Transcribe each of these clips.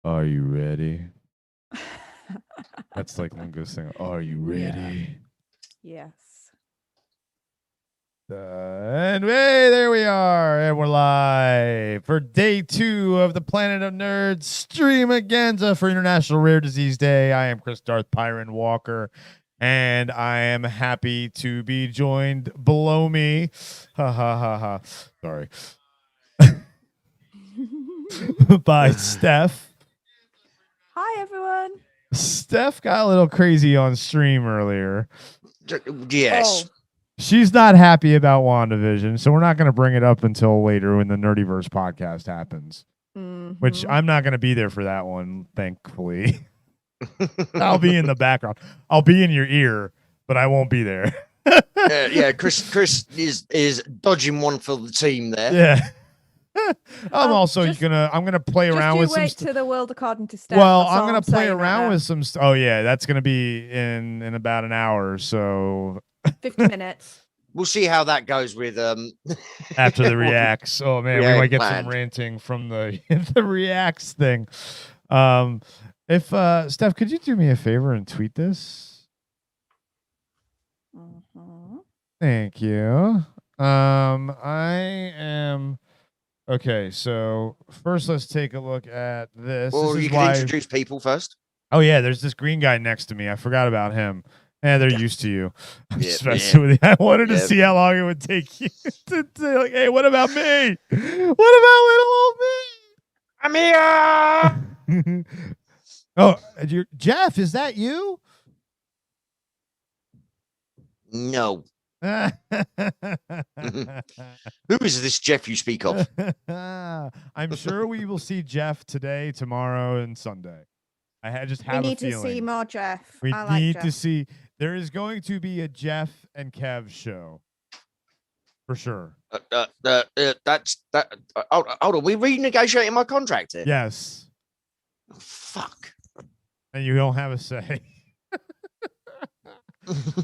Are you ready? That's like Lingo saying, "Are you ready?" Yes. And hey, there we are, and we're live for day 2 of the Planet of Nerds Streamaganza for International Rare Disease Day. I am Chris Darth Pyrin Walker, and I am happy to be joined below me. Ha ha ha ha. Sorry. By Steph. Hi, everyone. Steph got a little crazy on stream earlier. Yes. Oh, She's not happy about WandaVision, so we're not going to bring it up until later when the Nerdiverse podcast happens. Which I'm not going to be there for that one, thankfully. I'll be in the background. I'll be in your ear, but I won't be there. Yeah, Chris is dodging one for the team there. Yeah. I'm also just- gonna play around with some wait to the world according to Steph. Well, That's I'm all gonna play saying right around now. with some oh yeah, that's gonna be in about an hour or so 50 minutes. We'll see how that goes with after the reacts. Oh man, we Yeah, might get planned. some ranting from the the reacts thing. If Steph, could you do me a favor and tweet this? Thank you. I am okay. So first, let's take a look at this. Well, this you is can why... introduce people first. Oh yeah, there's this green guy next to me. I forgot about him. Yeah, they're Yeah. used to you. I'm Yeah, just messing with you. I wanted to Yeah. see how long it would take you to say, like, hey, what about me? What about little old I'm here. me? Oh, Jeff, is that you? No. I'm Who is this Jeff you speak of? sure we will see Jeff today, tomorrow, and Sunday. Just have We a need to feeling. see more Jeff. We I like need Jeff. to see. There is going to be a Jeff and Kev show. For sure. That's that. Hold on, we renegotiating my contract here. Yes. Oh, fuck. And you don't have a say.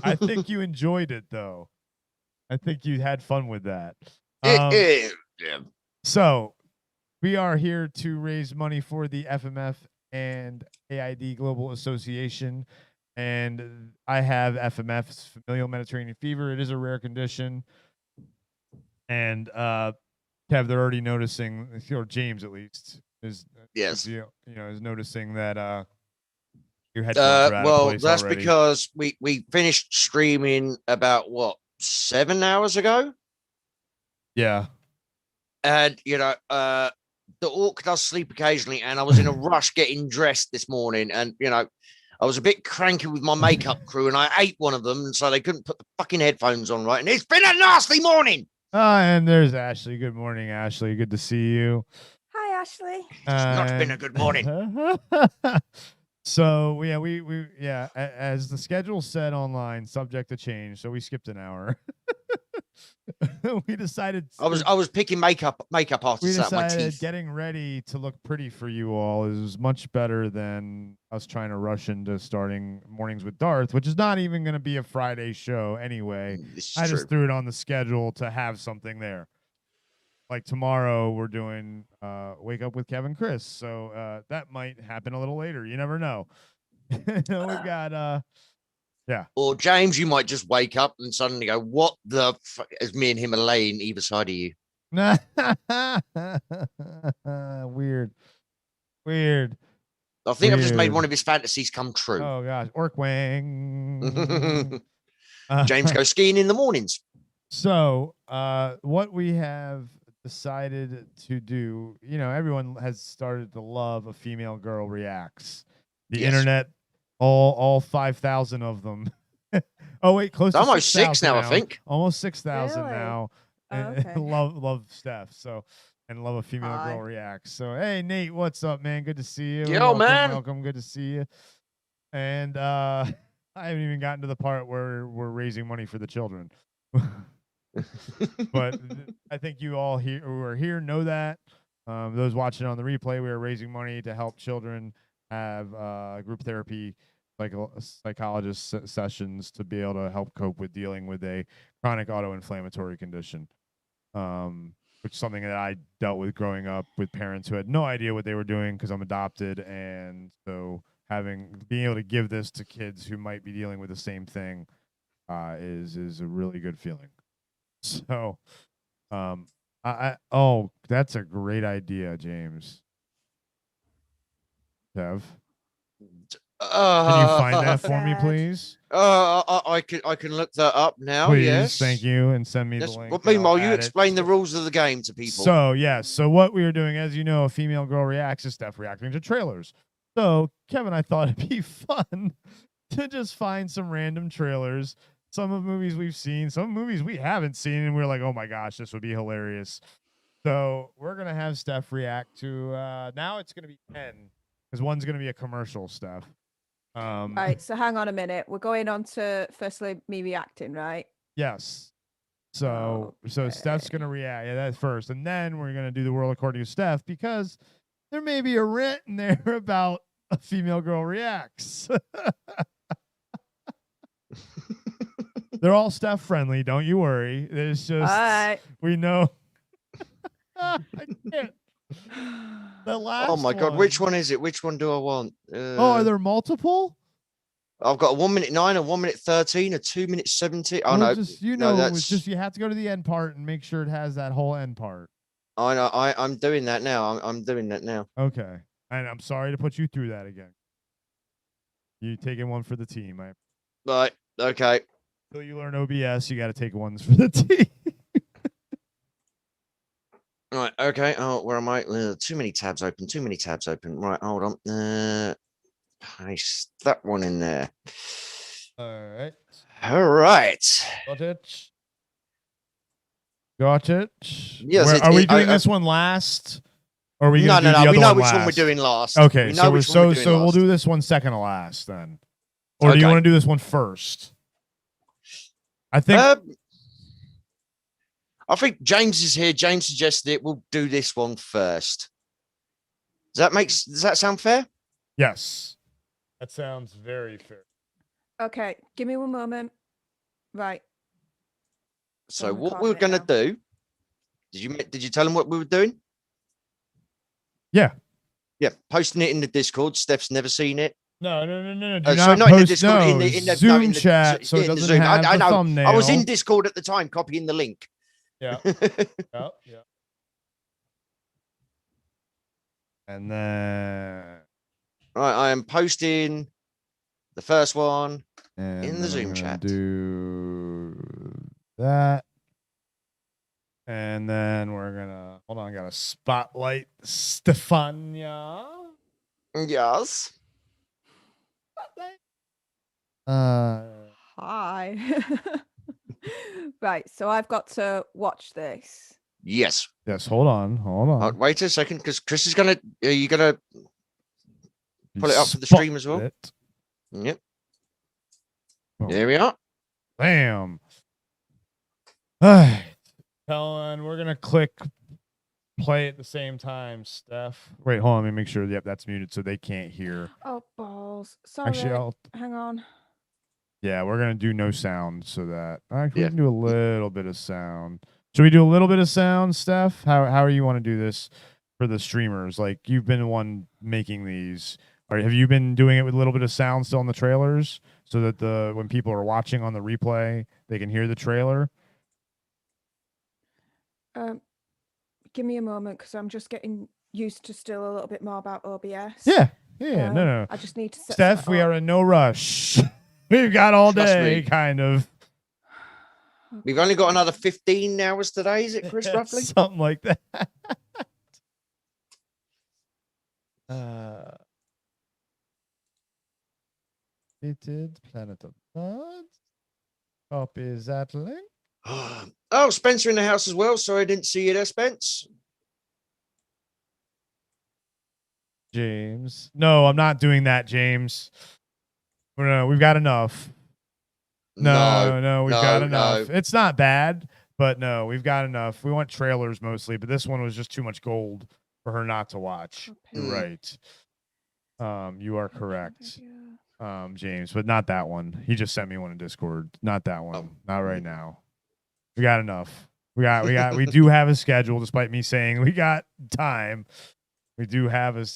I think you enjoyed it, though. I think you had fun with that. Yeah. So, we are here to raise money for the FMF and AID Global Association. And I have FMF, familial Mediterranean fever. It is a rare condition. And Kev, they're already noticing, or James at least, is Yes. is noticing that your headphones are out of Well, place that's already. because we finished streaming about 7 hours ago, Yeah. and the orc does sleep occasionally, and I was in a rush getting dressed this morning, and I was a bit cranky with my makeup crew, and I ate one of them, and so they couldn't put the fucking headphones on right, and it's been a nasty morning. And there's Ashley. Good morning, Ashley. Good to see you. Hi, Ashley. It's not been a good morning. So yeah, as the schedule said online, subject to change. So we skipped an hour. We decided I was picking makeup we artists out of my decided teeth. getting ready to look pretty for you all is much better than us trying to rush into starting Mornings with Darth, which is not even going to be a Friday show anyway. This is I true. just threw it on the schedule to have something there. Like tomorrow, we're doing Wake Up with Kevin Chris, so that might happen a little later. You never know. We've got yeah. Or James, you might just wake up and suddenly go, "What the fuck?" As me and him are laying either side of you. Weird. I think I've just made Weird. one of his fantasies come true. Oh gosh, Orc Wang. James goes skiing in the mornings. So, what we have decided to do, everyone has started to love a female girl reacts. The Yes. internet, all 5,000 of them. Oh wait, close to Almost 6 6,000 now, I think. Almost 6,000 Really? now. Oh, And okay. love Steph. So, and love a female Hi. girl reacts. So, hey Nate, what's up, man? Good to see you. Yo, man. Welcome. Good to see you. And I haven't even gotten to the part where we're raising money for the children. But I think you all who are here know that. Those watching on the replay, we are raising money to help children have group therapy, psychologist sessions to be able to help cope with dealing with a chronic autoinflammatory condition. which is something that I dealt with growing up with parents who had no idea what they were doing because I'm adopted, and so being able to give this to kids who might be dealing with the same thing is a really good feeling. So, that's a great idea, James. Dev, can you find that for me, Dad. please? I can look that up now. Please, Yes, thank you, and send me Yes. the link. Well, and I'll meanwhile, you add it explain the to- rules of the game to people. So, yes. So, what we were doing, as you know, a female girl reacts to Steph reacting to trailers. So, Kevin, I thought it'd be fun to just find some random trailers, some of movies we've seen, some movies we haven't seen, and we're like, oh my gosh, this would be hilarious. So, we're going to have Steph react to, now it's going to be 10, because one's going to be a commercial, Steph. Right, so hang on a minute. We're going on to firstly me reacting, right? Yes. So Steph's gonna react. Yeah, that's first, and then we're gonna do the world according to Steph because there may be a rant in there about a female girl reacts. They're all Steph friendly. Don't you worry. It's just Alright. we know. I can't. The last. Oh my God, which one is it? Which one do I want? Are there multiple? I've got a 1:09, a 1:13, a 2:17. Oh Well, no, just no, it's that's just you have to go to the end part and make sure it has that whole end part. I know. I'm doing that now. I'm doing that now. Okay, and I'm sorry to put you through that again. You taking one for the team. Right. Okay. Until you learn OBS, you got to take ones for the team. Right. Okay. Oh, where am I? Too many tabs open. Too many tabs open. Right. Hold on. Paste that one in there. All right. All right. Got it. Got it. Yes. Are we doing this one last? Or are we No, gonna do no, the no. other We know one which one we're last? doing last. Okay, We know so which one we're doing we'll last. do this one second to last then. Or do you Okay. want to do this one first? I think I think James is here. James suggested it. We'll do this one first. Does that sound fair? yes. That sounds very fair. Okay, give me one moment. Right. So I'm what we're recording it gonna now. do? Did you tell him what we were doing? Yeah. Yeah, posting it in the Discord. Steph's never seen it. No. Do So not not in the post, Discord, no, in the Zoom in the, chat, so in it the doesn't Zoom. have I the know. thumbnail. I was in Discord at the time, copying the link. Yeah. Yeah. And then Right, I am posting the first one. and In the then Zoom I'm gonna chat. do that. And then we're gonna hold on, I gotta spotlight Stefania. Yes. Hi. Right, so I've got to watch this. Yes. Yes, hold on. Wait a second, because Chris is gonna. Are you gonna pull it up for the stream as well? Spot it. Yep. Oh. There we are. Bam. Alright. Helen, we're gonna click play at the same time, Steph. Wait, hold on, let me make sure. Yep, that's muted so they can't hear. Oh, balls. Sorry. Actually, Hang on. yeah, we're gonna do no sound so that actually Yeah. we can do a little bit of sound. Should we do a little bit of sound, Steph? How do you want to do this for the streamers? Like you've been the one making these. Or have you been doing it with a little bit of sound still in the trailers so that when people are watching on the replay, they can hear the trailer? Give me a moment because I'm just getting used to still a little bit more about OBS. Yeah. No. I just need to set Steph, something we up. are in no rush. We've got all Trust day, me. kind of. We've only got another 15 hours today, is it, Chris, roughly? Something like that. Fitted Planet of Blood. Copy that link. Oh, Spencer in the house as well. Sorry I didn't see you there, Spence. James. No, I'm not doing that, James. No, we've got enough. No, we've got enough. It's not bad, but no, we've got enough. We want trailers mostly, but this one was just too much gold for her not to watch. You're right. You are correct. James, but not that one. He just sent me one in Discord. Not that one. Oh. Not right now. We got enough. We do have a schedule, despite me saying we got time. We do have a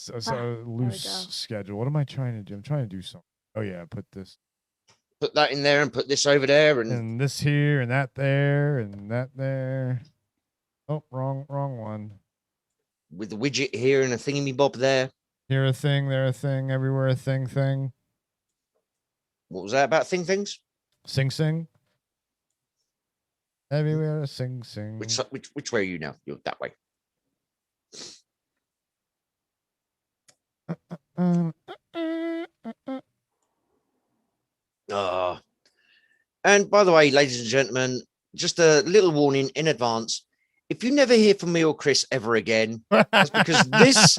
loose schedule. What am I trying to do? I'm trying to do something. Oh yeah, put that in there and put this over there and this here and that there and that there. Oh, wrong one. with the widget here and a thingy bob there. Here a thing, there a thing, everywhere a thing. What was that about things? Sing. Everywhere a sing. Which way are you now? You're that way. And by the way, ladies and gentlemen, just a little warning in advance. If you never hear from me or Chris ever again, that's because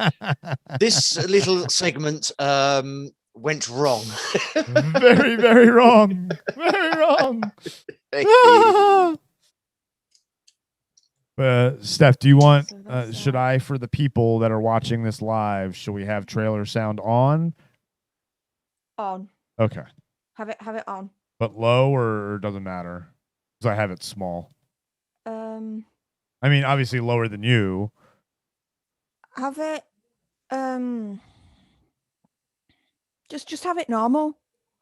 this little segment went wrong. Very, very wrong. Very wrong. Steph, do you want, should I, for the people that are watching this live, should we have trailer sound on? On. Okay. Have it on. But low or doesn't matter? Because I have it small. I mean, obviously lower than you. Have it, just have it normal.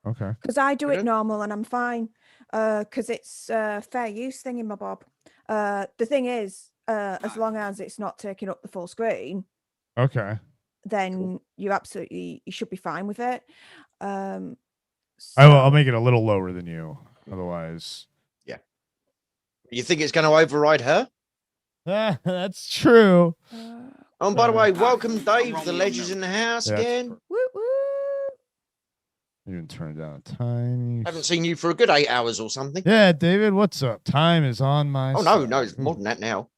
Okay. Because I do it normal and I'm fine. Because it's fair use thing in my bob. The thing is, as long as it's not taking up the full screen, okay, then you should be fine with it. I'll make it a little lower than you. Otherwise, yeah. You think it's going to override her? That's true. Oh, and by the way, welcome Dave. The legend's in the house again. Woo woo. Even turn it down a tiny. Haven't seen you for a good 8 hours or something. Yeah, David, what's up? Time is on my side. No, it's more than that now.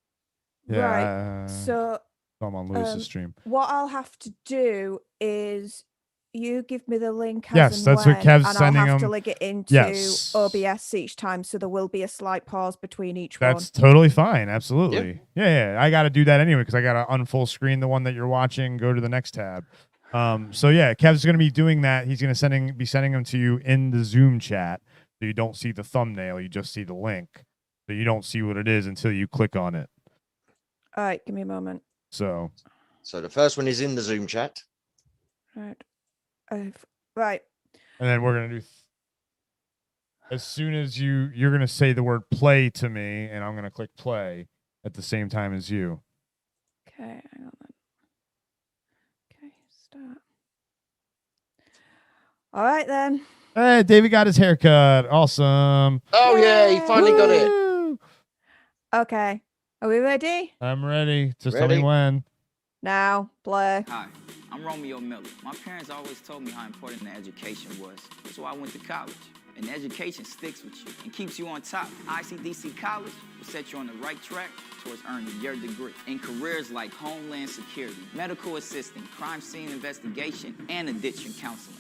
Yeah. Right. So I'm on Lewis's stream. What I'll have to do is you give me the link. Yes, that's what Kev's and sending. I'll have to link it into OBS each time, so there will be a slight pause between each one. That's totally fine. Absolutely. Yeah. I got to do that anyway because I got to unfull screen the one that you're watching. Go to the next tab. So yeah, Kev's going to be doing that. He's going to be sending them to you in the Zoom chat, so you don't see the thumbnail. You just see the link, so you don't see what it is until you click on it. All right, give me a moment. So the first one is in the Zoom chat. Right. Right. And then we're going to do, as soon as you're going to say the word play to me, and I'm going to click play at the same time as you. Okay, hang on then. Okay, start. All right then. Hey, David got his haircut. Awesome. Oh yeah, he finally got it. Okay. Are we ready? I'm ready. Just tell me when. Now, play. Hi, I'm Romeo Miller. My parents always told me how important the education was. That's why I went to college. And education sticks with you and keeps you on top. ICDC College will set you on the right track towards earning your degree in careers like Homeland Security, medical assisting, crime scene investigation, and addiction counseling.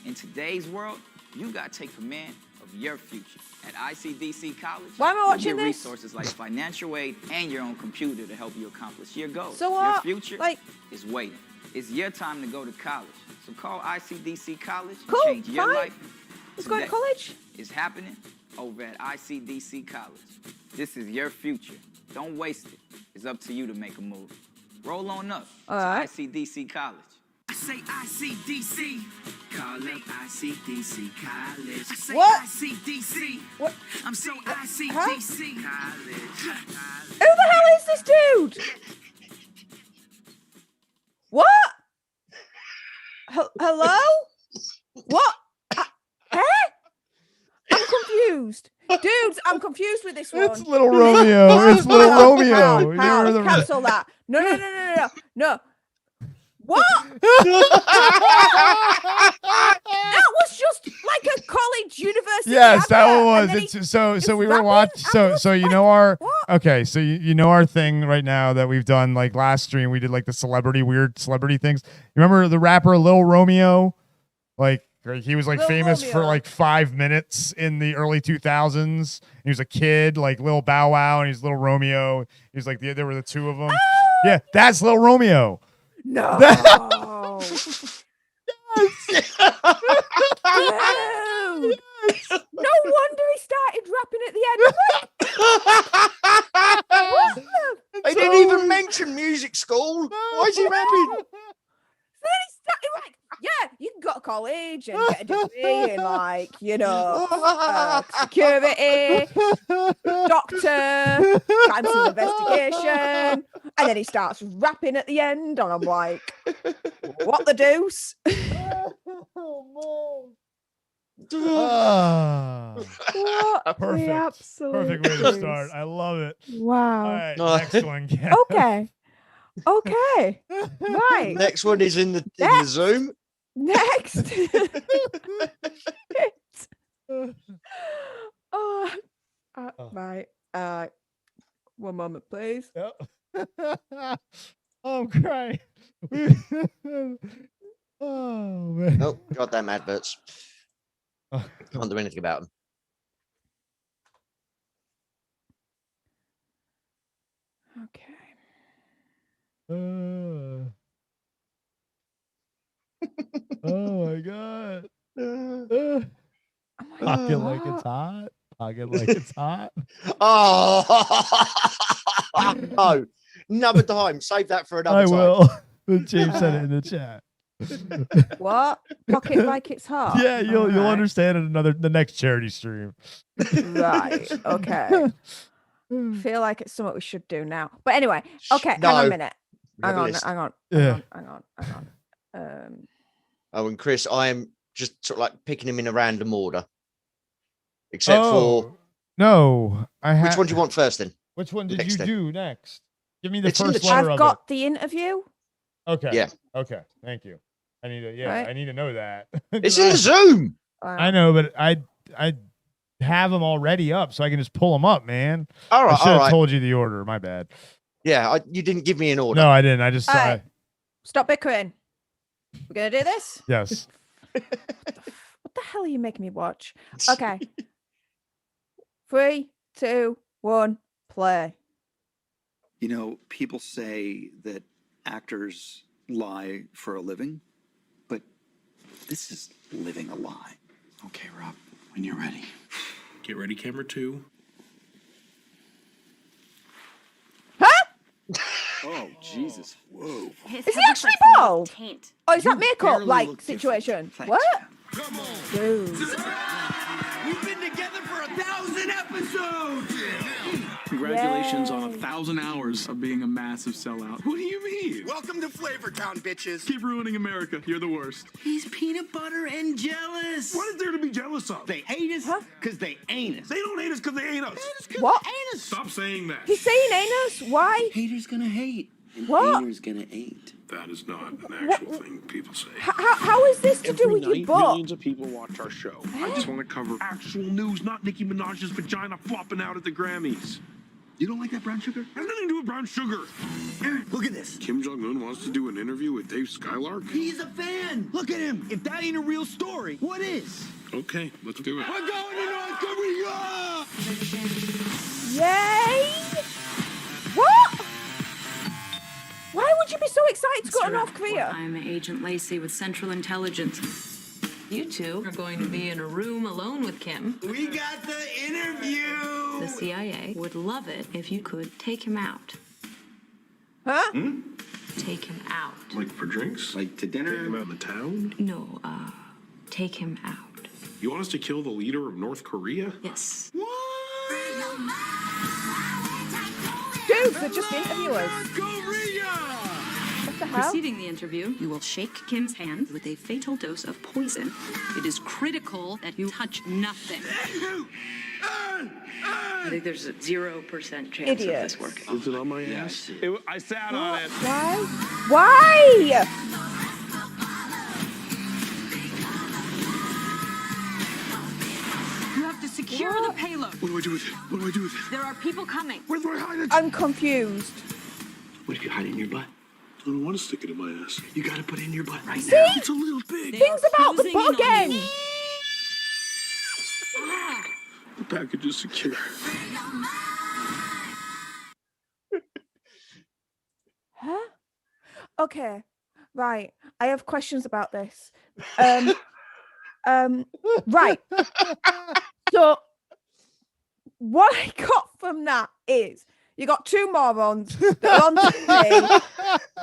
In today's world, you got to take command of your future. At ICDC College, why am I watching you get this? Resources like financial aid and your own computer to help you accomplish your goals. So what? Your future is waiting. It's your time to go to college. So call ICDC College and change your life. Let's go to college. It's happening over at ICDC College. This is your future. Don't waste it. It's up to you to make a move. Roll on up to ICDC College. I say ICDC. Call up ICDC College. I say what? ICDC. What? I'm so ICDC. College. Who the hell is this dude? What? Hello? What? I'm confused. Dudes, I'm confused with this one. It's Little Romeo. It's Little Romeo. Cancel that. No. What? That was just like a college university. Yes, that one was. It's so we were watching. So you know our so you know our thing right now that we've done, like last stream we did like the weird celebrity things. You remember the rapper Lil Romeo? Like he was like famous for like 5 minutes in the early 2000s. He was a kid, like Lil Bow Wow, and he's Little Romeo. He was like there were the two of them. Yeah, that's Lil Romeo. No. Dude. No wonder he started rapping at the end. I'm like, what the? They didn't even mention music school. Why is he rapping? Then he started like, yeah, you can go to college and get a degree in like, security, doctor, crime scene investigation. And then he starts rapping at the end, and I'm like, what the deuce? Ah, What the perfect. absolute Perfect way to deuce? start. I love it. Wow. All right, Oh. next one. Kat. Okay. Okay. Right. Next one is in the Zoom. Next. Oh, right. One moment, please. Yep. Oh, I'm crying. Oh man. Oh, goddamn adverts. Oh. Can't do anything about them. Okay. Oh my god. Oh my Pocket like God. it's hot. Pocket like it's hot. Oh no, another time. Save that for another I time. will. James said it in the chat. What? Pocket like it's hot? Yeah, you'll Alright. understand it the next charity stream. Right. Okay. Feel like it's something we should do now. But anyway, okay, hang on a No. minute. We have Hang a on, list. hang on, Yeah. hang on. Oh, and Chris, I am just sort of like picking him in a random order. Except for Oh, no. I which one do you want first then? Which one did Next you then. do next? Give me the It's in the first chat. letter I've of got the interview. it. Okay. Yeah. Okay. Thank you. I need to. Yeah, Right. I need to know that. It's in the Zoom. I know, but I have them already up, so I can just pull them up, man. All I right, should all have right. told you the order. My bad. Yeah, you didn't give me an order. No, I didn't. I just. Alright. Stop bickering. We're gonna do this. Yes. What the hell are you making me watch? Okay. 3, 2, 1, play. You know, people say that actors lie for a living, but this is living a lie. Okay, Rob, when you're ready. Get ready, camera 2. Oh, Jesus. Whoa. Is he actually bald? Oh, is that makeup barely like look situation? different. What? Thanks, Come on. Dude. We've been together for 1,000 episodes. Congratulations on Yay. 1,000 hours of being a massive sellout. What do you mean? Welcome to Flavor Town, bitches. Keep ruining America. You're the worst. He's peanut butter and jealous. What is there to be jealous of? They hate us Huh? because they ain't us. They don't hate us because they ain't us. What? Ain't us. Stop saying that. He's saying anus? Why? Haters gonna hate. And What? haters gonna hate. That is not an actual thing people say. How is this to do Every with your night, book? millions of people watch our show. I just want to cover actual news, not Nicki Minaj's vagina flopping out at the Grammys. You don't like that brown sugar? Has nothing to do with brown sugar. Aaron, look at this. Kim Jong-un wants to do an interview with Dave Skylark. He's a fan. Look at him. If that ain't a real story, what is? Okay, let's do it. We're going to North Korea. Yay! What? Why would you be so excited to go to North Korea? I'm Agent Lacey with Central Intelligence. You two are going to be in a room alone with Kim. We got the interview. The CIA would love it if you could take him out. Huh? Take him out. Like for drinks? Like to Take him dinner. out in the town? No, take him out. You want us to kill the leader of North Korea? Yes. Dude, they're just interviewers. What the hell? Preceding the interview, you will shake Kim's hand with a fatal dose of poison. It is critical that you touch nothing. I think there's a 0% chance Idiots. of this working. Is it on my ass? I sat on it. Why? Why? You have to secure the payload. What do I do with it? What do I do with it? There are people coming. Where do I hide it? I'm confused. What if you hide it in your butt? I don't want to stick it in my ass. You gotta put it in your butt right See? now. It's a little big. Things about the closing in on bugging. you. The package is secure. Huh? Okay. Right. I have questions about this. Right. So what I got from that is you got two morons that are on TV.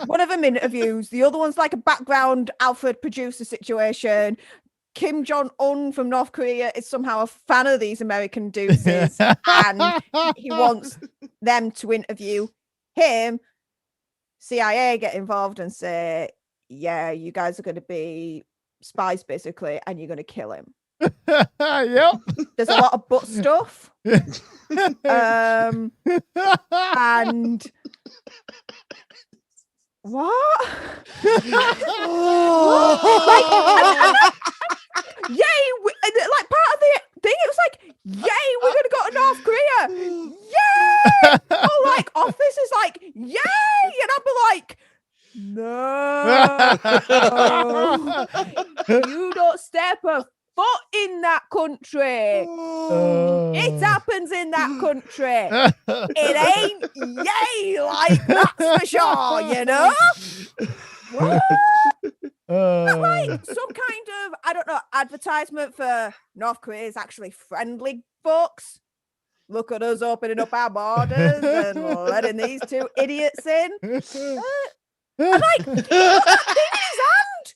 One of them interviews, the other one's like a background Alfred producer situation. Kim Jong-un from North Korea is somehow a fan of these American deuces, and he wants them to interview him. CIA get involved and say, yeah, you guys are going to be spies basically, and you're going to kill him. Yep. There's a lot of butt stuff. And what? Yay! Like part of the thing, it was like, yay, we're gonna go to North Korea. Yay! Oh, like office is like, yay! And I'd be like, no, you don't step a foot in that country. It happens in that country. It ain't yay, like that's for sure, you know? But like some kind of, I don't know, advertisement for North Korea is actually friendly, folks. Look at us opening up our borders and letting these two idiots in. And like, he's got that thing in his hand.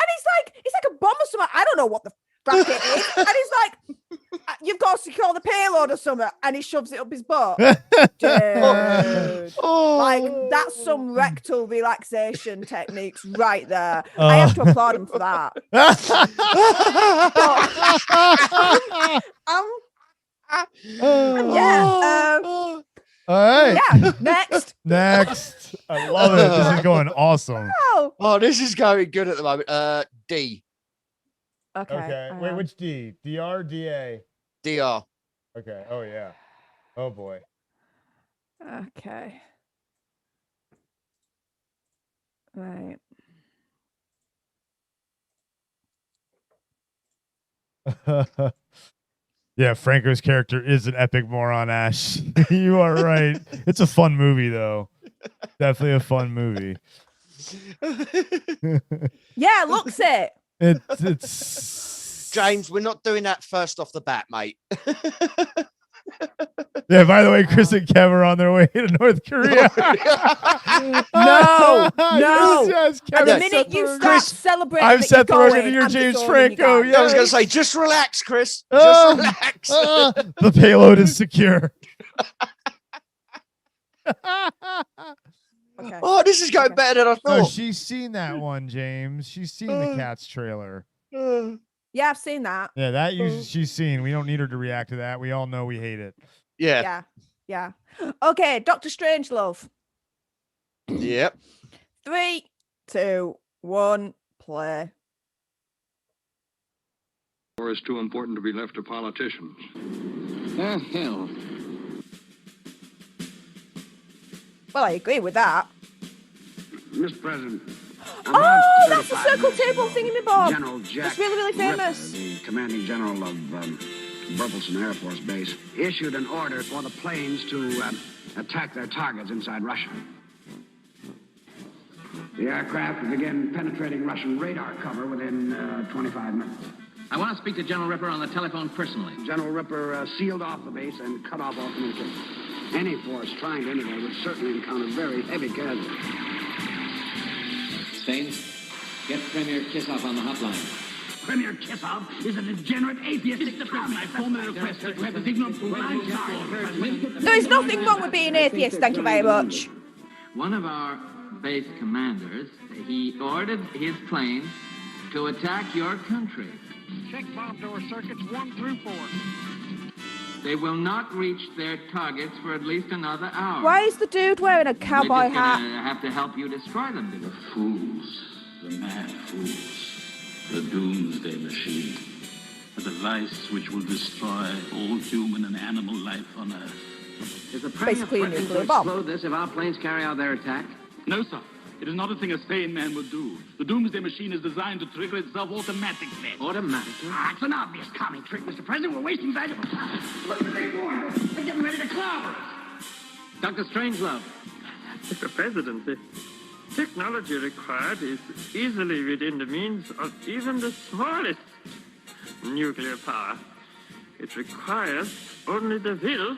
And it's like a bomb or something. I don't know what the fuck it is. And he's like, you've got to secure the payload or something. And he shoves it up his butt. Dude. Like, that's some rectal relaxation techniques right there. I have to applaud him for that. All right. Yeah, next. Next. I love it. This is going awesome. Oh, this is going good at the moment. D. Okay. Wait, which D? DR, DA? DR. Okay. Oh, yeah. Oh, boy. Okay. Right. Yeah, Franco's character is an epic moron, Ash. You are right. It's a fun movie, though. Definitely a fun movie. Yeah, looks it. It's James, we're not doing that first off the bat, mate. Yeah, by the way, Chris and Kev are on their way to North Korea. No. Yes, And the Kevin minute set you the- start celebrating, I've that set the you're record going, to your I'm James just going, you Franco. guys. I was Yeah. going to say, just relax, Chris. Just relax. The payload is secure. Okay. Oh, this is going Okay. better than I Oh, thought. she's seen that one, James. She's seen the Cats trailer. Yeah, I've seen that. Yeah, that she's seen. We don't need her to react to that. We all know we hate it. Yeah. Yeah. Okay, Dr. Strangelove. Yep. 3, 2, 1, play. War is too important to be left to politicians. The hell. Well, I agree with that. Mr. President. Oh, that's the circle table thingamabob. General Jack That's really, really famous. Ripper, the commanding general of Burleson Air Force Base, issued an order for the planes to attack their targets inside Russia. The aircraft will begin penetrating Russian radar cover within 25 minutes. I want to speak to General Ripper on the telephone personally. General Ripper sealed off the base and cut off all communication. Any force trying to enter would certainly encounter very heavy casualties. Staines, get Premier Kissoff on the hotline. Premier Kissoff is a degenerate atheist. Mr. President, I formally request that you have the signal to There is nothing wrong with being atheist, thank you very much. One of our base commanders, he ordered his planes to attack your country. Check bomb door circuits 1 through 4. They will not reach their targets for at least another hour. Why is the dude wearing a We're cowboy just hat? gonna have to help you destroy them. The fools, the mad fools, the doomsday machine, a device which will destroy all human and animal life on Earth. Is the Premier Basically a threatening nuclear to bomb. explode this if our planes carry out their attack? No, sir. It is not a thing a sane man would do. The doomsday machine is designed to trigger itself automatically. Automatically? It's an obvious commie trick, Mr. President. We're wasting valuable time. Look at the door. They're getting ready to clobber us. Dr. Strangelove. Mr. President, the technology required is easily within the means of even the smallest nuclear power. It requires only the will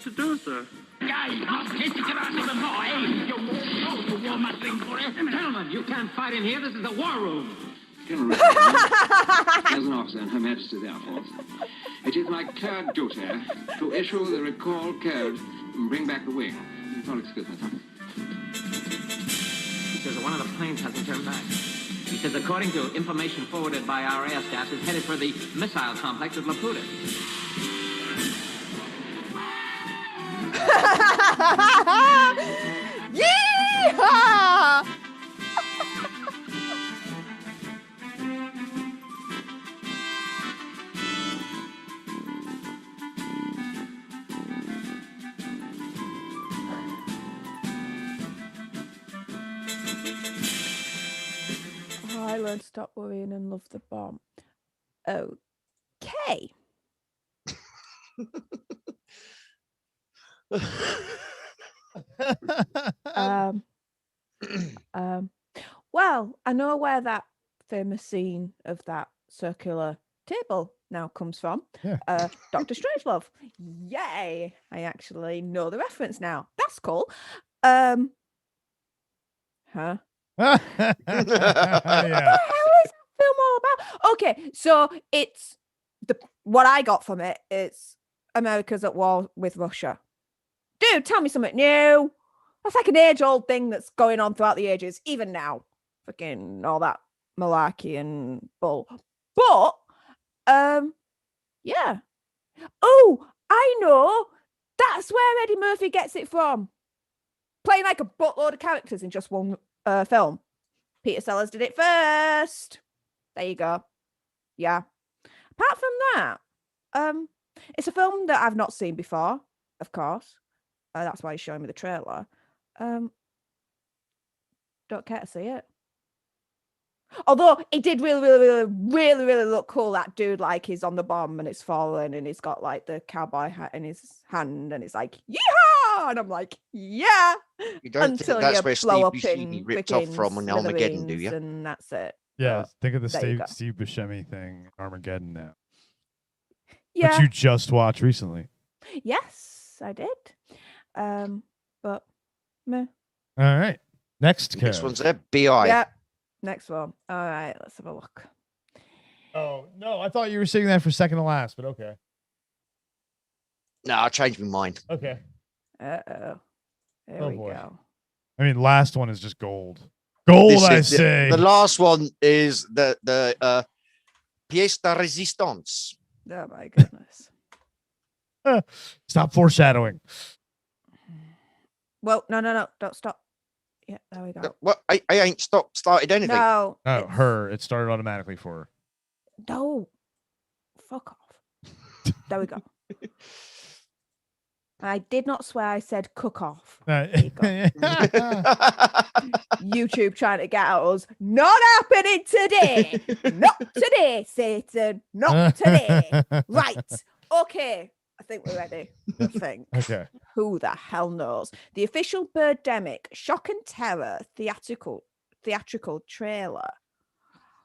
to do so. Gentlemen, you can't fight in here. This is the war room. As an officer in Her Majesty's Air Force, it is my clear duty to issue the recall code and bring back the wing. You'll excuse me, sir. He says one of the planes hasn't turned back. He says, according to information forwarded by our air staff, is headed for the missile complex at Laputa. Yeehaw! I learned to stop worrying and love the bomb. Okay. Well, I know where that famous scene of that circular table now comes from. Yeah. Dr. Strangelove. Yay! I actually know the reference now. That's cool. Huh? Yeah. What the hell is that film all about? Okay, so it's what I got from it is America's at war with Russia. Dude, tell me something new. That's like an age-old thing that's going on throughout the ages, even now. Fucking all that malarkey and bull. But, yeah. Oh, I know. That's where Eddie Murphy gets it from. Playing like a buttload of characters in just one film. Peter Sellers did it first. There you go. Yeah. Apart from that, it's a film that I've not seen before, of course. That's why he's showing me the trailer. Don't care to see it. Although it did really look cool. That dude, like, he's on the bomb and it's falling and he's got like the cowboy hat in his hand and it's like, yeehaw! And I'm like, yeah. You don't think that's where Steve Buscemi ripped off from on Armageddon, do you? And that's it. Yeah, But think of the there you Steve Buscemi thing, Armageddon now. yeah. Which you just watched recently. Yes, I did. But meh. All right. Next Next character. one's there. B.I. Yeah. Next one. All right, let's have a look. Oh, no, I thought you were saying that for second to last, but okay. No, I changed my mind. Okay. Uh-oh. There Oh, we boy. go. I mean, last one is just gold. Gold, This I is say. The last one is the pièce de résistance. Oh my goodness. Stop foreshadowing. Well, no, don't stop. Yeah, there we go. What? I ain't started anything. No. Oh, it's- her. It started automatically for her. No. Fuck off. There we go. I did not swear. I said cook off. you go. YouTube trying to get at us. Not happening today. Not today, Satan. Not today. Right. Okay. I think we're ready. I think. Okay. Who the hell knows? The official Birdemic Shock and Terror theatrical trailer.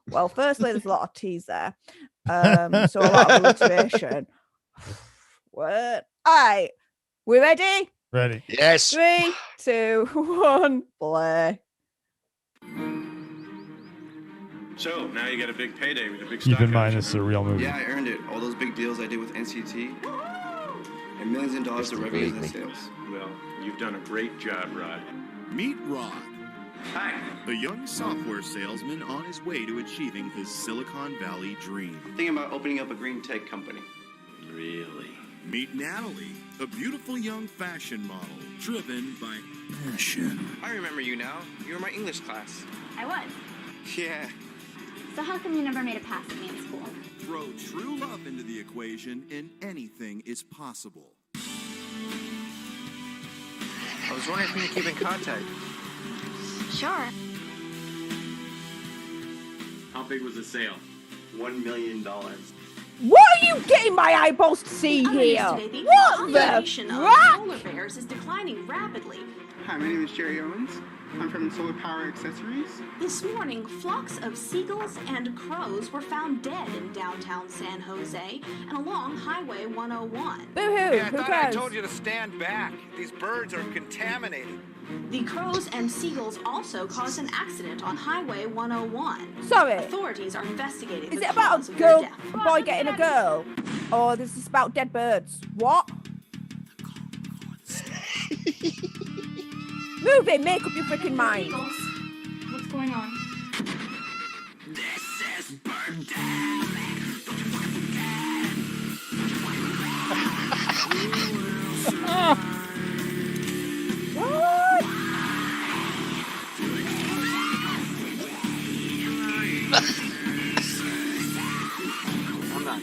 Well, firstly, there's a lot of tease there. So a lot of alliteration. What? All right. We ready? Ready. Yes. 3, 2, 1, play. So now you got a big payday with a big Keep stock in mind, option. this is a real movie. Yeah, I earned it. All those big deals I did with NCT. And millions of dollars of revenues and sales. Well, you've done a great job, Rod. Meet Rod, Hi. a young software salesman on his way to achieving his Silicon Valley dream. Thinking about opening up a green tech company. Really? Meet Natalie, a beautiful young fashion model driven by passion. I remember you now. You were my English class. I was. Yeah. So how come you never made a pass at me in school? Throw true love into the equation and anything is possible. I was wondering if we could keep in contact. Sure. How big was the sale? $1 million. What are you getting my eyeballs to see here? Today, What the population of crap? polar bears is declining rapidly. Hi, my name is Jerry Owens. I'm from Solar Power Accessories. This morning, flocks of seagulls and crows were found dead in downtown San Jose and along Highway 101. Boo-hoo, Hey, I who thought cares? I told you to stand back. These birds are contaminated. The crows and seagulls also caused an accident on Highway 101. Sorry. Authorities are investigating. Is the it about cause a of their girl, death. boy getting a girl? Or this is about dead birds? What? Move it, make up your freaking mind. What's going on? This is bird time. What? I'm not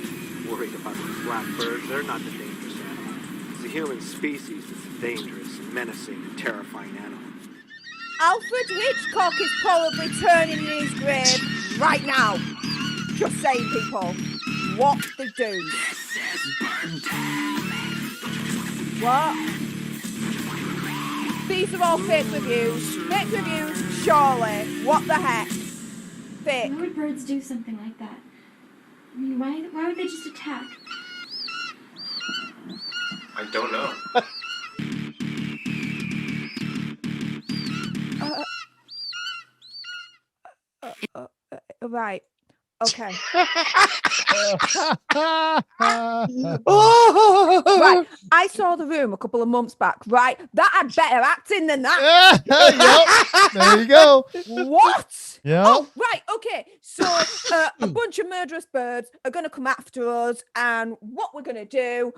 worried about these black birds. They're not the dangerous animal. It's the human species that's the dangerous, menacing, and terrifying animal. Alfred Hitchcock is probably turning in his grave right now. Just saying, people. What they do. What? These are all fake reviews. Fake reviews, surely. What the heck? Fake. Why would birds do something like that? I mean, why would they just attack? I don't know. Right. Okay. Right. I saw The Room a couple of months back, right? That had better acting than that. Yep. There you go. What? Yeah. Oh, right. Okay. So a bunch of murderous birds are going to come after us. And what we're going to do,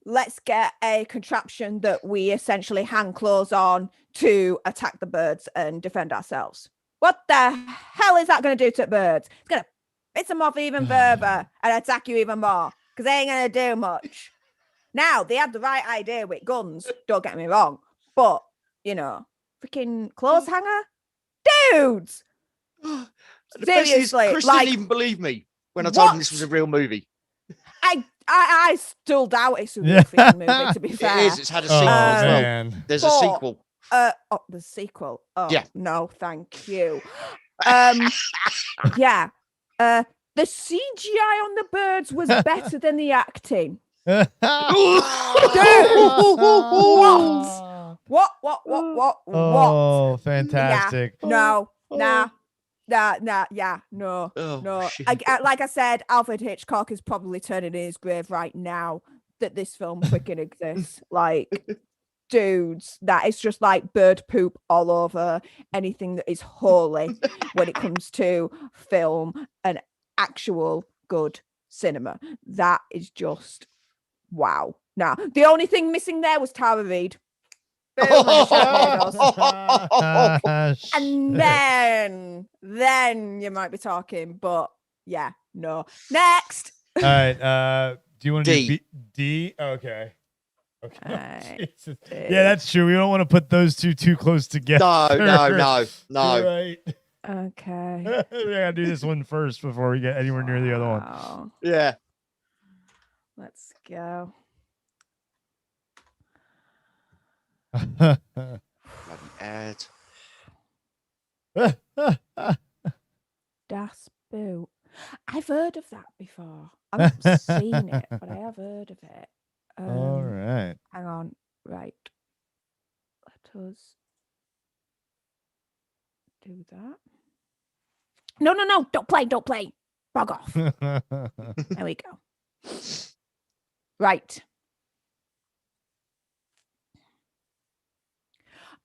let's get a contraption that we essentially hang claws on to attack the birds and defend ourselves. What the hell is that going to do to birds? It's going to piss them off even further and attack you even more because they ain't going to do much. Now, they had the right idea with guns, don't get me wrong, but, freaking clothes hanger? Dudes! Seriously, Chris like, didn't even believe me when I told him this was a real movie. I still doubt it's a real freaking movie, to be fair. It is. It's had a sequel as well. Man. There's a sequel. The sequel. Oh, Yeah. no, thank you. Yeah. The CGI on the birds was better than the acting. Dude, what? Oh, fantastic. Yeah. No. No. Like I said, Alfred Hitchcock is probably turning in his grave right now that this film freaking exists. Like, dudes, that is just like bird poop all over anything that is holy when it comes to film and actual good cinema. That is just wow. Now, the only thing missing there was Tara Reid. Boom, and then you might be talking, but yeah, no. Next. All right. Do you want to do D? Okay. Yeah, that's true. We don't want to put those two too close together. No. Right. Okay. We gotta do this one first before we get anywhere near the other one. Yeah. Let's go. Bloody ad. Das Boot. I've heard of that before. I haven't seen it, but I have heard of it. All right. Hang on. Right. Let us do that. No. Don't play. Bug off. There we go. Right.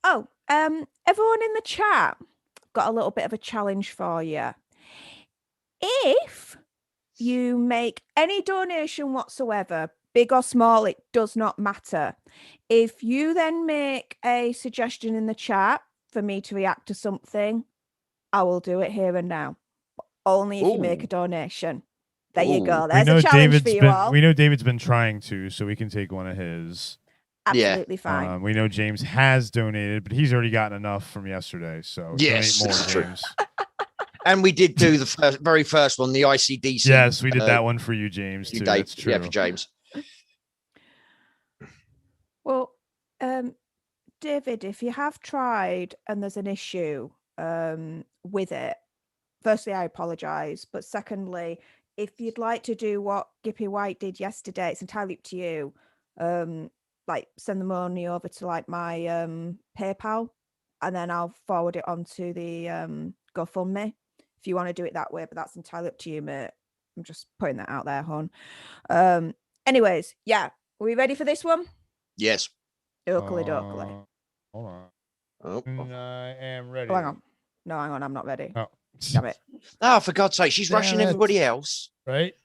Oh, everyone in the chat, got a little bit of a challenge for you. If you make any donation whatsoever, big or small, it does not matter. If you then make a suggestion in the chat for me to react to something, I will do it here and now. Only if you make a donation. There you go. There's a challenge for you all. We know David's been trying to, so we can take one of his. Absolutely fine. We know James has donated, but he's already gotten enough from yesterday. So yes, donate more, true. James. And we did do the very first one, the ICDC. Yes, we did that one for you, James. Too. Dave, That's true. yeah, for James. Well, David, if you have tried and there's an issue with it, firstly, I apologize. But secondly, if you'd like to do what Gippy White did yesterday, it's entirely up to you. Like send the money over to like my PayPal, and then I'll forward it onto the GoFundMe if you want to do it that way. But that's entirely up to you, mate. I'm just putting that out there, hon. Anyways, yeah. Are we ready for this one? Yes. Oakley dokley. Hold on. Oh. I am ready. Oh, hang on. No, hang on. I'm not ready. Oh. Damn it. Oh, for God's sake, she's rushing Damn it. everybody else. Right?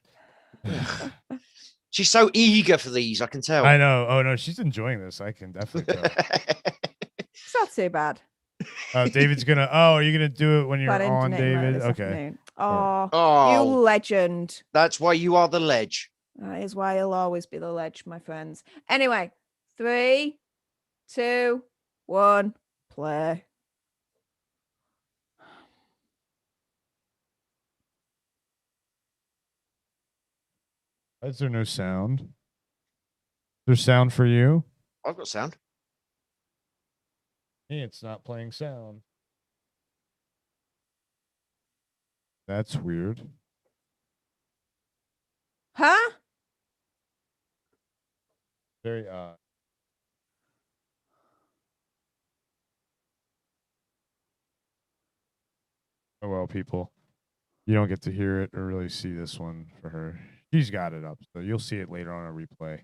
She's so eager for these, I can tell. I know. Oh, no, she's enjoying this. I can definitely tell. It's not too bad. David's going to... Oh, are you going to do it when you're Glad I on, didn't email David? this Okay. afternoon. Oh, Oh. you legend. That's why you are the ledge. That is why I'll always be the ledge, my friends. Anyway, 3, 2, 1, play. Why is there no sound? Is there sound for you? I've got sound. Hey, it's not playing sound. That's weird. Huh? Very odd. Oh well, people. You don't get to hear it or really see this one for her. She's got it up, so you'll see it later on a replay.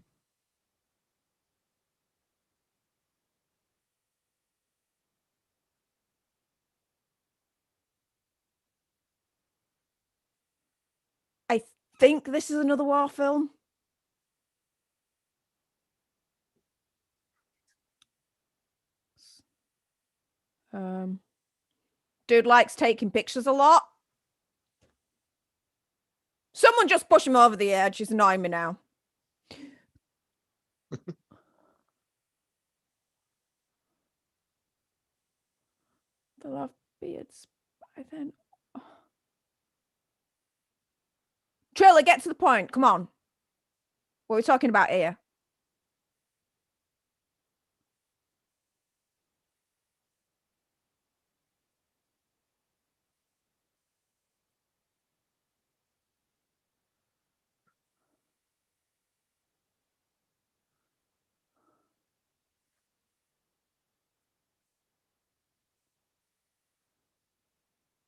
I think this is another war film. Dude likes taking pictures a lot. Someone just push him over the edge. He's annoying me now. The love beards by then. Trailer, get to the point. Come on. What are we talking about here?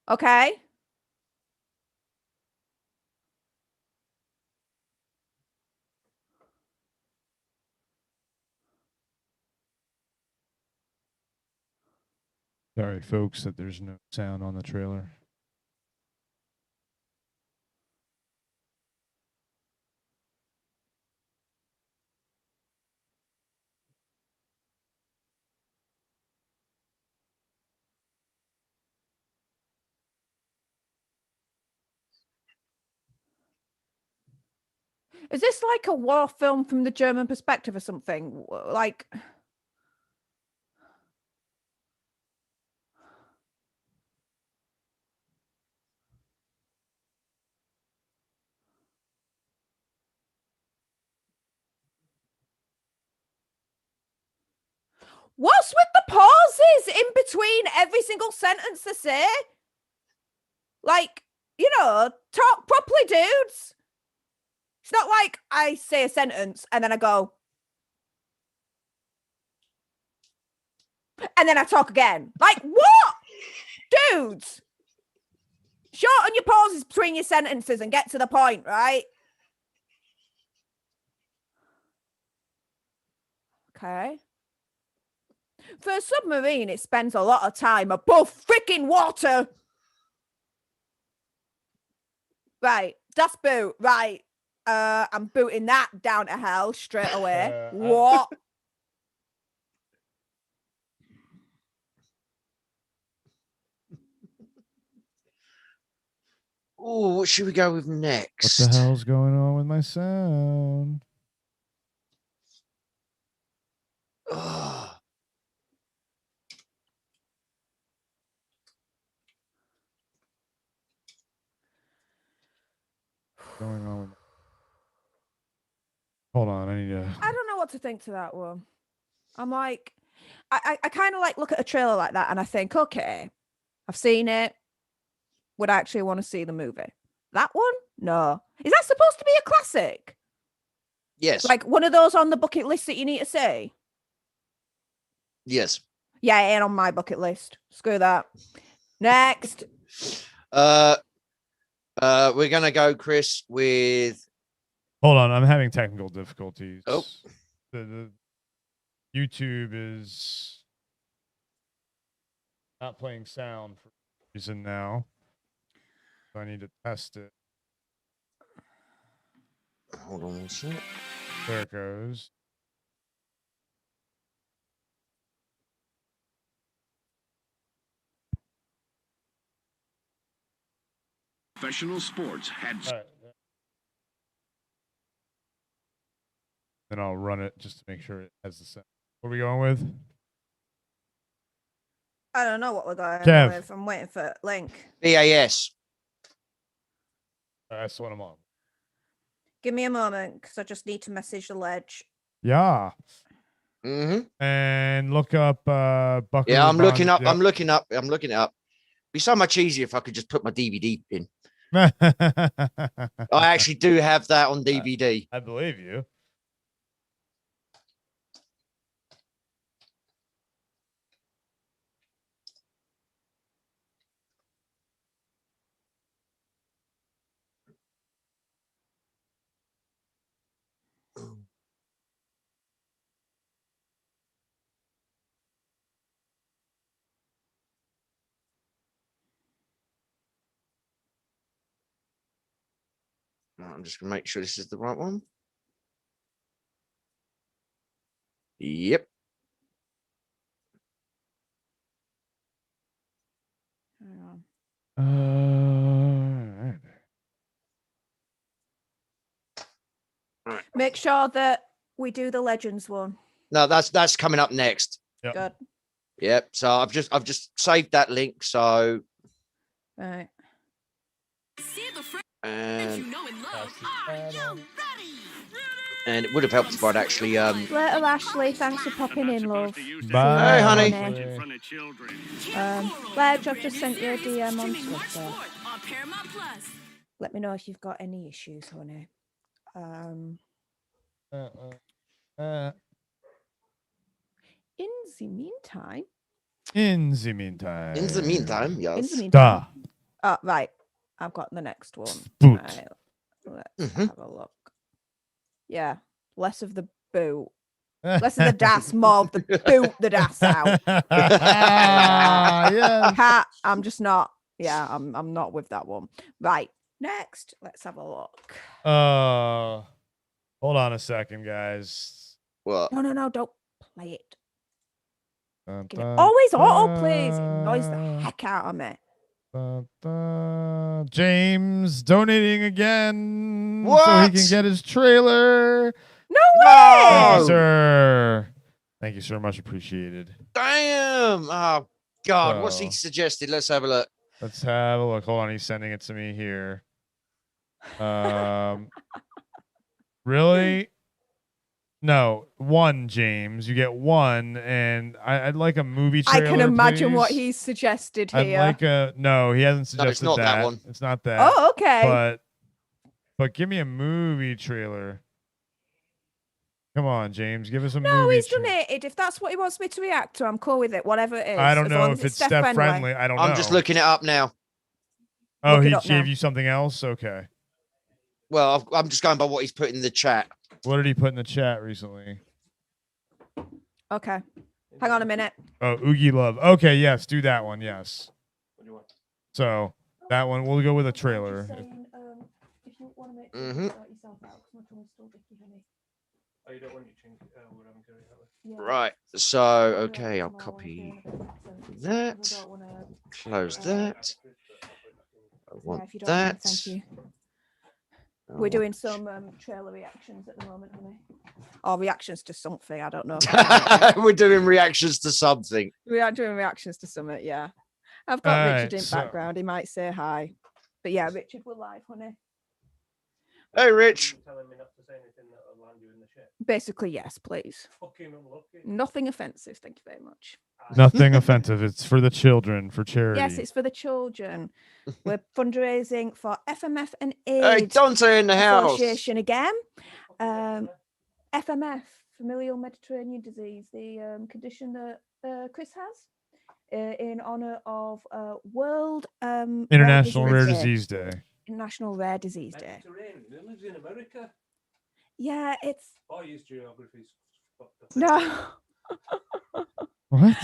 Okay. Sorry, folks, that there's no sound on the trailer. Is this like a war film from the German perspective or something? Like... What's with the pauses in between every single sentence they say? Like, you know, talk properly, dudes. It's not like I say a sentence and then I go, and then I talk again. Like, what? Dudes, shorten your pauses between your sentences and get to the point, right? Okay. For a submarine, it spends a lot of time above freaking water. Right, that's boot. Right. I'm booting that down to hell straight away. What? Oh, what should we go with next? What the hell's going on with my sound? Oh. What's going on with my... Hold on, I need to... I don't know what to think to that one. I'm like, I kind of like look at a trailer like that and I think, okay, I've seen it. Would I actually want to see the movie? That one? No. Is that supposed to be a classic? Yes. Like one of those on the bucket list that you need to see? Yes. Yeah, it ain't on my bucket list. Screw that. Next. We're gonna go, Chris, with. Hold on, I'm having technical difficulties. Oh. The YouTube is not playing sound for some reason now. So I need to test it. Hold on one second. There it goes. Professional sports had. Then I'll run it just to make sure it has the sound. What are we going with? I don't know what we're going Kev. with. I'm waiting for Link. BAS. That's what I'm on. Give me a moment because I just need to message the ledge. Yeah. Mm-hmm. And look up Buckaroo Yeah, I'm looking up. Yep. I'm looking up. I'm looking it up. It'd be so much easier if I could just put my DVD in. I actually do have that on DVD. I believe you. I'm just gonna make sure this is the right one. Yep. Make sure that we do the Legends one. No, that's coming up next. Yep. Good. Yep. So I've just saved that link. So Right. and it would have helped if I'd actually Later, Ashley. Thanks for popping in, love. Bye, honey. Ledge, I've just sent you a DM on Twitter. Let me know if you've got any issues, honey. In the meantime. In the meantime. In the meantime, yes. In the meantime. Oh, right. I've got the next one. Boot. Right. Let's have a look. Yeah. Less of the boot. Less of the das, more of the boot the das out. Yeah. I'm just not. Yeah, I'm not with that one. Right. Next, let's have a look. Hold on a second, guys. What? No, don't play it. Always auto plays. It annoys the heck out of me. James donating again so What? he can get his trailer. No Thank way! you, sir. Thank you, sir. Much appreciated. Damn. Oh God. What's he So- suggested? Let's have a look. Let's have a look. Hold on. He's sending it to me here. Really? No, one, James. You get one, and I'd like a movie I trailer. can imagine what please. he's suggested I'd here. like a no. He hasn't No, suggested it's not that one. It's not that. Oh, okay. But give me a movie trailer. Come on, James. Give us a No, movie. he's donated. If that's what he wants me to react to, I'm cool with it. Whatever it is. I don't as know long if as it's step friendly. I don't know. I'm just looking it up now. Oh, Look it he up gave now. you something else? Okay. Well, I'm just going by what he's put in the chat. What did he put in the chat recently? Okay. Hang on a minute. Oh, Oogie Love. Okay, yes, do that one. Yes. So that one, we'll go with a trailer. If you want to make Mhm. sort yourself out, 'cause my tongue's still dicky, honey. Oh, you don't want your change what I'm doing that way. Right. So okay, I'll copy that. Close that. I Yeah, want if you don't mind, that. thank you. I We're want- doing some trailer reactions at the moment, honey. Or reactions to something, I don't know. We're doing reactions to something. We are doing reactions to something, yeah. I've got All Richard right, in so- background. He might say hi. But yeah, Richard, we're live, honey. Hey, Rich. Telling me not to say anything that will land you in the shit. Basically, yes, please. Fucking unlucky. Nothing offensive. Thank you very much. Nothing offensive. It's for the children, for charity. Yes, it's for the children. We're fundraising for FMF and Hey, AIDS Dante in the house. Association again. FMF, familial Mediterranean disease, the condition that Chris has, in honor of World International Rare Disease Day. International Rare Disease Day. It lives in America. Yeah, it's. Oh, his geography's fucked up. No. What?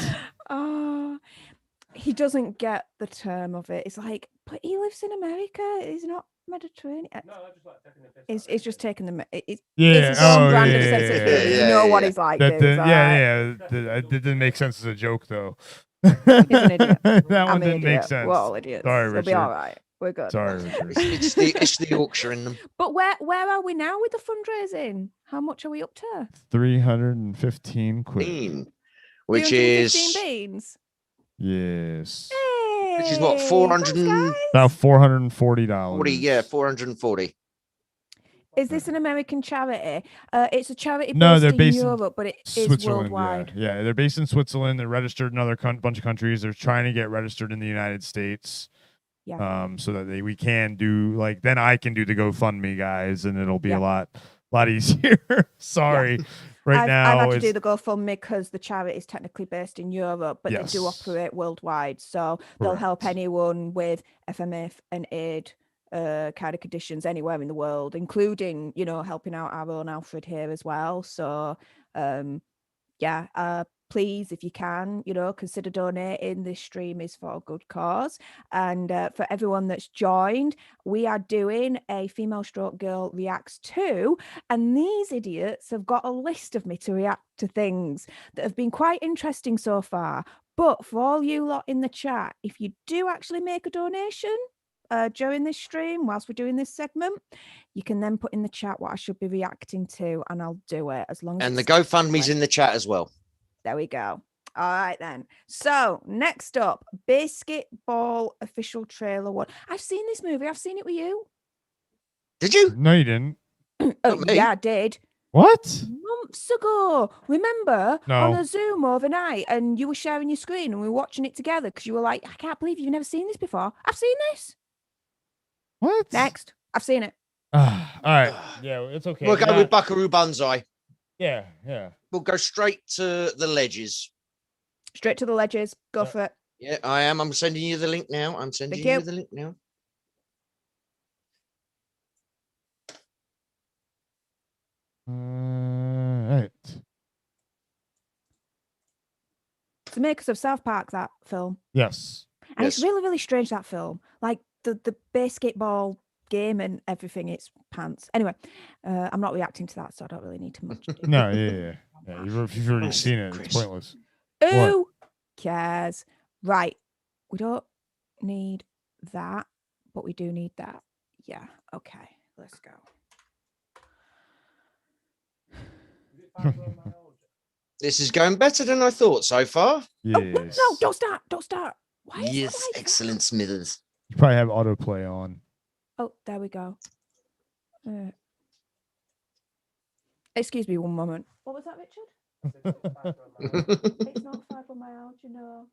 He doesn't get the term of it. It's like, but he lives in America. He's not Mediterranean. No, I just like taking the piss. It's just taking the. It's Yeah. his own Oh, brand yeah, of yeah, sensitivity. yeah, You know what yeah. he's like. That dudes, didn't, all right? yeah. That didn't make sense as a joke, though. He's an idiot. That I'm one an didn't make idiot. sense. We're all idiots. Sorry, It'll Richard. be all right. We're good. Sorry, Richard. It's the Yorkshire in them. But where are we now with the fundraising? How much are we up to? 315 quid. Which 315 is beans. Yes. Hey, which is what, 400 thanks, guys. About $440. 40, yeah, 440. Is this an American charity? It's a charity No, based they're in based in Europe, but it is Switzerland. worldwide. Yeah, they're based in Switzerland. They're registered in other bunch of countries. They're trying to get registered in the United States. Yeah. So that we can do then I can do the GoFundMe, guys, and it'll be a lot easier. Sorry. Right now I've had to do the GoFundMe because the charity is technically based in Europe, but they do Yes. operate worldwide. So they'll help anyone with FMF and AIDS kind of conditions anywhere in the world, including, helping out our own Alfred here as well. So, please, if you can, consider donating. This stream is for a good cause. And for everyone that's joined, we are doing a female stroke girl reacts to, and these idiots have got a list of me to react to things that have been quite interesting so far. But for all you lot in the chat, if you do actually make a donation during this stream, whilst we're doing this segment, you can then put in the chat what I should be reacting to, and I'll do it as long as And the it's GoFundMe's in the chat as well. There we go. All right, then. So next up, Basketball official trailer one. I've seen this movie. I've seen it with you. Did you? No, you didn't. Yeah, I did. What? Months ago. Remember? No. On a Zoom overnight, and you were sharing your screen and we were watching it together because you were like, I can't believe you've never seen this before. I've seen this. What? Next. I've seen it. All right. Yeah, it's okay. We'll go with Buckaroo Banzai. Yeah. We'll go straight to the ledges. Straight to the ledges. Go for it. Yeah, I am. I'm sending you the link now. Thank you. The link now. Right. It's the makers of South Park, that film. Yes. And it's really, really strange, that film. Like the basketball game and everything, it's pants. Anyway, I'm not reacting to that, so I don't really need to much. No, yeah. You've already seen it. It's pointless. Who cares? Right. We don't need that, but we do need that. Yeah. Okay. Let's go. This is going better than I thought so far. Yes. No, don't start. Don't start. Why is Yes, it like excellent, Smithers. You probably have autoplay on. Oh, there we go. Excuse me one moment. What was that, Richard? It's not fibromyalgia, no.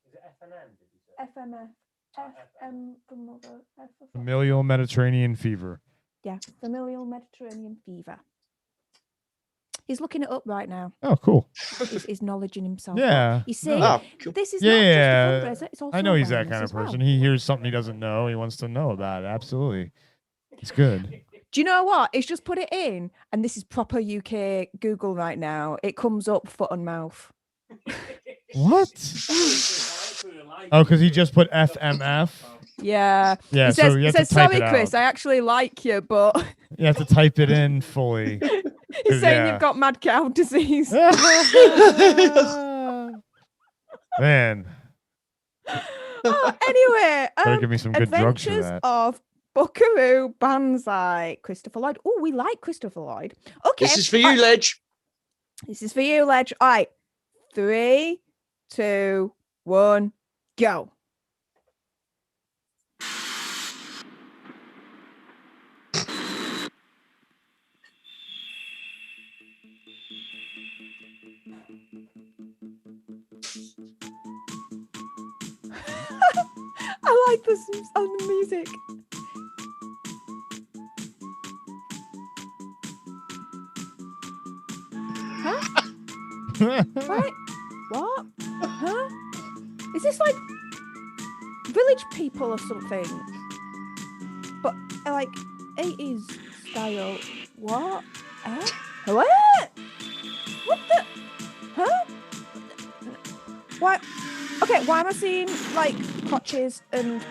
Is it FNM, did you say? FMF. FM for mother. F for Familial Mediterranean fever. yeah, familial Mediterranean fever. He's looking it up right now. Oh, cool. He's knowledging himself. Yeah. You see, No. this is Yeah. not just a fundraiser, it's also I know he's a that wellness kind of as well. person. He hears something he doesn't know. He wants to know about it. Absolutely. It's good. Do you know what? It's just put it in, and this is proper UK Google right now. It comes up foot and mouth. What? Oh, because he just put FMF. Yeah. Yeah, He so says, you he have says to type sorry, it Chris, out. I actually like you, but You have to type it in fully. he's saying yeah. you've got mad cow disease. Man. Anyway, Better give me some good drugs for Adventures that. of Buckaroo Banzai, Christopher Lloyd. Oh, we like Christopher Lloyd. Okay. This is for you, Ledge. This is for you, Ledge. All right. 3, 2, 1, go. I like this on the music. Huh? Right? What? Huh? Is this like village people or something? But like 80s style. What? What? What the? Huh? Why? Okay, why am I seeing like crotches and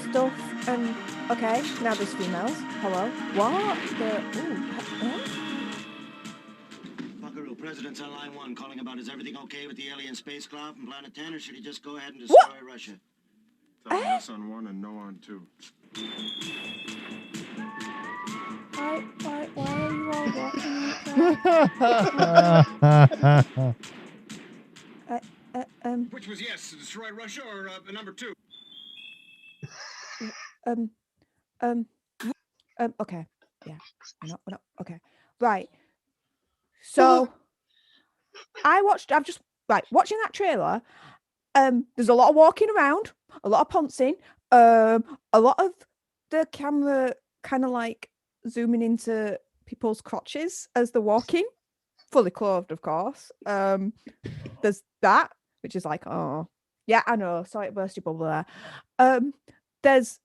stuff? And okay, now there's females. Hello? What? Buckaroo, President's on line 1 calling about is everything okay with the alien spacecraft from Planet 10, or should he just go ahead and destroy Russia? Tell me yes on 1 and no on 2. Why are you all walking Which was yes to destroy Russia or number 2? Okay. Yeah. We're not, okay. Right. So watching that trailer. There's a lot of walking around, a lot of pouncing, a lot of the camera kind of like zooming into people's crotches as they're walking, fully clothed, of course. There's that, which is like, oh, yeah, I know. Sorry to burst your bubble there. There's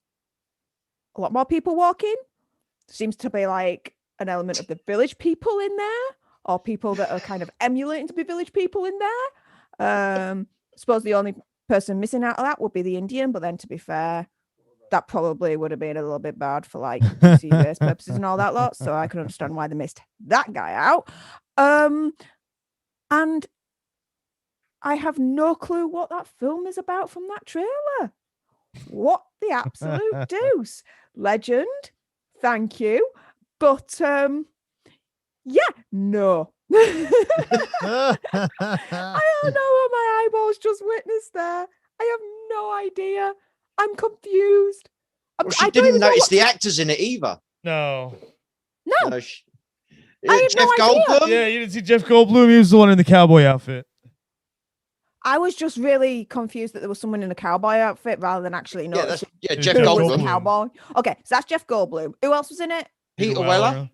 a lot more people walking. Seems to be like an element of the village people in there, or people that are kind of emulating to be village people in there. Suppose the only person missing out of that would be the Indian, but then to be fair, that probably would have been a little bit bad for like PC-based purposes and all that lot. So I can understand why they missed that guy out. And I have no clue what that film is about from that trailer. What the absolute deuce? Legend, thank you. But yeah, no. I don't know what my eyeballs just witnessed there. I have no idea. I'm confused. Well, she didn't notice the actors in it either. No. No. I had Jeff no idea. Goldblum? Yeah, you didn't see Jeff Goldblum. He was the one in the cowboy outfit. I was just really confused that there was someone in a cowboy outfit rather than actually noticing. Jeff who was Goldblum. the cowboy. Okay, so that's Jeff Goldblum. Who else was in it? Peter Weller.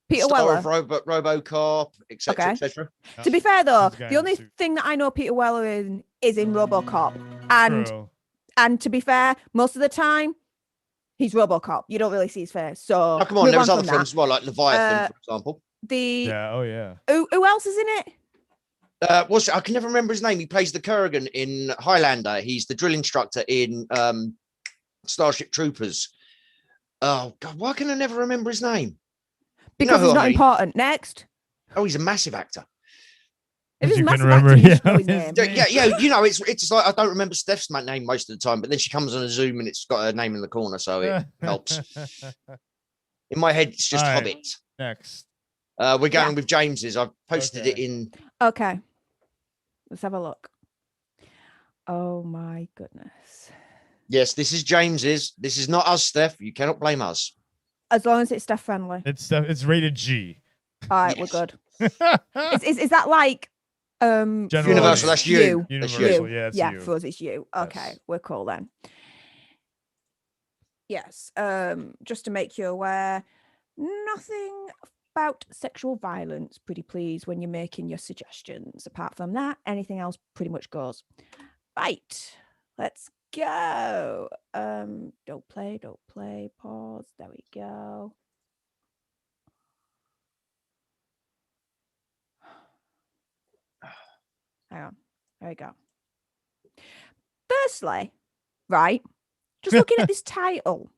Peter Star Weller. of RoboCop, etc., Okay. etc. To be fair though, He's the guy the in only the suit. thing that I know Peter Weller in is in RoboCop, and True. and to be fair, most of the time he's RoboCop. You don't really see his face. So Oh, come on, move there was on other from films as well, like Leviathan, for example. Yeah. Oh yeah. Who else is in it? I can never remember his name. He plays the Kurgan in Highlander. He's the drill instructor in Starship Troopers. Oh God, why can I never remember his name? Because who he's I not mean. important. Next. Oh, he's a massive actor. If he's You a can massive remember, actor, you yeah. should know his name. Yeah, you know, it's like I don't remember Steph's name most of the time, but then she comes on a Zoom and it's got her name in the corner, so it helps. In my head, it's just All right, Hobbit. Next. We're going with James's. I've posted it in. Okay. Let's have a look. Oh my goodness. Yes, this is James's. This is not us, Steph. You cannot blame us. As long as it's Steph friendly. It's rated G. All right, we're good. Is that like General Universal, that's you. Universal, That's you. yeah, it's yeah, you. for us it's you. Okay, we're cool then. Yes. Just to make you aware, nothing about sexual violence, pretty please, when you're making your suggestions. Apart from that, anything else pretty much goes. Right. Let's go. Don't play, pause. There we go. Hang on. There we go. Firstly, right, just looking at this title.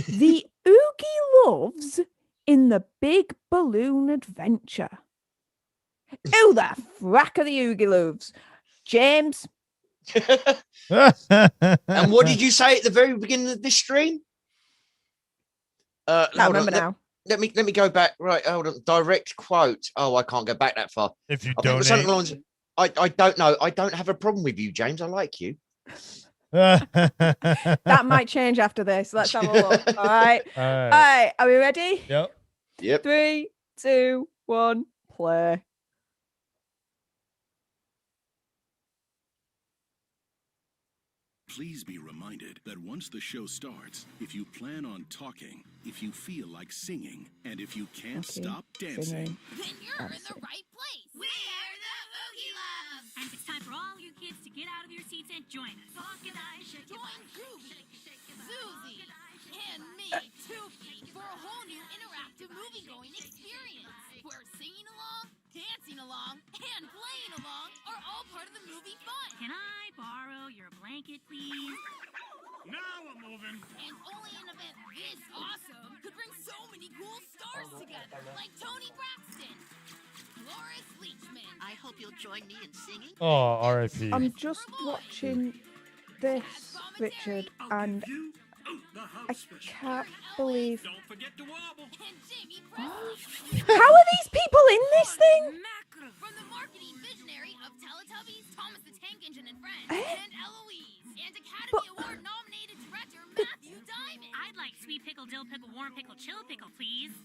The Oogie Loves in the Big Balloon Adventure. Who the frack are the Oogie Loves? James? And what did you say at the very beginning of this stream? I hold remember on, now. Let me go back. Right, hold on. Direct quote. Oh, I can't go back that far. If you I think it was donate. something along the- I don't know. I don't have a problem with you, James. I like you. That might change after this. Let's have a look. All right. All right. Are we ready? Yep. 3, 2, 1, play. Please be reminded that once the show starts, if you plan on talking, if you feel like singing, and if you can't stop dancing, then you're in the right place. We're the Boogie Loves. And it's time for all your kids to get out of your seats and join us. Join Susie and me, Tookie, for a whole new interactive movie-going experience where singing along, dancing along, and playing along are all part of the movie fun. Can I borrow your blanket, please? Now we're moving. And only an event this awesome could bring so many cool stars together, like Tony Braxton, Loris Leachman. I hope you'll join me in singing. Oh, R.I.P. I'm just watching this, Richard, and I can't believe. How are these people in this thing? From the marketing visionary of Teletubbies, Thomas the Tank Engine and Friends, and Eloise, and Academy Award nominated director Matthew Diamond. I'd like sweet pickle, dill pickle, warm pickle, chill pickle, please.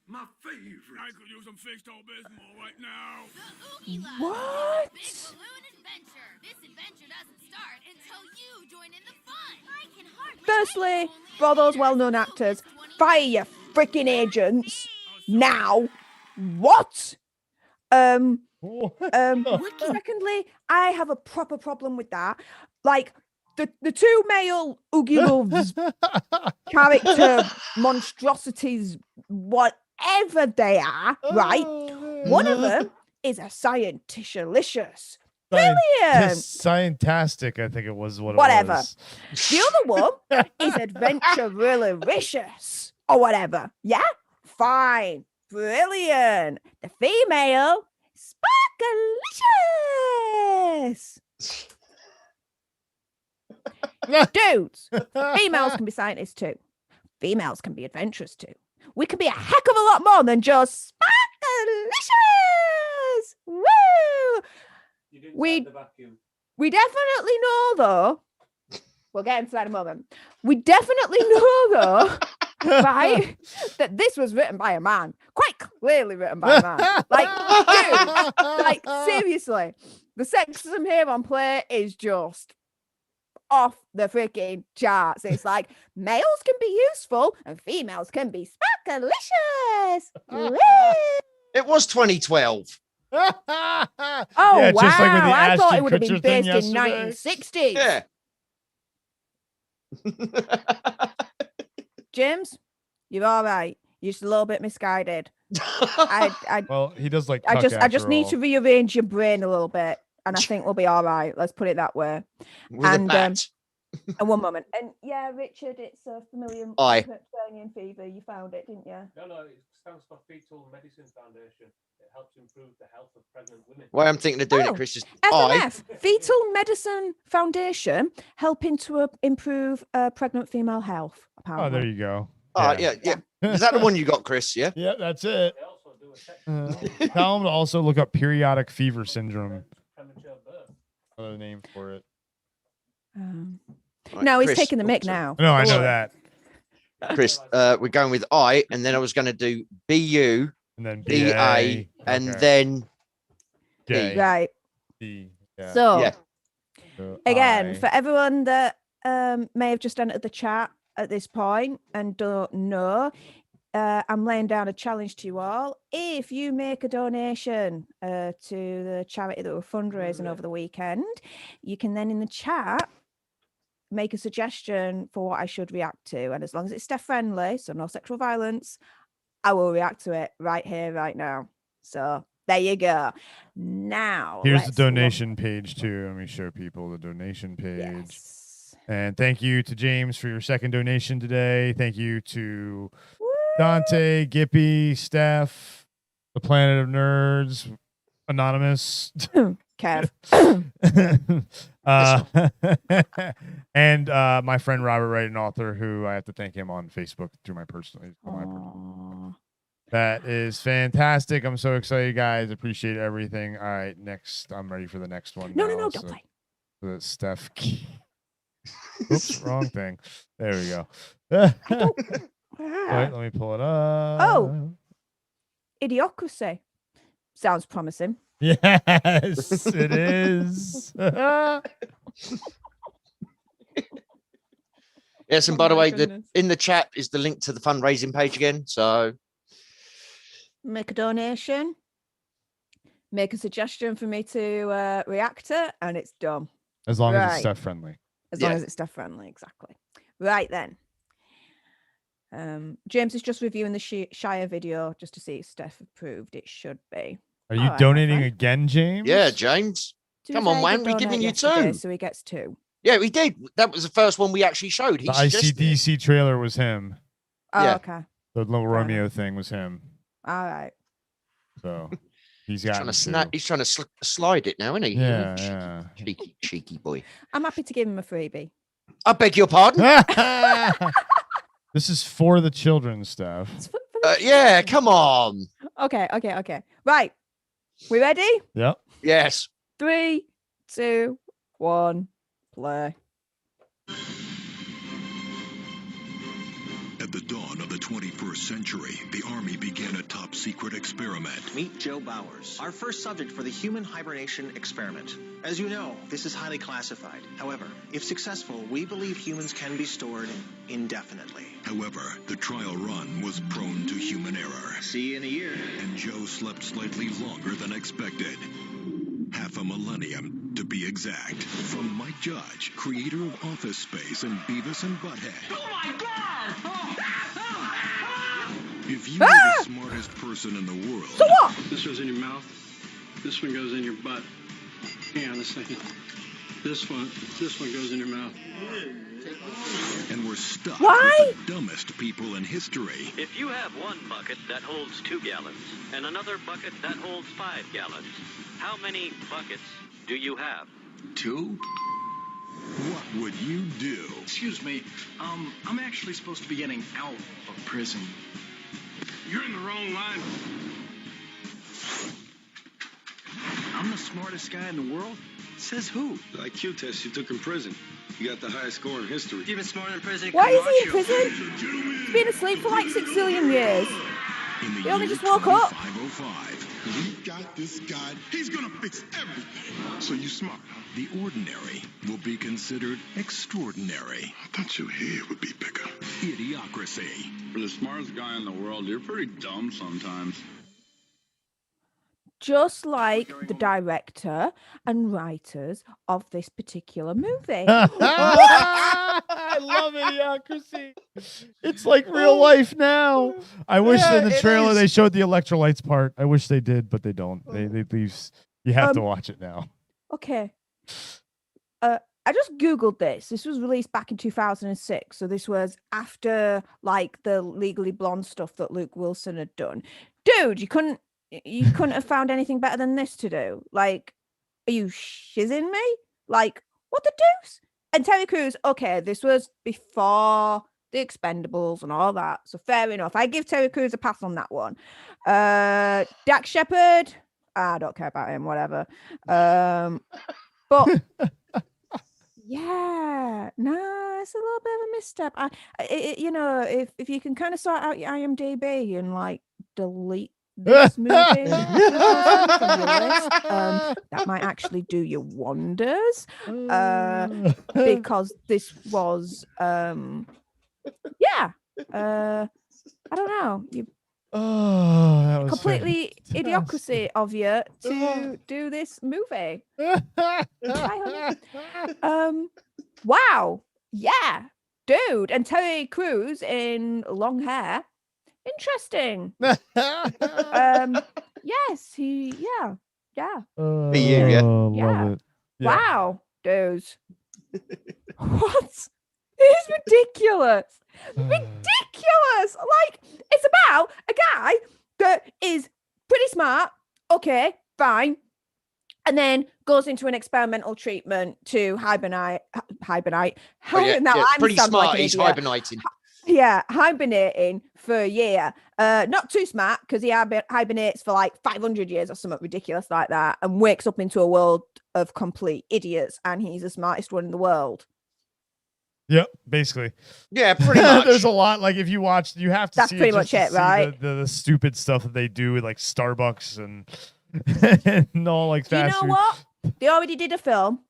My favorite. I could use some fixed-all bismol right now. The Oogie Loves. What? Big balloon adventure. This adventure doesn't start until you join in the fun. I can hardly. Firstly, for all those well-known actors, fire your freaking agents now. What? Secondly, I have a proper problem with that. Like the two male Oogie Loves character monstrosities, whatever they are, right? One of them is a scientishalicious. Brilliant. Scientastic, I think it was what Whatever. it was. The other one is adventurelicious or whatever. Yeah? Fine. Brilliant. The female, sparkalicious. Dudes, females can be scientists too. Females can be adventurous too. We can be a heck of a lot more than just sparkalicious. Woo! We definitely know though. We'll get into that in a moment. We definitely know though, right, that this was written by a man. Quite clearly written by a man. Like, dude, like seriously, the sexism here on play is just off the freaking charts. It's like males can be useful and females can be sparkalicious. It was 2012. Oh, Yeah, wow. just like with the I thought Ashton it would have been Kutcher thing based in yesterday. 1960s. Yeah. James, you're all right. You're just a little bit misguided. Well, he does like. I cuck just after need all. to rearrange your brain a little bit, and I think we'll be all right. Let's put it that way. With a bat. And one moment. And yeah, Richard, it's a familiar Aye. Mediterranean fever. You found it, didn't you? No, it stands for Fetal Medicine Foundation. It helps improve the health of pregnant women. Why I'm thinking of doing it, Chris, is FMF, Fetal Medicine Foundation, helping to improve pregnant female health. Apparently. Oh, there you go. Yeah. Is that the one you got, Chris? Yeah. Yeah, that's it. Tell him to also look up periodic fever syndrome. Another name for it. Right, No, he's Chris, taking the mic now. No, I know that. Chris, we're going with I, and then I was going to do BU, and then BA, and then D. Right. D. Yeah. So, again, I. for everyone that may have just entered the chat at this point and don't know, I'm laying down a challenge to you all. If you make a donation to the charity that we're fundraising over the weekend, you can then in the chat make a suggestion for what I should react to. And as long as it's Steph friendly, so no sexual violence, I will react to it right here, right now. So there you go. Now, Here's the let's donation page too. Let me show people the donation page. And thank you to James for your second donation today. Thank you to Dante, Gippy, Steph, the Planet of Nerds, Anonymous, Kev, and my friend Robert Wright, an author who I have to thank him on Facebook through my personal. That is fantastic. I'm so excited, guys. Appreciate everything. All right, next. I'm ready for the next one. No, now, don't play. So that Steph. Oops, wrong thing. There we go. Wait, let me pull it up. Oh, Idiocracy. Sounds promising. Yes, it is. Yes, and Oh by the my way, goodness. in the chat is the link to the fundraising page again. So Make a donation. Make a suggestion for me to react to, and it's done. As long as it's Right. Steph friendly. As long as it's Steph friendly, exactly. Right then. James is just reviewing the Shire video just to see if Steph approved. It should be. Are you All right, my donating friend. again, James? yeah, James. To Come be on, fair, he man. did We're giving donate you yesterday, 2. so he gets 2. Yeah, we did. That was the first one we actually showed. He The suggested it. ICDC trailer was him. Oh, Yeah. okay. The little Romeo thing was him. All right. So he's He's trying to He's trying to slide it now, isn't he? Yeah, yeah. Cheeky boy. I'm happy to give him a freebie. I beg your pardon. This is for the children stuff. Yeah, come on. Okay. Right. We ready? Yep. Yes. 3, 2, 1, play. At the dawn of the 21st century, the Army began a top-secret experiment. Meet Joe Bowers, our first subject for the human hibernation experiment. As you know, this is highly classified. However, if successful, we believe humans can be stored indefinitely. However, the trial run was prone to human error. See you in a year. And Joe slept slightly longer than expected. Half a millennium, to be exact. From Mike Judge, creator of Office Space and Beavis and Butthead. Oh my God! If you were the smartest person in the world... So what? This goes in your mouth. This one goes in your butt. Hang on a second. This one goes in your mouth. And we're stuck Why? with the dumbest people in history. If you have one bucket that holds 2 gallons and another bucket that holds 5 gallons, how many buckets do you have? 2? What would you do? Excuse me. I'm actually supposed to be getting out of prison. You're in the wrong line. I'm the smartest guy in the world? Says who? The IQ test you took in prison. You got the highest score in history. You've been smarter in prison. Why is he in prison? He's been asleep for like 6 zillion years. He only just woke up. 505. We got this guy. He's gonna fix everything. So you smart, huh? The ordinary will be considered extraordinary. I thought your head would be bigger. Idiocracy. For the smartest guy in the world, you're pretty dumb sometimes. Just like the director and writers of this particular movie. I love Idiocracy. It's like real life now. I wish in the trailer they showed the electrolytes part. I wish they did, but they don't. They leave. You have to watch it now. Okay. I just Googled this. This was released back in 2006. So this was after like the Legally Blonde stuff that Luke Wilson had done. Dude, you couldn't have found anything better than this to do. Like, are you shizzing me? Like, what the deuce? And Terry Crews, okay, this was before the Expendables and all that. So fair enough. I give Terry Crews a pass on that one. Dak Shepard, I don't care about him, whatever. But yeah, no, it's a little bit of a misstep. You know, if you can kind of sort out your IMDb and like delete this movie from your list, that might actually do you wonders. Because this was, I don't know. You that was completely idiocracy of you to do this movie. Wow. Yeah, dude. And Terry Crews in long hair. Interesting. Yes, yeah. Be you, yeah. Love it. Yeah. Wow, dudes. What? It's ridiculous. Ridiculous. Like, it's about a guy that is pretty smart. Okay, fine. And then goes into an experimental treatment to hibernate. Now I'm pretty sound smart. like an He's idiot. hibernating. Yeah, hibernating for a year. Not too smart because he hibernates for like 500 years or something ridiculous like that and wakes up into a world of complete idiots and he's the smartest one in the world. Yep, basically. Yeah, pretty much. There's a lot. Like if you watch, you have to. That's see pretty just much to it, see right? The stupid stuff that they do with like Starbucks and and all like Do you fast know food. what? They already did a film,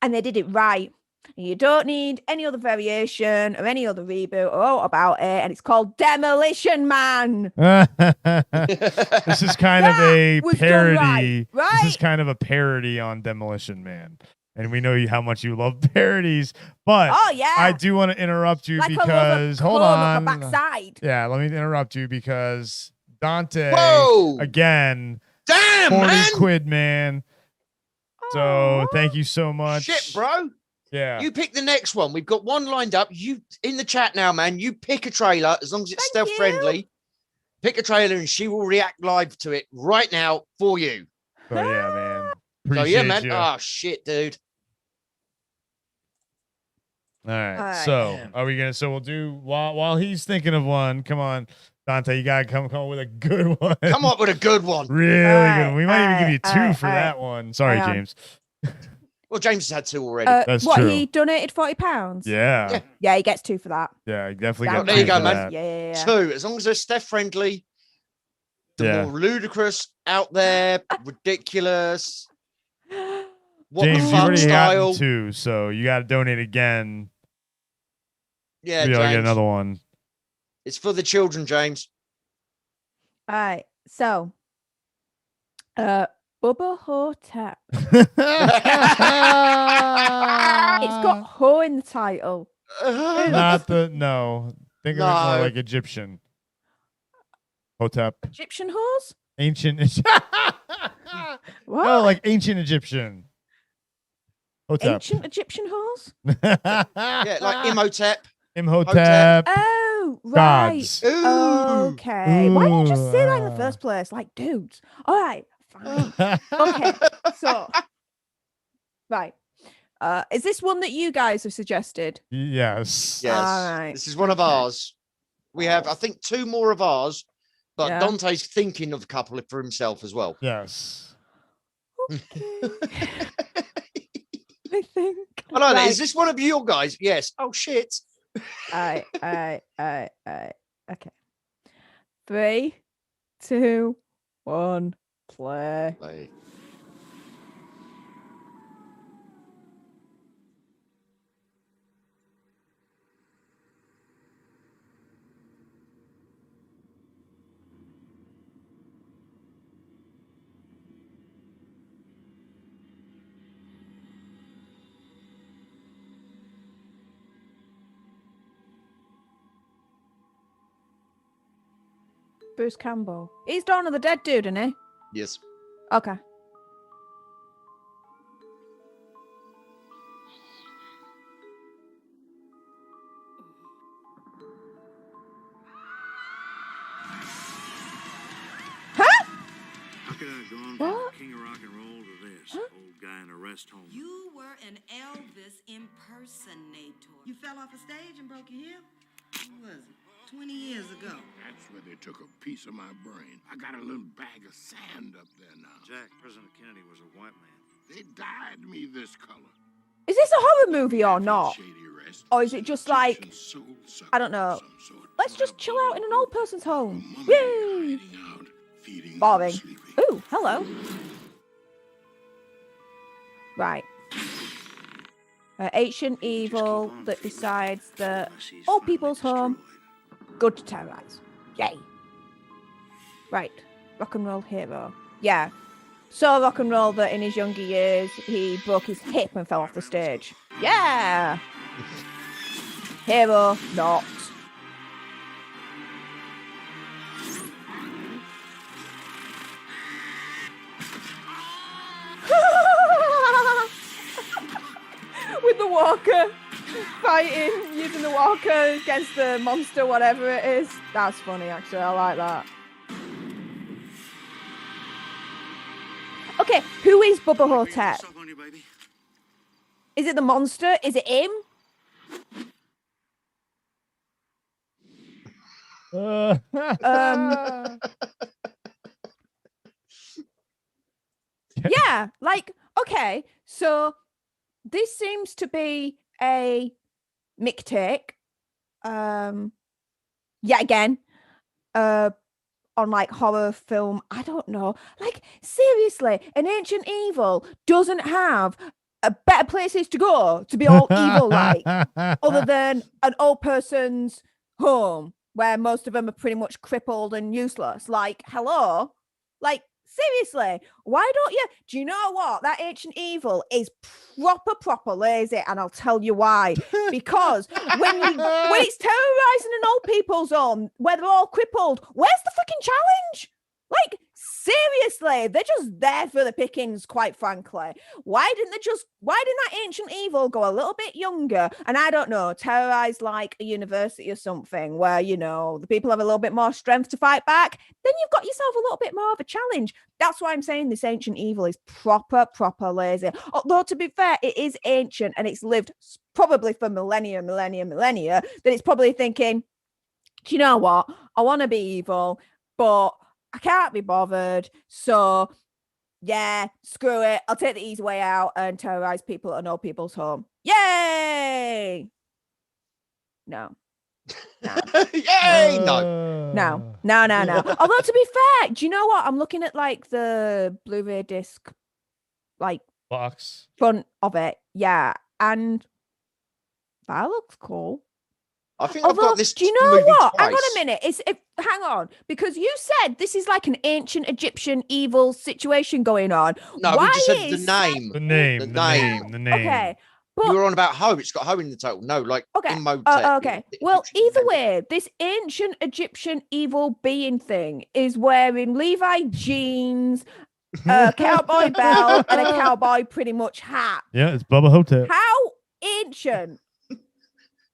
and they did it right. And you don't need any other variation or any other reboot or all about it. And it's called Demolition Man. This is kind of a was done parody. right, This is right? kind of a parody on Demolition Man. And we know how much you love parodies, but Oh, yeah. I do want to interrupt you Like because a hold comb on. up a backside. Yeah, let me interrupt you because Dante Whoa! again. Damn, 40 man! quid, man. So thank you so much. Shit, bro. Yeah. You pick the next one. We've got one lined up. You in the chat now, man. You pick a trailer as long as it's stealth friendly. Pick a trailer and she will react live to it right now for you. So yeah, man. So yeah, Appreciate man. you. Oh shit, dude. All right. All right. So are we gonna? So we'll do while he's thinking of one. Come on, Dante, you gotta come up with a good one. Come up with a good one. Really right, good. We might even give you all two right, for all that right. one. Sorry, Hang on. James. Well, James has had two already. That's what, true. he donated £40? Yeah. Yeah, he gets 2 for that. Yeah, definitely. Damn got there you two go, for man. that. Yeah. Two. As long as they're Steph friendly, the Yeah. more ludicrous, out there, ridiculous. What James, the you fuck already style? gotten two, so you got to donate again. Yeah, Maybe I'll get James. another one. It's for the children, James. All right. So, Bubba Hotep. It's got Ho in the title. Not the no. Think of it more No. like Egyptian. Hotep. Egyptian hose? Ancient. What? No, like ancient Egyptian. Hotep. Ancient Egyptian hose? Yeah, like Imhotep. Imhotep. Oh, right. Gods. Okay. Why didn't you just say that in the Ooh. first place? Like, dudes. All right. Fine. Okay. So, right. Is this one that you guys have suggested? Yes. Yes. All right. This is one of ours. We have, I think, 2 more of ours, but Yeah. Dante's thinking of a couple for himself as well. Yes. I think. I know that. Right. Is this one of your guys? Yes. Oh, shit. All right. Okay. 3, 2, 1, play. Like, Bruce Campbell. He's Dawn of the Dead dude, isn't he? yes. Okay. How could I have gone What? from king of rock and roll to this? Old guy in a rest home. You were an Elvis impersonator. You fell off a stage and broke your hip? What was it? 20 years ago. That's where they took a piece of my brain. I got a little bag of sand up there now. Jack, President Kennedy was a white man. They dyed me this color. Is this a horror movie or not? Shady rest. Or is it just like, Soul sucker I don't know. of some sort. Let's just chill out in an old person's home. Yay! Feeding Boring. and sleeping. Ooh, hello. Right. Ancient evil that decides that old people's home, good to terrorize. Yay. Right. Rock and roll hero. Yeah. So rock and roll that in his younger years he broke his hip and fell off the stage. Yeah. Hero, not. With the walker, fighting, using the walker against the monster, whatever it is. That's funny, actually. I like that. Okay, who is Bubba Hotep? Is it the monster? Is it him? Yeah, like, okay, so this seems to be a Mick take. Yet again, on like horror film. I don't know. Like seriously, an ancient evil doesn't have better places to go to be all evil like, other than an old person's home where most of them are pretty much crippled and useless. Like, hello, like. Seriously, why don't you? Do you know what? That ancient evil is proper lazy, and I'll tell you why. Because when it's terrorizing an old people's home where they're all crippled, where's the freaking challenge? Like, seriously, they're just there for the pickings, quite frankly. Why didn't that ancient evil go a little bit younger and, I don't know, terrorize like a university or something where, you know, the people have a little bit more strength to fight back? Then you've got yourself a little bit more of a challenge. That's why I'm saying this ancient evil is proper lazy. Although, to be fair, it is ancient and it's lived probably for millennia, that it's probably thinking, do you know what? I want to be evil, but I can't be bothered, so yeah, screw it. I'll take the easy way out and terrorize people at an old people's home. Yay! No. Yay! No. Although, to be fair, do you know what? I'm looking at like the Blu-ray disc, like box front of it, yeah, and that looks cool. I think I've got this. Do you know movie what? twice. Hang on a minute. Hang on, because you said this is like an ancient Egyptian evil situation going on. No, we just said the name. The name. Okay, but you were on about home. It's got home in the title. No, like in mode. Okay. Well, either way, this ancient Egyptian evil being thing is wearing Levi jeans, a cowboy belt, and a cowboy pretty much hat. Yeah, it's Bubba Hotep. How ancient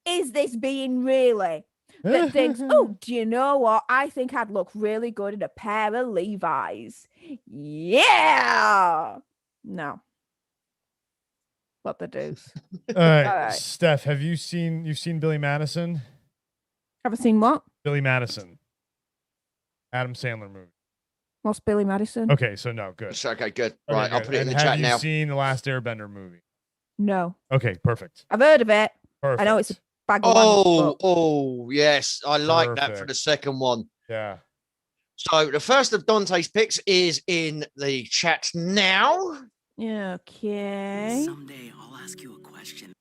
is this being really? That thinks, oh, do you know what? I think I'd look really good in a pair of Levi's. Yeah. No. What the deuce? All right, Steph, you've seen Billy Madison? Have I seen what? Billy Madison. Adam Sandler movie. What's Billy Madison? Okay, so no, good. Okay, good. Okay, Right, I'll good. put it in And the chat now. Have you seen the Last Airbender movie? No. Okay, perfect. I've heard of it. Perfect. I know it's a bag of Oh, yes. I like that for the second one. Yeah. So the first of Dante's picks is in the chat now. Okay. Someday I'll ask you a question.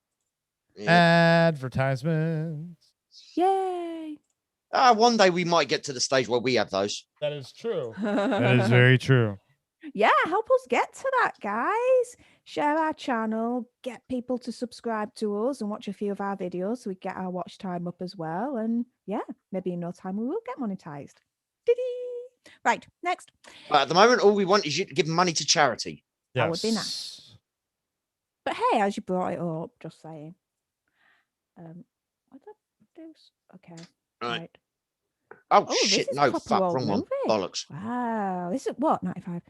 Advertisements. Yay. One day we might get to the stage where we have those. That is true. That is very true. Yeah, help us get to that, guys. Share our channel, get people to subscribe to us and watch a few of our videos so we get our watch time up as well. And yeah, maybe in no time we will get monetized. Diddy. Right, next. But at the moment, all we want is you to give money to charity. That would be nice. But hey, as you brought it up, just saying. What the deuce? Okay. Right. Oh shit! No, fuck, wrong one. Bollocks. Wow, this is what 95.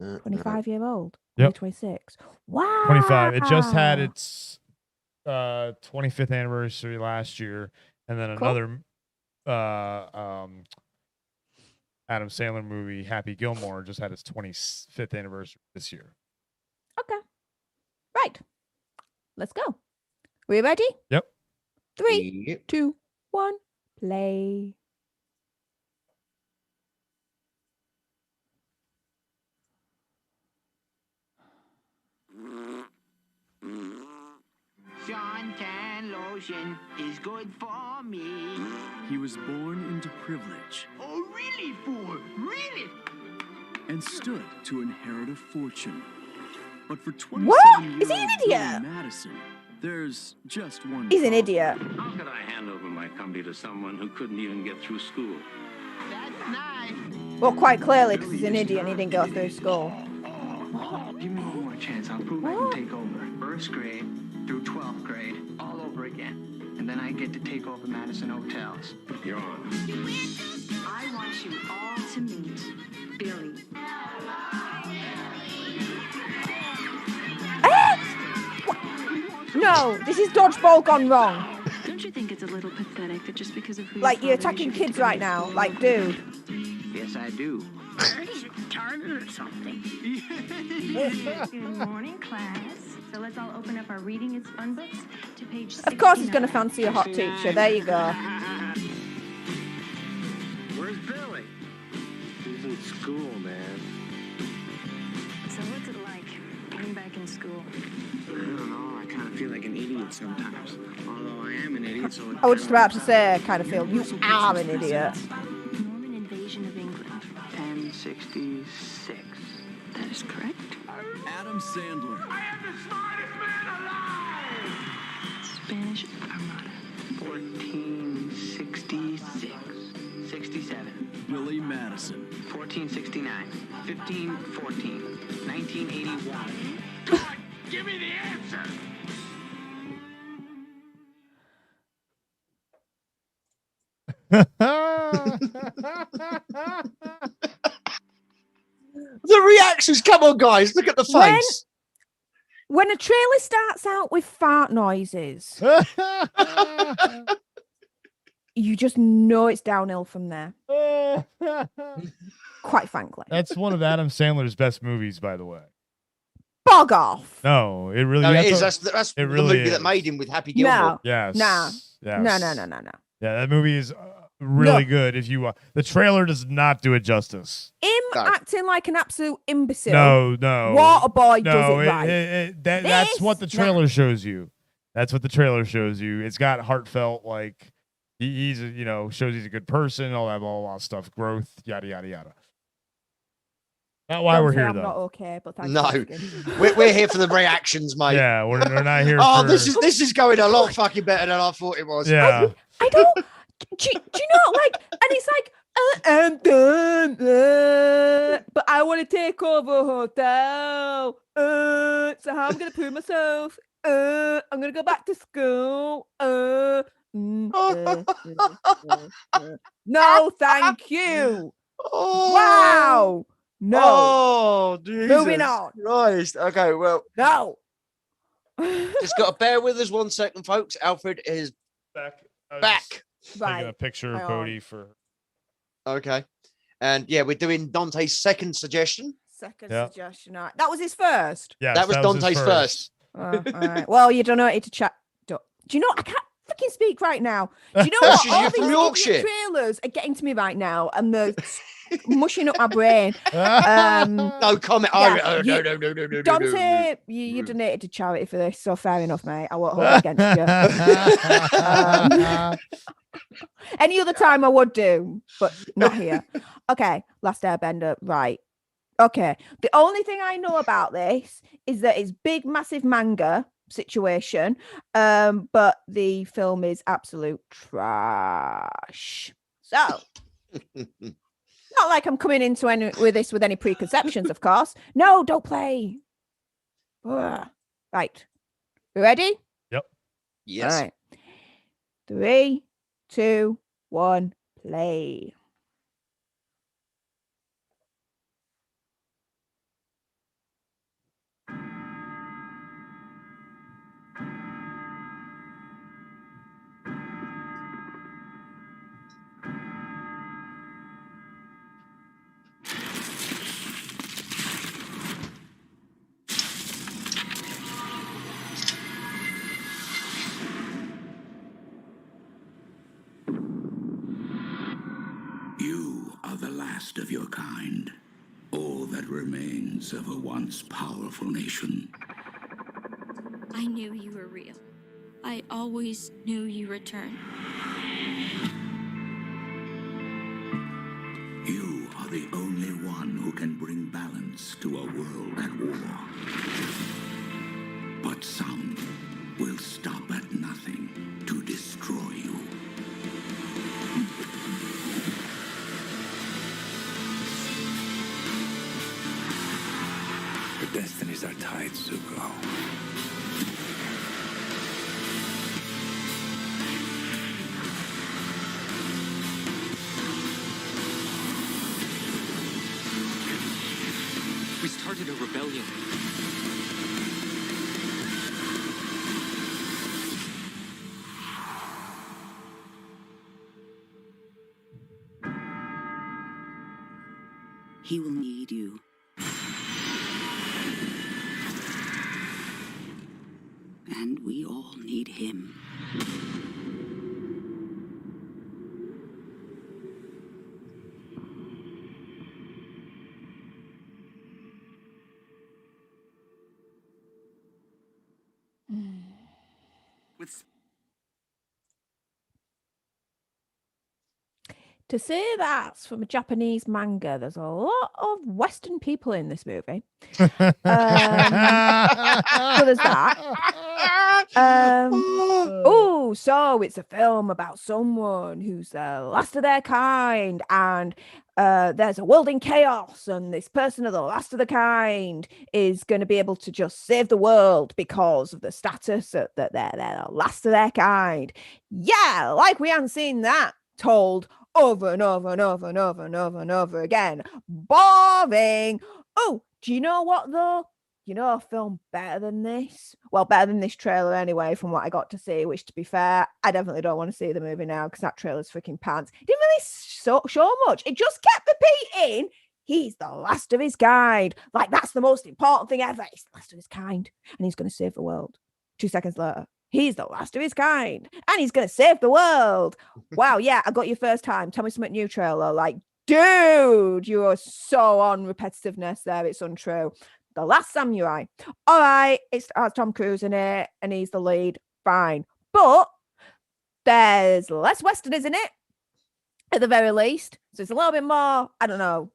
25-year-old. Yep. 26. Wow. 25. It just had its 25th anniversary last year, and then another Adam Sandler movie, Happy Gilmore, just had its 25th anniversary this year. Okay. Right. Let's go. We ready? Yep. 3, 2, 1, play. Suntan lotion is good for me. He was born into privilege. Oh, really, fool? Really? And stood to inherit a fortune. But for 27 What? years Is he an idiot? Madison, there's just one. He's an idiot. How could I hand over my company to someone who couldn't even get through school? That's nice. Well, quite clearly, because he's an idiot and he didn't go through school. Give me one more chance. I'll prove I can take over. First grade through 12th grade, all over again. And then I get to take over Madison Hotels. You're on. I want you all to meet Billy. No, this is dodgeball gone wrong. Don't you think it's a little pathetic that just because of who Like, you're attacking kids right now. Like, dude. Yes, I do. He's retarded or something. Good morning, class. So let's all open up our reading is fun books to page 69. Of course he's going to fancy a hot teacher. There you go. Where's Billy? He's in school, man. So what's it like being back in school? I don't know. I kind of feel like an idiot sometimes. Although I am an idiot, so... I was just about to say, I kind of feel you are an idiot. Norman invasion of England. 1066. That is correct. Adam Sandler. I am the smartest man alive! Spanish Armada. 1466. 67. Billy Madison. 1469. 1514. 1981. Give me the answer! The reactions, come on, guys, look at the face. When a trailer starts out with fart noises, you just know it's downhill from there. Quite frankly. That's one of Adam Sandler's best movies, by the way. Bog off. No, it really No, it is. is. That's it the really movie is. that made him with Happy Gilmore. No. Yes. No. Yes. No. Yeah, that movie is really No. good. If you the trailer does not do it justice. Him acting like an absolute imbecile. No. Waterboy does No, it right. That's what the trailer shows you. That's what the trailer shows you. It's got heartfelt, like he's shows he's a good person, all that blah stuff, growth, yada yada yada. Not why Don't we're say here I'm though. not okay, but thank you No, for asking. we're here for the reactions, mate. Yeah, we're not here. Oh, for... this is going a lot fucking better than I thought it was. Yeah. I don't. Do you know, like, and it's like, I'm done, but I want to take over a hotel. So how I'm gonna prove myself? I'm gonna go back to school. No, thank you. Oh. Wow. No. Oh, Jesus Moving on. Christ. Okay, well. No. Just got to bear with us 1 second, folks. Alfred is back. Right. Taking a picture of Hang Bodhi for. Okay. And yeah, we're doing Dante's second suggestion. Second Yeah. suggestion. All right. That was his first. Yes, that was his Dante's first. All right. Well, you donated to chat. Do you know? I can't fucking speak right now. Do you know what? She's All you these from idiot Yorkshire. trailers are getting to me right now, and they're mushing up my brain. No comment. Yeah, Oh, you- no. Dante, you donated to charity for this, so fair enough, mate. I won't hold it against you. Any other time I would do, but not here. Okay, Last Airbender, right. Okay, the only thing I know about this is that it's big, massive manga situation, but the film is absolute trash. So, not like I'm coming into this with any preconceptions, of course. No, don't play. Ugh. Right, you ready? Yep. Yes. All right. 3, 2, 1, play. You are the last of your kind, all that remains of a once powerful nation. I knew you were real. I always knew you returned. You are the only one who can bring balance to a world at war. But some will stop at nothing to destroy you. Your destinies are tied, Zuko. We started a rebellion. He will need you. And we all need him. To say that's from a Japanese manga, there's a lot of Western people in this movie. So there's that. Oh, so it's a film about someone who's the last of their kind, and there's a world in chaos, and this person of the last of the kind is going to be able to just save the world because of the status that they're the last of their kind. Yeah, like we haven't seen that told over and over and over and over and over and over again. Boring. Oh, do you know what though? You know a film better than this? Well, better than this trailer anyway, from what I got to see, which to be fair, I definitely don't want to see the movie now because that trailer's freaking pants. It didn't really show much. It just kept repeating, he's the last of his kind. Like, that's the most important thing ever. He's the last of his kind and he's going to save the world. 2 seconds later, he's the last of his kind and he's going to save the world. Wow, yeah, I got you first time. Tell me something new, trailer. Like, dude, you are so on repetitiveness there. It's untrue. The Last Samurai. All right, it has Tom Cruise in it and he's the lead. Fine. But there's less Westerners in it, at the very least. So it's a little bit more, I don't know,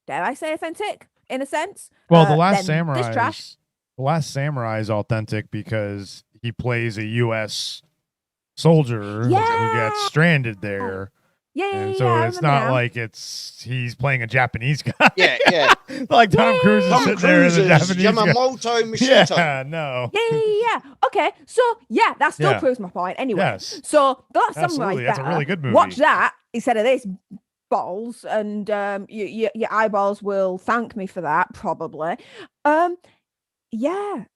dare I say authentic in a sense? Well, The Last Samurai is authentic because he plays a U.S. soldier who gets stranded there. And so it's not like he's playing a Japanese guy. Yeah. Like Tom Cruise is sitting there as a Japanese guy. Yamamoto Machito. Yeah, no. Yeah. Okay, so yeah, that still proves my point. Anyway, Yes. so The Last Samurai is That's better. a really good movie. Watch that instead of this balls, and your eyeballs will thank me for that probably. Yeah.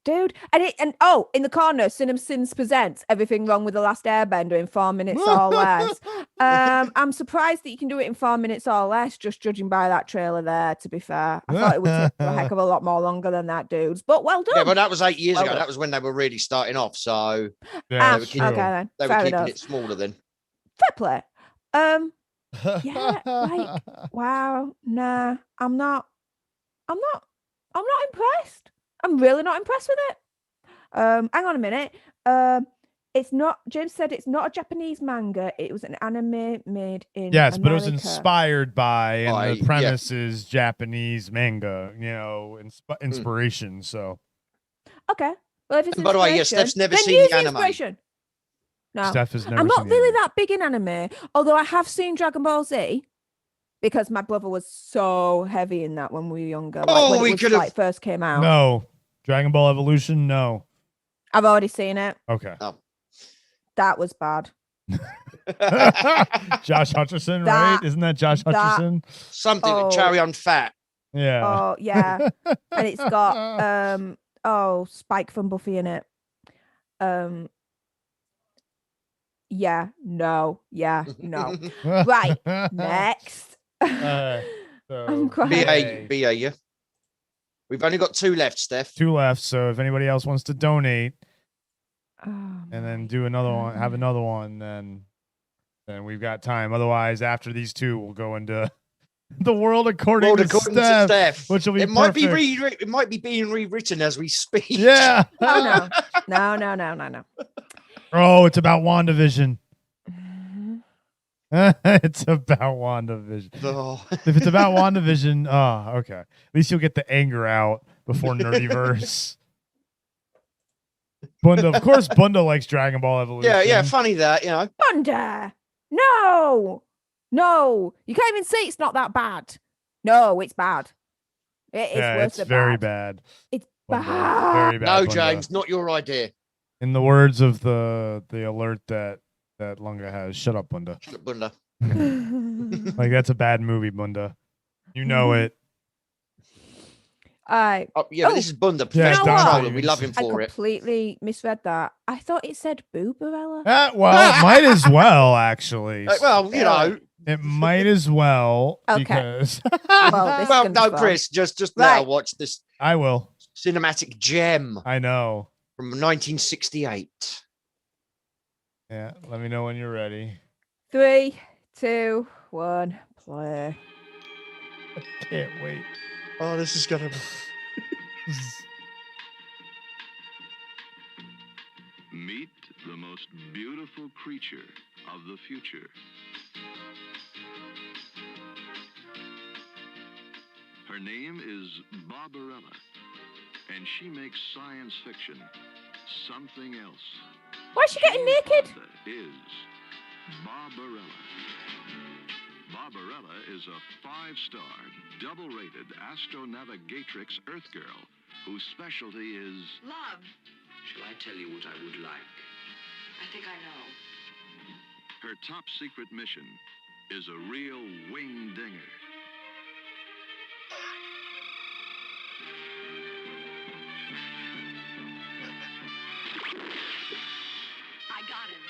Dude, and in the corner, CinemaSins presents Everything Wrong with the Last Airbender in 4 minutes or less. I'm surprised that you can do it in 4 minutes or less, just judging by that trailer there, to be fair. I thought it would take a heck of a lot more longer than that, dudes. But well done. Yeah, but that was 8 years ago. That was when they were really starting off, so they were keeping it smaller then. Fair play. Yeah, like, wow, nah, I'm not impressed. I'm really not impressed with it. Hang on a minute. It's not. James said it's not a Japanese manga. It was an anime made in Yes, America. but it was inspired by, and the premise is Japanese manga. You know, inspiration. So okay. Well, if it's by the way, Steph's never seen the anime. No, Steph has never I'm not seen really that big in anime. Although I have seen Dragon Ball Z. Because my brother was so heavy in that when we were younger. Like when it was, first came out. No. Dragon Ball Evolution, no. I've already seen it. Okay. Oh. That was bad. Josh Hutcherson, right? Isn't that Josh Hutcherson? Something with Cherry on Fat. Yeah. Oh, yeah. And it's got Spike from Buffy in it. Yeah, no. Right. Next. I'm crying. BA, yeah. We've only got 2 left, Steph. 2 left. So if anybody else wants to donate and then do another one, have another one, then we've got time. Otherwise, after these 2, we'll go into the world according to Steph, which will be perfect. It might be being rewritten as we speak. Yeah. Oh no. Oh, it's about WandaVision. It's about WandaVision. Oh. If it's about WandaVision, okay. At least you'll get the anger out before Nerdyverse. Bunda, of course, Bunda likes Dragon Ball Evolution. Yeah, funny that, you know. Bunda, no, you can't even say it's not that bad. No, it's bad. It is worse than very bad. It's Bunda, bad. very bad. No, Bunda. James, not your idea. In the words of the alert that Lunga has, shut up, Bunda. Shut up, Bunda. Like, that's a bad movie, Bunda. You know it. But this is Bunda. We love him for it. I completely misread that. I thought it said Boobarella. Well, it might as well, actually. Well, you know. It might as well. Okay. Because well, no, Chris, just now watch this. I will. Cinematic gem. I know. from 1968. Yeah, let me know when you're ready. 3, 2, 1, play. I can't wait. Oh, this is gonna be. Meet the most beautiful creature of the future. Her name is Barbarella, and she makes science fiction something else. Why is she getting naked? Is Barbarella. Barbarella is a 5-star, double-rated astronavigatrix Earth girl whose specialty is Love. Shall I tell you what I would like? I think I know. her top secret mission is a real wing dinger. I got him.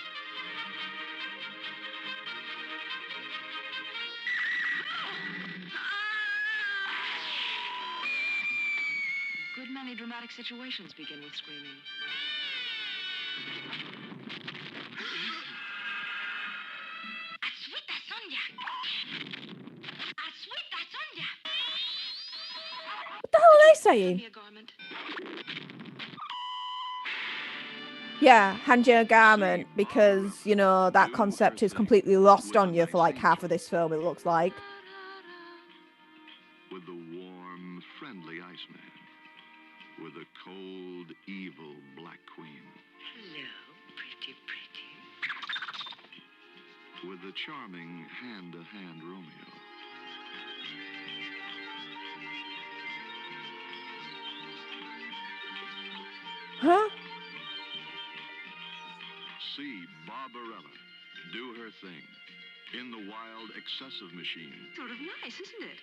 Good many dramatic situations begin with screaming. What the hell are they saying? Yeah, hand you a garment, because, you know, that concept is completely lost on you for like half of this film, it looks like. With the warm, friendly Iceman. With a cold, evil Black Queen. Hello, pretty. With the charming hand-to-hand Romeo. Huh? See Barbarella do her thing in the wild, excessive machine. Sort of nice, isn't it?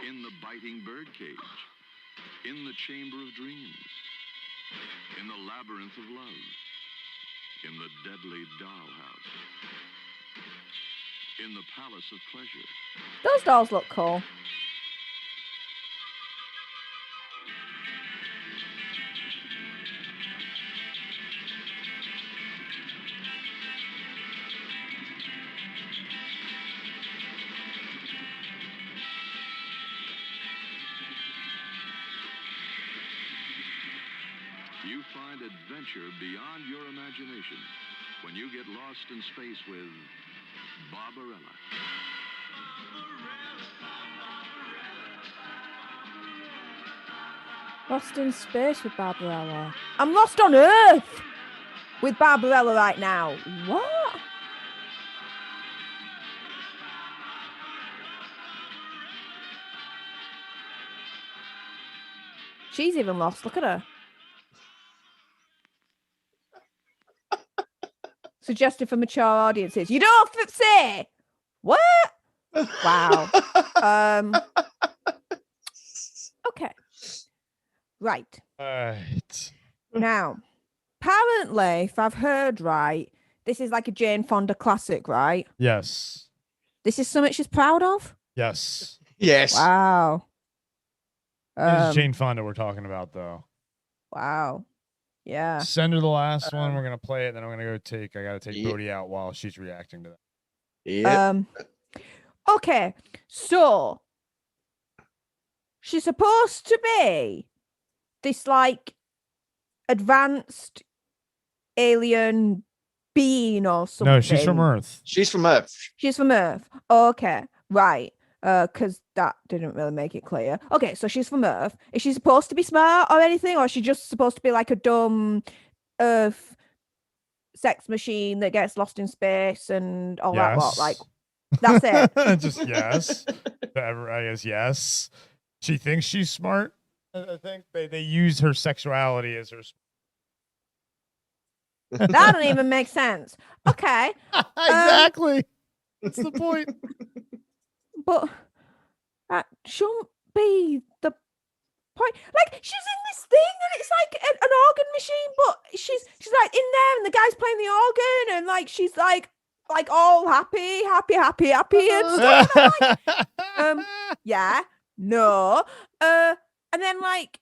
In the biting birdcage. In the chamber of dreams. In the labyrinth of love. In the deadly dollhouse. In the palace of pleasure. Those dolls look cool. You find adventure beyond your imagination when you get lost in space with Barbarella. Lost in space with Barbarella. I'm lost on Earth with Barbarella right now. What? She's even lost. Look at her. Suggested for mature audiences. You don't say. What? Wow. Okay. Right. Right. Now, apparently, if I've heard right, this is like a Jane Fonda classic, right? Yes. This is something she's proud of? Yes. Yes. Wow. This is Jane Fonda we're talking about, though. Wow. Yeah. Send her the last one. We're gonna play it. Then I'm gonna go take. I gotta take Yeah. Bodhi out while she's reacting to that. Yeah. Okay. So she's supposed to be this like advanced alien being or something. No, she's from Earth. She's from Earth. She's from Earth. Okay. Right. Because that didn't really make it clear. Okay, so she's from Earth. Is she supposed to be smart or anything, or is she just supposed to be like a dumb Earth sex machine that gets lost in space and all that lot? Like, that's it. Just yes. I guess yes. She thinks she's smart. I think they use her sexuality as her. That don't even make sense. Okay. Exactly. That's the point. But that shouldn't be the point. Like, she's in this thing and it's like an organ machine, but she's like in there and the guy's playing the organ and like she's like like all happy and stuff. And I'm like, yeah, no. And then like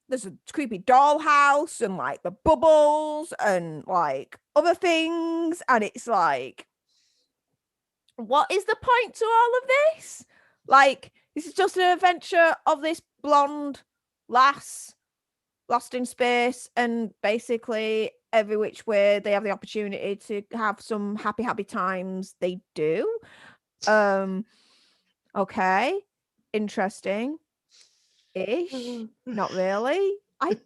there's a creepy dollhouse and like the bubbles and like other things, and it's like, what is the point to all of this? Like, this is just an adventure of this blonde lass lost in space, and basically every which way they have the opportunity to have some happy times, they do. Okay, interesting ish. Not really. I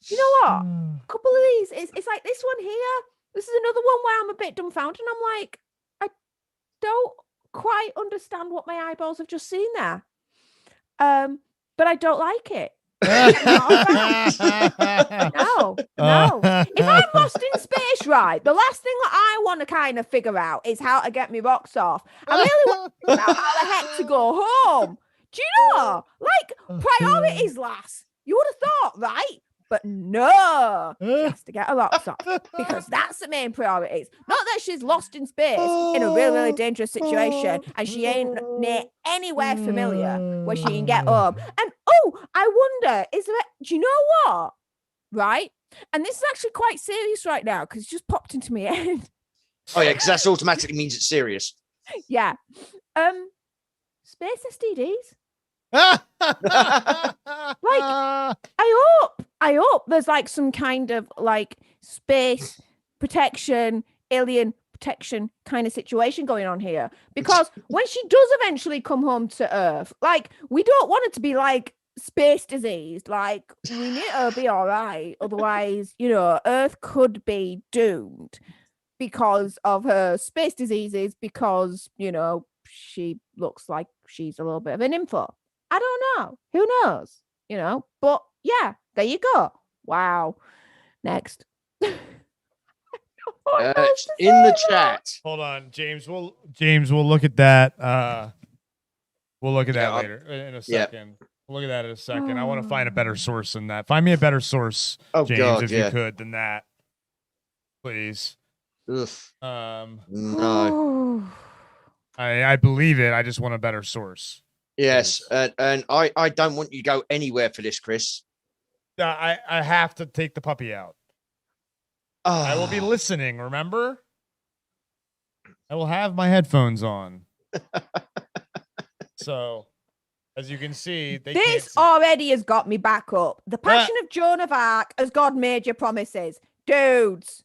you know what, a couple of these, it's like this one here, this is another one where I'm a bit dumbfounded, and I'm like, I don't quite understand what my eyeballs have just seen there, but I don't like it. No. If I'm lost in space, right, the last thing that I want to kind of figure out is how to get my rocks off. I really want to figure out how the heck to go home. Do you know? Like, priorities, lass. You would have thought, right? But no, she has to get her rocks off because that's the main priorities. Not that she's lost in space in a really, really dangerous situation and she ain't near anywhere familiar where she can get home. And I wonder, do you know what? Right? And this is actually quite serious right now because it just popped into my head. Oh yeah, because that automatically means it's serious. Yeah. Space STDs. Like, I hope there's like some kind of like space protection, alien protection kind of situation going on here, because when she does eventually come home to Earth, like, we don't want it to be like space disease. Like, we need her to be all right, otherwise, you know, Earth could be doomed because of her space diseases, because, you know, she looks like she's a little bit of an info. I don't know. Who knows? You know, but yeah, there you go. Wow. Next. In the chat. Hold on, James. We'll look at that. We'll look at that later in a second. We'll look at that in a second. I want to find a better source than that. Find me a better source, James, God, if you could, than that, please. Ugh. No. I believe it. I just want a better source. Yes, and I don't want you to go anywhere for this, Chris. I have to take the puppy out. I will be listening, remember? I will have my headphones on. So, as you can see, this already has got me back up. The Passion of Joan of Arc has God made you promises. Dudes.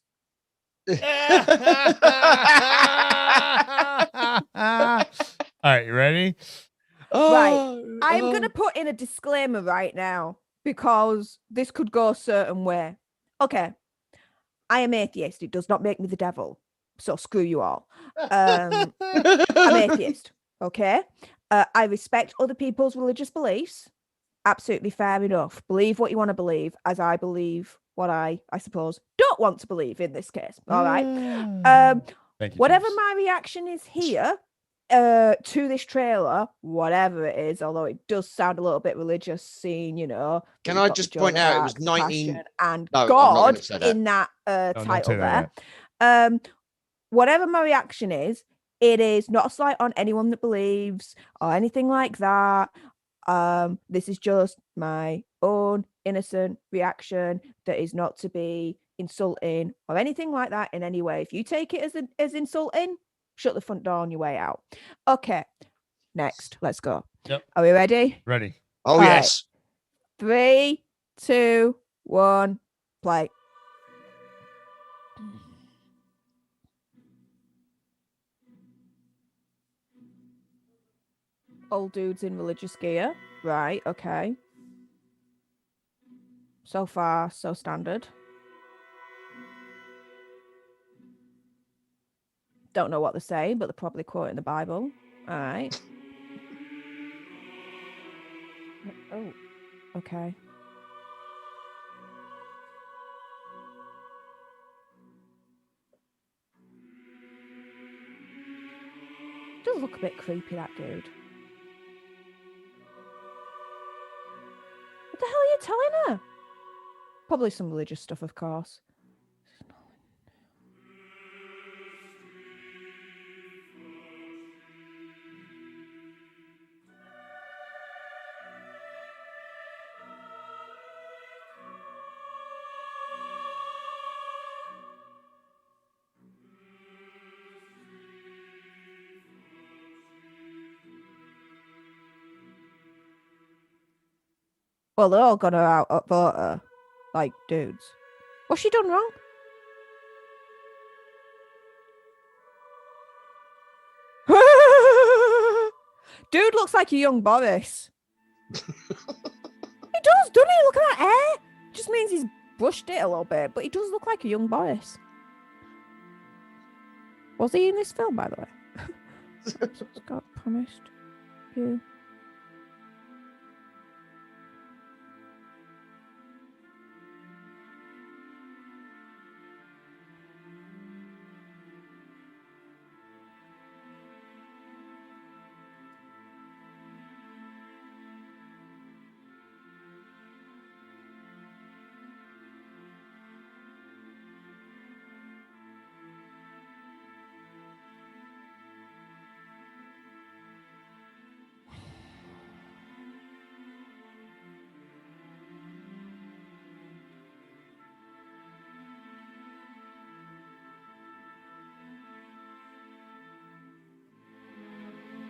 All right, you ready? Right. I'm going to put in a disclaimer right now because this could go a certain way. Okay. I am atheist. It does not make me the devil. So screw you all. I'm atheist. Okay. I respect other people's religious beliefs. Absolutely fair enough. Believe what you want to believe, as I believe what I suppose don't want to believe in this case. All right. Thank you, whatever James. my reaction is here to this trailer, whatever it is, although it does sound a little bit religious, scene, you know. Can I just point out it was 19 and No, I'm not God gonna say that. in that don't title say that there. Whatever my reaction is, it is not a slight on anyone that believes or anything like that. This is just my own innocent reaction that is not to be insulting or anything like that in any way. If you take it as insulting, shut the front door on your way out. Okay, next, let's go. Yep. Are we ready? Ready. Oh, All yes. Right. 3, 2, 1, play. Old dudes in religious gear. Right, okay. So far, so standard. Don't know what they're saying, but they're probably quoting the Bible. All right. Oh, okay. Does look a bit creepy, that dude. What the hell are you telling her? Probably some religious stuff, of course. Well, they're all gonna outvote her, like dudes. What's she done wrong? Dude looks like a young Boris. He does, doesn't he? Look at that hair. Just means he's brushed it a little bit, but he does look like a young Boris. Was he in this film, by the way? Scott promised you.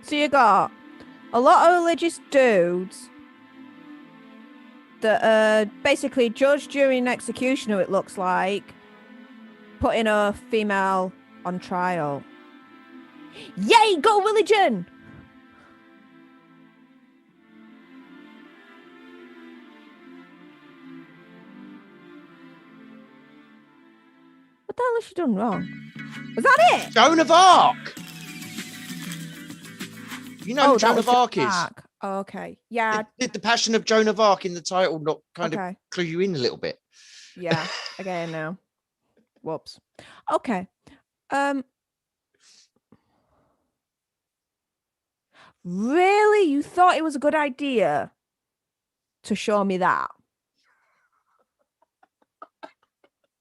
So you got a lot of religious dudes that are basically judged during execution, it looks like, putting a female on trial. Yay, go religion! What the hell has she done wrong? Was that it? Joan of Arc! You know who Joan of Arc is? Oh, okay. Yeah. Did the Passion of Joan of Arc in the title not kind of clue you in a little bit? Yeah, I get it now. Whoops. Okay. Really? You thought it was a good idea to show me that?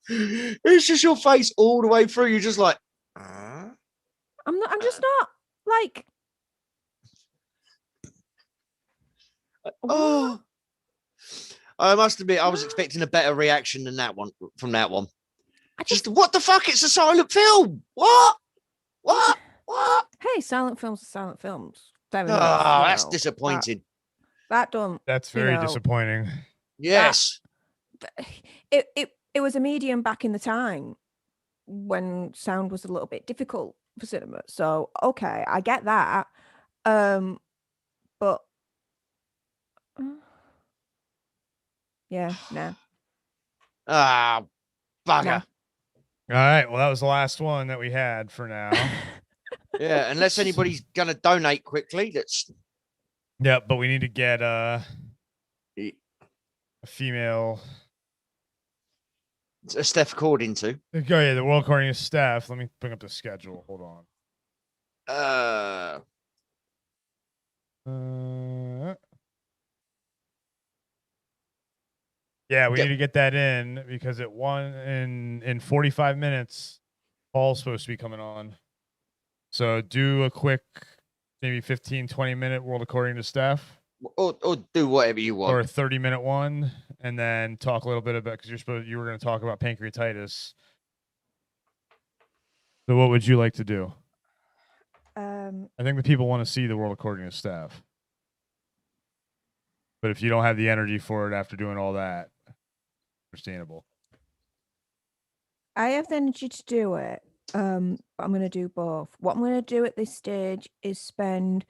It's just your face all the way through. You're just like, I'm just not like. Oh, I must admit, I was expecting a better reaction than that one from that one. Just what the fuck? It's a silent film. What? Hey, silent films are silent films. Fair Oh, enough, that's disappointing. That don't. That's very disappointing. Yes. It was a medium back in the time when sound was a little bit difficult for cinema. So okay, I get that. But yeah, no. Ah, bugger. All right. Well, that was the last one that we had for now. Yeah, unless anybody's gonna donate quickly, let's. Yeah, but we need to get a female. A Steph according to. Oh yeah, the world according to Steph. Let me bring up the schedule. Hold on. Yeah, we need to get that in because at in 45 minutes, Paul's supposed to be coming on. So do a quick, maybe 15, 20-minute world according to Steph. Or do whatever you want. Or a 30-minute one, and then talk a little bit about, because you were going to talk about pancreatitis. So what would you like to do? I think the people want to see the world according to Steph. But if you don't have the energy for it after doing all that, understandable. I have the energy to do it. But I'm going to do both. What I'm going to do at this stage is spend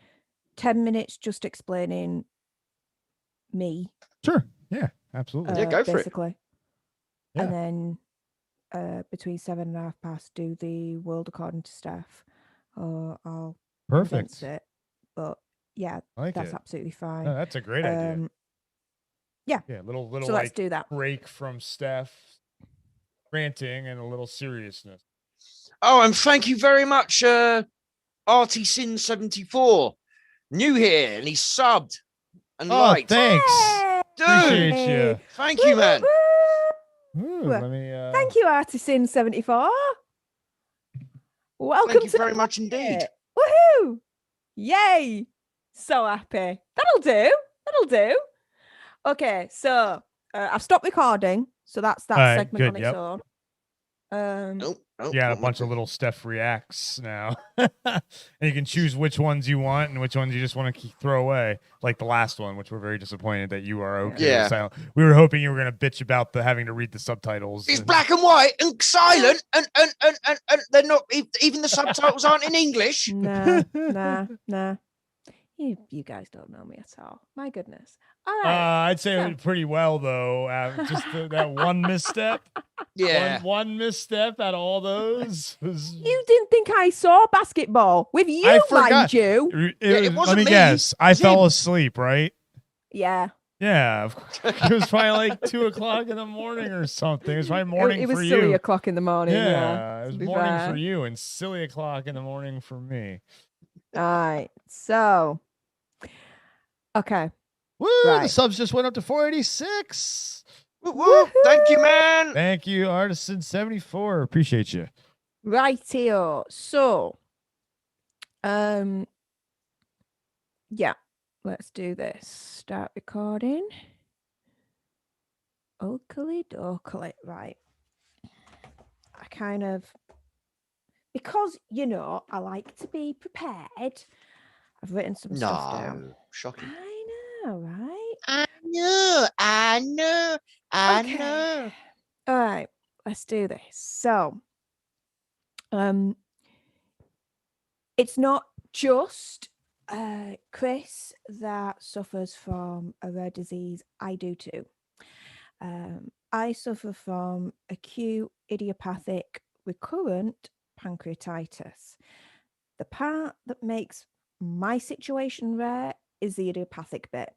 10 minutes just explaining me. Sure. Yeah, absolutely. Yeah, go for basically. it. Yeah. And then between 7 and 5:30, do the world according to Steph. I'll condense it. But yeah, that's absolutely fine. No, that's a great idea. Yeah. Yeah, little so let's do that. Break from Steph ranting and a little seriousness. Oh, and thank you very much, RTSin74. New here, and he's subbed and liked. Thanks. Dude, appreciate you. Thank you, man. Ooh, let me, Thank you, Artisan74. Welcome Thank you to very the much indeed. Woohoo! Yay! So happy. That'll do. Okay, so I've stopped recording, so that's that right, segment good, on its own. Nope. Oh, You got a what bunch of little Steph reacts now. And you can choose which ones you want and which ones you just want to throw away. Like the last one, which we're very disappointed that you are okay Yeah. with silent. We were hoping you were going to bitch about the having to read the subtitles. It's black and white and silent, and they're not even the subtitles aren't in English. Nah. You guys don't know me at all. My goodness. All right. I'd say it went pretty well, though. Just that one misstep. Yeah. One misstep out of all those was... You didn't think I saw basketball with you, I forgot. mind you. Let me guess. I fell asleep, right? Yeah. Yeah. It was probably like 2 o'clock in the morning or something. It was probably morning It was for silly you. o'clock in the morning. Yeah. It was to be morning fair. for you and silly o'clock in the morning for me. All right. So, okay. Woo! Right. The subs just went up to 486. Woo-hoo. Thank you, man. Thank you, Artisan74. Appreciate you. Rightio. So, yeah, let's do this. Start recording. Oakley dokley. Right. I kind of, because, I like to be prepared. I've written some stuff down. Shocking. I know, right? I know. All right, let's do this. So, it's not just Chris that suffers from a rare disease. I do too. I suffer from acute idiopathic recurrent pancreatitis. The part that makes my situation rare is the idiopathic bit.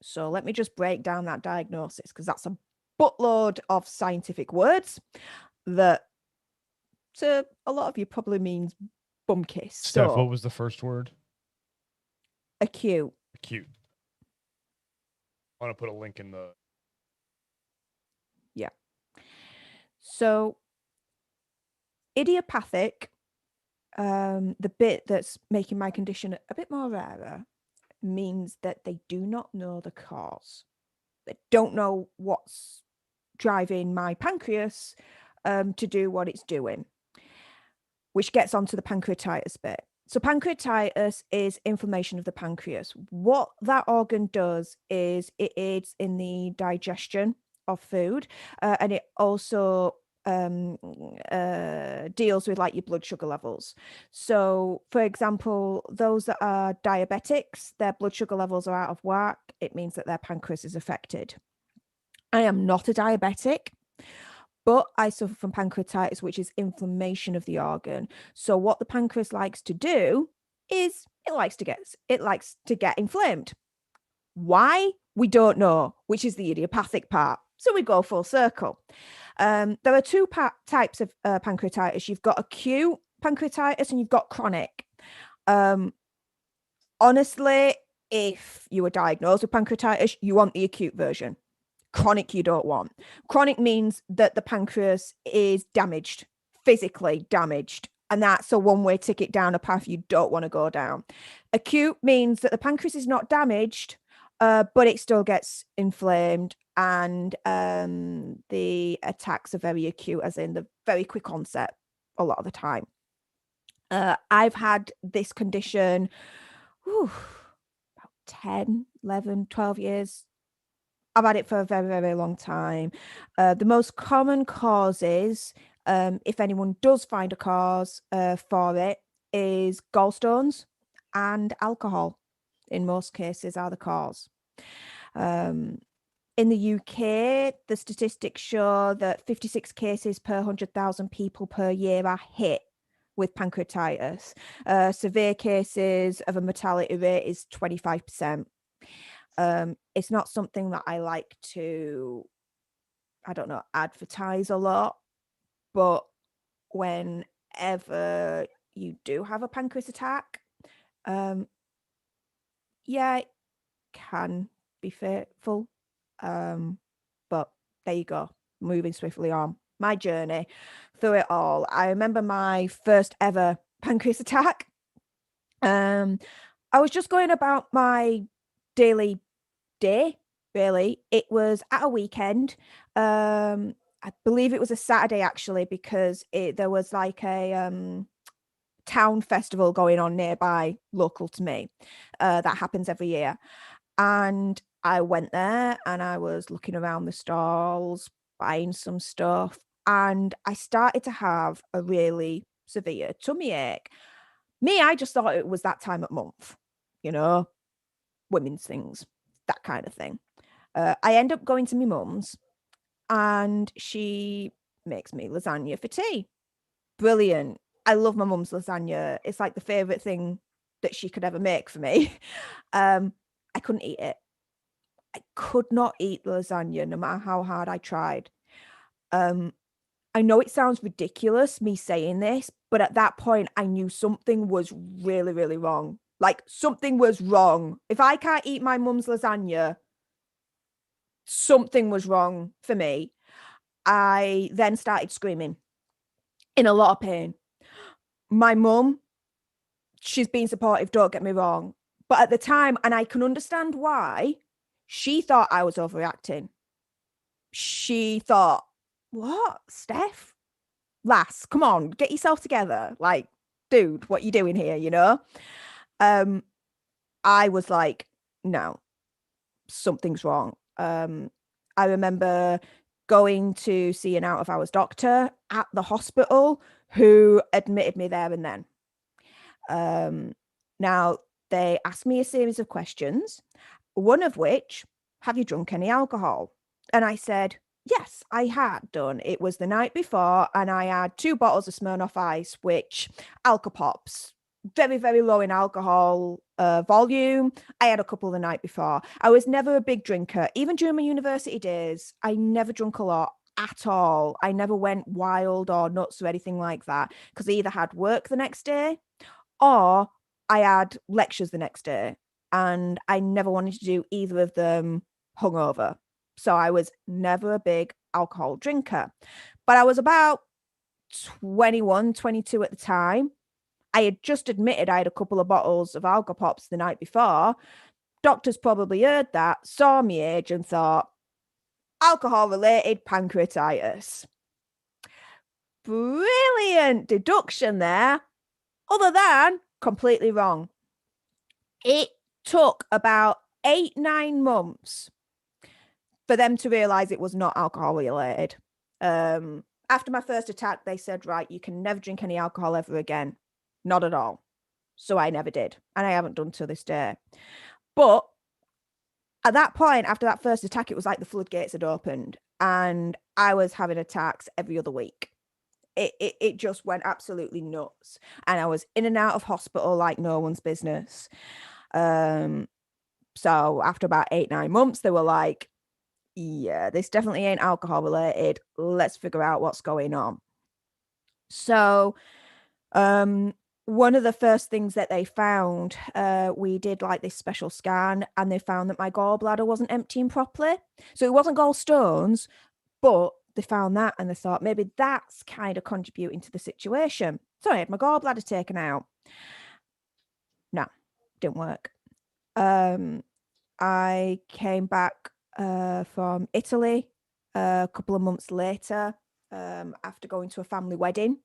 So let me just break down that diagnosis, because that's a buttload of scientific words that to a lot of you probably means bum kiss. Steph, So, what was the first word? acute. Acute. I want to put a link in the... Yeah. So idiopathic, the bit that's making my condition a bit more rarer, means that they do not know the cause. They don't know what's driving my pancreas to do what it's doing, which gets onto the pancreatitis bit. So pancreatitis is inflammation of the pancreas. What that organ does is it aids in the digestion of food, and it also deals with like your blood sugar levels. So for example, those that are diabetics, their blood sugar levels are out of whack. It means that their pancreas is affected. I am not a diabetic, but I suffer from pancreatitis, which is inflammation of the organ. So what the pancreas likes to do is it likes to get inflamed. Why? We don't know, which is the idiopathic part. So we go full circle. There are two types of pancreatitis. You've got acute pancreatitis and you've got chronic. Honestly, if you were diagnosed with pancreatitis, you want the acute version. Chronic, you don't want. Chronic means that the pancreas is damaged, physically damaged. And that's a one-way ticket down a path you don't want to go down. Acute means that the pancreas is not damaged, but it still gets inflamed, and the attacks are very acute, as in the very quick onset a lot of the time. I've had this condition about 10, 11, 12 years. I've had it for a very, very long time. The most common causes, if anyone does find a cause for it, is gallstones and alcohol, in most cases, are the cause. In the UK, the statistics show that 56 cases per 100,000 people per year are hit with pancreatitis. Severe cases of a mortality rate is 25%. It's not something that I like to, advertise a lot, but whenever you do have a pancreas attack, it can be fatal. But there you go, moving swiftly on. My journey through it all. I remember my first ever pancreas attack. I was just going about my daily day, really. It was at a weekend. I I believe it was a Saturday actually, because there was like a town festival going on nearby, local to me, that happens every year. And I went there and I was looking around the stalls, buying some stuff, and I started to have a really severe tummy ache. I just thought it was that time of month, women's things, that kind of thing. I end up going to my mum's and she makes me lasagna for tea. Brilliant. I love my mum's lasagna. It's like the favorite thing that she could ever make for me. I couldn't eat it. I could not eat the lasagna no matter how hard I tried. I know it sounds ridiculous, me saying this, but at that point, I knew something was really, really wrong. Like, something was wrong. If I can't eat my mum's lasagna, something was wrong for me. I then started screaming in a lot of pain. My mum, she's been supportive, don't get me wrong. But at the time, and I can understand why, she thought I was overreacting. She thought, what, Steph? Lass, come on, get yourself together. Like, dude, what you doing here, I was like, no, something's wrong. I remember going to see an out-of-hours doctor at the hospital who admitted me there and then. Now, they asked me a series of questions, one of which, have you drunk any alcohol? And I said, yes, I had done. It was the night before, and I had 2 bottles of Smirnoff Ice, which Alka-Pops, very, very low in alcohol volume. I had a couple the night before. I was never a big drinker. Even during my university days, I never drunk a lot at all. I never went wild or nuts or anything like that, because I either had work the next day or I had lectures the next day, and I never wanted to do either of them hungover. So I was never a big alcohol drinker. But I was about 21, 22 at the time. I had just admitted I had a couple of bottles of Alka-Pops the night before. Doctors probably heard that, saw my age and thought, alcohol-related pancreatitis. Brilliant deduction there. Other than completely wrong. It took about 8-9 months for them to realize it was not alcohol related. After my first attack, they said, right, you can never drink any alcohol ever again. Not at all. So I never did. And I haven't done to this day. But at that point, after that first attack, it was like the floodgates had opened and I was having attacks every other week. It just went absolutely nuts. And I was in and out of hospital like no one's business. So after about 8-9 months, they were like, yeah, this definitely ain't alcohol related. Let's figure out what's going on. So one of the first things that they found, we did like this special scan, and they found that my gallbladder wasn't emptying properly. So it wasn't gallstones, but they found that and they thought maybe that's kind of contributing to the situation. So I had my gallbladder taken out. No, didn't work. I came back from Italy a couple of months later after going to a family wedding.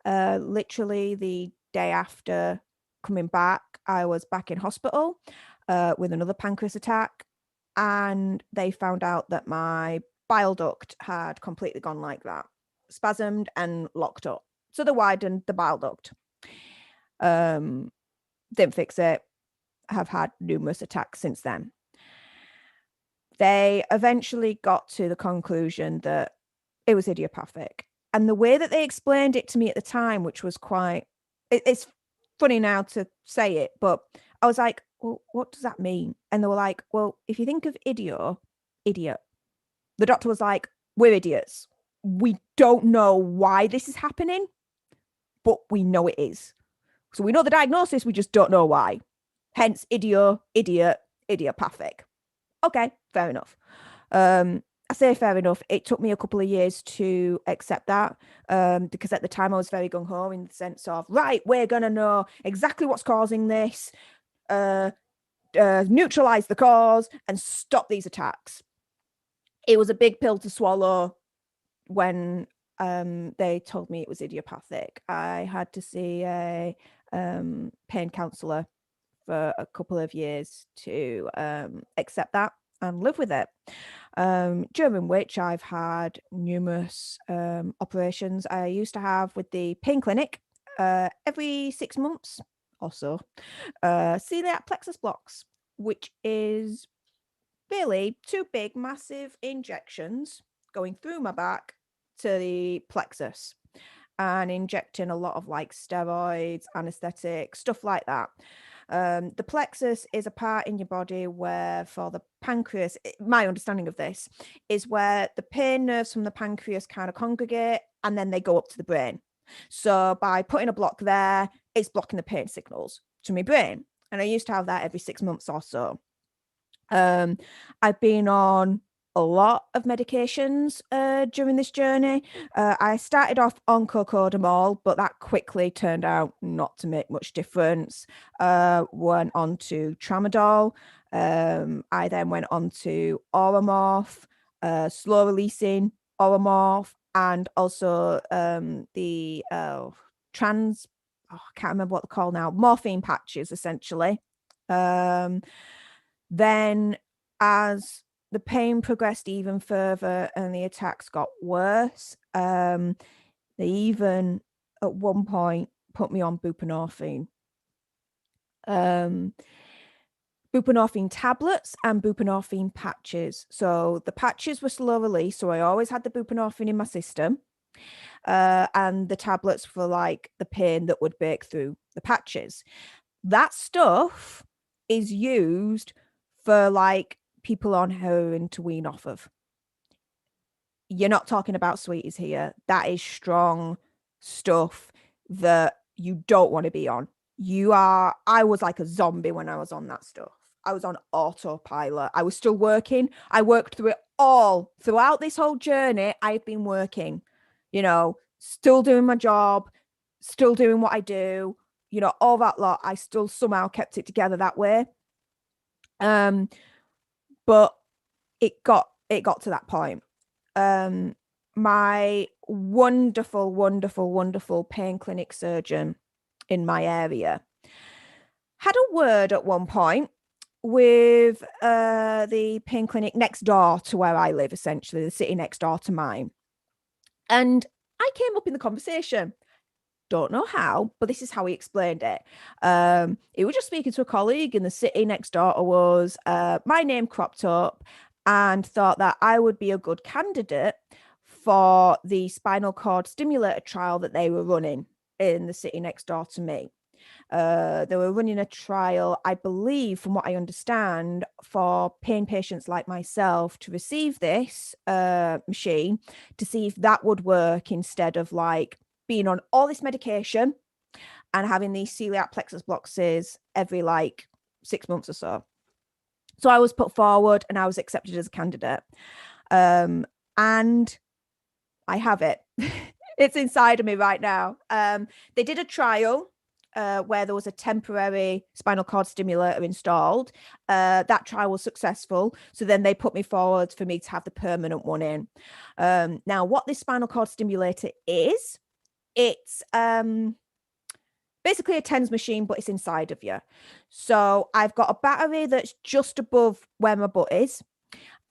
Literally the day after coming back, I was back in hospital with another pancreas attack, and they found out that my bile duct had completely gone like that, spasmed and locked up. So they widened the bile duct. Didn't fix it. Have had numerous attacks since then. They eventually got to the conclusion that it was idiopathic. And the way that they explained it to me at the time, which was it's funny now to say it, but I was like, well, what does that mean? And they were like, well, if you think of idiot. The doctor was like, we're idiots. We don't know why this is happening, but we know it is. So we know the diagnosis, we just don't know why. Hence, idiopathic. Okay, fair enough. I say fair enough. It took me a couple of years to accept that because at the time I was very gung-ho in the sense of, right, we're going to know exactly what's causing this, neutralize the cause and stop these attacks. It was a big pill to swallow. when they told me it was idiopathic, I had to see a pain counsellor for a couple of years to accept that and live with it. During which I've had numerous operations. I used to have with the pain clinic every 6 months or so celiac plexus blocks, which is really 2 big, massive injections going through my back to the plexus and injecting a lot of like steroids, anesthetic, stuff like that. The plexus is a part in your body where for the pancreas, my understanding of this is where the pain nerves from the pancreas kind of congregate and then they go up to the brain. So by putting a block there, it's blocking the pain signals to my brain. And I used to have that every 6 months or so. I've been on a lot of medications during this journey. I started off on cocodamol, but that quickly turned out not to make much difference. Went on to tramadol. I then went on to Oromorph, slow releasing Oromorph, and also the I can't remember what they're called now, morphine patches, essentially. Then as the pain progressed even further and the attacks got worse, they even at one point put me on buprenorphine. Buprenorphine tablets and buprenorphine patches. So the patches were slow release, so I always had the buprenorphine in my system. And the tablets for like the pain that would break through the patches. That stuff is used for like people on heroin to wean off of. You're not talking about sweeties here. That is strong stuff that you don't want to be on. I was like a zombie when I was on that stuff. I was on autopilot. I was still working. I worked through it all. Throughout this whole journey, I've been working, still doing my job, still doing what I do, all that lot. I still somehow kept it together that way. But it got to that point. My wonderful, wonderful, wonderful pain clinic surgeon in my area had a word at one point with the pain clinic next door to where I live, essentially, the city next door to mine. And I came up in the conversation. Don't know how, but this is how he explained it. He was just speaking to a colleague in the city next door to us. My name cropped up and thought that I would be a good candidate for the spinal cord stimulator trial that they were running in the city next door to me. They were running a trial, I believe, from what I understand, for pain patients like myself to receive this machine to see if that would work instead of like being on all this medication and having these celiac plexus blocks every like 6 months or so. So I was put forward and I was accepted as a candidate. And I have it. It's inside of me right now. They did a trial where there was a temporary spinal cord stimulator installed. That trial was successful. So then they put me forward for me to have the permanent one in. Now, what this spinal cord stimulator is, it's basically a TENS machine, but it's inside of you. So I've got a battery that's just above where my butt is.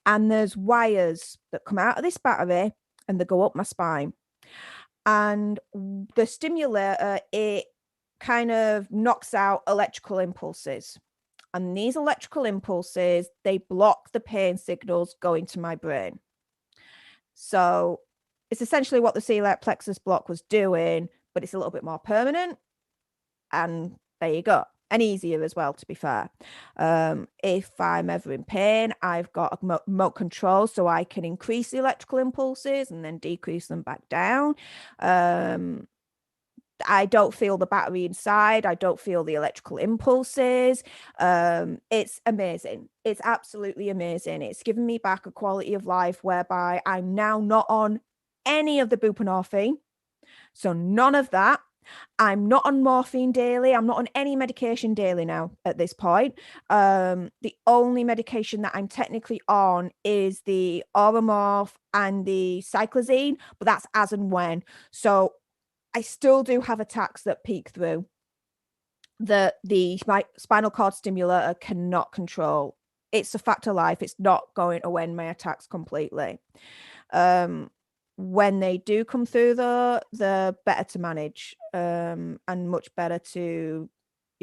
And there's wires that come out of this battery and they go up my spine. And the stimulator, it kind of knocks out electrical impulses. And these electrical impulses, they block the pain signals going to my brain. So it's essentially what the celiac plexus block was doing, but it's a little bit more permanent. And there you go. And easier as well, to be fair. If I'm ever in pain, I've got a remote control so I can increase the electrical impulses and then decrease them back down. I don't feel the battery inside. I don't feel the electrical impulses. It's amazing. It's absolutely amazing. It's given me back a quality of life whereby I'm now not on any of the buprenorphine. So none of that. I'm not on morphine daily. I'm not on any medication daily now at this point. The only medication that I'm technically on is the Oromorph and the cyclizine, but that's as and when. So I still do have attacks that peak through that the spinal cord stimulator cannot control. It's a fact of life. It's not going to end my attacks completely. When they do come through, though, they're better to manage and much better to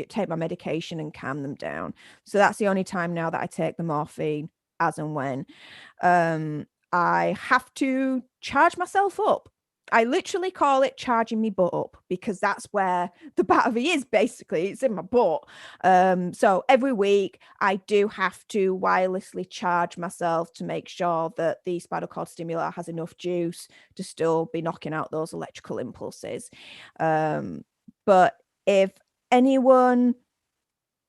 take my medication and calm them down. So that's the only time now that I take the morphine, as and when. I have to charge myself up. I literally call it charging me butt up, because that's where the battery is, basically. It's in my butt. So every week I do have to wirelessly charge myself to make sure that the spinal cord stimulator has enough juice to still be knocking out those electrical impulses. But if anyone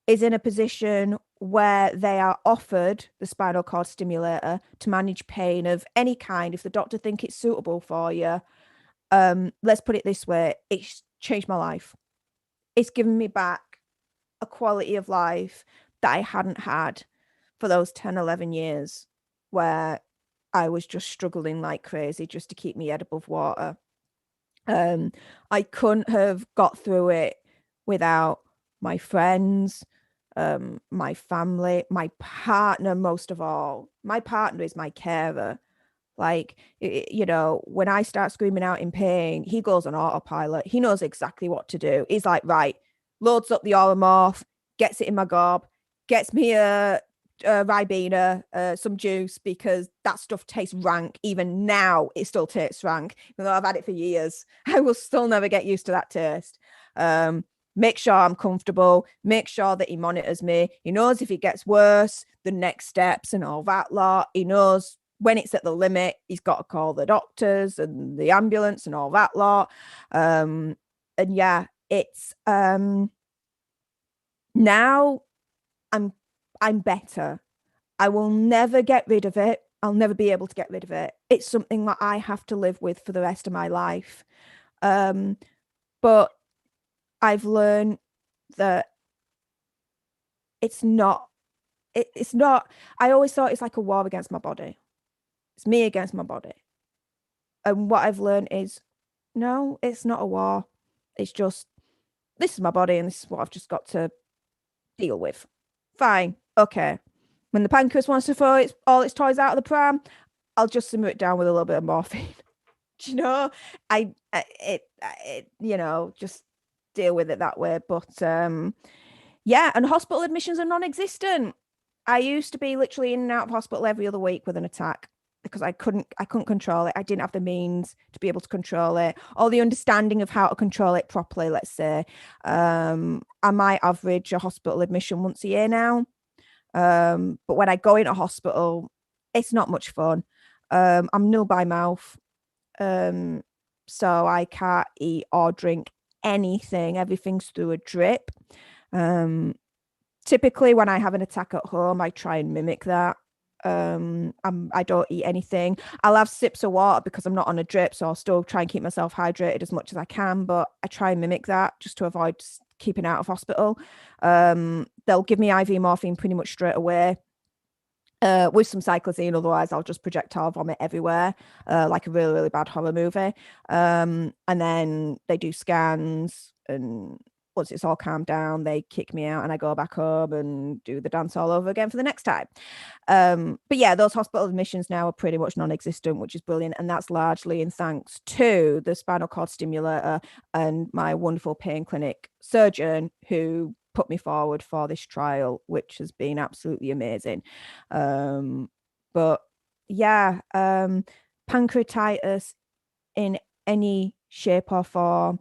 is in a position where they are offered the spinal cord stimulator to manage pain of any kind, if the doctor think it's suitable for you, let's put it this way, it's changed my life. It's given me back a quality of life that I hadn't had for those 10, 11 years where I was just struggling like crazy just to keep my head above water. I couldn't have got through it without my friends, my family, my partner, most of all. My partner is my carer. Like, you know, when I start screaming out in pain, he goes on autopilot. He knows exactly what to do. He's like, right, loads up the Oromorph, gets it in my gob, gets me a Ribena, some juice, because that stuff tastes rank. Even now, it still tastes rank. Even though I've had it for years, I will still never get used to that taste. Make sure I'm comfortable. Make sure that he monitors me. He knows if it gets worse, the next steps and all that lot. He knows when it's at the limit, he's got to call the doctors and the ambulance and all that lot. And yeah, it's now I'm better. I will never get rid of it. I'll never be able to get rid of it. It's something that I have to live with for the rest of my life. But I've learned that it's not, I always thought it's like a war against my body. It's me against my body. And what I've learned is, no, it's not a war. It's just, this is my body and this is what I've just got to deal with. Fine. Okay. When the pancreas wants to throw all its toys out of the pram, I'll just simmer it down with a little bit of morphine. You know, you know, just deal with it that way. But yeah, and hospital admissions are non-existent. I used to be literally in and out of hospital every other week with an attack, because I couldn't control it. I didn't have the means to be able to control it, or the understanding of how to control it properly, let's say. I might average a hospital admission once a year now. But when I go into hospital, it's not much fun. I'm nil by mouth. So I can't eat or drink anything. Everything's through a drip. Typically when I have an attack at home, I try and mimic that. I don't eat anything. I'll have sips of water because I'm not on a drip, so I'll still try and keep myself hydrated as much as I can, but I try and mimic that just to avoid keeping out of hospital. They'll give me IV morphine pretty much straight away, with some cyclizine, otherwise I'll just projectile vomit everywhere, like a really, really bad horror movie. And then they do scans, and once it's all calmed down, they kick me out and I go back home and do the dance all over again for the next time. But yeah, those hospital admissions now are pretty much non-existent, which is brilliant. And that's largely in thanks to the spinal cord stimulator and my wonderful pain clinic surgeon who put me forward for this trial, which has been absolutely amazing. But yeah, pancreatitis in any shape or form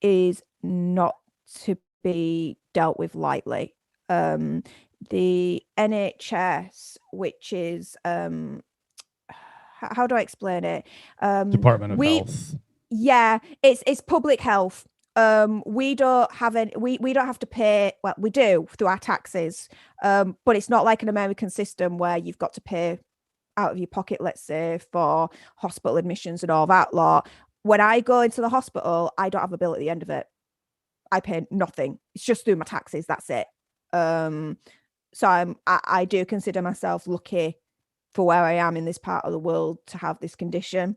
is not to be dealt with lightly. The NHS, which is how do I explain it? Department of Health. Yeah, it's public health. We don't have we don't have to pay. Well, we do through our taxes, but it's not like an American system where you've got to pay out of your pocket, let's say, for hospital admissions and all that lot. when I go into the hospital, I don't have a bill at the end of it. I pay nothing. It's just through my taxes. That's it. So I do consider myself lucky for where I am in this part of the world to have this condition.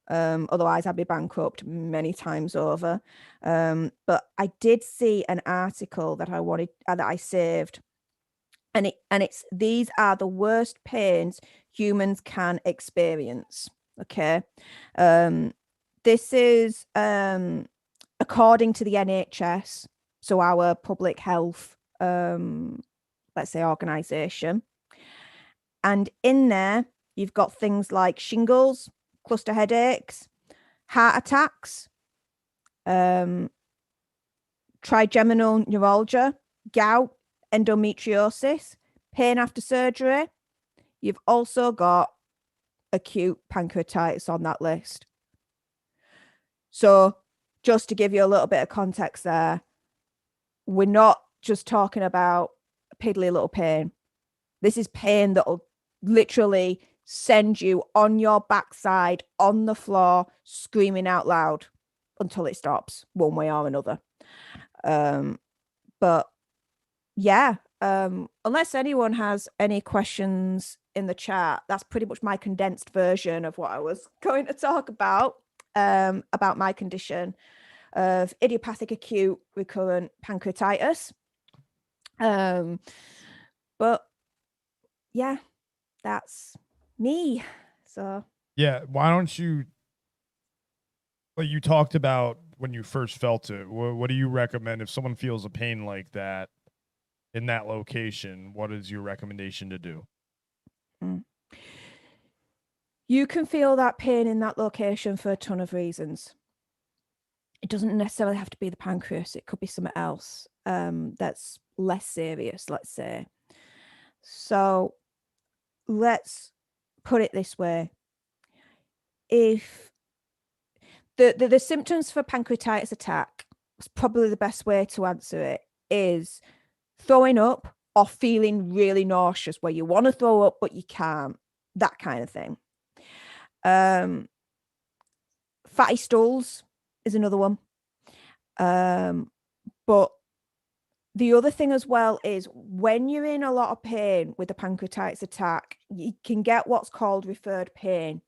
Otherwise I'd be bankrupt many times over. But I did see an article that I saved, and it's these are the worst pains humans can experience. Okay. This is according to the NHS, so our public health let's say organization. And in there, you've got things like shingles, cluster headaches, heart attacks, trigeminal neuralgia, gout, endometriosis, pain after surgery. You've also got acute pancreatitis on that list. So just to give you a little bit of context there, we're not just talking about a piddly little pain. This is pain that will literally send you on your backside on the floor screaming out loud until it stops one way or another. But yeah, unless anyone has any questions in the chat, that's pretty much my condensed version of what I was going to talk about my condition of idiopathic acute recurrent pancreatitis. But yeah, that's me. So yeah, why don't you, well, you talked about when you first felt it. What do you recommend if someone feels a pain like that in that location? What is your recommendation to do? You can feel that pain in that location for a ton of reasons. It doesn't necessarily have to be the pancreas. It could be something else that's less serious, let's say. So let's put it this way. If the symptoms for pancreatitis attack, is probably the best way to answer it, is throwing up or feeling really nauseous where you want to throw up but you can't, that kind of thing. Fatty stools is another one. But the other thing as well is when you're in a lot of pain with a pancreatitis attack, you can get what's called referred pain.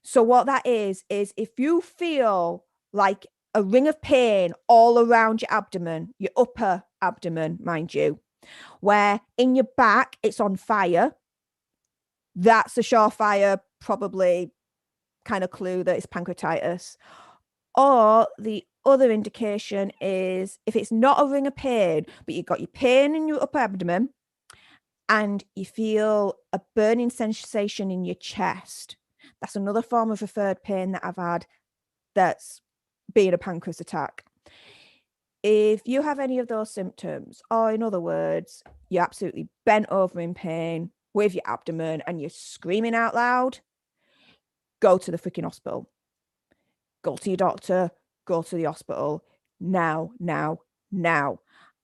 So what that is if you feel like a ring of pain all around your abdomen, your upper abdomen, mind you, where in your back it's on fire, that's a surefire, probably kind of clue that it's pancreatitis. Or the other indication is if it's not a ring of pain, but you've got your pain in your upper abdomen and you feel a burning sensation in your chest. That's another form of referred pain that I've had that's been a pancreas attack. If you have any of those symptoms, or in other words, you're absolutely bent over in pain with your abdomen and you're screaming out loud, go to the freaking hospital. Go to your doctor, go to the hospital now.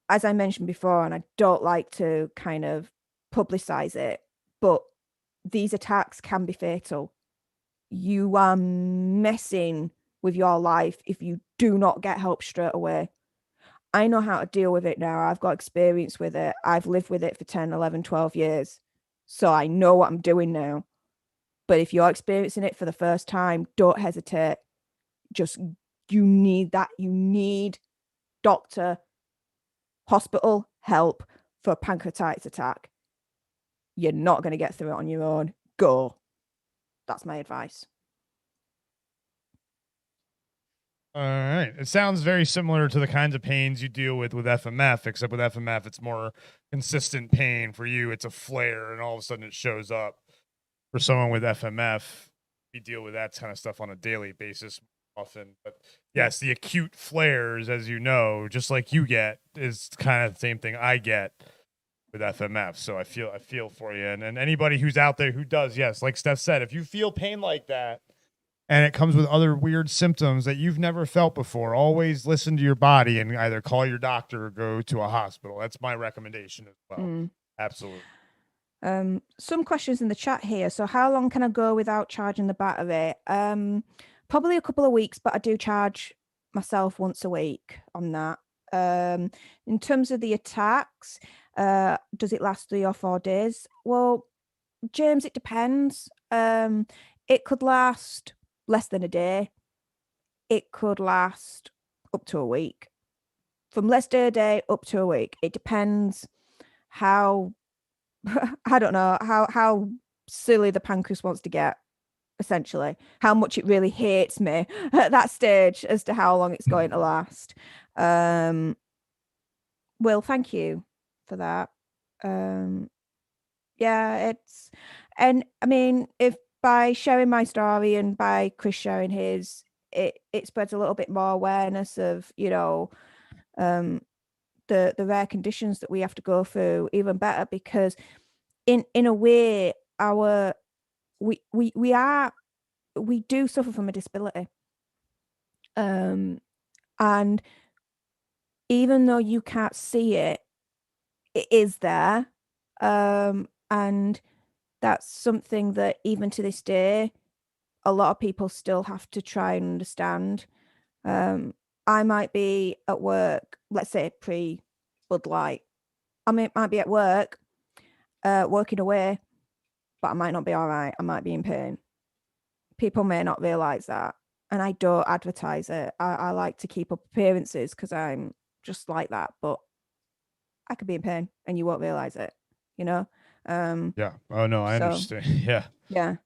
As I mentioned before, and I don't like to kind of publicize it, but these attacks can be fatal. You are messing with your life if you do not get help straight away. I know how to deal with it now. I've got experience with it. I've lived with it for 10, 11, 12 years. So I know what I'm doing now. But if you're experiencing it for the first time, don't hesitate. Just, you need doctor, hospital help for a pancreatitis attack. You're not going to get through it on your own. Go. That's my advice. All right. It sounds very similar to the kinds of pains you deal with FMF, except with FMF, it's more consistent pain. For you, it's a flare, and all of a sudden it shows up. For someone with FMF, we deal with that kind of stuff on a daily basis often. But yes, the acute flares, as you know, just like you get, is kind of the same thing I get with FMF. So I feel for you. And anybody who's out there who does, yes, like Steph said, if you feel pain like that, and it comes with other weird symptoms that you've never felt before, always listen to your body and either call your doctor or go to a hospital. That's my recommendation as well. Absolutely. Some questions in the chat here. So how long can I go without charging the battery? probably a couple of weeks, but I do charge myself once a week on that. In terms of the attacks, does it last 3 or 4 days? Well, James, it depends. It could last less than a day. It could last up to a week. From less than a day up to a week. It depends how I don't know how silly the pancreas wants to get, essentially. How much it really hates me at that stage as to how long it's going to last. Will, thank you for that. Yeah, and I mean, if by sharing my story and by Chris sharing his, it spreads a little bit more awareness of, you know, the rare conditions that we have to go through, even better, because in a way we do suffer from a disability, and even though you can't see it, it is there, and that's something that even to this day a lot of people still have to try and understand. I might be at work, let's say pre-Bud Light. I might be at work, working away, but I might not be all right. I might be in pain. People may not realise that. And I don't advertise it. I like to keep up appearances because I'm just like that. But I could be in pain and you won't realise it, you know? Yeah. Oh, no, I understand. Yeah. Yeah.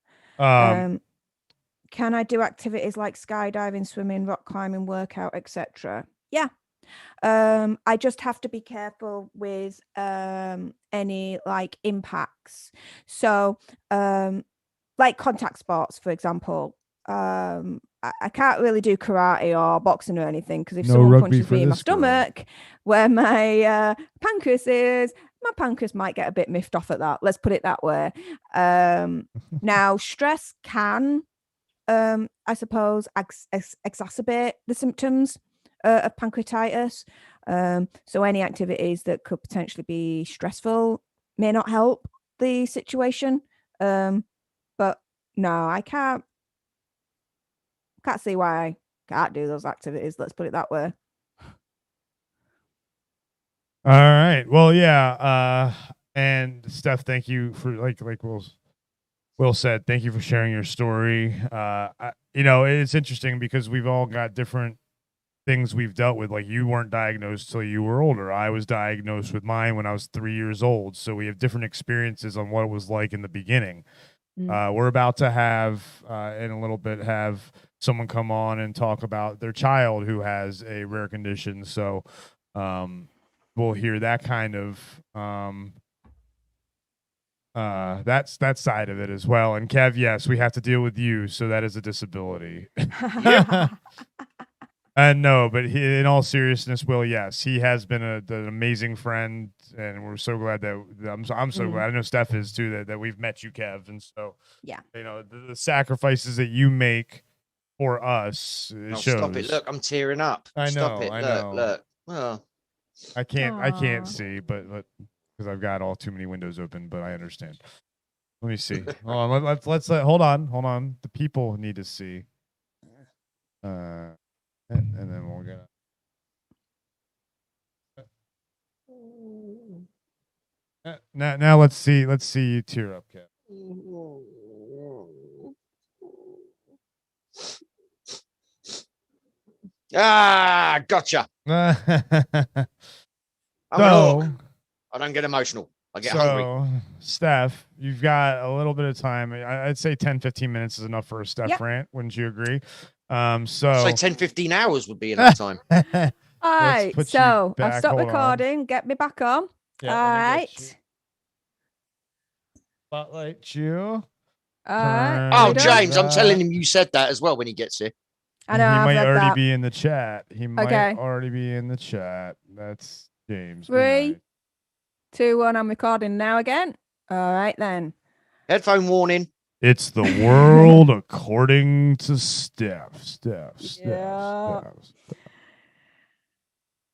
Can I do activities like skydiving, swimming, rock climbing, workout, etc.? Yeah. I just have to be careful with any like impacts. So like contact sports, for example. I can't really do karate or boxing or anything because if someone punches me in my stomach where my pancreas is, my pancreas might get a bit miffed off at that. Let's put it that way. Now, stress can, I suppose, exacerbate the symptoms of pancreatitis. So any activities that could potentially be stressful may not help the situation. But no, I can't see why I can't do those activities. Let's put it that way. All right. Well, yeah. And Steph, thank you for like Will said, thank you for sharing your story. You know, it's interesting because we've all got different things we've dealt with. Like you weren't diagnosed till you were older. I was diagnosed with mine when I was 3 years old. So we have different experiences on what it was like in the beginning. We're about to have, in a little bit, have someone come on and talk about their child who has a rare condition. So we'll hear that kind of that's that side of it as well. And Kev, yes, we have to deal with you, so that is a disability. And no, but in all seriousness, Will, yes, he has been an amazing friend, and we're so glad that I'm so glad. I know Steph is too that we've met you, Kev, and so yeah, you know the sacrifices that you make for us. It shows. Stop it! Look, I'm tearing up. I know. Stop it! I look, know. Look. Oh. I can't see, but because I've got all too many windows open, but I understand. Let me see. Hold on. Let's hold on. The people need to see. And then we'll get now let's see you tear up, Kat. Ah, gotcha. I don't get emotional. I get hungry. Steph, you've got a little bit of time. I'd say 10-15 minutes is enough for a Steph rant. Wouldn't you agree? So 10-15 hours would be enough time. All right, so I've stopped recording. On. Get me back on. Yeah, all right. Spotlight you. All right. Oh, James, I'm telling him you said that as well when he gets here. I know. He I've might read already that. be in the chat. He might already be in the chat. That's James. 3, 2, 1. I'm recording now again. All right then. Headphone warning. It's the world according to Steph.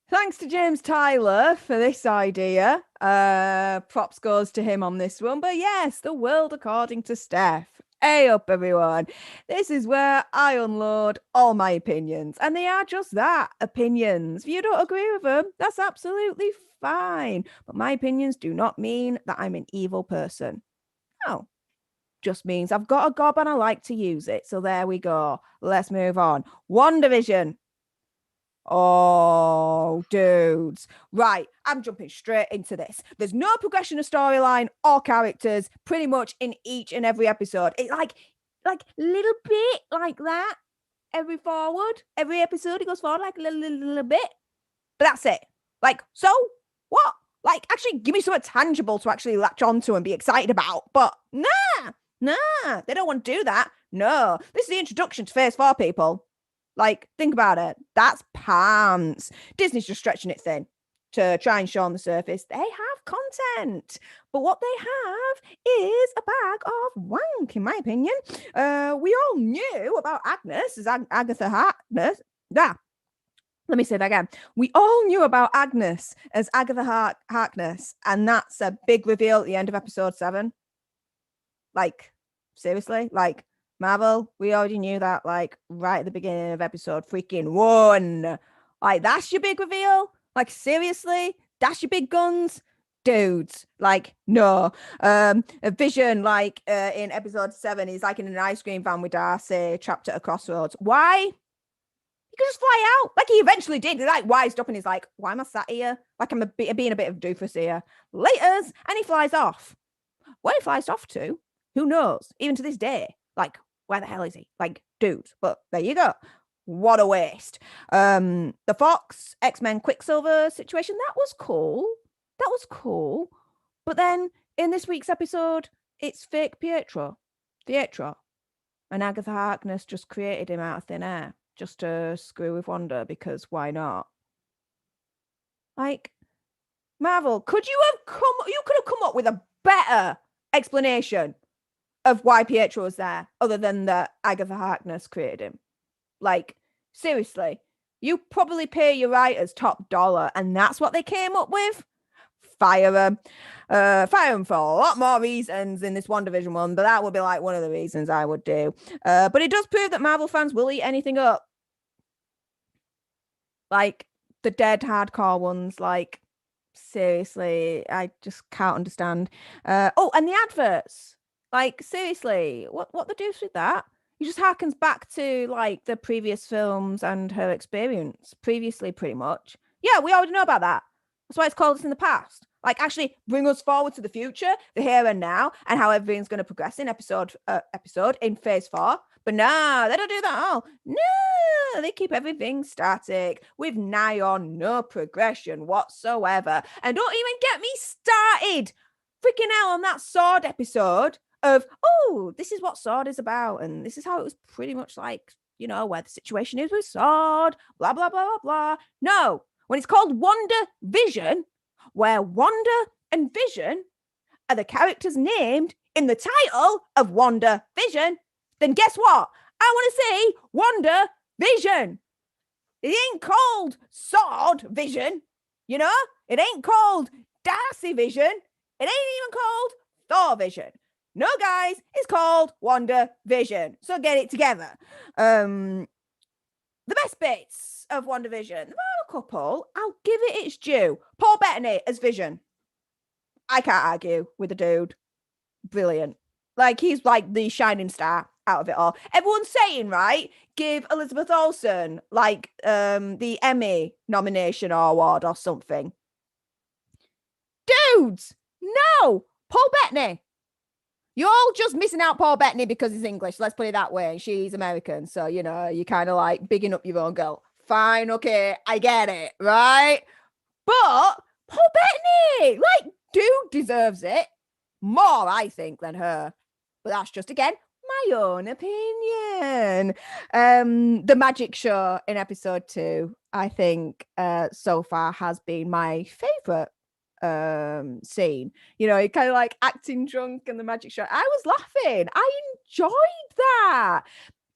Thanks to James Tyler for this idea. Props goes to him on this one. But yes, the world according to Steph. Hey up, everyone. This is where I unload all my opinions, and they are just that, opinions. If you don't agree with them, that's absolutely fine. But my opinions do not mean that I'm an evil person. No, just means I've got a gob and I like to use it. So there we go. Let's move on. WandaVision. Oh, dudes. Right, I'm jumping straight into this. There's no progression of storyline or characters pretty much in each and every episode. It's like little bit like that every episode it goes forward like a little bit. But that's it. Like, so what? Like, actually give me something tangible to actually latch onto and be excited about. But nah, they don't want to do that. No, this is the introduction to Phase 4, people. Like, think about it. That's pants. Disney's just stretching it thin to try and show on the surface they have content. But what they have is a bag of wank, in my opinion. We all knew about Agnes as Agatha Harkness. Let me say that again. We all knew about Agnes as Agatha Harkness, and that's a big reveal at the end of episode 7. Like, seriously? Like, Marvel, we already knew that, like, right at the beginning of episode freaking 1. Like, that's your big reveal? Like, seriously? That's your big guns? Dudes, like, no. A Vision, like, in episode 7, he's, like, in an ice cream van with Darcy, trapped at a crossroads. Why? He could just fly out. Like, he eventually did. He's, like, wised up and he's like, why am I sat here? Like, I'm being a bit of a doofus here. Laters, and he flies off. Where he flies off to, who knows? Even to this day. Like, where the hell is he? Like, dude. But there you go. What a waste. The Fox X-Men Quicksilver situation, that was cool. But then in this week's episode, it's fake Pietro. And Agatha Harkness just created him out of thin air just to screw with Wanda, because why not? Like, Marvel, you could have come up with a better explanation of why Pietro was there, other than that Agatha Harkness created him. Like, seriously, you probably pay your writers top dollar, and that's what they came up with. Fire them for a lot more reasons in this WandaVision one, but that would be like one of the reasons I would do. But it does prove that Marvel fans will eat anything up. Like, the dead hardcore ones, like, seriously, I just can't understand. And the adverts. Like, seriously, what the deuce with that? It just harkens back to, like, the previous films and her experience previously, pretty much. Yeah, we already know about that. That's why it's called us in the past. Like, actually bring us forward to the future, the here and now, and how everything's going to progress in episode in Phase 4. But no, they don't do that at all. No, they keep everything static with nigh on no progression whatsoever. And don't even get me started freaking out on that Sword episode of, oh, this is what Sword is about, and this is how it was pretty much like, you know, where the situation is with Sword, blah, blah, blah, blah, blah. No, when it's called WandaVision, where Wanda and Vision are the characters named in the title of WandaVision, then guess what? I want to see WandaVision. It ain't called Sword Vision, you know? It ain't called Darcy Vision. It ain't even called Thor Vision. No, guys, it's called WandaVision. So get it together. The best bits of WandaVision. There are a couple. I'll give it its due. Paul Bettany as Vision. I can't argue with the dude. Brilliant. Like, he's like the shining star out of it all. Everyone's saying, right, give Elizabeth Olsen like the Emmy nomination or award or something. Dudes, no. Paul Bettany. You're all just missing out Paul Bettany because he's English. Let's put it that way. She's American. So, you know, you're kind of like bigging up your own girl. Fine, okay, I get it, right? But Paul Bettany, like, dude deserves it more, I think, than her. But that's just, again, my own opinion. The magic show in episode 2, I think, so far has been my favorite scene. You know, kind of like acting drunk and the magic show. I was laughing. I enjoyed that.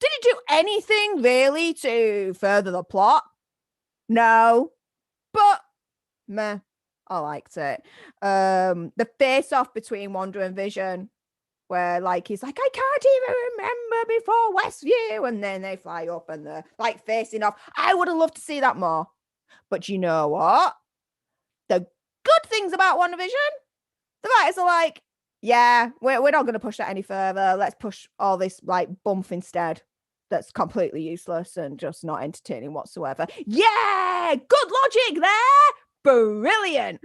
Did it do anything really to further the plot? No. But meh, I liked it. The face off between Wanda and Vision, where like he's like, I can't even remember before Westview, and then they fly up and they're like facing off. I would have loved to see that more. But you know what? The good things about WandaVision, the writers are like, yeah, we're not going to push that any further. Let's push all this like bump instead. That's completely useless and just not entertaining whatsoever. Yeah, good logic there. Brilliant.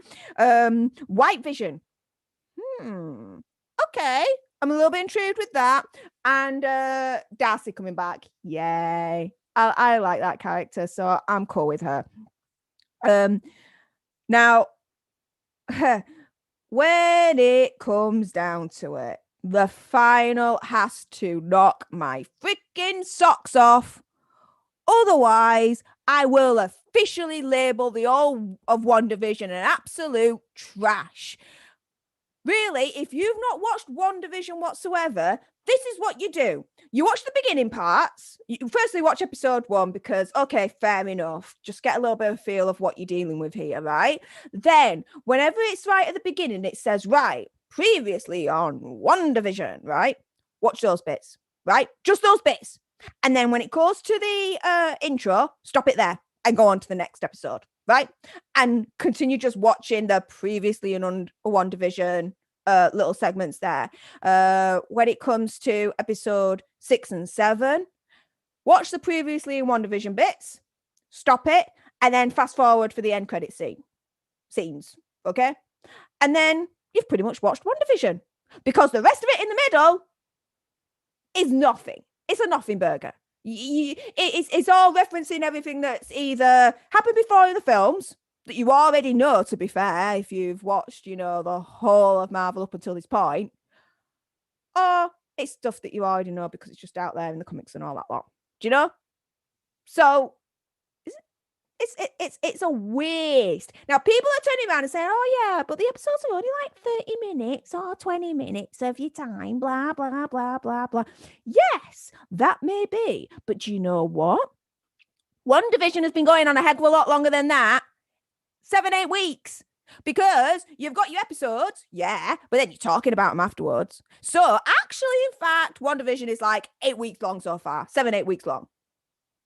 White Vision. Okay. I'm a little bit intrigued with that. And Darcy coming back. Yay. I like that character, so I'm cool with her. Now, when it comes down to it, the final has to knock my freaking socks off. Otherwise, I will officially label the all of WandaVision an absolute trash. Really, if you've not watched WandaVision whatsoever, this is what you do. You watch the beginning parts. You firstly watch episode 1 because, okay, fair enough. Just get a little bit of a feel of what you're dealing with here, right? Then, whenever it's right at the beginning, it says, right, previously on WandaVision, right? Watch those bits, right? Just those bits. And then when it goes to the intro, stop it there and go on to the next episode, right? And continue just watching the previously in WandaVision little segments there. When it comes to episode 6 and 7, watch the previously in WandaVision bits, stop it, and then fast forward for the end credit scenes, okay? And then you've pretty much watched WandaVision, because the rest of it in the middle is nothing. It's a nothing burger. It's all referencing everything that's either happened before in the films that you already know, to be fair, if you've watched, you know, the whole of Marvel up until this point, or it's stuff that you already know because it's just out there in the comics and all that lot. Do you know? So it's a waste. Now, people are turning around and saying, oh, yeah, but the episodes are only like 30 minutes or 20 minutes of your time, blah, blah, blah, blah, blah. Yes, that may be. But do you know what? WandaVision has been going on a heck of a lot longer than that. 7-8 weeks. Because you've got your episodes, yeah, but then you're talking about them afterwards. So, actually, in fact, WandaVision is like 8 weeks long so far. 7-8 weeks long.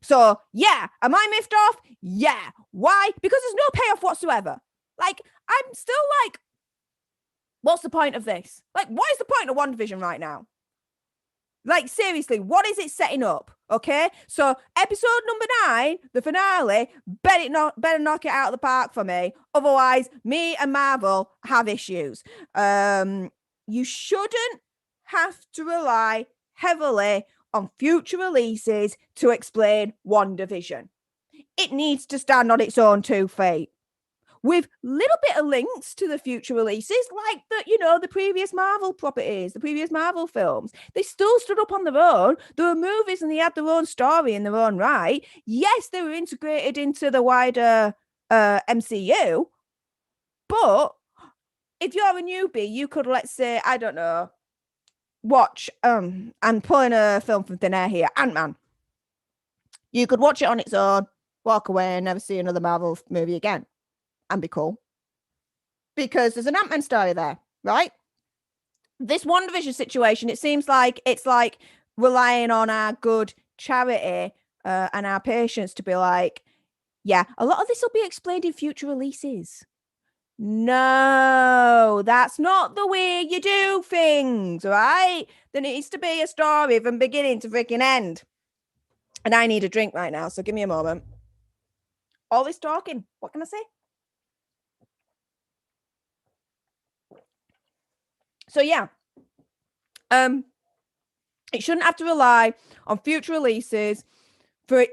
So, yeah, am I miffed off? Yeah. Why? Because there's no payoff whatsoever. Like, I'm still like, what's the point of this? Like, what is the point of WandaVision right now? Like, seriously, what is it setting up? Okay? So, episode number 9, the finale, better knock it out of the park for me. Otherwise, me and Marvel have issues. You shouldn't have to rely heavily on future releases to explain WandaVision. It needs to stand on its own 2 feet. With little bit of links to the future releases, like the previous Marvel properties, the previous Marvel films. They still stood up on their own. There were movies and they had their own story in their own right. Yes, they were integrated into the wider MCU. But if you're a newbie, you could, let's say, I don't know, watch, I'm pulling a film from thin air here, Ant-Man. You could watch it on its own, walk away and never see another Marvel movie again. And be cool. Because there's an Ant-Man story there, right? This WandaVision situation, it seems like it's like relying on our good charity and our patience to be like, yeah, a lot of this will be explained in future releases. No, that's not the way you do things, right? There needs to be a story from beginning to freaking end. And I need a drink right now, so give me a moment. All this talking, what can I say? So yeah, it shouldn't have to rely on future releases for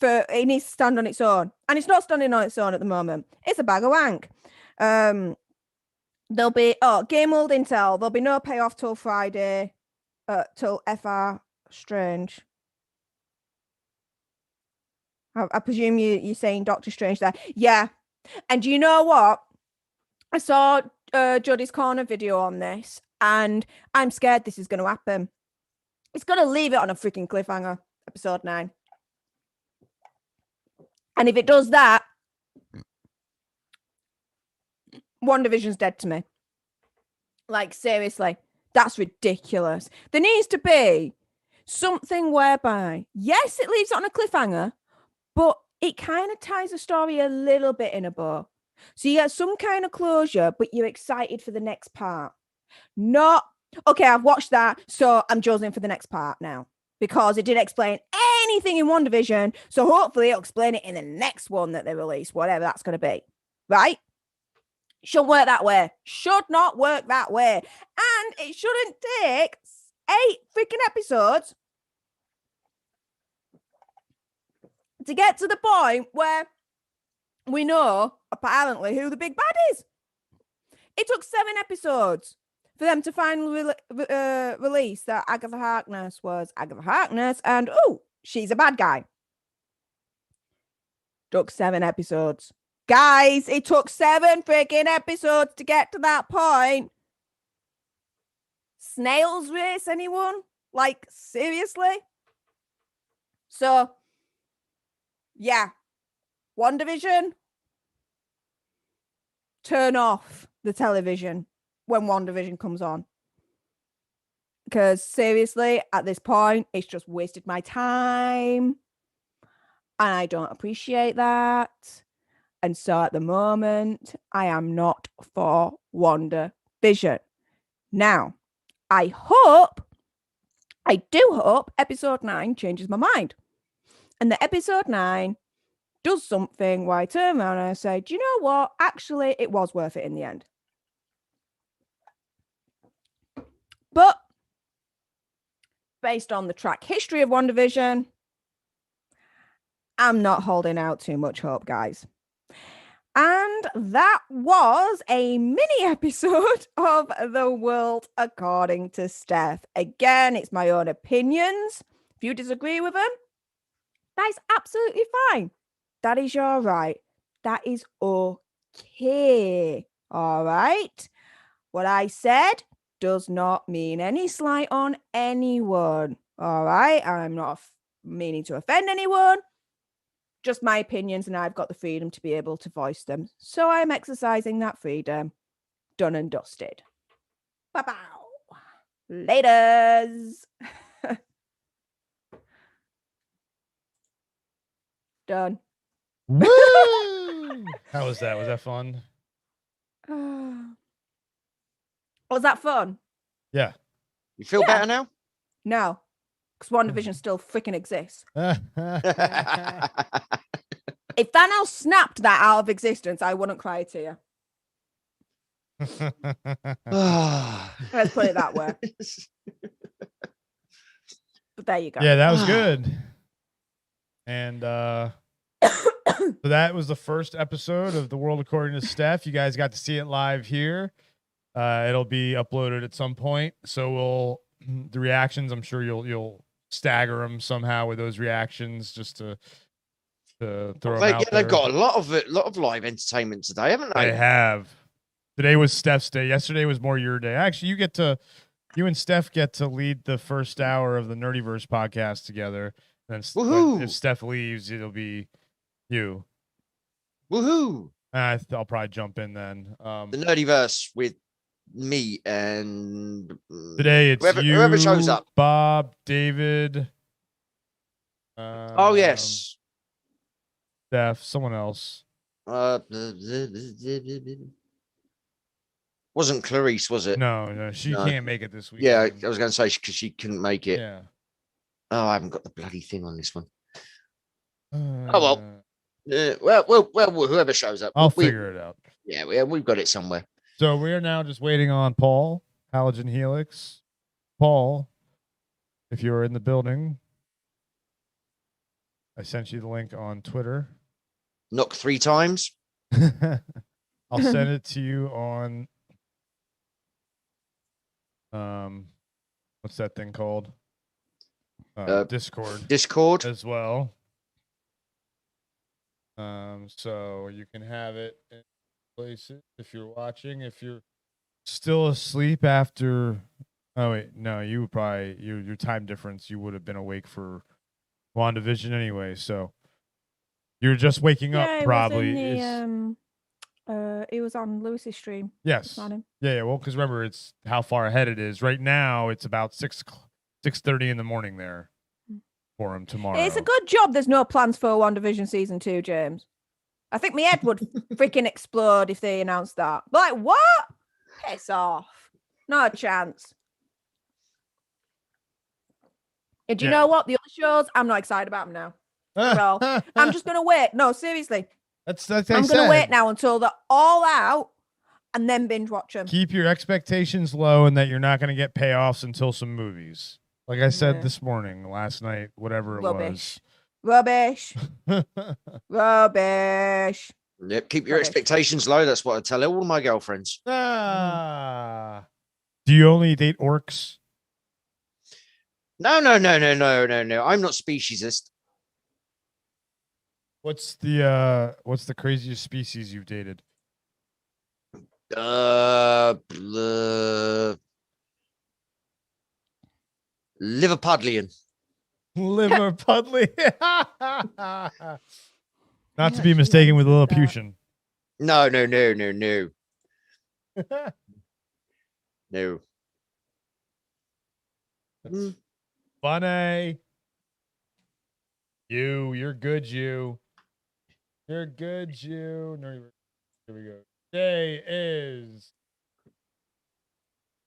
it needs to stand on its own, and it's not standing on its own at the moment. It's a bag of wank. There'll be game old Int'l. There'll be no payoff till Friday, till FR Strange. I presume you're saying Doctor Strange there, yeah. And you know what? I saw Jodie's Corner video on this, and I'm scared this is going to happen. It's going to leave it on a freaking cliffhanger, episode 9. And if it does that, WandaVision's dead to me. Like, seriously, That's ridiculous. There needs to be something whereby, yes, it leaves it on a cliffhanger, but it kind of ties the story a little bit in a bow. So you get some kind of closure, but you're excited for the next part. Not, okay, I've watched that, so I'm choosing for the next part now. Because it didn't explain anything in WandaVision, so hopefully it'll explain it in the next one that they release, whatever that's going to be. Right? Shouldn't work that way. Should not work that way. And it shouldn't take 8 freaking episodes to get to the point where we know, apparently, who the big bad is. It took 7 episodes for them to finally release that Agatha Harkness was Agatha Harkness and, oh, she's a bad guy. Took 7 episodes. Guys, it took 7 freaking episodes to get to that point. Snail's race, anyone? Like, seriously? So, yeah. WandaVision, turn off the television when WandaVision comes on. Because seriously, at this point, it's just wasted my time. And I don't appreciate that. And so at the moment, I am not for WandaVision. Now, I do hope episode 9 changes my mind. And the episode 9 does something where I turn around and I say, do you know what? Actually, it was worth it in the end. But based on the track history of WandaVision, I'm not holding out too much hope, guys. And that was a mini episode of The World According to Steph. Again, it's my own opinions. If you disagree with them, that is absolutely fine. That is your right. That is okay. All right? What I said does not mean any slight on anyone. All right? I'm not meaning to offend anyone. Just my opinions, and I've got the freedom to be able to voice them. So I'm exercising that freedom. Done and dusted. Bye-bye. Laters. Done. Woo! How was that? Was that fun? Was that fun? Yeah. You feel better now? No. Because WandaVision still freaking exists. If Thanos snapped that out of existence, I wouldn't cry a tear. Let's put it that way. But there you go. Yeah, that was good. And so that was the first episode of The World According to Steph. You guys got to see it live here. It'll be uploaded at some point. So the reactions, I'm sure you'll stagger them somehow with those reactions just to throw them out there. They've got a lot of live entertainment today, haven't they? They have. Today was Steph's day. Yesterday was more your day. Actually, you and Steph get to lead the first hour of the Nerdiverse podcast together. And if Steph leaves, it'll be you. Woohoo! I'll probably jump in then. The Nerdiverse with me and today it's whoever shows up. Bob, David. Oh yes. Steph, someone else. Wasn't Clarice, was it? No, she can't make it this week. Yeah, I was going to say because she couldn't make it. Yeah. Oh, I haven't got the bloody thing on this one. Oh well, whoever shows up, I'll figure it out. Yeah, we've got it somewhere. So we are now just waiting on Paul, Halogen Helix. Paul, if you're in the building, I sent you the link on Twitter. Knock 3 times. I'll send it to you on what's that thing called? Discord as well. So you can have it in places if you're watching. If you're still asleep after, oh wait, no, you would probably your time difference. You would have been awake for WandaVision anyway. So you're just waking up probably. He was on Lewis's stream. Yes. Yeah. Well, because remember, it's how far ahead it is. Right now, it's about 6:30 in the morning there for him tomorrow. It's a good job there's no plans for WandaVision season 2, James. I think my head would freaking explode if they announced that. Like, what? Piss off. No chance. And do you know what? The other shows, I'm not excited about them now. Well, I'm just going to wait. No, seriously. That's I'm going to wait now until they're all out and then binge watch them. Keep your expectations low and that you're not going to get payoffs until some movies. Like I said this morning, last night, whatever it was. Rubbish. Rubbish. Yep, keep your expectations low. That's what I tell all my girlfriends. Do you only date orcs? No. I'm not speciesist. What's the craziest species you've dated? Liverpudlian. Liverpudlian. Not to be mistaken with Lilliputian. No. No. Funny. You're good, you. You're good, you. No, here we go. Today is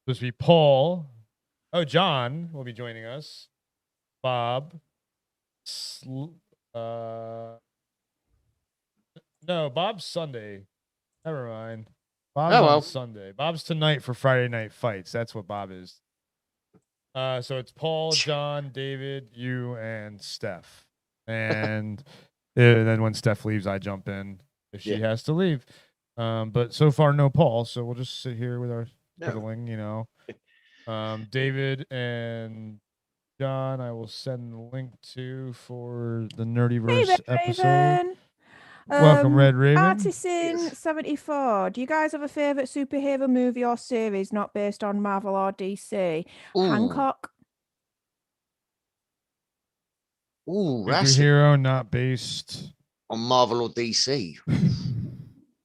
supposed to be Paul. Oh, John will be joining us. Bob. No, Bob's Sunday. Never mind. Bob's on Sunday. Bob's tonight for Friday Night Fights. That's what Bob is. So it's Paul, John, David, you, and Steph. And then when Steph leaves, I jump in if she has to leave. But so far, no Paul. So we'll just sit here with our fiddling, you know. David and John, I will send the link to for the Nerdyverse episode. Welcome, Red Raven. Artisan74. Do you guys have a favorite superhero movie or series not based on Marvel or DC? Hancock. Ooh, superhero not based on Marvel or DC.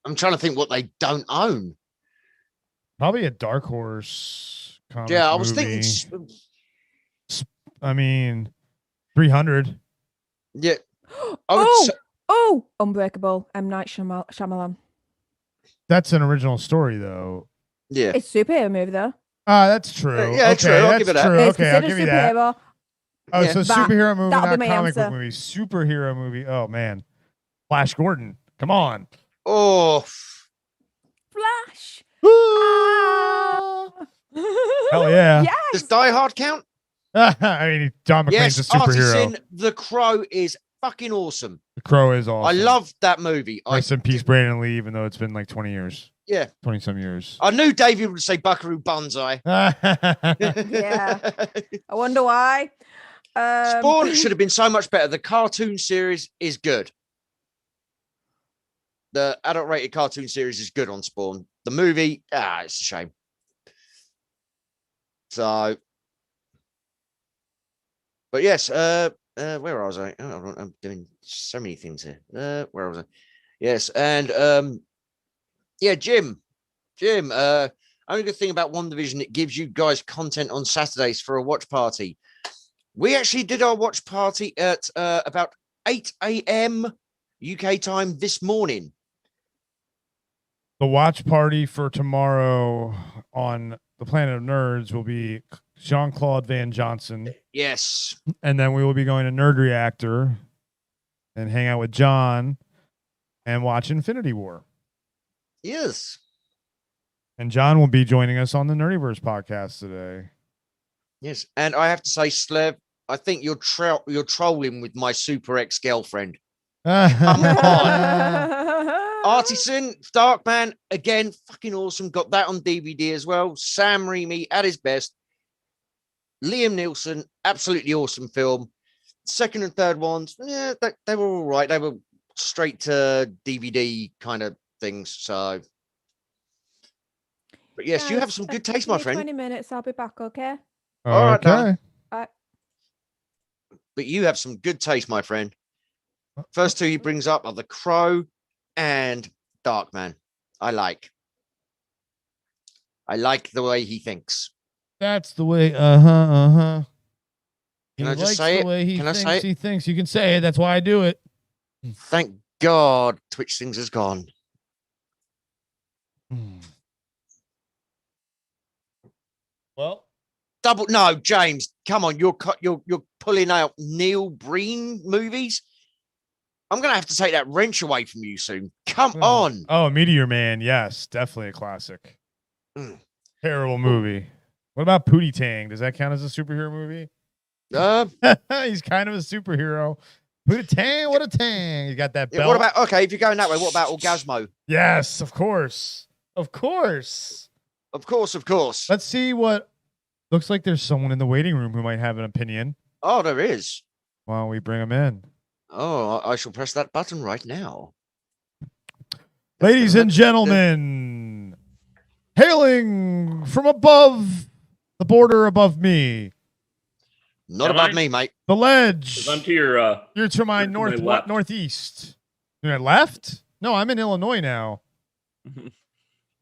I'm trying to think what they don't own. Probably a Dark Horse comic Yeah, I was movie. thinking. I mean, 300. Yeah. Unbreakable. M. Night Shyamalan. That's an original story, though. Yeah. It's a superhero movie, though. That's true. Yeah, okay, true. I'll that's give it that. true. It's Okay, I'll considered give you that. superhero. Oh, Yeah. so superhero movie, that'll not be my comic book answer. movie. Superhero movie. Oh, man. Flash Gordon. Come on. Oh. Flash. Hell yeah. Yes. Does Die Hard count? I mean, John McClane's a superhero. Artisan, The Crow is fucking awesome. The Crow is awesome. I love that movie. Rest in peace, Brandon Lee, even though it's been like 20 years. Yeah. 20-some years. I knew David would say Buckaroo Banzai. Yeah. I wonder why. Spawn should have been so much better. The cartoon series is good. The adult-rated cartoon series is good on Spawn. The movie, it's a shame. So, but yes, where was I? Oh, I'm doing so many things here. Where was I? Yes, and Jim. Only good thing about WandaVision, it gives you guys content on Saturdays for a watch party. We actually did our watch party at about 8 a.m. UK time this morning. The watch party for tomorrow on the Planet of Nerds will be Jean-Claude Van Johnson. Yes. And then we will be going to Nerd Reactor and hang out with John and watch Infinity War. Yes. And John will be joining us on the Nerdyverse podcast today. Yes. And I have to say, Slev, I think you're trolling with my super ex-girlfriend. Come on. Artisan, Darkman, again, fucking awesome. Got that on DVD as well. Sam Raimi at his best. Liam Neeson, absolutely awesome film. Second and third ones, yeah, they were all right. They were straight to DVD kind of things. So, but yes, you have some good taste, my friend. 20 minutes, I'll be back, okay? All right, okay. But you have some good taste, my friend. First two he brings up are The Crow and Darkman. I like the way he thinks. That's the way. He Can I just likes say the it? way he Can I thinks. say it? He thinks. You can say it. That's why I do it. Thank God Twitch Things is gone. Well, No, James, come on. You're pulling out Neil Breen movies. I'm gonna have to take that wrench away from you soon. Come on. Oh, Meteor Man. Yes, definitely a classic. Terrible movie. What about Pootie Tang? Does that count as a superhero movie? He's kind of a superhero. Pootie Tang, what a tang! You got that belt. What about if you're going that way? What about Orgasmo? Yes, of course, of course. Let's see what looks like. There's someone in the waiting room who might have an opinion. Oh, there is. Why don't we bring him in? Oh, I shall press that button right now. Ladies and gentlemen, hailing from above the border above me. Not above me, mate. The ledge. I'm to your. You're to my left. northeast. You're left? No, I'm in Illinois now.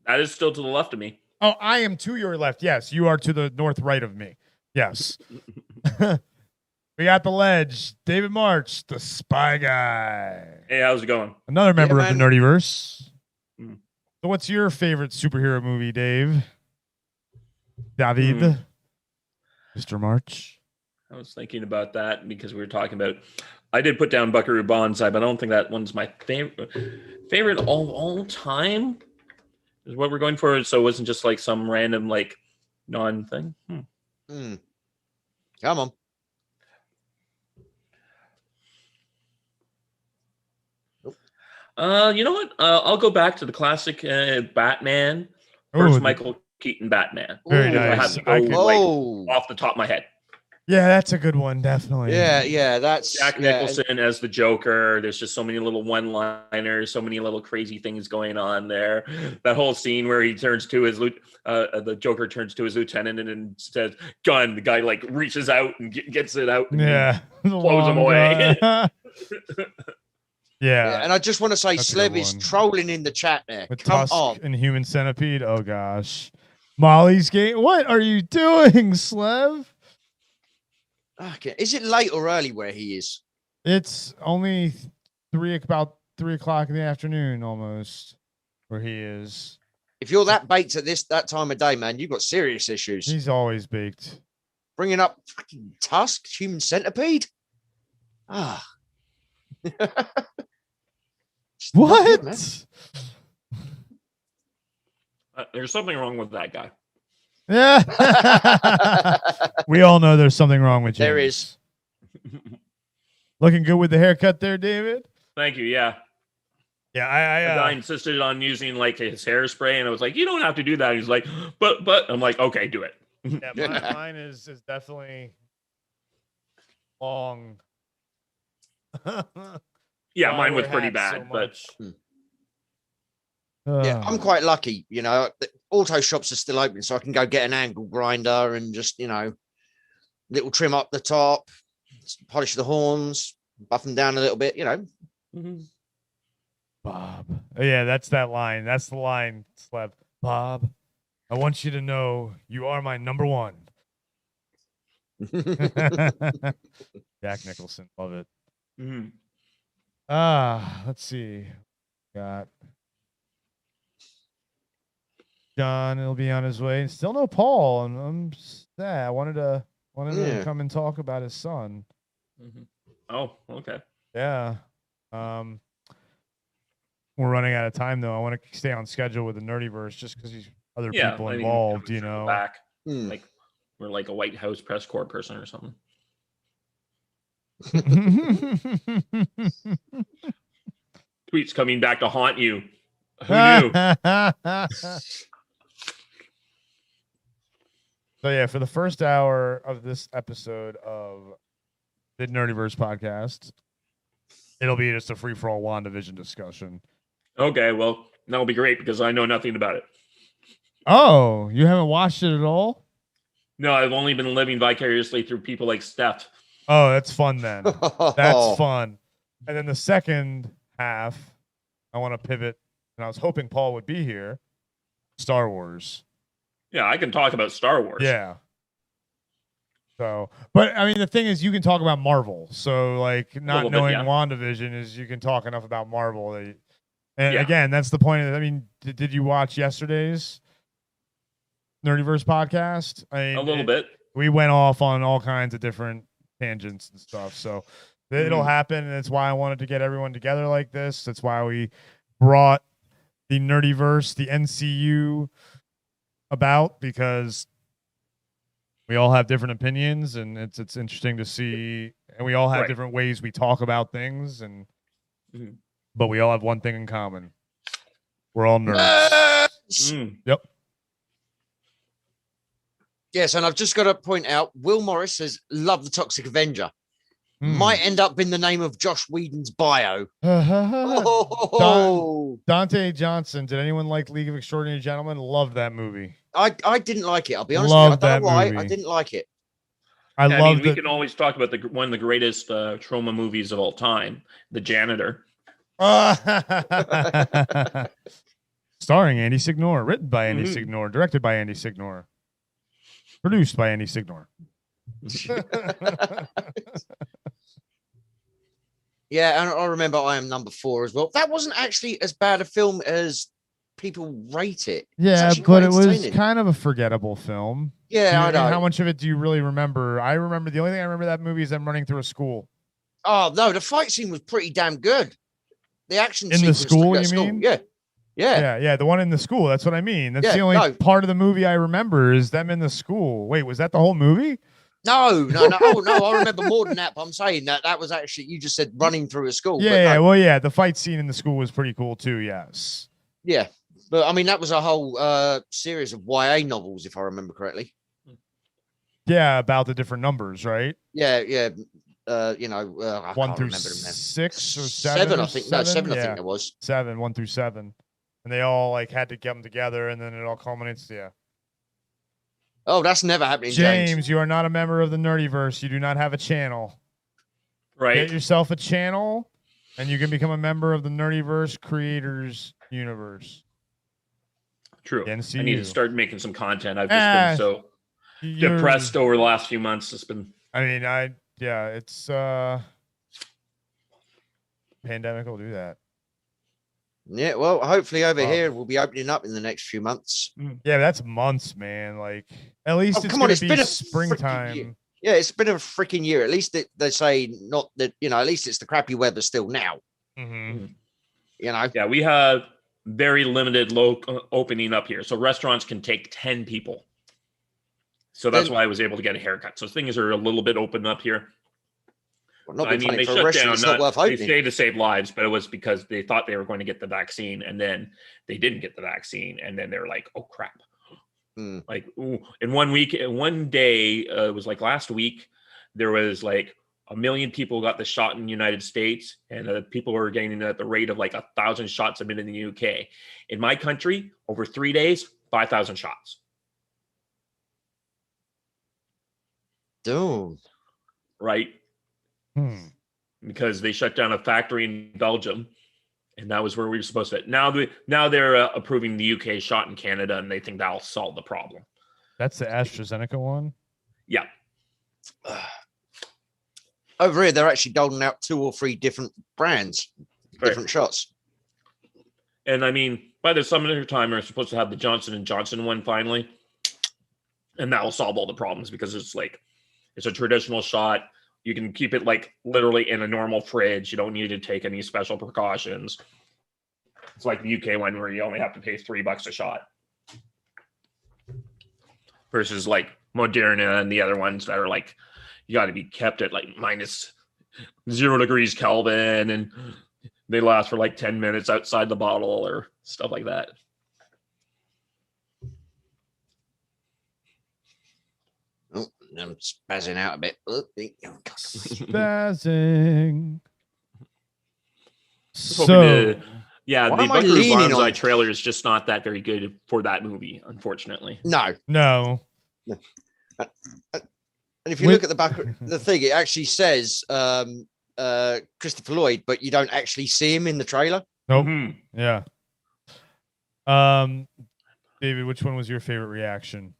That is still to the left of me. Oh, I am to your left. Yes, you are to the north right of me. Yes. We got the ledge. David March, the spy guy. Hey, how's it going? Another member of the Nerdiverse. So what's your favorite superhero movie, Dave? David? Mr. March? I was thinking about that because we were talking about. I did put down Buckaroo Banzai, but I don't think that one's my favorite all time. Is what we're going for. So it wasn't just like some random non thing. Come on. You know what? I'll go back to the classic Batman. First Michael Keaton Batman. Very I nice. have to go off the top of my head. Yeah, that's a good one, definitely. Yeah, that's Jack Nicholson as the Joker. There's just so many little one-liners, so many little crazy things going on there. That whole scene where he turns to his the Joker turns to his lieutenant and says, "Gun." The guy reaches out and gets it out. And blows him away. Yeah. And I just want to say, Slev is trolling in the chat there. With Come Tusk on. and Human Centipede. Oh gosh. Molly's game. What are you doing, Slev? Okay. Is it late or early where he is? It's only about 3 o'clock in the afternoon almost where he is. If you're that baked at that time of day, man, you've got serious issues. He's always baked. Bringing up fucking Tusk, Human Centipede. What? There's something wrong with that guy. Yeah. We all know there's something wrong with you. There is. Looking good with the haircut there, David. Thank you. Yeah. Yeah, the guy insisted on using his hairspray, and I was like, "You don't have to do that." He's like, "But," I'm like, "Okay, do it." Yeah, mine is definitely long. Yeah, mine was pretty bad, but yeah, I'm quite lucky. You know, the auto shops are still open, so I can go get an angle grinder and just little trim up the top, polish the horns, buff them down a little bit. Bob. Oh, yeah, that's that line. That's the line, Sleb. Bob, I want you to know you are my number one. Jack Nicholson. Love it. Let's see. Got John. He'll be on his way. Still no Paul. And I'm sad. I wanted to come and talk about his son. Oh, okay. Yeah. We're running out of time though. I want to stay on schedule with the Nerdiverse just because there's other people involved. Back we're like a White House press corps person or something. Tweets coming back to haunt you. Who knew? So yeah, for the first hour of this episode of the Nerdiverse podcast, it'll be just a free-for-all WandaVision discussion. Okay, well, that'll be great because I know nothing about it. Oh, you haven't watched it at all? No, I've only been living vicariously through people like Steph. Oh, that's fun then. That's fun. And then the second half, I want to pivot and I was hoping Paul would be here. Star Wars. Yeah, I can talk about Star Wars. Yeah. So, but I mean, the thing is, you can talk about Marvel. So, like, not knowing WandaVision is you can talk enough about Marvel. And again, that's the point of it. I mean, did you watch yesterday's Nerdiverse podcast? I mean, a little bit. We went off on all kinds of different tangents and stuff. So it'll happen. And that's why I wanted to get everyone together like this. That's why we brought the Nerdiverse, the NCU about, because we all have different opinions, and it's interesting to see, and we all have different ways we talk about things, and but we all have one thing in common. We're all nerds. Yep. Yes, and I've just got to point out, Will Morris says, love the Toxic Avenger. Might end up in the name of Josh Whedon's bio. Dante Johnson, did anyone like League of Extraordinary Gentlemen? Loved that movie. I didn't like it. I'll be honest with you. I don't know why. Movie. I didn't like it. I mean, we can always talk about one of the greatest trauma movies of all time, The Janitor. Starring Andy Signore, written by Andy Signore, directed by Andy Signore, produced by Andy Signore. Yeah, and I remember I Am Number 4 as well. That wasn't actually as bad a film as people rate it. Yeah, but it was kind of a forgettable film. Yeah, I know. How much of it do you really remember? I remember, the only thing I remember that movie is them running through a school. Oh, no, the fight scene was pretty damn good. The action in scene the school, you mean? Yeah. The one in the school. That's what I mean. That's the only part of the movie I remember is them in the school. Wait, was that the whole movie? No. Oh, no, I remember more than that, but I'm saying that was actually, you just said running through a school. Yeah, the fight scene in the school was pretty cool too, yes. Yeah, but I mean, that was a whole series of YA novels, if I remember correctly. Yeah, about the different numbers, right? Yeah. I 1 through can't remember them now. 6 or 7? Seven, I think. No, 7, I think it was. 7, 1 through 7. And they all like had to get them together, and then it all culminates. Yeah. Oh, that's never happening, James, you are not a member of the Nerdiverse. You do not have a channel. Right. Get yourself a channel, and you can become a member of the Nerdiverse Creators Universe. True. I NCU. need to start making some content. I've just been so depressed over the last few months. It's been. I mean, it's pandemic will do that. Yeah, well, hopefully over here we'll be opening up in the next few months. Yeah, that's months, man. Like, at least it's going to be springtime. Yeah, it's been a freaking year. At least they say not that, at least it's the crappy weather still now. Yeah, we have very limited opening up here. So restaurants can take 10 people. So that's why I was able to get a haircut. So things are a little bit open up here. Well, I mean, they shut down. They say to save lives, but it was because they thought they were going to get the vaccine, and then they didn't get the vaccine, and then they're like, "Oh crap!" Like, in 1 week, one day, it was like last week, there was like 1 million people got the shot in the United States, and people were getting it at the rate of like 1,000 shots a minute in the UK. In my country, over 3 days, 5,000 shots. Dude, right? Because they shut down a factory in Belgium, and that was where we were supposed to. Now they're approving the UK shot in Canada, and they think that'll solve the problem. That's the AstraZeneca one. Yeah. Over here, they're actually doling out 2 or 3 different brands, different shots. And I mean, by the summer time, we're supposed to have the Johnson & Johnson one finally, and that will solve all the problems because it's a traditional shot. You can keep it like literally in a normal fridge. You don't need to take any special precautions. It's like the UK one where you only have to pay $3 a shot. Versus like Moderna and the other ones that are like, you got to be kept at like -0 degrees Kelvin, and they last for like 10 minutes outside the bottle or stuff like that. I'm spazzing out a bit. Spazzing. The Buckaroo Banzai trailer is just not that very good for that movie, unfortunately. No. And if you look at the back of the thing, it actually says Christopher Lloyd, but you don't actually see him in the trailer. Nope. Yeah. David, which one was your favorite reaction?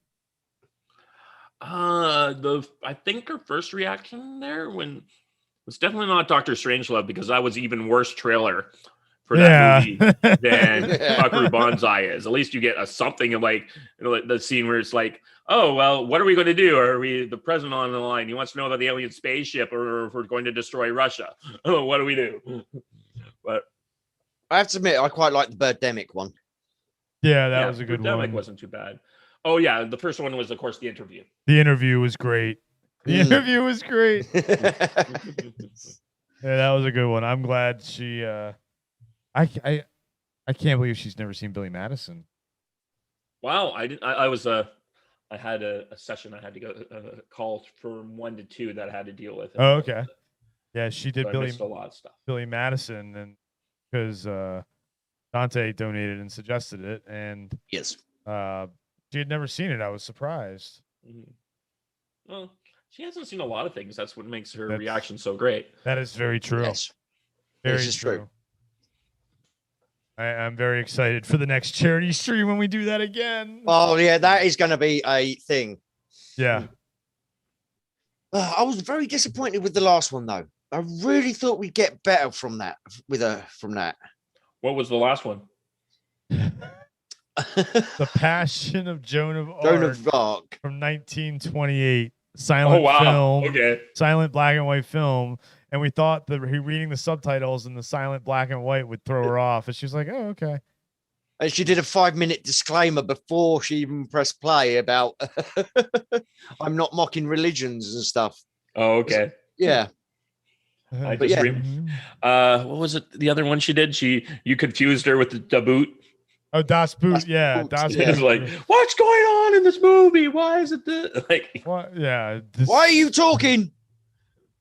I think her first reaction there when was definitely not Dr. Strangelove, because that was even worse trailer for that movie than Buckaroo Banzai is. At least you get a something of like, you know, the scene where it's like, oh well, what are we going to do? Are we the president on the line? He wants to know about the alien spaceship, or if we're going to destroy Russia. Oh, what do we do? But I have to admit, I quite like the Birdemic one. Yeah, that was a good Birdemic one. wasn't too bad. Oh yeah, the first one was of course the interview. The interview was great. The interview was great. Yeah, that was a good one. I'm glad she. I can't believe she's never seen Billy Madison. Wow, I had a session I had to go call from 1 to 2 that I had to deal with. Oh, okay. Yeah, she did So I Billy missed a lot of stuff. Billy Madison, and because Dante donated and suggested it, and yes, she had never seen it. I was surprised. Mm-hmm. Well, she hasn't seen a lot of things. That's what makes her reaction so great. That is very true. Yes. Very This is true. I'm very excited for the next charity stream when we do that again. Oh yeah, that is going to be a thing. Yeah. I was very disappointed with the last one though. I really thought we'd get better from that. From that. What was the last one? The Passion of Joan of Arc. Joan of Arc from 1928. Silent film. Okay. Silent black and white film. And we thought that reading the subtitles in the silent black and white would throw her off. And she was like, oh, okay. And she did a 5-minute disclaimer before she even pressed play about I'm not mocking religions and stuff. Oh, okay. Yeah. I just what was it? The other one she did? You confused her with the boot. Oh, Das Boot. Yeah. Das Boot. It's like, what's going on in this movie? Why is it this? Like, what? Yeah. Why are you talking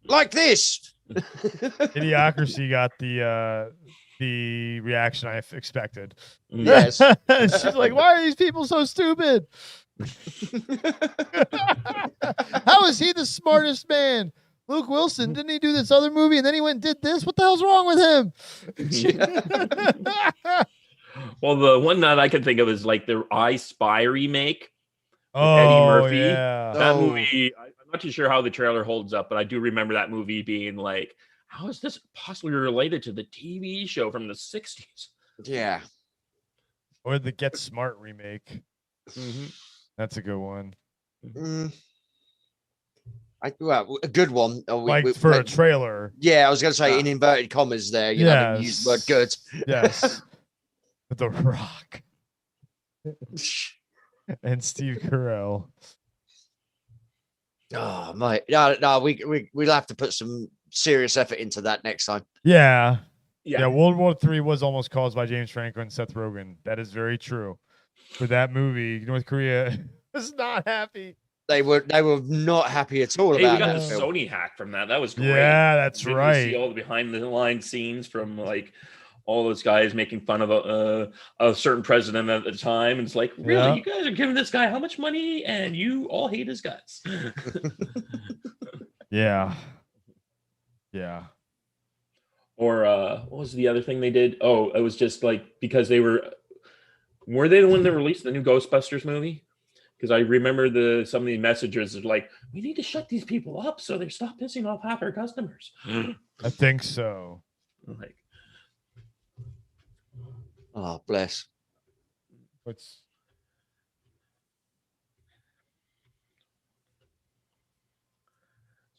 like this? Idiocracy got the reaction I expected. Yes. She's like, why are these people so stupid? How is he the smartest man? Luke Wilson, didn't he do this other movie and then he went and did this? What the hell's wrong with him? Well, the one that I can think of is like the I Spy remake with Oh, Eddie Murphy. yeah. That Oh. movie, I'm not too sure how the trailer holds up, but I do remember that movie being like, how is this possibly related to the TV show from the 60s? Yeah. Or the Get Smart remake. Mm-hmm. That's a good one. Well, a good one. For a trailer. Yeah, I was going to say in inverted commas there. You know, you use the word good. Yes. The Rock. And Steve Carell. Oh, mate. No, we'll have to put some serious effort into that next time. Yeah. World War III was almost caused by James Franco and Seth Rogen. That is very true. For that movie, North Korea was not happy. They were not happy at all Hey, about we got that the film. Sony hack from that. That was great. Yeah, that's Didn't right. We see all the behind the line scenes from like all those guys making fun of a certain president at the time. And it's like, really, Yeah. you guys are giving this guy how much money and you all hate his guts. Yeah. Yeah. Or what was the other thing they did? Oh, it was just like because they were they the one that released the new Ghostbusters movie? Because I remember some of the messages are like, we need to shut these people up so they stop pissing off half our customers. I think so. Like, oh, bless. What's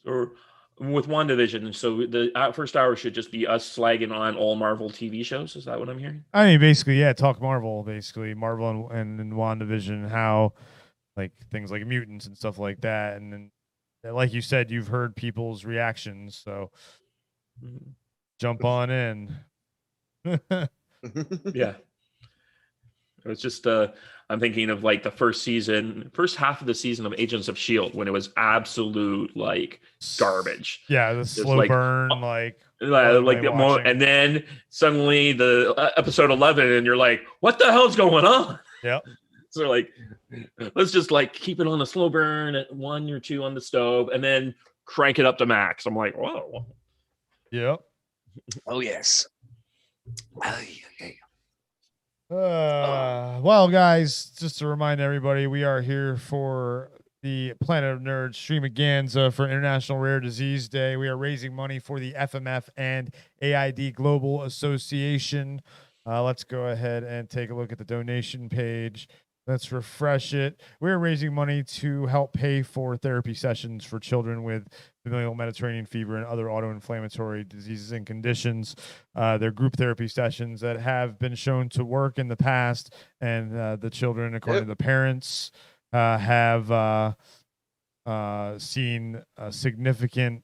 or with WandaVision, so the first hour should just be us slagging on all Marvel TV shows. Is that what I'm hearing? I mean, basically, yeah, talk Marvel, basically. Marvel and WandaVision, how like things like mutants and stuff like that. And then, like you said, you've heard people's reactions. So jump on in. Yeah. It was just I'm thinking of like the first half of the season of Agents of S.H.I.E.L.D. when it was absolute like garbage. Yeah, the Just slow like, burn, and then suddenly the episode 11 and you're like, what the hell's going on? Yep. So like, let's just like keep it on a slow burn at 1 or 2 on the stove and then crank it up to max. I'm like, whoa. Yep. Oh, yes. Well, guys, just to remind everybody, we are here for the Planet of Nerds Streamaganza for International Rare Disease Day. We are raising money for the FMF and AID Global Association. Let's go ahead and take a look at the donation page. Let's refresh it. We're raising money to help pay for therapy sessions for children with familial Mediterranean fever and other autoinflammatory diseases and conditions. They're group therapy sessions that have been shown to work in the past, and the children, according to the parents, have seen a significant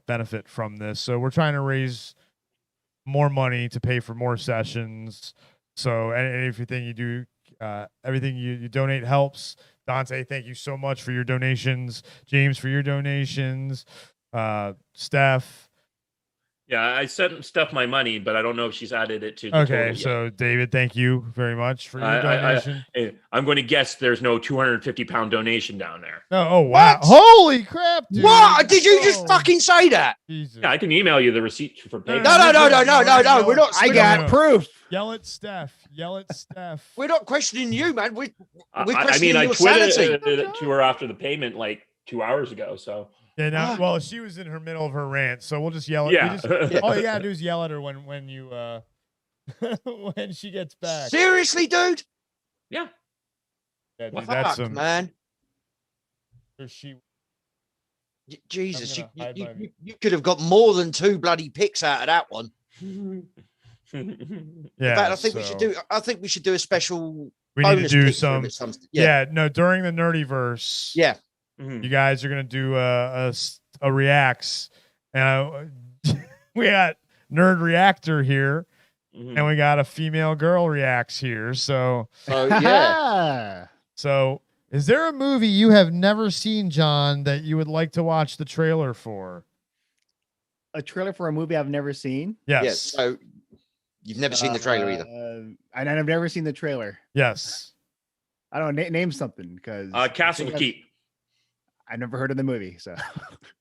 benefit from this. So we're trying to raise more money to pay for more sessions. So everything you do, everything you donate helps. Dante, thank you so much for your donations. James, for your donations. Steph. Yeah, I sent Steph my money, but I don't know if she's added it to the Okay, total so David, thank you very much for your donation. I'm going to guess there's no 250-pound donation down there. Oh, wow. Holy crap, dude. What? Did you just fucking say that? Jesus. Yeah, I can email you the receipt for payment. No. We're not. I got proof. Yell at Steph. Yell at Steph. We're not questioning you, man. We're I questioning mean, I your sanity. tweeted it to her after the payment like 2 hours ago. So Yeah, now, well, she was in her middle of her rant, so we'll just yell at Yeah. all you gotta do is yell at her when you when she gets back. Seriously, dude? Yeah. Yeah, dude, Fuck, that's some man. she Jesus, I'm gonna hide my- you could have got more than 2 bloody picks out of that one. Yeah, In fact, I think we should do. I think we should do a special. We need to bonus do pick for some. it Yeah, no, during the Nerdyverse. Yeah. You guys are gonna do a reacts, and we got Nerd Reactor here, and we got a female girl reacts here. So yeah. So, is there a movie you have never seen, John, that you would like to watch the trailer for? A trailer for a movie I've never seen? Yes. Yes. So you've never seen the trailer either. And I've never seen the trailer. Yes. I don't name something because Castle Keep. I've never heard of the movie, so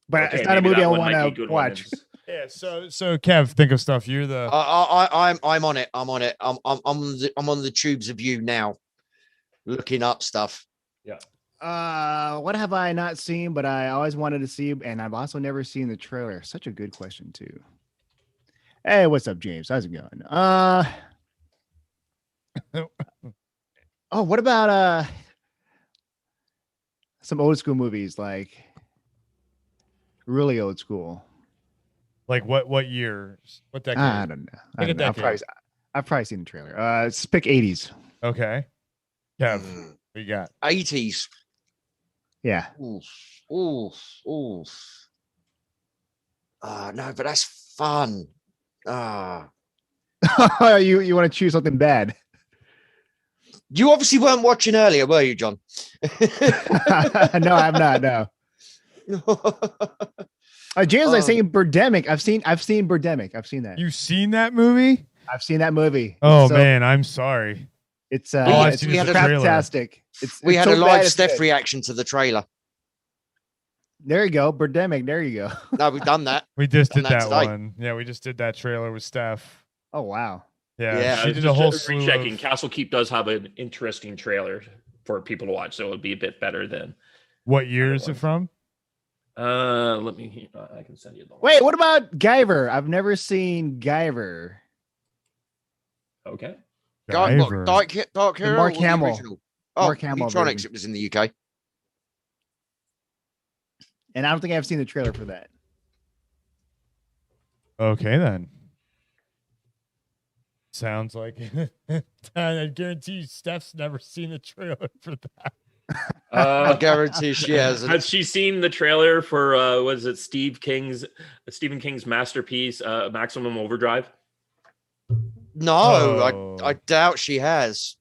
but Okay, it's not a maybe movie that I one might be a want good to one. watch. Yeah. So Kev, think of stuff. You're the. I'm on it. I'm on it. I'm on the tubes of you now, looking up stuff. Yeah. What have I not seen, but I always wanted to see, and I've also never seen the trailer. Such a good question too. Hey, what's up, James? How's it going? Oh, what about some old school movies, like really old school? Like what years? What decade? I don't know. Pick a decade. I've probably seen the trailer. Let's pick 80s. Okay. Kev, what you got? 80s. Yeah. Oof. No, but that's fun. You want to choose something bad? You obviously weren't watching earlier, were you, John? No, I'm not. No. James, I saying Birdemic. I've seen Birdemic. I've seen that. You've seen that movie? I've seen that movie. Oh man, I'm sorry. It's it's fantastic. We had so a live bad, it's Steph good. reaction to the trailer. There you go, Birdemic. There you go. No, we've done that. We just did Done that today. one. Yeah, we just did that trailer with Steph. Oh wow. Yeah, she did a whole slew checking. of- Castle Keep does have an interesting trailer for people to watch, so it'll be a bit better than. What year is it from? Let me. I can send you the. Wait, what about Guyver? I've never seen Guyver. Okay. Dark Hero. Mark or the Hamill. original? Oh, Mark Hamill Electronics. version. It was in the UK. And I don't think I've seen the trailer for that. Okay then. Sounds like I guarantee you Steph's never seen the trailer for that. I guarantee she hasn't. Has she seen the trailer for was it Stephen King's masterpiece, Maximum Overdrive? No, I doubt she has.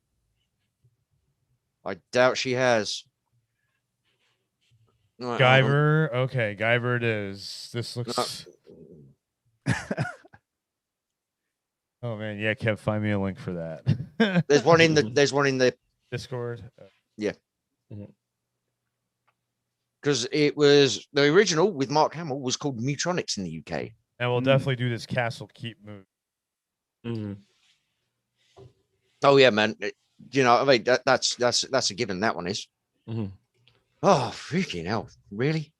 I doubt she has. Right, Guyver. Okay, Guyver it is. This looks. Oh man, yeah, Kev, find me a link for that. There's one in the Discord. Yeah. Because it was the original with Mark Hamill was called Mutronics in the UK. And we'll definitely do this Castle Keep movie. Oh yeah, man. You know, I mean, that's a given. That one is. Mm-hmm. Oh, freaking hell! Really?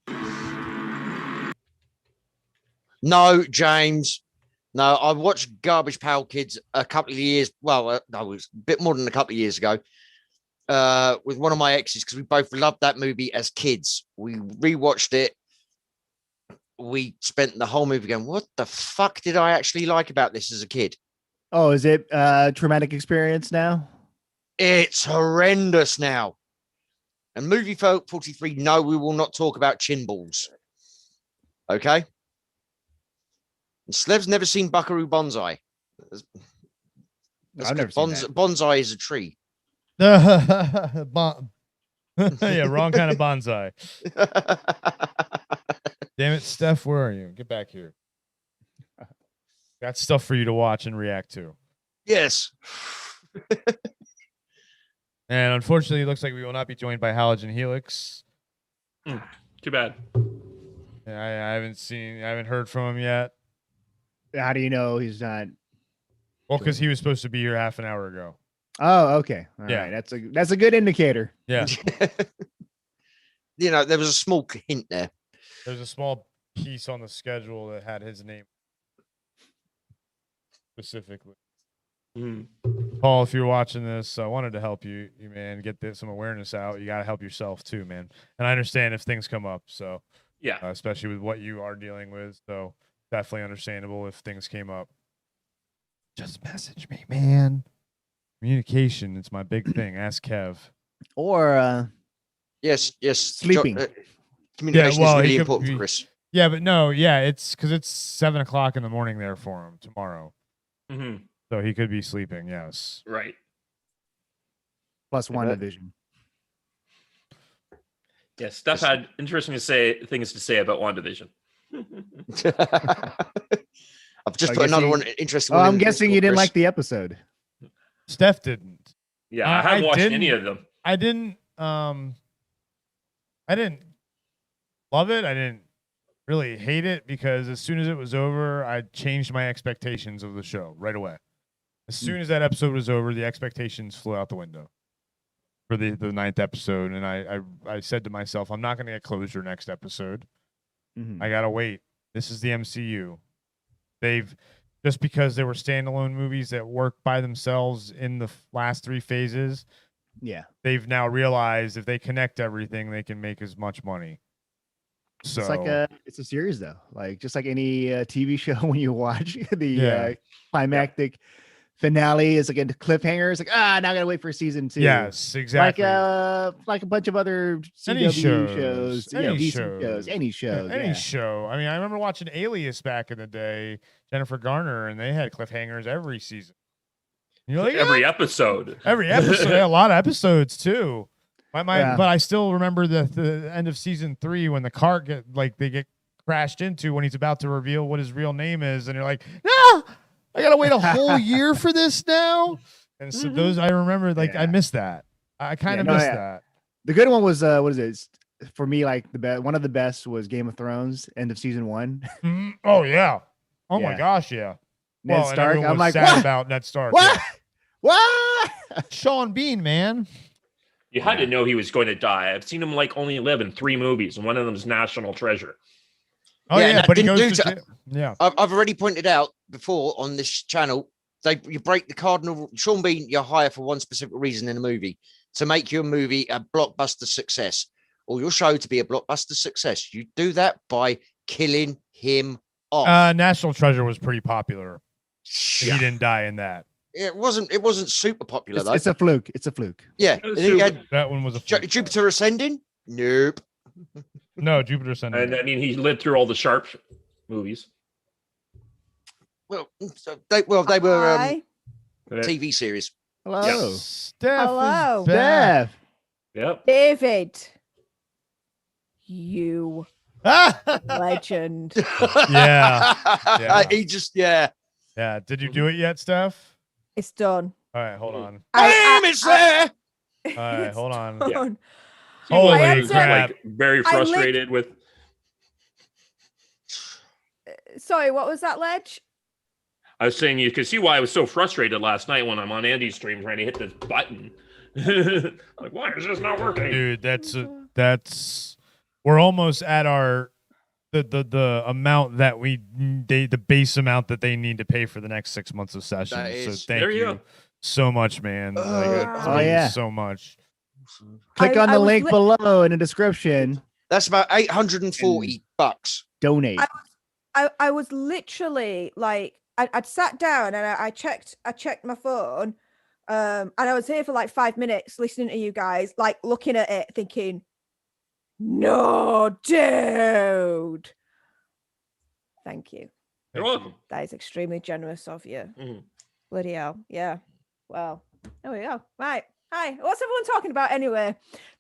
No, James. No, I watched Garbage Pail Kids a couple of years. Well, no, it was a bit more than a couple of years ago. With one of my exes, because we both loved that movie as kids. We rewatched it. We spent the whole movie going, "What the fuck did I actually like about this as a kid?" Oh, is it traumatic experience now? It's horrendous now. And movie 43, no, we will not talk about chin balls. Okay? And Slev's never seen Buckaroo Banzai. I've never seen that. Bonsai is a tree. Yeah, wrong kind of bonsai. Damn it, Steph, where are you? Get back here. Got stuff for you to watch and react to. Yes. And unfortunately, it looks like we will not be joined by Halogen Helix. Too bad. Yeah, I haven't heard from him yet. How do you know he's not? Well, because he was supposed to be here half an hour ago. Oh, okay. All Yeah. right. That's a good indicator. Yeah. You know, there was a small hint there. There's a small piece on the schedule that had his name specifically. Paul, if you're watching this, I wanted to help you man, get some awareness out. You got to help yourself too, man. And I understand if things come up. So yeah, especially with what you are dealing with. So definitely understandable if things came up. Just message me, man. Communication, it's my big thing. Ask Kev. Or yes, sleeping. Communication is really important for Chris. Yeah, but no, it's because it's 7 o'clock in the morning there for him tomorrow. Mm-hmm. So he could be sleeping. Yes. Right. Plus WandaVision. Yes, Steph had interesting things to say about WandaVision. I've just put another one interesting. I'm guessing you didn't like the episode. Steph didn't. Yeah, I haven't watched any of them. I didn't love it. I didn't really hate it because as soon as it was over, I changed my expectations of the show right away. As soon as that episode was over, the expectations flew out the window for the 9th episode. And I said to myself, I'm not going to get closure next episode. I got to wait. This is the MCU. Just because there were standalone movies that work by themselves in the last 3 phases. Yeah. They've now realized if they connect everything, they can make as much money. So it's like it's a series though. Like just like any TV show, when you watch the climactic finale is like a cliffhanger. It's like, now I gotta wait for season 2. Yes, exactly. Like a bunch of other CW shows. Any shows. show. I mean, I remember watching Alias back in the day, Jennifer Garner, and they had cliffhangers every season. You're like, every episode. A lot of episodes too. But I still remember the end of season 3 when the car get crashed into when he's about to reveal what his real name is, and you're like, no, I gotta wait a whole year for this now. And so those I remember, I missed that. I kind of missed that. The good one was what is it? For me, like one of the best was Game of Thrones, end of season 1. Oh yeah. Oh my gosh, yeah. Ned Stark. I'm like, sad about Ned Stark. What? Yeah. What? Sean Bean, man. You had to know he was going to die. I've seen him only live in 3 movies, and one of them is National Treasure. Oh yeah, but he goes to yeah. I've already pointed out before on this channel, you break the cardinal. Sean Bean, you're hired for one specific reason in a movie, to make your movie a blockbuster success, or your show to be a blockbuster success. You do that by killing him off. National Treasure was pretty popular. He didn't die in that. It wasn't super popular though. It's a fluke. Yeah. That one was a fluke. Jupiter Ascending? Nope. No, Jupiter Ascending. And I mean, he lived through all the Sharp movies. Well, they were TV series. Hello. Yes. Steph. Hello. Steph. Yep. David. You legend. Yeah. He just Yeah. Did you do it yet, Steph? It's done. All right, hold on. It's there. All right, hold on. Done. Holy crap. Very frustrated with. Sorry, what was that, Ledge? I was saying you can see why I was so frustrated last night when I'm on Andy's stream trying to hit this button. Like, why is this not working? Dude, that's we're almost at our the amount that the base amount that they need to pay for the next 6 months of sessions. So thank you so much, man. So much. Click on the link below in the description. That's about $840. Donate. I was literally like, I'd sat down and I checked my phone, and I was here for like 5 minutes listening to you guys, like looking at it, thinking, no, dude. Thank you. You're welcome. That is extremely generous of you. Mm-hmm. Bloody hell. Yeah. Well, there we go. Right. Hi. What's everyone talking about anyway?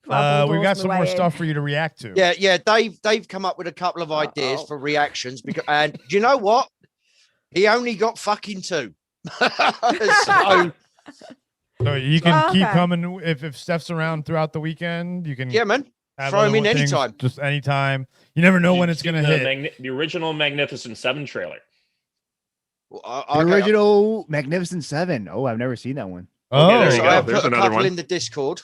We've got some more stuff for you to react to. Yeah. Dave come up with a couple of ideas for reactions, and do you know what? He only got fucking 2. So you can keep coming if Steph's around throughout the weekend. You can man. Throw him in things, anytime. Just anytime. You never know when it's going to hit. The original Magnificent 7 trailer. The original Magnificent 7. Oh, I've never seen that one. Oh, there you go. I put a couple in the Discord.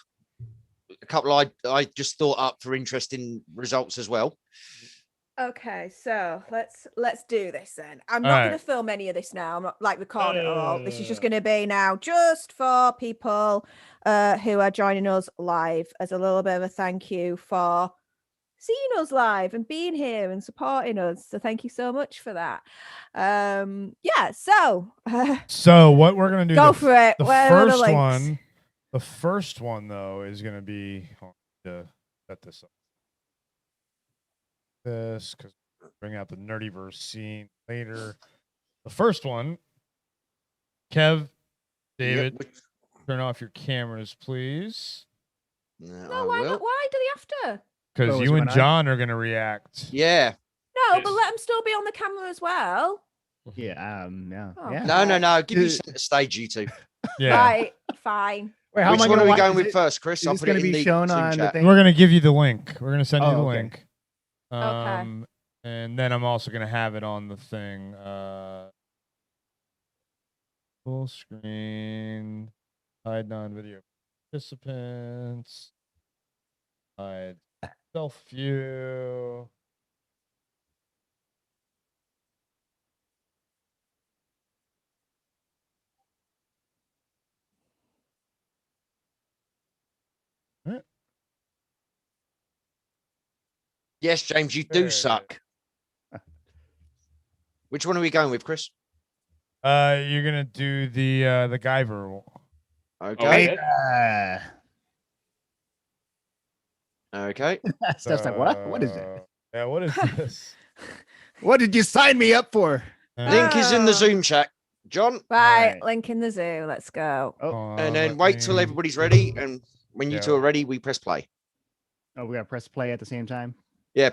A couple I just thought up for interesting results as well. Okay, so let's do this then. I'm not going to film any of this now. I'm not like recording it all. This is just going to be now just for people who are joining us live as a little bit of a thank you for seeing us live and being here and supporting us. So thank you so much for that. So what we're going to do? Go for it. The first one though is going to be to set this up. This because bring out the Nerdiverse scene later. The first one, Kev, David, turn off your cameras, please. No, why do they have to? Because you and John are going to react. Yeah. No, but let them still be on the camera as well. Yeah. Oh, yeah. No. Give me center stage, you two. Yeah. Right. Fine. Wait, which one are we going with first, Chris? Is this going to be shown on the thing? We're going to give you the link. We're going to send you the okay. link. And then I'm also going to have it on the thing. Full screen. Hide non-video participants. Hide self-view. Yes, James, you do suck. Which one are we going with, Chris? You're gonna do the Guyver. Okay. Okay. Steph's like, what? What is it? Yeah, what is this? What did you sign me up for? Link is in the Zoom chat. John? Right, link in the Zoom. Let's go. And then wait till everybody's ready. And when you two are ready, we press play. Oh, we got to press play at the same time? Yeah.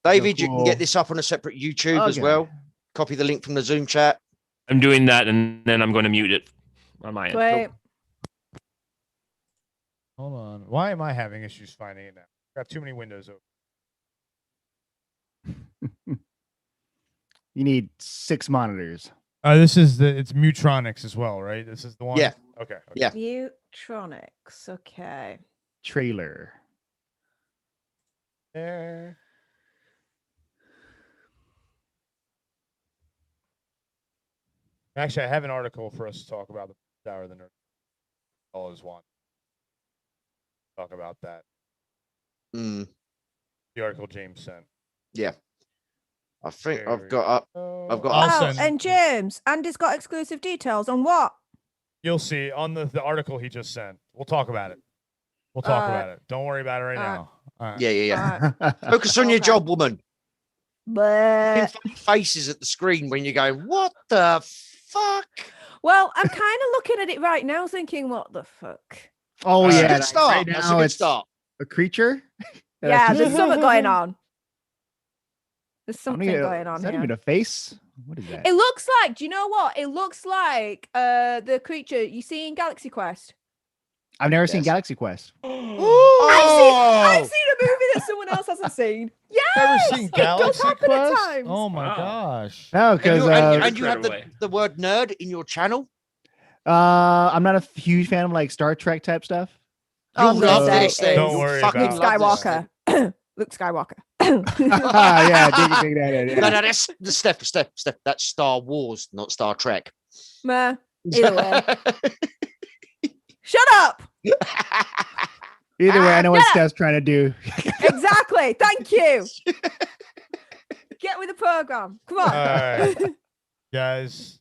David, you can get this up on a separate YouTube as well. Copy the link from the Zoom chat. I'm doing that, and then I'm going to mute it on my end. Wait. Hold on. Why am I having issues finding it now? Got too many windows open. You need 6 monitors. This is it's Mutronics as well, right? This is the one? Yeah. Okay. Yeah. Mutronics. Okay. Trailer. There. Actually, I have an article for us to talk about the Tower of the Nerd. All is one. Talk about that. The article James sent. Yeah. I think I've got. And James, Andy's got exclusive details on what? You'll see on the article he just sent. We'll talk about it. We'll talk about it. Don't worry about it right now. All right. Yeah. Focus on your job, woman. But faces at the screen when you're going, what the fuck? Well, I'm kind of looking at it right now, thinking, what the fuck? Oh, That's yeah. a good start. Right That's now a good start. A creature? Yeah, there's something going on. There's something going on Is that here. even a face? What is that? It looks like, do you know what? It looks like the creature you see in Galaxy Quest. I've never seen Galaxy Quest. I've seen a movie that someone else hasn't seen. Yes, Never seen Galaxy it does happen Quest? at times. Oh my gosh. No, And because you have the word nerd in your channel. I'm not a huge fan of like Star Trek type stuff. I'm You'll gonna love say this. Then. Don't You'll worry fucking about love this. Skywalker. Luke Skywalker. Yeah, dig that in. No, Yeah. no, that's the Steph. That's Star Wars, not Star Trek. Meh. Either way. Shut up. Either way, I know what Steph's trying to do. Exactly. Thank you. Get with the program. Come on. All right. Guys,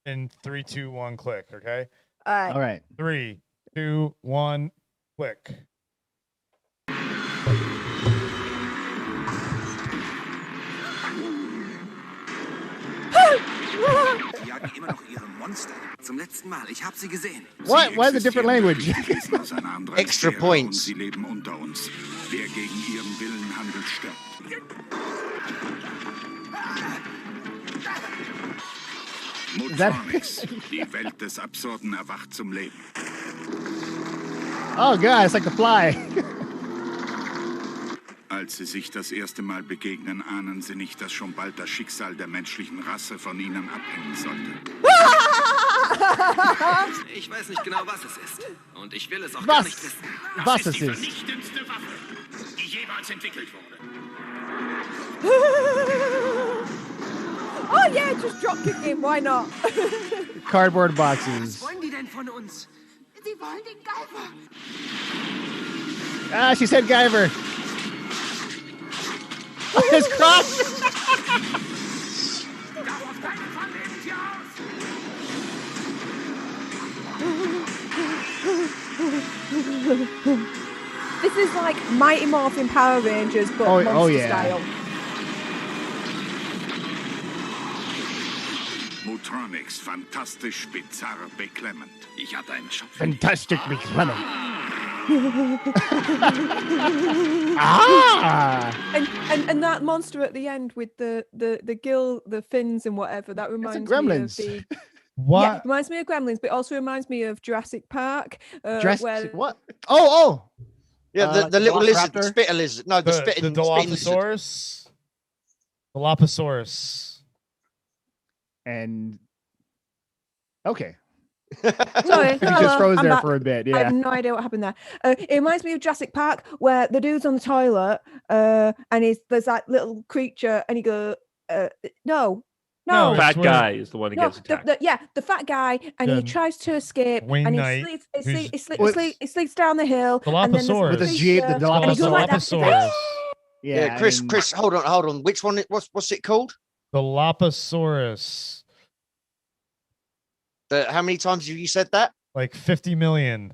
in 3, 2, 1, click, okay? All right. 3, 2, 1, click. Sie jagen immer noch ihre Monster. Zum letzten Mal. Ich habe sie gesehen. What? Why is it a different language? Extra points. Sie leben unter uns. Wer gegen ihren Willen handelt, stirbt. Motronics. Die Welt des Absurden erwacht zum Leben. Oh god, it's like the Fly. Als sie sich das erste Mal begegnen, ahnen sie nicht, dass schon bald das Schicksal der menschlichen Rasse von ihnen abhängen sollte. Ich weiß nicht genau, was es ist. Und ich will es auch Was? gar nicht wissen. Was es die ist. vernichtendste Waffe, die jemals entwickelt wurde. Oh yeah, just drop kick him. Why not? Cardboard boxes. Was wollen die denn von uns? Sie wollen den Geifer. Ah, she said Guyver. His cross. Darauf keinen Fall leben sie aus. This is like Mighty Morphin Power Rangers, but monster yeah. style. Motronics, fantastisch, bizarr, beklemmend. Ich habe einen Schopf. Fantastic beklemmend. Ah! And that monster at the end with the gill, the fins and whatever, that reminds Gremlins. me of the What? Yeah, reminds me of Gremlins, but also reminds me of Jurassic Park. Jurassic what? Oh. Yeah, the little lizard, the Velociraptor? spitter lizard. No, the spitting lizard. Dilophosaurus. Dilophosaurus. And okay. Sorry, You just froze I'm there back. for a bit. I Yeah. have no idea what happened there. It reminds me of Jurassic Park, where the dude's on the toilet, and there's that little creature, and he goes, "No, No, Fat where- guy is the one who no, gets attacked. the fat guy, and he Yeah. tries to escape, Wayne and Knight, he sleeps down the hill, and then there's Dilophosaurus. With a Jeep, the creature, and he goes like that. Dilophosaurus. Yeah, Chris, hold on. Which one? What's it called? Dilophosaurus. How many times have you said that? Like 50 million.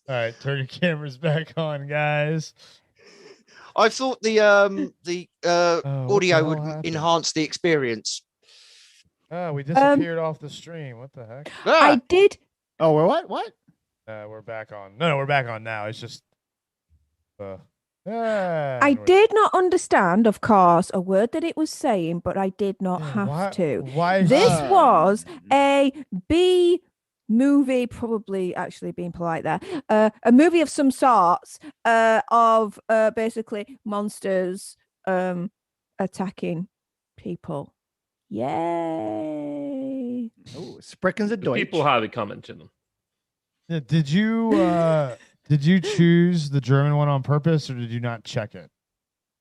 All right, turn your cameras back on, guys. I thought the audio hell would happened? enhance the experience. Oh, we disappeared off the stream. What the heck? I did. Oh, we're what? What? We're back on. No, we're back on now. It's just. I did not understand, of course, a word that it was saying, but I did not have to. Why? This was a B movie, probably actually being polite there, a movie of some sorts, of basically monsters attacking people. Yay! Oh, Sprechen Sie The Deutsch. people have it coming to them. Yeah, did you choose the German one on purpose, or did you not check it?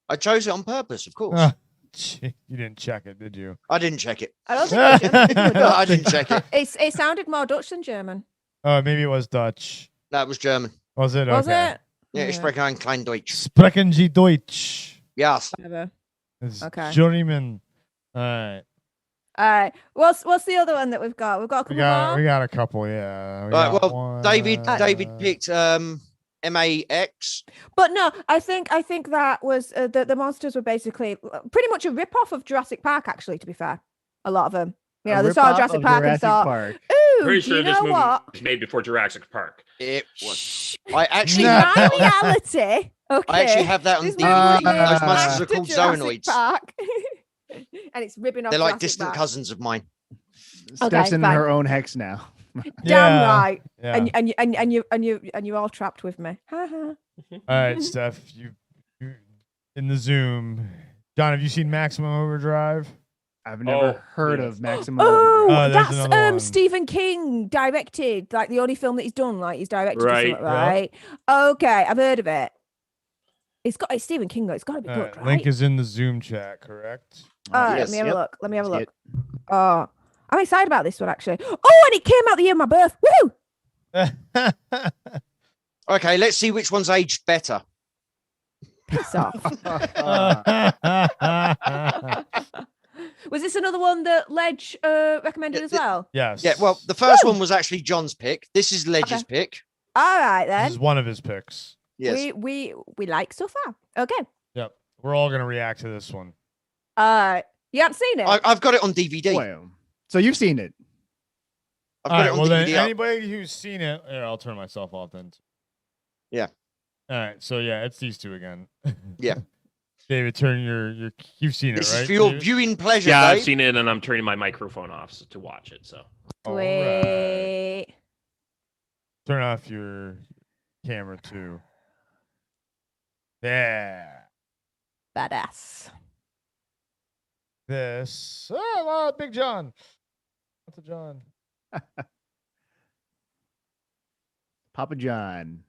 I chose it on purpose, of course. Gee, you didn't check it, did you? I didn't check it. I don't think it was German. No, I didn't check it. It sounded more Dutch than German. Oh, maybe it was Dutch. That was German. Was it? Was Okay. it? Yeah, ich spreche ein klein Deutsch. Sprechen Sie Deutsch? Yes. Whatever. It's Okay. Journeyman. All right. All right. What's the other one that we've got? We've got a couple more. We got a couple, yeah. We Right, got well, one, David picked MAX. But no, I think that was the monsters were basically pretty much a rip-off of Jurassic Park. Actually, to be fair, a lot of them. You know, they saw rip-off Jurassic of Park and Jurassic thought, Park. "Ooh, Pretty do sure you this know movie what? was made before Jurassic Park. It was. I actually In have that on- reality, okay. I actually have that on this DVD. movie Those is monsters are after called Jurassic zoonoids. Park. And it's ripping off. They're like Jurassic distant Park. cousins of mine. Steph's in fine. her own hex now. Damn right. Yeah. And you're all trapped with me. All right, Steph, you in the Zoom. John, have you seen Maximum Overdrive? I've never heard of Maximum Oh, Overdrive. there's another one. that's Stephen King directed, like the only film that he's done, like he's directed or Right, something, right? Okay, I've heard of it. It's Stephen King though. It's got to be good, right? Link is in the Zoom chat, correct? Let me have a look. Let me have a look. Oh, I'm excited about this one actually. Oh, and it came out the year of my birth. Woo! Okay, let's see which one's aged better. Piss off. Was this another one that Ledge recommended as well? Yes. Yeah, well, the first one was actually John's pick. This is Ledge's pick. All right, then. This is one of his picks. Yes. We like so far. Okay. Yep. We're all gonna react to this one. You haven't seen it? I've got it on DVD. Wow. So you've seen it? I've All got right. it on Well, then DVD. anybody who's seen it, here, I'll turn myself off then. Yeah. All right. So yeah, it's these two again. Yeah. David, turn your. You've seen This it, right? is for your David? viewing pleasure, Yeah, Dave. I've seen it, and I'm turning my microphone off to watch it. So. Wait. Turn off your camera too. Yeah. Badass. This. Big John. What's a John? Papa John.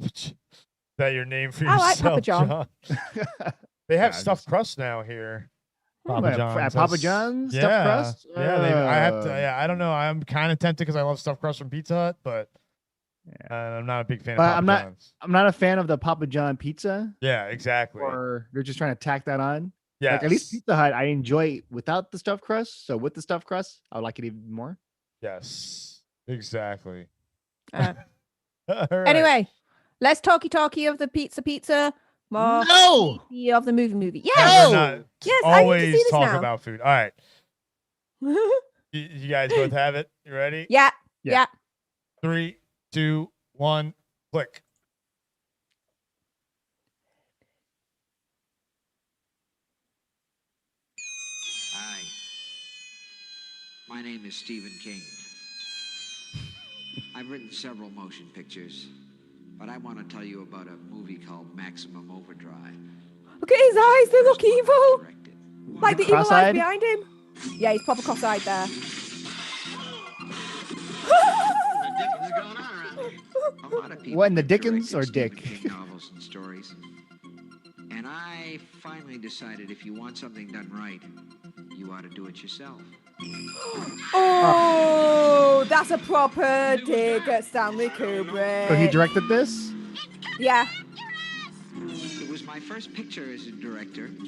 Is that your name for I yourself, like Papa John. They have Yeah, stuffed crust now here. Wait, at Papa That's- John's yeah, stuffed crust? Yeah, I have to. Yeah, I don't know. I'm kind of tempted because I love stuffed crust from Pizza Hut, but I'm not a big fan of But Papa John's. I'm not a fan of the Papa John pizza. Yeah, exactly. Or they're just trying to tack that on. Yeah, Like at least Pizza Hut, I enjoy it without the stuffed crust. So with the stuffed crust, I would like it even more. Yes, exactly. Uh, All right. Anyway, less talky of the pizza. More No! talky of the movie. Never Yes. not Yes, I need to always see this talk now. about food. All right, you guys both have it. You ready? Yeah. 3, 2, 1, click. Hi. My name is Stephen King. I've written several motion pictures, but I want to tell you about a movie called Maximum Overdrive. Look at his eyes. They look evil. Like the evil eyes Cross-eyed? behind him. Yeah, he's proper cross-eyed there. A lot of people What in the have Dickens directed or Stephen Dick? King novels and stories. And I finally decided if you want something done right, you ought to do it yourself. Oh, that's a proper dig at Stanley Kubrick. So he directed this? Yeah. It was my first picture as a director, and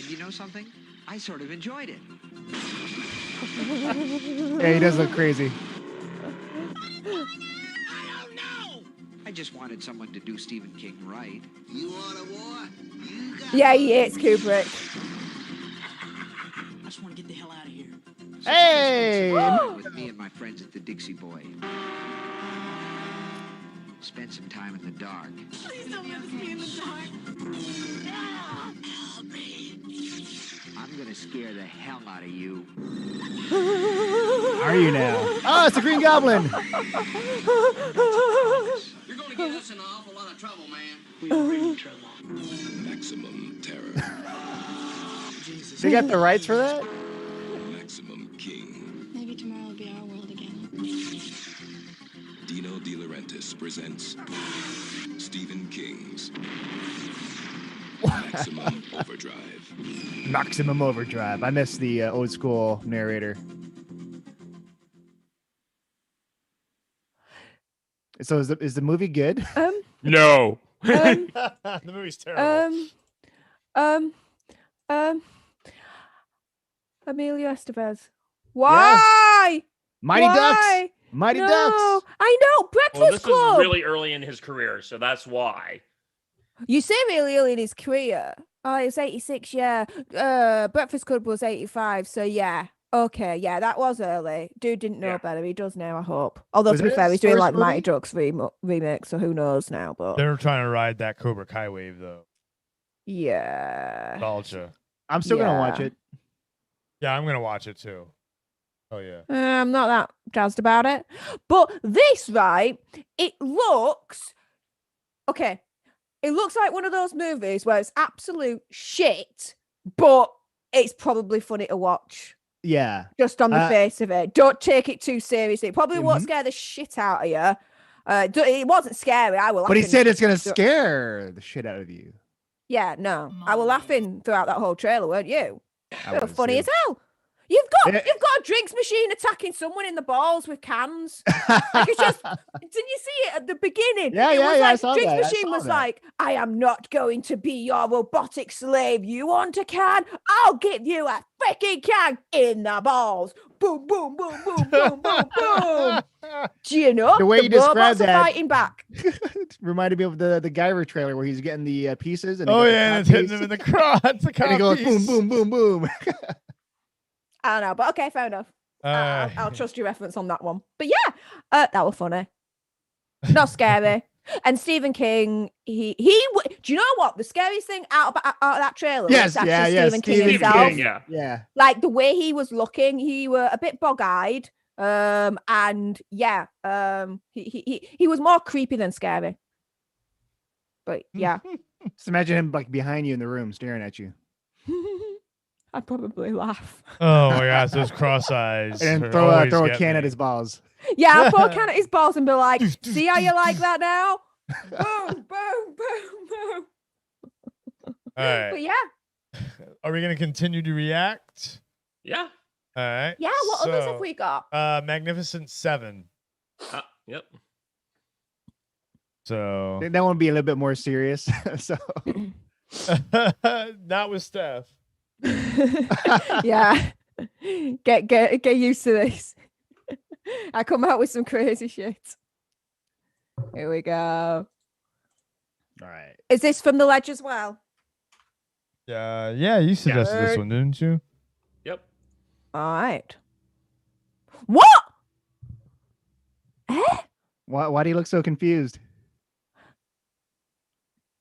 you know something? I sort of enjoyed it. Yeah, he does look crazy. I just wanted someone to do Stephen King right. You want a war? Yeah, he hates Kubrick. I just want to get the hell out of here. Hey! With me and my friends at the Dixie Boy. Spent some time in the dark. Please don't let us be in the dark. I'm gonna scare the hell out of you. Are you now? Oh, it's the Green Goblin. You're gonna get us in an awful lot of trouble, man. We are in trouble. Maximum terror. They got the rights for that? Maximum King. Maybe tomorrow will be our world again. Dino De Laurentiis presents Stephen King's Maximum Overdrive. Maximum Overdrive. I miss the old school narrator. So is the movie good? No. The movie's terrible. Emilio Estevez. Why? Mighty Why? Ducks. Mighty No, Ducks. I know. Breakfast Well, this Club. is really early in his career, so that's why. You say really early in his career. Oh, it was 86, yeah. Breakfast Club was 85, so yeah. Okay, yeah, that was early. Dude didn't know better. He does now, I hope. Although, Was to be it fair, his he's doing first like the Mighty movie? Ducks remake, so who knows now, but They're trying to ride that Cobra Kai wave, though. yeah. Nostalgia. I'm still gonna watch Yeah. it. Yeah, I'm gonna watch it too. Oh yeah. I'm not that jazzed about it. But this, right? It looks okay. It looks like one of those movies where it's absolute shit, but it's probably funny to watch. Yeah. Just on the face of it. Don't take it too seriously. It probably won't scare the shit out of you. It wasn't scary. I will. But he said it's gonna scare the shit out of you. Yeah, no. I was laughing throughout that whole trailer, weren't you? I They were was funny too. as hell. You've got a drinks machine attacking someone in the balls with cans. Like it's just didn't you see it at the beginning? Yeah, it yeah, was yeah, I like saw drinks that. I machine saw was that. like, I am not going to be your robotic slave. You want a can? I'll give you a freaking can in the balls. Boom, boom, boom, boom, boom, boom, boom. Do you know The way you robots described are that fighting back? reminded me of the Guyver trailer where he's getting the pieces. And Oh yeah, it's hitting him in the crotch. The and he goes piece. boom, boom, boom, boom. I don't know, but okay, fair enough. I'll trust your reference on that one. But yeah, that was funny. Not scary. And Stephen King, do you know what? The scariest thing out of that trailer was actually Stephen King himself. Yeah. Like the way he was looking, he were a bit bog-eyed. And yeah, he was more creepy than scary. But yeah. Just imagine him like behind you in the room staring at you. I'd probably laugh. Oh my gosh, those cross eyes. And are throw always a get can me. at his balls. Yeah, I'll throw a can at his balls and be like, see how you like that now? Boom, boom, boom, boom. All right. But yeah. Are we gonna continue to react? Yeah. All right. Yeah, what others have we got? Magnificent Seven. Yep. So That one be a little bit more serious. So not with Steph. Yeah. Get used to this. I come out with some crazy shit. Here we go. All right. Is this from the Ledge as well? Yeah, you suggested this one, didn't you? Yep. All right. What? Why do you look so confused?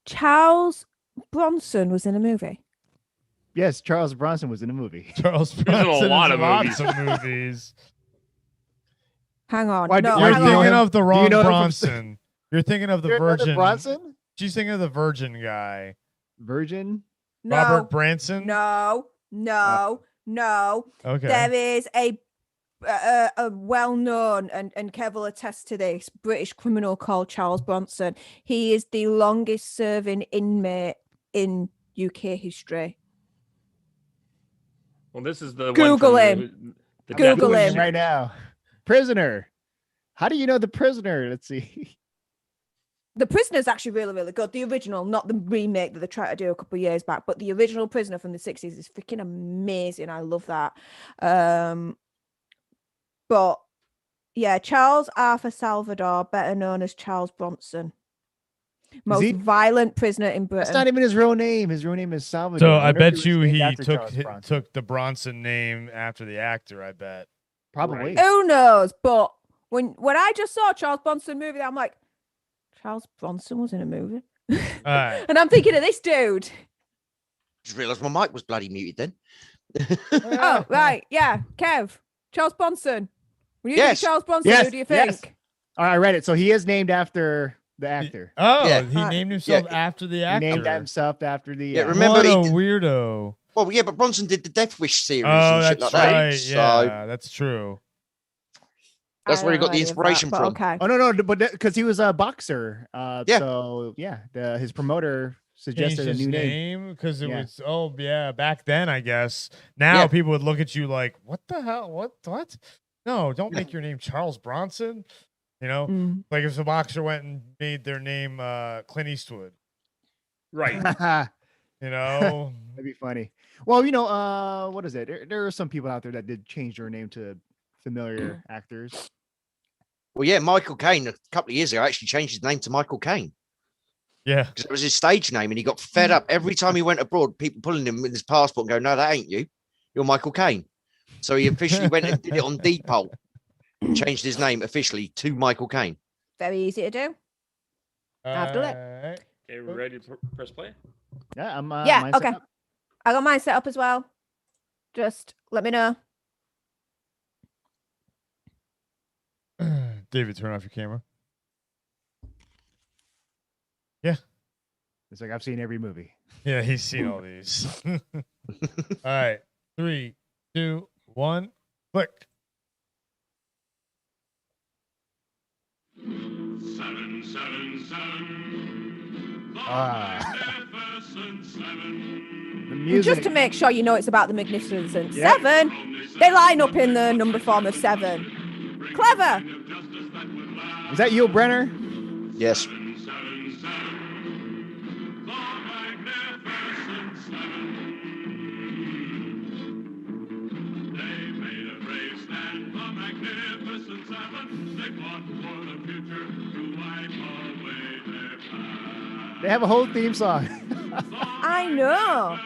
Charles Bronson was in a movie. Yes, Charles Bronson was in a movie. Charles He's in a Bronson lot is of lots movies. of movies. Hang on. Why- no, You're hang thinking on. of the Do you wrong know him from- Bronson. You're thinking of the You remember Virgin. Bronson? She's thinking of the Virgin guy. Virgin? No, Robert Branson. No. Okay. There is a well-known, and Kev will attest to this, British criminal called Charles Bronson. He is the longest-serving inmate in UK history. Well, this is the Google one him. The Google death him. Right now. Prisoner. How do you know the prisoner? Let's see. The Prisoner's actually really, really good. The original, not the remake that they tried to do a couple of years back, but the original Prisoner from the 60s is freaking amazing. I love that. But yeah, Charles Arthur Salvador, better known as Charles Bronson. Most he- violent prisoner in Britain. That's not even his real name. His real name is Salvador. So I wonder bet if was you named he after Charles took Bronson. the Bronson name after the actor. I bet. Probably. Who knows? But when I just saw Charles Bronson movie, I'm like, Charles Bronson was in a movie. All right. And I'm thinking of this dude. Just realised my mic was bloody muted then. Oh, right. Yeah. Kev. Charles Bronson. When you Yes. think of Charles Bronson, Yes, who do you think? yes. All right, I read it. So he is named after the actor. Oh, Yeah. he named himself after the He actor. named himself after the. Yeah, remember what he a did- weirdo. Well, yeah, but Bronson did the Death Wish series Oh, and shit that's like that. right. So Yeah, that's true. that's I where he don't got know the any of that, inspiration but from. Okay. Oh no, but because he was a boxer. Yeah. So yeah, his promoter suggested Changed a his new name. name because it Yeah. was back then I guess. Now Yeah. people would look at you like, what the hell? What? No, don't make your name Charles Bronson. You know, Mm. like if a boxer went and made their name Clint Eastwood. Right. That'd You know, be funny. Well, you know, what is it? There are some people out there that did change their name to familiar actors. Well, yeah, Michael Caine a couple of years ago actually changed his name to Michael Caine yeah. because it was his stage name, and he got fed up every time he went abroad. People pulling him with his passport and go, "No, that ain't you. You're Michael Caine." So he officially went and did it on Depot and changed his name officially to Michael Caine. Very easy to do. I've done it. Alright. Okay, we're ready to press play. Yeah, I'm. Yeah, mine's set okay. up. I got mine set up as well. Just let me know. David, turn off your camera. Yeah. It's like I've seen every movie. Yeah, he's seen all these. All right. 3, 2, 1, click. 777. The And music. just to make sure you know it's about the Magnificent Seven, they line up in the number form of 7. Clever. Is that Yul Brenner? Yes. They have a whole theme song. I know.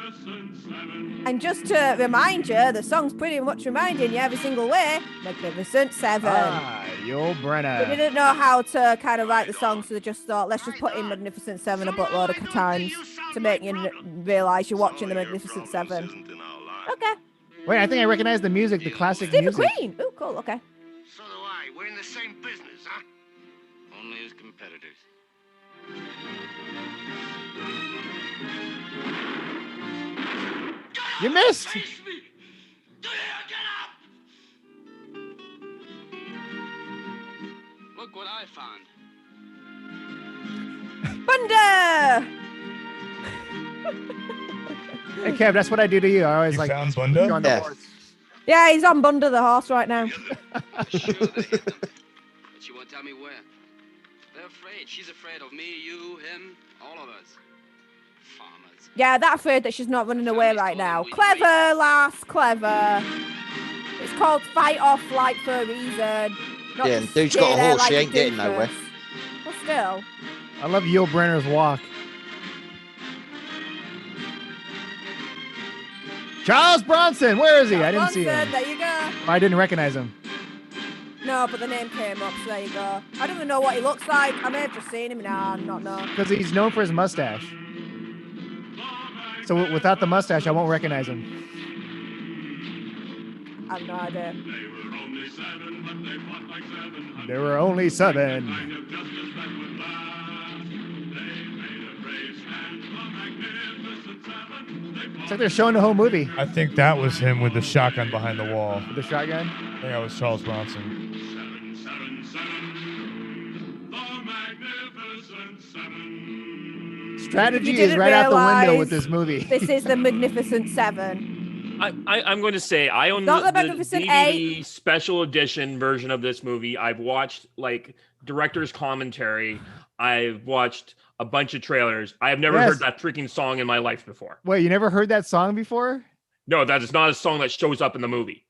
And just to remind you, the song's pretty much reminding you every single way, Magnificent Seven. Yul Brenner. They didn't know how to kind of write the song, so they just thought, let's just put in Magnificent Seven a buttload of times to make you realize you're watching the Magnificent Seven. Okay. Wait, I think I recognize the music, the classic Steve music. McQueen. Oh, cool. Okay. So do I. We're in the same business, huh? Only as competitors. You missed. Look what I found. Bunda! Hey, Kev, that's what I do to you. I always You like found put Bunda? you on the Yeah. horse. Yeah, he's on Bunda the horse right now. But she won't tell me where. They're afraid. She's afraid of me, you, him, all of us. Farmers. Yeah, that afraid that she's not running away right now. Clever, lass, clever. It's called fight or flight for a reason. Not Yeah, just dude's stay got a there horse, like she a ain't getting doofus. nowhere. Well, still. I love Yul Brenner's walk. Charles Bronson, where is he? I didn't see Bronson, him. there you go. I didn't recognize him. No, but the name came up, so there you go. I don't even know what he looks like. I may have just seen him now, not know. Because he's known for his mustache. So without the mustache, I won't recognize him. I have no idea. There were only 7. It's like they're showing the whole movie. I think that was him with the shotgun behind the wall. With the shotgun? I think that was Charles Bronson. Strategy You is didn't right out the window realise with this movie. This is the Magnificent Seven. I'm going to say I own Not the the Magnificent DVD special edition version of this movie. I've watched like director's commentary. I've watched a bunch of trailers. I have never Yes. heard that freaking song in my life before. Wait, you never heard that song before? No, that is not a song that shows up in the movie.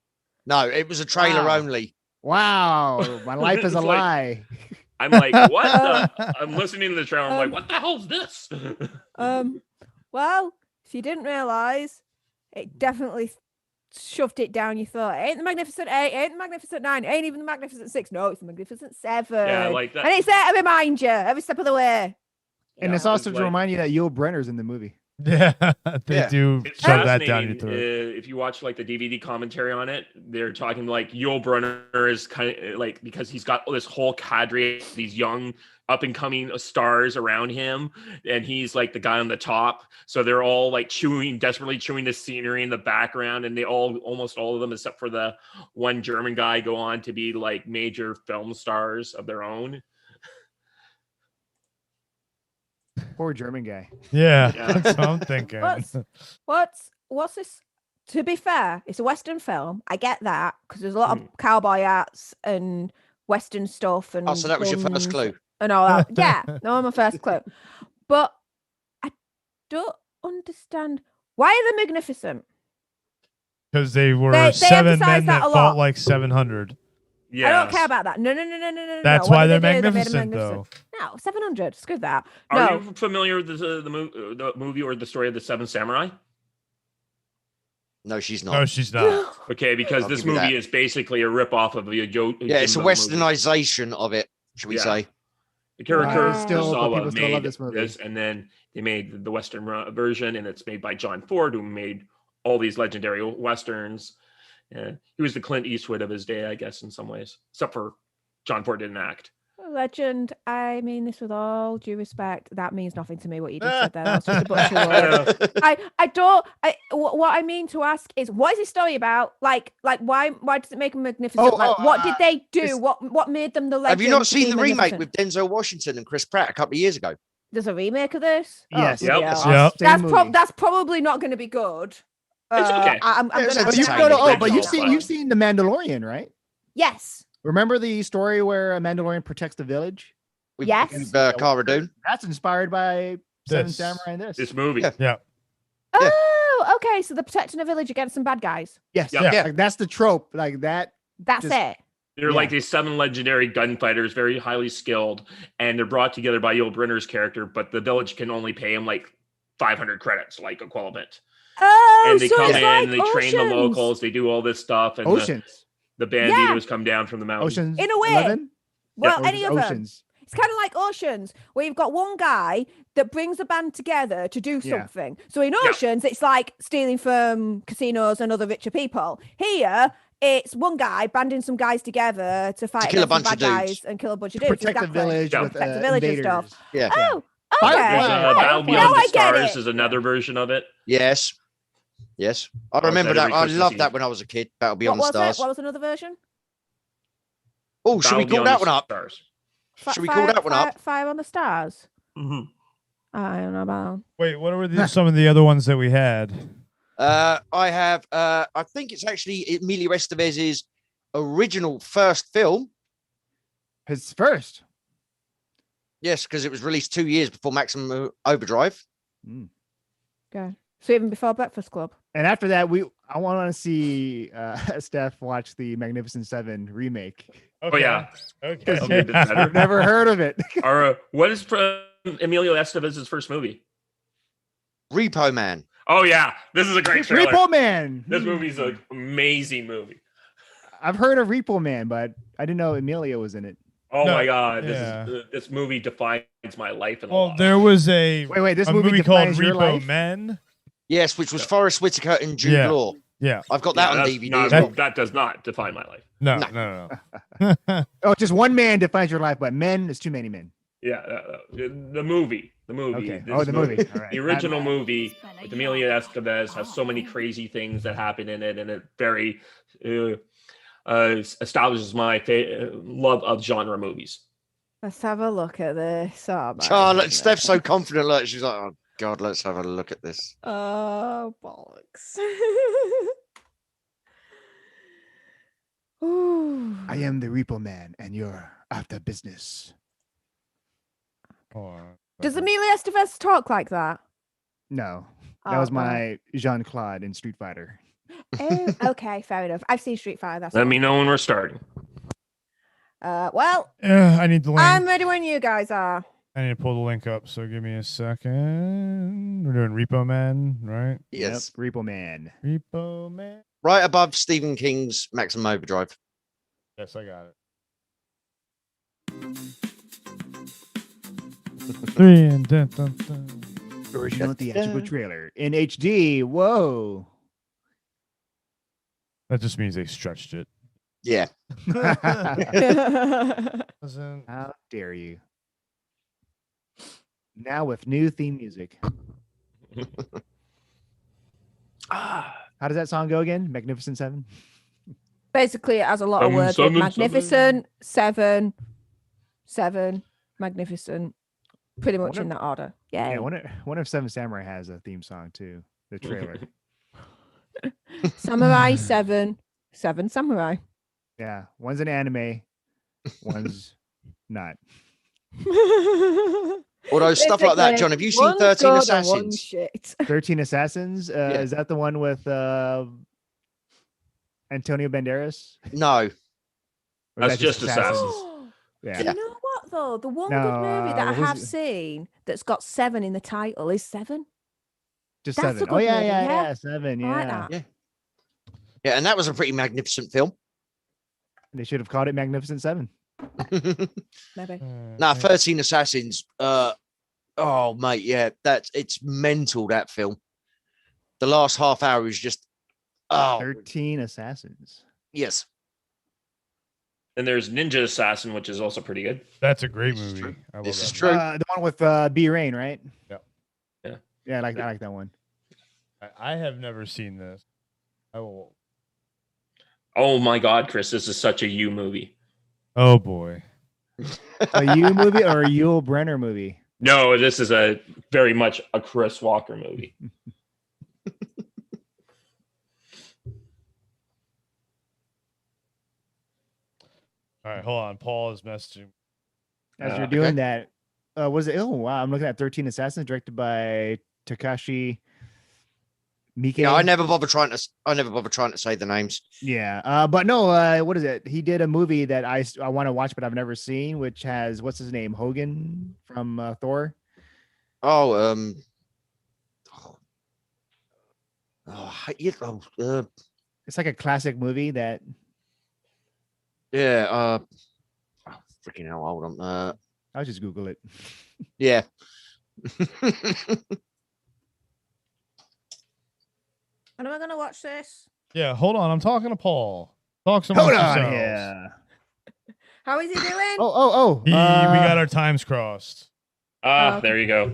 No, it was a trailer Wow. only. Wow, my life is a It's like- lie. I'm like, what? I'm listening to the trailer. I'm like, what the hell's this? Well, if you didn't realise, it definitely shoved it down your throat. It ain't the Magnificent 8, it ain't the Magnificent 9, it ain't even the Magnificent 6. No, it's the Magnificent 7. Yeah, like that. And it's there to remind you every step of the way. And Yeah, it's also it's to like- remind you that Yul Brenner's in the movie. Yeah, they Yeah. do It's shove that down your fascinating. throat. If you watch like the DVD commentary on it, they're talking like Yul Brynner is kind of like, because he's got this whole cadre, these young up and coming stars around him, and he's like the guy on the top. So they're all like desperately chewing the scenery in the background, and they almost all of them, except for the one German guy, go on to be like major film stars of their own. Poor German guy. Yeah, Yeah. that's what I'm thinking. What's this? To be fair, it's a Western film. I get that because there's a lot of cowboy hats and Western stuff. And Oh, so that was your first guns clue. and all that. Yeah, no, my first clue. But I don't understand why are they magnificent? Because they were They 7 emphasize men that that a fought lot. like 700. Yeah, I don't care about that. No. That's What why did they're they do? They made them magnificent, No, 700. Screw that. Are No. you familiar with the movie or the story of the Seven Samurai? No, she's not. No, she's not. Okay, because I'll this give you movie that. is basically a rip-off of the Yeah, it's a westernization of it, should we Yeah. say? The character Wow. Still, but Kurosawa people still love made this movie. and then they made the Western version, and it's made by John Ford, who made all these legendary westerns. Yeah, he was the Clint Eastwood of his day, I guess, in some ways, except for John Ford didn't act. Legend. I mean this with all due respect. That means nothing to me. What you just said there, that was just a bunch of words. I don't. What I mean to ask is, what is this story about? Like why does it make them magnificent? What did they do? What made them the legend? Have you not seen the remake magnificent? with Denzel Washington and Chris Pratt a couple of years ago? There's a remake of this. Yes. Oh, Yep. That's probably not going to be good. It's okay. I'm gonna but you've seen The Mandalorian, right? Yes. Remember the story where a Mandalorian protects the village? Yes. Cara Dune. That's inspired by Seven Samurai and this movie. Yeah. Oh, okay. So they're protecting a village against some bad guys. Yes. Yeah. Like, that's the trope. Like that. That's it. They're like these 7 legendary gunfighters, very highly skilled, and they're brought together by Yul Brynner's character, but the village can only pay him like 500 credits, like equivalent. Oh, and they so come it's in, like they train the Oceans. locals, they do all this stuff, and the banditos come down from the mountain. Oceans. In a way. 11? Well, Yeah. any of them. Oceans. It's kind of like Oceans, where you've got one guy that brings a band together to do Yeah. something. So in Oceans, it's like stealing from casinos and other richer people. Here, it's one guy banding some guys together to fight kill a against some bunch bad of dudes. guys and kill a bunch of To dudes. protect the village with Protect the village and invaders. stuff. Yeah. Oh, Fire- okay. There's Fire- Battle Now Beyond I the get Stars it. is another version of it. Yes. Yes. I watch remember that that. every I Christmas loved Eve. that when I was a kid. Battle Beyond the What was Stars. it? What was another version? Oh, should we Battle call Beyond that the one up? Stars. Should we call that one up? Fire on the Stars. Mhm. I don't know about. Wait, what were some of the other ones that we had? I have. I think it's actually Emilio Estevez's original first film. His first. Yes, because it was released 2 years before Maximum Overdrive. Okay. So even before Breakfast Club. And after that, I want to see Steph watch the Magnificent Seven remake. Oh yeah. Okay. Okay, that's better. I've never heard of it. What is Emilio Estevez's first movie? Repo Man. Oh yeah, this is a great trailer. Repo Man. This movie's an amazing movie. I've heard of Repo Man, but I didn't know Emilio was in it. Oh No, my god, yeah. this movie defines my life. In a Well, lot. there was a This a movie movie called defines your Repo life? Men. Yes, which was Forrest Whitaker and Jude Yeah. Law. Yeah. I've got that on that's DVD not- as well. that does not define my life. No. Oh, just one man defines your life, but men is too many men. Yeah, the movie. Okay. This The movie. All right. The original movie with Emilio Estevez has so many crazy things that happen in it, and it very establishes my love of genre movies. Let's have a look at this. Oh, my Charlotte, goodness. Steph's so confident. Look, she's like, oh God, let's have a look at this. Oh, bollocks. Ooh. I am the Repo Man, and you're after business. Does Emilio Estevez talk like that? No, that Oh, was well. my Jean-Claude in Street Fighter. Oh, okay, fair enough. I've seen Street Fighter. That's Let all. me know when we're starting. Well, I need the link. I'm ready when you guys are. I need to pull the link up. So give me a second. We're doing Repo Man, right? Yes. Yep, Repo Man. Repo Man. Right above Stephen King's Maximum Overdrive. Yes, I got it. 3 and dun, dun, dun. Original theatrical trailer in HD. Whoa. That just means they stretched it. Yeah. How dare you? Now with new theme music. How does that song go again? Magnificent Seven? Basically, it has a lot of words. With Seven, magnificent, seven, magnificent. Pretty much in that order. Yeah. Yeah, one of Seven Samurai has a theme song too. The trailer. Samurai 7 Samurai. Yeah, one's an anime, one's not. Although stuff like that, John, have you seen One's 13 good and Assassins? one's shit. 13 Assassins. Is that the one with Antonio Banderas? No. Or is That's that just Assassins. Yeah. Do you know what though? The one No, good movie that I who's have it? seen that's got 7 in the title is 7. Just That's a 7. good Oh yeah, movie, yeah, yeah. yeah, 7. I like Yeah. that. Yeah, and that was a pretty magnificent film. They should have called it Magnificent 7. Maybe. Nah, 13 Assassins. Oh mate, yeah, it's mental, that film. The last half hour is just 13 Assassins. Yes. And there's Ninja Assassin, which is also pretty good. That's a great movie. This is true. The one with B. Rain, right? Yeah. Yeah, I like that one. I have never seen this. I will. Oh my God, Chris, this is such a you movie. Oh boy. A you movie or a Yul Brenner movie? No, this is a very much a Chris Walker movie. All right, hold on. Paul is messaging. As you're doing that, was it? Oh wow, I'm looking at 13 Assassins, directed by Takashi Miike. Yeah, I never bother trying to say the names. Yeah, but no, what is it? He did a movie that I want to watch, but I've never seen, which has what's his name, Hogan from Thor. It's like a classic movie that. Yeah. Freaking hell! Hold on. I'll just Google it. Yeah. And am I gonna watch this? Yeah, hold on. I'm talking to Paul. Talk some Hold more on, yourselves. yeah. How is he doing? Oh. We got our times crossed. Ah, there you go.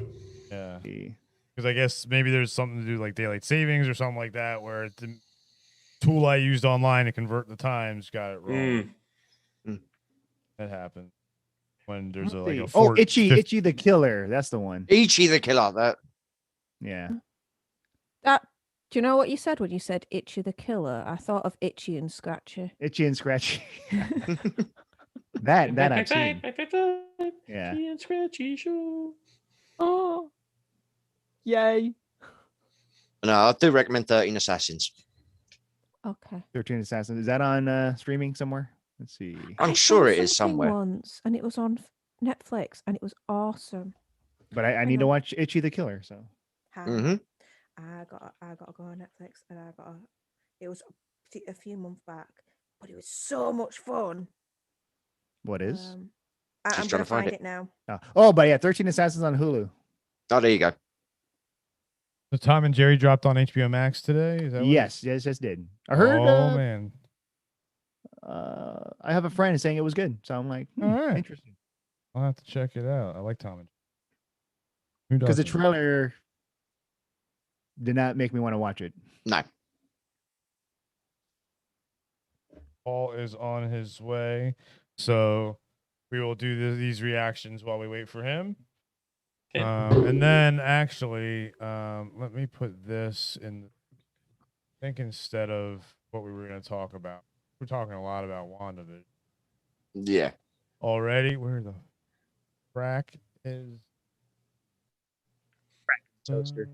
Yeah. Because I guess maybe there's something to do like daylight savings or something like that, where the tool I used online to convert the times got it wrong. That happens when there's a Itchy the Killer. That's the one. Itchy the Killer. That. Yeah. That. Do you know what you said when you said Itchy the Killer? I thought of Itchy and Scratchy. Itchy and Scratchy. that I've seen. Yeah. Itchy and Scratchy show. Oh. Yay. No, I do recommend 13 Assassins. Okay. 13 Assassins. Is that on streaming somewhere? Let's see. I'm sure it is something somewhere. Once, and it was on Netflix, and it was awesome. But I need to watch Itchy the Killer. So. I gotta go on Netflix, and it was a few months back, but it was so much fun. What is? I'm trying to find it now. Oh, but yeah, 13 Assassins on Hulu. Oh, there you go. So Tom and Jerry dropped on HBO Max today. Is that yes, did. I heard. Oh man. I have a friend saying it was good, so I'm like, all right, interesting. I'll have to check it out. I like Tom and Jerry. Because the trailer did not make me want to watch it. No. Paul is on his way, so we will do these reactions while we wait for him. Okay. And then actually, let me put this in. I think instead of what we were going to talk about, we're talking a lot about WandaVision. Yeah. Already, where the frack is? Toaster.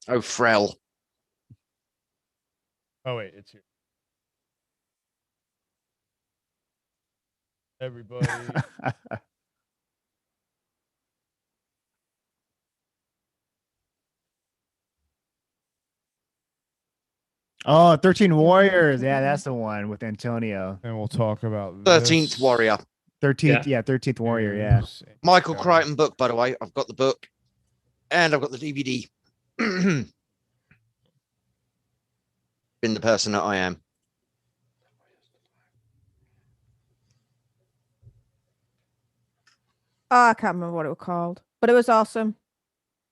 Oh, Frel. Oh wait, it's here. Everybody. Oh, 13 Warriors. Yeah, that's the one with Antonio. And we'll talk about 13th Warrior. 13th, yeah, 13th Warrior, yeah. Michael Crichton book, by the way. I've got the book and I've got the DVD. Been the person that I am. Oh, I can't remember what it was called, but it was awesome.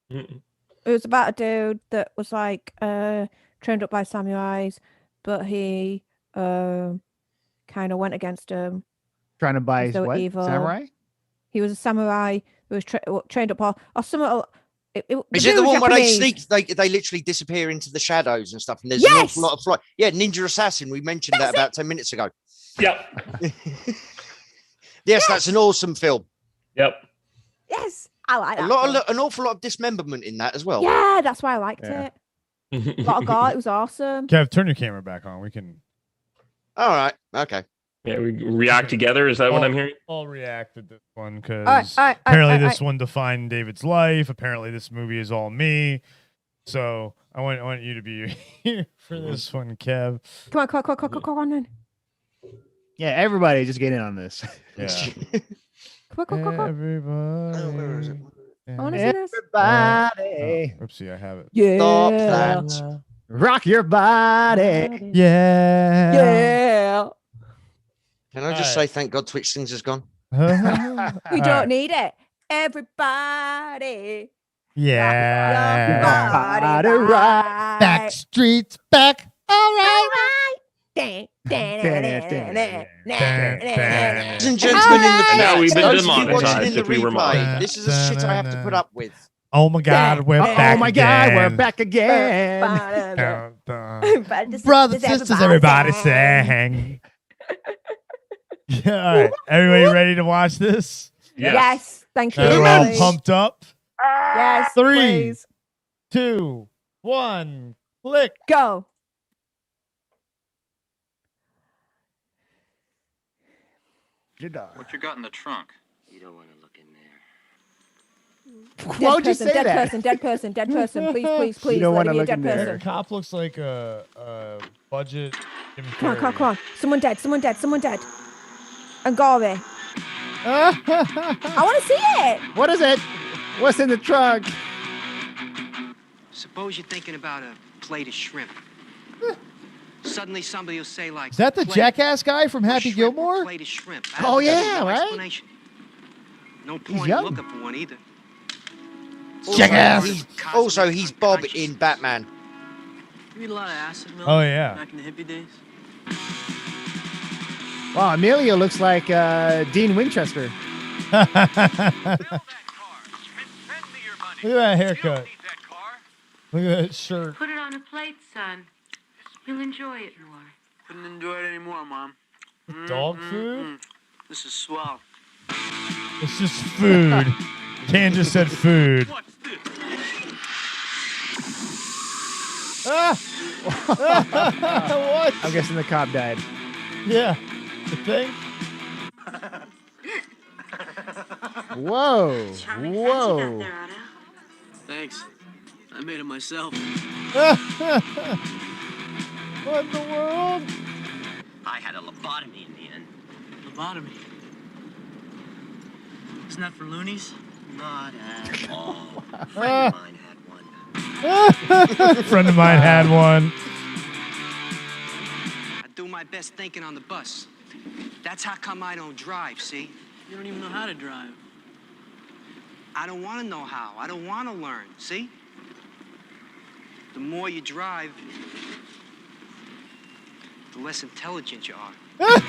It was about a dude that was like trained up by samurais, but he kind of went against him. Trying to buy so what? Evil. Samurai? He was a samurai who was trained up or some. Is it the one where they sneak? They literally disappear into the shadows and stuff. And there's an awful lot of flight. Yeah, Ninja Assassin. We mentioned that about 10 minutes ago. Yep. Yes, that's an awesome film. Yep. Yes, I like that. An awful lot of dismemberment in that as well. Yeah, that's why I liked it. A lot of gore. It was awesome. Kev, turn your camera back on. We can. All right. Okay. Yeah, we react together. Is that what I'm hearing? I'll react to this one because apparently this one defined David's life. Apparently this movie is all me. So I want you to be here for this one, Kev. Come on then. Yeah, everybody just get in on this. Yeah. Come on. Everybody. Oh, where is it? I want to see this. Everybody. Oopsie, I have it. Yeah. Stop that. Rock your body. Yeah. Yeah. Can I just say thank God Twitch things has gone? We don't need it. Everybody. Yeah. Body right. Back streets back. All right. Ladies and gentlemen in the chat, Now we've been those of you watching demonetized in the if we were replay, monetized. this is a shit I have to put up with. Oh my God, we're back. Oh my God, we're back again. Brothers and sisters, everybody sing. All right, everybody ready to watch this? Yes. Thank you. We're all Please. pumped up. Yes. 3, Please. 2, 1, click. Go. What you got in the trunk? You don't want to look in there. Why would you say dead that? person, dead person, dead person. Please, please, please. don't let wanna it be a look dead in there. person. The cop looks like a budget. Jim Come on, come on, Carrey. come on. Someone dead, someone dead, someone dead. And gory. I want to see it. What is it? What's in the trunk? Suppose you're thinking about a plate of shrimp. Suddenly somebody will say like, Is that the plate jackass guy from of Happy shrimp or Gilmore? plate of shrimp. Oh, There's yeah, no right? explanation. No point young. looking for one either. Jackass. Also, he's Bob in Batman. You eat a lot of acid milk? Oh, yeah. Back in the hippie days? Wow, Emilio looks like Dean Winchester. Look at that haircut. Look at that shirt. Put it on a plate, son. You'll enjoy it more. Couldn't enjoy it anymore, Mom. Dog food? This is swell. It's just food. Can just said food. Ah! What? I'm guessing the cop died. Yeah. You think? Whoa. Whoa. Thanks. I made it myself. What in the world? I had a lobotomy in the end. Lobotomy. Isn't that for loonies? Not at all. A Ah. friend of mine had one. Friend of mine had one. I do my best thinking on the bus. That's how come I don't drive, see? You don't even know how to drive. I don't want to know how. I don't want to learn, see? The more you drive, the less intelligent you are. What?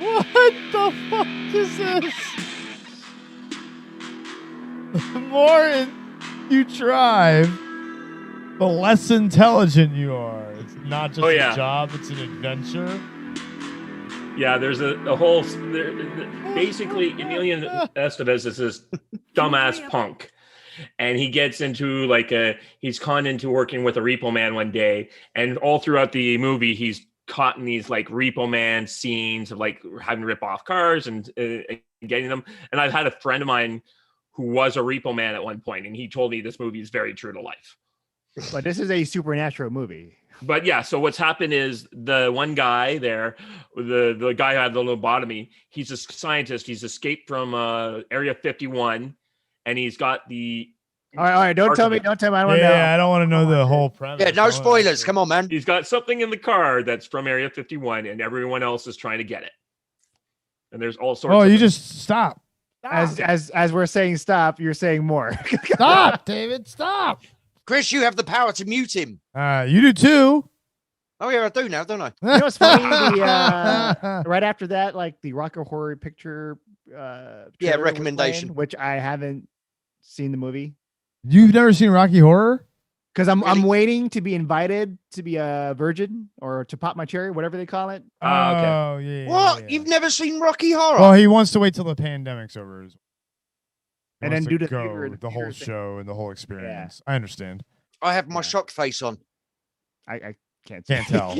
What the fuck is this? The more you drive, the less intelligent you are. It's not just a job, it's an adventure. Yeah, there's a whole... basically, Emilio Estevez is this dumbass punk. And he gets into he's conned into working with a repo man one day. And all throughout the movie, he's caught in these repo man scenes of having to rip off cars and getting them. And I've had a friend of mine who was a repo man at one point, and he told me this movie is very true to life. But this is a supernatural movie. But yeah, so what's happened is the one guy there, the guy who had the lobotomy, he's a scientist. He's escaped from Area 51, and he's got the... All right, don't tell me. I don't want to know. Yeah, I don't want to know the whole premise. Yeah, no spoilers. Come on, man. He's got something in the car that's from Area 51, and everyone else is trying to get it. And there's all sorts. Oh, of you just stop. As we're saying stop, you're saying more. Stop, David. Stop. Chris, you have the power to mute him. You do too. Oh yeah, I do now, don't I? You know what's funny? Right after that, the Rock Horror Picture trailer recommendation, was playing, which I haven't seen the movie. You've never seen Rocky Horror? Because I'm waiting to be invited to be a virgin or to pop my cherry, whatever they call it. Okay. Oh, yeah. What? You've never seen Rocky Horror? Well, he wants to wait till the pandemic's over. And then do the whole show and the whole experience. Yeah. I understand. I have my shock face on. I can't tell.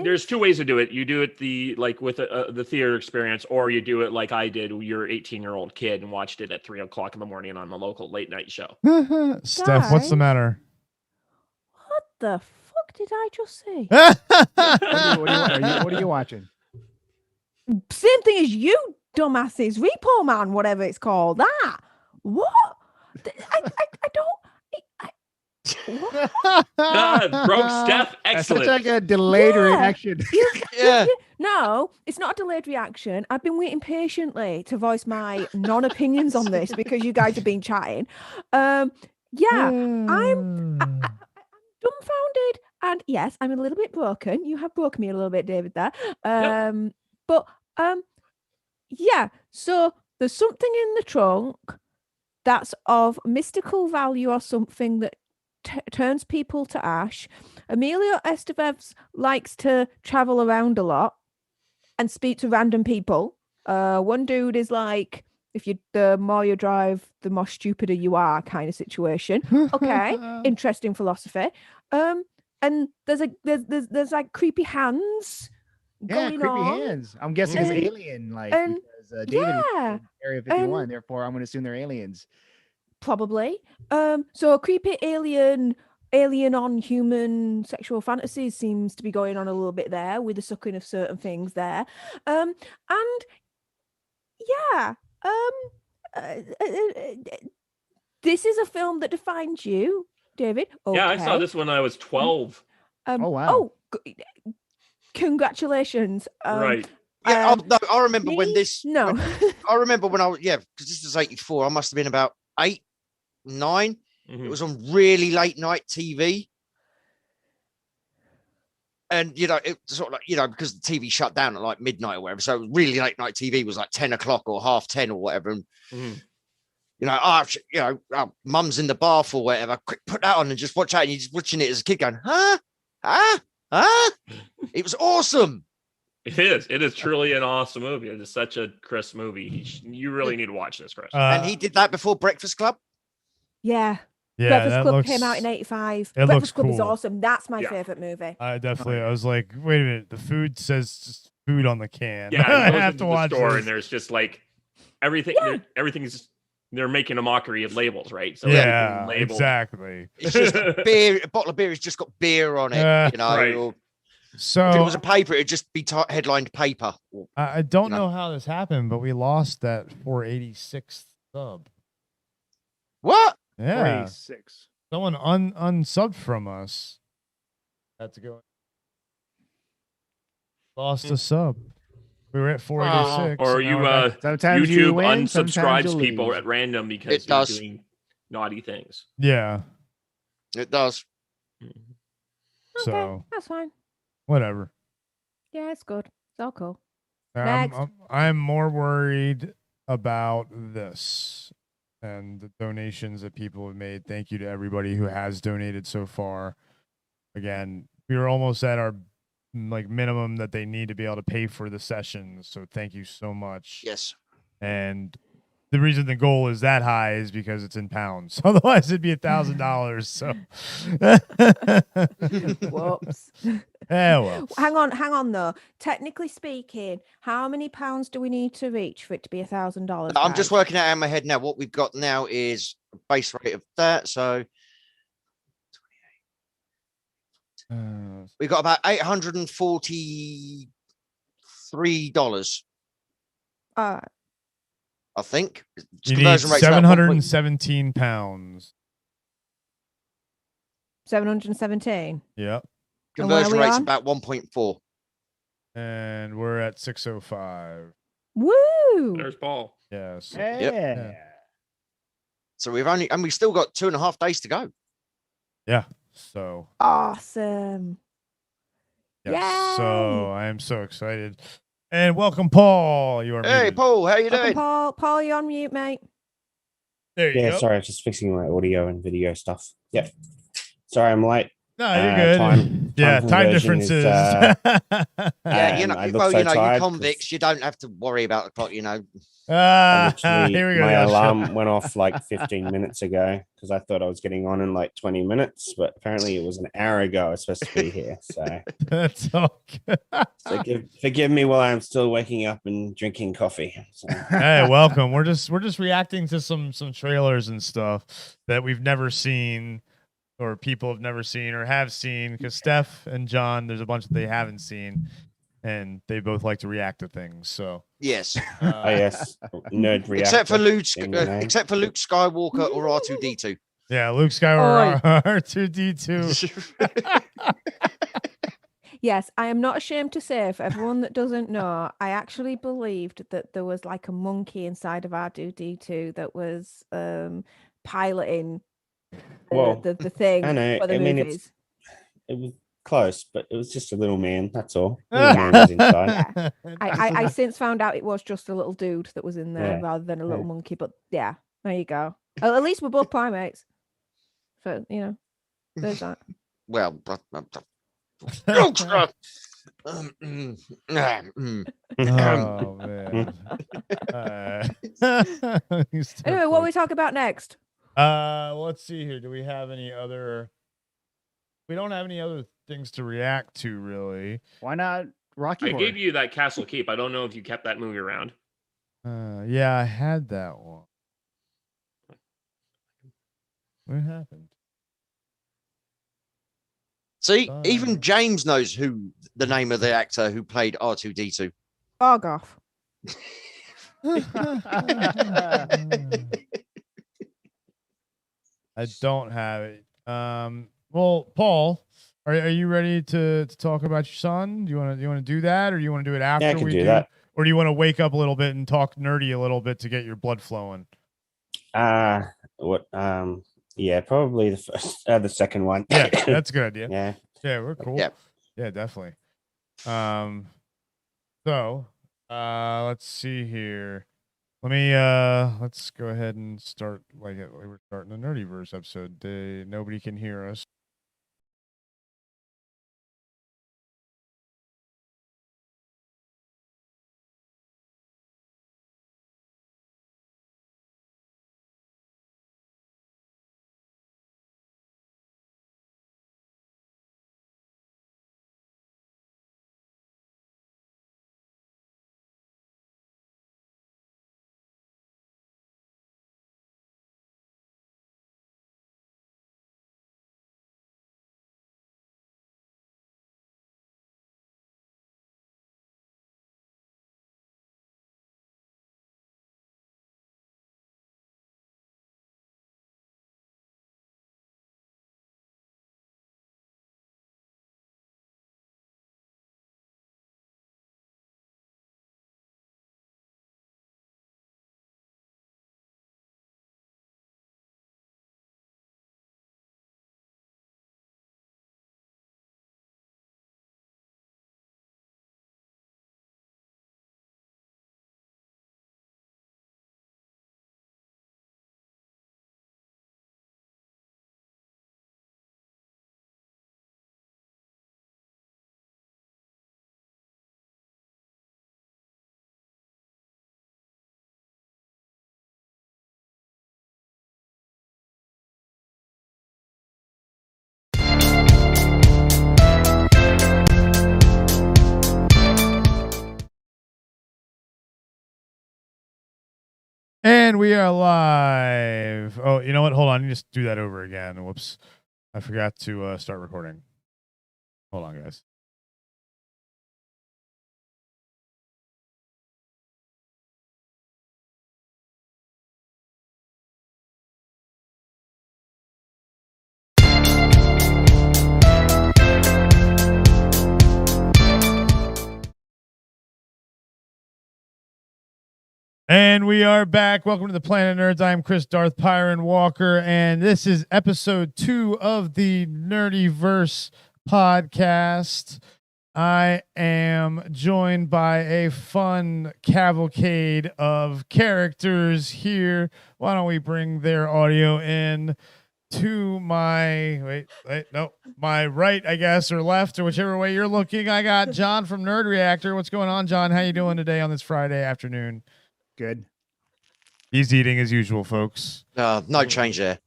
There's two ways to do it. You do it with the theater experience, or you do it like I did. You're 18-year-old kid and watched it at 3:00 in the morning on the local late night show. Steph, what's the matter? What the fuck did I just say? What are you watching? Same thing as you, dumbasses, Repo Man, whatever it's called. That what? I don't. Broke Steph. That's such Excellent. like a delayed reaction. No, it's not a delayed reaction. I've been waiting patiently to voice my non-opinions on this because you guys have been chatting. I'm dumbfounded, and yes, I'm a little bit broken. You have broken me a little bit, David. There, but yeah. So there's something in the trunk that's of mystical value or something that turns people to ash. Emilio Estevez likes to travel around a lot and speak to random people. One dude is like, the more you drive, the more stupider you are kind of situation. Okay, interesting philosophy. And there's like creepy hands going creepy on. hands. I'm guessing it's alien, because David was in Area 51. Therefore, I'm going to assume they're aliens. Probably. So a creepy alien on human sexual fantasies seems to be going on a little bit there with the sucking of certain things there. This is a film that defines you, David. Okay. Yeah, I saw this when I was 12. Oh wow! Congratulations. Right. Yeah, no, I remember when this. No, I remember when I was because this was 84. I must have been about 8, 9. It was on really late night TV. And, it sort of like, because the TV shut down at like midnight or whatever. So it was really late night TV was like 10 o'clock or 10:30 or whatever. And, mum's in the bath or whatever. Quick, put that on and just watch that. And you're just watching it as a kid going, It was awesome. It is. It is truly an awesome movie. It is such a Chris movie. You really need to watch this, Chris. And he did that before Breakfast Club? Yeah. Yeah, Breakfast Club came out in 85. Breakfast Club is awesome. That's my favorite movie. I was like, wait a minute. The food says just food on the can. Yeah, I goes have into to the watch store this. and there's just like everything. Everything's they're making a mockery of labels, right? So yeah, labeled. exactly. It's just beer. A bottle of beer has just got beer on it. Right. Or, so if it was a paper, it'd just be headlined paper. I don't know how this happened, but we lost that 486th sub. What? Yeah. 486. Someone unsubbed from us. Had to go. Lost a sub. We were at 486. Or sometimes you YouTube win, sometimes unsubscribes you people lose. at random because they're doing naughty things. Yeah. It does. So that's fine. Whatever. Yeah, it's good. It's all cool. Next. I'm more worried about this and the donations that people have made. Thank you to everybody who has donated so far. Again, we were almost at our minimum that they need to be able to pay for the sessions. So thank you so much. Yes. And the reason the goal is that high is because it's in pounds. Otherwise, it'd be $1,000. So, whoops. Yeah, well. Hang on though. Technically speaking, how many pounds do we need to reach for it to be $1,000? I'm just working out in my head now. What we've got now is a base rate of that. So we've got about $843. I think. You need 717 pounds. 717. Yep. Conversion rate's about 1.4. And we're at 605. Woo! There's Paul. Yes. Yeah. Yeah. So we've still got 2.5 days to go. Yeah. So awesome. Yes. So I am so excited. And welcome, Paul. You are muted. Paul, how you doing? Paul, you're on mute, mate. There you go. Sorry, I was just fixing my audio and video stuff. Yep. Sorry, I'm late. No, you're good. Time differences. Yeah, you're convicts. You don't have to worry about the clock, here we go. My alarm went off like 15 minutes ago because I thought I was getting on in like 20 minutes, but apparently it was an hour ago I was supposed to be here. So that's all good. So forgive me while I'm still waking up and drinking coffee. So. Hey, welcome. We're just reacting to some trailers and stuff that we've never seen, or people have never seen or have seen, because Steph and John, there's a bunch that they haven't seen. and they both like to react to things. So yes, oh yes, nerd reactor. Except for Luke Skywalker or R2D2. Yeah, Luke Skywalker, R2D2. Yes, I am not ashamed to say, for everyone that doesn't know, I actually believed that there was like a monkey inside of R2D2 that was piloting the thing I know. for the movies. It was close, but it was just a little man. That's all. Little man was inside. Yeah. I since found out it was just a little dude that was in there Yeah. rather than a little monkey. But yeah, there you go. At least we're both primates. So, you know, there's that. Well, Oh Anyway, what we talk about next? Let's see here. Do we have any other? We don't have any other things to react to, really. Why not Rocky I Horror? gave you that Castle Keep. I don't know if you kept that movie around. Yeah, I had that one. What happened? See, even James knows who the name of the actor who played R2D2. Bargoff. I don't have it. Well, Paul, are you ready to talk about your son? Do you want to do that, or do you want to do it after I can we do that. or do you want to wake up a little bit and talk nerdy a little bit to get your blood flowing? Yeah, probably the first, the second one. Yeah, that's a good idea. Yeah, we're cool. Yeah, definitely. So, let's see here. Let's go ahead and start we're starting the Nerdyverse episode. Nobody can hear us. And we are live. Oh, you know what? Hold on. You just do that over again. Whoops. I forgot to start recording. Hold on, guys. And we are back. Welcome to the Planet Nerds. I'm Chris Darth Pyrin Walker, and this is episode 2 of the Nerdyverse podcast. I am joined by a fun cavalcade of characters here. Why don't we bring their audio in to my my right, I guess, or left, or whichever way you're looking. I got John from Nerd Reactor. What's going on, John? How you doing today on this Friday afternoon? Good. He's eating as usual, folks. No change there.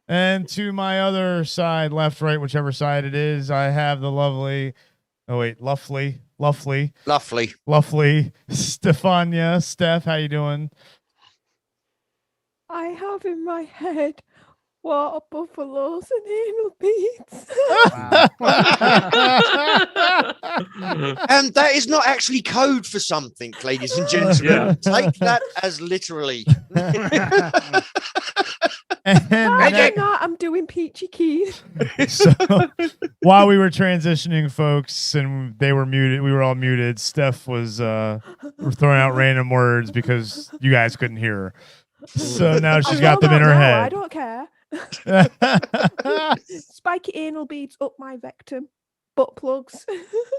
And to my other side, left, right, whichever side it is, I have the lovely Stefania. Steph, how you doing? I have in my head water buffaloes and anal beads. And that is not actually code for something, ladies and gentlemen. Take that as literally. I'm doing peachy keen. So while we were transitioning folks and they were muted, we were all muted, Steph was throwing out random words because you guys couldn't hear her. So now she's got them in her head. I don't care. Spiky anal beads up my rectum. Butt plugs.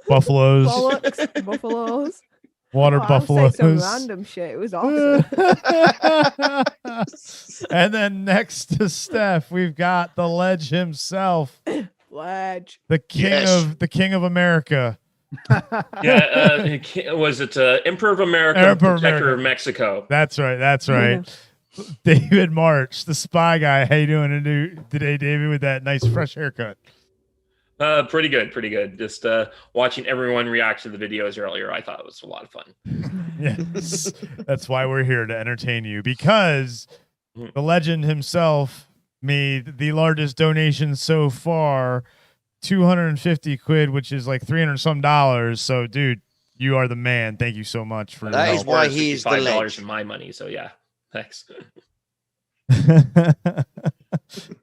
Buffaloes. Bollocks. Buffaloes. Water buffaloes. Some random shit. It was awesome. And then next to Steph, we've got the Ledge himself. Ledge. The king of America. Was it Emperor of America, Emperor Protector of Mexico? That's right. That's right. David March, the spy guy. How you doing today, David, with that nice fresh haircut? Pretty good. Just watching everyone react to the videos earlier, I thought it was a lot of fun. Yes, that's why we're here, to entertain you, because the legend himself made the largest donation so far, 250 quid, which is like $300 some. So, dude, you are the man. Thank you so much for that. Is why he's the $5 in my money. So yeah, thanks.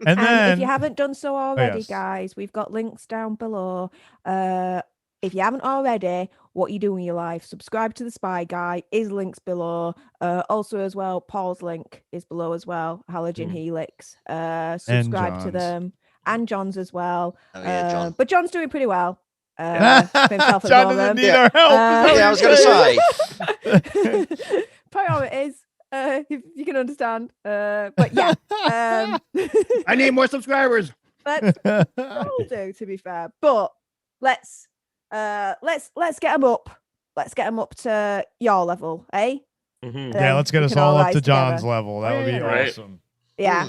And then, if you haven't done so already, guys, we've got links down below. If you haven't already, what you do in your life, subscribe to the Spy Guy. His link's below. Also, as well, Paul's link is below as well. Halogen Helix. Subscribe to them, and John's as well. But John's doing pretty well. Himself John doesn't need our help. I was going to say. Priorities. If you can understand, but yeah, I need more subscribers. That's all do, to be fair. But let's get them up. Let's get them up to your level, eh? Yeah, let's get us all up to John's level. That would be awesome. Yeah,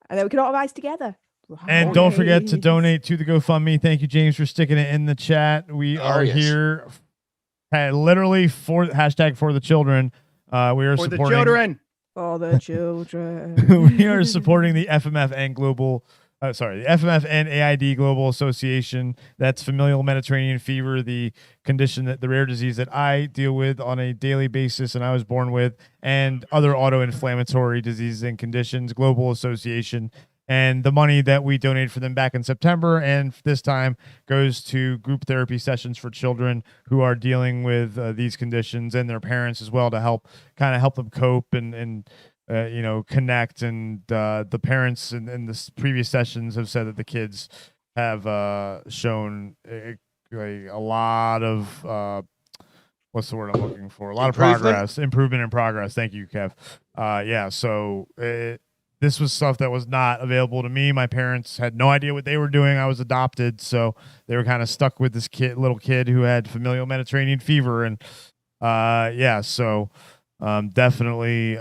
and then we can all rise together. And don't forget to donate to the GoFundMe. Thank you, James, for sticking it in the chat. We are here, literally for the children. We are for supporting the children. For the children. We are supporting the FMF and the FMF and AID Global Association. That's familial Mediterranean fever, the condition the rare disease that I deal with on a daily basis and I was born with, and other autoinflammatory diseases and conditions, Global Association. And the money that we donated for them back in September and this time goes to group therapy sessions for children who are dealing with these conditions, and their parents as well, to help them cope and connect. And the parents in the previous sessions have said that the kids have shown a lot of what's the word I'm looking for? A lot of improvement and progress. Thank you, Kev. This was stuff that was not available to me. My parents had no idea what they were doing. I was adopted, so they were kind of stuck with this little kid who had familial Mediterranean fever. And definitely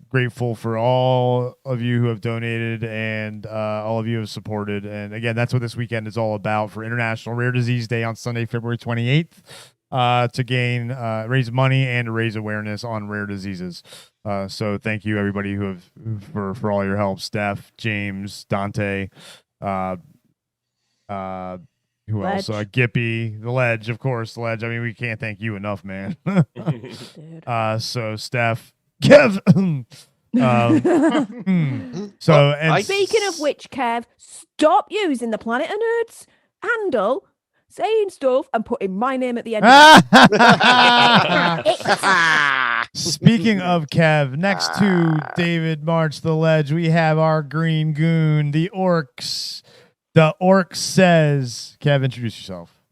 grateful for all of you who have donated and all of you who have supported. And again, that's what this weekend is all about for International Rare Disease Day on Sunday, February 28th, to raise money and to raise awareness on rare diseases. So thank you everybody for all your help. Steph, James, Dante, who else? Gippy, the Ledge, of course. The Ledge. I mean, we can't thank you enough, man. So Steph, Kev. Speaking of which, Kev, stop using the Planet of Nerds handle, saying stuff and putting my name at the end of it. Speaking of Kev, next to David March, the Ledge, we have our green goon, the Orcs. The Orc says, Kev, introduce yourself.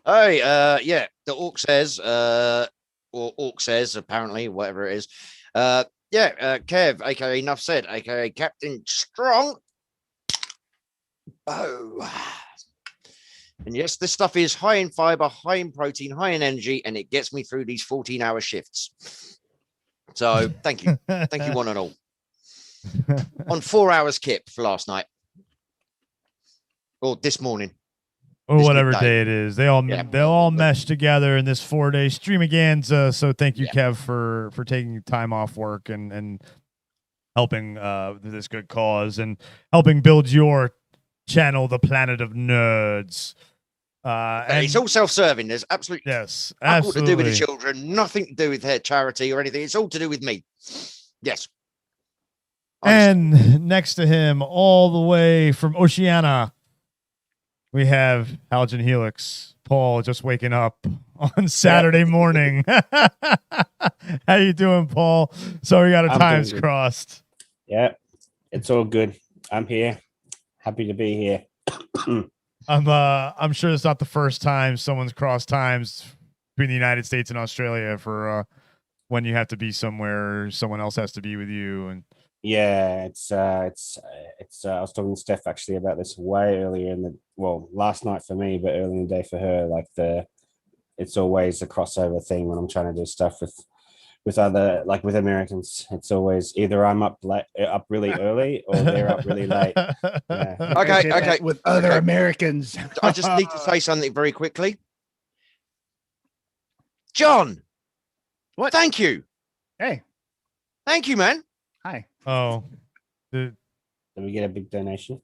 Hey, the Orc says, or Orc says, apparently, whatever it is. Kev, aka Enough Said, aka Captain Strong. Oh. And yes, this stuff is high in fiber, high in protein, high in energy, and it gets me through these 14-hour shifts. So thank you. Thank you one and all. On 4 hours kip for last night. Or this morning. Or whatever day it is. They'll all mesh together in this 4-day Streamaganza. So thank you, Kev, for taking time off work and helping this good cause and helping build your channel, The Planet of Nerds. And it's all self-serving. There's absolutely yes, nothing to do with the absolutely. children, nothing to do with their charity or anything. It's all to do with me. Yes. And next to him, all the way from Oceania, we have Halogen Helix. Paul just waking up on Saturday morning. How you doing, Paul? Sorry, we got our I'm times doing good. crossed. Yeah, it's all good. I'm here. Happy to be here. I'm sure it's not the first time someone's crossed times between the United States and Australia for when you have to be somewhere, someone else has to be with you. And Yeah, it's I was talking to Steph actually about this way earlier last night for me, but early in the day for her. Like it's always a crossover thing when I'm trying to do stuff with other, like with Americans. It's always either I'm up really early or they're up really late. Yeah. Okay. With other Americans. I just need to say something very quickly. John. What? Thank you. Hey. Thank you, man. Hi. Oh. Did we get a big donation?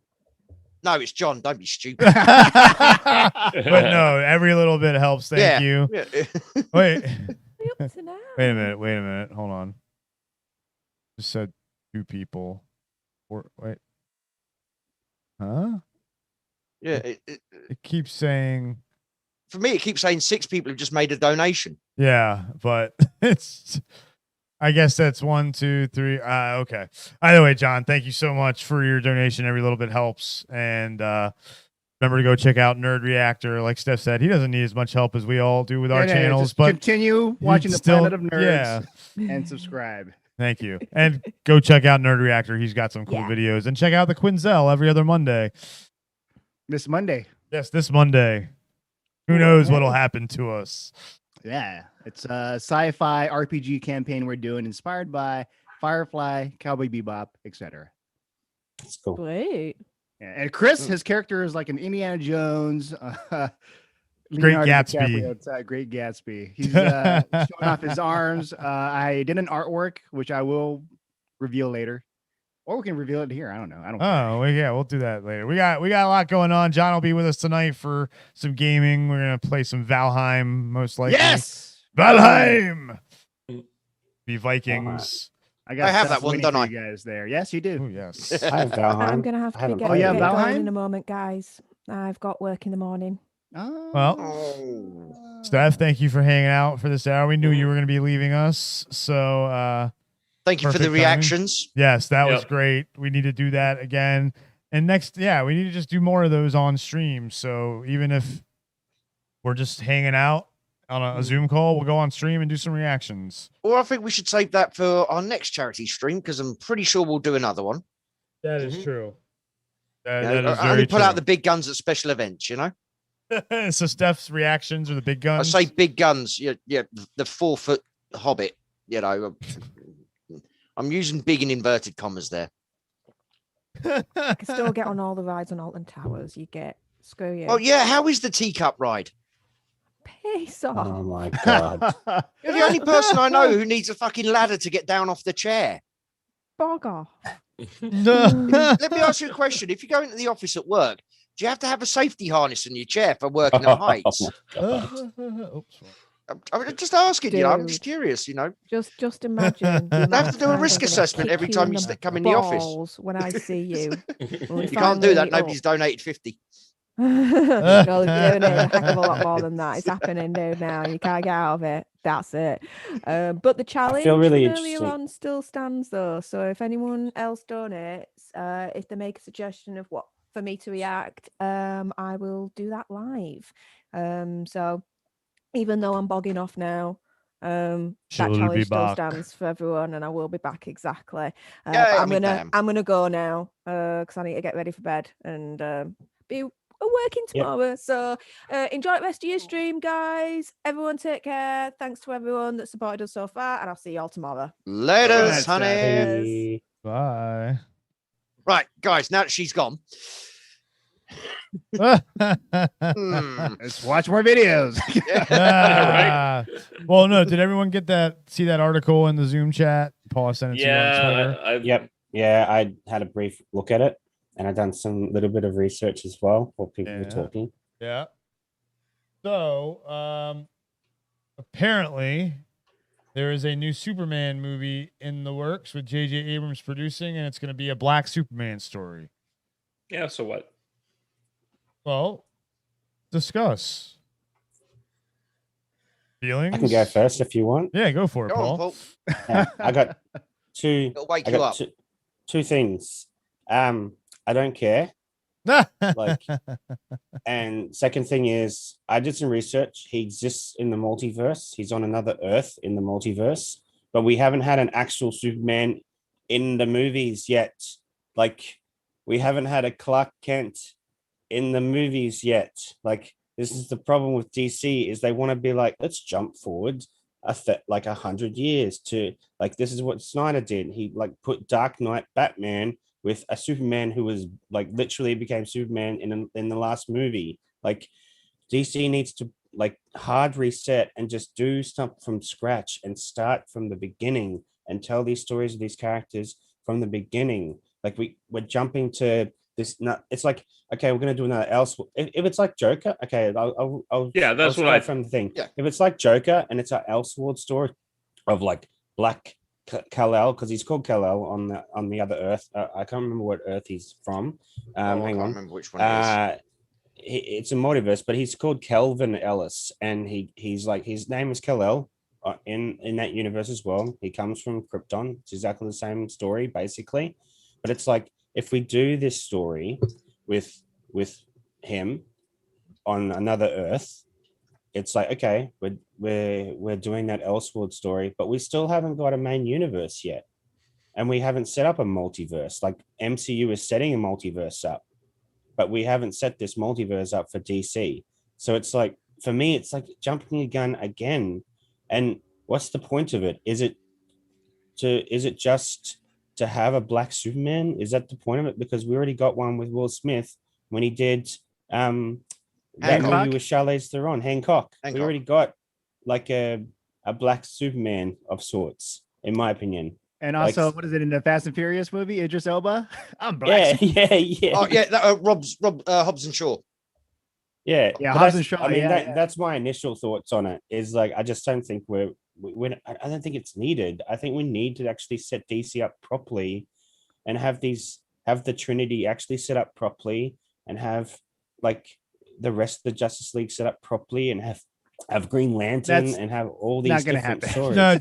No, it's John. Don't be stupid. But no, every little bit helps. Thank you. Yeah. Wait. Up to now. Wait a minute. Hold on. Just said 2 people. Wait. Huh? Yeah. It keeps saying. For me, it keeps saying 6 people have just made a donation. Yeah, but it's. I guess that's 1, 2, 3. Okay. Either way, John, thank you so much for your donation. Every little bit helps. And remember to go check out Nerd Reactor. Like Steph said, he doesn't need as much help as we all do with our channels. Just But continue watching the still- Planet of Nerds yeah. and subscribe. Thank you. And go check out Nerd Reactor. He's got some cool videos. And check out the Quinzel every other Monday. This Monday. Yes, this Monday. Who knows what'll happen to us? Yeah, it's a sci-fi RPG campaign we're doing, inspired by Firefly, Cowboy Bebop, etc. That's cool. Great. Yeah, and Chris, his character is like an Indiana Jones, Great Leonardo Gatsby. DiCaprio, Great Gatsby. He's showing off his arms. I did an artwork, which I will reveal later, or we can reveal it here. I don't know. I don't. Oh, well, yeah, we'll do that later. We got a lot going on. John will be with us tonight for some gaming. We're gonna play some Valheim, most likely. Yes, Valheim. Be Vikings. I got. I have stuff that one, waiting don't for I? you guys there. Yes, you do. Oh, yes. I have Valheim. I'm gonna have to get yeah, going Valheim? in a moment, guys. I've got work in the morning. Well, Steph, thank you for hanging out for this hour. We knew you were going to be leaving us, so thank you for the perfect timing. reactions. Yes, that was great. We need to do that again. And next, we need to just do more of those on stream. So even if we're just hanging out on a Zoom call, we'll go on stream and do some reactions. Or I think we should save that for our next charity stream because I'm pretty sure we'll do another one. That is true. That You know, is I very only put true. out the big guns at special events, you know? So Steph's reactions are the big I guns. say big guns, yeah, the 4-foot hobbit, you know. I'm using big in inverted commas there. I can still get on all the rides on Alton Towers. You get screw you. Oh yeah, how is the teacup ride? Piss off. Oh my god. You're the only person I know who needs a fucking ladder to get down off the chair. Bog off. Let me ask you a question. If you go into the office at work, do you have to have a safety harness in your chair for working at heights? I'm just asking, you know, I'm just curious, you know. Just imagine. You have to do a risk assessment every time you come in the office. When I see you. You can't do that. Nobody's donated 50. Well, you're doing it a heck of a lot more than that. It's happening, dude, now. You can't get out of it. That's it. But the challenge feel really from earlier interesting. on still stands, though. So if anyone else donates, if they make a suggestion of what for me to react, I will do that live. So even though I'm bogging off now, that challenge still stands for everyone, and I will be back exactly. I'm gonna go now because I need to get ready for bed and be working tomorrow. So enjoy the rest of your stream, guys. Everyone take care. Thanks to everyone that supported us so far, and I'll see y'all tomorrow. Later, honey. Bye. Right, guys, now that she's gone. Let's watch more videos. Well, no, did everyone see that article in the Zoom chat? Paul sent it to you on Twitter. Yep. Yeah, I had a brief look at it, and I've done some little bit of research as well while people were talking. Yeah. So, apparently, there is a new Superman movie in the works with J.J. Abrams producing, and it's going to be a black Superman story. Yeah, so what? Well, discuss. Feelings? I can go first if you want. Yeah, go for it, Go on, Paul. Yeah, I got two. It'll wake I you got up. two things. I don't care. Like, and second thing is, I did some research. He exists in the multiverse. He's on another Earth in the multiverse, but we haven't had an actual Superman in the movies yet. Like, we haven't had a Clark Kent in the movies yet. Like, this is the problem with DC is they want to be like, let's jump forward like 100 years to like, this is what Snyder did. He like put Dark Knight Batman with a Superman who was like literally became Superman in the last movie. Like, DC needs to like hard reset and just do stuff from scratch and start from the beginning and tell these stories of these characters from the beginning. Like we're jumping to this. It's like, okay, we're gonna do another else. If it's like Joker, okay, I'll Yeah, that's I'll what start from the thing. Yeah. If it's like Joker and it's an Elseworld story of like Black Kal-El, because he's called Kal-El on the other Earth. I can't remember what Earth he's from. I Hang can't on. remember which one it is. It's a multiverse, but he's called Kelvin Ellis, and he's like his name is Kal-El in that universe as well. He comes from Krypton. It's exactly the same story basically, but it's like if we do this story with him on another Earth, it's like, okay, we're doing that Elseworld story, but we still haven't got a main universe yet, and we haven't set up a multiverse. Like MCU is setting a multiverse up, but we haven't set this multiverse up for DC. So it's like, for me, it's like jumping the gun again. And what's the point of it? Is it just to have a black Superman? Is that the point of it? Because we already got one with Will Smith when he did that movie with Charlize Theron, Hancock. We already got like a black Superman of sorts, in my opinion. And also, like, what is it in the Fast and Furious movie? Idris Elba. I'm black. Yeah. Oh yeah, that, Hobbs and Shaw. Yeah, Hobbs and Shaw. I mean, that's my initial thoughts on it. Is like, I just don't think I don't think it's needed. I think we need to actually set DC up properly, and have the Trinity actually set up properly, and have like the rest of the Justice League set up properly, and have Green Lantern and have all these different stories. No,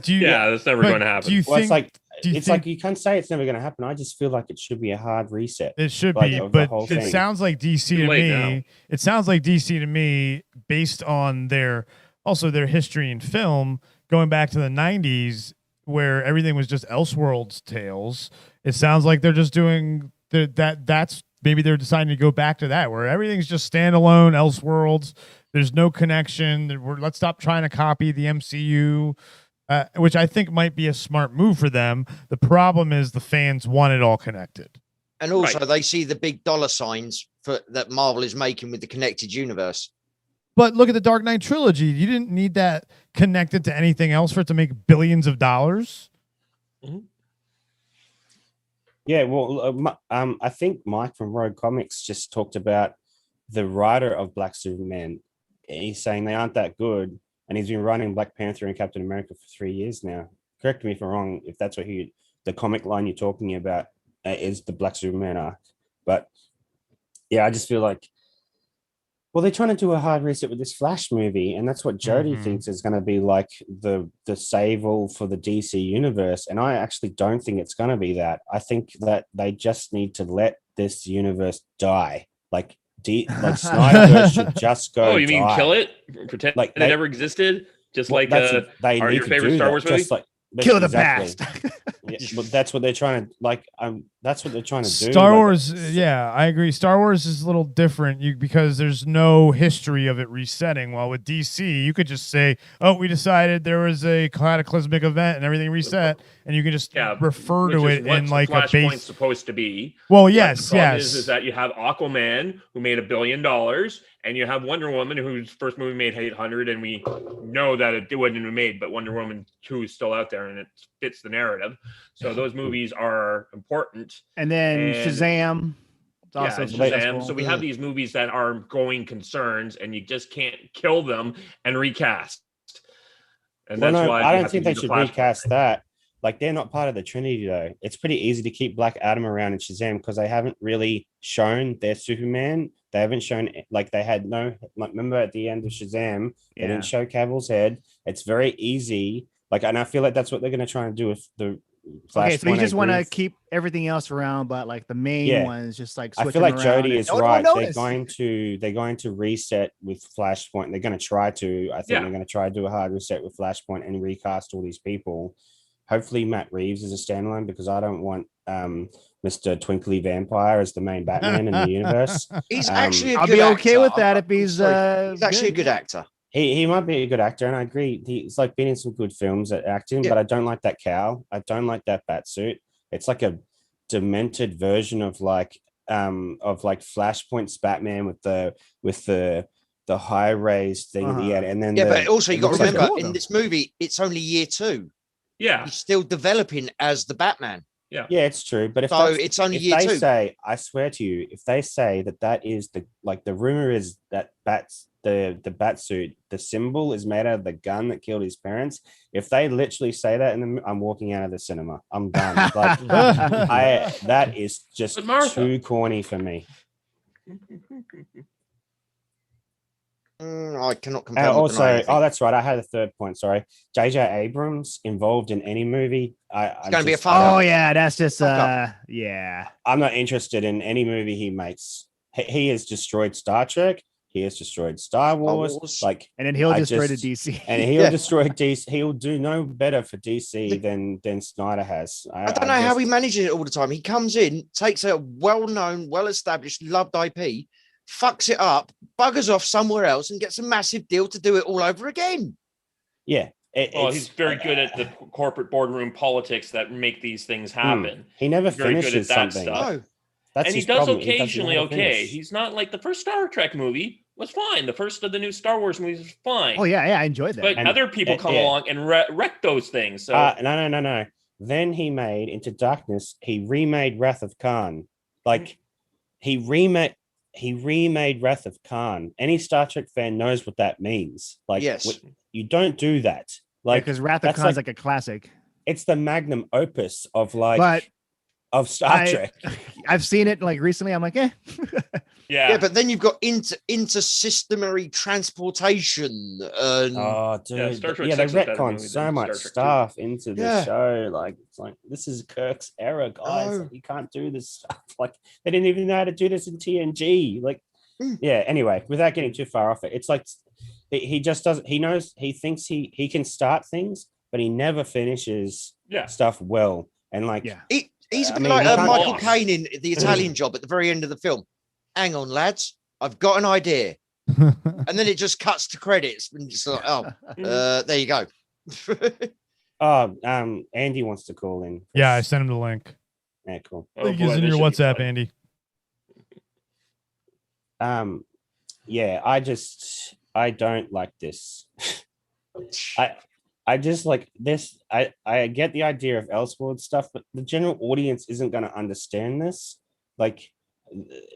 that's never going to happen. Do you think? Like you can't say it's never going to happen. I just feel like it should be a hard reset. It should like, be, of but the whole it thing. sounds like DC to me. It sounds like DC to me, based on their history in film, going back to the 90s, where everything was just Elseworlds tales. It sounds like they're just doing that's maybe they're deciding to go back to that, where everything's just standalone Elseworlds. There's no connection. Let's stop trying to copy the MCU. Which I think might be a smart move for them. The problem is the fans want it all connected. And also they see the big dollar signs that Marvel is making with the connected universe. But look at the Dark Knight trilogy. You didn't need that connected to anything else for it to make billions of dollars. Mm-hmm. Yeah, well, I think Mike from Rogue Comics just talked about the writer of Black Superman. He's saying they aren't that good. And he's been writing Black Panther and Captain America for 3 years now. Correct me if I'm wrong, if that's what the comic line you're talking about is the Black Superman arc. But yeah, I just feel like, well, they're trying to do a hard reset with this Flash movie, and that's what Jody thinks is going to be like the save-all for the DC universe. And I actually don't think it's going to be that. I think that they just need to let this universe die. Like Snyder should just go. Oh, you mean die. kill it? Pretend like it never existed? Just like your favorite Star Wars movie? Kill the past. Yeah, but that's what they're trying to like. That's what they're trying to do. Star Wars, yeah, I agree. Star Wars is a little different because there's no history of it resetting. While with DC, you could just say, "Oh, we decided there was a cataclysmic event and everything reset," and you can just refer to it in like a base. Supposed to be. Well, yes, the problem is that you have Aquaman, who made $1 billion, and you have Wonder Woman, whose first movie made 800, and we know that it wouldn't have been made, but Wonder Woman 2 is still out there, and it fits the narrative. So those movies are important. And then Shazam. It's also Shazam. So we have these movies that are going concerns, and you just can't kill them and recast. And that's why I don't think they should recast that. Like, they're not part of the Trinity, though. It's pretty easy to keep Black Adam around in Shazam because they haven't really shown their Superman. They haven't shown, like, they had no, like, remember at the end of Shazam, they didn't show Cavill's head. It's very easy. Like, and I feel like that's what they're going to try and do with the Flash. Okay, so you just want to keep everything else around, but like the main ones, just like I feel like Jody is right. They're going to reset with Flashpoint. They're going to try to. I think they're going to try to do a hard reset with Flashpoint and recast all these people. Hopefully, Matt Reeves is a standalone because I don't want Mr. Twinkly Vampire as the main Batman in the universe. He's actually. I'll be okay with that if he's. He's actually a good actor. He might be a good actor, and I agree. He's like been in some good films at acting, but I don't like that cowl. I don't like that bat suit. It's like a demented version of Flashpoint's Batman with the high raised thing at the end, and then but also you got to remember in this movie it's only year 2. Yeah, he's still developing as the Batman. Yeah, it's true. But if it's only year 2, say, I swear to you, if they say that is the rumor is that the bat suit, the symbol is made out of the gun that killed his parents. If they literally say that, and I'm walking out of the cinema, I'm done. Like, that is just too corny for me. I cannot compare. Also, that's right. I had a third point. Sorry, J.J. Abrams involved in any movie. It's going to be a fuck. Oh yeah, that's just yeah. I'm not interested in any movie he makes. He has destroyed Star Trek. He has destroyed Star Wars. And then he'll destroy the DC. And he'll destroy DC. He'll do no better for DC than Snyder has. I don't know how he manages it all the time. He comes in, takes a well-known, well-established, loved IP, fucks it up, buggers off somewhere else, and gets a massive deal to do it all over again. Yeah. He's very good at the corporate boardroom politics that make these things happen. He never very finishes good at that something. Stuff. No. That's and he does occasionally okay. He's not like the first Star Trek movie was fine. The first of the new Star Wars movies was fine. Oh yeah, I enjoyed that. But other people come along and wreck those things. So no. Then he made Into Darkness. He remade Wrath of Khan. Like he remade Wrath of Khan. Any Star Trek fan knows what that means. Like, you don't do that. Like, because Wrath of Khan's like a classic. It's the magnum opus of of Star Trek. I've seen it like recently. I'm like, yeah. But then you've got intersystemary transportation. Oh, dude. Star Trek they retcon so much stuff into the show. Like, it's like, this is Kirk's era, guys. Like, you can't do this stuff. Like, they didn't even know how to do this in TNG. Like, anyway, without getting too far off it, it's like he just doesn't. He thinks he can start things, but he never finishes stuff well. And like, he's a bit like Michael Caine in The Italian Job at the very end of the film. Hang on, lads, I've got an idea. And then it just cuts to credits and just like, there you go. Andy wants to call in. Yeah, I sent him the link. Yeah, cool. Link is in your WhatsApp, Andy. I don't like this. I just like this. I get the idea of Elseworld stuff, but the general audience isn't going to understand this. Like,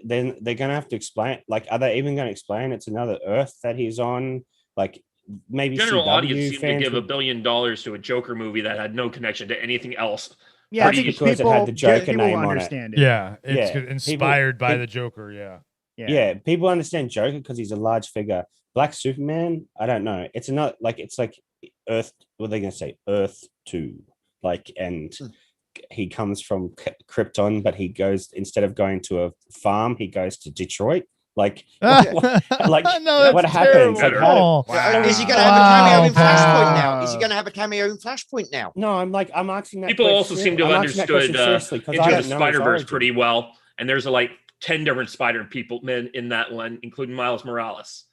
then they're going to have to explain. Like, are they even going to explain it's another Earth that he's on? Like, maybe general CW audience seemed to fans give $1 billion to a Joker movie that had no connection to anything else. Yeah, I think because it had the Joker name on it. Yeah, it's inspired by the Joker. Yeah, people understand Joker because he's a large figure. Black Superman, I don't know. It's not like Earth. What are they going to say? Earth 2. Like, and he comes from Krypton, but he goes, instead of going to a farm, he goes to Detroit. Like, what happens? Like, Is he going to have a cameo in Flashpoint now? Is he going to have a cameo in Flashpoint now? No, I'm asking that. People also seem to have understood Into the Spider-Verse pretty well, and there's like 10 different Spider-Men in that one, including Miles Morales.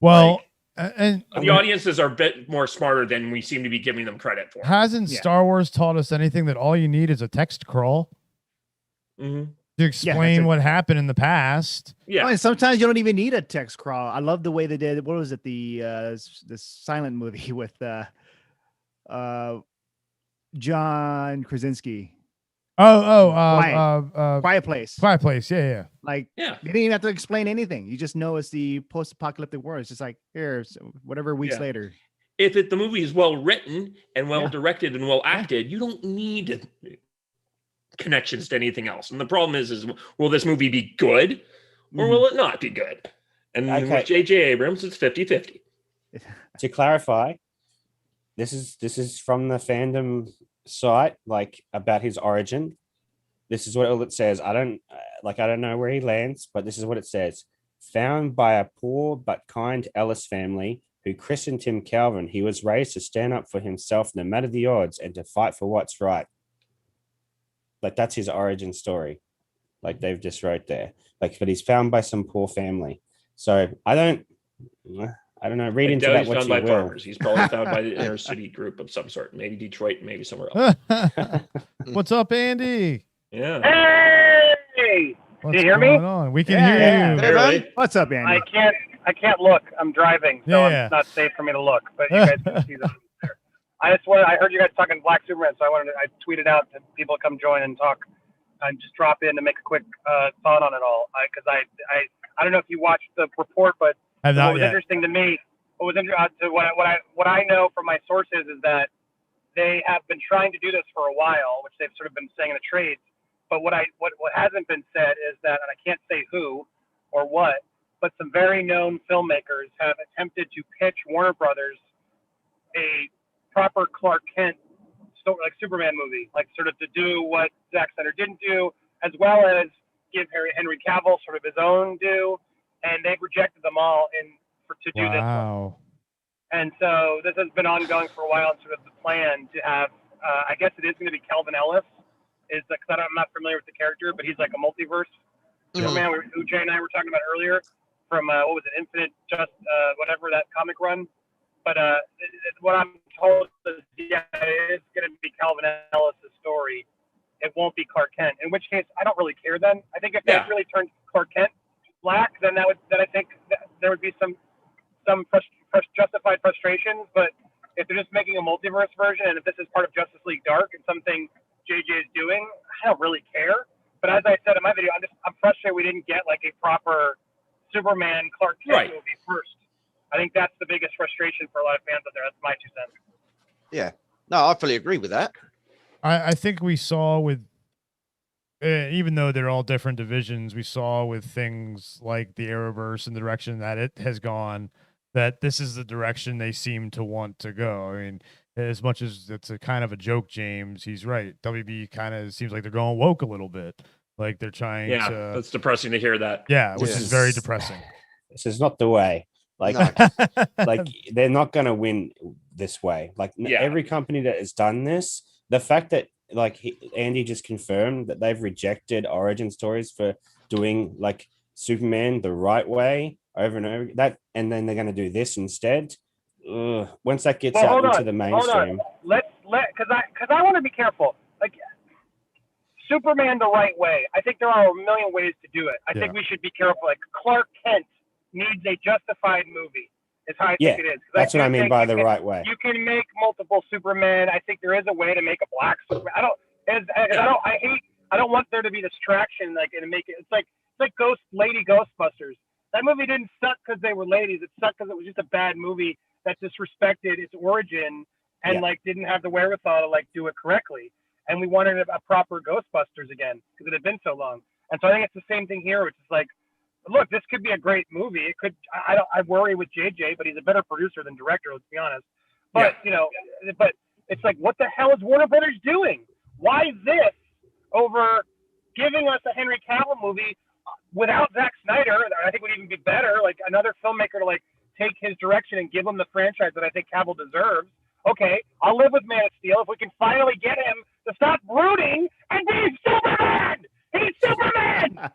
Well, and the audiences are a bit more smarter than we seem to be giving them credit for. Hasn't Star Wars taught us anything that all you need is a text crawl to explain what happened in the past? Yeah, and sometimes you don't even need a text crawl. I love the way they did. What was it? The silent movie with John Krasinski. Quiet Place. Quiet Place. Yeah. Like, they didn't even have to explain anything. You just know it's the post-apocalyptic world. It's just like, whatever weeks later. If the movie is well written and well directed and well acted, you don't need connections to anything else. And the problem is will this movie be good or will it not be good? And with J.J. Abrams, it's 50-50. To clarify, this is from the fandom site, like about his origin. This is what it says. I don't know where he lands, but this is what it says. Found by a poor but kind Ellis family who christened him Calvin, he was raised to stand up for himself no matter the odds and to fight for what's right. Like, that's his origin story. Like, they've just wrote there. Like, but he's found by some poor family. So I don't know. Read into that what you will. Farmers. He's probably found by the inner city group of some sort. Maybe Detroit, maybe somewhere else. What's up, Andy? Yeah. Hey! What's Do you hear me? going on? We can hear you. Barely. What's up, Andy? I can't look. I'm driving, so it's not safe for me to look. But you guys can see them there. I heard you guys talking Black Superman, so I tweeted out to people to come join and talk and just drop in to make a quick thought on it all. Because I don't know if you watched the report, but what was interesting to me, what I know from my sources is that they have been trying to do this for a while, which they've sort of been saying in the trades. But what hasn't been said is that, and I can't say who or what, but some very known filmmakers have attempted to pitch Warner Brothers a proper Clark Kent like Superman movie, like sort of to do what Zack Snyder didn't do, as well as give Henry Cavill sort of his own due, and they've rejected them all to do this one. And so this has been ongoing for a while. It's sort of the plan to have, I guess it is going to be Calvin Ellis, because I'm not familiar with the character, but he's like a multiverse Superman, who Jay and I were talking about earlier from, what was it, Infinite whatever, that comic run. But what I'm told is, it's going to be Calvin Ellis' story. It won't be Clark Kent. In which case, I don't really care then. I think if they really turned Clark Kent black, then I think there would be some justified frustrations. But if they're just making a multiverse version, and if this is part of Justice League Dark and something JJ is doing, I don't really care. But as I said in my video, I'm frustrated we didn't get like a proper Superman Clark Kent movie first. I think that's the biggest frustration for a lot of fans out there. That's my 2 cents. Yeah. No, I fully agree with that. I think we saw with, even though they're all different divisions, we saw with things like the Arrowverse and the direction that it has gone, that this is the direction they seem to want to go. I mean, as much as it's a kind of a joke, James, he's right. WB kind of seems like they're going woke a little bit. Like they're trying to. Yeah, that's depressing to hear that. Yeah, which is very depressing. This is not the way. Like, like they're not going to win this way. Like every company that has done this, the fact that Andy just confirmed that they've rejected origin stories for doing like Superman the right way over and over and then they're going to do this instead. Once that gets out into the mainstream, let's because I want to be careful. Like Superman the right way. I think there are a million ways to do it. I think we should be careful. Like Clark Kent needs a justified movie. Is how I think it is. That's what I mean by the right way. You can make multiple Superman. I think there is a way to make a black Superman. I don't want there to be distraction, like, and make it. It's like Lady Ghostbusters. That movie didn't suck because they were ladies. It sucked because it was just a bad movie that disrespected its origin and like didn't have the wherewithal to like do it correctly. And we wanted a proper Ghostbusters again because it had been so long. And so I think it's the same thing here, which is like, look, this could be a great movie. It could. I worry with JJ, but he's a better producer than director. Let's be honest. But but it's like, what the hell is Warner Brothers doing? Why this over giving us a Henry Cavill movie without Zack Snyder? I think would even be better. Like another filmmaker to like take his direction and give him the franchise that I think Cavill deserves. Okay, I'll live with Man of Steel if we can finally get him to stop brooding and be Superman. He's Superman!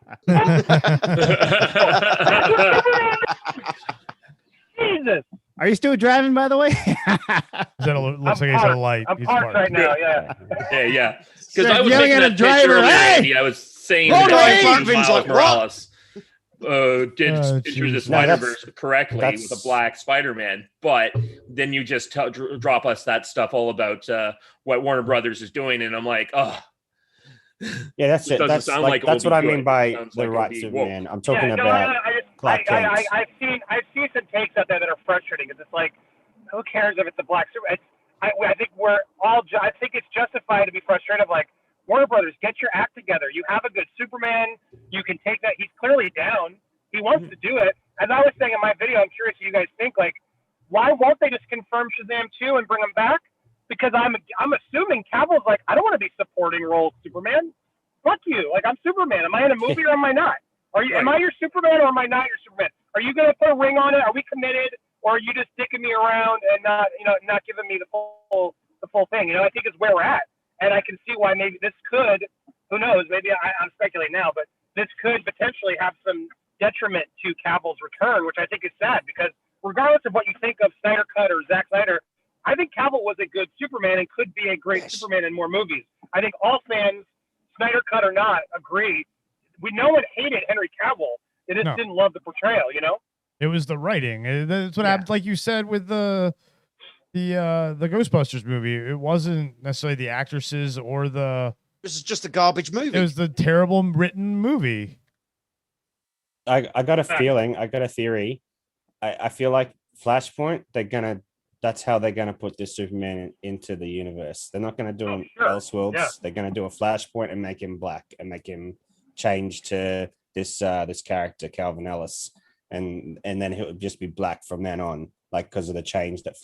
Jesus! Are you still driving, by the way? Looks like he's at a light. I'm parked right now, yeah. Yeah. Because I was yelling at a driver. Hey! I was saying Morales. did Into the Jesus. Spider-Verse correctly that's- with a black Spider-Man, but then you just drop us that stuff all about what Warner Brothers is doing, and I'm like, oh. Yeah, that's This it. doesn't That's sound like like it that's will what be I mean good. by It sounds the like it'll right be Superman. woke. I'm talking Yeah, no, about Clark Kent. I've seen some takes out there that are frustrating because it's like, who cares if it's a black super? I think we're all. I think it's justified to be frustrated. Like, Warner Brothers, get your act together. You have a good Superman. You can take that. He's clearly down. He wants to do it. As I was saying in my video, I'm curious what you guys think. Like, why won't they just confirm Shazam 2 and bring him back? Because I'm assuming Cavill's like, I don't want to be supporting role Superman. Fuck you. Like, I'm Superman. Am I in a movie or am I not? Am I your Superman or am I not your Superman? Are you gonna put a ring on it? Are we committed? Or are you just dicking me around and not giving me the full thing? I think it's where we're at. And I can see why maybe this could, who knows, maybe I'm speculating now, but this could potentially have some detriment to Cavill's return, which I think is sad because regardless of what you think of Snyder Cut or Zack Snyder, I think Cavill was a good Superman and could be a great Superman in more movies. I think all fans, Snyder Cut or not, agree. No one hated Henry Cavill. They just didn't love the portrayal, It was the writing. That's what happened, like you said, with the Ghostbusters movie. It wasn't necessarily the actresses or the. This is just a garbage movie. It was the terrible written movie. I got a feeling. I got a theory. I feel like Flashpoint. That's how they're gonna put this Superman into the universe. They're not gonna do him Elseworlds. Yeah. They're gonna do a Flashpoint and make him black and make him change to this character Calvin Ellis, and then he'll just be black from then on, like because of the change that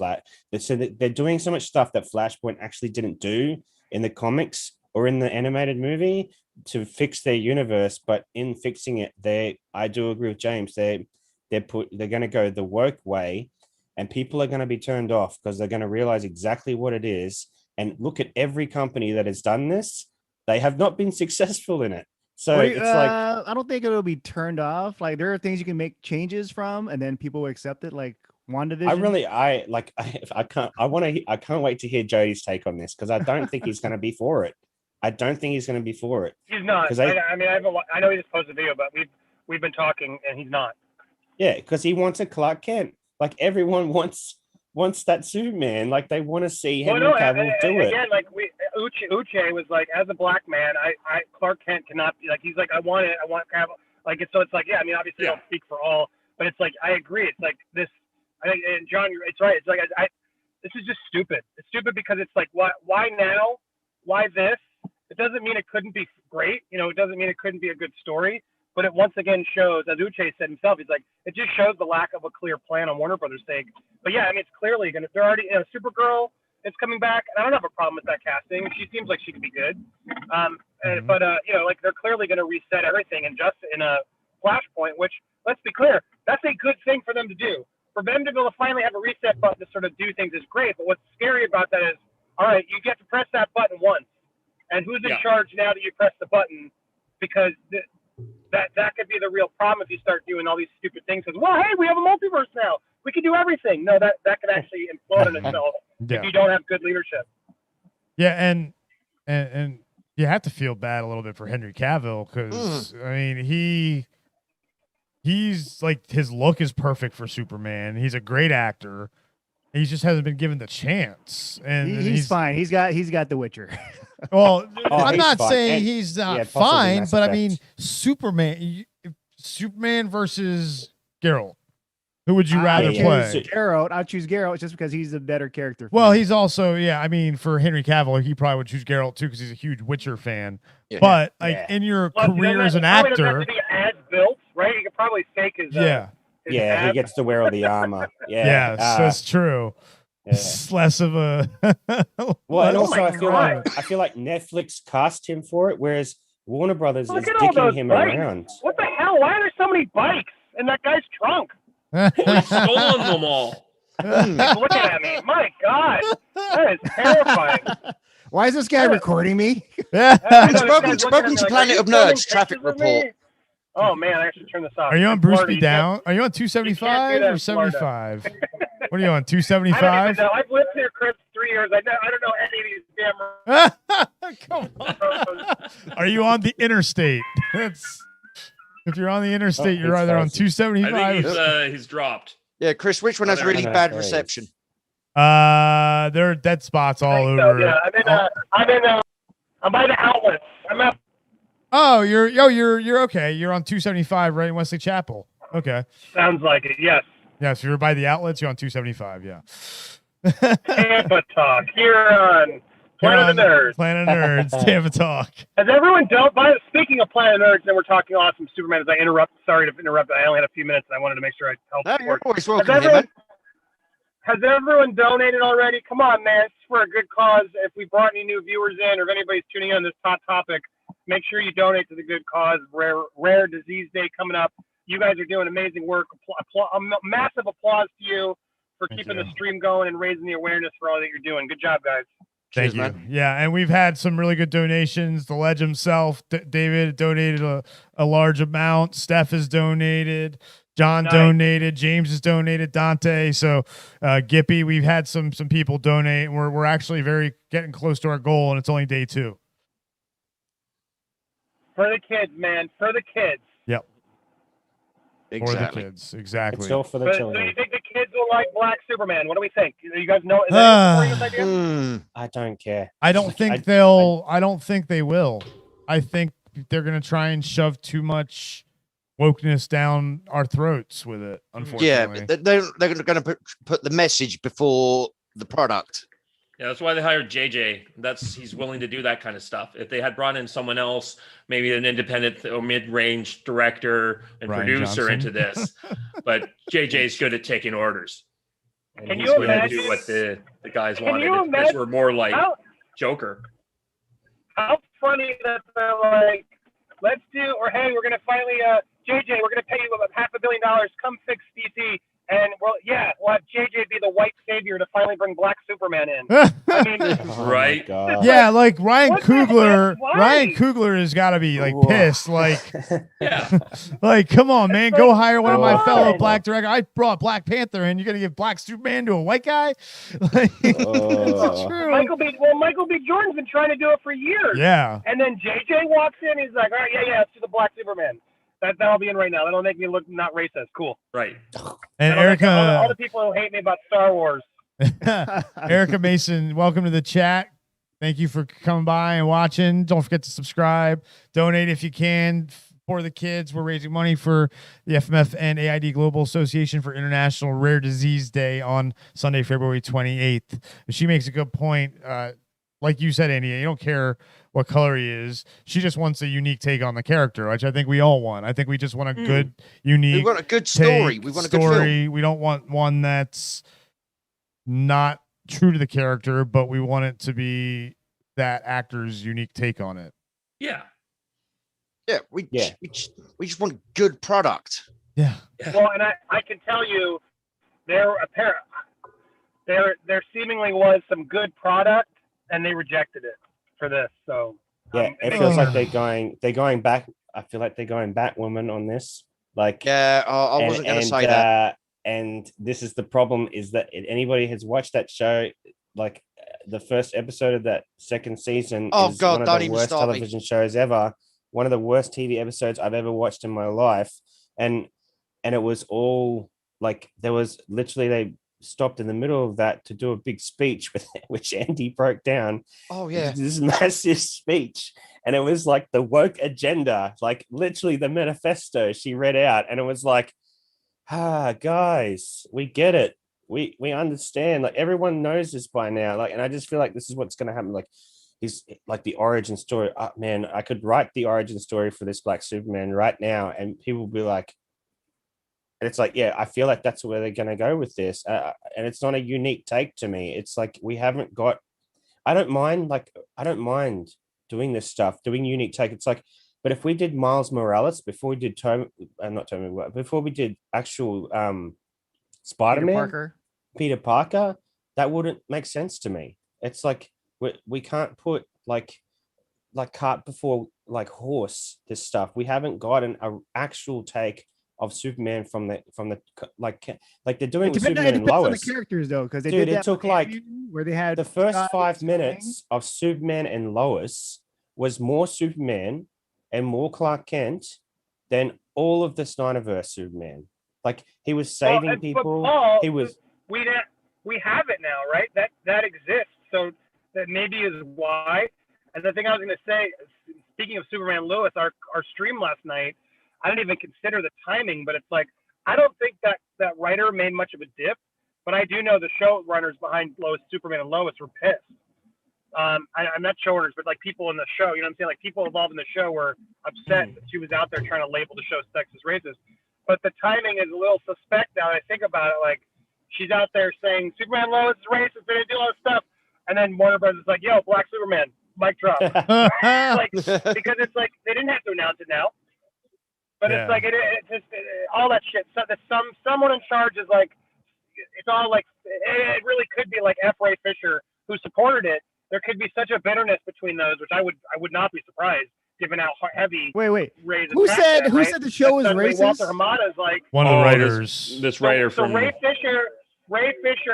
So they're doing so much stuff that Flashpoint actually didn't do in the comics or in the animated movie to fix their universe. But in fixing it, I do agree with James. They're going to go the woke way, and people are going to be turned off because they're going to realize exactly what it is. And look at every company that has done this; they have not been successful in it. So it's like I don't think it'll be turned off. Like there are things you can make changes from, and then people will accept it. Like WandaVision. I can't wait to hear Jody's take on this because I don't think he's going to be for it. I don't think he's going to be for it. He's not. I know he just posted a video, but we've been talking, and he's not. Yeah, because he wants a Clark Kent. Like everyone wants that Superman. Like they want to see Henry Cavill do it. Again, like Uche was like, as a black man, I Clark Kent cannot be like. He's like, I want Cavill. Like so, it's like, yeah. I mean, obviously, I don't speak for all, but it's like I agree. It's like this. I think, and John, it's right. It's like this is just stupid. It's stupid because it's like, why now? Why this? It doesn't mean it couldn't be great. It doesn't mean it couldn't be a good story. But it once again shows, as Uche said himself, he's like, it just shows the lack of a clear plan on Warner Brothers' sake. But yeah, I mean, it's clearly going to, they're already, Supergirl is coming back, and I don't have a problem with that casting. She seems like she could be good. But like they're clearly going to reset everything and just in a Flashpoint, which, let's be clear, that's a good thing for them to do. For them to be able to finally have a reset button to sort of do things is great. But what's scary about that is, all right, you get to press that button once. And who's in charge now that you press the button? Because that could be the real problem if you start doing all these stupid things. Because, well, hey, we have a multiverse now. We can do everything. No, that could actually implode on itself if you don't have good leadership. Yeah, and you have to feel bad a little bit for Henry Cavill because I mean he's like his look is perfect for Superman. He's a great actor. He just hasn't been given the chance, and he's fine. He's got The Witcher. Well, I'm not fine. saying And, he's not possibly fine, Mass but I Effect. mean Superman versus Geralt. Who would you rather play? Geralt. I'd choose Geralt just because he's a better character. Well, he's also, I mean, for Henry Cavill, he probably would choose Geralt too because he's a huge Witcher fan. Yeah. But in your career as an actor, he doesn't have to be as built, right? He could probably fake his. He gets to wear all the armor. Yeah, that's true. Yeah. It's less of a. Well, and also I feel like Netflix cast him for it, whereas Warner Brothers is dicking him around. What the hell? Why are there so many bikes in that guy's trunk? He's stolen them all. He's looking at me. My God, that is terrifying. Why is this guy recording me? Spoken to Planet of Nerds traffic report. Oh man, I should turn this off. Are you on Bruce B. Down? Are you on 275 or 75? What are you on, 275? I don't even know. I've lived here, Chris, 3 years. I don't know any of these damn. Come on. Are you on the interstate? If you're on the interstate, you're it's either on crazy. 275. I think he's dropped. Yeah, Chris, which one has really bad reception? There are dead spots all over. Yeah, I'm by the outlets. I'm up. Oh, you're okay. You're on 275 right in Wesley Chapel. Okay. Sounds like it. Yes. Yeah, so you're by the outlets, you're on 275, yeah. Tampa Talk here on Planet of Nerds. Planet of Nerds, Tampa Talk. Has everyone speaking of Planet of Nerds, and we're talking awesome Superman as I interrupt. Sorry to interrupt. I only had a few minutes and I wanted to make sure I helped. You're always welcome here, man. Has everyone donated already? Come on, man. It's for a good cause. If we brought any new viewers in or if anybody's tuning in on this hot topic, make sure you donate to the good cause. Rare Disease Day coming up. You guys are doing amazing work. A massive applause to you for keeping the stream going and raising the awareness for all that you're doing. Good job, guys. Thank you. Man. Yeah, and we've had some really good donations. The Ledge himself, David, donated a large amount. Steph has donated. John donated. James has donated. Dante. So, Gippy, we've had some people donate. And we're actually getting close to our goal, and it's only day 2. For the kids, man. For the kids. Yep. Exactly. For the kids. Exactly. It's all for the children. So you think the kids will like Black Superman? What do we think? You guys know? Is that a idea? I don't care. I don't think I don't think they will. I think they're gonna try and shove too much wokeness down our throats with it. Unfortunately, yeah, they're going to put the message before the product. Yeah, that's why they hired JJ. He's willing to do that kind of stuff. If they had brought in someone else, maybe an independent or mid-range director and Ryan producer Johnson. into this, but JJ's good at taking orders. And Can he's you willing to imagine? do what the guys Can wanted. you If this imagine were more like how- Joker. How funny that they're like, let's do, or hey, we're going to finally, JJ, we're going to pay you about $500 million. Come fix DC. And we'll have JJ be the white savior to finally bring Black Superman in. I mean, right? Yeah, like Ryan What the heck? Coogler. Why? Ryan Coogler has got to be like pissed. Like, yeah, like come on, man, go hire one of my Why? fellow Black directors. I brought Black Panther in. You're gonna give Black Superman to a white guy? Like, it's true. Michael B. Jordan's been trying to do it for years. Yeah. And then JJ walks in. He's like, all right, yeah, let's do the Black Superman. That'll be in right now. That'll make me look not racist. Cool. Right. And That'll make Erica, all the people who hate me about Star Wars. Erica Mason, welcome to the chat. Thank you for coming by and watching. Don't forget to subscribe, donate if you can for the kids. We're raising money for the FMF and AID Global Association for International Rare Disease Day on Sunday, February 28th. She makes a good point. Like you said, Andy, you don't care what color he is. She just wants a unique take on the character, which I think we all want. I think we just want a good, unique. We want a good story. We want a good film. We don't want one that's not true to the character, but we want it to be that actor's unique take on it. Yeah. Yeah, we just want good product. Yeah. Well, and I can tell you, there seemingly was some good product, and they rejected it for this. So yeah, it feels like they're going back. I feel like they're going back, woman, on this. Like, yeah, I wasn't going to say that. And this is the problem: is that if anybody has watched that show, like the first episode of that second season, is one of the worst television shows ever. One of the worst TV episodes I've ever watched in my life, and it was all like there was literally they stopped in the middle of that to do a big speech with which Andy broke down. Oh yeah, this massive speech, and it was like the woke agenda, like literally the manifesto she read out, and it was like, guys, we get it, we understand, like everyone knows this by now, like, and I just feel like this is what's going to happen. Like, he's like the origin story. Man, I could write the origin story for this Black Superman right now, and people will be like. And it's like, yeah, I feel like that's where they're going to go with this. And it's not a unique take to me. It's like, we haven't got, I don't mind doing this stuff, doing unique take. It's like, but if we did Miles Morales, before we did before we did actual Spider-Man, Peter Parker, that wouldn't make sense to me. It's like, we can't put like cart before like horse, this stuff. We haven't got an actual take of Superman from the like they're doing with Superman and Lois. On the characters though, because it took like where they had the first 5 minutes of Superman and Lois was more Superman and more Clark Kent than all of the Snyderverse Superman. Like he was saving but people. Paul, He was. We have it now, right? That exists. So that maybe is why. And the thing I was going to say, speaking of Superman Lewis, our stream last night, I didn't even consider the timing, but it's like I don't think that writer made much of a dip, but I do know the showrunners behind Superman and Lois were pissed. I'm not showrunners, but like people in the show, you know what I'm saying? Like people involved in the show were upset that she was out there trying to label the show sexist, racist. But the timing is a little suspect now. I think about it, like she's out there saying Superman Lois is racist, they do all this stuff, and then Warner Brothers is like, "Yo, Black Superman, mic drop," like because it's like they didn't have to announce it now, but it's like it just all that shit. So that someone in charge is like, it's all like it really could be like F. Ray Fisher who supported it. There could be such a bitterness between those, which I would not be surprised given how heavy. Wait. Ray's Who said attack, who right? said the show was Suddenly racist? Walter Hamada is like one of the writers. This writer so from Ray Fisher.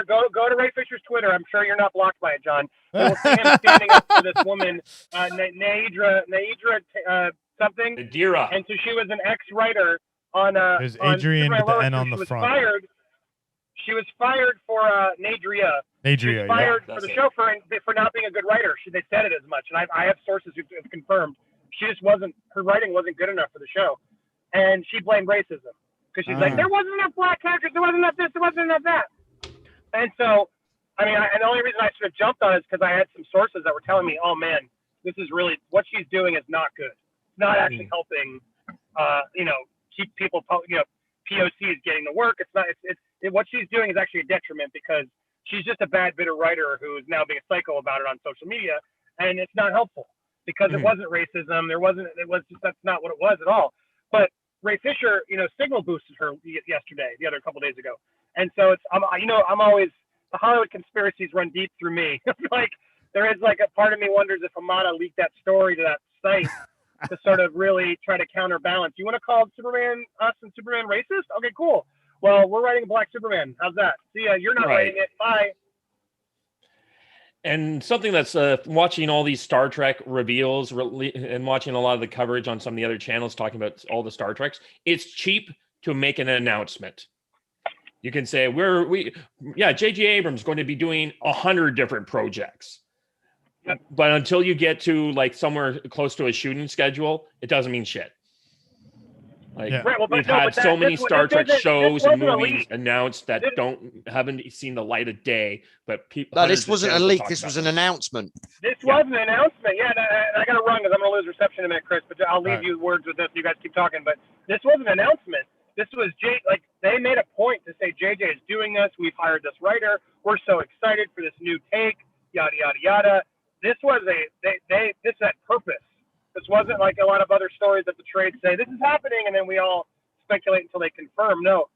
Go to Ray Fisher's Twitter. I'm sure you're not blocked by it, John. You will see him standing up for this woman, Naidra something. Nadira. And so she was an ex-writer on. There's Adrian with the N on the front. She was fired for Nadria. She was fired for the show for not being a good writer. They said it as much, and I have sources who have confirmed. She just wasn't. Her writing wasn't good enough for the show, and she blamed racism because she's like, there wasn't enough black characters, there wasn't enough this, there wasn't enough that. And so, I mean, and the only reason I sort of jumped on it is because I had some sources that were telling me, oh man, this is really what she's doing is not good. It's not actually helping, keep people, POC is getting the work. It's not. What she's doing is actually a detriment because she's just a bad, bitter writer who is now being a psycho about it on social media, and it's not helpful because it wasn't racism. It was just that's not what it was at all. But Ray Fisher, signal boosted her the other couple days ago, and so I'm always the Hollywood conspiracies run deep through me. Like there is like a part of me wonders if Hamada leaked that story to that site to sort of really try to counterbalance. You want to call us and Superman racist? Okay, cool. Well, we're writing a Black Superman. How's that? See ya. You're not writing it. Bye. And something that's watching all these Star Trek reveals and watching a lot of the coverage on some of the other channels talking about all the Star Treks, it's cheap to make an announcement. You can say J.J. Abrams going to be doing 100 different projects. Yep. But until you get to like somewhere close to a shooting schedule, it doesn't mean shit. We've had so many Star Trek shows and movies announced that haven't seen the light of day. But people. No, this wasn't a leak. This was an announcement. This was an announcement. Yeah, I got to run because I'm going to lose reception in a minute, Chris. But I'll leave you words with this. You guys keep talking. But this was an announcement. This was they made a point to say JJ is doing this. We've hired this writer. We're so excited for this new take. Yada yada yada. This was this had purpose. This wasn't like a lot of other stories that the trades say this is happening and then we all speculate until they confirm. No.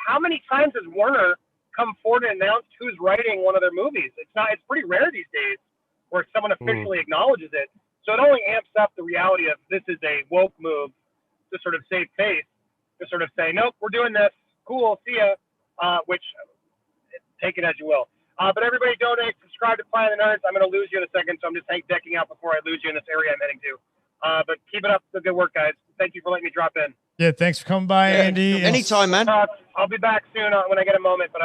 How many times has Warner come forward and announced who's writing one of their movies? It's pretty rare these days where someone officially acknowledges it. So it only amps up the reality of this is a woke move to sort of save face, to sort of say, nope, we're doing this. Cool, see ya. Which take it as you will. But everybody donate, subscribe to Planet of the Nerds. I'm going to lose you in a second, so I'm just decking out before I lose you in this area I'm heading to. But keep it up. The good work, guys. Thank you for letting me drop in. Yeah, thanks for coming by, Andy. Anytime, man. I'll be back soon when I get a moment, but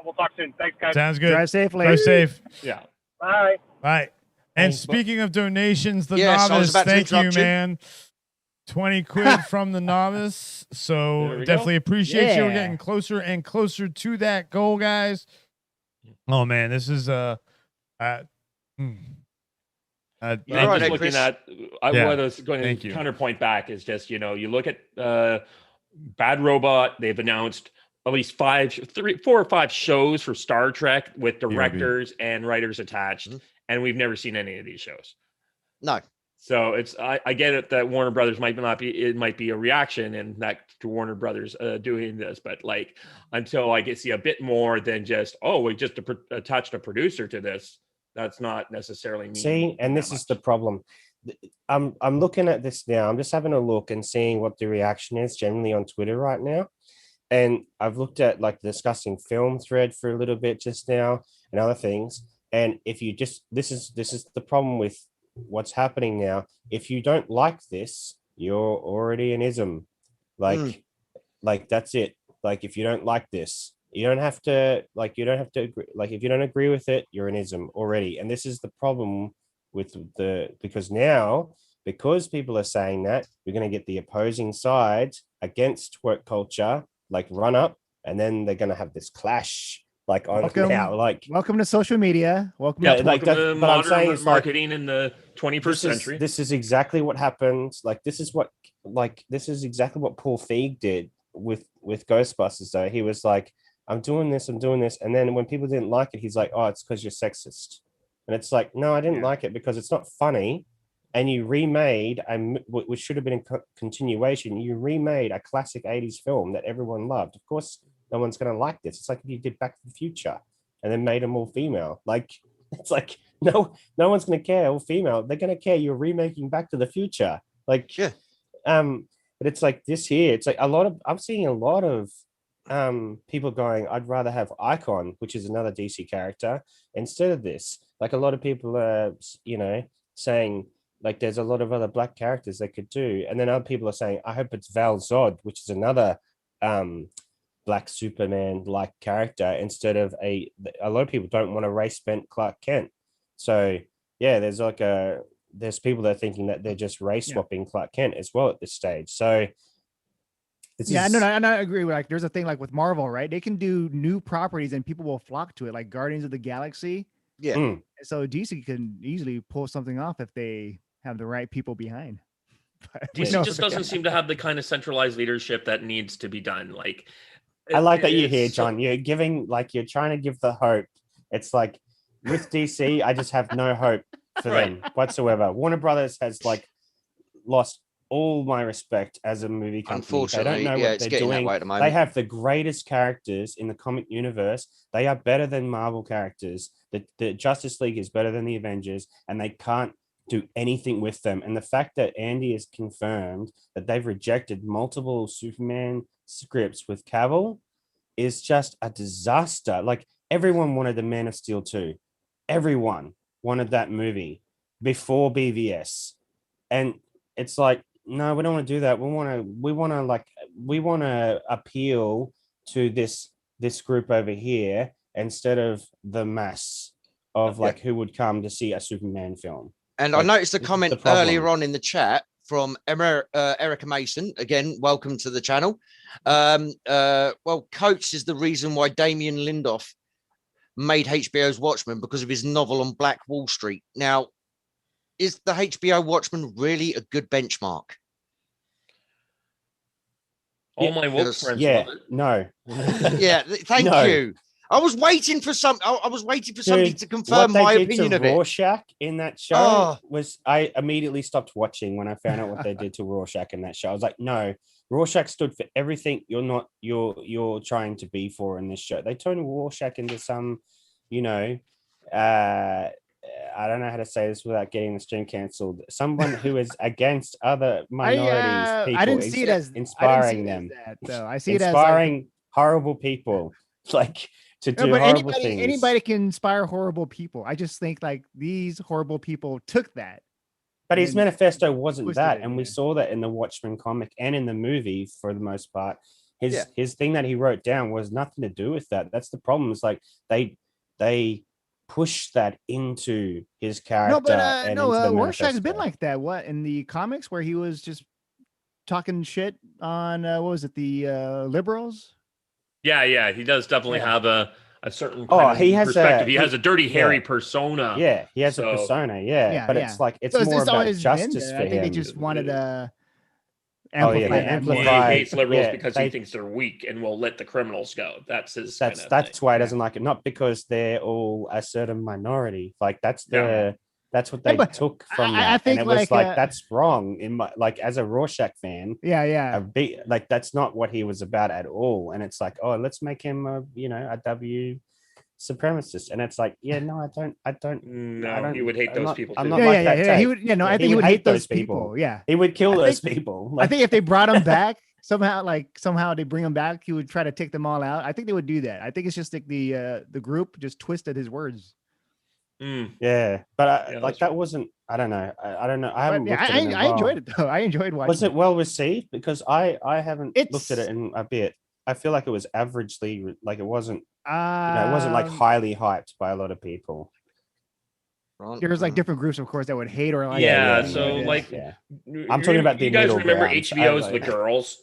we'll talk soon. Thanks, guys. Sounds good. Drive safely. Drive safe. Yeah. Bye. Bye. And speaking of donations, the Yes, novice, thank you, you. man. 20 quid from the novice. So definitely appreciate you. We're getting closer and closer to that goal, guys. Oh man, this is I'm right, just looking Chris. at what I was going to counterpoint back is just you look at Bad Robot. They've announced at least 4 or 5 shows for Star Trek with directors and writers attached, and we've never seen any of these shows. No. So I get it that Warner Brothers might be a reaction and that to Warner Brothers doing this, but like until I get see a bit more than just we just attached a producer to this, that's not necessarily me. See, and this is the problem. I'm looking at this now. I'm just having a look and seeing what the reaction is generally on Twitter right now, and I've looked at like the discussing film thread for a little bit just now and other things. And if you just this is the problem with what's happening now. If you don't like this, you're already an ism. Like that's it. Like if you don't like this, you don't have to agree. Like if you don't agree with it, you're an ism already. And this is the problem with because people are saying that, we're going to get the opposing sides against work culture, like run up, and then they're going to have this clash. Like welcome to social media. Welcome to modern marketing in the 21st century. This is exactly what happened. This is exactly what Paul Feig did with Ghostbusters. Though he was like, I'm doing this, and then when people didn't like it, he's like, oh, it's because you're sexist. And it's like, no, I didn't like it because it's not funny. And you remade which should have been a continuation. You remade a classic 80s film that everyone loved. Of course, no one's going to like this. It's like if you did Back to the Future and then made them all female. Like, it's like, no one's going to care. All female. They're going to care. You're remaking Back to the Future. Like, but it's like this here. It's like I'm seeing a lot of people going, I'd rather have Icon, which is another DC character, instead of this. Like a lot of people are, saying like there's a lot of other black characters they could do. And then other people are saying, I hope it's Val Zod, which is another black Superman like character, instead of a lot of people don't want a race bent Clark Kent. So yeah, there's people that are thinking that they're just race swapping Clark Kent as well at this stage. So I agree with, like, there's a thing like with Marvel, right? They can do new properties and people will flock to it, like Guardians of the Galaxy. Yeah. So DC can easily pull something off if they have the right people behind. DC just doesn't seem to have the kind of centralized leadership that needs to be done. Like, I like that you're here, John. You're giving, like, you're trying to give the hope. It's like with DC, I just have no hope for them whatsoever. Warner Brothers has like lost all my respect as a movie company. Unfortunately, they don't know what they're doing. They have the greatest characters in the comic universe. They are better than Marvel characters. The Justice League is better than the Avengers, and they can't do anything with them. And the fact that Andy has confirmed that they've rejected multiple Superman scripts with Cavill is just a disaster. Like, everyone wanted the Man of Steel 2. Everyone wanted that movie before BVS. And it's like, no, we don't want to do that. We want to appeal to this group over here instead of the mass of like who would come to see a Superman film. And like, I noticed a comment earlier on in the chat from Erica Mason. Again, welcome to the channel. Well, Coates is the reason why Damien Lindelof made HBO's Watchmen, because of his novel on Black Wall Street. Now, is the HBO Watchmen really a good benchmark? All my woke friends yeah, love it. No. Yeah, thank you. I was waiting for somebody to confirm my opinion of it. Rorschach in that show was, I immediately stopped watching when I found out what they did to Rorschach in that show. I was like, no, Rorschach stood for everything you're trying to be for in this show. They turned Rorschach into some, I don't know how to say this without getting the stream cancelled. Someone who is against other minorities. People. I didn't see it as inspiring them. I see it as inspiring horrible people, like to do horrible things. Anybody can inspire horrible people. I just think like these horrible people took that. But his manifesto wasn't that, and we saw that in the Watchmen comic and in the movie for the most part. His thing that he wrote down was nothing to do with that. That's the problem. It's like they push that into his character. Rorschach's been like that. What, in the comics where he was just talking shit on what was it, the liberals? Yeah, he does definitely have a certain he has perspective. He has a dirty, hairy persona. Yeah, he has a persona. But it's like it's more about justice for him. I think they just wanted to amplify. He hates liberals because he thinks they're weak and will let the criminals go. That's his. That's why he doesn't like it. Not because they're all a certain minority. Like that's what they took from that. I think and it was like that's wrong. In my, like, as a Rorschach fan, like that's not what he was about at all. And it's like, oh, let's make him a W supremacist. And it's like, I don't. No, he would hate those people. I'm not like that. He would. I think he would hate those people. Yeah, he would kill those people. Like, I think if they brought him back somehow they bring him back, he would try to take them all out. I think they would do that. I think it's just like the group just twisted his words. Yeah, but Yeah, like that wasn't. I don't know. I don't know. I haven't But yeah, looked at it in a I while. enjoyed it though. I enjoyed watching. Was it well received? Because I haven't looked at It's- it in a bit. I feel like it was averagely like it wasn't. It wasn't like Um, highly hyped by a lot of people. There's like different groups, of course, that would hate or like. Yeah, it. so like, I'm talking about the you guys middle remember ground. HBO's The Girls?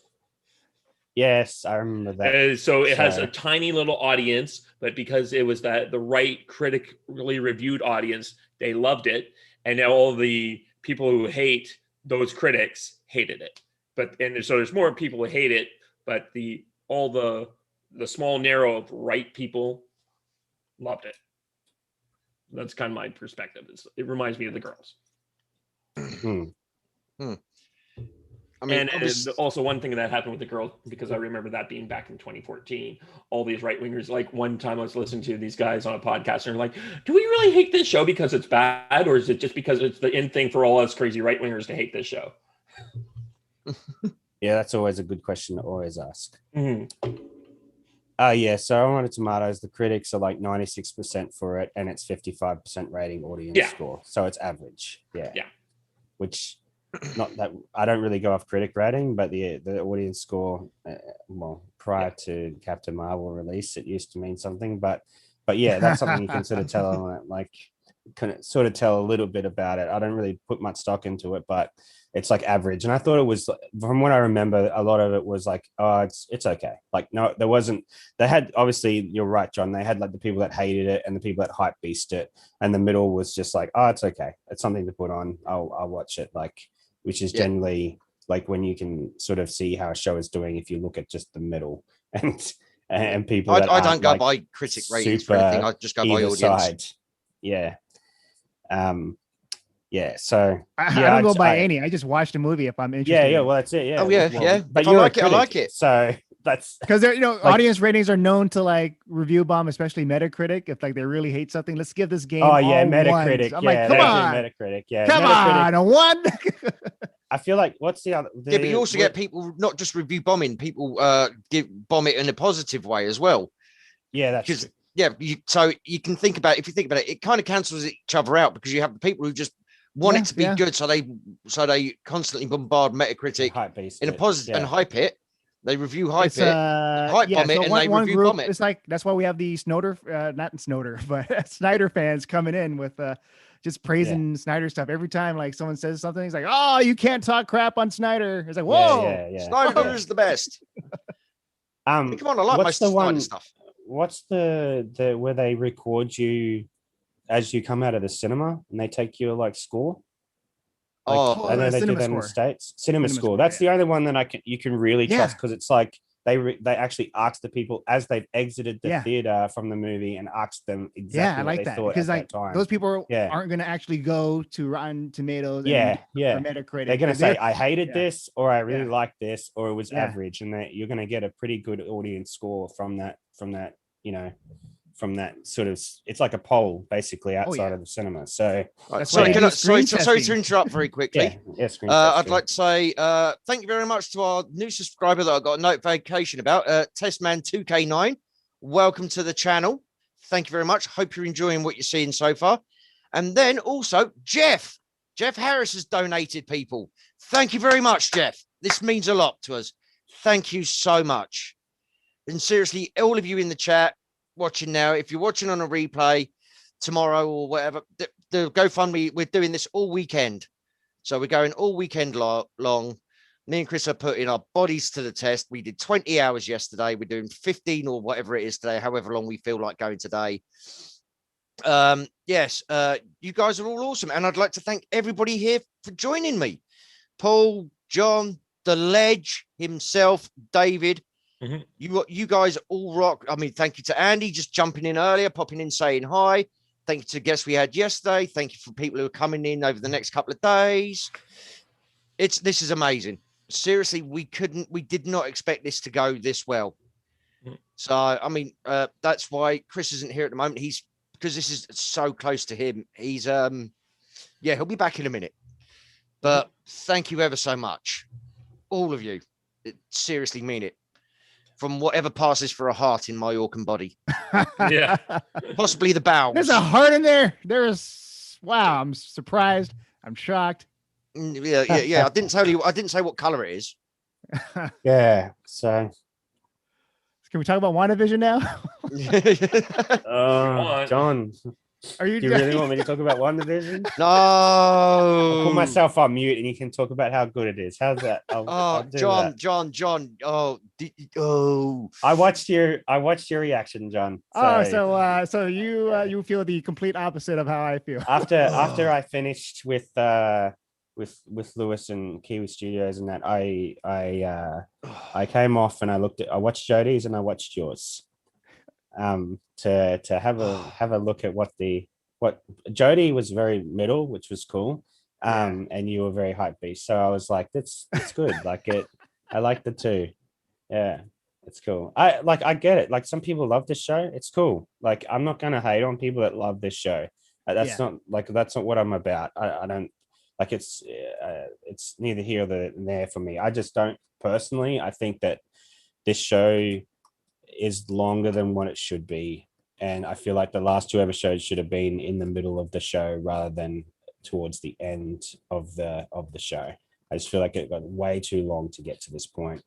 Yes, I remember that. So it has a tiny little audience, but because it was the right critically reviewed audience, they loved it, and now all the people who hate those critics hated it. So there's more people who hate it, but all the small narrow of right people loved it. That's kind of my perspective. It reminds me of The Girls. I mean, and also one thing that happened with The Girls, because I remember that being back in 2014, all these right wingers, like one time I was listening to these guys on a podcast and they're like, do we really hate this show because it's bad? Or is it just because it's the in thing for all us crazy right wingers to hate this show? Yeah, that's always a good question to always ask. Mm-hmm. Yeah, so on Rotten Tomatoes, the critics are like 96% for it, and it's 55% rating audience score. So it's average. Yeah. Which, not that I don't really go off critic rating, but the audience score, prior to Captain Marvel release, it used to mean something. But yeah, that's something you can sort of tell on it. Like, can sort of tell a little bit about it. I don't really put much stock into it, but it's like average. And I thought it was, from what I remember, a lot of it was like, oh, it's okay. Like, no, there wasn't. They had, obviously, you're right, John. They had like the people that hated it and the people that hype beast it, and the middle was just like, oh, it's okay. It's something to put on. I'll watch it. Like, which is generally like when you can sort of see how a show is doing if you look at just the middle and people. I don't go by critic ratings for anything. I just go by audience. Side. Yeah. Yeah, so I don't go by any. I just watch the movie if I'm interested. Yeah, well, that's it. Yeah. Oh yeah, well, yeah. But if I like it, I like it. So that's because they're audience ratings are known to like review bomb, especially Metacritic. If like they really hate something, let's give this game. Oh yeah, all Metacritic. Ones. I'm like, come on, Metacritic. Yeah, come on, a one. I feel like what's the other? Yeah, but you also get people not just review bombing. People bomb it in a positive way as well. Yeah, that's true. Yeah. So you can think about if you think about it, it kind of cancels each other out because you have the people who just want it to be good, so they constantly bombard Metacritic in a positive and hype it. They review hype bomb it, and they review bomb it. It's like that's why we have the Snyder, but Snyder fans coming in with just praising Snyder stuff every time. Like someone says something, he's like, "Oh, you can't talk crap on Snyder." It's like, "Whoa, Snyder is the best." Come on, I like most of Snyder stuff. What's the where they record you as you come out of the cinema and they take your like score? I know they do that in the States. Cinema score. That's the only one that you can really trust, because it's like they actually ask the people as they've exited the theater from the movie and asked them exactly what they thought because at like that time. those people aren't going to actually go to Rotten Tomatoes. Or Metacritic. They're going to say I hated this, or I really liked this, or it was average, and that you're going to get a pretty good audience score from that from that sort of, it's like a poll basically outside of the cinema. So sorry to interrupt very quickly. I'd like to say thank you very much to our new subscriber that I got a notification about, Testman2K9. Welcome to the channel. Thank you very much. Hope you're enjoying what you're seeing so far. And then also Jeff Harris has donated, people. Thank you very much, Jeff. This means a lot to us. Thank you so much. And seriously, all of you in the chat watching now, if you're watching on a replay tomorrow or whatever, the GoFundMe, we're doing this all weekend. So we're going all weekend long. Me and Chris are putting our bodies to the test. We did 20 hours yesterday. We're doing 15 or whatever it is today, however long we feel like going today. You guys are all awesome. And I'd like to thank everybody here for joining me. Paul, John, The Ledge himself, David. Mm-hmm. You guys all rock. I mean, thank you to Andy just jumping in earlier, popping in, saying hi. Thank you to guests we had yesterday. Thank you for people who are coming in over the next couple of days. This is amazing. Seriously, we did not expect this to go this well. Mm-hmm. So I mean, that's why Chris isn't here at the moment. Because this is so close to him. He's he'll be back in a minute. But thank you ever so much, all of you. Seriously mean it. from whatever passes for a heart in my organ body. Yeah. Possibly the bowels. There's a heart in there. Wow, I'm surprised. I'm shocked. Yeah. I didn't say what color it is. Yeah. So can we talk about WandaVision now? John. Do you really want me to talk about WandaVision? No. I'll put myself on mute and you can talk about how good it is. How's that? I'll do that. John. I watched your reaction, John. So you feel the complete opposite of how I feel. After I finished with Lewis and Kiwi Studios and that, I came off and I watched Jodie's and I watched yours. To have a look at what Jodie was very middle, which was cool. And you were very hype beast. So I was like, that's good. Like it, I like the two. Yeah, it's cool. I get it. Like some people love this show. It's cool. Like I'm not gonna hate on people that love this show. That's not what I'm about. I don't like it's neither here nor there for me. I just don't personally. I think that this show is longer than what it should be, and I feel like the last two episodes should have been in the middle of the show rather than towards the end of the show. I just feel like it got way too long to get to this point,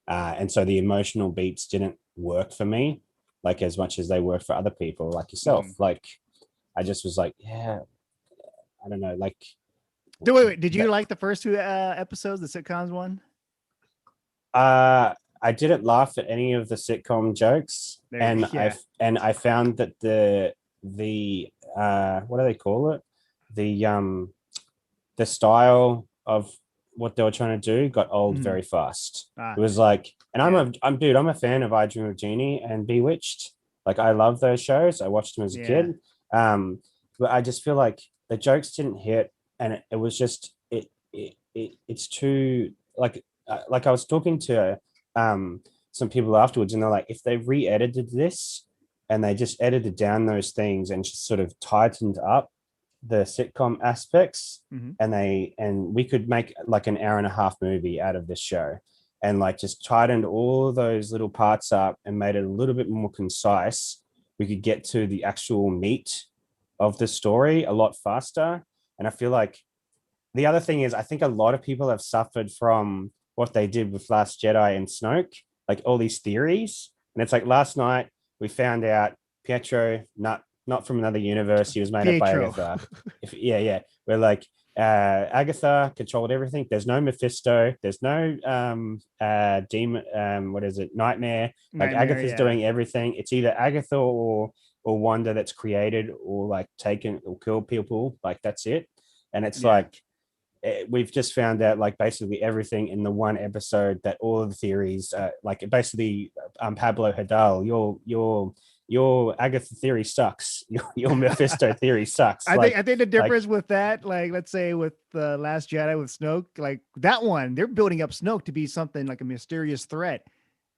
and so the emotional beats didn't work for me like as much as they work for other people like yourself. Like I just was like, yeah, I don't know. Like, wait, did you like the first two episodes, the sitcoms one? I didn't laugh at any of the sitcom jokes, and I found that the what do they call it? The style of what they were trying to do got old very fast. It was like, and I'm a fan of I Dream of Jeannie and Bewitched. Like I love those shows. I watched them as a kid. But I just feel like the jokes didn't hit, and it was just it's too like I was talking to some people afterwards, and they're like, if they re-edited this and they just edited down those things and just sort of tightened up the sitcom aspects, and we could make like an hour and a half movie out of this show, and like just tightened all those little parts up and made it a little bit more concise, we could get to the actual meat of the story a lot faster. And I feel like the other thing is, I think a lot of people have suffered from what they did with Last Jedi and Snoke, like all these theories. And it's like last night we found out Pietro, not from another universe, he was made up by Agatha. We're like, Agatha controlled everything. There's no Mephisto. There's no demon. What is it? Nightmare. Like Agatha's doing everything. It's either Agatha or Wanda that's created or like taken or killed people. Like that's it. And it's like, we've just found out like basically everything in the one episode, that all of the theories, like basically Pablo Hidalgo, your Agatha theory sucks. Your Mephisto theory sucks. I think the difference with that, like let's say with the Last Jedi with Snoke, like that one, they're building up Snoke to be something like a mysterious threat,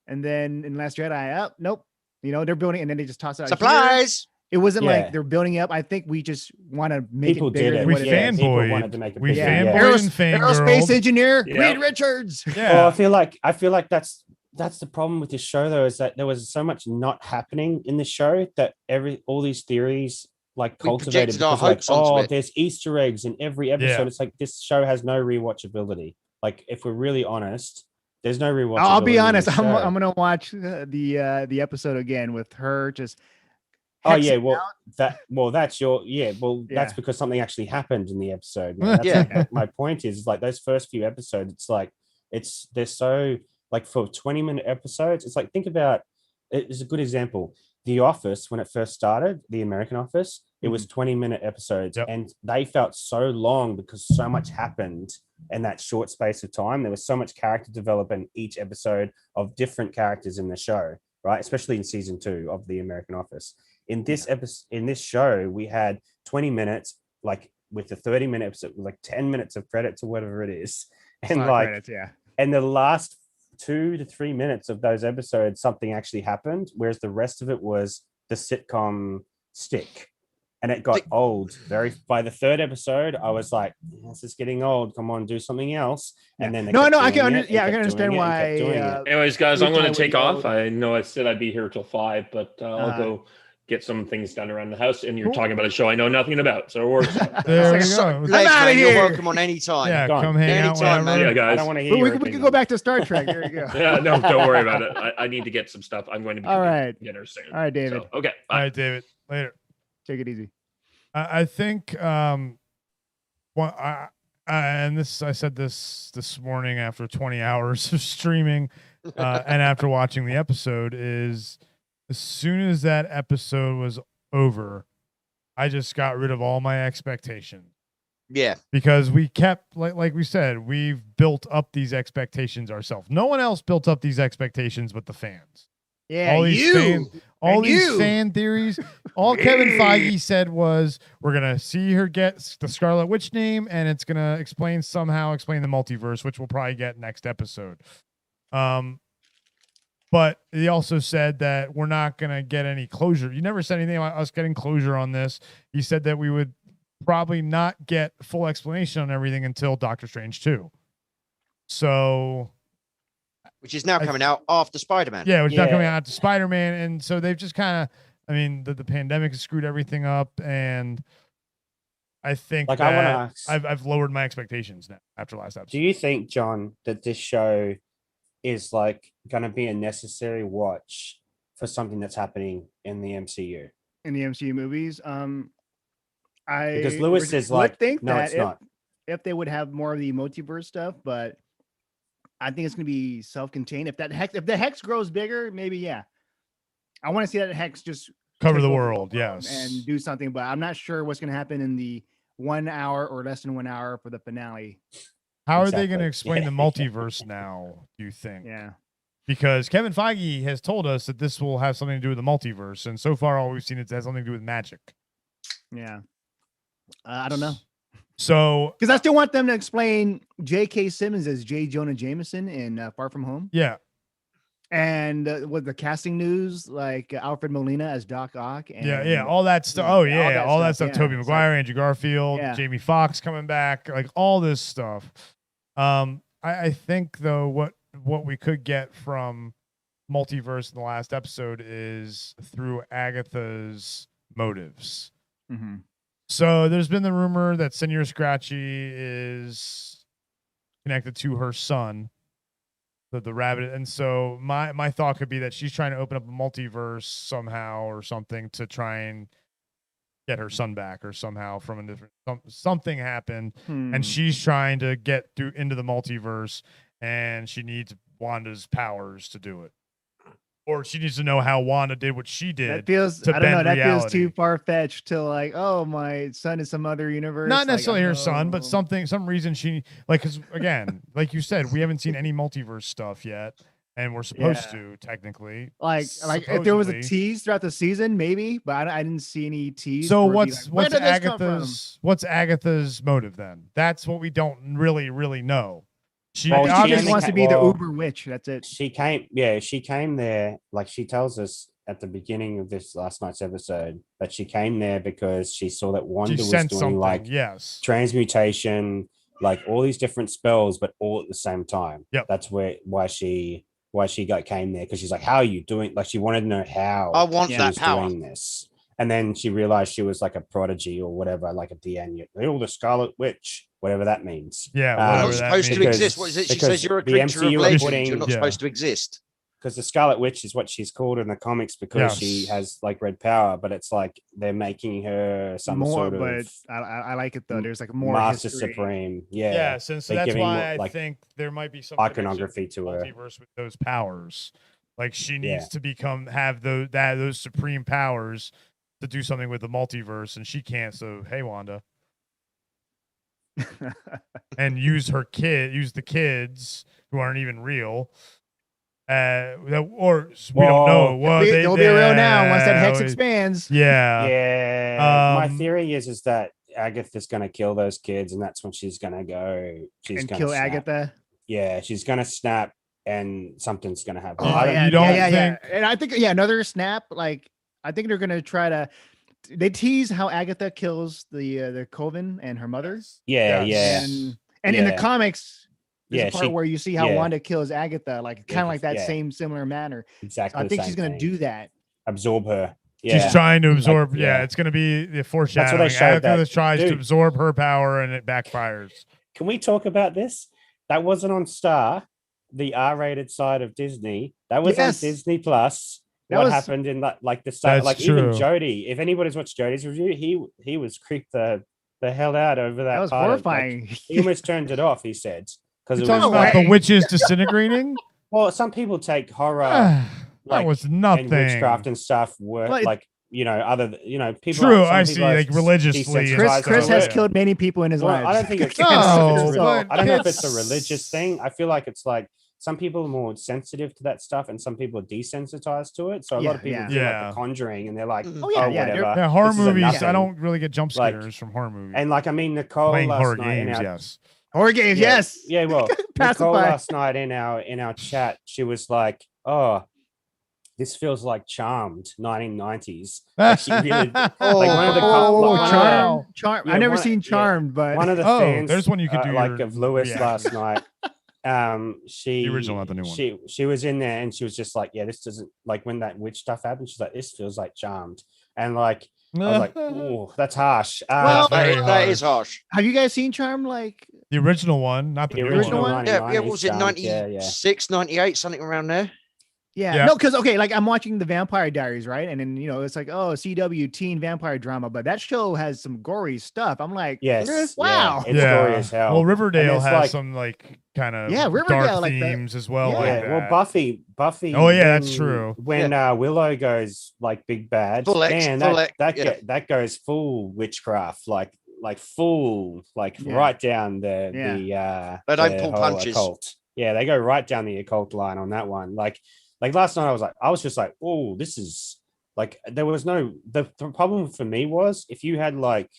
and then in Last Jedi, nope, they're building, and then they just toss it out. Supplies. It wasn't like they're building up. I think we just want to make people it bigger. Did it. Than we what fanboyed. It is. Aerospace engineer Reed Richards. Yeah. Well, I feel like that's the problem with this show, though, is that there was so much not happening in the show that all these theories like cultivated because like, there's Easter eggs in every episode. Yeah. It's like this show has no rewatchability. Like if we're really honest, there's no rewatchability. I'll be honest. I'm gonna watch the episode again with her just. That's because something actually happened in the episode. That's my point is like those first few episodes, it's like they're so like for 20-minute episodes. It's like, think about it's a good example. The Office, when it first started, the American Office, it was 20-minute episodes, and they felt so long because so much happened in that short space of time. There was so much character development each episode of different characters in the show, right? Especially in season 2 of the American Office. In this episode, in this show, we had 20 minutes, like with the 30-minute episode, like 10 minutes of credits or whatever it is, and like, credits, and the last 2 to 3 minutes of those episodes, something actually happened, whereas the rest of it was the sitcom stick. and it got old. By the third episode, I was like, "This is getting old. Come on, do something else." And then I can understand why. Anyways, guys, I'm going to would take be off. old. I know I said I'd be here till 5, but I'll go get some things done around the house. And you're talking about a show I know nothing about, so we're There we So, go. Les, outta man, you're here. welcome on any time. Yeah, come hang out Anytime, whenever. man. Yeah, guys. I don't want to hear. But your we can opinion. go back to Star Trek. There you go. Yeah, no, don't worry about it. I need to get some stuff. I'm going to be All right. dinner soon. All right, David. So, okay. All right, David. Later. Take it easy. I think and this I said this morning after 20 hours of streaming and after watching the episode is as soon as that episode was over, I just got rid of all my expectations. Yeah. Because we kept like we said, we've built up these expectations ourselves. No one else built up these expectations but the fans. Yeah, all these fan theories. All Kevin Feige said was, we're gonna see her get the Scarlet Witch name, and it's gonna explain the multiverse, which we'll probably get next episode. But he also said that we're not gonna get any closure. You never said anything about us getting closure on this. He said that we would probably not get full explanation on everything until Doctor Strange 2. So. Which is now coming out after Spider-Man. Yeah, which is now coming out after Spider-Man. And so they've just kind of, the pandemic has screwed everything up. And I think Like, that I want to ask, I've lowered my expectations now after last episode. do you think, John, that this show is like going to be a necessary watch for something that's happening in the MCU? In the MCU movies, Because Lewis is would like, think no, that it's not. if they would have more of the multiverse stuff, but I think it's gonna be self-contained. If the hex grows bigger, maybe yeah. I want to see that hex just Cover take the over world, yes. and do something, but I'm not sure what's gonna happen in the 1 hour or less than 1 hour for the finale. How are they going to explain the multiverse now, do you think? Yeah. Because Kevin Feige has told us that this will have something to do with the multiverse. And so far, all we've seen it has something to do with magic. Yeah. I don't know. So, because I still want them to explain J.K. Simmons as J. Jonah Jameson in Far From Home. Yeah. And with the casting news, like Alfred Molina as Doc Ock. And, yeah, all that stuff. Oh, yeah, all that stuff. Yeah. Tobey Maguire, Andrew Garfield, Jamie Foxx coming back, like all this stuff. I think, though, what we could get from multiverse in the last episode is through Agatha's motives. Mm-hmm. So there's been the rumor that Senor Scratchy is connected to her son, the rabbit. And so my thought could be that she's trying to open up a multiverse somehow or something to try and get her son back or somehow from a different something happened. And she's trying to get through into the multiverse and she needs Wanda's powers to do it. Or she needs to know how Wanda did what she did. That feels, to I don't know, bend that reality. feels too far-fetched to like, oh, my son is some other universe. Not necessarily like, her son, but some reason she, like, because again, like you said, we haven't seen any multiverse stuff yet, and we're supposed to, technically. Like if there was a supposedly. tease throughout the season, maybe, but I didn't see any tease. So for it to be what's like, where did this come from? what's Agatha's motive then? That's what we don't really know. She Well, she just wants to be the well, Uber witch. That's it. She came there, like she tells us at the beginning of this last night's episode, that she came there because she saw that Wanda was sensed doing something, like yes. transmutation, like all these different spells, but all at the same time. Yep. That's why she came there, because she's like, how are you doing? Like she wanted to know how I want she that was power. doing this. And then she realized she was like a prodigy or whatever, like at the end, you're the Scarlet Witch, whatever that means. Yeah, You're not supposed to exist. What is it? She says you're a creature of legend. You're not supposed to exist. Because the Scarlet Witch is what she's called in the comics because she has like red power, but it's like they're making her some More, sort but of I like it though. There's like more Master history. Supreme. Yeah. Yes, and so They're that's giving why more, I think there might be some iconography to her. multiverse with those powers. Like she needs to have those supreme powers to do something with the multiverse, and she can't. So hey, Wanda, and use the kids who aren't even real. We don't know. Well, they'll be real now once that hex expands. Yeah, yeah. My theory is that Agatha's gonna kill those kids, and that's when she's gonna go. She's And gonna kill snap. Agatha. Yeah, she's gonna snap, and something's gonna happen. Oh, I don't- yeah, And I think another snap. Like I think they're gonna try to they tease how Agatha kills the Coven and her mother. Yeah, yeah. And in the comics, there's Yeah, a part where you see how yeah. Wanda kills Agatha, like kind of like that yeah. same similar manner. Exactly. So I the think same she's gonna thing. do that. Absorb her. She's trying to absorb. Like, yeah, it's going to be the foreshadowing. That's what they showed. Agatha tries to Dude. absorb her power and it backfires. Can we talk about this? That wasn't on Star, the R-rated side of Disney. That was on Disney Plus. What happened in that, like the side, like even Jody. If anybody's watched Jody's review, he was creeped the hell out over that. That was part horrifying. He almost turned it off. He said because You're talking about the witches disintegrating. Well, some people take horror. That was nothing. And witchcraft and stuff work Well, people. True, some I people see, are like religiously. desensitized Chris to has it. killed many people in his life. I don't think it's. No, I don't know if it's a religious thing. I feel like it's like some people are more sensitive to that stuff, and some people are desensitized to it. So a lot of people do like The Conjuring, and they're like, whatever. Yeah, horror this is movies. nothing. I don't really get jump scares from horror movies. And like, I mean, Nicole Playing last horror night in games, our, yes. Horror games, yes. Yeah, well, Nicole Pacify. last night in our chat, she was like, "Oh, this feels like Charmed, 1990s." Like she really, like one of the Charmed. Yeah, I've never one- seen Charmed, but one of the fans, there's one you could do like your of Lewis reaction. last night. She The original, not the new one. She was in there and she was just like, yeah, this doesn't, like when that witch stuff happened, she's like, this feels like Charmed, and like I was like, oh, that's harsh. Well, that is harsh. have you guys seen Charmed? Like The original one, not the, new original one. one? Yeah, what was it, Charmed, 96, 98, something around there? Yeah. No, because like I'm watching the Vampire Diaries, right? And then it's like, oh, CW teen vampire drama, but that show has some gory stuff. I'm like, yes, wow, it's gory as hell. Well, Riverdale And has it's like, some like kind of Riverdale, dark like that. themes as well. Yeah. Like yeah, well, that. Buffy. Oh yeah, that's true. When Willow goes like big bad, Full X, man, full X, that goes full witchcraft, like full, like right down the They don't the pull whole punches. Occult. Yeah, they go right down the occult line on that one. Like last night, I was just like, oh, this is like, there was no, the problem for me was if you had like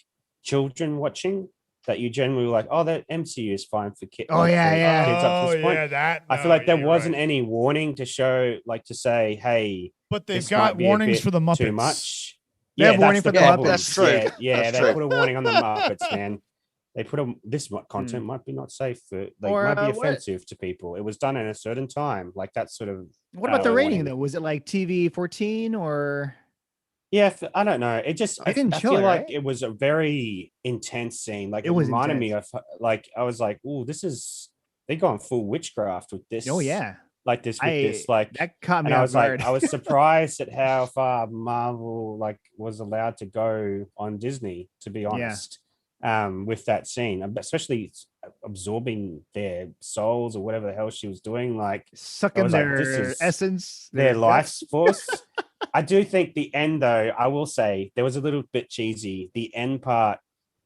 children watching, that you generally were like, oh, that MCU is fine for kids. Oh, yeah. Kids up to this point. that. I feel like there wasn't any warning to show, like to say, hey, But they've this got might be a warnings bit for the Muppets. Too much. They have warning that's for the problem. Muppets. That's true. Yeah, That's they true. put a warning on the Muppets, man. They put this content might be not safe for, like, Or, might be what- offensive to people. It was done in a certain time, like that sort of. What about the rating warning. though? Was it like TV 14 or? Yeah, I don't know. It just I didn't I show feel it, like right? it was a very intense scene. Like It it was reminded me of like I was like, oh, this is they gone full witchcraft with this. Oh yeah, like this with this like that caught me and I off was guard. like, I was surprised at how far Marvel like was allowed to go on Disney, to be honest. With that scene, especially absorbing their souls or whatever the hell she was doing, like sucking this their is essence, their their life guts. force. I do think the end, though, I will say there was a little bit cheesy. The end part.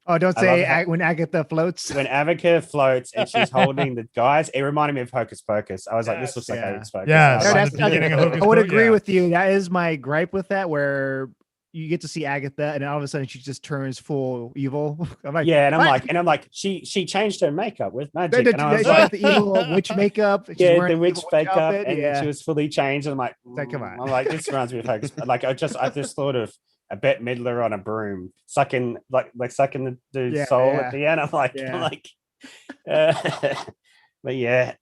Oh, don't I say love how- when Agatha floats. When Agatha floats and she's holding the guys, it reminded me of Hocus Pocus. I was like, this looks like Hocus Pocus. Yeah, I was so like, the beginning of Hocus I would Pocus, agree yeah. with you. That is my gripe with that, where you get to see Agatha and then all of a sudden she just turns full evil. I'm like, yeah, and what? I'm like, she changed her makeup with They magic, did- and I was she like, got the evil witch makeup. She's yeah, wearing the witch evil makeup, outfit, and yeah. she was fully changed. And I'm like, Come on. I'm like, this reminds me of Hocus. Like, I just thought of a Bette Midler on a broom, sucking sucking the soul at the end. I'm like, but yeah,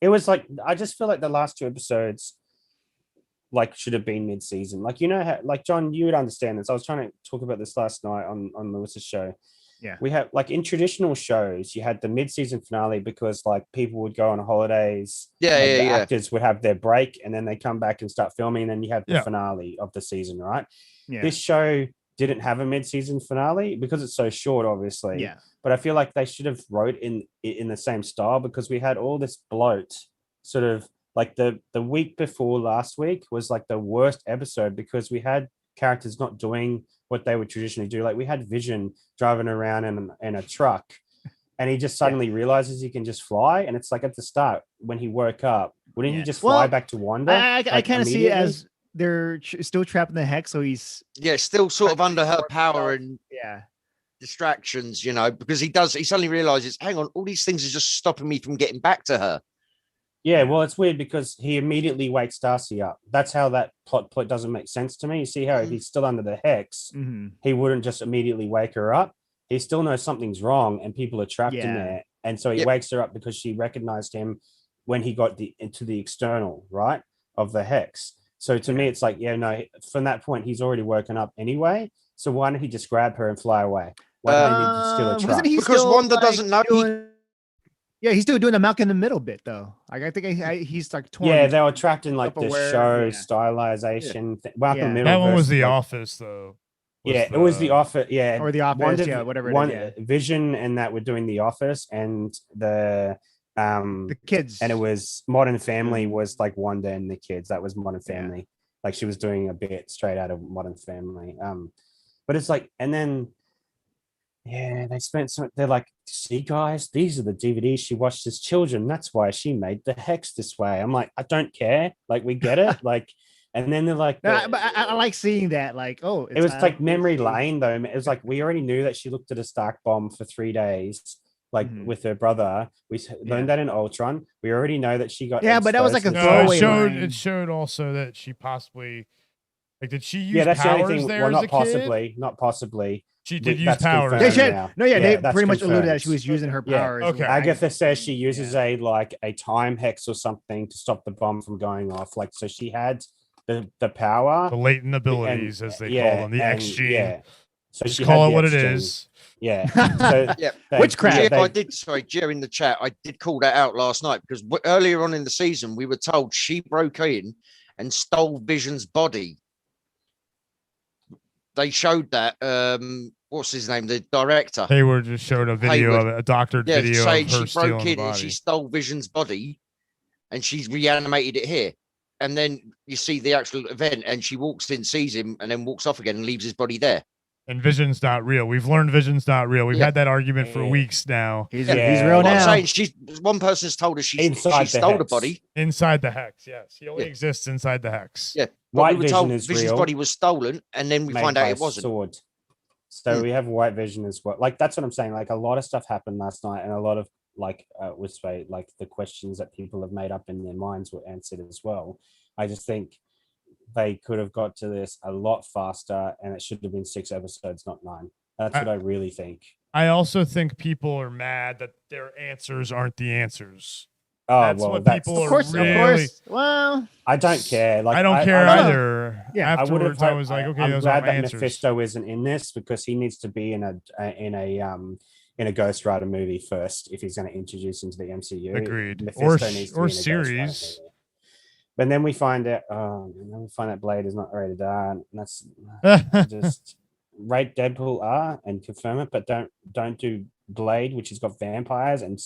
it was like I just feel like the last two episodes like should have been mid-season. Like, you know how, like, John, you would understand this. I was trying to talk about this last night on Lewis's show. Yeah. We have, like, in traditional shows, you had the mid-season finale because, like, people would go on holidays. Yeah, like, yeah, the yeah. actors would have their break and then they come back and start filming, and then you have the Yeah. finale of the season, right? Yeah. This show didn't have a mid-season finale because it's so short, obviously. Yeah. But I feel like they should have wrote in the same style, because we had all this bloat sort of like the week before last week was like the worst episode because we had characters not doing what they would traditionally do. Like, we had Vision driving around in a truck, and he just suddenly realizes he can just fly. And it's like at the start when he woke up, wouldn't he just fly back to Wanda? I like, kind of see it immediately? as they're still trapped in the hex, so he's still sort of under her power and yeah distractions, because he suddenly realizes, hang on, all these things are just stopping me from getting back to her. Yeah, well, it's weird because he immediately wakes Darcy up. That's how that plot doesn't make sense to me. You see how if he's still under the hex, he wouldn't just immediately wake her up. He still knows something's wrong and people are trapped in there. And so he wakes her up because she recognized him when he got into the external, right, of the hex. So to me, it's like, no, from that point, he's already woken up anyway. So why don't he just grab her and fly away? Why don't he need to steal a truck? Because Wanda doesn't know. Yeah, he's still doing the Malcolm in the Middle bit though. Like I think he's like torn. Yeah, they were trapped in like the self-aware, show stylization. Malcolm in the Middle. That one was versus, The like- Office, though. It was The Office. Yeah, Or The Office, Wanda- whatever it One is. Yeah. Vision and that were doing The Office, and the kids, and it was Modern Family was like Wanda and the kids. That was Modern Family. Like she was doing a bit straight out of Modern Family. But it's like, and then. Yeah, they spent some. They're like, see, guys, these are the DVDs she watched as children. That's why she made the hex this way. I'm like, I don't care. Like, we get it. Like, and then they're like, No, but I like seeing that. Like, oh, it was like memory lane though. It was like we already knew that she looked at a Stark bomb for 3 days, like with her brother. We learned that in Ultron. We already know that she got. But that was like a No, throwaway. it showed also that she possibly, like, did she use Yeah, that's the powers only thing. there Well, as not a kid? possibly, not possibly. She did use That's powers. confirmed They should, now. they that's pretty much alluded that confirmed. she was using her powers. Okay. Agatha says she uses a time hex or something to stop the bomb from going off. Like, so she had the power, The latent abilities, as they call them, the X gene. Yeah. So Just she call had it the what X it gene. is. Yeah. So Witchcraft. they- I did. Sorry, Jerry, in the chat, I did call that out last night because earlier on in the season, we were told she broke in and stole Vision's body. They showed that. What's his name? The director. Hayward just showed a video of it, a doctored video saying of her she broke stealing the in and body. she stole Vision's body, and she's reanimated it here. And then you see the actual event, and she walks in, sees him, and then walks off again and leaves his body there. And Vision's not real. We've learned Vision's not real. We've had that argument for weeks now. He's real now. I'm saying one person's told us she Inside the stole the hex. body. Inside the hex, yes. He only exists inside the hex. Yeah. White we were told Vision is Vision's real. body was stolen, and then we made find by out a it wasn't. Sword. So we have White Vision as well. Like that's what I'm saying. Like a lot of stuff happened last night, and a lot of like the questions that people have made up in their minds were answered as well. I just think they could have got to this a lot faster, and it should have been 6 episodes, not 9. That's what I really think. I also think people are mad that their answers aren't the answers. Oh, That's well, what that's- people Of course, are really. of course. Well, I don't care. Like I don't care either. Yeah, Afterwards, I was like, okay, I'm those glad are my that answers. Mephisto isn't in this because he needs to be in a Ghost Rider movie first if he's going to introduce into the MCU. Agreed. Mephisto Or needs to be in a Ghost Rider series. movie. But then we find out, Blade is not rated R, and that's just rate Deadpool R and confirm it, but don't do Blade, which has got vampires and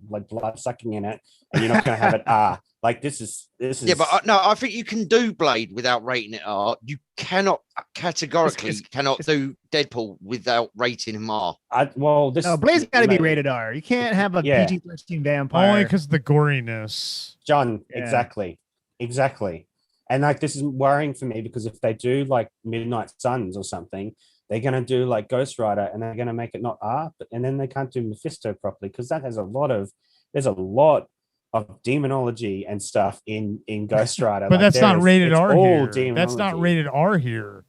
like blood sucking in it, and you're not going to have it R. Like this is Yeah, but no, I think you can do Blade without rating it R. You cannot categorically do Deadpool without rating him R. Blade's got to be rated R. You can't have a Yeah. PG-13 vampire. Only because the goriness. John, Yeah. exactly. And like this is worrying for me because if they do like Midnight Suns or something, they're gonna do like Ghost Rider and they're gonna make it not R, and then they can't do Mephisto properly because that has there's a lot of demonology and stuff in Ghost Rider. But Like, that's not rated R here. That's demonology. not rated R here.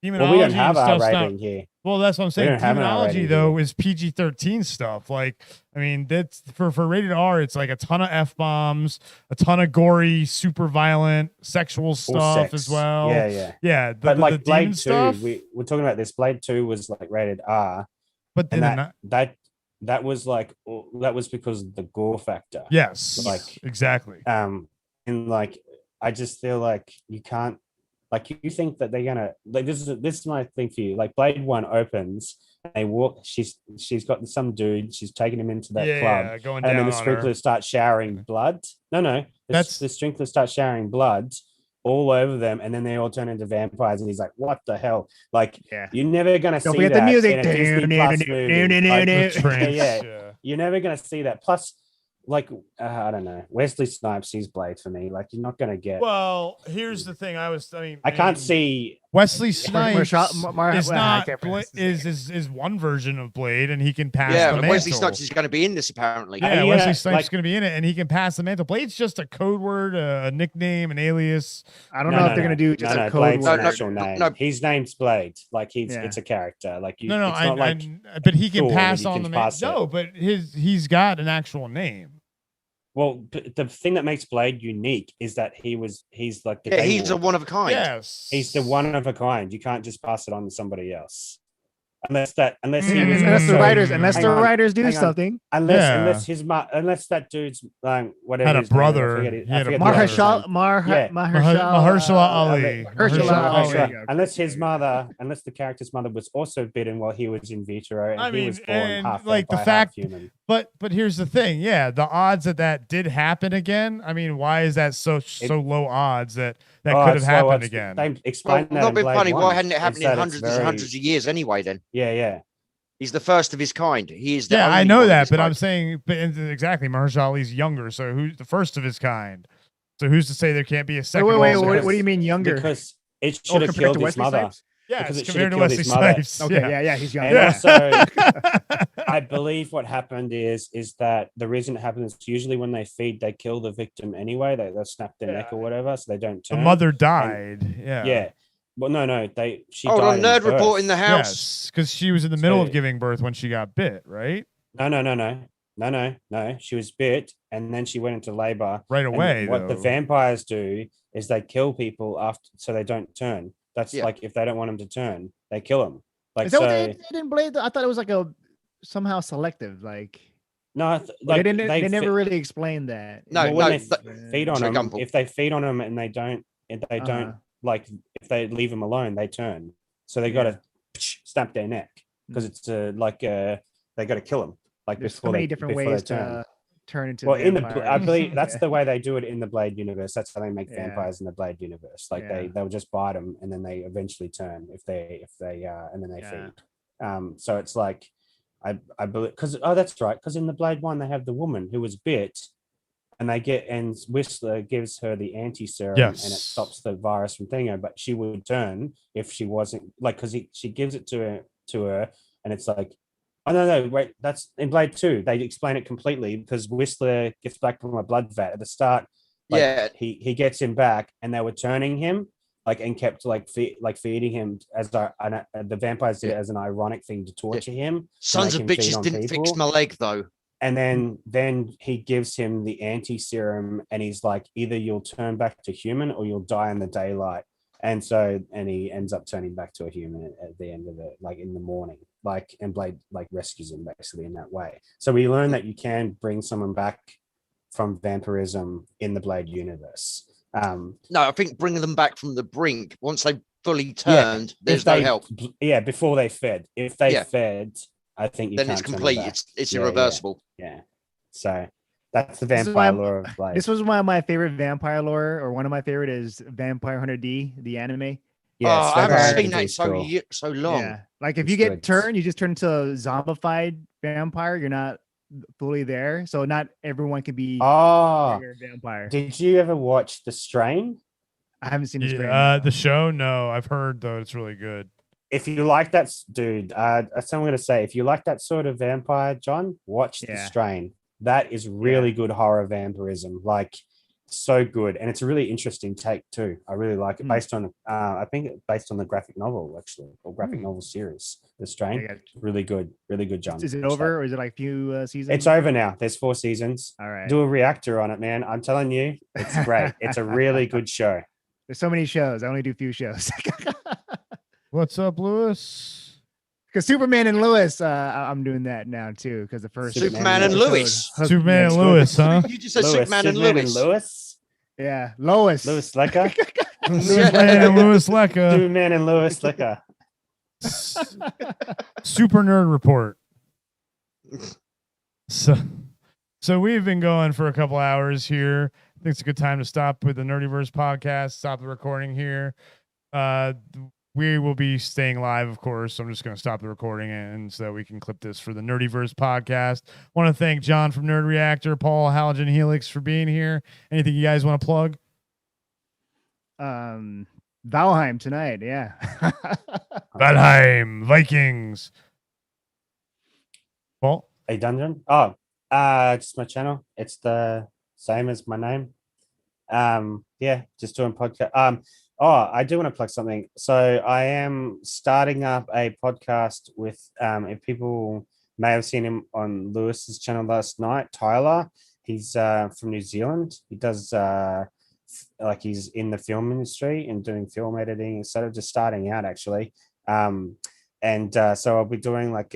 Well, we don't Demonology have and our stuff's rating not- here. Well, that's what I'm We saying. don't have an R Demonology rating though is PG-13 stuff. Like, I mean, that's for rated R. It's like a ton of F-bombs, a ton of gory, super violent, sexual stuff sex. as well. Yeah. The, But like the Blade demon 2, stuff. we're talking about this. Blade 2 was like rated R, But and then that was because of the gore factor. Yes, like exactly. And like I just feel like you can't, like you think that they're gonna, like this is my thing for you. Like Blade 1 opens, and they walk. She's got some dude. She's taking him into that club, going and then down the on sprinklers her. start showering blood. No, That's- the sprinklers start showering blood all over them, and then they all turn into vampires. And he's like, "What the hell?" Like, you're never gonna Don't see forget that the music. in a Disney Plus movie. Like, The trance, yeah, you're never gonna see that. Plus, I don't know. Wesley Snipes, he's Blade for me. Like, you're not gonna get. Well, here's the thing. I can't see Wesley Snipes is not different. is one version of Blade, and he can pass Yeah, the but mantle. Wesley Snipes is going to be in this apparently. Yeah, Wesley Snipes is going to be in it, and he can pass the mantle. Blade's just a code word, a nickname, an alias. I don't know if they're going to do just a code Blade's word. an actual name. His name's Blade. Like it's a character. Like you, No, it's not like but he can Thor, pass that he on can the pass mantle. No, but he's got an actual name. Well, the thing that makes Blade unique is that he's like the he's a one of a kind. Yes, he's the one of a kind. You can't just pass it on to somebody else. Unless the writers do something. Unless that dude's whatever had a his name is, brother. I forget He had a Mahershala Ali. Unless the character's mother was also bitten while he was in vitro, and he was born half like the vampire, fact, half human. but here's the thing. Yeah, the odds that did happen again. I mean, why is that so low odds that could have happened again? They explained that. Not been Blade funny. 1, Why hadn't it happened is in that hundreds it's and hundreds of years anyway? Then. Yeah. He's the first of his kind. He is. The Yeah, only I know one of that, his but kind. I'm saying, exactly. Mahershala Ali's younger, so who's the first of his kind? So who's to say there can't be a second? Wait. What do you mean younger? Because it should have killed his mother. Yeah, because it's it should have compared to killed Wesley his mother. Snipes. Okay, yeah, he's younger. And also, I believe what happened is that the reason it happens is usually when they feed, they kill the victim anyway. They snap their neck or whatever, so they don't turn. The mother died. Yeah. Well, no. She Hold died on, Nerd in birth. Report in the house. Yes, because she was in the middle of giving birth when she got bit, right? No. She was bit, and then she went into labor right away. And what the vampires do is they kill people after, so they don't turn. That's like if they don't want them to turn, they kill them. Like is that what they did in Blade? I thought it was like somehow selective. Like no, they never really explained that. When they feed on them, if they feed on them and they don't, like if they leave them alone, they turn. So they got to snap their neck because it's they got to kill them. Like there's so many different ways to turn into. Well, I believe that's the way they do it in the Blade universe. That's how they make vampires in the Blade universe. Like they'll just bite them and then they eventually turn if they and then they feed. So it's like I believe because that's right, because in the Blade 1 they have the woman who was bit. And Whistler gives her the anti-serum and it stops the virus from thinking, but she would turn if she wasn't because she gives it to her and it's like, oh no, wait, that's in Blade 2. They explain it completely because Whistler gets back from a blood vat at the start. He gets him back and they were turning him and kept feeding him as the vampires did it as an ironic thing to torture him. Sons of bitches didn't fix my leg though. And then he gives him the anti-serum and he's like, either you'll turn back to human or you'll die in the daylight. And he ends up turning back to a human at the end of it, in the morning, and Blade rescues him basically in that way. So we learn that you can bring someone back from vampirism in the Blade universe. No, I think bringing them back from the brink, once they've fully turned, there's no help. Yeah, before they fed. If they fed, I think then it's complete. It's irreversible. Yeah. So that's the vampire lore of Blade. This was one of my favorite vampire lore, or one of my favorite is Vampire Hunter D, the anime. Yes, I haven't seen that so long. Yeah. Like if you get turned, you just turn into a zombified vampire. You're not fully there, so not everyone can be a vampire. Did you ever watch The Strain? I haven't seen The Strain. The show, no, I've heard though it's really good. If you like that, dude, that's what I'm going to say. If you like that sort of vampire, John, watch The Strain. That is really good horror vampirism. So good. And it's a really interesting take too. I really like it. Based on, I think it's based on the graphic novel, actually, or graphic novel series, The Strain. Really good, John. Is it over or is it like few seasons? It's over now. There's 4 seasons. All right. Do a reactor on it, man. I'm telling you, it's great. It's a really good show. There's so many shows. I only do few shows. What's up, Lewis? Because Superman and Lewis, I'm doing that now too. Because the first Superman and Lewis, Superman and Lewis, huh? You just said Superman and Lewis. Yeah, Lois. Lewis Lecca. Superman and Lewis Lecca. Superman and Lewis Lecca. Super Nerd Report. So we've been going for a couple hours here. I think it's a good time to stop with the Nerdiverse podcast. Stop the recording here. we will be staying live, of course. So I'm just going to stop the recording and so that we can clip this for the Nerdyverse podcast. Want to thank John from Nerd Reactor, Paul Halogen Helix for being here. Anything you guys want to plug? Valheim tonight, yeah. Valheim Vikings. Paul? A dungeon? Just my channel. It's the same as my name. Yeah, just doing podcast. I do want to plug something. So I am starting up a podcast with if people may have seen him on Lewis's channel last night, Tyler. He's from New Zealand. He does like he's in the film industry and doing film editing instead of just starting out actually. So I'll be doing like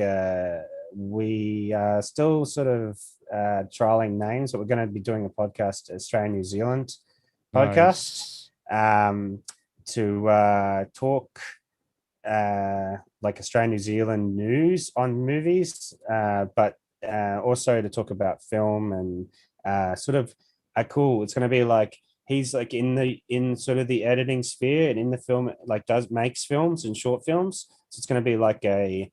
we are still sort of trialing names, but we're going to be doing a podcast, Australia New Zealand podcast, to talk like Australia New Zealand news on movies, but also to talk about film and sort of it's going to be like he's like in sort of the editing sphere and in the film, like makes films and short films. So it's going to be like a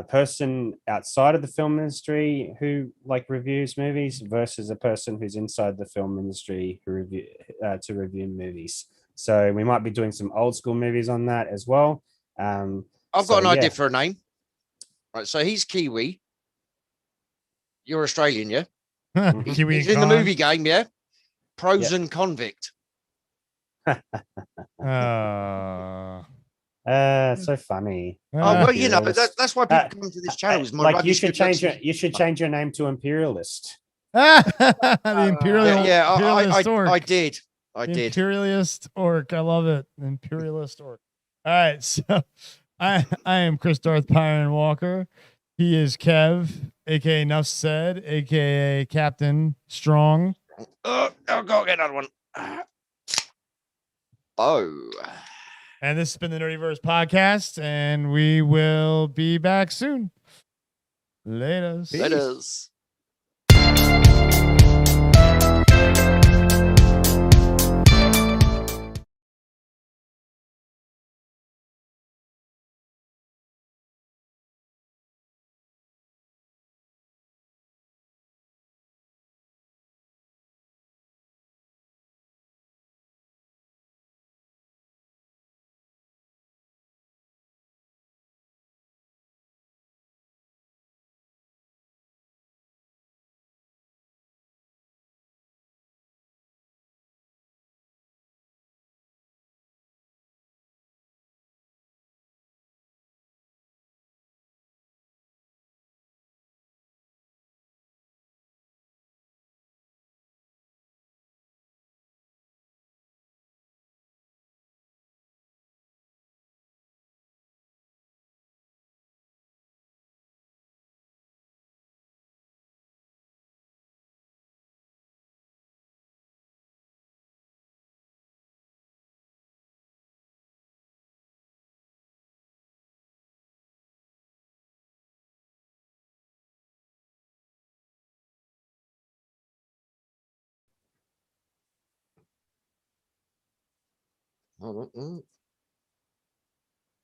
person outside of the film industry who like reviews movies versus a person who's inside the film industry who review movies. So we might be doing some old school movies on that as well. I've got an idea for a name. Right, so he's Kiwi. You're Australian, yeah? Kiwi he's in the movie game, yeah? Pros and convict. So funny. Well, you know, that's why people come to this channel. Is like you should change your name to Imperialist. The Imperial. I did. Imperialist Orc. I love it. Imperialist Orc. All right, so I am Chris Darth Pyrin Walker. He is Kev, aka Nuff Said, aka Captain Strong. I'll go get another one. Oh. And this has been the Nerdyverse podcast, and we will be back soon. Laters. Laters.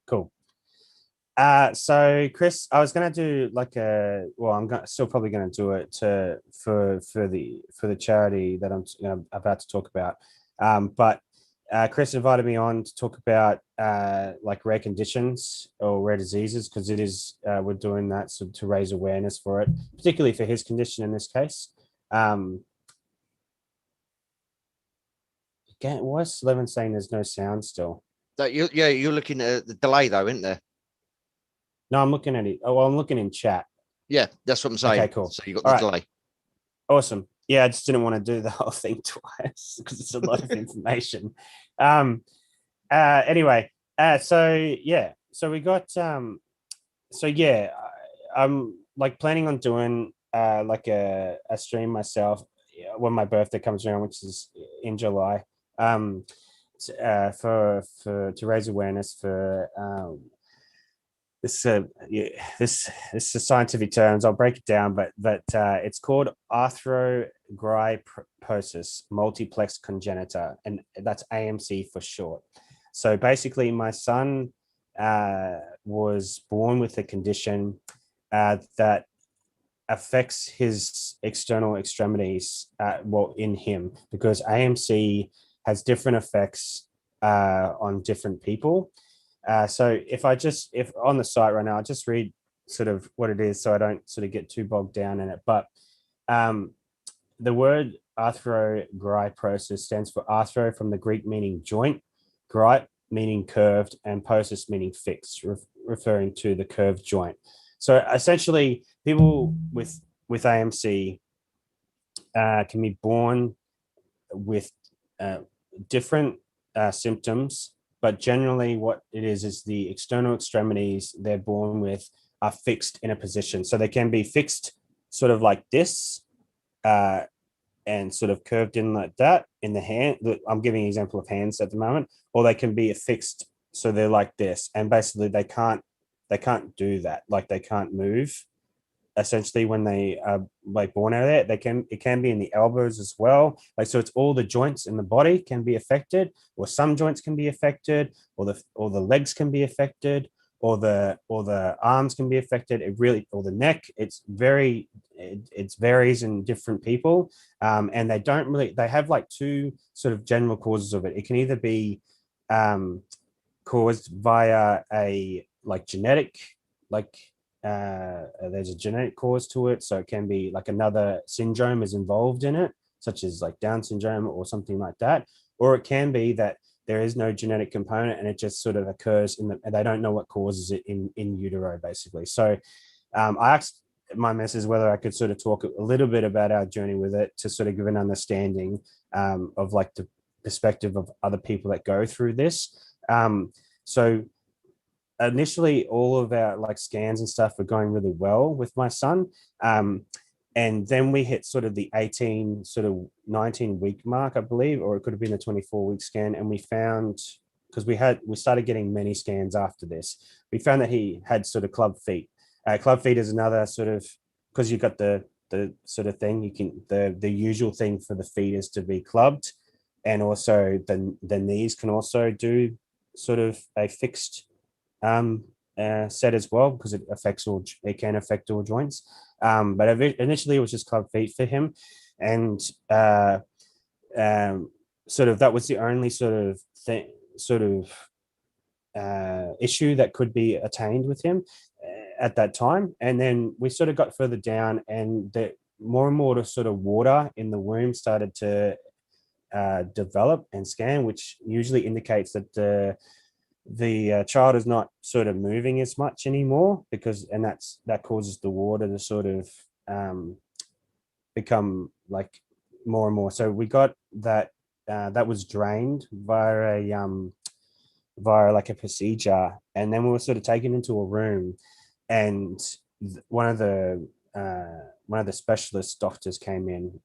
Cool. So Chris, I was gonna do like still probably gonna do it for the charity that I'm about to talk about. But Chris invited me on to talk about like rare conditions or rare diseases because it is we're doing that to raise awareness for it, particularly for his condition in this case. Again, why is Levin saying there's no sound still? You're looking at the delay though, isn't there? No, I'm looking at it. Oh, well, I'm looking in chat. Yeah, that's what I'm saying. Okay, cool. So you got the delay. Awesome. Yeah, I just didn't want to do the whole thing twice because it's a lot of information. Anyway, so we got I'm like planning on doing like a stream myself when my birthday comes around, which is in July. To raise awareness for this is scientific terms. I'll break it down, but it's called arthrogryposis multiplex congenita, and that's AMC for short. So basically, my son was born with a condition that affects his external extremities, in him, because AMC has different effects on different people. So if on the site right now, I'll just read sort of what it is so I don't sort of get too bogged down in it. But the word arthrogryposis stands for arthro from the Greek meaning joint, grype meaning curved, and posis meaning fixed, referring to the curved joint. So essentially, people with AMC can be born with different symptoms, but generally what it is the external extremities they're born with are fixed in a position. So they can be fixed sort of like this, and sort of curved in like that in the hand. I'm giving an example of hands at the moment, or they can be fixed so they're like this, and basically they can't do that, like they can't move essentially when they are like born out of there. It can be in the elbows as well, like, so it's all the joints in the body can be affected, or some joints can be affected, or the legs can be affected, or the arms can be affected. Or the neck. It varies in different people, and they have like two sort of general causes of it. It can either be caused via a like genetic, like there's a genetic cause to it, so it can be like another syndrome is involved in it, such as like Down syndrome or something like that, or it can be that there is no genetic component and it just sort of occurs and they don't know what causes it in utero, basically. So I asked my missus whether I could sort of talk a little bit about our journey with it to sort of give an understanding of like the perspective of other people that go through this. So initially all of our like scans and stuff were going really well with my son. And then we hit sort of the 19 week mark, I believe, or it could have been a 24-week scan. And we found, because we started getting many scans after this, we found that he had sort of club feet. Club feet is another sort of, because you've got the sort of thing, the usual thing for the feet is to be clubbed. And also the knees can also do sort of a fixed set as well, because it can affect all joints. But initially it was just club feet for him, and sort of that was the only sort of issue that could be attained with him at that time. And then we sort of got further down, and the more and more sort of water in the womb started to develop and scan, which usually indicates that the child is not sort of moving as much anymore, that causes the water to sort of become like more and more. So we got that that was drained via like a procedure, and then we were sort of taken into a room, and one of the specialist doctors came in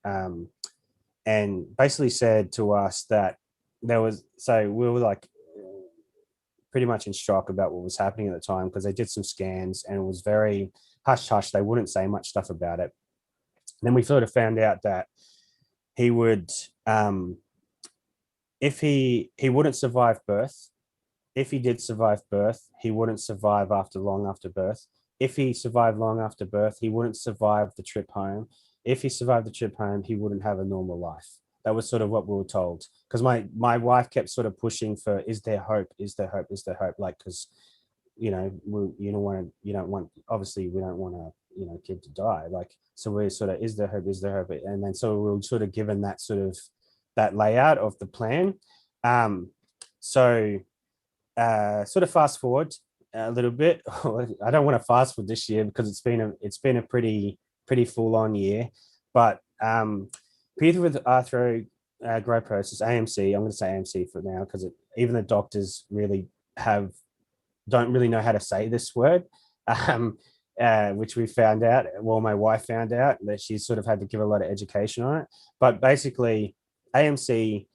and basically said to us that we were like pretty much in shock about what was happening at the time, because they did some scans and it was very hush hush. They wouldn't say much stuff about it. And then we sort of found out that he would, if he wouldn't survive birth. If he did survive birth, he wouldn't survive long after birth. If he survived long after birth, he wouldn't survive the trip home. If he survived the trip home, he wouldn't have a normal life. That was sort of what we were told, because my wife kept sort of pushing for, is there hope? Is there hope? Is there hope? Like, because, you don't want, obviously we don't want a, kid to die. Like, so we're sort of, is there hope? Is there hope? And then, so we were sort of given that sort of, that layout of the plan. Sort of fast forward a little bit. I don't want to fast forward this year because it's been a pretty full on year, but, people with arthrogyposis, AMC, I'm going to say AMC for now, because even the doctors really don't really know how to say this word, which we found out. Well, my wife found out that she sort of had to give a lot of education on it. But basically, AMC,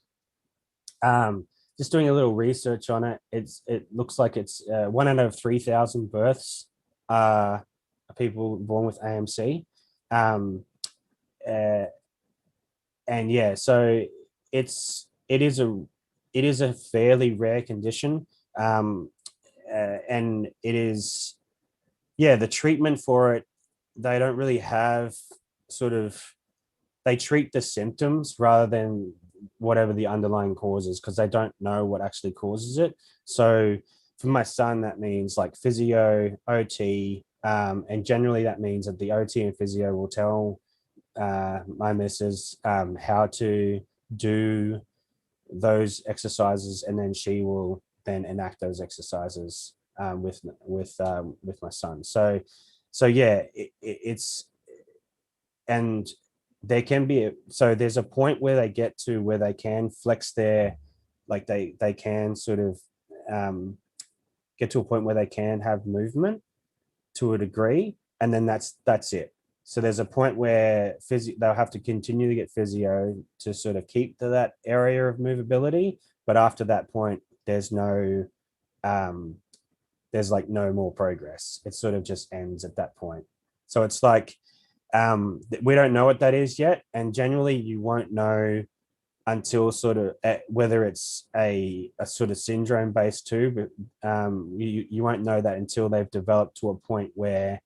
just doing a little research on it, it looks like it's 1 out of 3,000 births are people born with AMC. And yeah, so it is a fairly rare condition, and and it is, yeah, the treatment for it, they don't really have sort of, they treat the symptoms rather than whatever the underlying cause is, because they don't know what actually causes it. So for my son, that means like physio, OT, and generally that means that the OT and physio will tell my missus how to do those exercises, and then she will then enact those exercises with my son. So yeah, it's, and there can be so there's a point where they get to where they can flex their, like they can sort of get to a point where they can have movement to a degree, and then that's it. So there's a point where they'll have to continue to get physio to sort of keep to that area of movability, but after that point there's no there's like no more progress. It sort of just ends at that point. So it's like we don't know what that is yet, and generally you won't know until sort of whether it's a sort of syndrome based too, but you won't know that until they've developed to a point where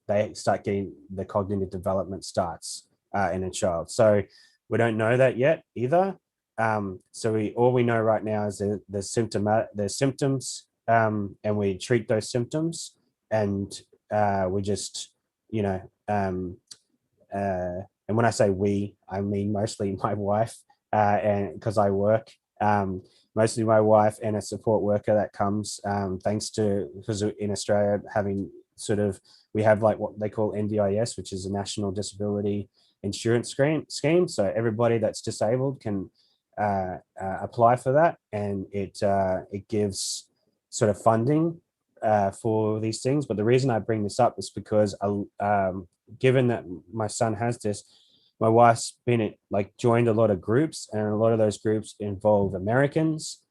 they start getting the cognitive development starts in a child. So we don't know that yet either. So all we know right now is the symptoms, and we treat those symptoms, and we just, you know, and when I say we, I mean mostly my wife, and because I work, mostly my wife and a support worker that comes, thanks to, because in Australia having sort of, we have like what they call NDIS, which is a National Disability Insurance scheme. So everybody that's disabled can apply for that, and it gives sort of funding for these things. But the reason I bring this up is because given that my son has this, my wife's been joined a lot of groups, and a lot of those groups involve Americans,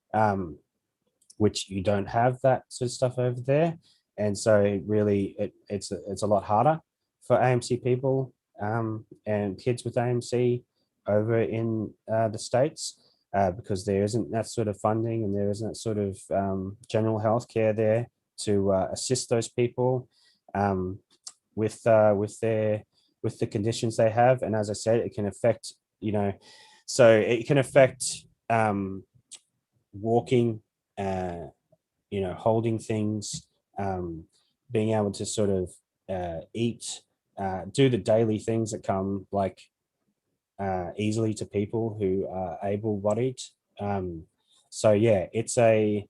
which you don't have that sort of stuff over there. And so really it's a lot harder for AMC people and kids with AMC over in the States, because there isn't that sort of funding, and there isn't that sort of general health care there to assist those people with the conditions they have. And as I said, it can affect, you know, so it can affect walking, you know, holding things, being able to sort of eat, do the daily things that come like easily to people who are able-bodied. So yeah, it's a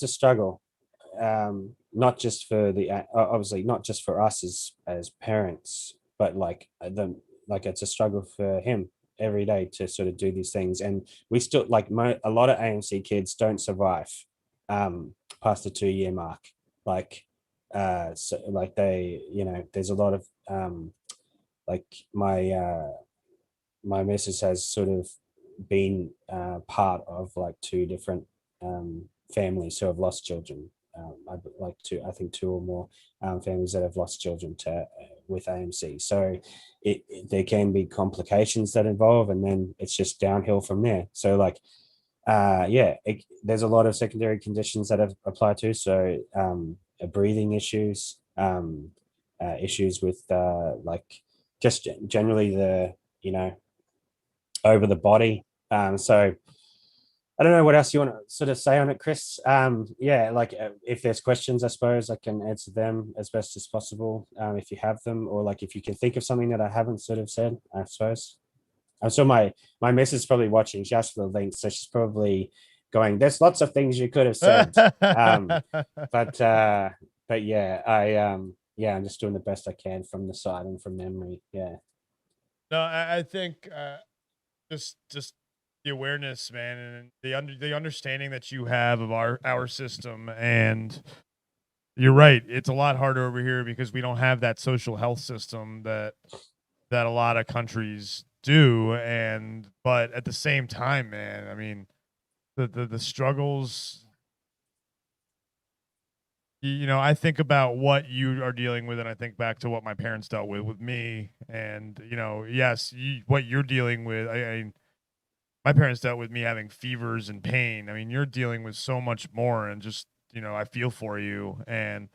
struggle, not just for obviously not just for us as parents, but it's a struggle for him every day to sort of do these things. And we still a lot of AMC kids don't survive past the 2-year mark. So they, you know, there's a lot of my missus has sort of been part of 2 different families who have lost children. I think 2 or more families that have lost children with AMC. So there can be complications that involve, and then it's just downhill from there. So there's a lot of secondary conditions that have applied to. So breathing issues, issues with just generally the, you know, over the body. So I don't know what else you want to sort of say on it, Chris. If there's questions, I suppose I can answer them as best as possible, if you have them, or if you can think of something that I haven't sort of said, I suppose. I'm sure my missus is probably watching. She asked for the link, so she's probably going, there's lots of things you could have said. But yeah, I'm just doing the best I can from the side and from memory. Yeah. No, I think just the awareness, man, and the understanding that you have of our system. And you're right, it's a lot harder over here because we don't have that social health system that a lot of countries do. But at the same time, man, I mean, the struggles, you know, I think about what you are dealing with, and I think back to what my parents dealt with me. And, you know, yes, what you're dealing with, my parents dealt with me having fevers and pain. I mean, you're dealing with so much more, and just, I feel for you, and,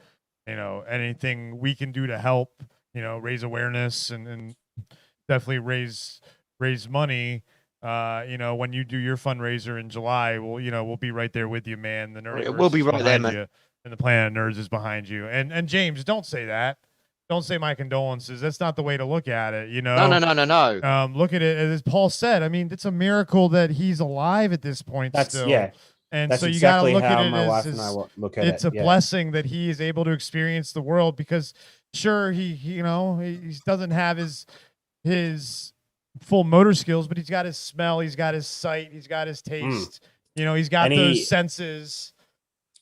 anything we can do to help, raise awareness and definitely raise money. When you do your fundraiser in July, we'll be right there with you, man. The Nerdiverse We'll be is right there, behind man. you, and the Planet Nerds is behind you. And James, don't say that. Don't say my condolences. That's not the way to look at it. No. Look at it as Paul said. I mean, it's a miracle that he's alive at this point. That's still. yeah. And That's so you exactly got to look how at it my wife as and I look at it's it. a blessing that he is able to experience the world, because sure, he doesn't have his full motor skills, but he's got his smell, he's got his sight, he's got his taste. He's got those senses.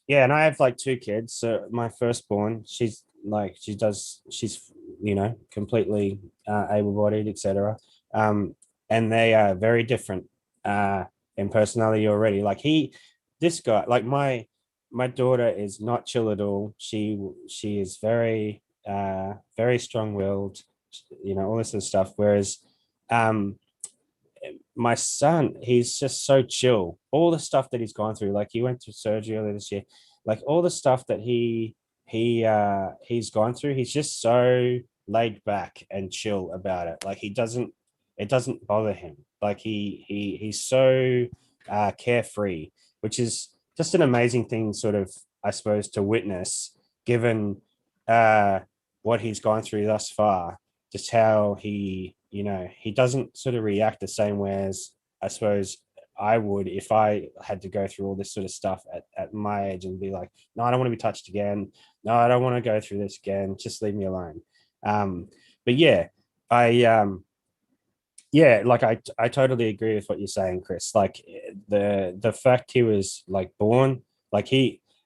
Yeah, and I have like 2 kids. So my firstborn, she's completely able-bodied, etc. And they are very different in personality already. Like this guy, like my daughter is not chill at all. She is very very strong-willed, all this sort of stuff. Whereas my son, he's just so chill. All the stuff that he's gone through, like he went through surgery earlier this year, like all the stuff that he's gone through, he's just so laid back and chill about it. Like it doesn't bother him. Like he's so carefree, which is just an amazing thing, sort of, I suppose, to witness, given what he's gone through thus far. Just how he doesn't sort of react the same way as I suppose I would if I had to go through all this sort of stuff at my age and be like, no, I don't want to be touched again. No, I don't want to go through this again. Just leave me alone. But yeah, like I totally agree with what you're saying, Chris. Like the fact he was like born, like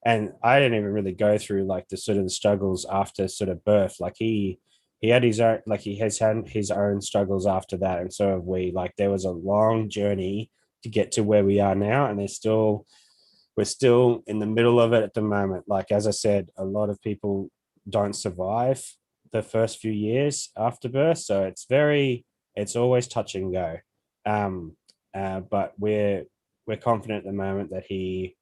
and I didn't even really go through like the sort of the struggles after sort of birth. Like he had his own, like he has had his own struggles after that, and so have we. Like there was a long journey to get to where we are now, and we're still in the middle of it at the moment. Like as I said, a lot of people don't survive the first few years after birth, so it's always touch and go. But we're confident at the moment that he's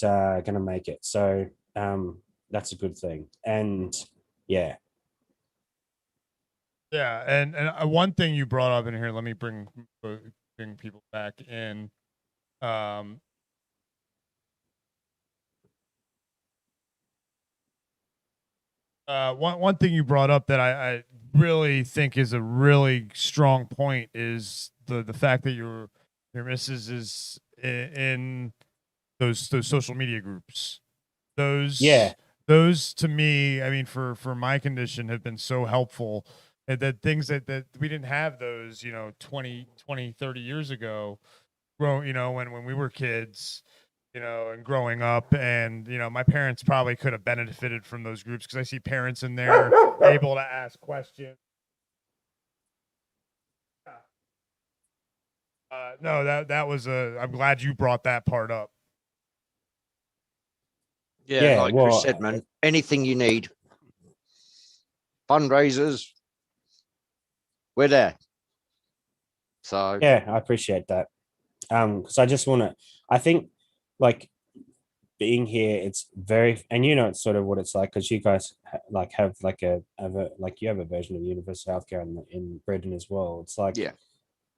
going to make it. So that's a good thing. And yeah. Yeah, and one thing you brought up in here, let me bring people back in. One thing you brought up that I really think is a really strong point is the fact that your missus is in those social media groups. Those to me, I mean, for my condition, have been so helpful. That things that we didn't have those, 20, 30 years ago, when we were kids, and growing up, and, my parents probably could have benefited from those groups, because I see parents in there able to ask questions. No, that was I'm glad you brought that part up. Yeah, like Chris said, man, anything you need, fundraisers, we're there. So yeah, I appreciate that. Because I just want to, I think like being here, it's very, and it's sort of what it's like, because you guys have like you have a version of universal healthcare in Britain as well. It's like, yeah,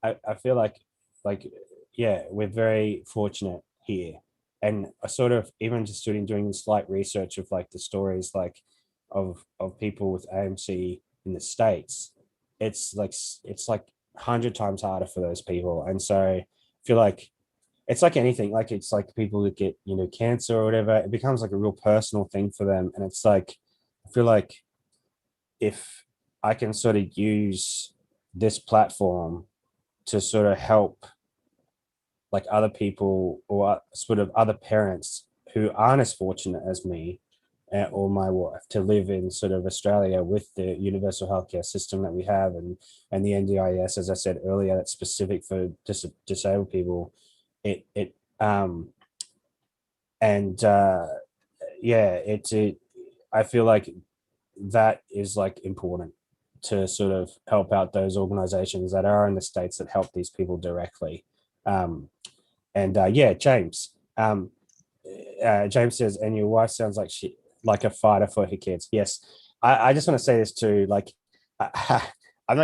I feel like yeah, we're very fortunate here. And I sort of even just doing slight research of like the stories like of people with AMC in the States, it's like 100 times harder for those people. And so I feel like it's like anything, like it's like people that get cancer or whatever, it becomes like a real personal thing for them. And it's like I feel like if I can sort of use this platform to sort of help like other people or sort of other parents who aren't as fortunate as me or my wife to live in sort of Australia with the universal healthcare system that we have, and the NDIS, as I said earlier, that's specific for disabled people. I feel like that is like important to sort of help out those organizations that are in the States that help these people directly. Yeah, James. James says, and your wife sounds like a fighter for her kids. Yes, I just want to say this too. Like, I'm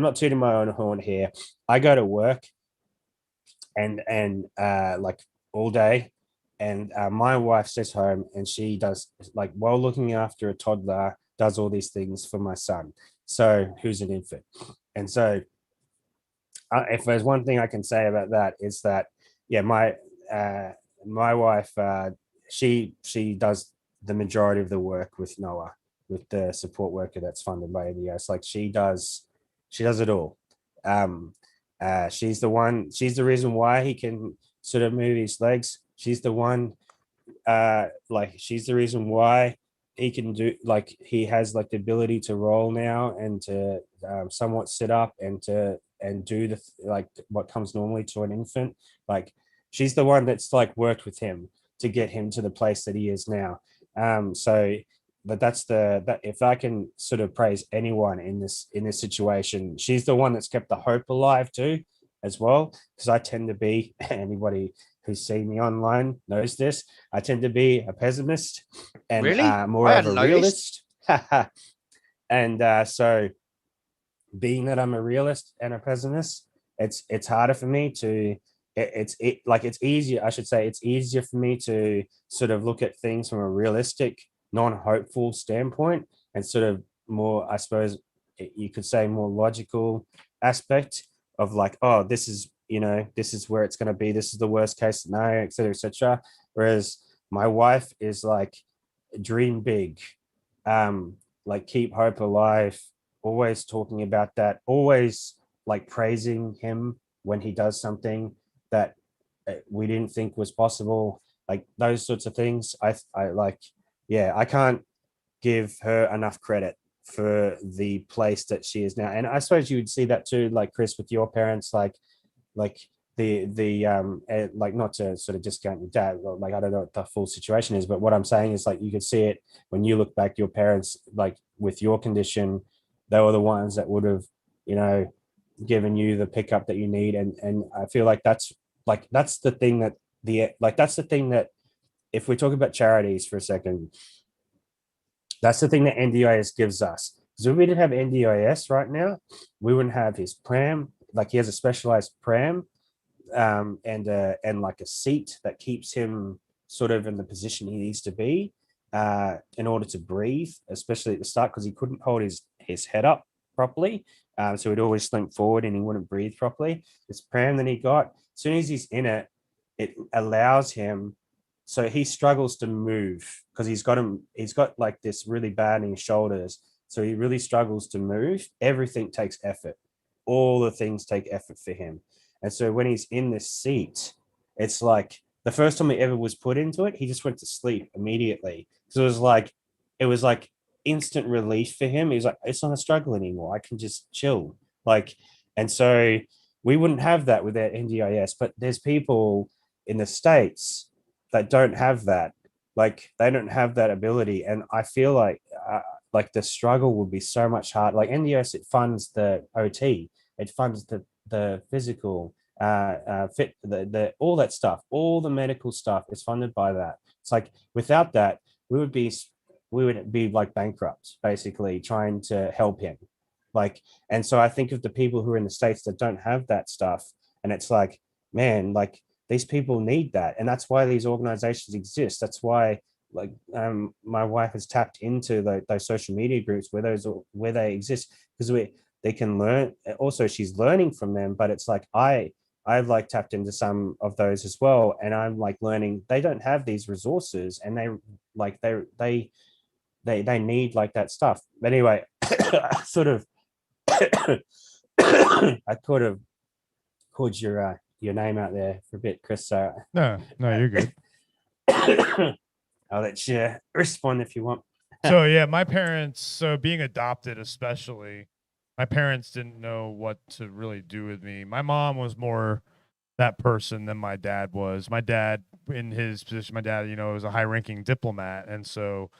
not tooting my own horn here. I go to work and like all day, and my wife stays home and she does, like, while looking after a toddler, does all these things for my son, so who's an infant. And so if there's one thing I can say about that, is that yeah, my wife, she does the majority of the work with Noah, with the support worker that's funded by ABS. Like, she does it all. She's the reason why he can sort of move his legs. She's the one, she's the reason why he can do, like, he has like the ability to roll now and to somewhat sit up and do like what comes normally to an infant. Like, she's the one that's like worked with him to get him to the place that he is now. But that if I can sort of praise anyone in this situation, she's the one that's kept the hope alive too, as well. Because I tend to be, anybody who's seen me online knows this, I tend to be a pessimist and Really? more I of a hadn't realist. And so, being that I'm a realist and a pessimist, it's harder for me to. It's easier. I should say it's easier for me to sort of look at things from a realistic, non-hopeful standpoint, and sort of more, I suppose you could say, more logical aspect of like, oh, this is where it's going to be. This is the worst case scenario, etc., etc. Whereas my wife is like, dream big, like keep hope alive, always talking about that, always like praising him when he does something that we didn't think was possible, like those sorts of things. I like, yeah, I can't give her enough credit for the place that she is now. And I suppose you would see that too, like Chris, with your parents, like like, not to sort of discount your dad, like I don't know what the full situation is, but what I'm saying is, like, you could see it when you look back, your parents, like with your condition, they were the ones that would have, given you the pickup that you need. And I feel like that's the thing that if we talk about charities for a second, that's the thing that NDIS gives us. Because if we didn't have NDIS right now, we wouldn't have his pram. Like, he has a specialized pram, and like a seat that keeps him sort of in the position he needs to be in order to breathe, especially at the start, because he couldn't hold his head up properly. So he'd always slump forward and he wouldn't breathe properly. This pram that he got, as soon as he's in it, it allows him. So he struggles to move because he's got like this really bad in his shoulders. So he really struggles to move. Everything takes effort. All the things take effort for him. And so when he's in this seat, it's like the first time he ever was put into it, he just went to sleep immediately. So it was like instant relief for him. He's like, it's not a struggle anymore. I can just chill. Like, and so we wouldn't have that without NDIS. But there's people in the States that don't have that. Like, they don't have that ability. And I feel like the struggle would be so much harder. Like, NDIS, it funds the OT, it funds the physical fit, the all that stuff, all the medical stuff is funded by that. It's like, without that, we would be like bankrupt, basically, trying to help him. Like, and so I think of the people who are in the States that don't have that stuff, and it's like, man, like, these people need that. And that's why these organizations exist. That's why, like, my wife has tapped into those social media groups where they exist, because they can learn. Also, she's learning from them, but it's like, I've like tapped into some of those as well, and I'm like learning. They don't have these resources, and they need like that stuff. But anyway, sort of I could have called your name out there for a bit, Chris. So No, you're good. I'll let you respond if you want. So yeah, my parents, so being adopted especially, my parents didn't know what to really do with me. My mom was more that person than my dad was. My dad, in his position, was a high-ranking diplomat, and so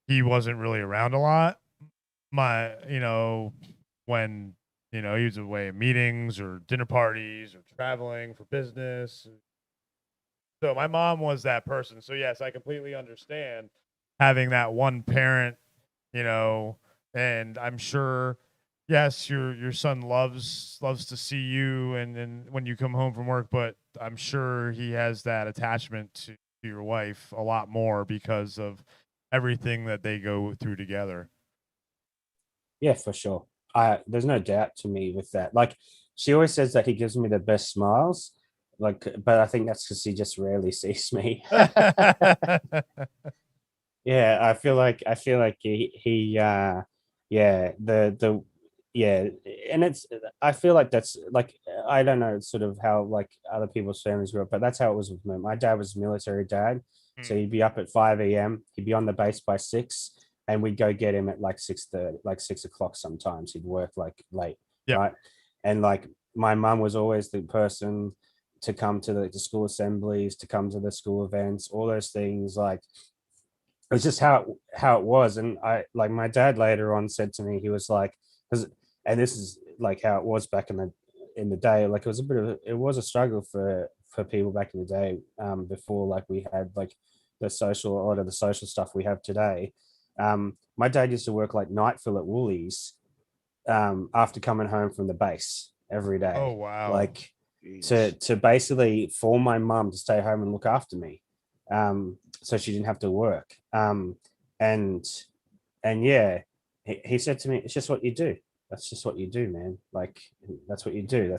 he wasn't really around a lot. When You know, he was away at meetings or dinner parties or traveling for business. So my mom was that person. So yes, I completely understand having that one parent, you know, and I'm sure yes, your son loves to see you and when you come home from work, but I'm sure he has that attachment to your wife a lot more because of everything that they go through together. Yeah, for sure. There's no doubt to me with that. Like she always says that he gives me the best smiles. Like, but I think that's because he just rarely sees me. Yeah, I feel like yeah, yeah, and I feel like that's like I don't know sort of how like other people's families grew up, but that's how it was with me. My dad was a military dad, so he'd be up at 5 a.m. He'd be on the base by 6, and we'd go get him at like 6:30, like 6 o'clock sometimes. He'd work like late, right? And like my mum was always the person to come to the school assemblies, to come to the school events, all those things. Like it was just how it was. And I like my dad later on said to me, he was like, because and this is like how it was back in the day. Like it was it was a struggle for people back in the day, before like we had like a lot of the social stuff we have today. My dad used to work like night fill at Woolies, after coming home from the base every day. Oh wow. Like to basically for my mum to stay home and look after me, so she didn't have to work. And yeah, he said to me, it's just what you do. That's just what you do, man. Like that's what you do.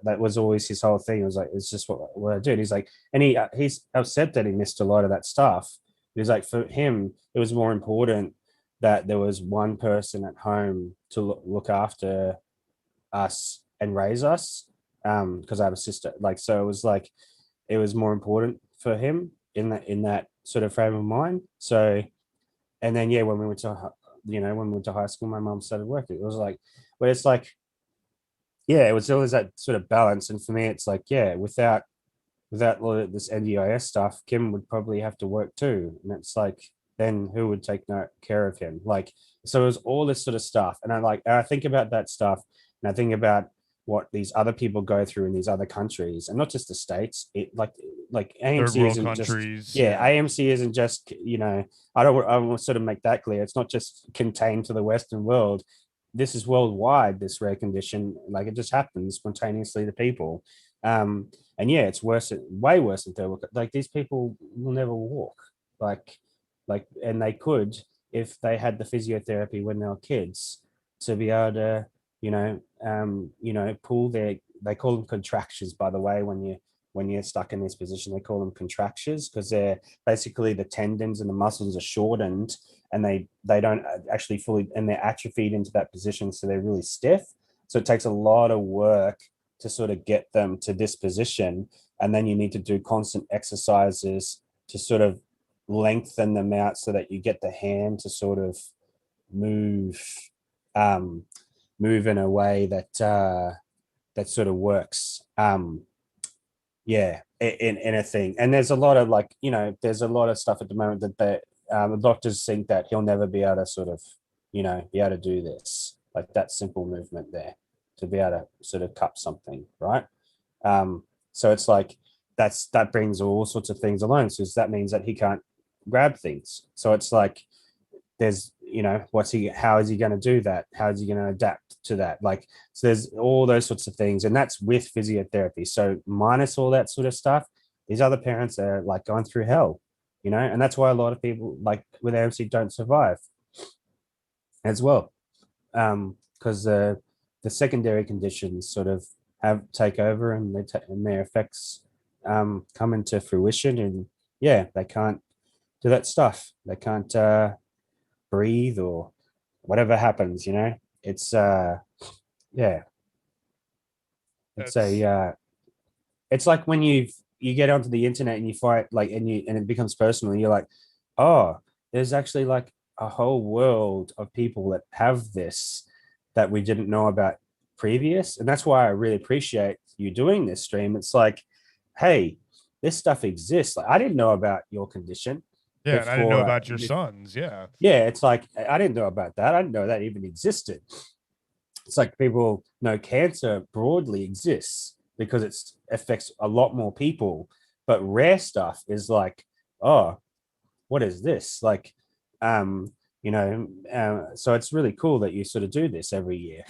That was always his whole thing. It was like, it's just what I do. And he's like, and he's upset that he missed a lot of that stuff. He's like, for him, it was more important that there was one person at home to look after us and raise us. Because I have a sister. Like, so it was like, it was more important for him in that sort of frame of mind. So, and then yeah, when we went to high school, my mom started working. It was like, but it's like, yeah, it was always that sort of balance. And for me, it's like, yeah, without all of this NDIS stuff, Kim would probably have to work too. And it's like, then who would take care of him? Like, so it was all this sort of stuff. And I think about that stuff, and I think about what these other people go through in these other countries, and not just the States. It like AMC isn't countries, just AMC isn't just, I want to sort of make that clear. It's not just contained to the Western world. This is worldwide, this rare condition. Like it just happens spontaneously to people. And yeah, it's way worse than third world. Like these people will never walk. Like, and they could if they had the physiotherapy when they were kids to be able to, pull they call them contractures, by the way, when you're stuck in this position, they call them contractures because they're basically the tendons and the muscles are shortened and they don't actually fully, and they're atrophied into that position. So they're really stiff. So it takes a lot of work to sort of get them to this position. And then you need to do constant exercises to sort of lengthen them out so that you get the hand to sort of move in a way that sort of works. Yeah, in a thing. And there's a lot of there's a lot of stuff at the moment that the doctors think that he'll never be able to sort of, be able to do this, like that simple movement there, to be able to sort of cup something, right? So it's like that brings all sorts of things along. So that means that he can't grab things. So it's like there's how is he going to do that? How is he going to adapt to that? Like, so there's all those sorts of things, and that's with physiotherapy. So minus all that sort of stuff, these other parents are like going through hell, and that's why a lot of people like with AMC don't survive as well, because the secondary conditions sort of take over, and their effects come into fruition, and yeah, they can't do that stuff. They can't breathe or whatever happens. It's yeah, it's like when you get onto the internet and you fight and it becomes personal, and you're like, oh, there's actually like a whole world of people that have this that we didn't know about previous. And that's why I really appreciate you doing this stream. It's like, hey, this stuff exists. Like I didn't know about your condition. Yeah, and I didn't know about your sons. Yeah. Yeah, it's like I didn't know about that. I didn't know that even existed. it's like people know cancer broadly exists because it affects a lot more people, but rare stuff is like, oh, what is this? Like, so it's really cool that you sort of do this every year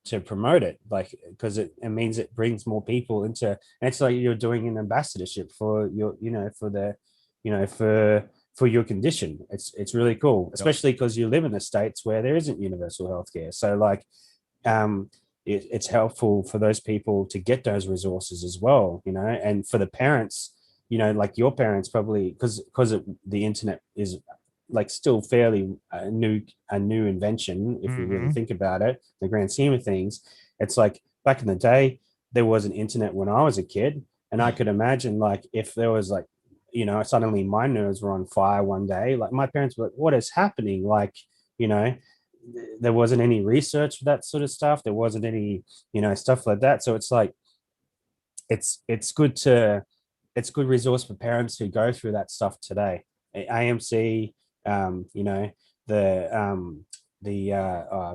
to promote it, like, because it means it brings more people into, and it's like you're doing an ambassadorship for your, for your condition. It's really cool, especially because you live in the States where there isn't universal healthcare. So like, it's helpful for those people to get those resources as well, and for the parents, like your parents probably, because the internet is like still fairly a new invention if we really think about it, the grand scheme of things. It's like back in the day there was an internet when I was a kid, and I could imagine like if there was like, suddenly my nerves were on fire one day, like my parents were like, what is happening? Like, there wasn't any research for that sort of stuff, there wasn't any stuff like that. So it's like it's good resource for parents who go through that stuff today. AMC, I've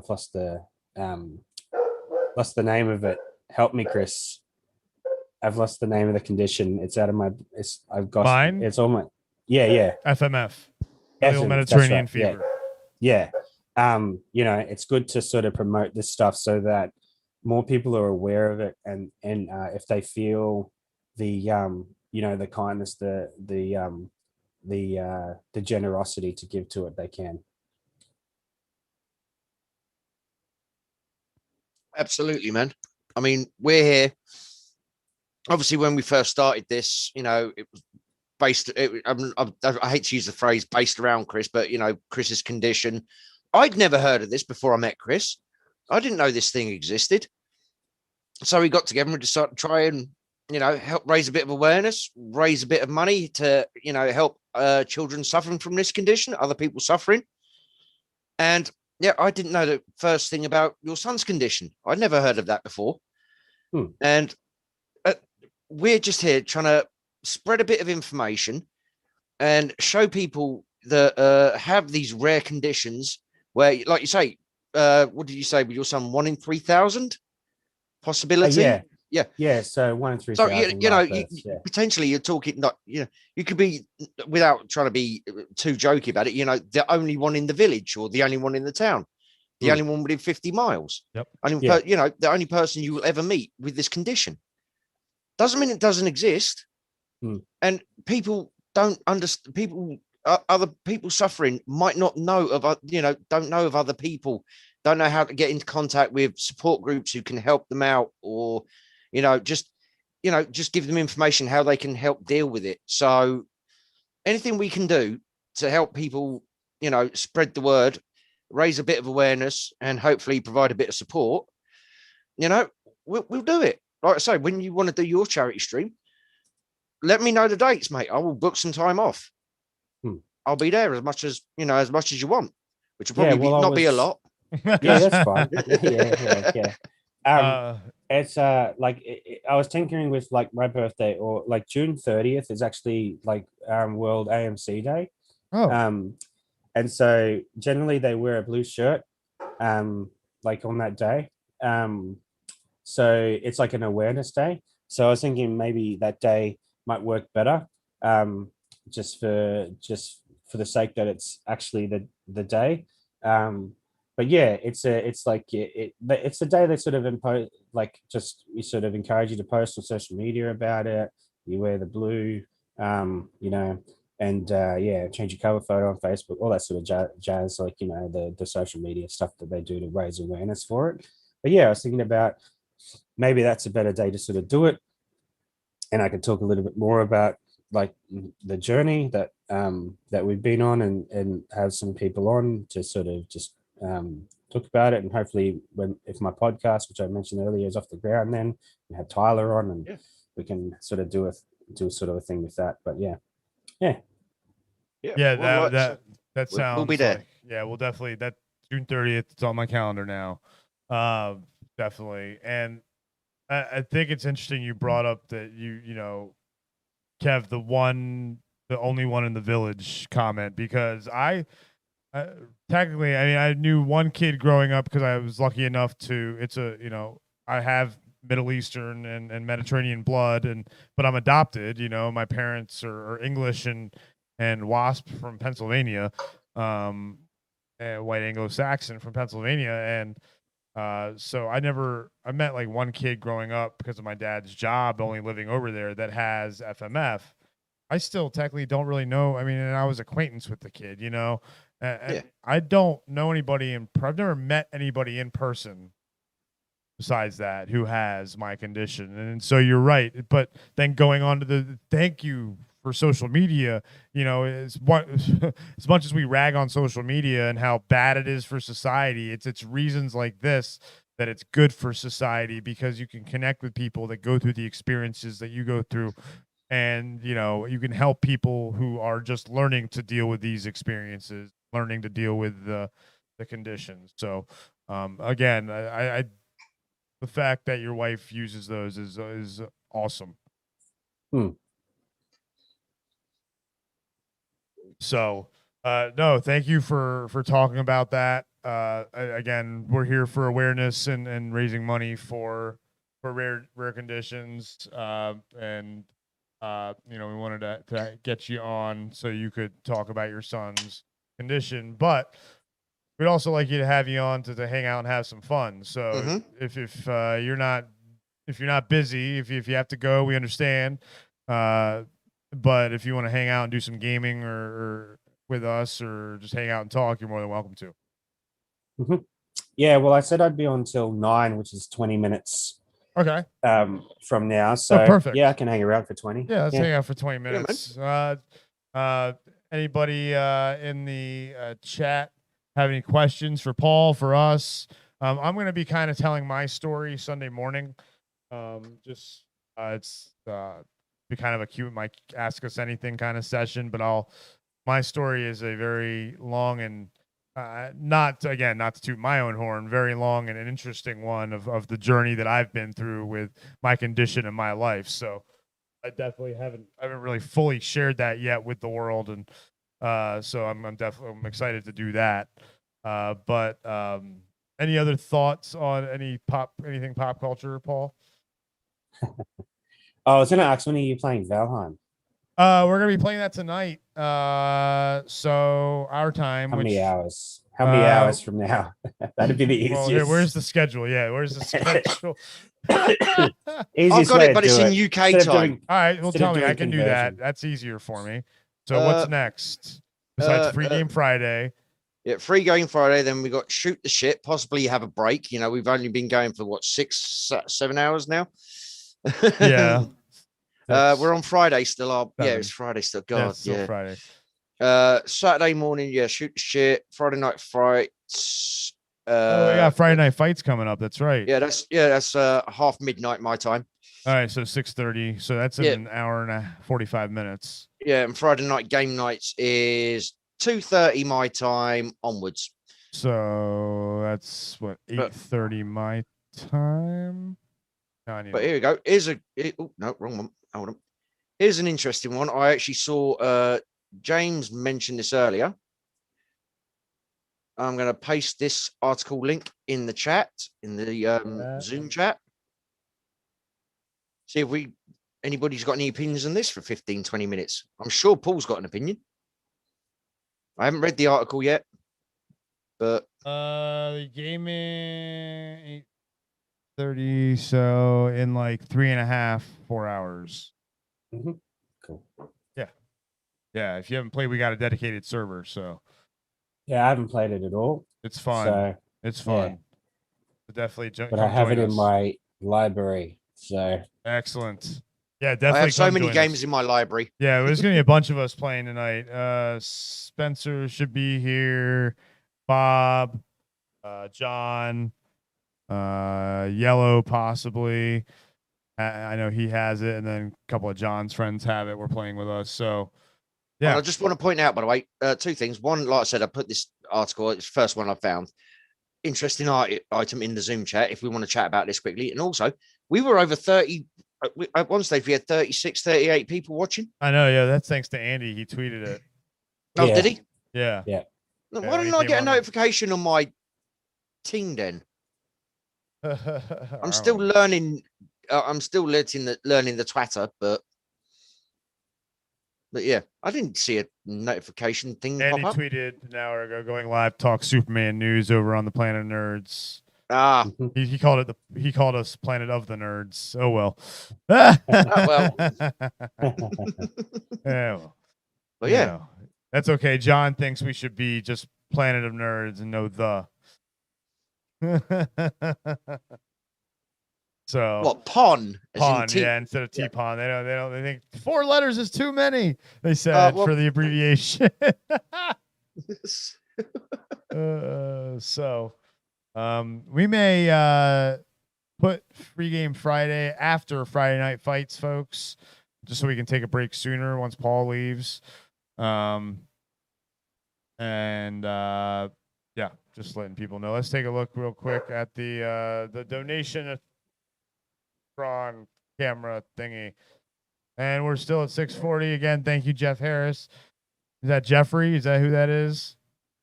lost the name of it. Help me, Chris. I've lost the name of the condition. It's out of my. I've got mine. It's on my. Yeah. FMF. Mediterranean right. fever. Yeah. It's good to sort of promote this stuff so that more people are aware of it, and if they feel the the kindness, the generosity to give to it, they can. Absolutely, man. I mean, we're here. Obviously, when we first started this, it was based. I hate to use the phrase based around Chris, but Chris's condition. I'd never heard of this before I met Chris. I didn't know this thing existed. So we got together and decided to try and help raise a bit of awareness, raise a bit of money to help children suffering from this condition, other people suffering. And yeah, I didn't know the first thing about your son's condition. I'd never heard of that before. And we're just here trying to spread a bit of information and show people that have these rare conditions where, like you say, what did you say with your son? 1 in 3,000 possibility? Yeah. So 1 in 3,000. So potentially you're talking not. You could be, without trying to be too jokey about it. The only one in the village or the only one in the town, the only one within 50 miles. Yep. The only person you will ever meet with this condition. Doesn't mean it doesn't exist. And people don't understand. Other people suffering might not know of, don't know of other people, don't know how to get into contact with support groups who can help them out, or, just give them information how they can help deal with it. So anything we can do to help people, spread the word, raise a bit of awareness, and hopefully provide a bit of support, we'll do it. Like I say, when you want to do your charity stream, let me know the dates, mate. I will book some time off. I'll be there as much as you want, which will probably not be a lot. Yeah, that's fine. Yeah. It's like I was tinkering with like my birthday, or like June 30th is actually like World AMC Day. And so generally they wear a blue shirt like on that day. So it's like an awareness day. So I was thinking maybe that day might work better, just for the sake that it's actually the day. But yeah, it's a day that sort of impose, like, just we sort of encourage you to post on social media about it. You wear the blue, and change your cover photo on Facebook, all that sort of jazz, like, the social media stuff that they do to raise awareness for it. But yeah, I was thinking about maybe that's a better day to sort of do it, and I could talk a little bit more about like the journey that we've been on, and have some people on to sort of just talk about it. And hopefully if my podcast, which I mentioned earlier, is off the ground, then we have Tyler on, and we can sort of do sort of a thing with that. But yeah. That sounds we'll be there. We'll definitely, that June 30th, it's on my calendar now. Definitely. And I think it's interesting you brought up that Kev, the only one in the village comment, because I technically, I mean, I knew one kid growing up because I was lucky enough to. I have Middle Eastern and Mediterranean blood, but I'm adopted. My parents are English and WASP from Pennsylvania, and white Anglo-Saxon from Pennsylvania, and so I met like one kid growing up because of my dad's job, only living over there, that has FMF. I still technically don't really know. I mean, and I was acquaintance with the kid, and I don't know anybody I've never met anybody in person besides that who has my condition. And so you're right. But then going on to thank you for social media, as much as we rag on social media and how bad it is for society, it's reasons like this that it's good for society, because you can connect with people that go through the experiences that you go through. And, you can help people who are just learning to deal with these experiences, learning to deal with the conditions. So, again, I the fact that your wife uses those is awesome. So, no, thank you for talking about that. Again, we're here for awareness and raising money for rare conditions. And we wanted to get you on so you could talk about your son's condition, but we'd also like you to have you on to hang out and have some fun. So if you're not busy, if you have to go, we understand. But if you want to hang out and do some gaming or with us, or just hang out and talk, you're more than welcome to. Yeah, well, I said I'd be on till 9, which is 20 minutes. Okay. From now, so perfect. Yeah, I can hang around for 20. Yeah, let's hang out for 20 minutes. Anybody in the chat have any questions for Paul, for us? I'm going to be kind of telling my story Sunday morning. It's be kind of a cute Mike Ask Us Anything kind of session, but my story is a very long and not to toot my own horn, very long and an interesting one of the journey that I've been through with my condition in my life. So I definitely haven't really fully shared that yet with the world, and so I'm excited to do that. But any other thoughts on anything pop culture, Paul? I was going to ask, when are you playing Valheim? We're going to be playing that tonight. So our time. How many hours? How many hours from now? That'd be the easiest. Well, where's the schedule? Yeah, where's the schedule? I've got it, but it's in UK time. All right, well, tell me. I can do that. That's easier for me. So what's next? Besides Free Game Friday. Yeah, Free Game Friday. Then we got Shoot the Shit. Possibly have a break. We've only been going for 6-7 hours now. Yeah. We're on Friday still. Yeah, it's Friday still. God, still Friday. Saturday morning, Shoot the Shit. Friday night fights. We got Friday night fights coming up. That's right. Yeah, that's half midnight my time. All right, so 6:30. So that's in an hour and 45 minutes. Yeah, and Friday night game nights is 2:30 my time onwards. So that's 8:30 my time. But here we go. No, wrong one. Hold on. Here's an interesting one. I actually saw James mention this earlier. I'm going to paste this article link in the chat, in the Zoom chat. See if anybody's got any opinions on this for 15-20 minutes. I'm sure Paul's got an opinion. I haven't read the article yet, but the game in 8:30, so in like 3.5-4 hours. Cool. Yeah. If you haven't played, we got a dedicated server. So yeah, I haven't played it at all. It's fun. So, it's fun. Yeah. Definitely. But I have it in my library. So excellent. Yeah, definitely. I have so many games in my library. Yeah, there's gonna be a bunch of us playing tonight. Spencer should be here. Bob, John, Yellow possibly. I know he has it, and then a couple of John's friends have it. We're playing with us, so yeah. And I just want to point out, by the way, two things. One, like I said, I put this article. It's the first one I found. Interesting item in the Zoom chat. If we want to chat about this quickly, and also we were over 30. At one stage, we had 36, 38 people watching. I know. Yeah, that's thanks to Andy. He tweeted it. Oh, did he? Yeah. Yeah. Why didn't I get a notification on my team then? I'm still learning. I'm still learning the Twitter, but yeah, I didn't see a notification thing And pop he up. tweeted an hour ago, going live, talk Superman news over on the Planet of Nerds. He called us Planet of the Nerds. Oh well. Well. Yeah, well. But yeah. No, that's okay. John thinks we should be just Planet of Nerds and no the. So what pon? Pon, yeah, instead of T-pon. They think 4 letters is too many. They said for the abbreviation. We may put Free Game Friday after Friday Night Fights, folks, just so we can take a break sooner once Paul leaves. Yeah, just letting people know. Let's take a look real quick at the donation on camera thingy, and we're still at 640 again. Thank you, Jeff Harris. Is that Jeffrey? Is that who that is? Is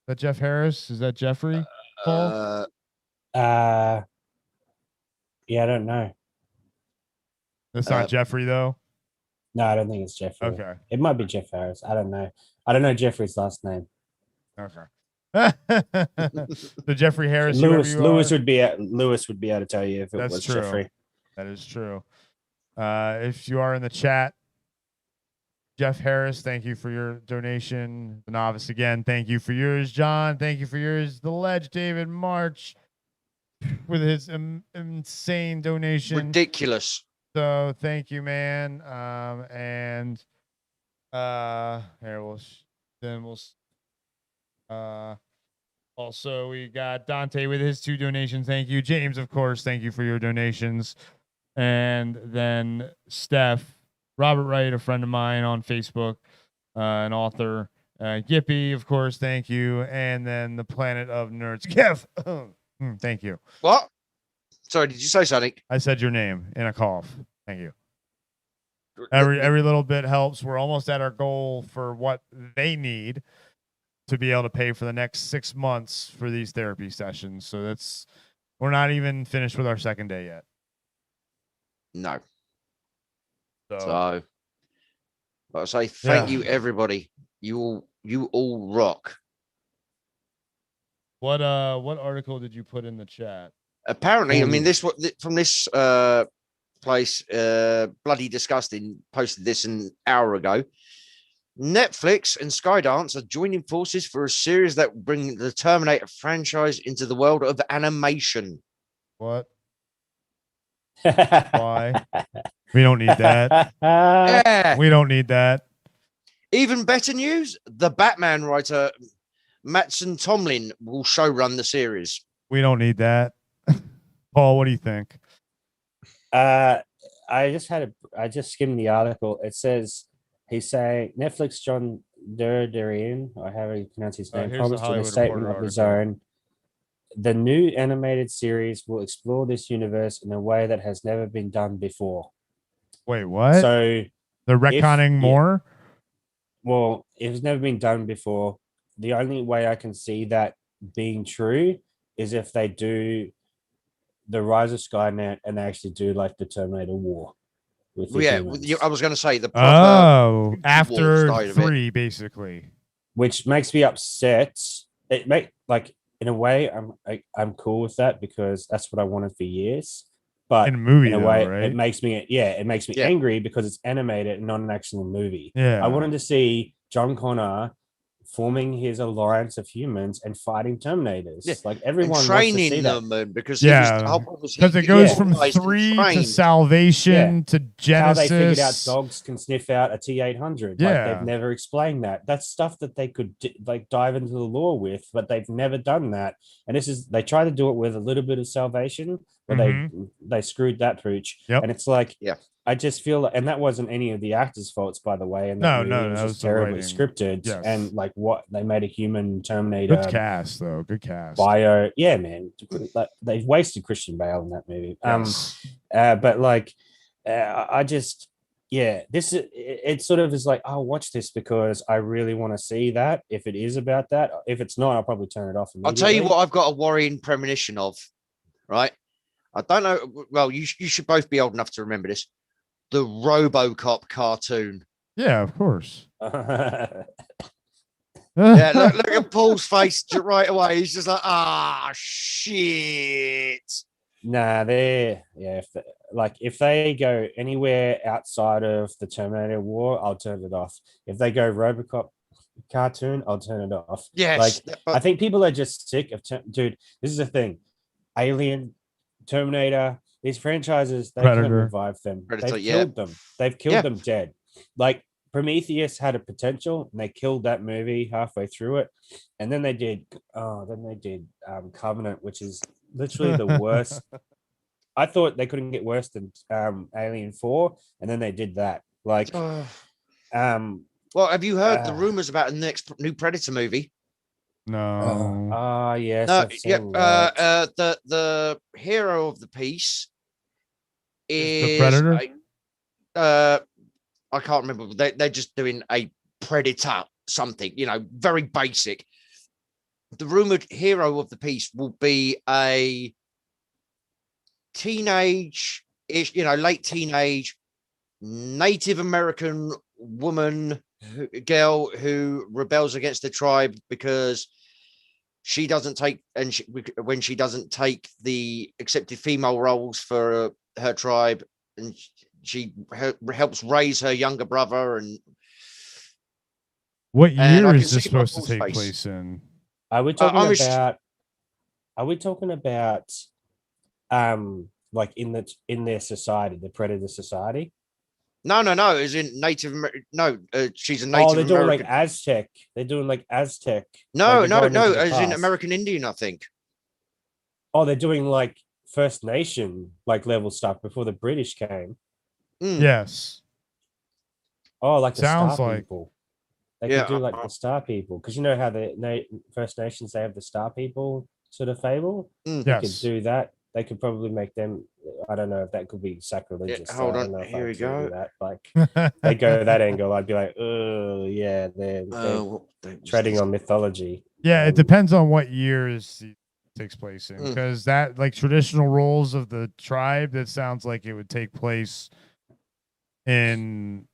that Jeff Harris? Is that Jeffrey? Paul? Yeah, I don't know. That's not Jeffrey though. No, I don't think it's Jeffrey. Okay, it might be Jeff Harris. I don't know. I don't know Jeffrey's last name. Okay. The Jeffrey Harris. Lewis would be able to tell you if it was true. Jeffrey. That is true. If you are in the chat, Jeff Harris, thank you for your donation. The Novice again, thank you for yours. John, thank you for yours. The Ledge, David March, with his insane donation. Ridiculous. So thank you, man. Also we got Dante with his 2 donations. Thank you. James, of course, thank you for your donations. And then Steph, Robert Wright, a friend of mine on Facebook, an author. Gippy, of course, thank you. And then the Planet of Nerds, Kev. Thank you. What? Sorry, did you say something? I said your name in a cough. Thank you. Every little bit helps. We're almost at our goal for what they need to be able to pay for the next 6 months for these therapy sessions. So we're not even finished with our second day yet. No. So I say thank you, everybody. You all rock. What article did you put in the chat? Apparently, I mean, from this place, Bloody Disgusting posted this an hour ago. Netflix and Skydance are joining forces for a series that will bring the Terminator franchise into the world of animation. What? Why? We don't need that. Yeah. We don't need that. Even better news, the Batman writer Mattson Tomlin will showrun the series. We don't need that. Paul, what do you think? I just skimmed the article. It says he's saying Netflix John Derderian, or however you pronounce his name, promised in a statement of his own. The new animated series will explore this universe in a way that has never been done before. Wait, what? So they're retconning more? Well, if it's never been done before, the only way I can see that being true is if they do the Rise of Skynet and they actually do like the Terminator War. I was going to say the proper after 3, basically, which makes me upset. In a way, I'm cool with that because that's what I wanted for years. But in a movie, in a way, right? it makes me angry because it's animated and not an actual movie. Yeah, I wanted to see John Connor forming his alliance of humans and fighting Terminators. Yeah. Like everyone and training wants to see them that. because it goes from 3 to Salvation to Genesis. How they figured out dogs can sniff out a T-800. Yeah, like, they've never explained that. That's stuff that they could dive into the lore with, but they've never done that. And they try to do it with a little bit of Salvation, but they screwed that pooch. And it's like, I just feel like, and that wasn't any of the actors' faults, by the way. And no, it was just terribly scripted. Yes. And like what they made a human Terminator. Good cast, though. Good cast. Bio, yeah, man. They've wasted Christian Bale in that movie. Yes. But like, I just, yeah, this is it. Sort of is like, I'll watch this because I really want to see that. If it is about that, if it's not, I'll probably turn it off. I'll tell you what I've got a worrying premonition of, right? I don't know. Well, you should both be old enough to remember this. The RoboCop cartoon. Yeah, of course. Yeah, look at Paul's face right away. He's just like, shit. Nah, if they go anywhere outside of the Terminator War, I'll turn it off. If they go RoboCop cartoon, I'll turn it off. Yes, I think people are just sick of dude. This is the thing: Alien, Terminator, these franchises, they can't revive them. They've killed them. They've killed them dead. Like Prometheus had a potential, and they killed that movie halfway through it. And then they did. Covenant, which is literally the worst. I thought they couldn't get worse than Alien 4, and then they did that. Like, well, have you heard the rumors about the next new Predator movie? No. Yes. No, the hero of the piece is the Predator. I can't remember. They're just doing a Predator something, very basic. The rumored hero of the piece will be a teenage-ish, late teenage Native American girl who rebels against the tribe because she doesn't take, when she doesn't take the accepted female roles for her tribe, and she helps raise her younger brother. And what year is this supposed to take place in? Are we talking about? Are we talking about? Like in their society, the Predator society? No. Is in Native American. No, she's a Native. Oh, they're doing American. like Aztec. They're doing like Aztec. No. Like As in American Indian, I think. Oh, they're doing like First Nation like level stuff before the British came. Yes. Oh, like the Sounds Star like people. They could do like the Star people, because you know how the First Nations, they have the Star people sort of fable. They could do that. They could probably make them. I don't know if that could be sacrilegious. Hold on, here we go. That. Like they go that angle, I'd be like, oh yeah, they're treading on mythology. Yeah, it depends on what years it takes place in, because that like traditional roles of the tribe, that sounds like it would take place in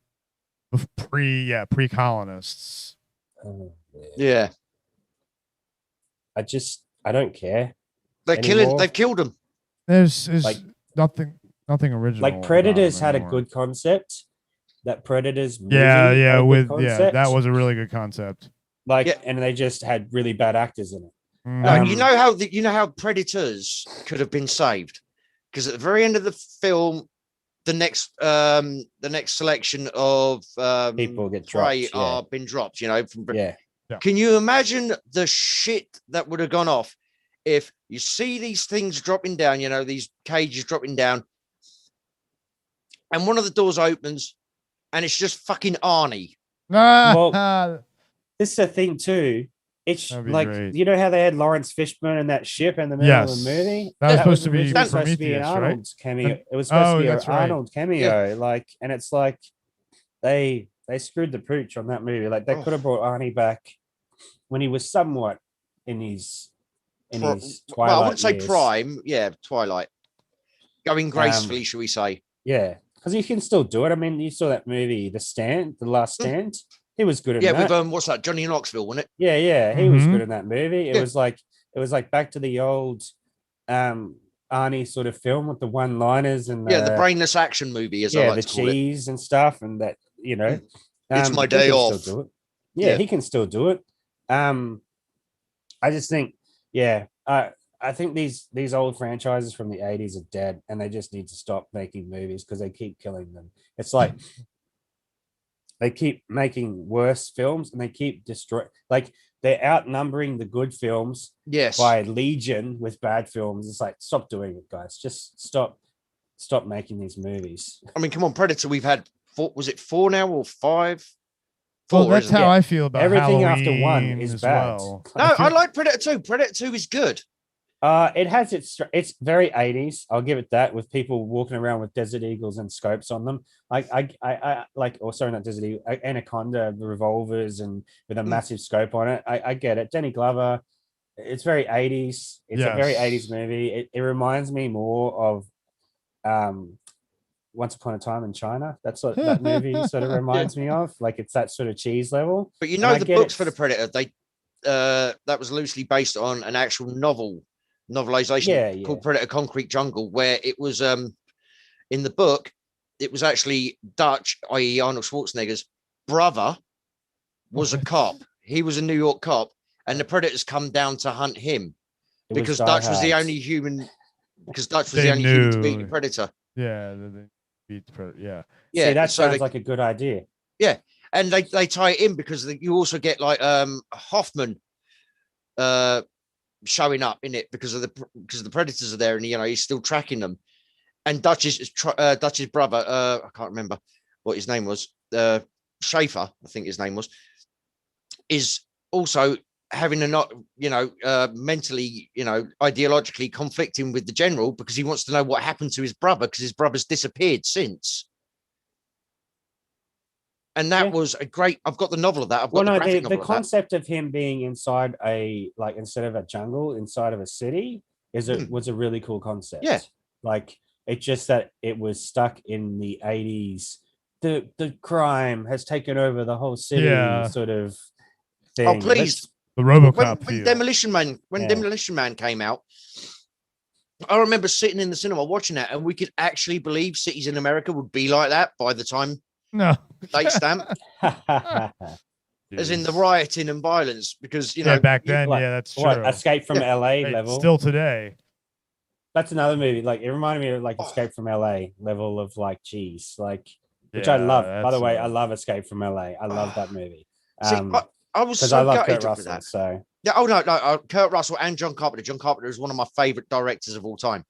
pre-colonists. Yeah. I don't care. They've killed them. There's like nothing original. Like Predators had a good concept. That Predators movie that was a really good concept. Like, and they just had really bad actors in it. You know how Predators could have been saved, because at the very end of the film, the next selection of people get prey dropped, are been dropped. Yeah. Can you imagine the shit that would have gone off if you see these things dropping down, these cages dropping down, and one of the doors opens and it's just fucking Arnie? Well, this is the thing too. It's like, great. you know how they had Lawrence Fishburne in that ship in the middle of the movie? That was supposed to be originally supposed to be an Arnold's cameo. It was supposed to be an Arnold cameo. Like, and it's like they screwed the pooch on that movie. Like, they could have brought Arnie back when he was somewhat in his twilight. Well, I wouldn't say years. prime. Yeah, twilight. Going gracefully, shall we say? Yeah, because you can still do it. I mean, you saw that movie, The Last Stand. He was good in that. Yeah, with what's that? Johnny Knoxville, wasn't it? Yeah, he was good in that movie. It was like back to the old Arnie sort of film with the one-liners and the brainless action movie, as I like the to call it. cheese and stuff, and that it's my day off. Do it. Yeah, he can still do it. I just think, I think these old franchises from the 80s are dead, and they just need to stop making movies because they keep killing them. It's like they keep making worse films, and they keep destroying. Like, they're outnumbering the good films by legion with bad films. It's like, stop doing it, guys. Just stop making these movies. I mean, come on, Predator. We've had was it 4 now or 5? Well, that's how I feel about everything Halloween after 1 is bad. well. No, I like Predator 2. Predator 2 is good. It has it's very 80s. I'll give it that, with people walking around with Desert Eagles and scopes on them. I like, or sorry, not Desert Eagle, Anaconda revolvers and with a massive scope on it. I get it. Danny Glover, it's very 80s. It's a very 80s movie. It reminds me more of Once Upon a Time in China. That's what that movie sort of reminds me of. Like, it's that sort of cheese level. But you know, the books for the Predator, they that was loosely based on an actual novelization called Predator Concrete Jungle, where it was in the book, it was actually Dutch, i.e. Arnold Schwarzenegger's brother was a cop. He was a New York cop, and the Predators come down to hunt him because Dutch was the only human. Because Dutch was the only human to beat the Predator. Yeah, they beat the Predator. Yeah, yeah. See, that sounds like a good idea. Yeah, and they tie it in because you also get like Hoffman showing up in it because the Predators are there, and he's still tracking them. And Dutch's brother, I can't remember what his name was, Schaefer, I think his name was, is also having a not, mentally, ideologically conflicting with the general because he wants to know what happened to his brother because his brother's disappeared since. And that was a great. I've got the novel of that. I've got the concept of him being inside instead of a jungle, inside of a city was a really cool concept. Yeah, like it's just that it was stuck in the 80s. The crime has taken over the whole city, sort of thing. Oh, please. The RoboCop when Demolition Man came out, I remember sitting in the cinema watching that, and we could actually believe cities in America would be like that by the time date stamp. As in the rioting and violence, because back then, that's true. Escape from LA level. Still today. That's another movie. Like, it reminded me of like Escape from LA level of like cheese, like, which I love. By the way, I love Escape from LA. I love that movie. I was so I love gutted Kurt Russell, for that. So yeah, no, Kurt Russell and John Carpenter. John Carpenter is one of my favorite directors of all time.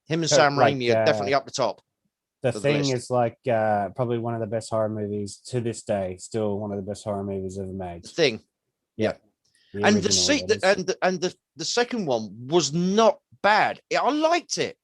Him and Sam Raimi are definitely up the top. The Thing is like probably one of the best horror movies to this day. Still one of the best horror movies ever made. The Thing, yeah. And the second one was not bad. I liked it.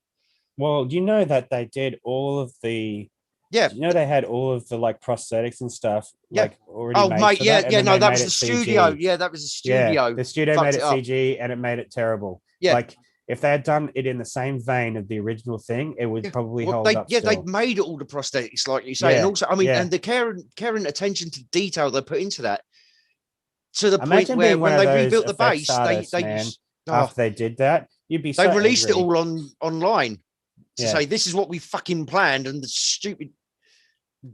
Well, you know that they did all of the. Yeah, they had all of the like prosthetics and stuff. Yeah. Like already. Oh, made mate, for that was the studio. CG. Yeah, that was the studio. Yeah, the studio made it CG, and it made it terrible. Yeah, like if they had done it in the same vein of the original thing, it would probably hold up. Yeah, still. they made all the prosthetics, like you say, and also, I mean, and the care and attention to detail they put into that, to the point where when they rebuilt the base, after they did that, you'd be. They released it all online to say this is what we fucking planned, and the stupid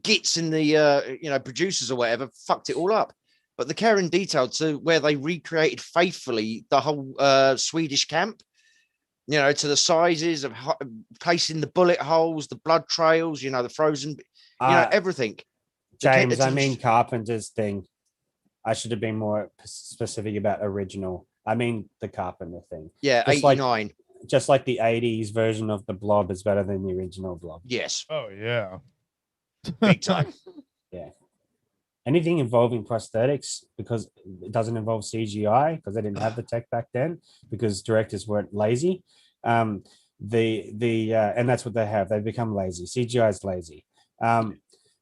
gits in the producers or whatever fucked it all up. But the care and detail to where they recreated faithfully the whole Swedish camp, to the sizes of placing the bullet holes, the blood trails, the frozen, everything. James, I mean Carpenter's thing. I should have been more specific about original. I mean the Carpenter thing. Yeah, just 89. Just like the 80s version of the Blob is better than the original Blob. Yes. Oh yeah. Big time. Yeah. Anything involving prosthetics, because it doesn't involve CGI, because they didn't have the tech back then, because directors weren't lazy. And that's what they have. They've become lazy. CGI is lazy.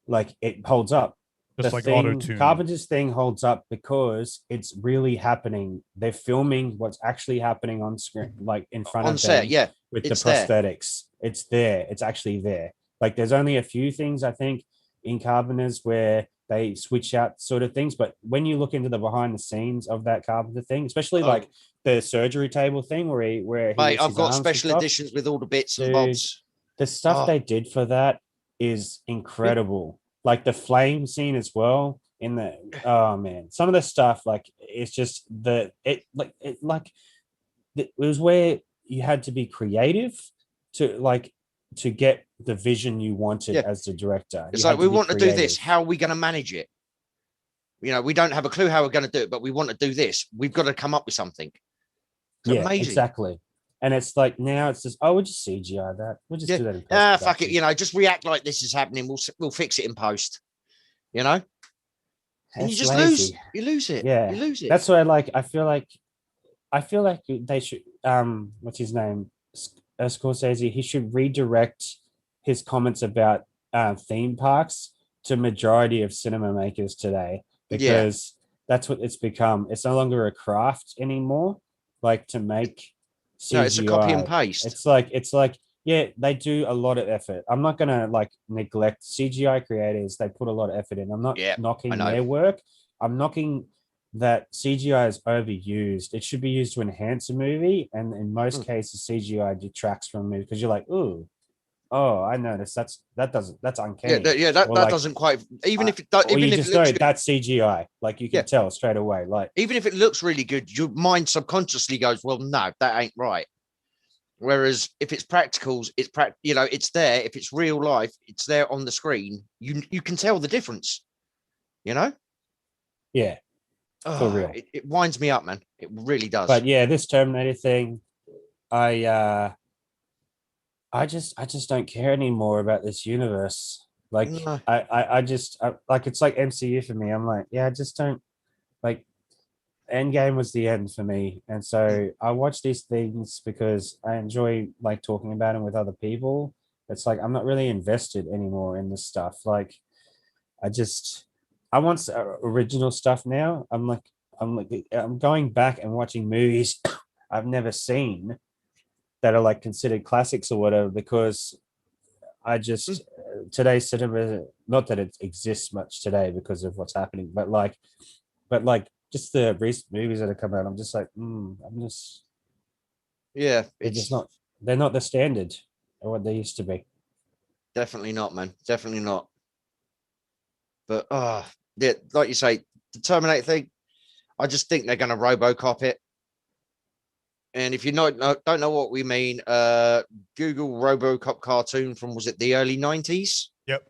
Like, it holds up. Just like auto-tune. Carpenter's thing holds up because it's really happening. They're filming what's actually happening on screen, like in front of them. Yeah, with the prosthetics. It's there. It's actually there. Like, there's only a few things, I think, in Carpenter's where they switch out sort of things. But when you look into the behind the scenes of that Carpenter thing, especially like the surgery table thing where mate, I've got special editions with all the bits and bobs. The stuff they did for that is incredible. Like the flame scene as well. Oh man, some of the stuff, like, it's just it was where you had to be creative to get the vision you wanted as the director. It's like, we want to do this. How are we going to manage it? We don't have a clue how we're going to do it, but we want to do this. We've got to come up with something. It's amazing. Exactly. And it's like, now it's just, we'll just CGI that. We'll just do that in post. Fuck it. Just react like this is happening. We'll fix it in post. And you just lose. You lose it. Yeah. You lose it. That's why, I feel like they should. what's his name, Scorsese, he should redirect his comments about theme parks to majority of cinema makers today, because that's what it's become. It's no longer a craft anymore. Like to make CGI, no, it's a copy and paste. It's like yeah, they do a lot of effort. I'm not gonna like neglect CGI creators. They put a lot of effort in. I'm not knocking their work. I'm knocking that CGI is overused. It should be used to enhance a movie, and in most cases, CGI detracts from a movie because you're like, ooh, oh, I noticed that's uncanny. That doesn't quite. Even if it does, even if just know that's CGI, like you can tell straight away. Like even if it looks really good, your mind subconsciously goes, well, no, that ain't right. Whereas if it's practicals, it's it's there. If it's real life, it's there on the screen. You can tell the difference. Yeah. For real. It winds me up, man. It really does. But yeah, this Terminator thing, I just don't care anymore about this universe. Like I just like, it's like MCU for me. I'm like, yeah, I just don't like. Endgame was the end for me, and so I watch these things because I enjoy like talking about them with other people. It's like I'm not really invested anymore in this stuff. Like I want original stuff now. I'm going back and watching movies I've never seen that are like considered classics or whatever, because I just today's cinema, not that it exists much today because of what's happening, but like just the recent movies that have come out, I'm just like, they're not the standard or what they used to be. Definitely not, man. Definitely not. But yeah, like you say, the Terminator thing, I just think they're going to RoboCop it. And if you don't know what we mean, Google RoboCop cartoon from, was it the early 90s? Yep.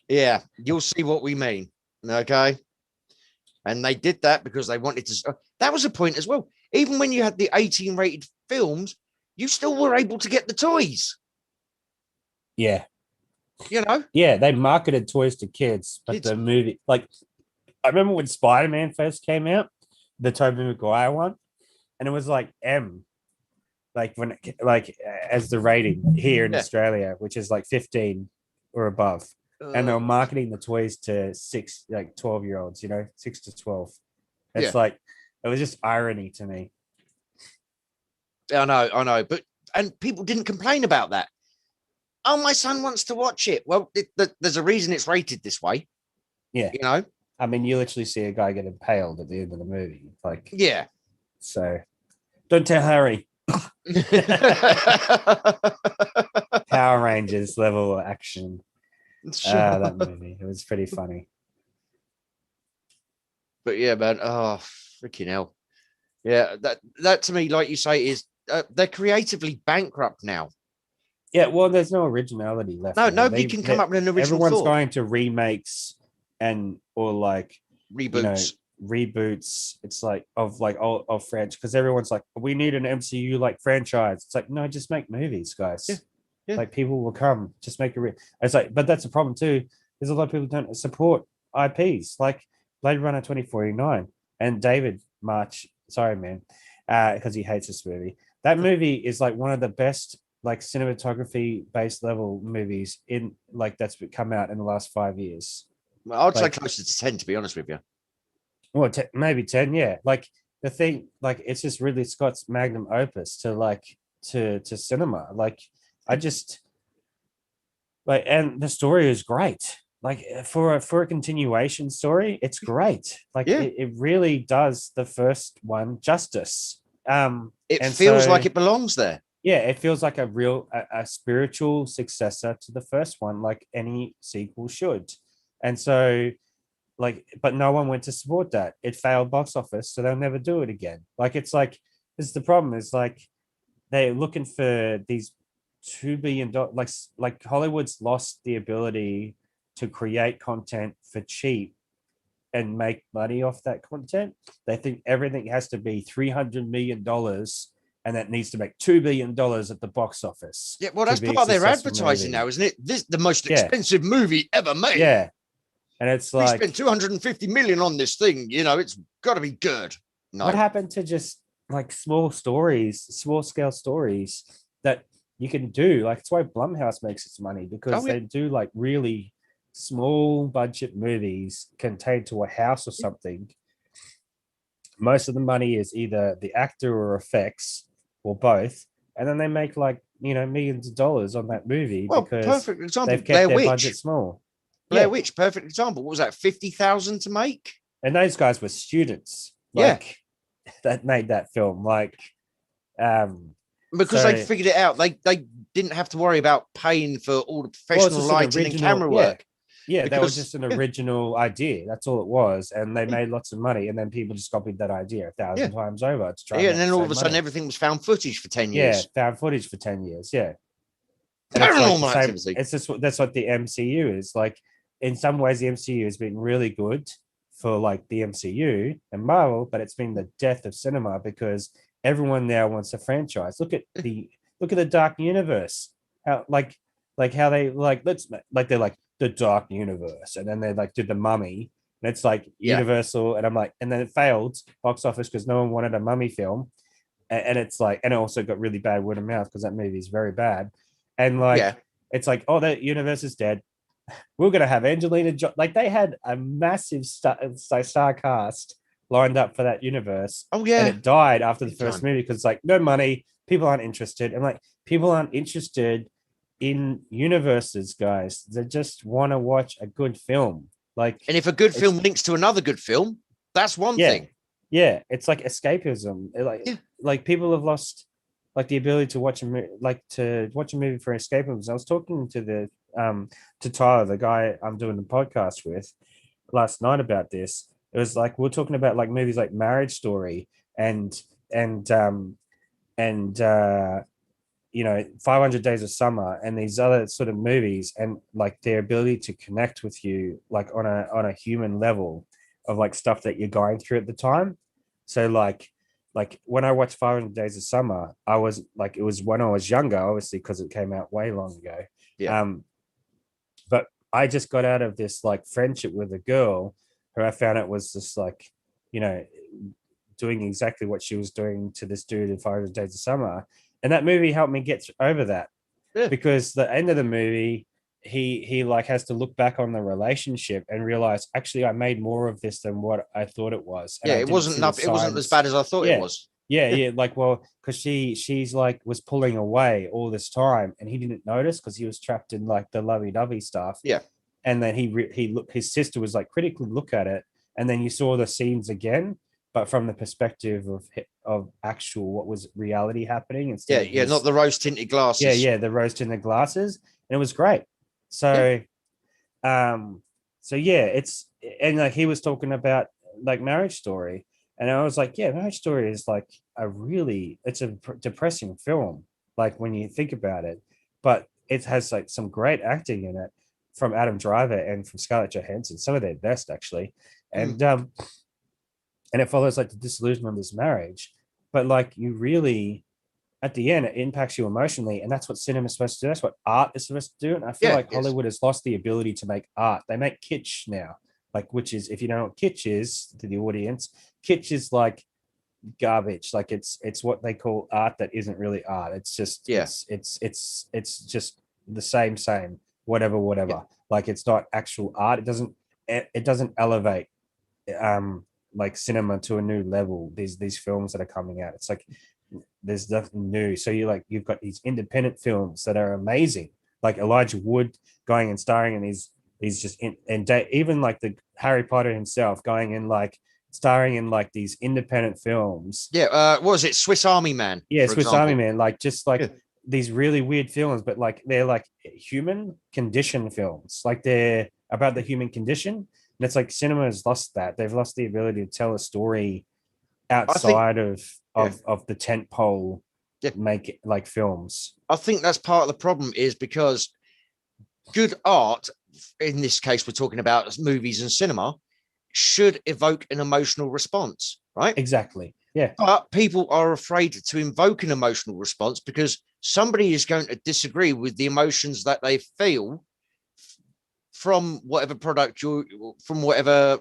Yeah, you'll see what we mean. Okay. And they did that because they wanted to. That was a point as well. Even when you had the 18 rated films, you still were able to get the toys. Yeah. Yeah, they marketed toys to kids, but the movie, like, I remember when Spider-Man first came out, the Tobey Maguire one, and it was like M, like when as the rating here in Australia, which is like 15 or above. And they were marketing the toys to 12-year-olds, 6 to 12. It's like, it was just irony to me. I know. And people didn't complain about that. Oh, my son wants to watch it. Well, there's a reason it's rated this way. Yeah. I mean, you literally see a guy get impaled at the end of the movie. Like, yeah. So, don't tell Harry. Power Rangers level action. That movie, it was pretty funny. But yeah, man, freaking hell. Yeah, that to me, like you say, is they're creatively bankrupt now. Yeah, well, there's no originality left. No, nobody can come up with an original Everyone's thought. going to remakes or like reboots. Reboots. It's like of French, because everyone's like, we need an MCU like franchise. It's like, no, just make movies, guys. Yeah. Like, people will come, just make it's like, but that's a problem too. There's a lot of people who don't support IPs like Blade Runner 2049 and David March. Sorry, man, because he hates this movie. That movie is like one of the best like cinematography based level movies in like that's come out in the last 5 years. Well, I'd say closer to 10, to be honest with you. Well, maybe 10, yeah. Like the thing, like it's just Ridley Scott's magnum opus to cinema. Like I just like, and the story is great. Like for a continuation story, it's great. Like it really does the first one justice. It feels like it belongs there. Yeah, it feels like a real a spiritual successor to the first one, like any sequel should. And so, like, but no one went to support that. It failed box office, so they'll never do it again. Like, it's like, this is the problem, is like they're looking for these $2 billion, like Hollywood's lost the ability to create content for cheap and make money off that content. They think everything has to be $300 million and that needs to make $2 billion at the box office. Yeah, well, that's part of their advertising now, isn't it? This is the most expensive movie ever made. Yeah. And it's like, we spent $250 million on this thing, it's got to be good. No. What happened to just like small scale stories that you can do. Like it's why Blumhouse makes its money, because they do like really small budget movies contained to a house or something. Most of the money is either the actor or effects or both, and then they make like millions of dollars on that movie because perfect example, they've kept Blair their Witch. budget small. Blair Witch, perfect example. What was that, 50,000 to make? And those guys were students, like that made that film. Like, because they figured it out. They didn't have to worry about paying for all the professional lighting and camera work. Yeah, that was just an original idea. That's all it was, and they made lots of money. And then people just copied that idea 1,000 times over to try. And then all of a sudden, everything was found footage for 10 years. Yeah, found footage for 10 years. Yeah, Paranormal activity. It's just that's what the MCU is like. In some ways, the MCU has been really good for like the MCU and Marvel, but it's been the death of cinema because everyone now wants a franchise. Look at the Dark Universe. How how they they're like the Dark Universe, and then they like did the Mummy, and it's like Universal, and I'm like, and then it failed box office because no one wanted a Mummy film, and it's like, and it also got really bad word of mouth because that movie is very bad, and like it's like, oh, that universe is dead. We're gonna have Angelina Jolie. Like they had a massive star cast lined up for that universe. Oh yeah, and it died after the first movie because like no money, people aren't interested, and like people aren't interested in universes, guys. They just want to watch a good film. Like, and if a good film links to another good film, that's one thing. Yeah, it's like escapism. Like people have lost like the ability to watch a movie, for escapism. I was talking to to Tyler, the guy I'm doing the podcast with, last night about this. It was like we're talking about like movies like Marriage Story and 500 Days of Summer and these other sort of movies, and like their ability to connect with you like on a human level of like stuff that you're going through at the time. So like when I watched 500 Days of Summer, I was like, it was when I was younger, obviously, because it came out way long ago. But I just got out of this like friendship with a girl who I found out was just like, doing exactly what she was doing to this dude in 500 Days of Summer. And that movie helped me get over that, because the end of the movie, he like has to look back on the relationship and realize, actually, I made more of this than what I thought it was. And it wasn't as bad as I thought it was. Yeah. Like, well, because she's like was pulling away all this time, and he didn't notice because he was trapped in like the lovey-dovey stuff. Yeah. And then his sister was like critically look at it, and then you saw the scenes again, but from the perspective of actual what was reality happening instead. Not the rose tinted glasses. The rose tinted glasses, and it was great. So, it's, and like he was talking about like Marriage Story, and I was like, Marriage Story is like it's a depressing film, like when you think about it, but it has like some great acting in it from Adam Driver and from Scarlett Johansson, some of their best actually, and it follows like the disillusionment of this marriage, but like you really, at the end, it impacts you emotionally, and that's what cinema is supposed to do. That's what art is supposed to do. And I feel like Hollywood has lost the ability to make art. They make kitsch now, like, which is, if you know what kitsch is to the audience, kitsch is like garbage. Like it's what they call art that isn't really art. It's just it's just the same whatever. Like it's not actual art. It doesn't elevate like cinema to a new level. These films that are coming out, it's like there's nothing new. So you've got these independent films that are amazing, like Elijah Wood going and starring in these just even like the Harry Potter himself going in like starring in like these independent films. What was it, Swiss Army Man? Swiss Army Man, like just like these really weird films, but like they're like human condition films, like they're about the human condition. And it's like cinema has lost that. They've lost the ability to tell a story outside of the tent pole, make like films. I think that's part of the problem, is because good art, in this case we're talking about movies and cinema, should evoke an emotional response, right? Exactly. Yeah. But people are afraid to invoke an emotional response because somebody is going to disagree with the emotions that they feel from whatever product from whatever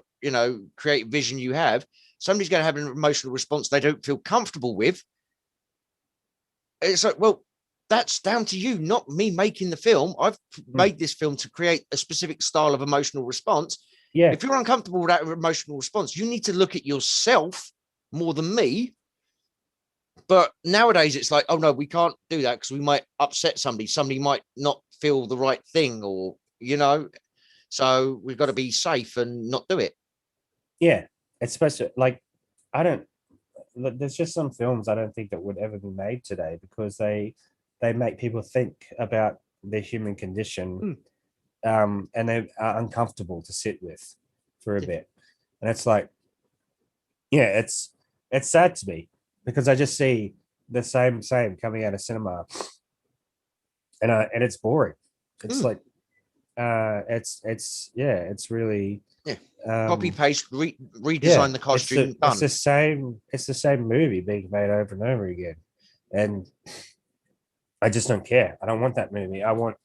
creative vision you have. somebody's going to have an emotional response they don't feel comfortable with. It's like, well, that's down to you, not me making the film. I've made this film to create a specific style of emotional response. Yeah. If you're uncomfortable with that emotional response, you need to look at yourself more than me. But nowadays it's like, oh no, we can't do that because we might upset somebody. Somebody might not feel the right thing, or, you know, so we've got to be safe and not do it. Yeah. It's supposed to, like, there's just some films I don't think that would ever be made today because they make people think about the human condition, and they are uncomfortable to sit with for a bit. And it's like, yeah, it's sad to me because I just see the same coming out of cinema, and it's boring. It's like, it's really copy paste, redesign the costume. It's the same movie being made over and over again, and I just don't care. I don't want that movie. I want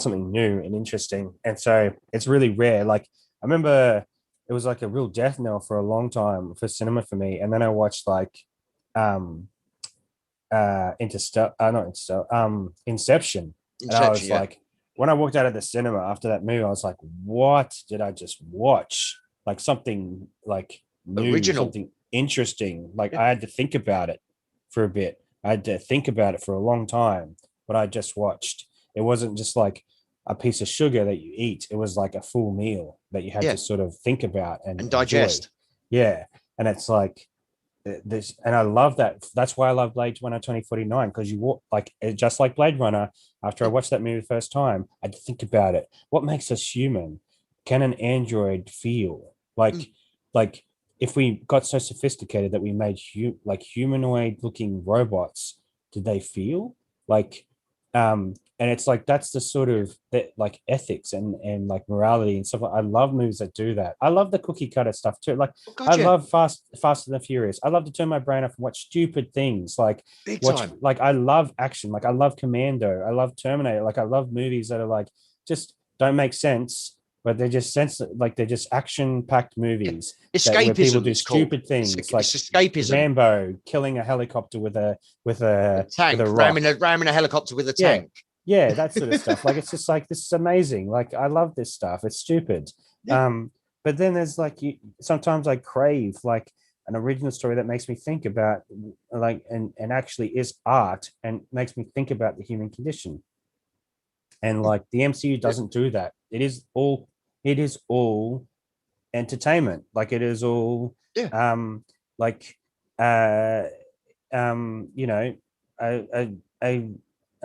something new and interesting. And so it's really rare. Like, I remember it was like a real death knell for a long time for cinema for me. And then I watched like Inception. And I was like, when I walked out of the cinema after that movie, I was like, what did I just watch? Like something like new, original, something interesting. Like I had to think about it for a bit. I had to think about it for a long time, what I just watched. It wasn't just like a piece of sugar that you eat. It was like a full meal that you had to sort of think about and digest. Enjoy. Yeah. And it's like this, and I love that. That's why I love Blade Runner 2049, because you walk like, just like Blade Runner, after I watched that movie the first time, I had to think about it. What makes us human? Can an android feel? Like if we got so sophisticated that we made humanoid looking robots, did they feel like, and it's like, that's the sort of that like ethics and like morality and stuff. I love movies that do that. I love the cookie cutter stuff too. Like I love Faster than Furious. I love to turn my brain off and watch stupid things like like I love action. Like I love Commando. I love Terminator. Like I love movies that are like just don't make sense, but they're just like they're just action-packed movies. Escapism. Where people do stupid things like escapism. Rambo killing a helicopter with a tank, with a rock. ramming a helicopter with a tank. Yeah, that sort of stuff. Like it's just like, this is amazing. Like I love this stuff. It's stupid. But then there's like sometimes I crave like an original story that makes me think about like and actually is art and makes me think about the human condition. And like the MCU doesn't do that. It is all entertainment. Like it is all you know,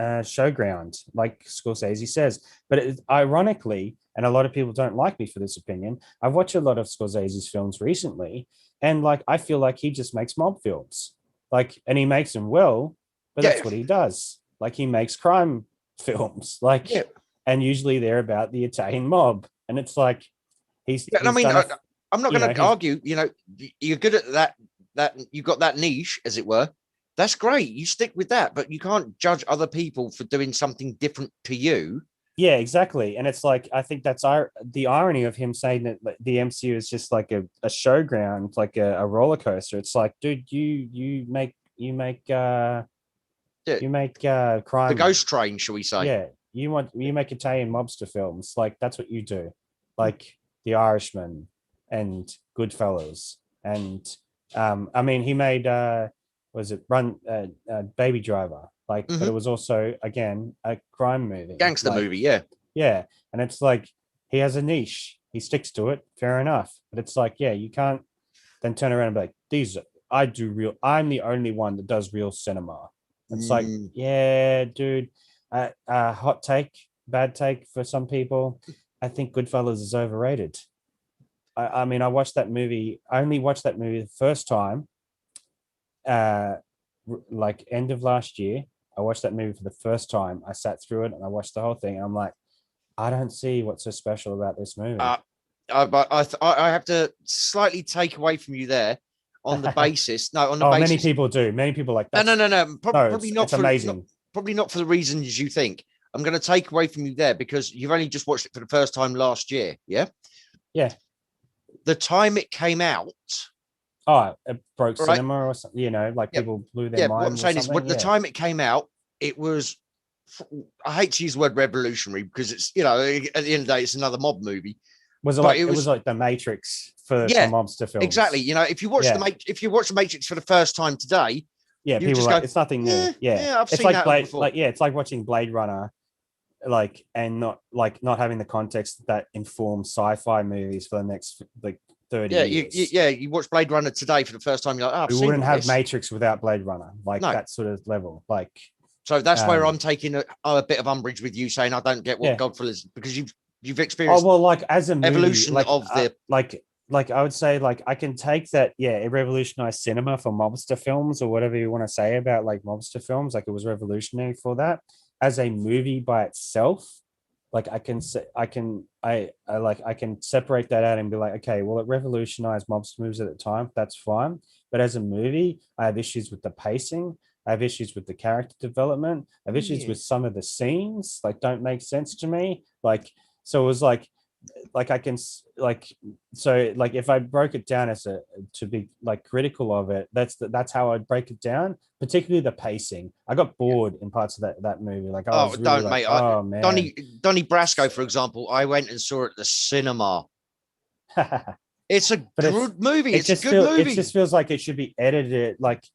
a showground, like Scorsese says. But ironically, and a lot of people don't like me for this opinion, I've watched a lot of Scorsese's films recently, and like I feel like he just makes mob films, like, and he makes them well, but that's what he does. Like he makes crime films, like, and usually they're about the Italian mob, and it's like he's I mean, I'm not going to argue. You know, you're good at that. That you've got that niche, as it were. That's great. You stick with that, but you can't judge other people for doing something different to you. Yeah, exactly. And it's like, I think that's the irony of him saying that the MCU is just like a showground, like a roller coaster. It's like, dude, you make crime. The Ghost Train, shall we say? Yeah, you make Italian mobster films. Like that's what you do. Like The Irishman and Goodfellas, and I mean, he made Baby Driver, like, but it was also again a crime movie, gangster movie, yeah, and it's like he has a niche, he sticks to it, fair enough, but it's like, yeah, you can't then turn around and be like, I'm the only one that does real cinema. It's like, yeah, dude, hot take, bad take for some people. I think Goodfellas is overrated. I mean, I only watched that movie the first time, like end of last year. I watched that movie for the first time. I sat through it and I watched the whole thing. And I'm like, I don't see what's so special about this movie. But I have to slightly take away from you there on the basis. No, on the basis. Many people do. Many people like that. No. Probably not. It's amazing. Probably not for the reasons you think. I'm going to take away from you there because you've only just watched it for the first time last year. Yeah. Yeah. The time it came out. Oh, it broke Right. cinema or something, you know, like Yeah. people blew their Yeah, minds. what I'm saying is, when the yeah. time it came out, it was. I hate to use the word revolutionary because it's, you know, at the end of the day, it's another mob movie. Was it But like it was like the Matrix for yeah, mobster films? exactly. You know, if you watch if you watch the Matrix for the first time today, yeah, you people just like go, it's nothing new. "Eh, Yeah, I've it's seen like that before." like it's like watching Blade Runner, like and not having the context that informs sci-fi movies for the next like 30 years. You watch Blade Runner today for the first time, you're like, oh, I've We seen wouldn't all have this. Matrix without Blade Runner, like No. that sort of level. Like, so that's where I'm taking a bit of umbrage with you saying I don't get what Godfall is, because you've experienced. Oh well, like as a movie, evolution like, of the like I would say, like I can take that. Yeah, it revolutionized cinema for mobster films, or whatever you want to say about like mobster films. Like it was revolutionary for that. As a movie by itself, like I can separate that out and be like, okay, well, it revolutionized mobster movies at the time. That's fine. But as a movie, I have issues with the pacing. I have issues with the character development. I have issues with some of the scenes, like don't make sense to me. Like, so it was like I can like, so like if I broke it down as to be like critical of it, that's how I'd break it down, particularly the pacing. I got bored in parts of that movie. Like, I was really don't, like, mate. oh man. Donnie Brasco, for example, I went and saw it at the cinema. It's a good movie. It's a good movie. It just feels like it should be edited, like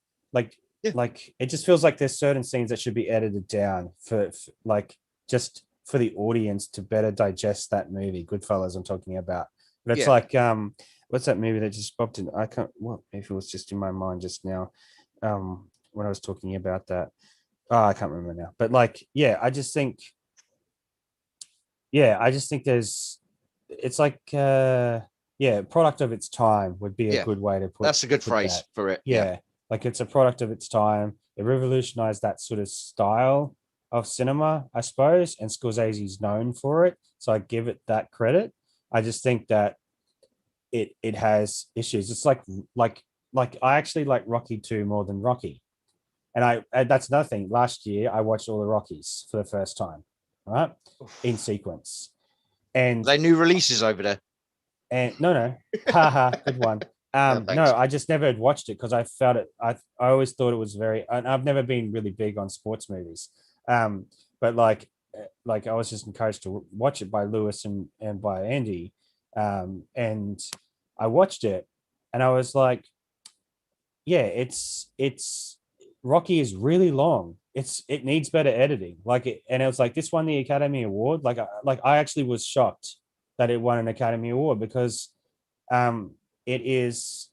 it just feels like there's certain scenes that should be edited down for like just for the audience to better digest that movie. Goodfellas, I'm talking about. But it's like, what's that movie that just popped in? I can't. Well, if it was just in my mind just now, when I was talking about that. Oh, I can't remember now. But like, yeah, I just think there's. It's like, product of its time would be a good way to put. That's a good phrase for it. Yeah, like it's a product of its time. It revolutionized that sort of style of cinema, I suppose, and Scorsese's known for it, so I give it that credit. I just think that it has issues. It's like I actually like Rocky 2 more than Rocky, and that's another thing. Last year I watched all the Rockies for the first time, right, in sequence, and they new releases over there. And no, haha, good one. No, I just never had watched it because I felt it. I always thought it was very. And I've never been really big on sports movies, but like I was just encouraged to watch it by Lewis and by Andy, and I watched it, and I was like, yeah, it's Rocky is really long. It needs better editing. And it was like this won the Academy Award. I actually was shocked that it won an Academy Award because it's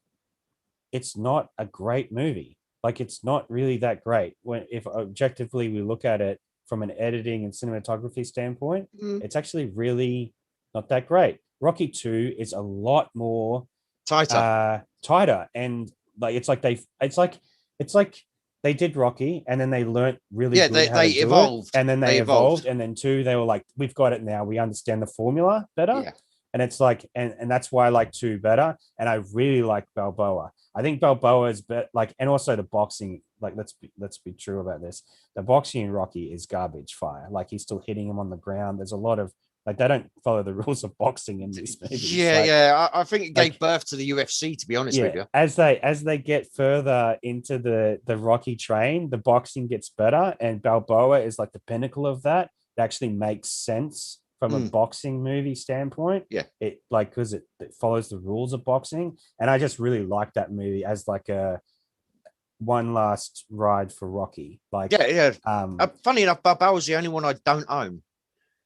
not a great movie. Like it's not really that great if objectively we look at it from an editing and cinematography standpoint. It's actually really not that great. Rocky 2 is a lot more tighter, and like it's like they did Rocky and then they learned really good how to do evolved it, and then they evolved, and then 2 they were like, we've got it now, we understand the formula better. And it's like, and that's why I like 2 better. And I really like Balboa. I think Balboa is better, like, and also the boxing, like, let's be true about this. The boxing in Rocky is garbage fire. Like, he's still hitting him on the ground. There's a lot of, like, they don't follow the rules of boxing in these movies. I think it gave birth to the UFC, to be honest with you. As they get further into the Rocky train, the boxing gets better, and Balboa is like the pinnacle of that. It actually makes sense from a boxing movie standpoint. It like, because it follows the rules of boxing. And I just really like that movie as like a one last ride for Rocky. Like, funny enough, Balboa's the only one I don't own.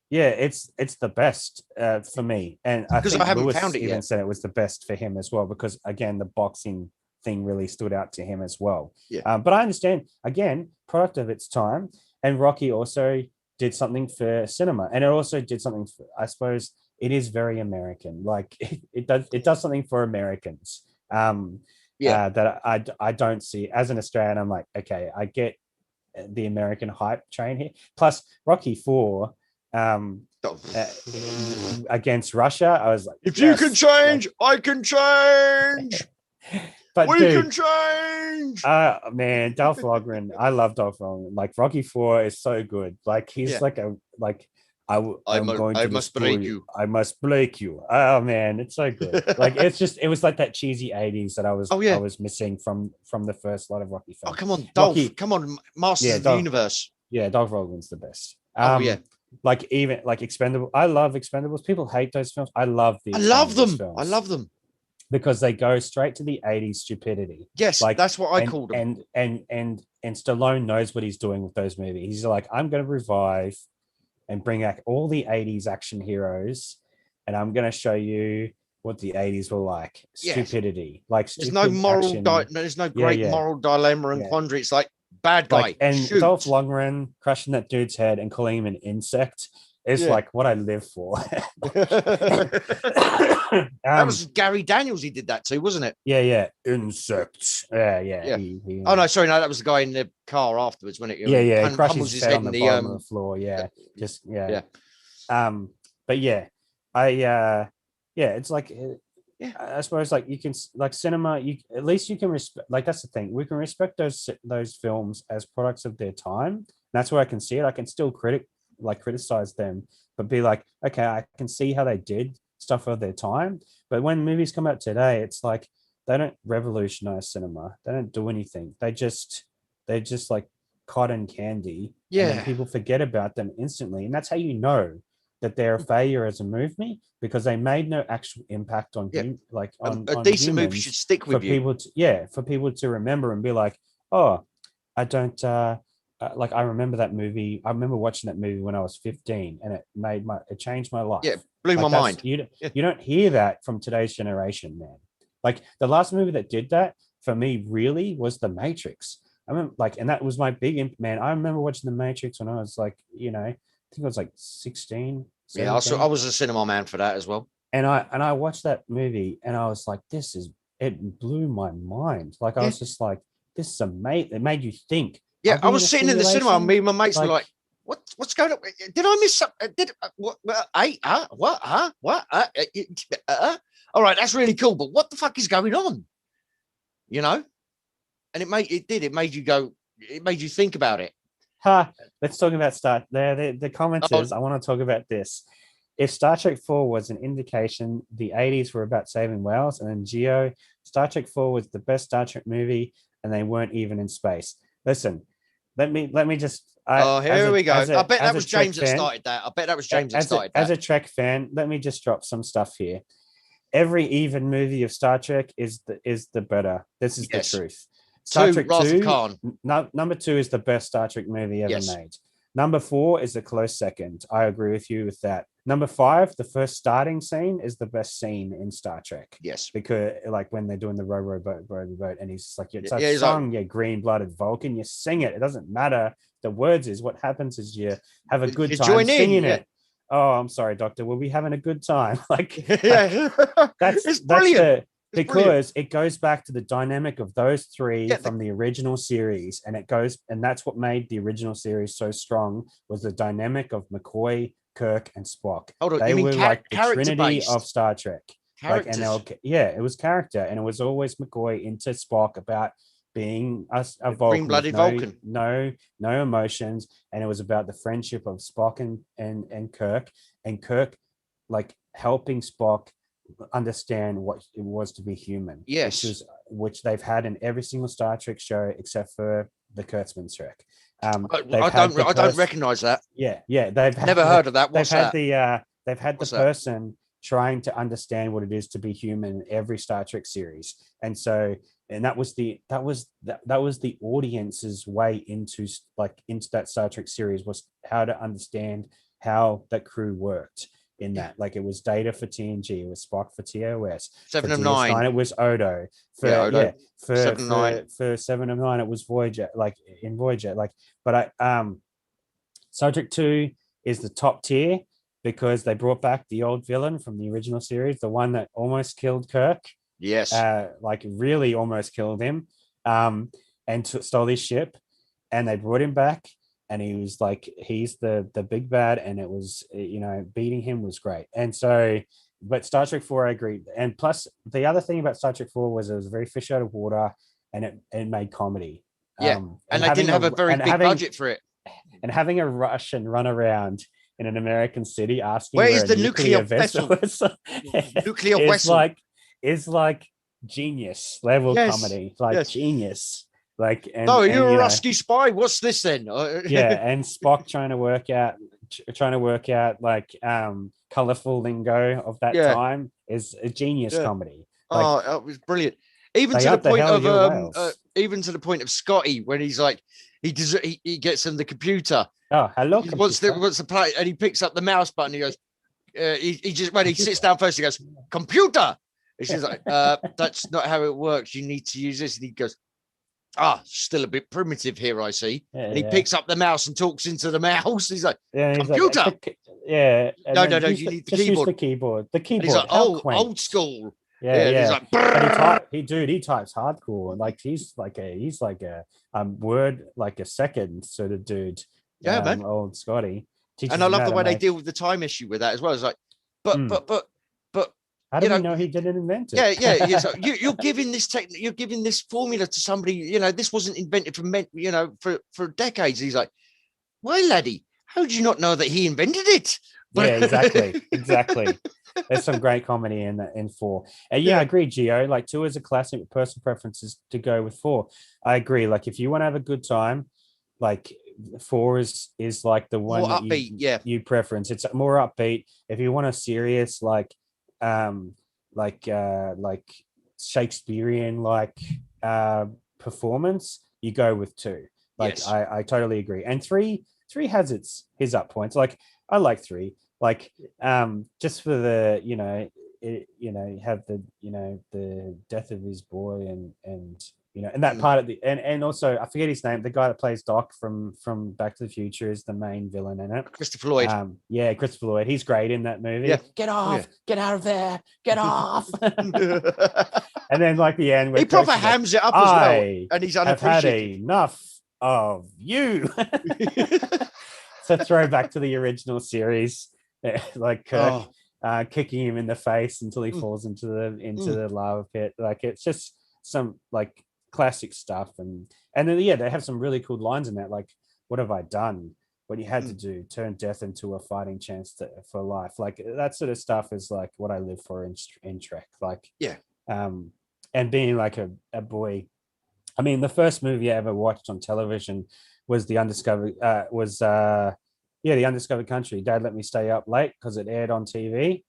Yeah, it's the best for me. And I think haven't Lewis found it even yet. said it was the best for him as well, because again, the boxing thing really stood out to him as well. But I understand, again, product of its time. And Rocky also did something for cinema, and it also did something for, I suppose it is very American. Like it does something for Americans that I don't see as an Australian. I'm like, okay, I get the American hype train here. Plus Rocky 4 against Russia, I was like, if you can change, I can change. But we dude, can change. Man, Dolph Lundgren, I love Dolph Lundgren. Like Rocky 4 is so good. Like he's like I must break you. I must break you. Oh man, it's so good. Like it was like that cheesy 80s that I was missing from the first lot of Rocky films. Oh, come on, Dolph. Come on, Masters of the Universe. Yeah, Dolph Lundgren's the best. Like even like Expendables. I love Expendables. People hate those films. I love them. I love them because they go straight to the 80s stupidity. Yes, like that's what I called them. And Stallone knows what he's doing with those movies. He's like, I'm going to revive and bring back all the 80s action heroes, and I'm going to show you what the 80s were like. Stupidity. Like there's no moral there's no great moral dilemma and quandary. It's like bad guy. Like, and Dolph Lundgren crushing that dude's head and calling him an insect is like what I live for. That was Gary Daniels. He did that too, wasn't it? Yeah. Insects. Yeah. Oh no, sorry, no, that was the guy in the car afterwards, wasn't it? Yeah. He crushes his head on the bottom of the floor. Yeah. But yeah, it's like. I suppose like you can like cinema. At least you can respect. Like that's the thing. We can respect those films as products of their time. And that's where I can see it. I can still criticize them, but be like, okay, I can see how they did stuff of their time. But when movies come out today, it's like they don't revolutionize cinema. They don't do anything. They're just like cotton candy. Yeah. And then people forget about them instantly, and that's how you know that they're a failure as a movie, because they made no actual impact on on a decent movie should stick with you. For people to remember and be like, oh, I don't like I remember that movie. I remember watching that movie when I was 15, and it changed my life. Yeah, blew my mind. You don't hear that from today's generation, man. Like the last movie that did that for me really was The Matrix. I remember and that was my big man. I remember watching The Matrix when I was like, I think I was like 16. 17. Yeah, I was a cinema man for that as well. And I watched that movie and I was like, it blew my mind. Like I was just like, this is amazing. It made you think. Yeah, I was sitting in the cinema and me and my mates were like, what's going on? Did I miss something? All right, that's really cool, but what the fuck is going on? And it made you think about it. Let's talk about the commenters. I want to talk about this. If Star Trek 4 was an indication, the 80s were about saving whales, and then Geo, Star Trek 4 was the best Star Trek movie, and they weren't even in space. Listen, let me just. Here we go. I bet that was James that started that. As a Trek fan, let me just drop some stuff here. Every even movie of Star Trek is the better. This is the truth. Star Trek 2, number 2 is the best Star Trek movie ever made. Number 4 is a close second. I agree with you with that. Number 5, the first starting scene is the best scene in Star Trek. Yes. Because like when they're doing the boat, and he's like, it's a song, green-blooded Vulcan, you sing it. It doesn't matter the words is. What happens is you have a good time singing it. Oh, I'm sorry, Doctor. We'll be having a good time. That's brilliant. Because it goes back to the dynamic of those three from the original series, and that's what made the original series so strong, was the dynamic of McCoy, Kirk, and Spock. They were like the Trinity based of Star Trek. It was character, and it was always McCoy into Spock about being a Vulcan, green-blooded Vulcan, no emotions, and it was about the friendship of Spock and Kirk, and Kirk like helping Spock understand what it was to be human. Yes, which they've had in every single Star Trek show except for the Kurtzman Trek. I don't recognize that. Yeah, they've never heard of that. What's that? They've had the person trying to understand what it is to be human in every Star Trek series, and that was the audience's way into that Star Trek series, was how to understand how that crew worked. In that, like, it was Data for TNG, it was Spock for TOS. 7 of 9, it was Odo. For 7 of 9, it was Voyager. Like in Voyager, but Star Trek 2 is the top tier because they brought back the old villain from the original series, the one that almost killed Kirk. Yes, really almost killed him, and stole his ship, and they brought him back. And he was like, he's the big bad, and it was, beating him was great. And so, but Star Trek 4, I agree. And plus, the other thing about Star Trek 4 was it was very fish out of water, and it made comedy. Yeah, and they didn't have a very big budget for it. And having a Russian run around in an American city asking Where where is a the nuclear nuclear vessel vessel? is. Nuclear It's vessel. it's like genius level Yes, comedy, like yes. genius. Like, and, No, and you're a you know, Rusky spy. What's this then? yeah, and Spock trying to work out like colorful lingo of that Yeah. time is a genius Yeah. comedy. Like, Oh, that was brilliant. Even they to the up the point hell of your Wales. even to the point of Scotty when he's like he gets him the computer. Oh, hello, He wants to play, and he picks up the mouse button. He goes, he just when he sits down first, he goes, computer. And she's like, that's not how it works. You need to use this. And he goes, still a bit primitive here, I see. Yeah, and he yeah. picks up the mouse and talks into the mouse. He's like, Yeah, he's computer. like, yeah. and No, then no, use you the- need the just use keyboard. the keyboard. The And keyboard. he's like, how quaint. old school. Yeah, and yeah. he's like, But he types hardcore. Like he's like a word like a second sort of dude. Yeah, man. Old Scotty. Teaches And I him love how the to way they make- deal with the time issue with that as well. It's like, but How do you we know- know he didn't invent it? yeah. It's like, you're giving this you're giving this formula to somebody. You know, this wasn't invented for decades. He's like, why, laddie? How did you not know that he invented it? Yeah, exactly. There's some great comedy in 4. And yeah, I agree, Gio. Like 2 is a classic, but personal preferences to go with 4. I agree. Like if you want to have a good time, like 4 is like the one More that upbeat, you preference. It's more upbeat. If you want a serious like Shakespearean performance, you go with 2. Like Yes. I totally agree. And 3 has his up points. Like I like 3. Like just for the you have the death of his boy and that part of the and also I forget his name, the guy that plays Doc from Back to the Future is the main villain in it. Christopher Lloyd. Yeah, Christopher Lloyd. He's great in that movie. Yeah. Get Oh, off, yeah. get out of there, get off. And then like the end where He proper Kirk's like, hams it up as well, "I and he's have had unappreciative." enough of you. So throwback to the original series, like Kirk kicking him in the face until he falls into the lava pit. Like it's just some like classic stuff, and then they have some really cool lines in that. Like, what have I done? What you had to do, turn death into a fighting chance for life. Like that sort of stuff is like what I live for in Trek. Like and being like a boy. I mean, the first movie I ever watched on television was The Undiscovered The Undiscovered Country. Dad let me stay up late because it aired on TV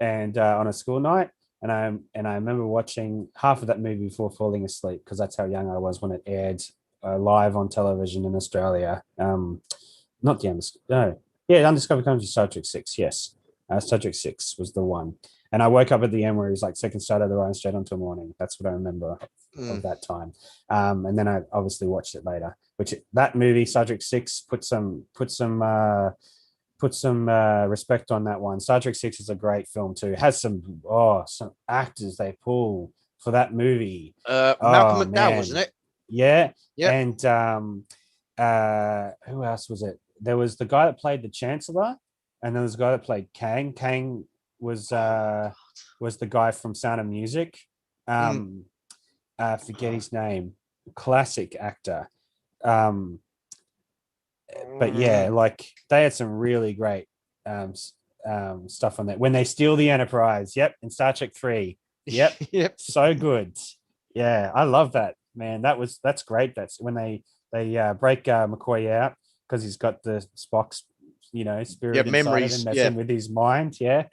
and on a school night. And I remember watching half of that movie before falling asleep because that's how young I was when it aired live on television in Australia. Not the Undiscovered Country, Star Trek 6. Yes, Star Trek 6 was the one. And I woke up at the end where it was like second start of the Ryan straight onto morning. That's what I remember of that time. And then I obviously watched it later. That movie, Star Trek 6, put some respect on that one. Star Trek 6 is a great film too. It has some actors they pull for that movie. Malcolm McDowell, wasn't it? Yeah. Yeah. And who else was it? There was the guy that played the Chancellor, and there was the guy that played Kang. Kang was the guy from Sound of Music. Forget his name. Classic actor. But yeah, like they had some really great stuff on that. When they steal the Enterprise, in Star Trek 3. Yep. So good. Yeah, I love that, man. That's great. That's when they break McCoy out because he's got the Spock's spirit inside memories, of him. That's him with his mind. Yeah,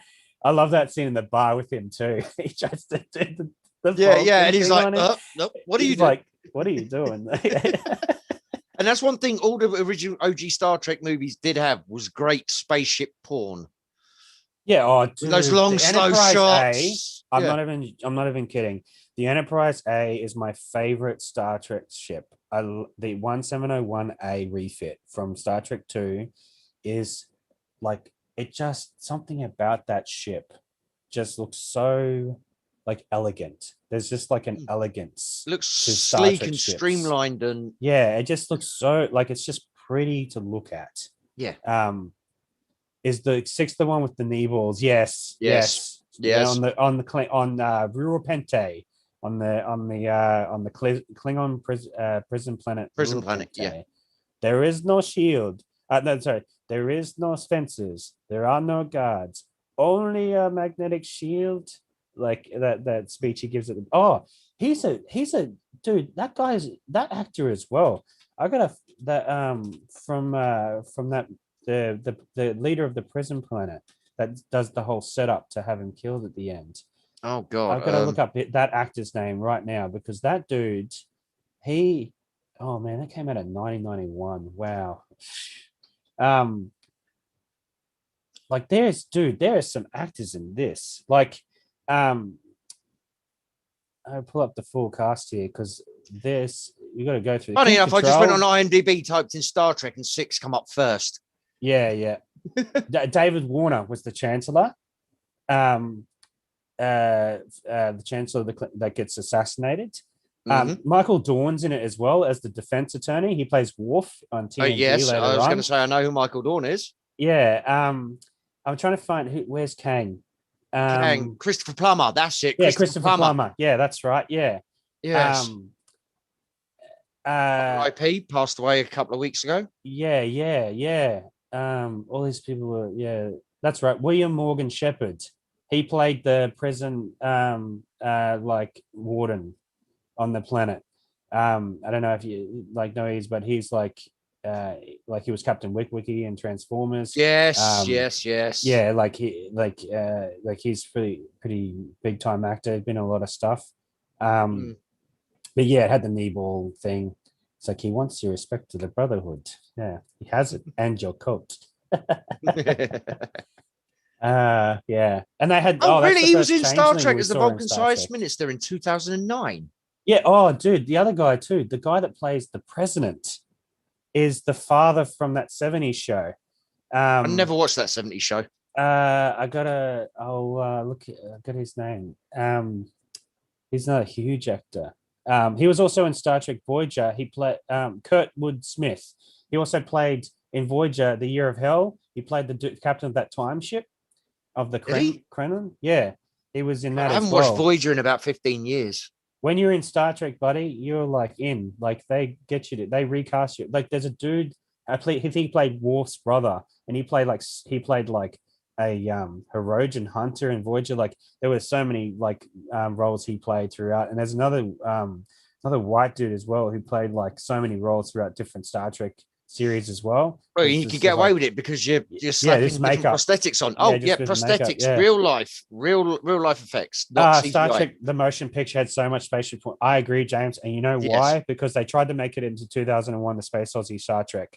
I love that scene in the bar with him too. He tries to do the and he's like, no, what are you doing? Like, what are you doing? And that's one thing all the original OG Star Trek movies did have was great spaceship porn. Yeah, with those long the slow Enterprise shots. I'm not even kidding. The Enterprise A is my favorite Star Trek ship. The 1701A refit from Star Trek 2 is like something about that ship just looks so like elegant. There's just like an elegance. Looks to Star sleek Trek and ships. streamlined and it just looks so like it's just pretty to look at. Yeah. Is the 6th the one with the knee balls? Yes. Yeah, on Rural Pente, on the Klingon prison planet. Prison Rural planet. Pente. Yeah. There is no shield. No, sorry. There is no fences. There are no guards. Only a magnetic shield. Like that speech he gives at the, oh, he's a dude. That actor as well. I got from that the leader of the prison planet that does the whole setup to have him killed at the end. Oh God, I've got to look up that actor's name right now, because that dude, oh man, that came out in 1991. Wow. Like there are some actors in this. Like, I'll pull up the full cast here, because you got to go through. Funny enough, I just went on IMDb, typed in Star Trek, and 6 come up first. Yeah. David Warner was the Chancellor. The Chancellor that gets assassinated. Michael Dorn's in it as well as the defense attorney. He plays Worf on TNG. Yes, later I was on. going to say I know who Michael Dorn is. Yeah. I'm trying to find where's Kang. Kang, Christopher Plummer. That's it. Yeah, Christopher Plummer. Yeah, that's right. Yeah. Yes. IP passed away a couple of weeks ago. Yeah. All these people were, that's right. William Morgan Shepherd. He played the prison like warden on the planet. I don't know if you know he's, but he's like he was Captain Witwicky in Transformers. Yes. Yeah, he's pretty big time actor. Been in a lot of stuff. But yeah, it had the knee ball thing. It's like he wants your respect to the Brotherhood. Yeah, he has it, and your coat. Yeah, and they had. Oh, really? He was in Star Trek as the Vulcan Science Minister in 2009. Yeah. Oh, dude, the other guy too. The guy that plays the president is the father from that 70s show. I never watched that 70s show. I got his name. He's not a huge actor. He was also in Star Trek Voyager. He played Kurtwood Smith. He also played in Voyager, The Year of Hell. He played the captain of that time ship of the Krenon. Yeah, he was in that. I haven't watched Voyager in about 15 years. When you're in Star Trek, buddy, you're they get you to, they recast you. Like there's a dude, I think he played Worf's brother, and he played like a Hirogen hunter in Voyager. Like there were so many roles he played throughout. And there's another white dude as well who played like so many roles throughout different Star Trek series as well. Well, you could get away with it because you're slapping different prosthetics on. Oh yeah, prosthetics, makeup, real life effects. Star Trek the motion picture had so much spatial point. I agree, James, and you know why? Because they tried to make it into 2001 the Space Odyssey Star Trek.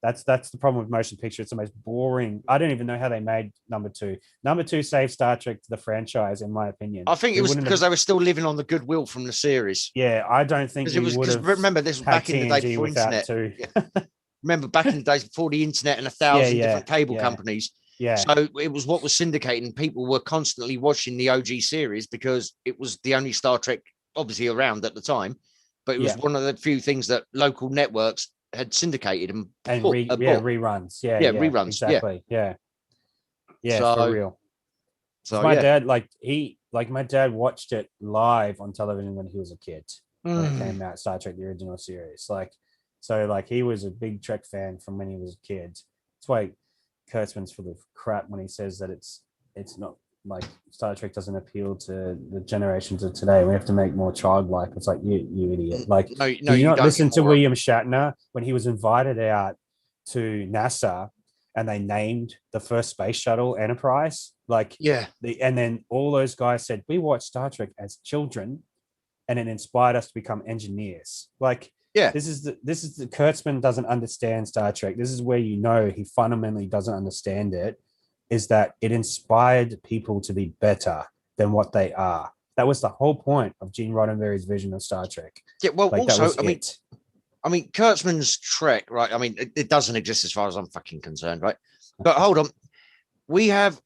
That's the problem with motion picture. It's the most boring. I don't even know how they made number 2. Number 2 saved Star Trek the franchise, in my opinion. I think it was because they were still living on the goodwill from the series. Yeah, I don't think because remember, this was back in the day before internet. Remember back in the days before the internet and 1,000 different cable companies. Yeah. So it was what was syndicated, and people were constantly watching the OG series because it was the only Star Trek obviously around at the time. But it was one of the few things that local networks had syndicated and reruns. Yeah, reruns. Exactly. Yeah. So, for real. So my dad, my dad watched it live on television when he was a kid. When it came out, Star Trek the original series. He was a big Trek fan from when he was a kid. That's why Kurtzman's full of crap when he says that it's not like Star Trek doesn't appeal to the generations of today. We have to make more childlike. It's like you idiot. Do you not listen to William Shatner when he was invited out to NASA and they named the first space shuttle Enterprise? And then all those guys said, we watched Star Trek as children and it inspired us to become engineers. This is the Kurtzman doesn't understand Star Trek. This is where he fundamentally doesn't understand it, is that it inspired people to be better than what they are. That was the whole point of Gene Roddenberry's vision of Star Trek. Yeah, well, I mean, Kurtzman's Trek, right? I mean, it doesn't exist as far as I'm fucking concerned, right? But hold on. We have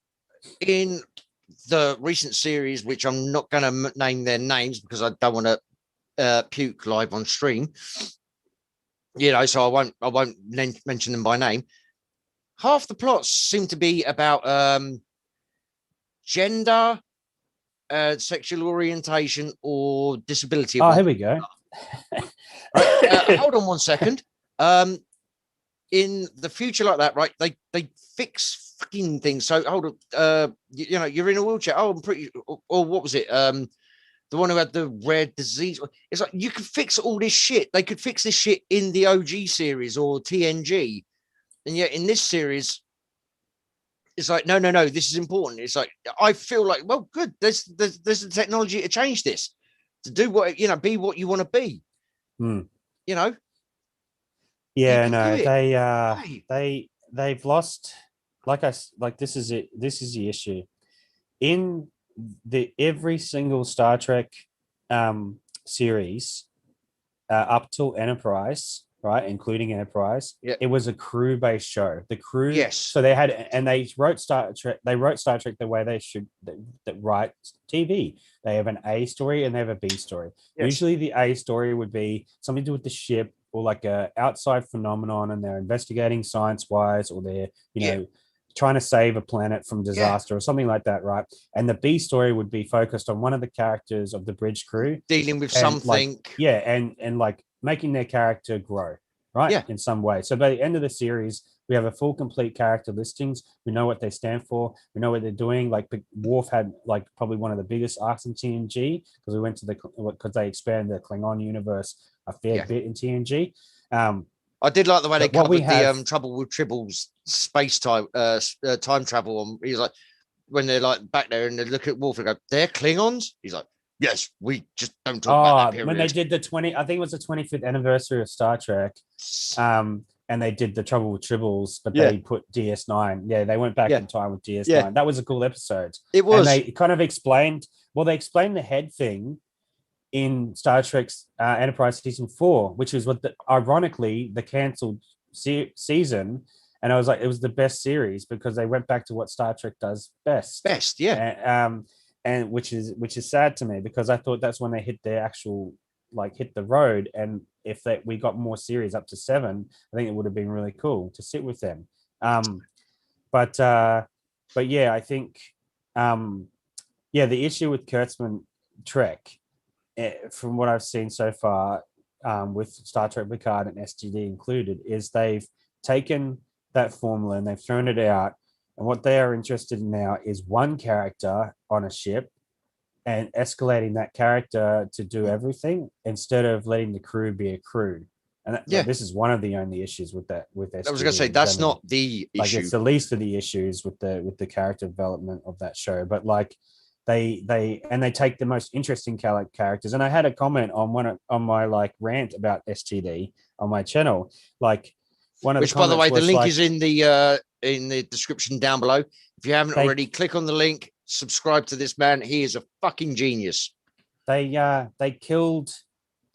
in the recent series, which I'm not going to name their names because I don't want to puke live on stream, so I won't mention them by name. Half the plots seem to be about gender, sexual orientation, or disability. Oh, here we go. Hold on one second. in the future like that, right? They fix fucking things. So hold on, you know, you're in a wheelchair. Oh, I'm pretty. Or what was it? The one who had the rare disease. It's like you could fix all this shit. They could fix this shit in the OG series or TNG, and yet in this series, it's like no. This is important. It's like I feel like well, good. There's the technology to change this, to do what you know, be what you want to be. You know. Yeah, You can no, do it. they've lost. Like this is it. This is the issue. In every single Star Trek series up till Enterprise, right, including Enterprise, it was a crew-based show. The crew, yes. So they had, and they wrote Star Trek. They wrote Star Trek the way they should write TV. They have an A story and they have a B story. Yes. Usually, the A story would be something to do with the ship or like a outside phenomenon, and they're investigating science-wise, or they're know trying to save a planet from disaster or something like that, right? And the B story would be focused on one of the characters of the bridge crew dealing with and something, and like making their character grow, right? In some way. So by the end of the series, we have a full complete character listings. We know what they stand for. We know what they're doing. Like Worf had like probably one of the biggest arcs in TNG because we went to because they expanded the Klingon universe a fair bit in TNG. I did like the way they covered have, the trouble with Tribble's space time time travel. He's like, when they're like back there and they look at Wolf and go, "They're Klingons." He's like, "Yes, we just don't talk about that period." When they did I think it was the 25th anniversary of Star Trek, and they did the trouble with Tribbles, but they put DS9. Yeah, they went back in time with DS9. Yeah. That was a cool episode. It was. And they kind of explained. Well, they explained the head thing in Star Trek's Enterprise season 4, which is what ironically the cancelled season, and I was like, it was the best series because they went back to what Star Trek does best, and which is sad to me because I thought that's when they hit their actual hit the road, and if we got more series up to 7, I think it would have been really cool to sit with them. But yeah, I think the issue with Kurtzman Trek, from what I've seen so far, with Star Trek Picard and STD included, is they've taken that formula and they've thrown it out. And what they are interested in now is one character on a ship and escalating that character to do everything instead of letting the crew be a crew. And this is one of the only issues with that. With STD. I was going to say that's not the issue. It's the least of the issues with the character development of that show. But like, they take the most interesting characters. And I had a comment on my like rant about STD on my channel. Like which, by the way, the link is in the description down below. If you haven't already, click on the link, subscribe to this man. He is a fucking genius. They killed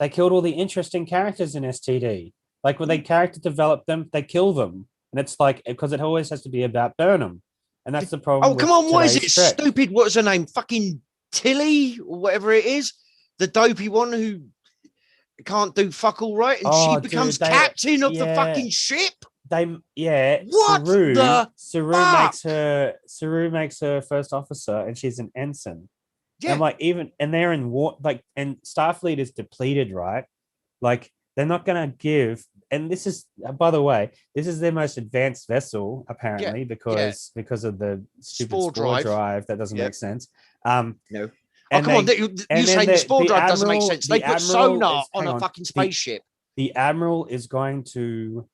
all the interesting characters in STD. Like when they character develop them, they kill them. And it's like, because it always has to be about Burnham. And that's the problem. Oh, come on. What is it? Trek. Stupid. What is her name? Fucking Tilly or whatever it is. The dopey one who can't do fuck all right. And she becomes captain of the fucking ship. What Saru makes her first officer and she's an ensign. Yeah. And like they're in war, like, and Starfleet is depleted, right? Like they're not gonna give. And this is, by the way, this is their most advanced vessel, apparently, because of the stupid spore drive that doesn't make sense. No. Oh, come on. You saying the spore drive doesn't make sense. They put sonar on a fucking spaceship. The Admiral is going to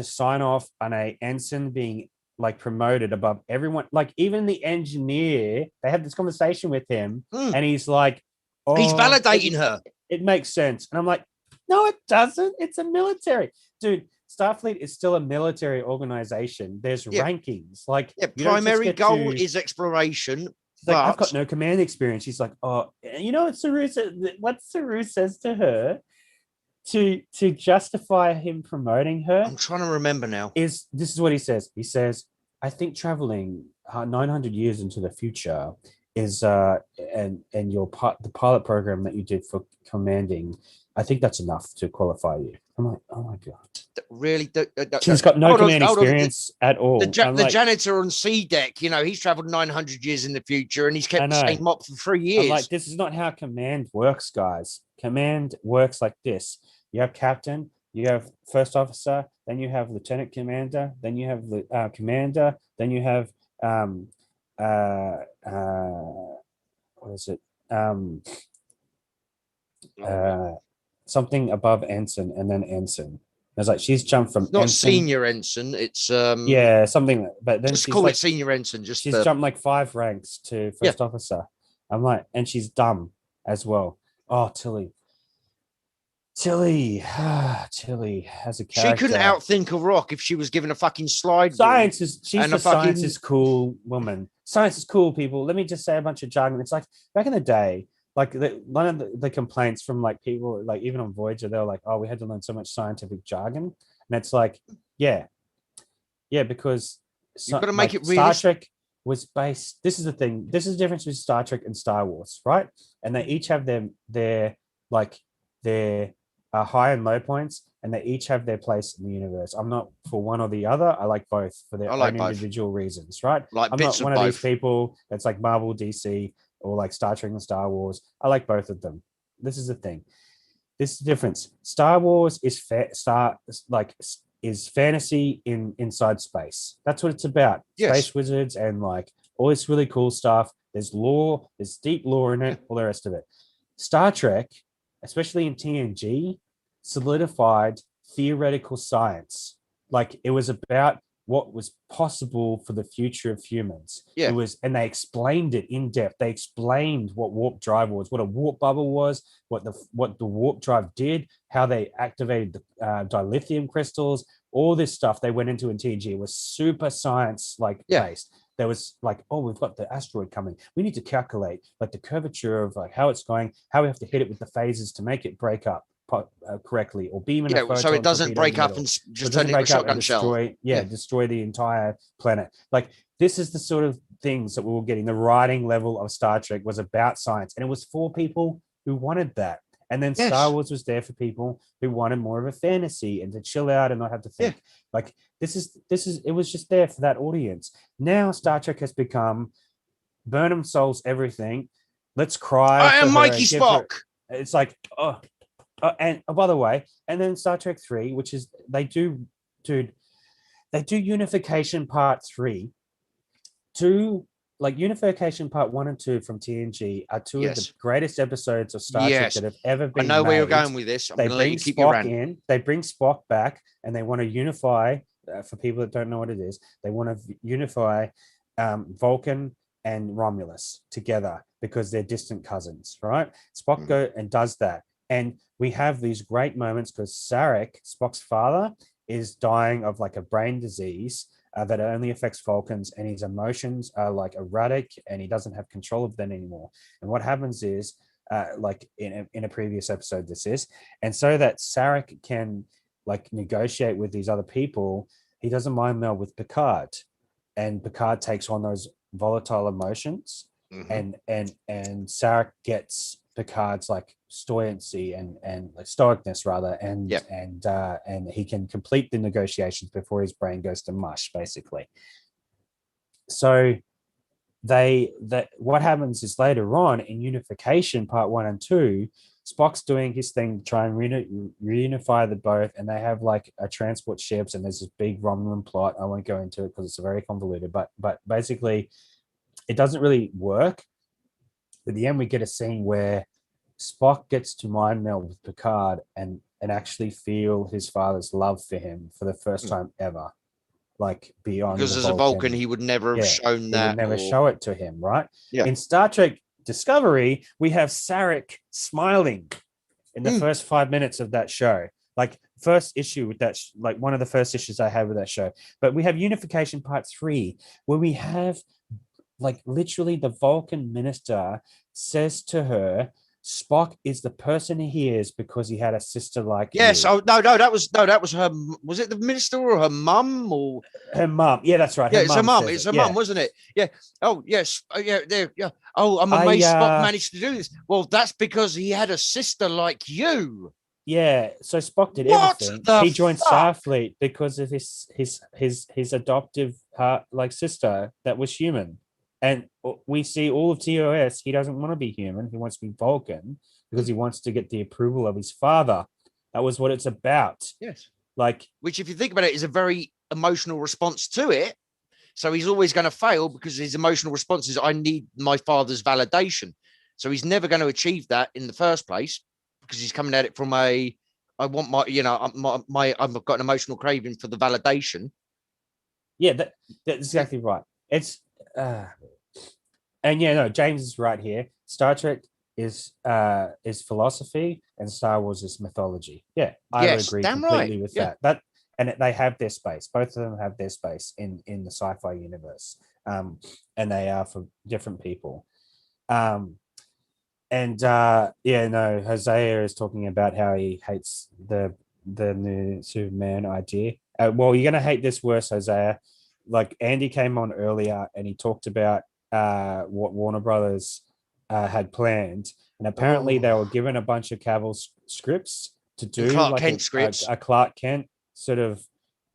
sign off on a ensign being like promoted above everyone. Like even the engineer, they had this conversation with him and he's like, he's validating her. It makes sense. And I'm like, no, it doesn't. It's a military. Dude, Starfleet is still a military organization. There's rankings. Like primary goal is exploration. Like, I've got no command experience. She's like, oh, you know what Saru says to her to justify him promoting her? I'm trying to remember now. This is what he says. He says, I think traveling 900 years into the future is and the pilot program that you did for commanding, I think that's enough to qualify you. I'm like, oh my god, really? She's got no command experience at all. The janitor on C deck, he's traveled 900 years in the future and he's kept the same mop for 3 years. I'm like, this is not how command works, guys. Command works like this: you have captain, You have first officer, then you have lieutenant commander, then you have the commander, then you have what is it? Something above ensign and then ensign. I was like, she's jumped from Not ensign. senior ensign. It's Yeah, something. But then just she's call like, it senior ensign. Just she's jumped like 5 ranks to first officer. I'm like, and she's dumb as well. Oh, Tilly as a character. She couldn't outthink a rock if she was given a fucking slide. Science is she's and a science is cool woman. Science is cool, people. Let me just say a bunch of jargon. It's like back in the day, like one of the complaints from like people, like even on Voyager, they were like, "Oh, we had to learn so much scientific jargon," and it's like, yeah, because you've got to make it Star Trek was based. This is the thing. This is the difference between Star Trek and Star Wars, right? And they each have their high and low points, and they each have their place in the universe. I'm not for one or the other. I like both for their own individual reasons, right? Like I'm not one of these people that's like Marvel, DC, or like Star Trek and Star Wars. I like both of them. This is the thing. This is the difference. Star Wars is is fantasy inside space. That's what it's about. Yes. Space wizards and like all this really cool stuff. There's lore, there's deep lore in it, all the rest of it. Star Trek, especially in TNG, solidified theoretical science. Like it was about what was possible for the future of humans. Yeah. It was, and they explained it in depth. They explained what warp drive was, what a warp bubble was, what the warp drive did, how they activated the dilithium crystals, all this stuff they went into in TNG. It was super science based. There was like, oh, we've got the asteroid coming. We need to calculate like the curvature of like how it's going, how we have to hit it with the phases to make it break up correctly, or beam in a photon so it doesn't break up and just turn into a shotgun shell. Destroy the entire planet. Like this is the sort of things that we were getting. The writing level of Star Trek was about science, and it was for people who wanted that. And then Star Wars was there for people who wanted more of a fantasy and to chill out and not have to think. Like this is it was just there for that audience. Now Star Trek has become Burnham solves everything. Let's cry. I am Mikey Spock. It's like, and by the way, and then Star Trek 3, which is they do Unification Part 3. Unification Part 1 and 2 from TNG are two of the greatest episodes of Star Trek that have ever been. I know where you're going with this. They bring Spock in. They bring Spock back, and they want to unify. For people that don't know what it is, they want to unify Vulcan and Romulus together because they're distant cousins, right? Spock go and does that. And we have these great moments because Sarek, Spock's father, is dying of like a brain disease that only affects Vulcans, and his emotions are like erratic and he doesn't have control of them anymore. And what happens is, like in a previous episode, this is, and so that Sarek can like negotiate with these other people, he does a mind meld with Picard, and Picard takes on those volatile emotions, and Sarek gets Picard's like stoicancy and like stoicness rather, and he can complete the negotiations before his brain goes to mush, basically. So what happens is later on in Unification Part 1 and 2, Spock's doing his thing to try and reunify the both, and they have like a transport ships, and there's this big Romulan plot. I won't go into it because it's very convoluted, but basically it doesn't really work. At the end, we get a scene where Spock gets to mind meld with Picard and actually feel his father's love for him for the first time ever, like beyond. Because as a Vulcan, he would never have shown that. He would never show it to him, right? Yeah. In Star Trek Discovery, we have Sarek smiling in the first 5 minutes of that show. Like first issue with that, like one of the first issues I had with that show. But we have Unification Part 3, where we have like literally the Vulcan minister says to her, Spock is the person he is because he had a sister like you. Oh that was her. Was it the minister or her mum or her mum? Yeah, that's right. Yeah, it's her mum. It's her mum, wasn't it? Yeah. Oh yes. There. Yeah. Oh, I'm amazed Spock managed to do this. Well, that's because he had a sister like you. Yeah. So Spock did everything. He joined Starfleet because of his adoptive like sister that was human. And we see all of TOS, he doesn't want to be human. He wants to be Vulcan because he wants to get the approval of his father. That was what it's about. Yes. Like, which, if you think about it, is a very emotional response to it. So he's always going to fail because his emotional response is, I need my father's validation. So he's never going to achieve that in the first place because he's coming at it from I want my, I've got an emotional craving for the validation. Yeah, that's exactly right. It's, and yeah, no, James is right here. Star Trek is philosophy and Star Wars is mythology. Yeah, I would agree completely with that. And they have their space. Both of them have their space in the sci-fi universe, and they are for different people. Hosea is talking about how he hates the new Superman idea. Well, you're gonna hate this worse, Hosea. Like, Andy came on earlier and he talked about what Warner Brothers had planned, and apparently they were given a bunch of Cavill scripts to do Clark like Kent scripts. a Clark Kent sort of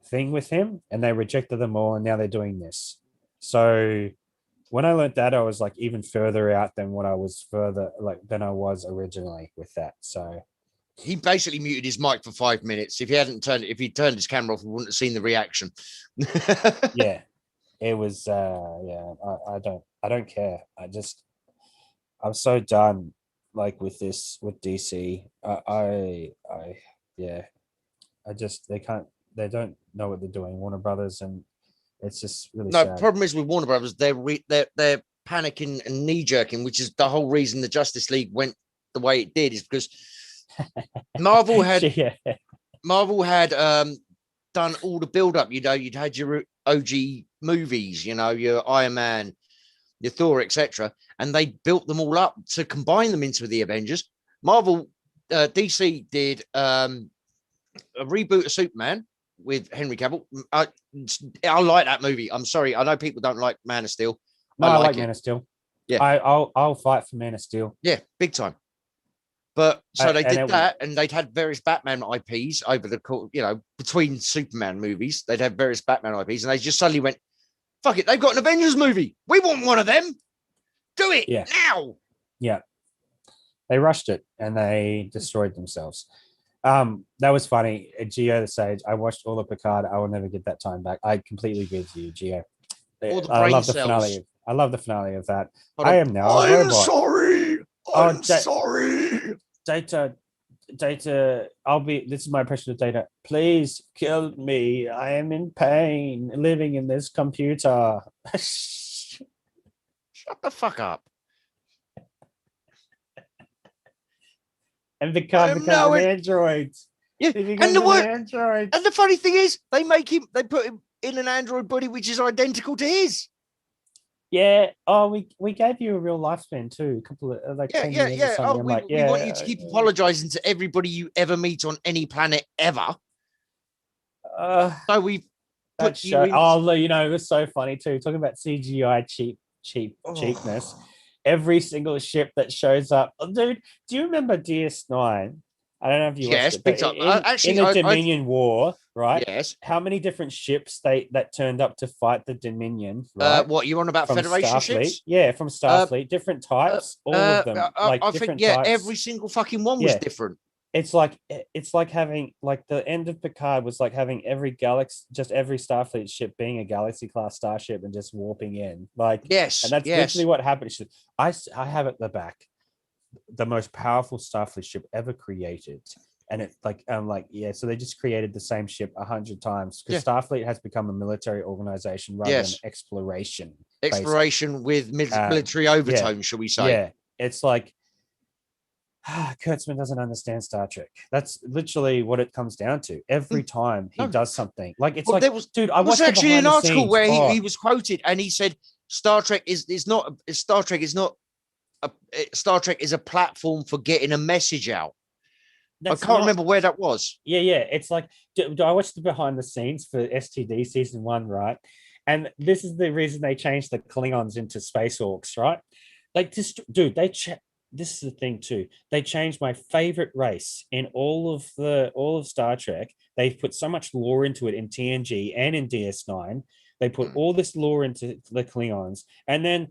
thing with him, and they rejected them all, and now they're doing this. So when I learned that, I was like even further out than I was originally with that. So he basically muted his mic for 5 minutes. If he turned his camera off, we wouldn't have seen the reaction. Yeah, it was I don't care. I'm so done with this with DC. They don't know what they're doing, Warner Brothers, and it's just really sad. Problem is with Warner Brothers, they're panicking and knee jerking, which is the whole reason the Justice League went the way it did, is because Marvel had done all the build up. You'd had your OG movies, your Iron Man, your Thor, etc., and they built them all up to combine them into the Avengers. DC did a reboot of Superman with Henry Cavill. I like that movie. I'm sorry, I know people don't like Man of Steel. No, I like Man of Steel. Yeah, I'll fight for Man of Steel. Yeah, big time. But so they did that, and they'd had various Batman IPs over the course, between Superman movies. They'd had various Batman IPs, and they just suddenly went, "Fuck it, they've got an Avengers movie. We want one of them. Do it now." Yeah, they rushed it and they destroyed themselves. That was funny. Gio the Sage, I watched all of Picard. I will never get that time back. I completely agree with you, Gio. I love the finale. I love the finale of that. I am now a robot. Sorry. I'm sorry. Data. This is my impression of Data. Please kill me. I am in pain living in this computer. Shut the fuck up. And becomes an android. Yeah, and the funny thing is, they put him in an android body which is identical to his. Yeah. Oh, we gave you a real lifespan too. A couple of yeah. Oh, we want you to keep apologizing to everybody you ever meet on any planet ever. So we put you in. Oh, it was so funny too. Talking about CGI cheapness. Every single ship that shows up. Oh, dude, do you remember DS9? I don't know if you watched it, but in the Dominion War, right? Yes. How many different ships that turned up to fight the Dominion? Right? What you on about from Federation Starfleet? ships? Yeah, from Starfleet, different types, all of them. I think types. every single fucking one was different. It's like having the end of Picard was like having every Starfleet ship being a Galaxy class starship and just warping in. Yes, and that's literally what happened. I have at the back the most powerful Starfleet ship ever created, and it's so they just created the same ship 100 times because Starfleet has become a military organization rather than exploration with military overtones, shall we say? Yeah, it's like Kurtzman doesn't understand Star Trek. That's literally what it comes down to. Every time he does something, I watched actually an article where he was quoted, and he said Star Trek is a platform for getting a message out. I can't remember where that was. Yeah. It's like, I watched the behind the scenes for STD season 1, right? And this is the reason they changed the Klingons into space orcs, right? This is the thing too. They changed my favorite race in all of Star Trek. They've put so much lore into it in TNG and in DS9. They put all this lore into the Klingons, and then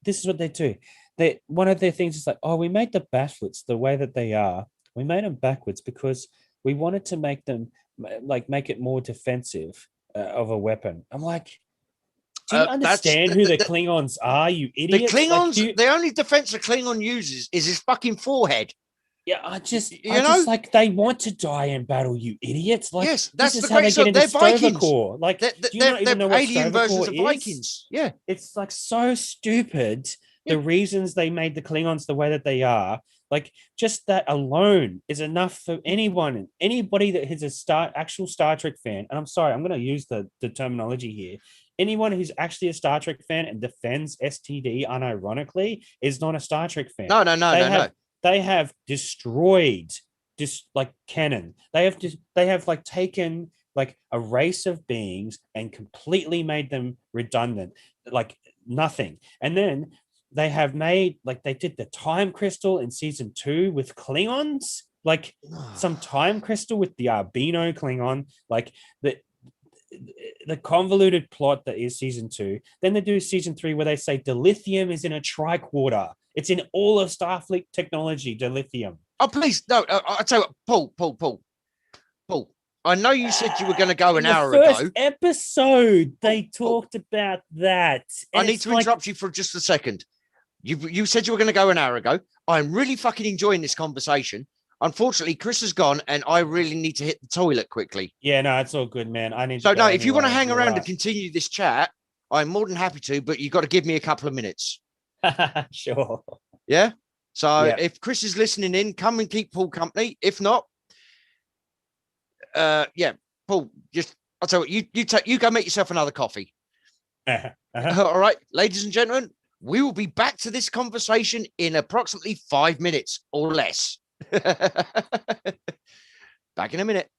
this is what they do. One of their things is like, we made the Battlets the way that they are We made them backwards because we wanted to make them make it more defensive of a weapon. I'm like, do you understand who the Klingons are, you idiots? The Klingons, the only defense a Klingon uses is his fucking forehead. Yeah, I just like they want to die in battle, you idiots. Like, yes, that's this is the how great they get into They're Vikings. Stavacor. Like, do you not even know what alien versions of is? Vikings. Yeah, it's like so stupid. The reasons they made the Klingons the way that they are, like just that alone is enough for anybody that is actual Star Trek fan. And I'm sorry, I'm going to use the terminology here. Anyone who's actually a Star Trek fan and defends STD unironically is not a Star Trek fan. No. They have destroyed canon. They have like taken like a race of beings and completely made them redundant, like nothing. And then they have made like they did the time crystal in season 2 with Klingons, like some time crystal with the albino Klingon, like the convoluted plot that is season 2. Then they do season 3 where they say dilithium is in a tricorder. It's in all of Starfleet technology, dilithium. Oh, please, no. I'll tell you what, Paul, I know you said you were going to go an hour ago. First episode, they talked about that. I need to interrupt you for just a second. You said you were going to go an hour ago. I'm really fucking enjoying this conversation. Unfortunately, Chris has gone, and I really need to hit the toilet quickly. Yeah, no, it's all good, man. I need. So no, if you want to hang around and continue this chat, I'm more than happy to. But you've got to give me a couple of minutes. Sure. Yeah. So if Chris is listening in, come and keep Paul company. If not, Paul, I'll tell you what, you go make yourself another coffee. All right, ladies and gentlemen, we will be back to this conversation in approximately 5 minutes or less. Back in a minute.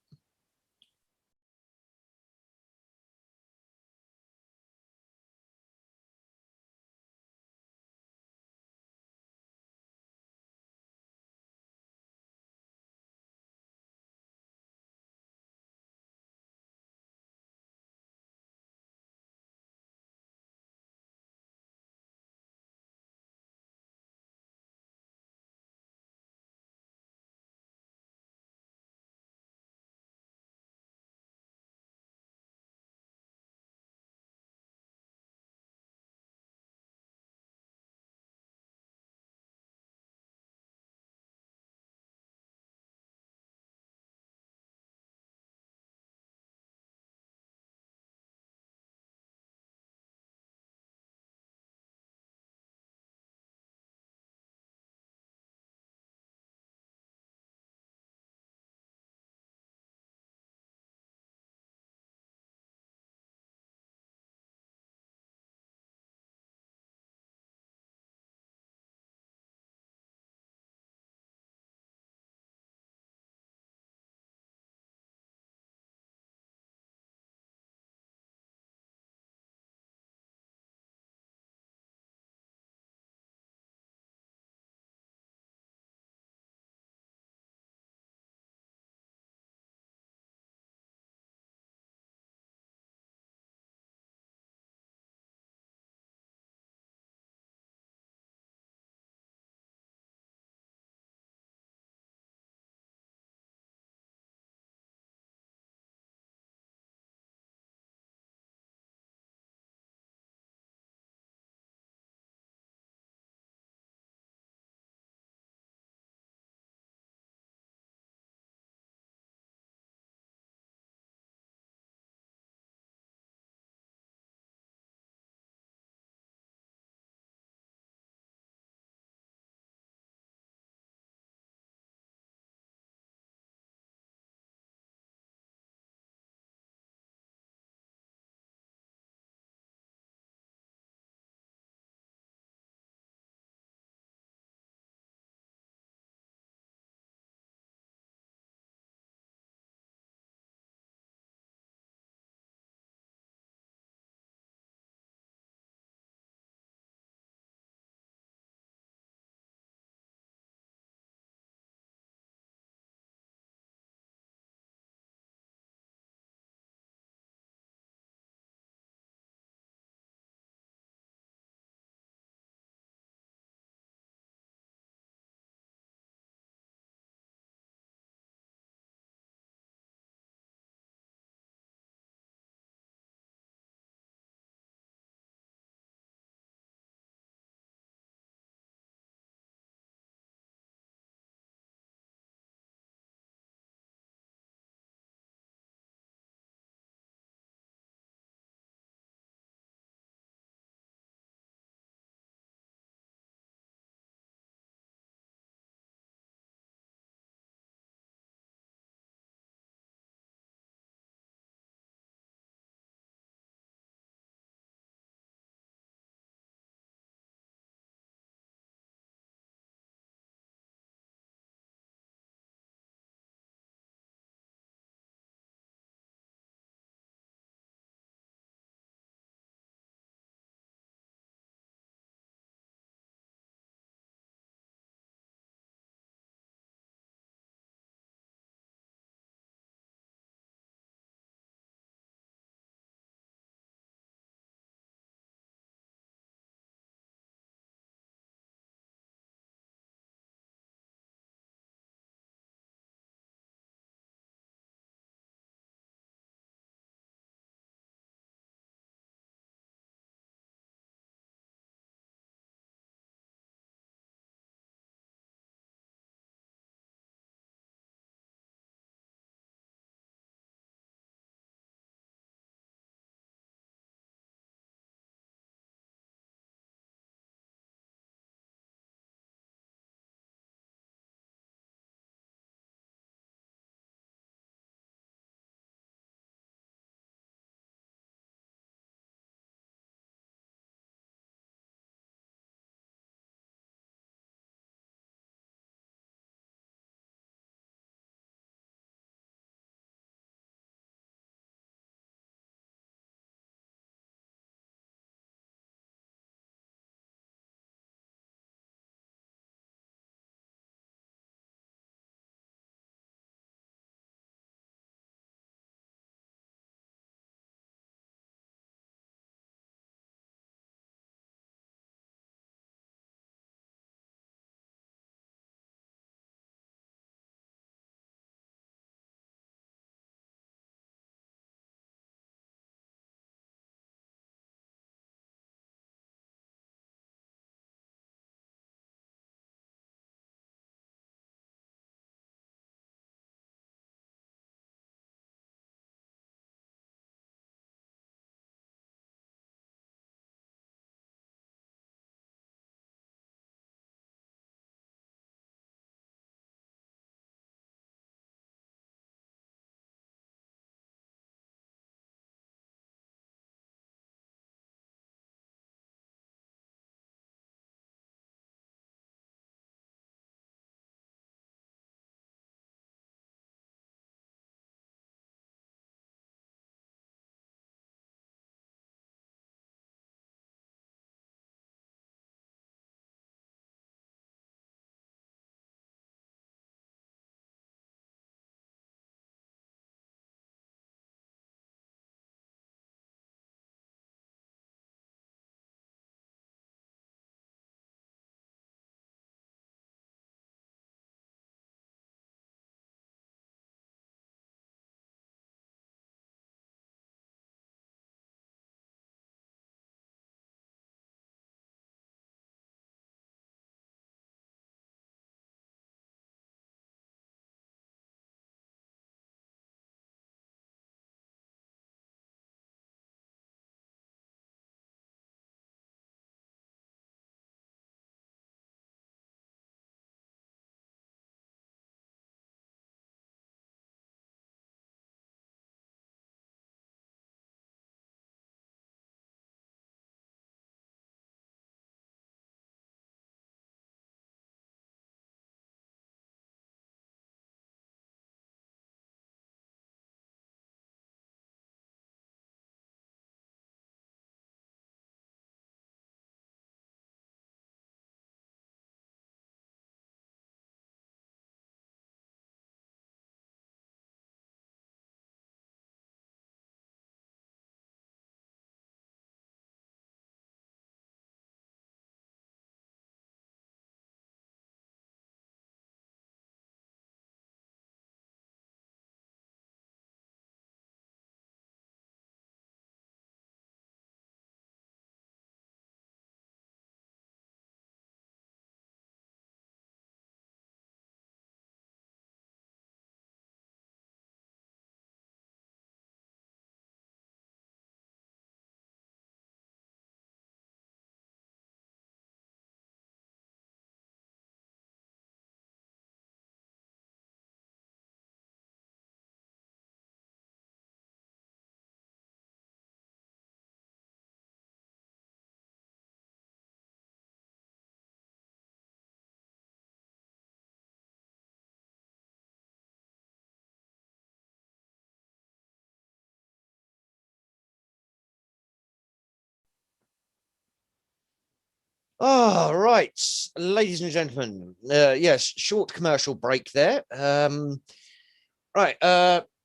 All right, ladies and gentlemen. Yes, short commercial break there. Right.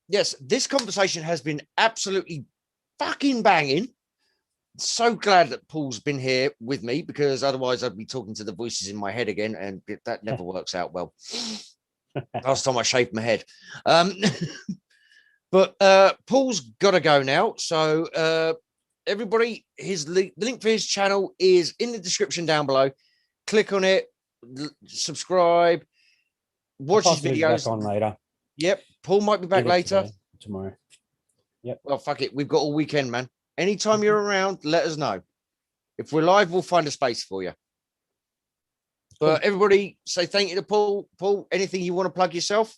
Yes, this conversation has been absolutely fucking banging. So glad that Paul's been here with me, because otherwise I'd be talking to the voices in my head again, and that never works out well. Last time I shaved my head. But Paul's got to go now. So everybody, the link for his channel is in the description down below. Click on it, subscribe, watch his videos. Back on later. Yep. Paul might be back later. Tomorrow. Yep. Well, fuck it. We've got all weekend, man. Anytime you're around, let us know. If we're live, we'll find a space for you. But everybody, say thank you to Paul. Paul, anything you want to plug yourself?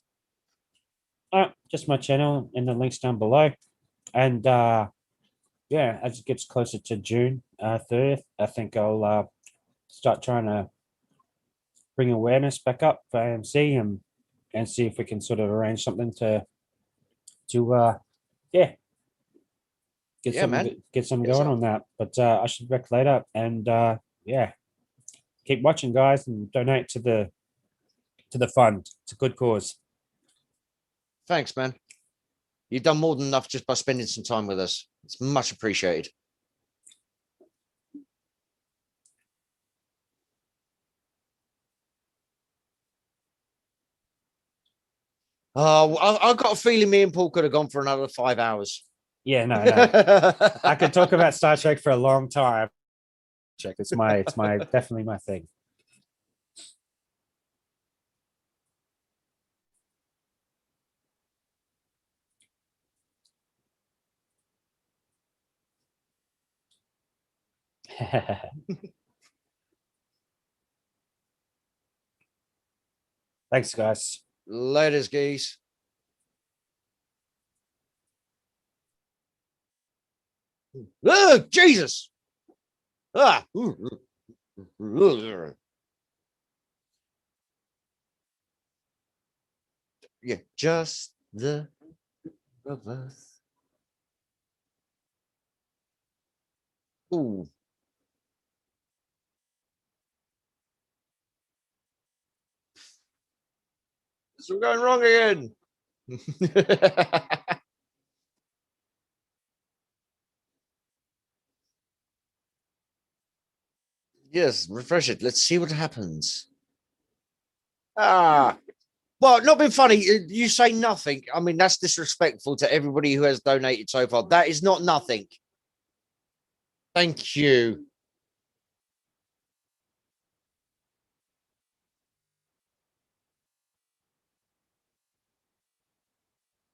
Just my channel and the links down below. And yeah, as it gets closer to June 30th, I think I'll start trying to bring awareness back up for AMC and see if we can sort of arrange something to get some going on that. But I should be back later, and yeah, keep watching, guys, and donate to the fund. It's a good cause. Thanks, man. You've done more than enough just by spending some time with us. It's much appreciated. I've got a feeling me and Paul could have gone for another 5 hours. Yeah, no. I could talk about Star Trek for a long time. It's my definitely my thing. Thanks, guys. Laters, geese. Oh, Jesus. Ah. Yeah, just the of us. Ooh. This is going wrong again. Yes, refresh it. Let's see what happens. Well, not been funny. You say nothing. I mean, that's disrespectful to everybody who has donated so far. That is not nothing. Thank you.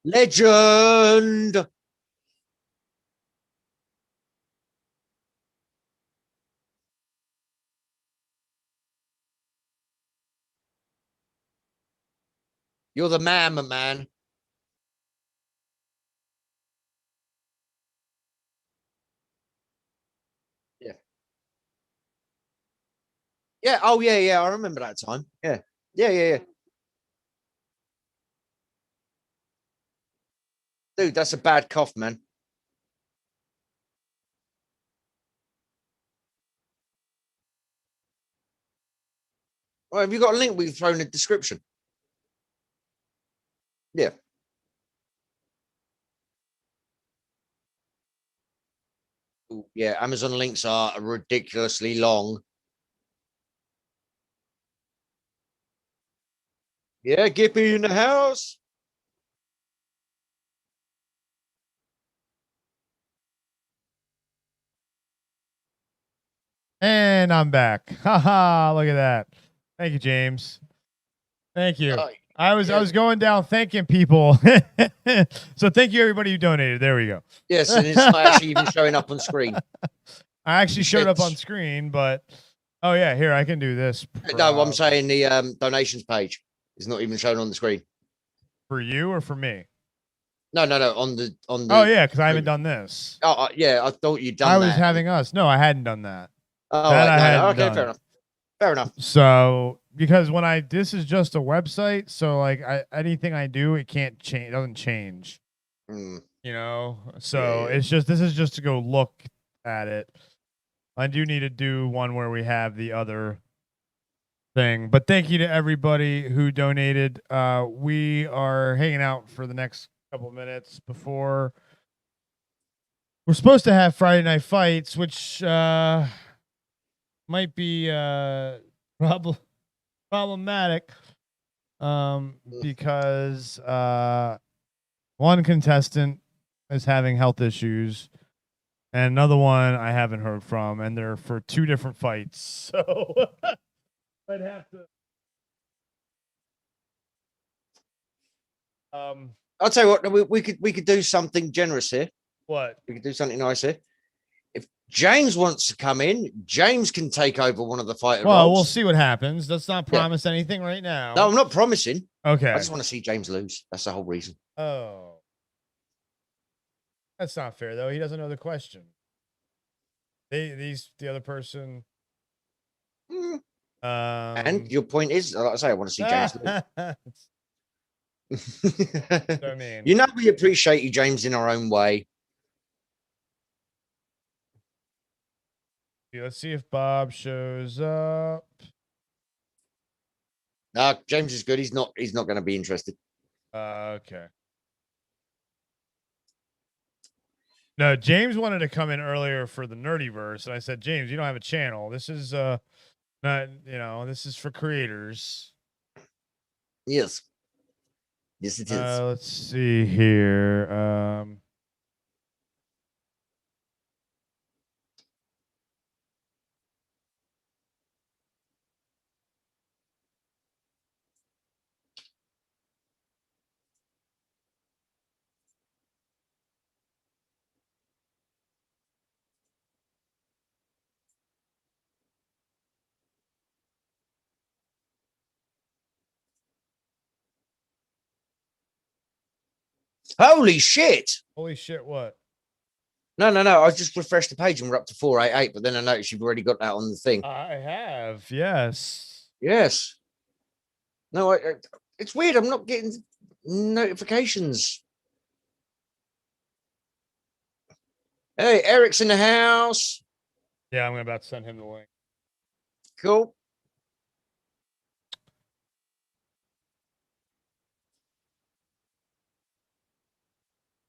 Legend. You're the man. Yeah. Yeah. Oh, yeah. I remember that time. Yeah. Yeah. Dude, that's a bad cough, man. Well, have you got a link we can throw in the description? Yeah. Ooh, yeah, Amazon links are ridiculously long. Yeah, Gippy in the house. And I'm back. Haha, look at that. Thank you, James. Thank you. I was going down thanking people. So thank you everybody who donated. There we go. Yes, and it's not actually even showing up on screen. I actually showed up on screen, but oh yeah, here I can do this. No, I'm saying the donations page is not even shown on the screen. For you or for me? No, on the. Oh yeah, because I haven't done this. Oh yeah, I thought you'd done that. I was having us. No, I hadn't done that. Oh, that right, okay, fair enough. Fair enough. So because when this is just a website, so like anything I do, it can't change. It doesn't change. Mm. You know, so it's just this is just to go look at it. I do need to do one where we have the other thing. But thank you to everybody who donated. We are hanging out for the next couple minutes before we're supposed to have Friday Night Fights, which might be problematic because one contestant is having health issues and another one I haven't heard from, and they're for 2 different fights. So I'd have to. I'll tell you what, we could do something generous here. What? We could do something nice here. If James wants to come in, James can take over one of the fighter Well, roles. we'll see what happens. Let's not promise anything right now. No, I'm not promising. Okay. I just want to see James lose. That's the whole reason. Oh. That's not fair, though. He doesn't know the question. The other person. And your point is, like I say, I want to see James lose. I mean, you know, we appreciate you, James, in our own way. Let's see if Bob shows up. No, James is good. He's not going to be interested. Okay. No, James wanted to come in earlier for the Nerdyverse, and I said, James, you don't have a channel. This is not, this is for creators. Yes. Yes, it is. Let's see here. Holy shit! Holy shit! What? No. I just refreshed the page and we're up to 488, but then I noticed you've already got that on the thing. I have, yes. Yes. No, it's weird. I'm not getting notifications. Hey, Eric's in the house. Yeah, I'm about to send him the link. Cool.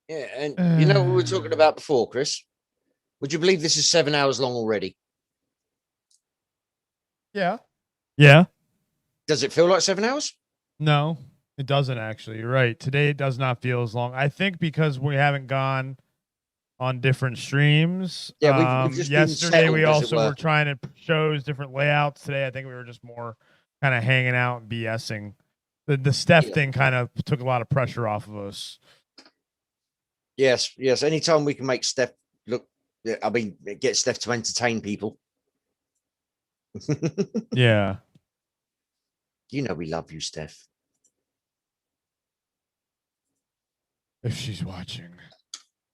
Yeah, and you know what we were talking about before, Chris? Would you believe this is 7 hours long already? Yeah. Yeah. Does it feel like 7 hours? No, it doesn't actually. You're right. Today it does not feel as long. I think because we haven't gone on different streams. Yeah, we've just been yesterday settled, we as it also were. were trying to shows different layouts. Today I think we were just more kind of hanging out and BSing. The Steph thing kind of took a lot of pressure off of us. Yes. Anytime we can make Steph look, I mean, get Steph to entertain people. Yeah. You know we love you, Steph. If she's watching.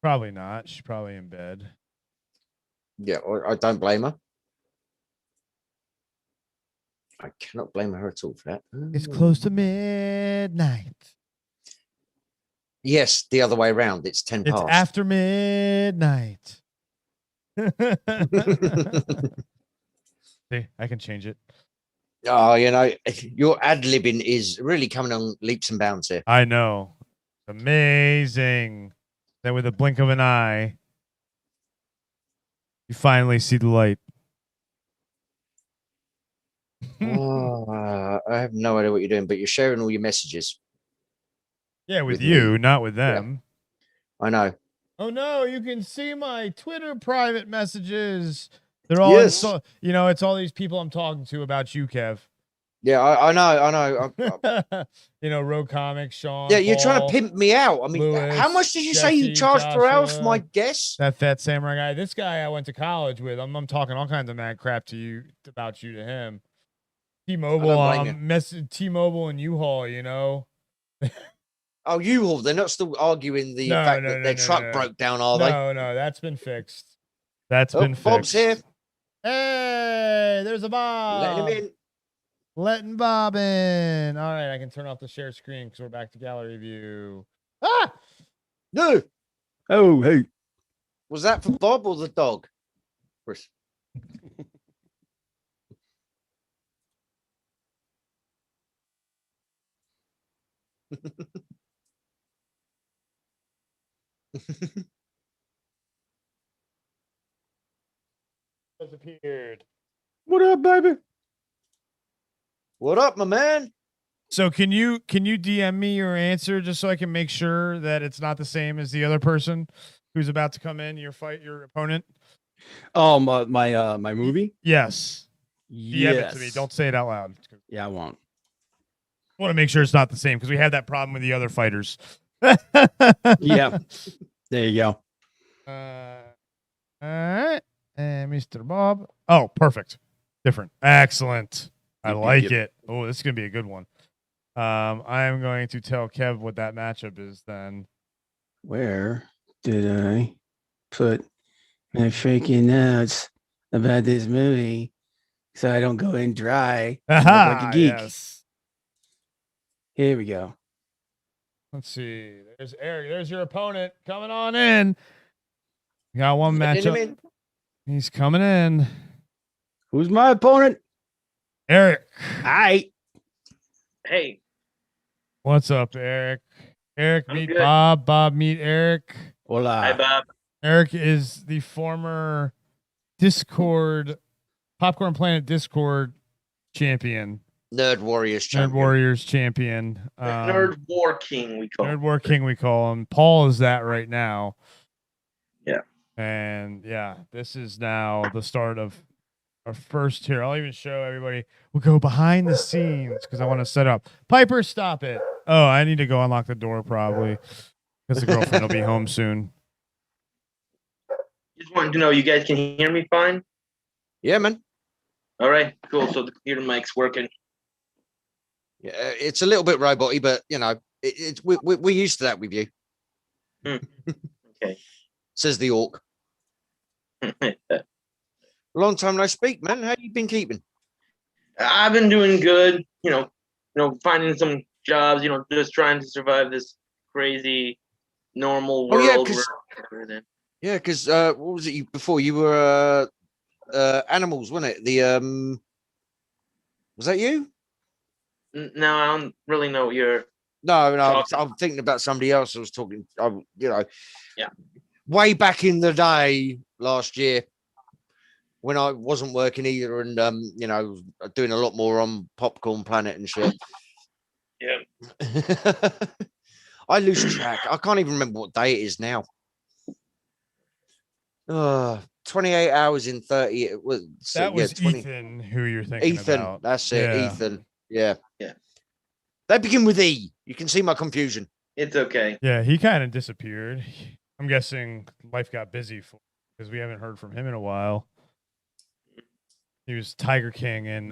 Probably not. She's probably in bed. Yeah, I don't blame her. I cannot blame her at all for that. It's close to midnight. Yes, the other way around. It's 10 It's past. after midnight. See, I can change it. Oh, you know, your ad-libbing is really coming on leaps and bounds here. I know. Amazing. Then with a blink of an eye, you finally see the light. Oh, I have no idea what you're doing, but you're sharing all your messages. Yeah, with With you, me. not with them. I know. Oh no, you can see my Twitter private messages. They're all Yes. it's all these people I'm talking to about you, Kev. Yeah, I know. Road Comics, Sean. Yeah, you're trying to Paul, pimp me out. I mean, Lewis, how much did you say you Jesse, charged per hour for Joshua, my guess? That fat samurai guy. This guy I went to college with. I'm talking all kinds of mad crap to you about you to him. T-Mobile, T-Mobile and U-Haul, you know. Oh, U-Haul. They're not still arguing the fact that their truck broke down, are they? No, that's been fixed. That's been fixed. Bob's here. Hey, there's a Bob. Let him in. Letting Bob in. All right, I can turn off the share screen because we're back to gallery view. Ah! No. Oh, hey. Was that for Bob or the dog? Chris? Disappeared. What up, baby? What up, my man? So can you DM me your answer just so I can make sure that it's not the same as the other person who's about to come in, your opponent? Oh, my movie? Yes. DM it to me. Yes. Don't say it out loud. Yeah, I won't. I want to make sure it's not the same because we had that problem with the other fighters. Yeah. There you go. All right. And Mr. Bob. Oh, perfect. Different. Excellent. I like it. Oh, this is going to be a good one. I am going to tell Kev what that matchup is then. Where did I put my freaking notes about this movie so I don't go in dry and look like a geek? Yes. Here we go. Let's see. There's Eric. There's your opponent coming on in. You got one matchup. He's coming in. Who's my opponent? Eric. Hi. Hey. What's up, Eric? Eric, I'm meet good. Bob. Bob, meet Eric. Hola. Hi, Bob. Eric is the former Discord, Popcorn Planet Discord champion. Nerd Warriors champion. Nerd Warriors champion. Nerd War King, we call Nerd him. War King, we call him. Paul is that right now. Yeah. And yeah, this is now the start of our first here. I'll even show everybody. We'll go behind the scenes because I want to set up. Piper, stop it. Oh, I need to go unlock the door probably because the girlfriend will be home soon. Just wanted to know, you guys can hear me fine? Yeah, man. All right, cool. So the computer mic's working. Yeah, it's a little bit roboty, but you know, we're used to that with you. Okay. Says the orc. Long time no speak, man. How you been keeping? I've been doing good. You know, finding some jobs. You know, just trying to survive this crazy normal world. Yeah, because what was it before? You were animals, wasn't it? The was that you? No, I don't really know what you're. No, I'm thinking about somebody else. I was talking. Yeah. Way back in the day, last year, when I wasn't working either, and doing a lot more on Popcorn Planet and shit. Yeah. I lose track. I can't even remember what day it is now. 28 hours in 30. It was That was 20. Ethan who you're thinking Ethan, about. that's it. Yeah. Ethan. Yeah. Yeah. They begin with E. You can see my confusion. It's okay. Yeah, he kind of disappeared. I'm guessing life got busy because we haven't heard from him in a while. He was Tiger King in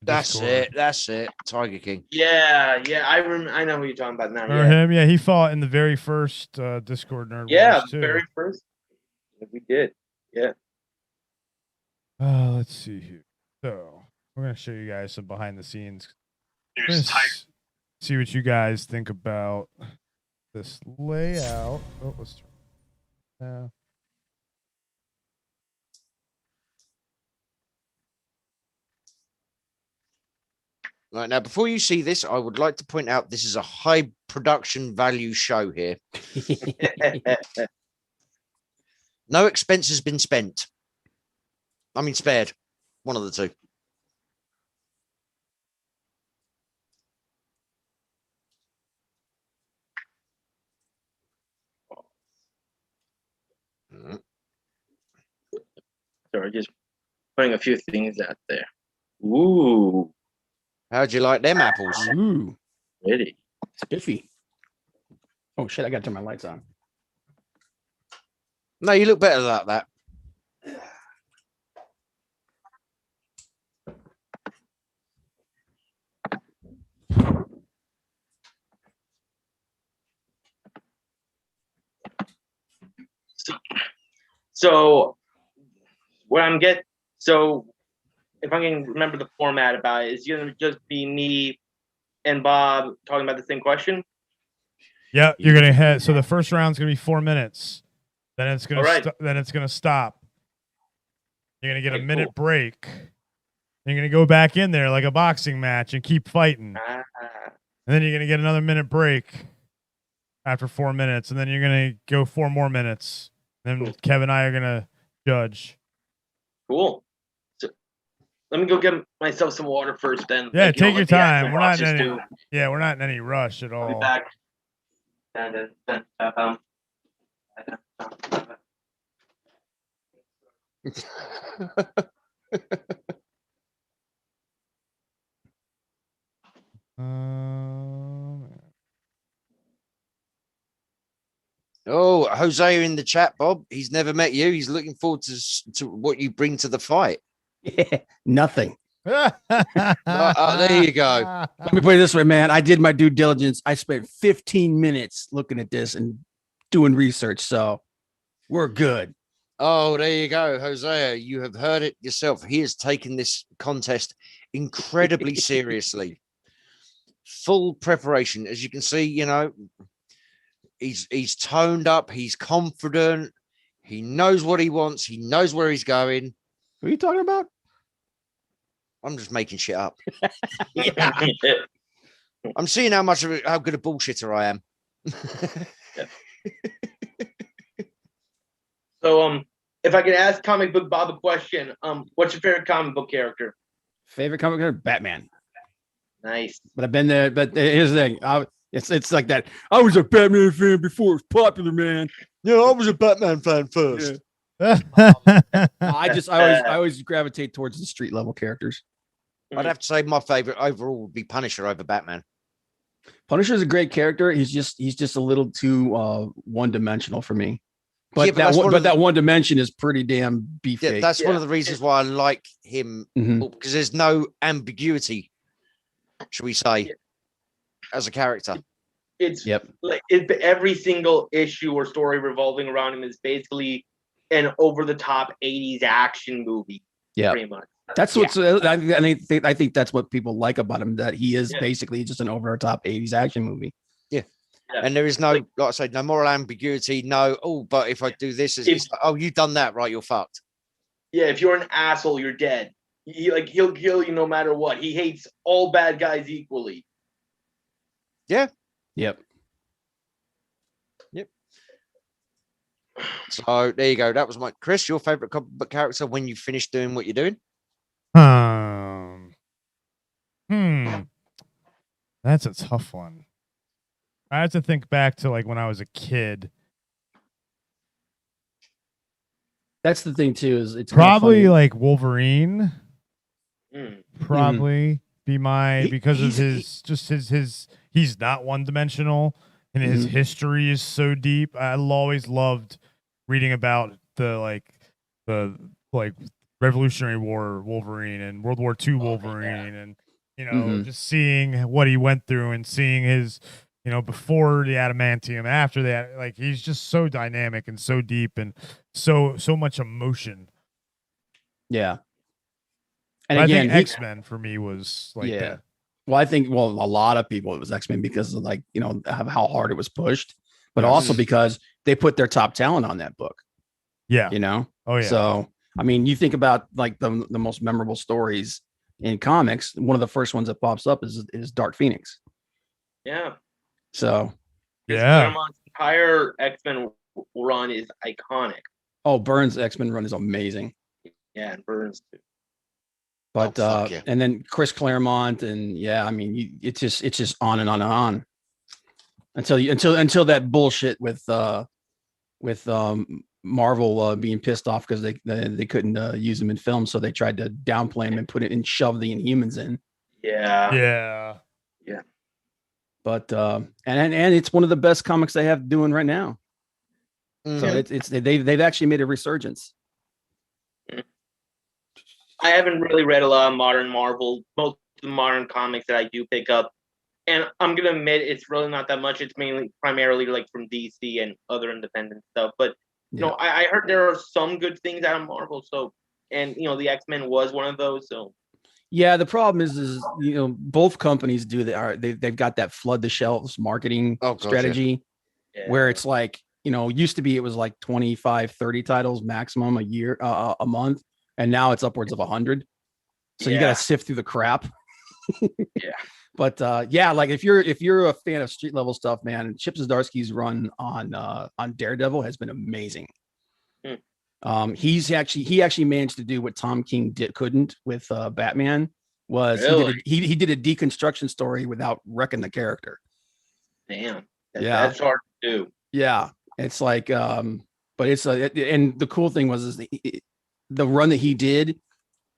That's Discord. it. That's it. Tiger King. Yeah. I know who you're talking about now. Remember him? Yeah, he fought in the very first Discord Nerd Yeah, Wars, too. very first. We did. Yeah. Let's see here. So we're gonna show you guys some behind the scenes. See what you guys think about this layout. Oh, let's turn. Right, now, before you see this, I would like to point out this is a high production value show here. No expense has been spent. I mean, spared. One of the two. Sorry, just putting a few things out there. Ooh. How'd you like them apples? Ooh. Pretty. Spiffy. Oh, shit. I got to turn my lights on. No, you look better like that. So what I'm getting, so if I can remember the format about it, it's going to just be me and Bob talking about the same question. Yeah, you're gonna head. So the first round's gonna be 4 minutes. Then it's gonna. All right. Then it's gonna stop. You're gonna get Okay, a minute cool. break. You're gonna go back in there like a boxing match and keep fighting. And then you're going to get another minute break after 4 minutes. And then you're going to go 4 more minutes. Then Kev and I are going to judge. Cool. So let me go get myself some water first then. Yeah, Like, take your like the time. actor We're not watches in any, do. we're not in any rush at I'll be all. back. Oh, Jose in the chat, Bob. He's never met you. He's looking forward to what you bring to the fight. Yeah, nothing. There you go. Let me put it this way, man. I did my due diligence. I spent 15 minutes looking at this and doing research, so we're good. Oh, there you go, Jose. You have heard it yourself. He has taken this contest incredibly seriously. Full preparation. As you can see, you know, he's toned up, he's confident, he knows what he wants, he knows where he's going. What are you talking about? I'm just making shit up. I'm seeing how good a bullshitter I am. So if I could ask Comic Book Bob a question, what's your favorite comic book character? Favorite comic character? Batman. Nice. But I've been there. But here's the thing. It's like that. I was a Batman fan before it was popular, man. Yeah, I was a Batman fan first. Yeah. I always gravitate towards the street level characters. I'd have to say my favorite overall would be Punisher over Batman. Punisher is a great character. He's just a little too one dimensional for me. But Yeah, that one dimension is pretty damn beefy. Yeah, that's one of the reasons why I like him, because there's no ambiguity, shall we say, as a character. It's like every single issue or story revolving around him is basically an over-the-top 80s action movie. Yeah, pretty much. That's what's I think that's what people like about him, that he is basically just an over-the-top 80s action movie. Yeah. And there is no, like I said, no moral ambiguity. No, but if I do this, it's like, you've done that, right? You're fucked. Yeah, if you're an asshole, you're dead. He'll kill you no matter what. He hates all bad guys equally. Yeah. Yep. So there you go. That was my Chris. Your favorite comic book character when you finish doing what you're doing? That's a tough one. I have to think back to like when I was a kid. That's the thing too. Is it's probably like Wolverine. Probably be my because of his he's not one dimensional and his history is so deep. I always loved reading about the Revolutionary War Wolverine and World War II Wolverine and you know just seeing what he went through and seeing his before the adamantium, after that, like he's just so dynamic and so deep and so much emotion. Yeah. And I again, think X-Men for me was like that. Well, I think a lot of people it was X-Men because of how hard it was pushed, but also because they put their top talent on that book. Yeah. Oh yeah. So I mean, you think about like the most memorable stories in comics. One of the first ones that pops up is Dark Phoenix. Yeah. So Claremont's entire X-Men run is iconic. Oh, Burns' X-Men run is amazing. Yeah, and Burns too. But and then Chris Claremont and I mean it's just on and on and on until that bullshit with Marvel being pissed off because they couldn't use them in film, so they tried to downplay them and put it and shove the Inhumans in. Yeah. But and it's one of the best comics they have doing right now. So they've actually made a resurgence. I haven't really read a lot of modern Marvel. Most of the modern comics that I do pick up, and I'm gonna admit it's really not that much. It's primarily like from DC and other independent stuff. But I heard there are some good things out of Marvel. So, and the X-Men was one of those. So. Yeah, the problem is both companies do that. They've got that flood the shelves marketing strategy where it's like, used to be it was like 25, 30 titles maximum a year, a month. And now it's upwards of 100. So you got to sift through the crap. But yeah, like if you're a fan of street level stuff, man, Chip Zdarsky's run on Daredevil has been amazing. He actually managed to do what Tom King couldn't with Batman. Really? He did a deconstruction story without wrecking the character. Damn. Yeah. That's hard to do. Yeah, it's like, but it's and the cool thing was the run that he did.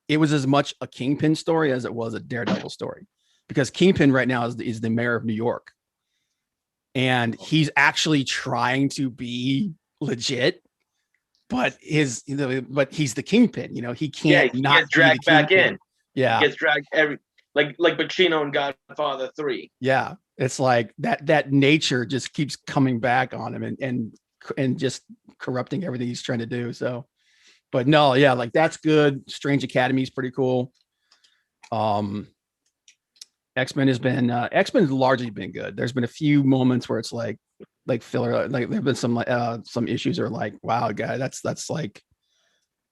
It was as much a Kingpin story as it was a Daredevil story, because Kingpin right now is the mayor of New York, and he's actually trying to be legit, but he's the Kingpin. You know, he can't he not gets dragged back in. Yeah, He gets dragged like Pacino in Godfather 3. Yeah, it's like that nature just keeps coming back on him and just corrupting everything he's trying to do. So, but no, yeah, like that's good. Strange Academy is pretty cool. X-Men has largely been good. There's been a few moments where it's like filler, like there've been some issues are like, wow, guy, that's like,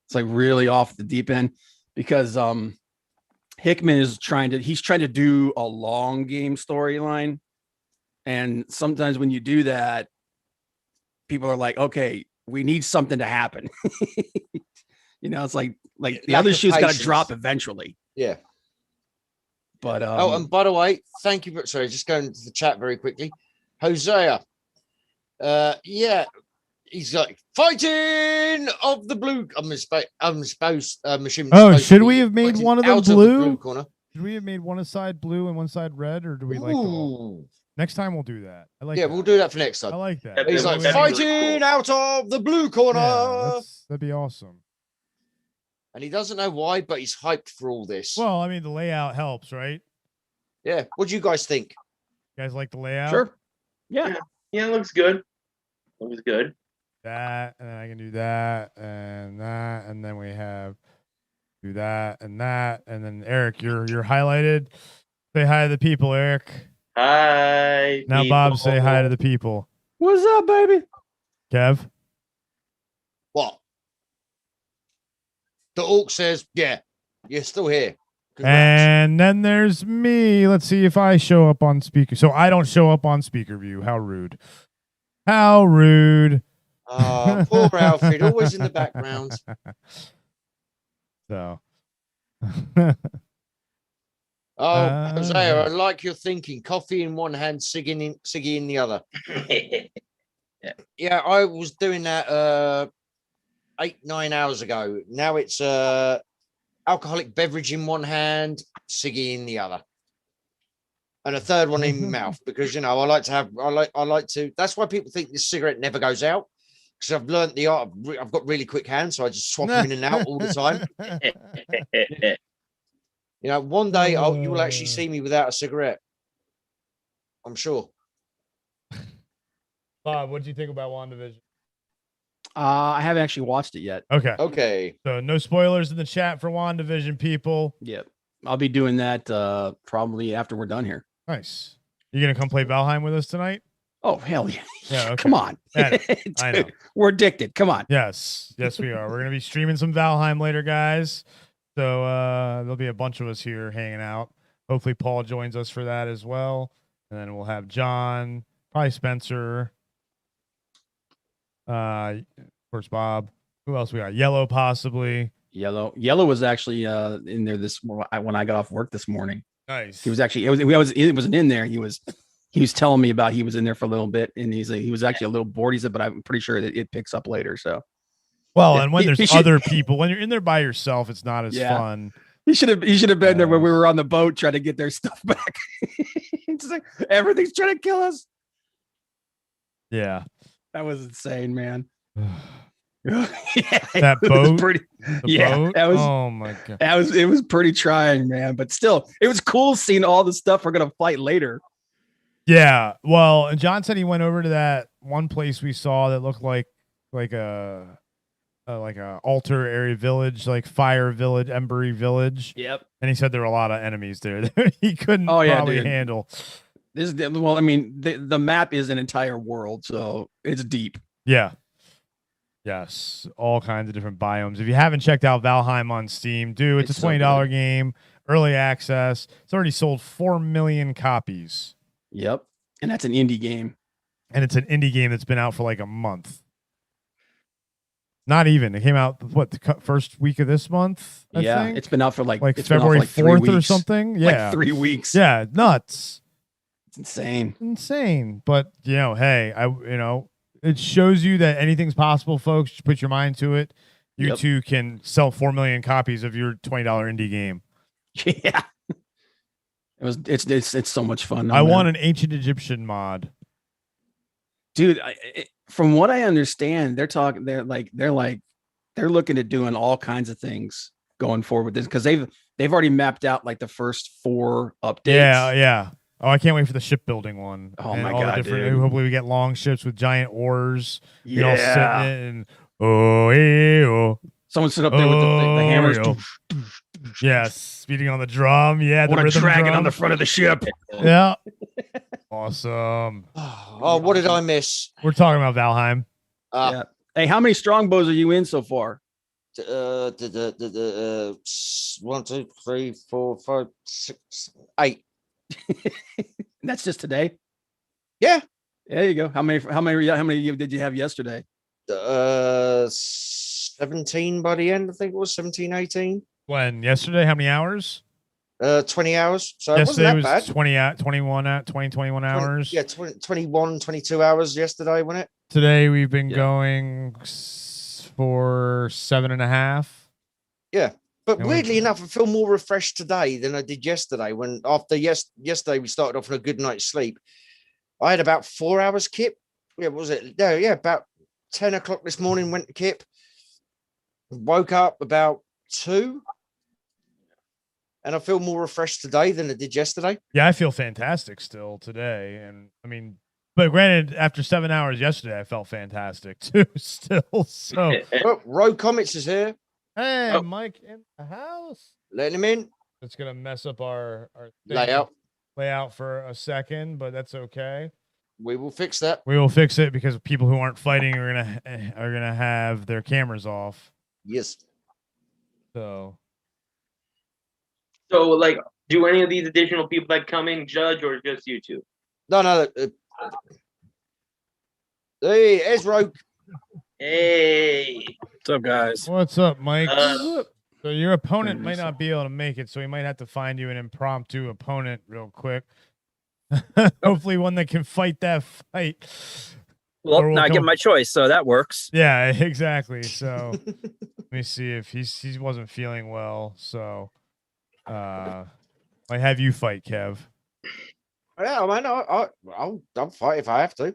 it's like really off the deep end, because Hickman is trying to do a long game storyline. And sometimes when you do that, people are like, okay, we need something to happen. You know, it's like the other shoe's got to drop eventually. Yeah. But oh, and by the way, thank you. Sorry, just going to the chat very quickly. Hosea. Yeah. He's like fighting of the blue. I'm assuming. Oh, should we have made one of them blue? Corner. Should we have made one side blue and one side red, or do we like them all? Next time we'll do that. I like. Yeah, we'll do that for next time. I like that. He's like fighting out of the blue corner. Yeah, that'd be awesome. And he doesn't know why, but he's hyped for all this. Well, I mean, the layout helps, right? Yeah. What do you guys think? You guys like the layout? Sure. Yeah. Yeah, it looks good. Looks good. That, and then I can do that, and then we have do that, and then Eric, you're highlighted. Say hi to the people, Eric. Hi. Now, people. Bob, say hi to the people. What's up, baby? Kev. What? The Orc says, yeah, you're still here. Congrats. And then there's me. Let's see if I show up on speaker. So I don't show up on speaker view. How rude. How rude. Poor Alfred, always in the background. So. Hosea, I like your thinking. Coffee in one hand, ciggy in the other. Yeah, I was doing that 8-9 hours ago. Now it's alcoholic beverage in one hand, ciggy in the other, and a third one in my mouth, because I like to. That's why people think this cigarette never goes out, because I've learned the art. I've got really quick hands, so I just swap them in and out all the time. One day you will actually see me without a cigarette. I'm sure. Bob, what do you think about WandaVision? I haven't actually watched it yet. Okay. So no spoilers in the chat for WandaVision, people. Yep. I'll be doing that probably after we're done here. Nice. You gonna come play Valheim with us tonight? Oh, hell yeah. Yeah, okay. Come on. I know. We're addicted. Come on. Yes, we are. We're gonna be streaming some Valheim later, guys. So there'll be a bunch of us here hanging out. Hopefully Paul joins us for that as well. And then we'll have John, probably Spencer. Of course, Bob. Who else we got? Yellow, possibly. Yellow was actually in there when I got off work this morning. Nice. He was actually it wasn't in there. He was telling me about he was in there for a little bit, and he was actually a little bored. He said, but I'm pretty sure that it picks up later. So well, yeah. And when there's other people, when you're in there by yourself, it's not as fun. He should have been there when we were on the boat trying to get their stuff back. It's like everything's trying to kill us. Yeah. That was insane, man. That boat, pretty. Boat? That was. Oh my god, it was pretty trying, man. But still, it was cool seeing all the stuff we're gonna fight later. Yeah, well, and John said he went over to that one place we saw that looked like a altar area village, like fire village, embery village. Yep. And he said there were a lot of enemies there that he couldn't probably handle. Well, I mean, the map is an entire world, so it's deep. Yeah. Yes. All kinds of different biomes. If you haven't checked out Valheim on Steam, it's a $20 game. early access. It's already sold 4 million copies. Yep. And that's an indie game. And it's an indie game that's been out for like a month. Not even. It came out what the first week of this month. I think? It's been out for like February 4th or something. Yeah, like 3 weeks. Yeah, nuts. It's insane. Insane. But hey, it shows you that anything's possible, folks. Just put your mind to it. You too can sell 4 million copies of your $20 indie game. Yeah. It's so much fun. I want an ancient Egyptian mod. Dude, from what I understand, they're looking at doing all kinds of things going forward with this because they've already mapped out like the first 4 updates. Yeah. Oh, I can't wait for the shipbuilding one. Oh and my all God, the different, dude. hopefully we get long ships with giant oars. Yeah. All sit in and Someone sit up there with the hammers. Yes, beating on the drum. Yeah, What a dragon on the front of the ship. Yeah. Awesome. Oh, what did I miss? We're talking about Valheim. Yeah. Hey, how many strongbows are you in so far? 1, 2, 3, 4, 5, 6, 8. That's just today. Yeah. There you go. How many did you have yesterday? 17 by the end. I think it was 17, 18. When? Yesterday? How many hours? 20 hours. So it Yesterday wasn't that was bad. 21 hours. 21, 22 hours yesterday, wasn't it? Today we've been going for 7.5. Yeah. But And weirdly enough, I feel more refreshed today than I did yesterday. When after yesterday we started off on a good night's sleep. I had about 4 hours kip. Yeah, what was it? Yeah, about 10 o'clock this morning went to kip. Woke up about 2. And I feel more refreshed today than I did yesterday. Yeah, I feel fantastic still today. And I mean, but granted, after 7 hours yesterday, I felt fantastic too, still. So, oh, Road Comets is here. Hey, Mike in the house. Letting him in. It's going to mess up our layout for a second, but that's okay. We will fix that. We will fix it because people who aren't fighting are gonna have their cameras off. Yes. So, like, do any of these additional people that come in judge or just you two? No. Hey, Ezra. Hey. What's up, guys? What's up, Mike? So your opponent might not be able to make it, so we might have to find you an impromptu opponent real quick. Hopefully one that can fight that fight. Well, now I get my choice, so that works. Yeah, exactly. So let me see if he wasn't feeling well. So I have you fight, Kev. Yeah, man, I'll fight if I have to.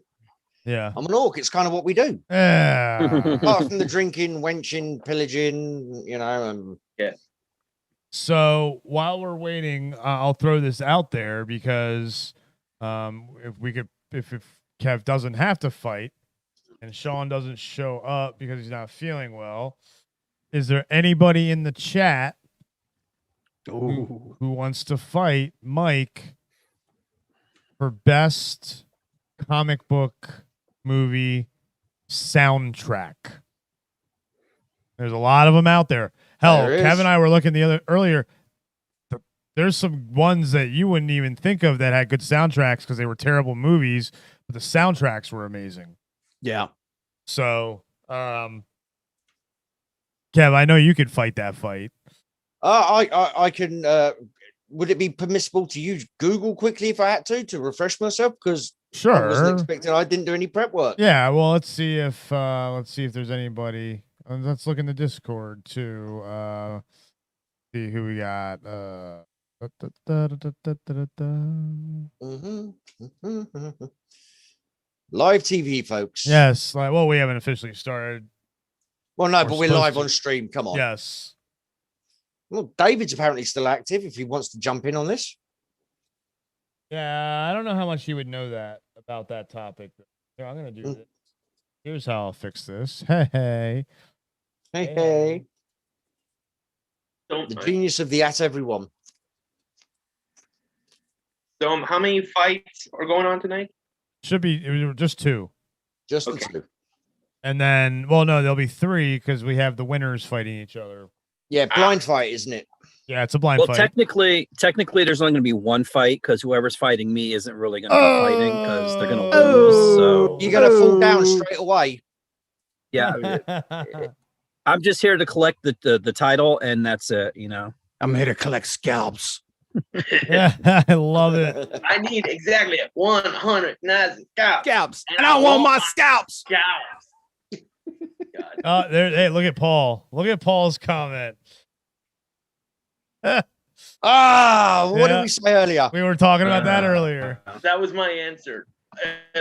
Yeah. I'm an orc. It's kind of what we do. Yeah. Apart from the drinking, wenching, pillaging, yeah. So while we're waiting, I'll throw this out there because if Kev doesn't have to fight and Sean doesn't show up because he's not feeling well, is there anybody in the chat who wants to fight Mike for best comic book movie soundtrack? There's a lot of them out there. Hell, Kev and I were looking earlier. There's some ones that you wouldn't even think of that had good soundtracks because they were terrible movies, but the soundtracks were amazing. Yeah. So, Kev, I know you could fight that fight. I can. Would it be permissible to use Google quickly if I had to refresh myself? Because sure, I wasn't expecting. I didn't do any prep work. Yeah. Well, let's see if there's anybody. Let's look in the Discord too. See who we got. Live TV, folks. Yes. Well, we haven't officially started. Well, no, but we're live on stream. Come on. Yes. Well, David's apparently still active if he wants to jump in on this. Yeah, I don't know how much he would know about that topic. Here, I'm gonna do this. Here's how I'll fix this. Hey. The genius of the at everyone. So, how many fights are going on tonight? Should be just 2. Just the 2. And then, well, no, there'll be 3 because we have the winners fighting each other. Yeah, blind fight, isn't it? Yeah, it's a blind Well, fight. technically, there's only going to be one fight because whoever's fighting me isn't really going to be fighting because they're going to lose. So You're going to fall down straight away. Yeah, I'm just here to collect the title, and that's it. You know, I'm here to collect scalps. Yeah, I love it. I need exactly 100 scalps, and I want my scalps. There. Hey, look at Paul. Look at Paul's comment. What did we say earlier? We were talking about that earlier. That was my answer.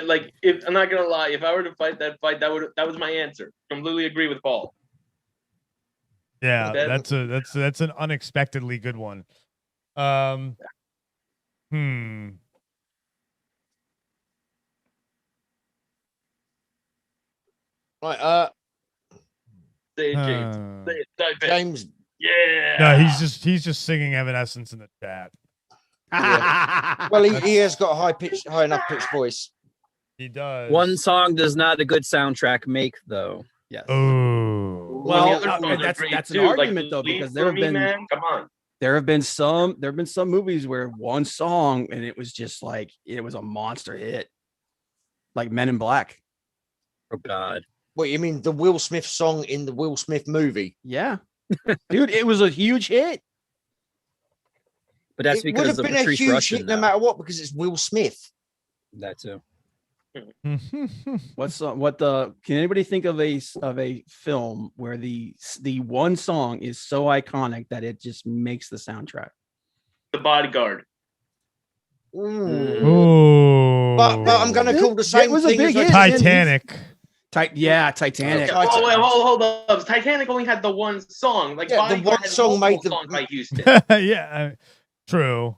Like, if I'm not gonna lie, if I were to fight that fight, that was my answer. Completely agree with Paul. Yeah, that's an unexpectedly good one. Right, Say it, James. Say it, type it. James. Yeah. No, he's just singing Evanescence in the chat. Yeah. Well, he has got a high enough pitched voice. He does. one song does not a good soundtrack make, though. Yes. Oh. Well, that's an argument though, because there have been come on. There have been some movies where one song and it was just like it was a monster hit, like Men in Black. Oh God! What you mean, the Will Smith song in the Will Smith movie? Yeah, dude, it was a huge hit. But that's it because would have of been Patrice a huge Rushen, hit no though. matter what, because it's Will Smith. That too. Can anybody think of a film where the one song is so iconic that it just makes the soundtrack? The Bodyguard. Ooh. But I'm going to call the same thing as Titanic. Titanic. Oh wait, hold up. Titanic only had the one song. Like Yeah, the Bodyguard one had song made multiple songs by Houston. Yeah, true.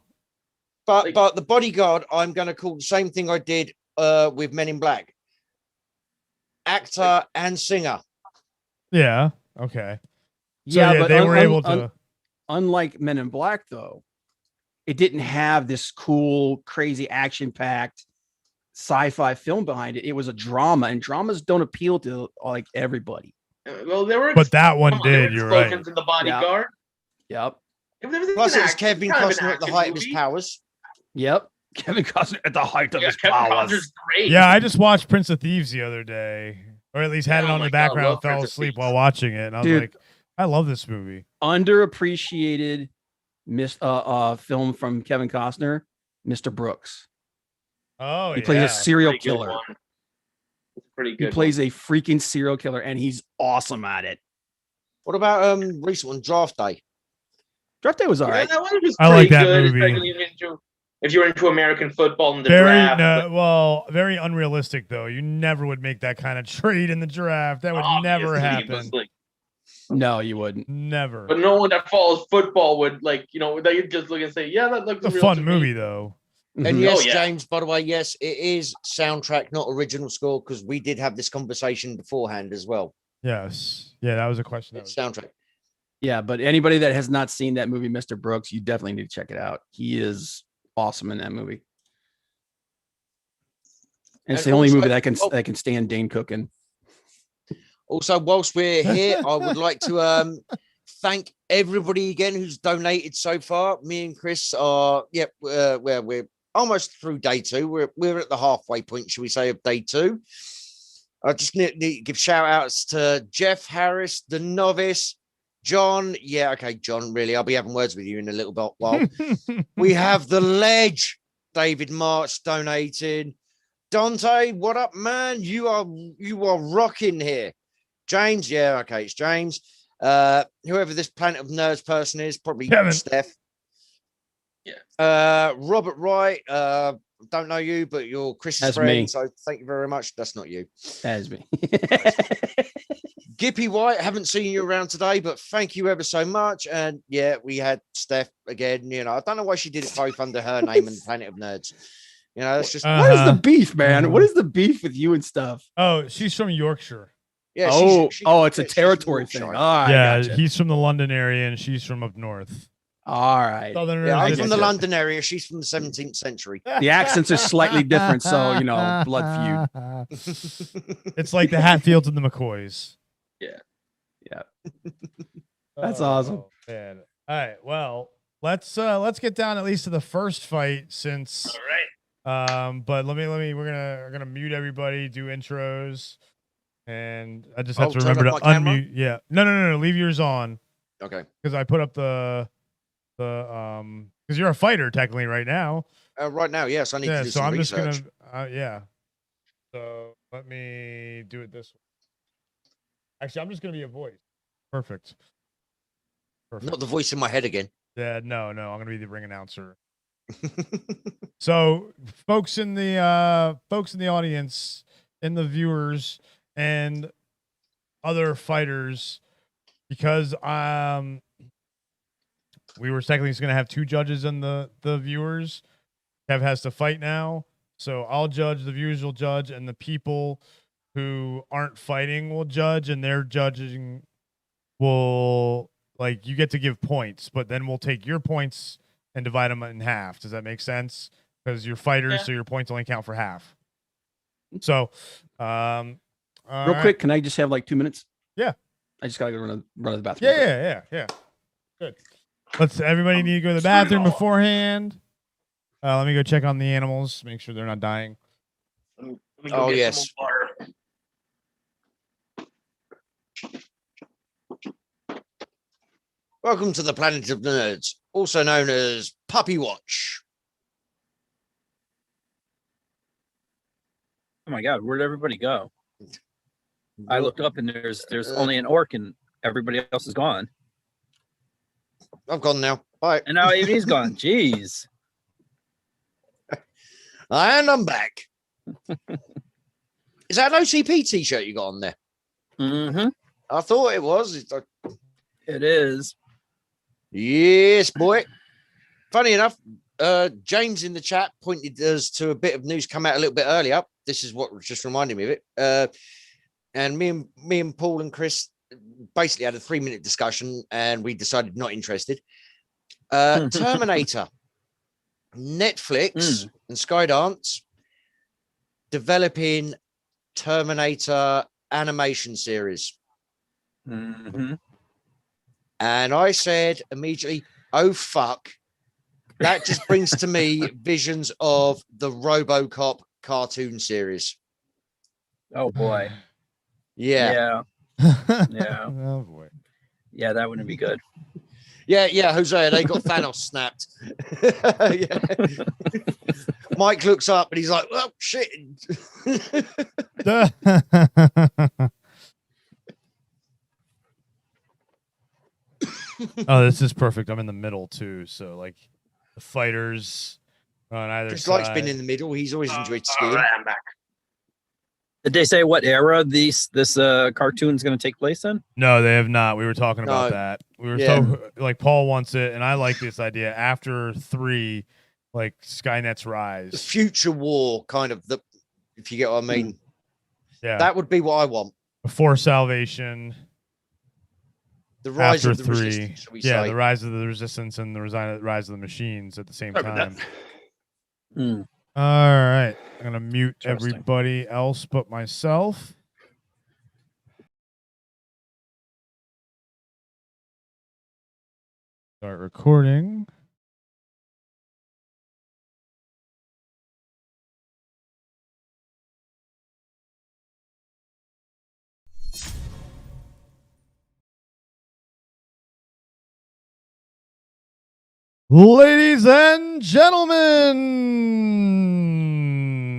But the Bodyguard, I'm going to call the same thing I did with Men in Black. Actor and singer. Yeah. Okay. So, Yeah, but they were able to. Unlike Men in Black, though, it didn't have this cool, crazy, action-packed sci-fi film behind it. It was a drama, and dramas don't appeal to like everybody. Well, there were. But that one did. You're right. In the Bodyguard. Yep. Plus, it was Kevin Costner at the height of his powers. Yep. Kevin Costner at the height of his Kevin powers. Costner's great. Yeah, I just watched Prince of Thieves the other day, or at least had it on my the God, background, love fell Prince of asleep Thieves. while watching it, and I was Dude. like, I love this movie. Underappreciated film from Kevin Costner, Mr. Brooks. Oh, he plays a serial Pretty good killer. one. It's pretty good. He plays a freaking serial killer, and he's awesome at it. What about recent one, Draft Day? Draft Day was all right. That one was I like pretty that good, movie. especially if you're into American football and the Very draft. very unrealistic though. You never would make that kind of trade in the draft. That would never happen. No, you wouldn't. Never. But no one that follows football would they just look and say, yeah, that looks It's a real fun to movie me. though. And yes, Oh, yeah. James, by the way, yes, it is soundtrack, not original score, because we did have this conversation beforehand as well. Yes. Yeah, that was a question. It's soundtrack. Yeah, but anybody that has not seen that movie, Mr. Brooks, you definitely need to check it out. He is awesome in that movie. And it's And the only also- movie that can stand Dane Cooking. Also, whilst we're here, I would like to thank everybody again who's donated so far. Me and Chris are, we're almost through day 2. We're at the halfway point, shall we say, of day 2. I just need to give shout outs to Jeff Harris, the novice, John. Yeah, okay, John, really. I'll be having words with you in a little bit while. We have the ledge, David March donated. Dante, what up, man? You are rocking here. James, yeah, okay, it's James. Whoever this Planet of Nerds person is, probably Kevin. Steph. Yeah. Robert Wright, don't know you, but you're Chris's That's friend, me. so thank you very much. That's not you. That is me. Gippy White, haven't seen you around today, but thank you ever so much. And yeah, we had Steph again. You know, I don't know why she did it both under her name and Planet of Nerds. You know, that's just What is the beef, man? What is the beef with you and stuff? Oh, she's from Yorkshire. yeah. It's a territory thing. All right, Yeah, gotcha. he's from the London area and she's from up north. All right. Southerners. Yeah, I'm they from get the you. London area. She's from the 17th century. The accents are slightly different, so you know, blood feud. It's like the Hatfields and the McCoys. Yeah. Yeah. That's awesome. Man. All right. Well, let's get down at least to the first fight since. All right. But let me we're gonna mute everybody, do intros, and I just have to remember to unmute. Yeah. No. Leave yours on. Okay. Because I put up the because you're a fighter technically right now. Right now, yes, I need to do some research. Just gonna yeah. So let me do it this way. Actually, I'm just gonna be a voice. Perfect. Not the voice in my head again. Yeah, no, I'm gonna be the ring announcer. So, folks in the audience, and the viewers, and other fighters, because we were technically just gonna have 2 judges and the viewers. Kev has to fight now, so I'll judge. The viewers will judge, and the people who aren't fighting will judge, and their judging will you get to give points, but then we'll take your points and divide them in half. Does that make sense? Because you're fighters, so your points only count for half. So, real quick, can I just have 2 minutes? Yeah. I just gotta go run to the bathroom. Yeah. Good. Everybody need to go to the bathroom beforehand. Let me go check on the animals, make sure they're not dying. Oh yes. Welcome to the Planet of Nerds, also known as Puppy Watch. Oh my God, where'd everybody go? I looked up and there's only an orc and everybody else is gone. I've gone now. Bye. And now even he's gone. Jeez. And I'm back. Is that an OCP t-shirt you got on there? Mm-hmm. I thought it was. It is. Yes, boy. Funny enough, James in the chat pointed us to a bit of news come out a little bit earlier. This is what just reminded me of it. And me and Paul and Chris basically had a 3-minute discussion, and we decided not interested. Terminator, Netflix and Skydance developing Terminator animation series. Mm-hmm. And I said immediately, oh, fuck. That just brings to me visions of the RoboCop cartoon series. Oh, boy. Yeah. Yeah. Oh, boy. Yeah, that wouldn't be good. Yeah, Jose, they got Thanos snapped. Mike looks up and he's like, oh, shit. Oh, this is perfect. I'm in the middle too, so the fighters on either Chris side. likes being in the middle. He's always enjoyed skiing. All right, I'm back. Did they say what era this cartoon is going to take place in? No, they have not. We were talking about that. We were Paul wants it, and I like this idea. After 3, Skynet's rise, the future war kind of if you get what I mean. Yeah, that would be what I want. Before Salvation. The rise after of the 3, resistance, shall we say. The rise of the resistance and the rise of the machines at the same time. All right, I'm gonna mute everybody else but myself. Start recording. Ladies and gentlemen,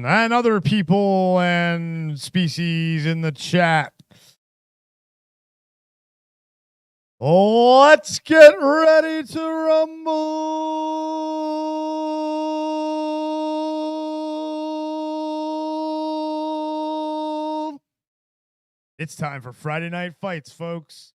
and other people and species in the chat, let's get ready to rumble. It's time for Friday Night Fights, folks.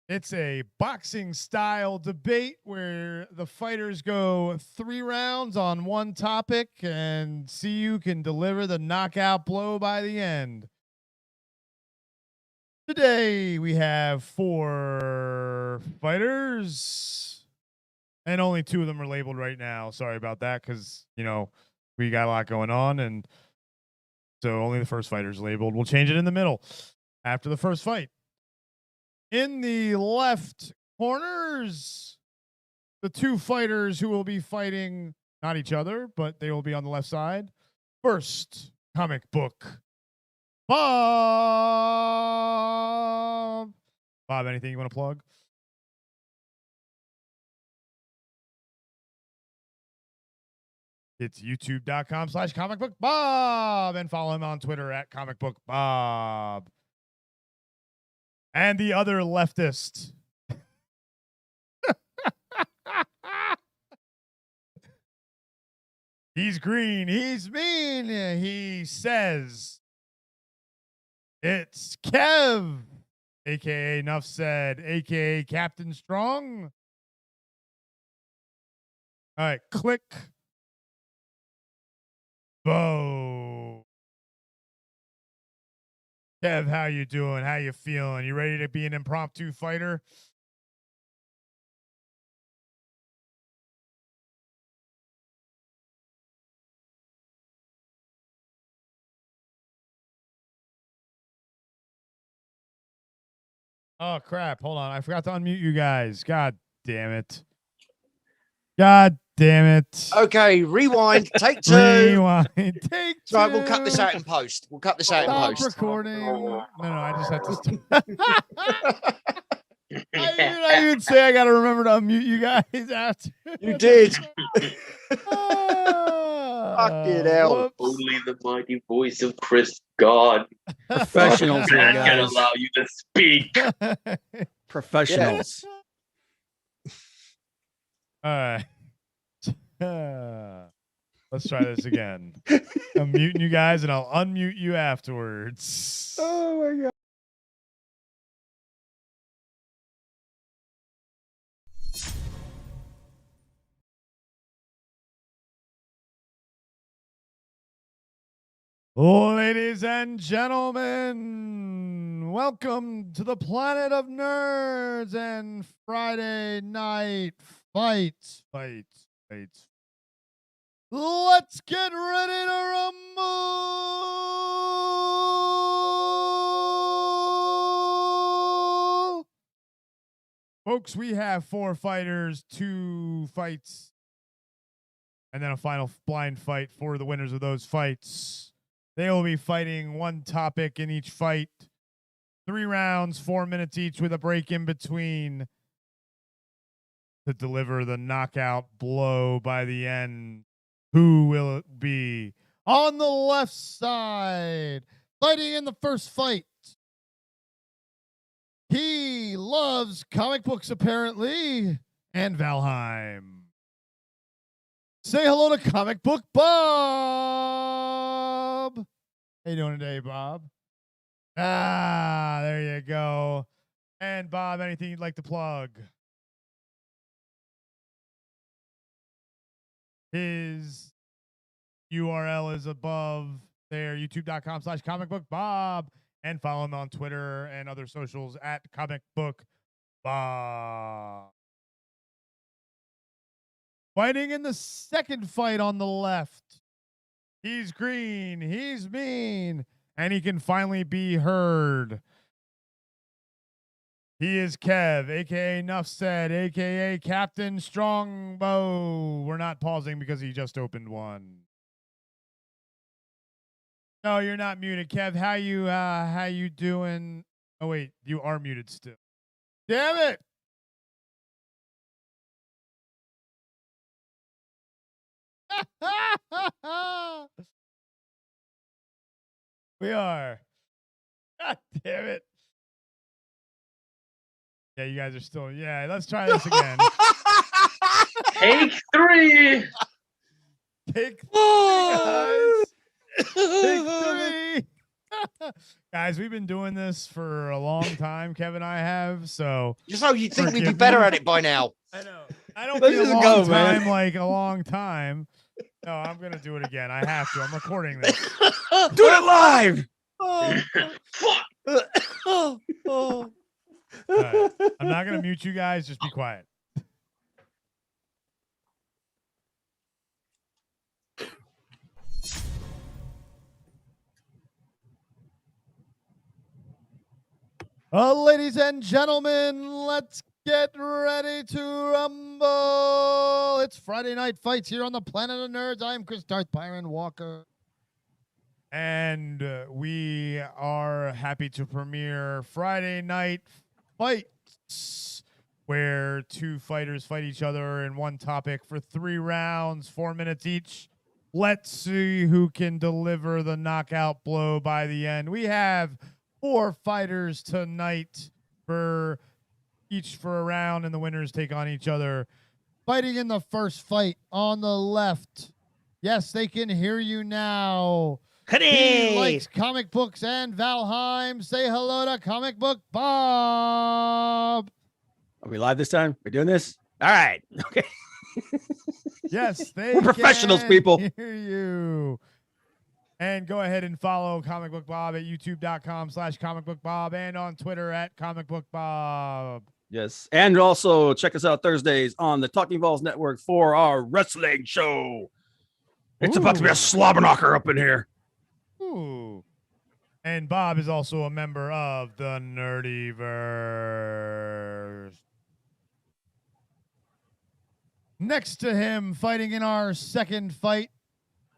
It's a boxing style debate where the fighters go 3 rounds on one topic and see who can deliver the knockout blow by the end. Today we have 4 fighters and only 2 of them are labeled right now. Sorry about that, because we got a lot going on, and so only the first fighter's labeled. We'll change it in the middle after the first fight. In the left corners, the two fighters who will be fighting not each other, but they will be on the left side. First, comic book Bob. Bob, anything you want to plug? It's youtube.com/comicbookbob and follow him on Twitter at comicbookbob. And the other leftist. He's green. He's mean. He says it's Kev, aka Nuff Said, aka Captain Strong. All right, click. Bo. Kev, how you doing? How you feeling? You ready to be an impromptu fighter? Oh, crap. Hold on. I forgot to unmute you guys. God damn it. God damn it. Okay, rewind. Take two. Rewind. Take two. Right, we'll cut this out in post. We'll cut this out in post. Stop recording. No, I just have to stop. I didn't even say I got to remember to unmute you guys after. You did. Fucking hell. Only the mighty voice of Chris God. Professionals here, can guys. allow you to speak. Professionals. All right. Let's try this again. I'm muting you guys and I'll unmute you afterwards. Oh my God. Ladies and gentlemen, welcome to the planet of nerds and Friday night fights. Let's get ready to rumble. Folks, we have 4 fighters, 2 fights, and then a final blind fight for the winners of those fights. They will be fighting one topic in each fight. 3 rounds, 4 minutes each with a break in between to deliver the knockout blow by the end. Who will it be? On the left side, fighting in the first fight. He loves comic books, apparently, and Valheim. Say hello to Comic Book Bob. How you doing today, Bob? Ah, there you go. And Bob, anything you'd like to plug? His URL is above there, youtube.com/comicbookbob, and follow him on Twitter and other socials at comicbookbob. Fighting in the second fight on the left. He's green, he's mean, and he can finally be heard. He is Kev, aka Nuff Said, aka Captain Strongbow. We're not pausing because he just opened one. No, you're not muted, Kev. How you doing? Oh wait, you are muted still. Damn it! We are. God damn it. Yeah, you guys are still. Yeah, let's try this again. Take 3. Take 3, guys. Take 3. Guys, we've been doing this for a long time, Kevin and I have, so. Just so you'd think we'd be better at it by now. I know. I don't think a long time like a long time. No, I'm going to do it again. I have to. I'm recording this. Do it live. Right. I'm not going to mute you guys. Just be quiet. Ladies and gentlemen, let's Get ready to rumble. It's Friday Night Fights here on the Planet of Nerds. I'm Chris Darth Pyrin Walker. And we are happy to premiere Friday Night Fights, where two fighters fight each other in one topic for 3 rounds, 4 minutes each. Let's see who can deliver the knockout blow by the end. We have 4 fighters tonight for each for a round, and the winners take on each other. Fighting in the first fight on the left. Yes, they can hear you now. He likes comic books and Valheim. Say hello to Comic Book Bob. Are we live this time? We're doing this? All right. Okay. Yes, we're professionals, people. Hear you. And go ahead and follow Comic Book Bob at youtube.com/comicbookbob and on Twitter at Comic Book Bob. Yes. And also check us out Thursdays on the Talking Balls Network for our wrestling show. It's about to be a slobber knocker up in here. Ooh. And Bob is also a member of the Nerdyverse. Next to him, fighting in our second fight,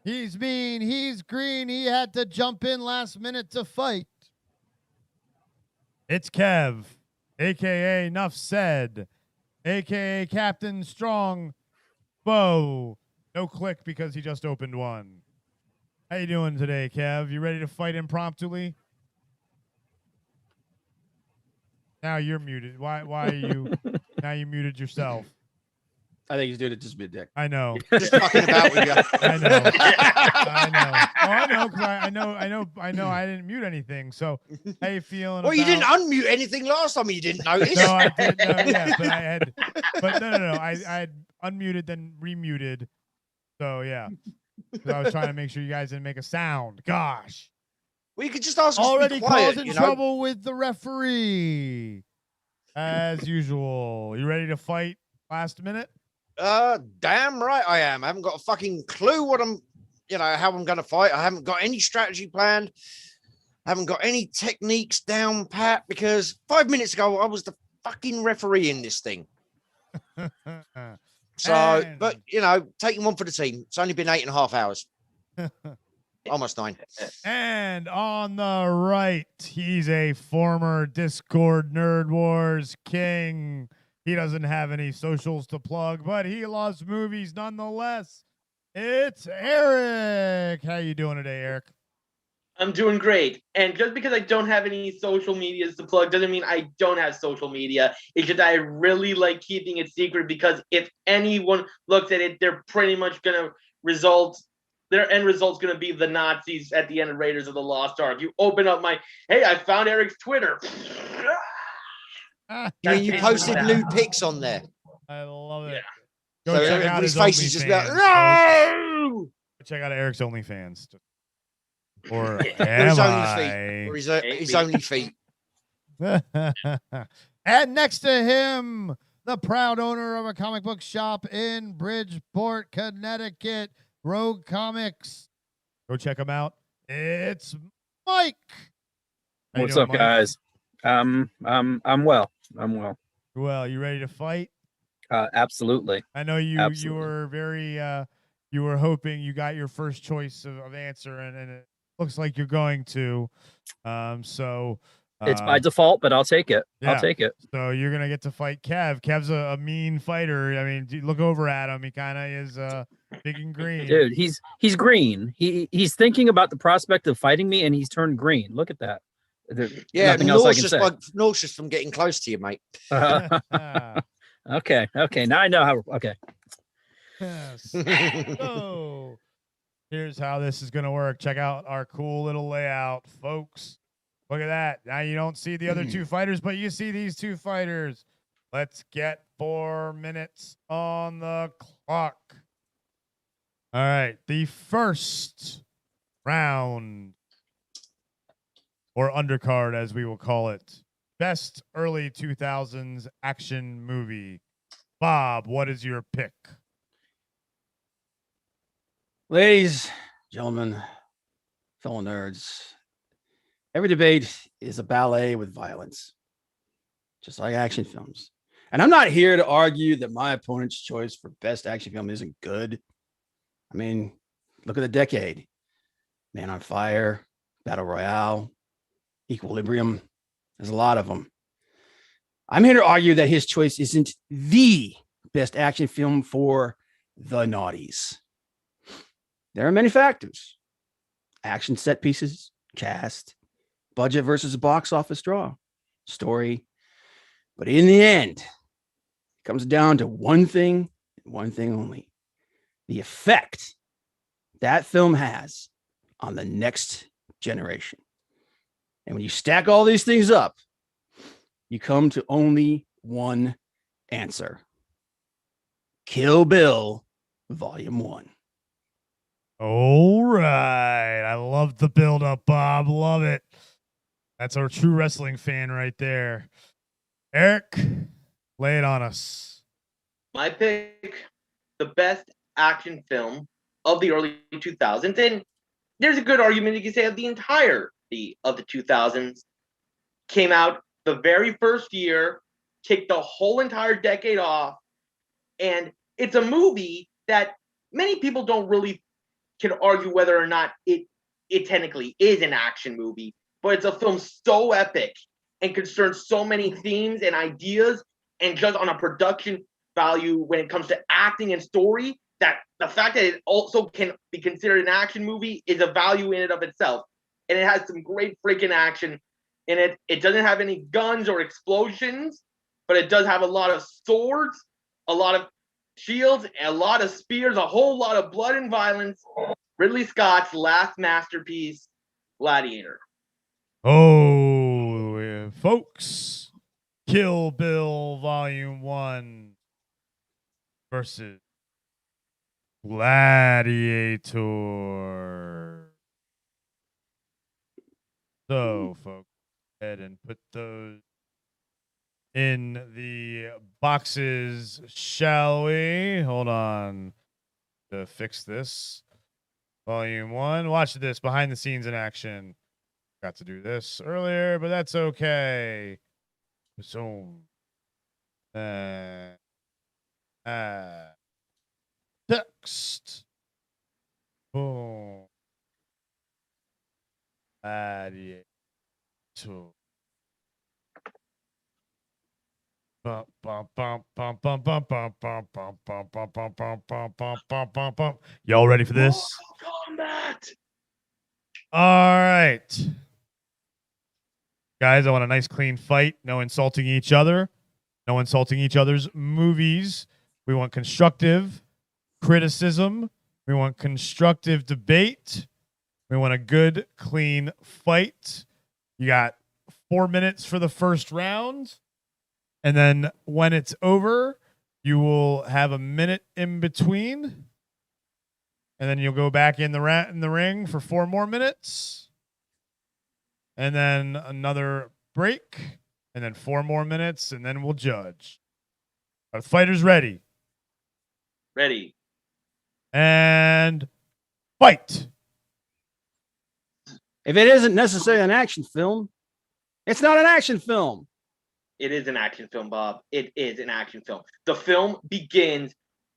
he's mean, he's green, he had to jump in last minute to fight. It's Kev, a.k.a. Nuff Said, a.k.a. Captain Strong Bow. No click because he just opened one. How you doing today, Kev? You ready to fight impromptuly? Now you're muted. Why are you? Now you muted yourself. I think he's doing it just to be a dick. I know. Just talking about with you. I know. I know. Oh, I know. Because I know. I didn't mute anything. So, how you feeling? Well, you didn't unmute anything last time. You didn't notice. No, I did. No, yeah, but I had. But no. I had unmuted then remuted. So yeah, 'cause I was trying to make sure you guys didn't make a sound. Gosh. Well, you could just ask us Already to be quiet, causing trouble with the referee, as usual. You ready to fight last minute? Damn right I am. I haven't got a fucking clue what I'm, how I'm going to fight. I haven't got any strategy planned. I haven't got any techniques down pat because 5 minutes ago I was the fucking referee in this thing. So, but taking one for the team. It's only been 8.5 hours. Almost 9. And on the right, he's a former Discord Nerd Wars king. He doesn't have any socials to plug, but he loves movies nonetheless. It's Eric. How you doing today, Eric? I'm doing great. And just because I don't have any social medias to plug doesn't mean I don't have social media. It's just I really like keeping it secret because if anyone looks at it, they're pretty much going to their end result's going to be the Nazis at the end of Raiders of the Lost Ark. You open up hey, I found Eric's Twitter. You posted new pics on there. I love it. Yeah. Go So check out everybody's his face is just like, OnlyFans, no! folks. Check out Eric's OnlyFans. Or his only feet. And next to him, the proud owner of a comic book shop in Bridgeport, Connecticut, Rogue Comics. Go check him out. It's Mike. How you What's doing, up, Mike? guys? I'm well. Well, you ready to fight? Absolutely. I know you Absolutely. were very you were hoping you got your first choice of answer, and it looks like you're going to. So It's by default, but I'll take it. yeah. I'll take it. So you're gonna get to fight Kev. Kev's a mean fighter. I mean, look over at him. He kind of is big and green. Dude, he's green. He's thinking about the prospect of fighting me, and he's turned green. Look at that. There's nothing else I can say. Nauseous from getting close to you, mate. Okay. Now I know how. Okay. So here's how this is gonna work. Check out our cool little layout, folks. Look at that. Now you don't see the other two fighters, but you see these two fighters. Let's get 4 minutes on the clock. All right, the first round, or undercard as we will call it. Best early 2000s action movie. Bob, what is your pick? Ladies, gentlemen, fellow nerds, every debate is a ballet with violence, just like action films. And I'm not here to argue that my opponent's choice for best action film isn't good. I mean, look at the decade. Man on Fire, Battle Royale, Equilibrium. There's a lot of them. I'm here to argue that his choice isn't the best action film for the naughties. There are many factors. Action set pieces, cast, budget versus box office draw, story. But in the end, it comes down to one thing and one thing only. The effect that film has on the next generation. And when you stack all these things up, you come to only one answer. Kill Bill, Volume 1. All right. I love the build up, Bob. Love it. That's our true wrestling fan right there. Eric, lay it on us. My pick, the best action film of the early 2000s. And there's a good argument you can say of the entirety of the 2000s. Came out the very first year, kicked the whole entire decade off. And it's a movie that many people don't really can argue whether or not it technically is an action movie, but it's a film so epic and concerns so many themes and ideas, and just on a production value when it comes to acting and story, that the fact that it also can be considered an action movie is a value in and of itself. And it has some great freaking action in it. It doesn't have any guns or explosions, but it does have a lot of swords, a lot of shields, a lot of spears, a whole lot of blood and violence. Ridley Scott's last masterpiece, Gladiator. Oh, yeah, folks. Kill Bill Volume 1 versus Gladiator. So, folks, go ahead and put those in the boxes, shall we? Hold on to fix this. Volume 1. Watch this behind the scenes in action. Got to do this earlier, but that's okay. So, text. Boom. Gladiator. Y'all ready for this? Combat. All right. Guys, I want a nice clean fight. No insulting each other. No insulting each other's movies. We want constructive criticism. We want constructive debate. We want a good, clean fight. You got 4 minutes for the first round. And then when it's over, you will have a minute in between. And then you'll go back in the ring for 4 more minutes. And then another break. And then 4 more minutes. And then we'll judge. Are the fighters ready? Ready. And fight. If it isn't necessarily an action film, it's not an action film. It is an action film, Bob. It is an action film. The film begins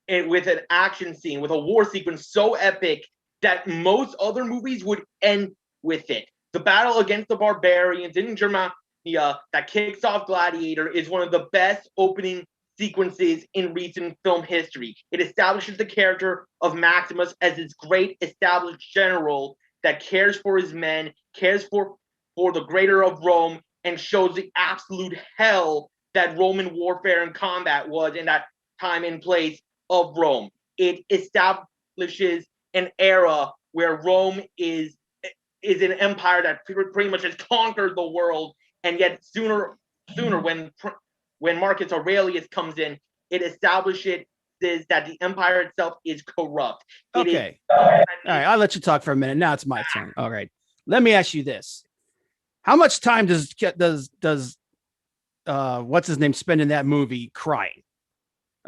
with an action scene, with a war sequence so epic that most other movies would end with it. The battle against the barbarians in Germania that kicks off Gladiator is one of the best opening sequences in recent film history. It establishes the character of Maximus as this great established general that cares for his men, cares for the greater of Rome, and shows the absolute hell that Roman warfare and combat was in that time and place of Rome. It establishes an era where Rome is an empire that pretty much has conquered the world, and yet sooner when Marcus Aurelius comes in, it establishes that the empire itself is corrupt. Okay. All right, I'll let you talk for a minute. Now it's my turn. All right. Let me ask you this. How much time does what's his name spend in that movie crying?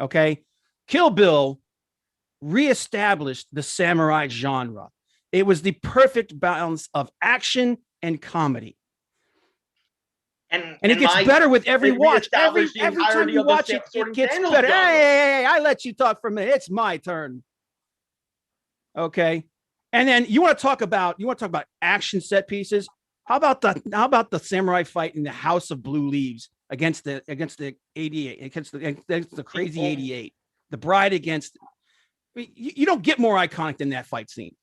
Okay. Kill Bill reestablished the samurai genre. It was the perfect balance of action and comedy. and it gets better with every watch. Every time you watch it, Sword it and gets Sandals better. genre. Hey, I let you talk for a minute. It's my turn. Okay. And then you want to talk about action set pieces. How about the samurai fight in the House of Blue Leaves against the 88, against the crazy 88, the bride against. I mean, you don't get more iconic than that fight scene.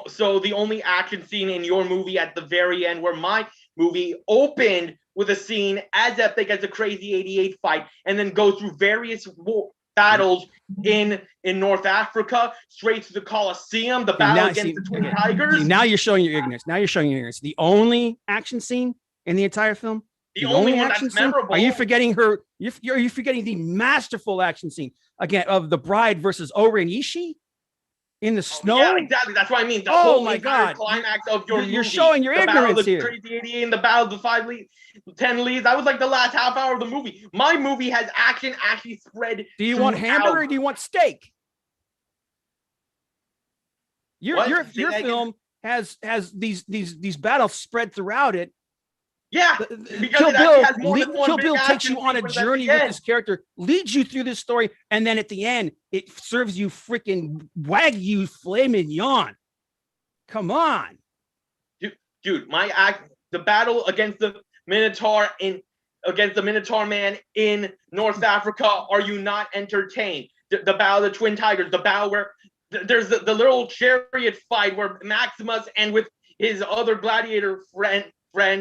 So the only action scene in your movie at the very end, where my movie opened with a scene as epic as the crazy 88 fight, and then go through various battles in North Africa, straight to the Colosseum, the battle against the Twin Tigers. Now you're showing your ignorance. The only action scene in the entire film. The only one action that's scene? memorable. Are you forgetting her? Are you forgetting the masterful action scene again of the bride versus Ori and Ishii in the snow? Yeah, exactly. That's what I mean. The whole my entire God! climax of your movie. You're showing your ignorance here. The crazy 88 and the battle of the 10 leads. That was like the last half hour of the movie. My movie has action actually spread. Do you want hamburger or do you want steak? Your film has these battles spread throughout it. Yeah, Kill Bill takes you on a journey with this character, leads you through this story, and then at the end, it serves you freaking Wagyu filet mignon. Come on, dude. The battle against the Minotaur man in North Africa. Are you not entertained? The battle of the Twin Tigers, the battle where there's the little chariot fight where Maximus and with his other gladiator friends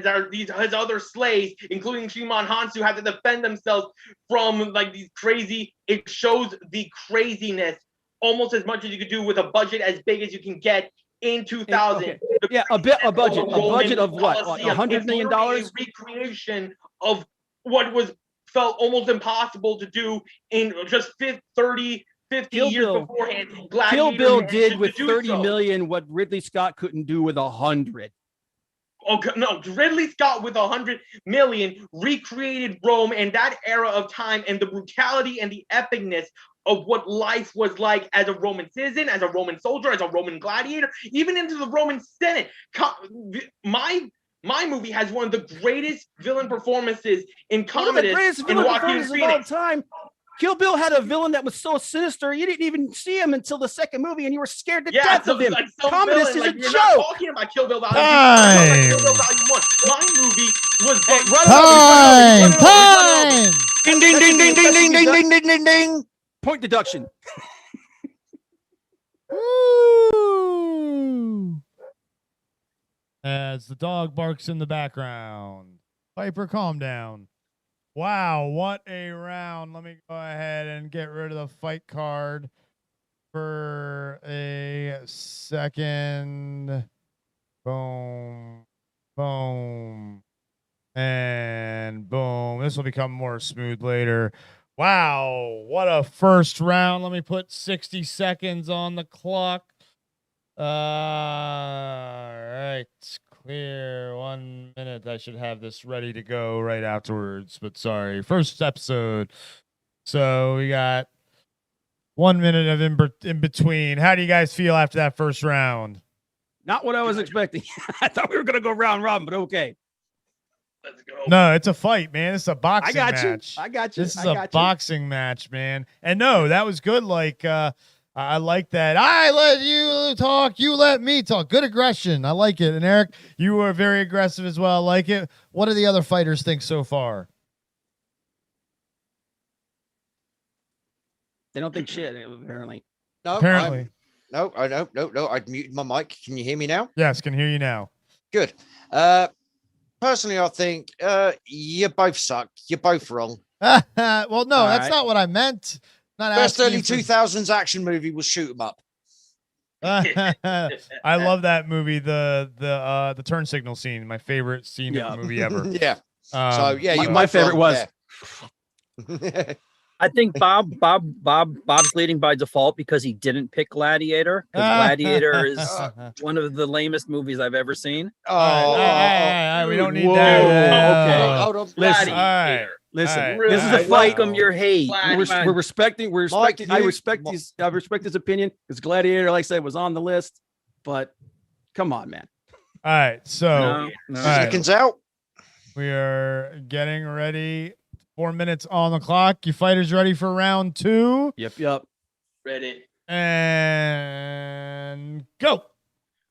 are his other slaves, including Shimon Hansu, have to defend themselves from like these crazy. It shows the craziness almost as much as you could do with a budget as big as you can get in 2000. Okay. Yeah, a budget of what? $100 million. Recreation of what was felt almost impossible to do in just 50 years beforehand. Kill Bill did with 30 million what Ridley Scott couldn't do with 100. Okay, no, Ridley Scott with 100 million recreated Rome and that era of time and the brutality and the epicness of what life was like as a Roman citizen, as a Roman soldier, as a Roman gladiator, even into the Roman Senate. My movie has one of the greatest villain performances in comedy. One of the greatest villain performances of all time. Kill Bill had a villain that was so sinister, you didn't even see him until the second movie, and you were scared to death of him. Commodus is a joke. Not talking about Kill Bill Volume 2. Kill Bill Volume 1. My movie was time. Ding ding ding ding ding ding ding ding ding ding ding. Point deduction. Woo! As the dog barks in the background. Piper, calm down. Wow, what a round. Let me go ahead and get rid of the fight card for a second. Boom, boom, and boom. This will become more smooth later. Wow, what a first round. Let me put 60 seconds on the clock. All right. Clear 1 minute. I should have this ready to go right afterwards, but sorry. First episode. So we got 1 minute of in between. How do you guys feel after that first round? Not what I was expecting. I thought we were going to go round robin, but okay. Let's go. No, it's a fight, man. It's a boxing match. I got you. This is a boxing match, man. And no, that was good. Like, I like that. I let you talk. You let me talk. Good aggression. I like it. And Eric, you were very aggressive as well. I like it. What do the other fighters think so far? They don't think shit, apparently. No, apparently. No. I'd muted my mic. Can you hear me now? Yes, can hear you now. Good. Personally, I think you both suck. You're both wrong. Well, no, that's not what I meant. Not Best early 2000s action movie was Shoot 'Em Up. I love that movie. The turn signal scene, my favorite scene of the movie ever. Yeah. So yeah, my favorite was. I think Bob's leading by default because he didn't pick Gladiator. Because Gladiator is one of the lamest movies I've ever seen. All right, we don't need that. Okay. Hold on. Listen. Gladiator. Listen, this is a fight. Welcome your hate. We're respecting. I respect his opinion. Because Gladiator, like I said, was on the list. But come on, man. All right, so seconds out. We are getting ready. 4 minutes on the clock. You fighters ready for round 2? Yep. Ready. And go.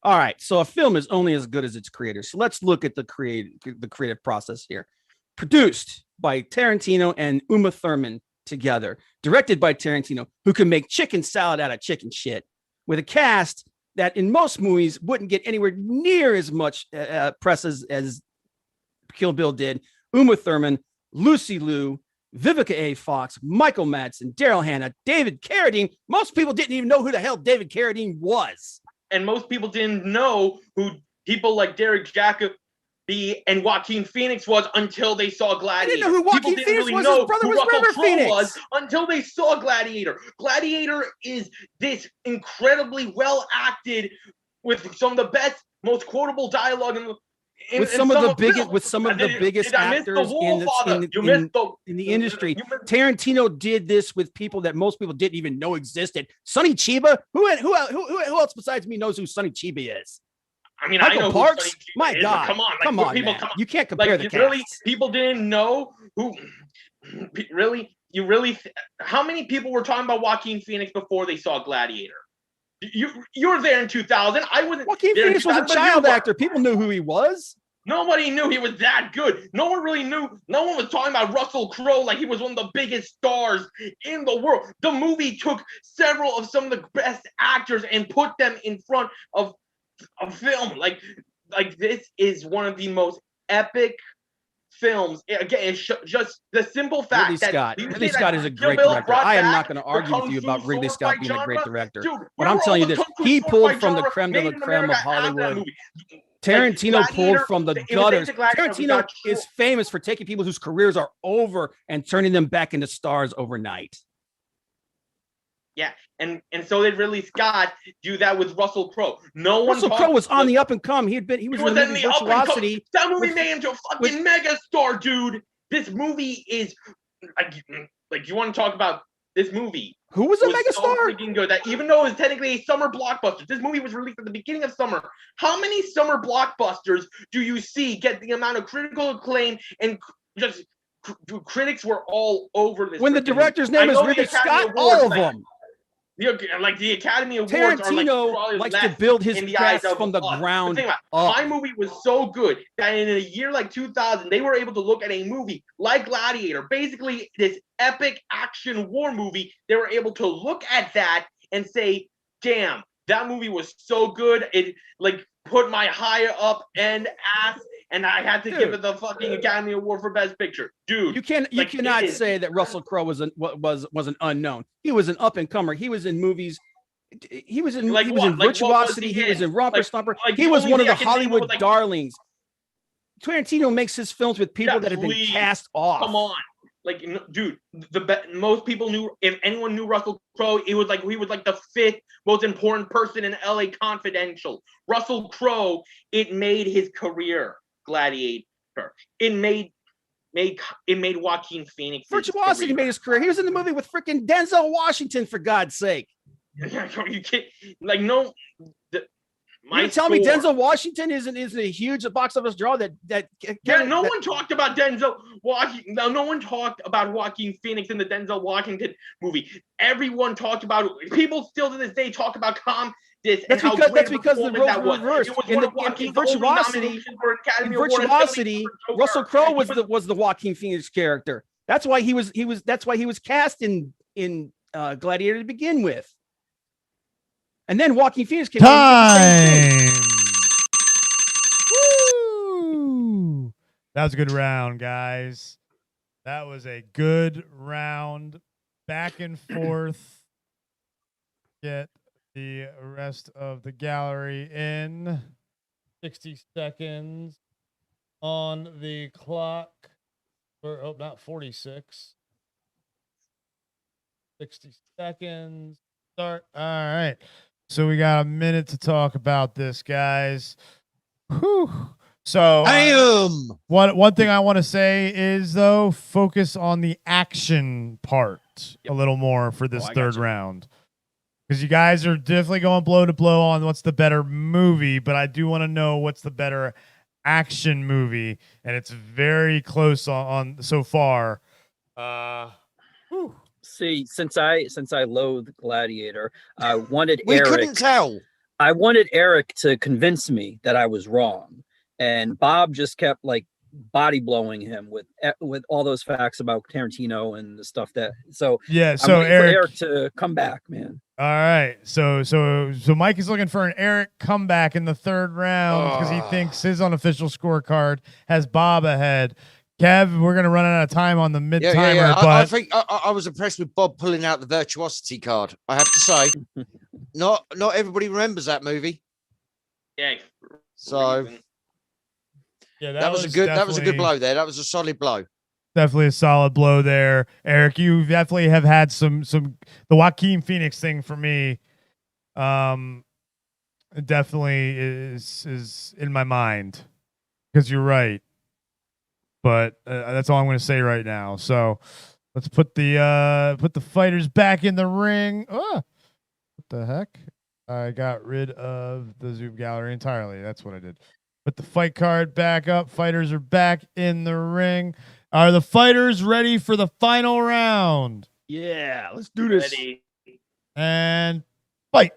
All right. So a film is only as good as its creator. So let's look at the creative process here. Produced by Tarantino and Uma Thurman together. Directed by Tarantino, who can make chicken salad out of chicken shit. With a cast that in most movies wouldn't get anywhere near as much press as Kill Bill did. Uma Thurman, Lucy Liu, Vivica A. Fox, Michael Madsen, Daryl Hannah, David Carradine. Most people didn't even know who the hell David Carradine was. And most people didn't know who people like Derek Jacobi and Joaquin Phoenix was until they saw Gladiator. I didn't know who Joaquin People Phoenix really was. know His brother who was Russell River Crowe Phoenix. was until they saw Gladiator. Gladiator is this incredibly well acted with some of the best, most quotable dialogue with some of the biggest actors in the industry. Tarantino did this with people that most people didn't even know existed. Sonny Chiba, who else besides me knows who Sonny Chiba is? I mean, Michael I know Parks. Who Sonny Chiba My is, God, come on, come on, people, man. come on. You can't compare the really, cast. people didn't know who. How many people were talking about Joaquin Phoenix before they saw Gladiator? You were there in 2000. I wasn't. Joaquin Phoenix was a child actor. People knew who he was. Nobody knew he was that good. No one really knew. No one was talking about Russell Crowe like he was one of the biggest stars in the world. The movie took several of some of the best actors and put them in front of a film. Like this is one of the most epic films. Again, it's just the simple fact Ridley Scott is a great director. I am not going to argue with you about Ridley Scott being a great director. But I'm telling you this, he pulled from the creme de la creme of Hollywood. Tarantino pulled from the gutters. Tarantino is famous for taking people whose careers are over and turning them back into stars overnight. Yeah, and so did Ridley Scott do that with Russell Crowe. Russell Crowe was on the up and come. He was in the Virtuosity. That movie made him to a fucking megastar, dude. This movie is like you want to talk about this movie. Who was a megastar? So freaking good that even though it was technically a summer blockbuster, this movie was released at the beginning of summer. How many summer blockbusters do you see get the amount of critical acclaim and just critics were all over this? When the director's name is Ridley Scott, all of them. Like the Academy Awards Tarantino are likes to build his best from the ground up. My movie was so good that in a year like 2000, they were able to look at a movie like Gladiator, basically this epic action war movie. They were able to look at that and say, damn, that movie was so good. It like put my higher up end ass. And I had to give it the fucking Academy Award for Best Picture, dude. You cannot say that Russell Crowe was an unknown. He was an up and comer. He was in movies. He was in Virtuosity. He was in Romper Stomper. He was one of the Hollywood darlings. Tarantino makes his films with people that have been cast off. Come on, dude. Most people knew. If anyone knew Russell Crowe, he was like the 5th most important person in LA Confidential. Russell Crowe, it made his career. Gladiator. It made Joaquin Phoenix. Virtuosity made his career. He was in the movie with freaking Denzel Washington, for God's sake. You can't you tell me Denzel Washington isn't a huge box office draw no one talked about Denzel Washington. No one talked about Joaquin Phoenix in the Denzel Washington movie. Everyone talked about it. People still to this day talk about that's because the roles were reversed. In Virtuosity, Russell Crowe was the Joaquin Phoenix character. That's why he was cast in Gladiator to begin with. And then Joaquin Phoenix came. Time. Woo! That was a good round, guys. That was a good round. Back and forth. Get the rest of the gallery in. 60 seconds on the clock. Not 46. 60 seconds. Start. All right. So we got a minute to talk about this, guys. Whew. So one thing I want to say is, though, focus on the action part a little more for this third round. Because you guys are definitely going blow to blow on what's the better movie, but I do want to know what's the better action movie, and it's very close on so far. See, since I loathe Gladiator, I wanted We Eric. couldn't tell. I wanted Eric to convince me that I was wrong, and Bob just kept like body blowing him with all those facts about Tarantino and the stuff that. So yeah, I'm so waiting for Eric Eric to come back, man. All right, so Mike is looking for an Eric comeback in the third round because he thinks his unofficial scorecard has Bob ahead. Kev, we're gonna run out of time on the mid timer, but I think I was impressed with Bob pulling out the virtuosity card. I have to say, not everybody remembers that movie. Yeah. So yeah, that was a good blow there. That was a solid blow. Definitely a solid blow there, Eric. You definitely have had some the Joaquin Phoenix thing for me. Definitely is in my mind because you're right. But that's all I'm going to say right now. So let's put the fighters back in the ring. Oh, what the heck? I got rid of the Zoom gallery entirely. That's what I did. Put the fight card back up. Fighters are back in the ring. Are the fighters ready for the final round? Yeah, let's do this. Ready. And fight.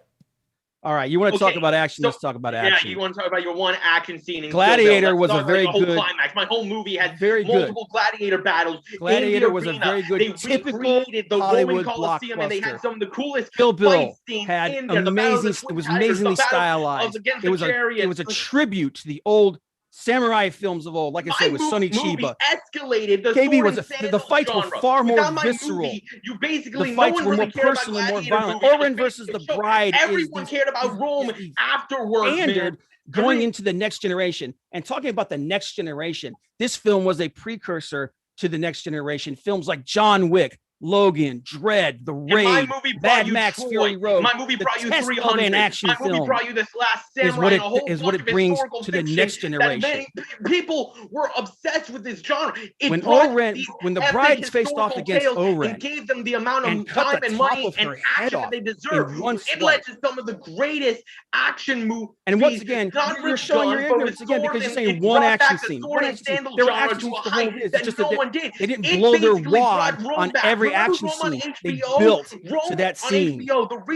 All right, you want to talk about action? Let's talk about action. Yeah, you want to talk about your one action scene in Gladiator was a very whole good climax. My whole movie had very multiple gladiator battles. Gladiator was a very good They typical recreated the Hollywood Roman Coliseum, and they had blockbuster. some of the coolest Kill Bill fight scenes had in there. The Battle of the amazing. It was Twin Towers, amazingly the battle stylized. against It was the chariots. it was a tribute to the old samurai films of old. Like I said, with Sonny Chiba. Escalated. The KB sword was and the fights genre. were far more Without my visceral. movie, you basically The fights no one were really more cared personal, about more Gladiator violent. movies. Oren versus the Bride Everyone cared about Rome afterwards, standard man. going into the next generation. And talking about the next generation, this film was a precursor to the next generation. Films like John Wick, Logan, Dread, The Raid, My movie brought Mad you Max, Troy. Fury Road. My movie The brought you test of 300. an action My movie film brought you this Last is Samurai what and a whole it bunch of brings historical to the fiction next that generation. People were obsessed with this genre. When the epic brides faced off historical against tales Oren and gave them the amount of and cut time the and top money of and her head action that off they deserve, in one it led to some of the greatest action movies. And once again, you're showing your ignorance again because you're saying one action scene. One action scene. There were action scenes the whole is. It's just that they didn't blow their wad on every action scene. They built to that scene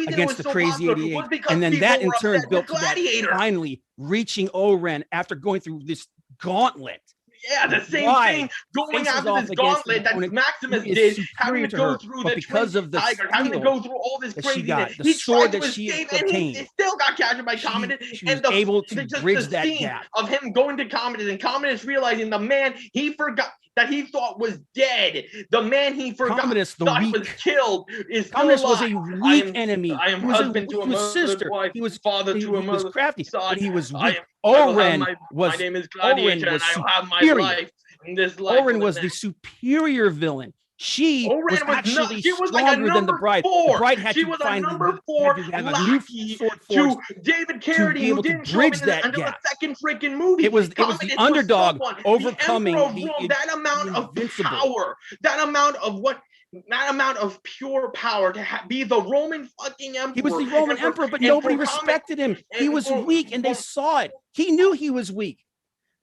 against the Crazy 88. And then that in turn built to that finally reaching Oren after going through this gauntlet. Yeah, the same thing going after this gauntlet that Maximus did, having to go through the because of the tiger, having to go through all this craziness. The he sword tried to that she escape, obtained. and he still got captured by Commodus. She was able to bridge that gap of him going to Commodus and Commodus realizing the man he forgot that he thought was dead, the man he forgot Commodus, the thought weak. was killed, is still Commodus alive. was a weak enemy. I am He was husband to a mother's sister. wife. He was father to a he was mother. crafty, but he was weak. My My name is Gladiator, and I have my superior. life. In this life Oren was the superior villain. She was actually stronger like than the bride. The bride had she to was find a number 4 have a new sword to David Carradine, be able who to didn't bridge show that until gap. the second freaking movie. It was the underdog overcoming that amount of power, that amount of pure power to be the Roman fucking emperor. He was the Roman emperor, but nobody respected him. He was weak, and they saw it. He knew he was weak.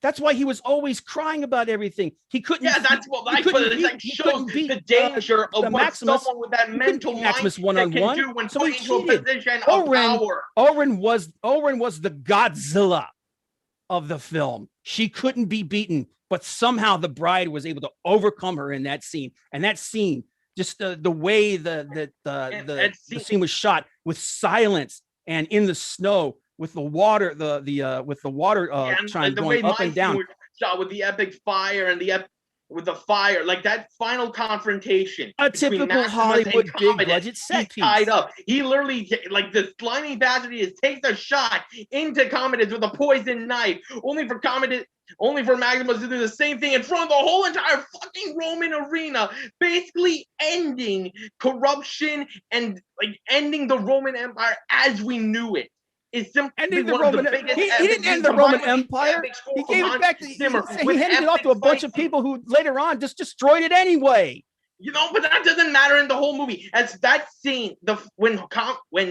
That's why he was always crying about everything. He couldn't. Yeah, that's what I put it. It shows the danger of what Maximus, someone with that mental Maximus mindset can do when put into a position of power. Oren was the Godzilla of the film. She couldn't be beaten, but somehow the bride was able to overcome her in that scene. And that scene, just the way the scene was shot with silence and in the snow. With the water, trying going up and down. Shot with the epic fire and with the fire, like that final confrontation. A typical Hollywood big budget set piece. Tied up. He literally, like the slimy bastard, takes a shot into Commodus with a poison knife, only for Maximus to do the same thing in front of the whole entire fucking Roman arena, basically ending corruption and like ending the Roman Empire as we knew it. Is simply ending the one Roman. of the biggest He didn't end the Roman Empire. He gave it back. He handed it off to a bunch of people who later on just destroyed it anyway. You know, but that doesn't matter in the whole movie. As that scene, when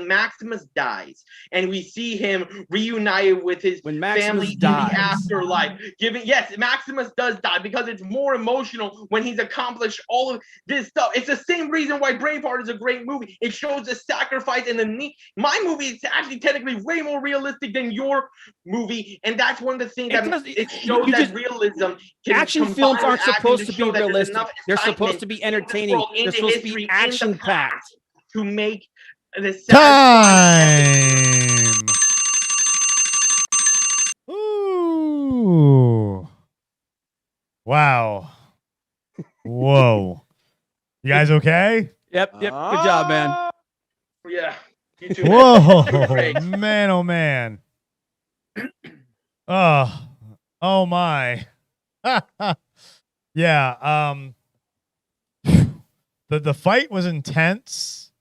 Maximus dies, and we see him reunited with his family in the afterlife, Maximus does die because it's more emotional when he's accomplished all of this stuff. It's the same reason why Braveheart is a great movie. It shows the sacrifice and the need. My movie is actually technically way more realistic than your movie, and that's one of the things that it shows that realism. Action films aren't supposed to be realistic. They're supposed to be entertaining. They're supposed to be action packed to make the time. Ooh. Wow. Whoa. You guys okay? Yep. Good job, man. Yeah. You too, whoa, man, oh man. Oh my. Yeah, the fight was intense.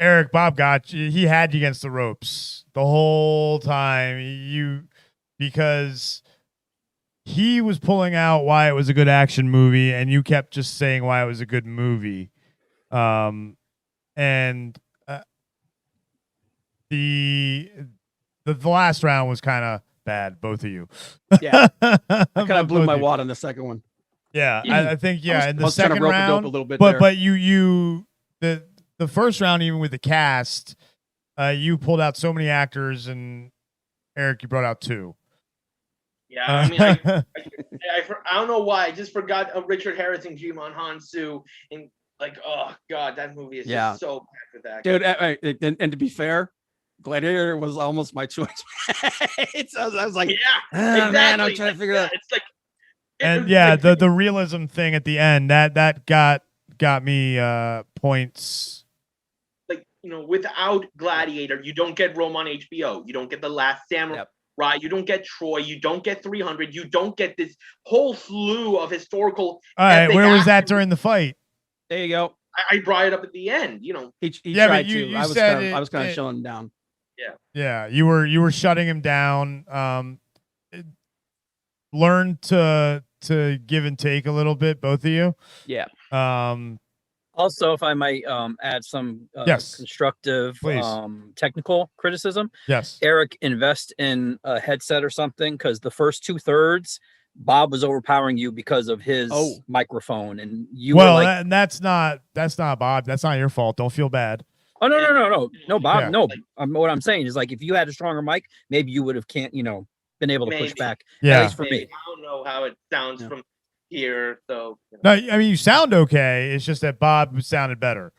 Eric, Bob got you. He had you against the ropes the whole time. Because he was pulling out why it was a good action movie, and you kept just saying why it was a good movie. And the last round was kind of bad, both of you. Yeah, I kind of blew my wad on the second one. Yeah, I think in the second rope round, a little bit but the first round, even with the cast, you pulled out so many actors, and Eric, you brought out 2. Yeah, I mean, I don't know why. I just forgot Richard Harris and Jimon Hansu, and like, oh god, that movie is just so bad with that. Dude, and to be fair, Gladiator was almost my choice. I was like, exactly. Man, I'm trying to figure out. It's like, and the realism thing at the end that got me points. Like, without Gladiator, you don't get Rome on HBO. You don't get The Last Samurai. Right, you don't get Troy, you don't get 300, you don't get this whole slew of historical. All right, where was that during the fight? There you go. I brought it up at the end. He tried to. I was kind of shutting him down. Yeah, you were shutting him down. Learn to give and take a little bit, both of you. Yeah. Also, if I might add some constructive technical criticism. Yes. Eric, invest in a headset or something, because the first 2/3, Bob was overpowering you because of his microphone, and you were like, and that's not Bob. That's not your fault. Don't feel bad. Oh no, Bob, Yeah. no. What I'm saying is, like, if you had a stronger mic, maybe you would have been able to push back. Yeah. At least for me. I don't know how it sounds from here, so. No, I mean, you sound okay. It's just that Bob sounded better,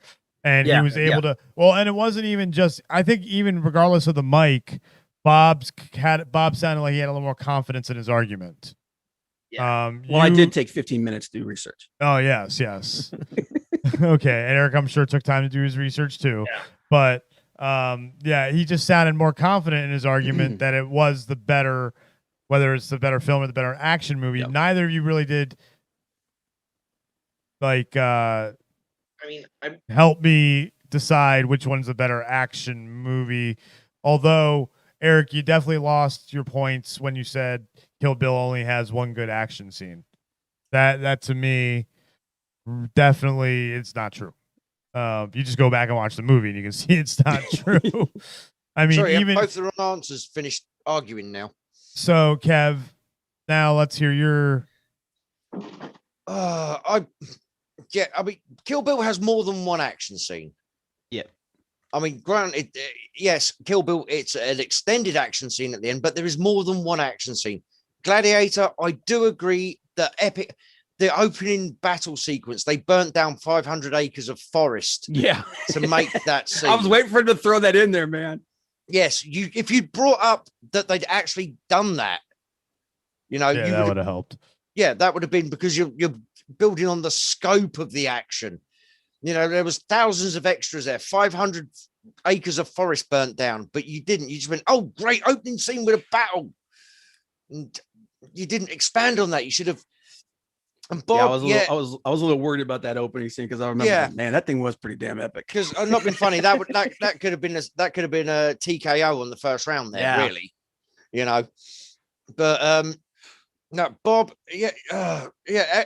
and he was able to. Well, and it wasn't even just. I think even regardless of the mic, Bob sounded like he had a little more confidence in his argument. Yeah. I did take 15 minutes to do research. Oh yes. Okay, and Eric, I'm sure, took time to do his research too. Yeah. But he just sounded more confident in his argument that it was the better, whether it's the better film or the better action movie. Yep. Neither of you really did help me decide which one's the better action movie. Although, Eric, you definitely lost your points when you said Kill Bill only has one good action scene. That to me, definitely, it's not true. You just go back and watch the movie and you can see it's not true. I mean, Sorry, even both the wrong answers finished arguing now. So, Kev, now let's hear your. I mean, Kill Bill has more than one action scene. Yeah. I mean, granted, yes, Kill Bill, it's an extended action scene at the end, but there is more than one action scene. Gladiator, I do agree, the opening battle sequence, they burnt down 500 acres of forest to make that scene. I was waiting for him to throw that in there, man. Yes, if you'd brought up that they'd actually done that, that would have helped. Yeah, that would have been, because you're building on the scope of the action. There was thousands of extras there, 500 acres of forest burnt down, but you didn't. You just went, oh, great opening scene with a battle. And you didn't expand on that. You should have. And Bob, I was a little worried about that opening scene, because I remember, man, that thing was pretty damn epic. Because I'm not being funny, that could have been a TKO on the first round there, really. But No, Bob. Yeah,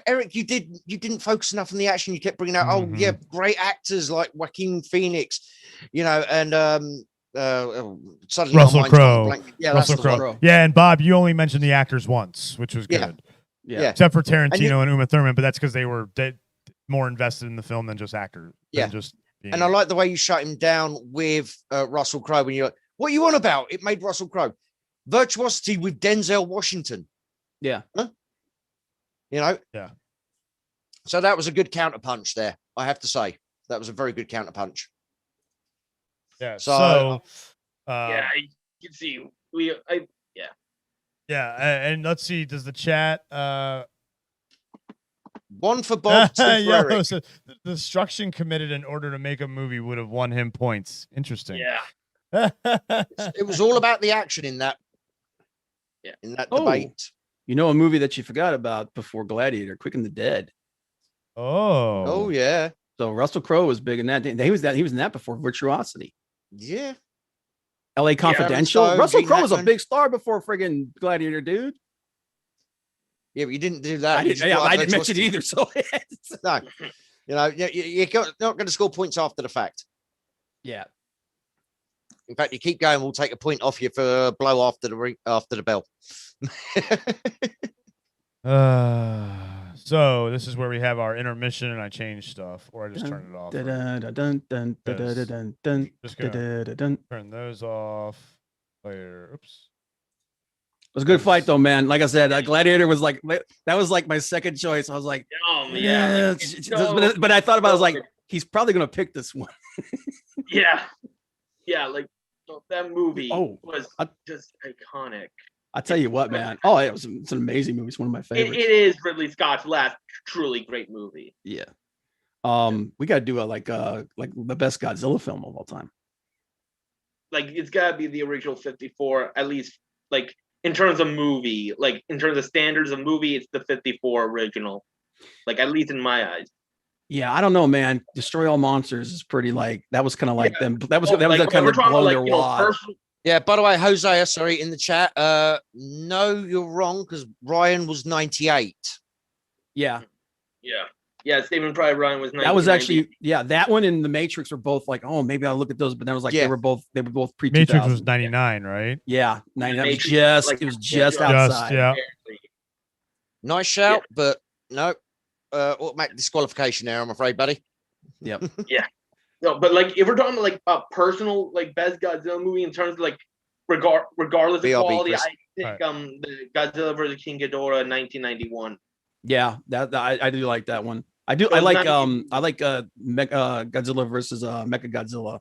Eric, you didn't focus enough on the action. You kept bringing out, oh yeah, great actors like Joaquin Phoenix, and suddenly Russell Crowe. Yeah, Russell that's the Crowe. one. Yeah, and Bob, you only mentioned the actors once, which was Yeah. good. Yeah. Except for Tarantino and Uma Thurman, but that's because they were more invested in the film than just actors. Yeah. And I like the way you shut him down with Russell Crowe when you're like, what are you on about? It made Russell Crowe. Virtuosity with Denzel Washington. Yeah. Huh? Yeah. So that was a good counterpunch there, I have to say. That was a very good counterpunch. Yeah. Yeah, you can see Yeah, and let's see. Does the chat one for Bob, two for Eric. So the destruction committed in order to make a movie would have won him points. Interesting. Yeah. It was all about the action in that. Yeah. In that debate. You know a movie that you forgot about before Gladiator, Quick and the Dead. Oh yeah. So Russell Crowe was big in that. He was in that before Virtuosity. Yeah. L.A. Confidential. So, Russell Gene Crowe was a Hackman. big star before friggin' Gladiator, dude. Yeah, but you didn't do that. I didn't mention it either. So no, you're not going to score points after the fact. Yeah. In fact, you keep going, we'll take a point off you for a blow after the bell. So this is where we have our intermission, and I changed stuff, or I just turned it off. Just gonna turn those off. Later. Oops. It was a good fight though, man. Like I said, Gladiator was like that was like my second choice. I was like, yeah. But I thought about it, I was like, he's probably gonna pick this one. Yeah, like that movie was just iconic. I'll tell you what, man. Oh, it's an amazing movie. It's one of my favorites. It is Ridley Scott's last truly great movie. Yeah. We gotta do like the best Godzilla film of all time. Like it's gotta be the original 54, at least like in terms of movie, like in terms of standards of movie, it's the 54 original. Like at least in my eyes. Yeah, I don't know, man. Destroy All Monsters is pretty like that was kind of like them. That was like, kind of blown their wad. Yeah, by the way, Hosea, sorry, in the chat. No, you're wrong, because Ryan was 98. Yeah. Yeah, Saving Private Ryan was 1990. That was actually that one and The Matrix were both like, oh, maybe I'll look at those, but then it was like they were both pre-2000. Matrix was 99, right? Yeah, 99. It was just outside. Yeah. Nice shout, but no. Automatic disqualification there, I'm afraid, buddy. Yep. Yeah. No, but like if we're talking about like a personal like best Godzilla movie in terms of like regardless of quality, I think the Godzilla vs. King Ghidorah 1991. Yeah, I do like that one. I like Godzilla versus Mechagodzilla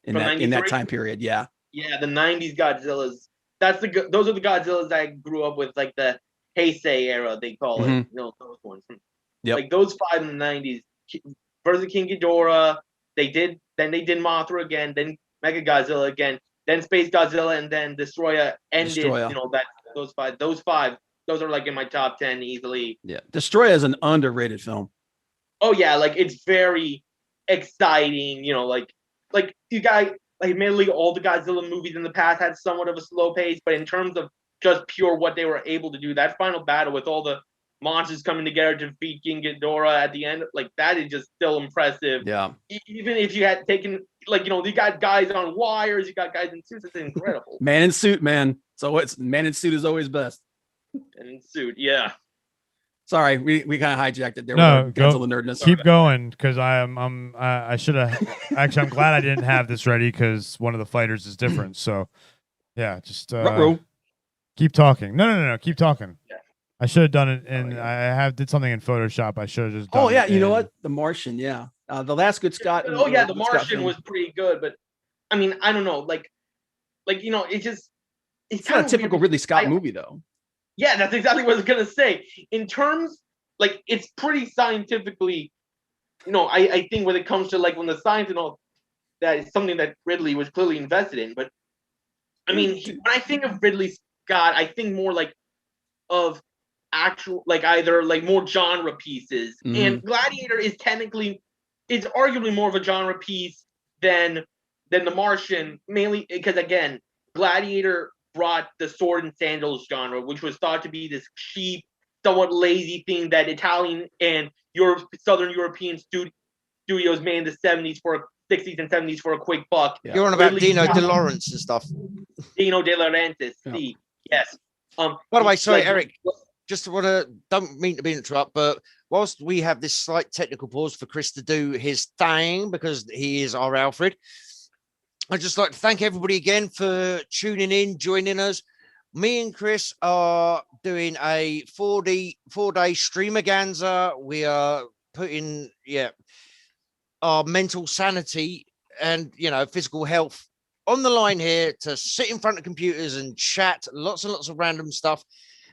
in that time period. Yeah. Yeah, the 90s Godzillas. Those are the Godzillas I grew up with, like the Heisei era, they call it. Those ones. Yep. Like those 5 in the 90s versus King Ghidorah. They did Mothra again, then Mechagodzilla again, then Space Godzilla, and then Destroyer ended. Destroyer. Those five. Those are like in my top 10 easily. Yeah, Destroyer is an underrated film. Oh yeah, like it's very exciting. Like you guys, like admittedly, all the Godzilla movies in the past had somewhat of a slow pace, but in terms of just pure what they were able to do, that final battle with all the monsters coming together to defeat King Ghidorah at the end, like that is just still impressive. Yeah. Even if you had taken, like, you got guys on wires, you got guys in suits, it's incredible. Man in suit, man. So it's man in suit is always best. And in suit, yeah. Sorry, we kind of hijacked it there. No, with go, Godzilla nerdness. keep going, because I should have. Actually, I'm glad I didn't have this ready because one of the fighters is different. So, yeah, just keep talking. No, keep talking. Yeah. I should have done it, and I did something in Photoshop. I should have just done Oh yeah, it you know what? The Martian, yeah. The last good Scott. Oh yeah, the Martian was pretty good, but I mean, I don't know, like it's not a typical Ridley Scott movie though. Yeah, that's exactly what I was gonna say. In terms, like, it's pretty scientifically, I think when it comes to like when the science and all that is something that Ridley was clearly invested in. But I mean, when I think of Ridley Scott, I think more like of actual, like either like more genre pieces. And Gladiator is arguably more of a genre piece than The Martian, mainly because again, Gladiator brought the sword and sandals genre, which was thought to be this cheap, somewhat lazy thing that Italian and Southern European studios made in the 70s 60s and 70s for a quick buck. Yeah. You're on about Dino De Laurentiis and stuff. Dino De Laurentiis, see, yes. By the way, sorry, Eric, just don't mean to be interrupt, but whilst we have this slight technical pause for Chris to do his thing, because he is our Alfred, I'd just like to thank everybody again for tuning in, joining us. Me and Chris are doing a 4-day Streamaganza. We are putting, our mental sanity and, physical health on the line here to sit in front of computers and chat lots and lots of random stuff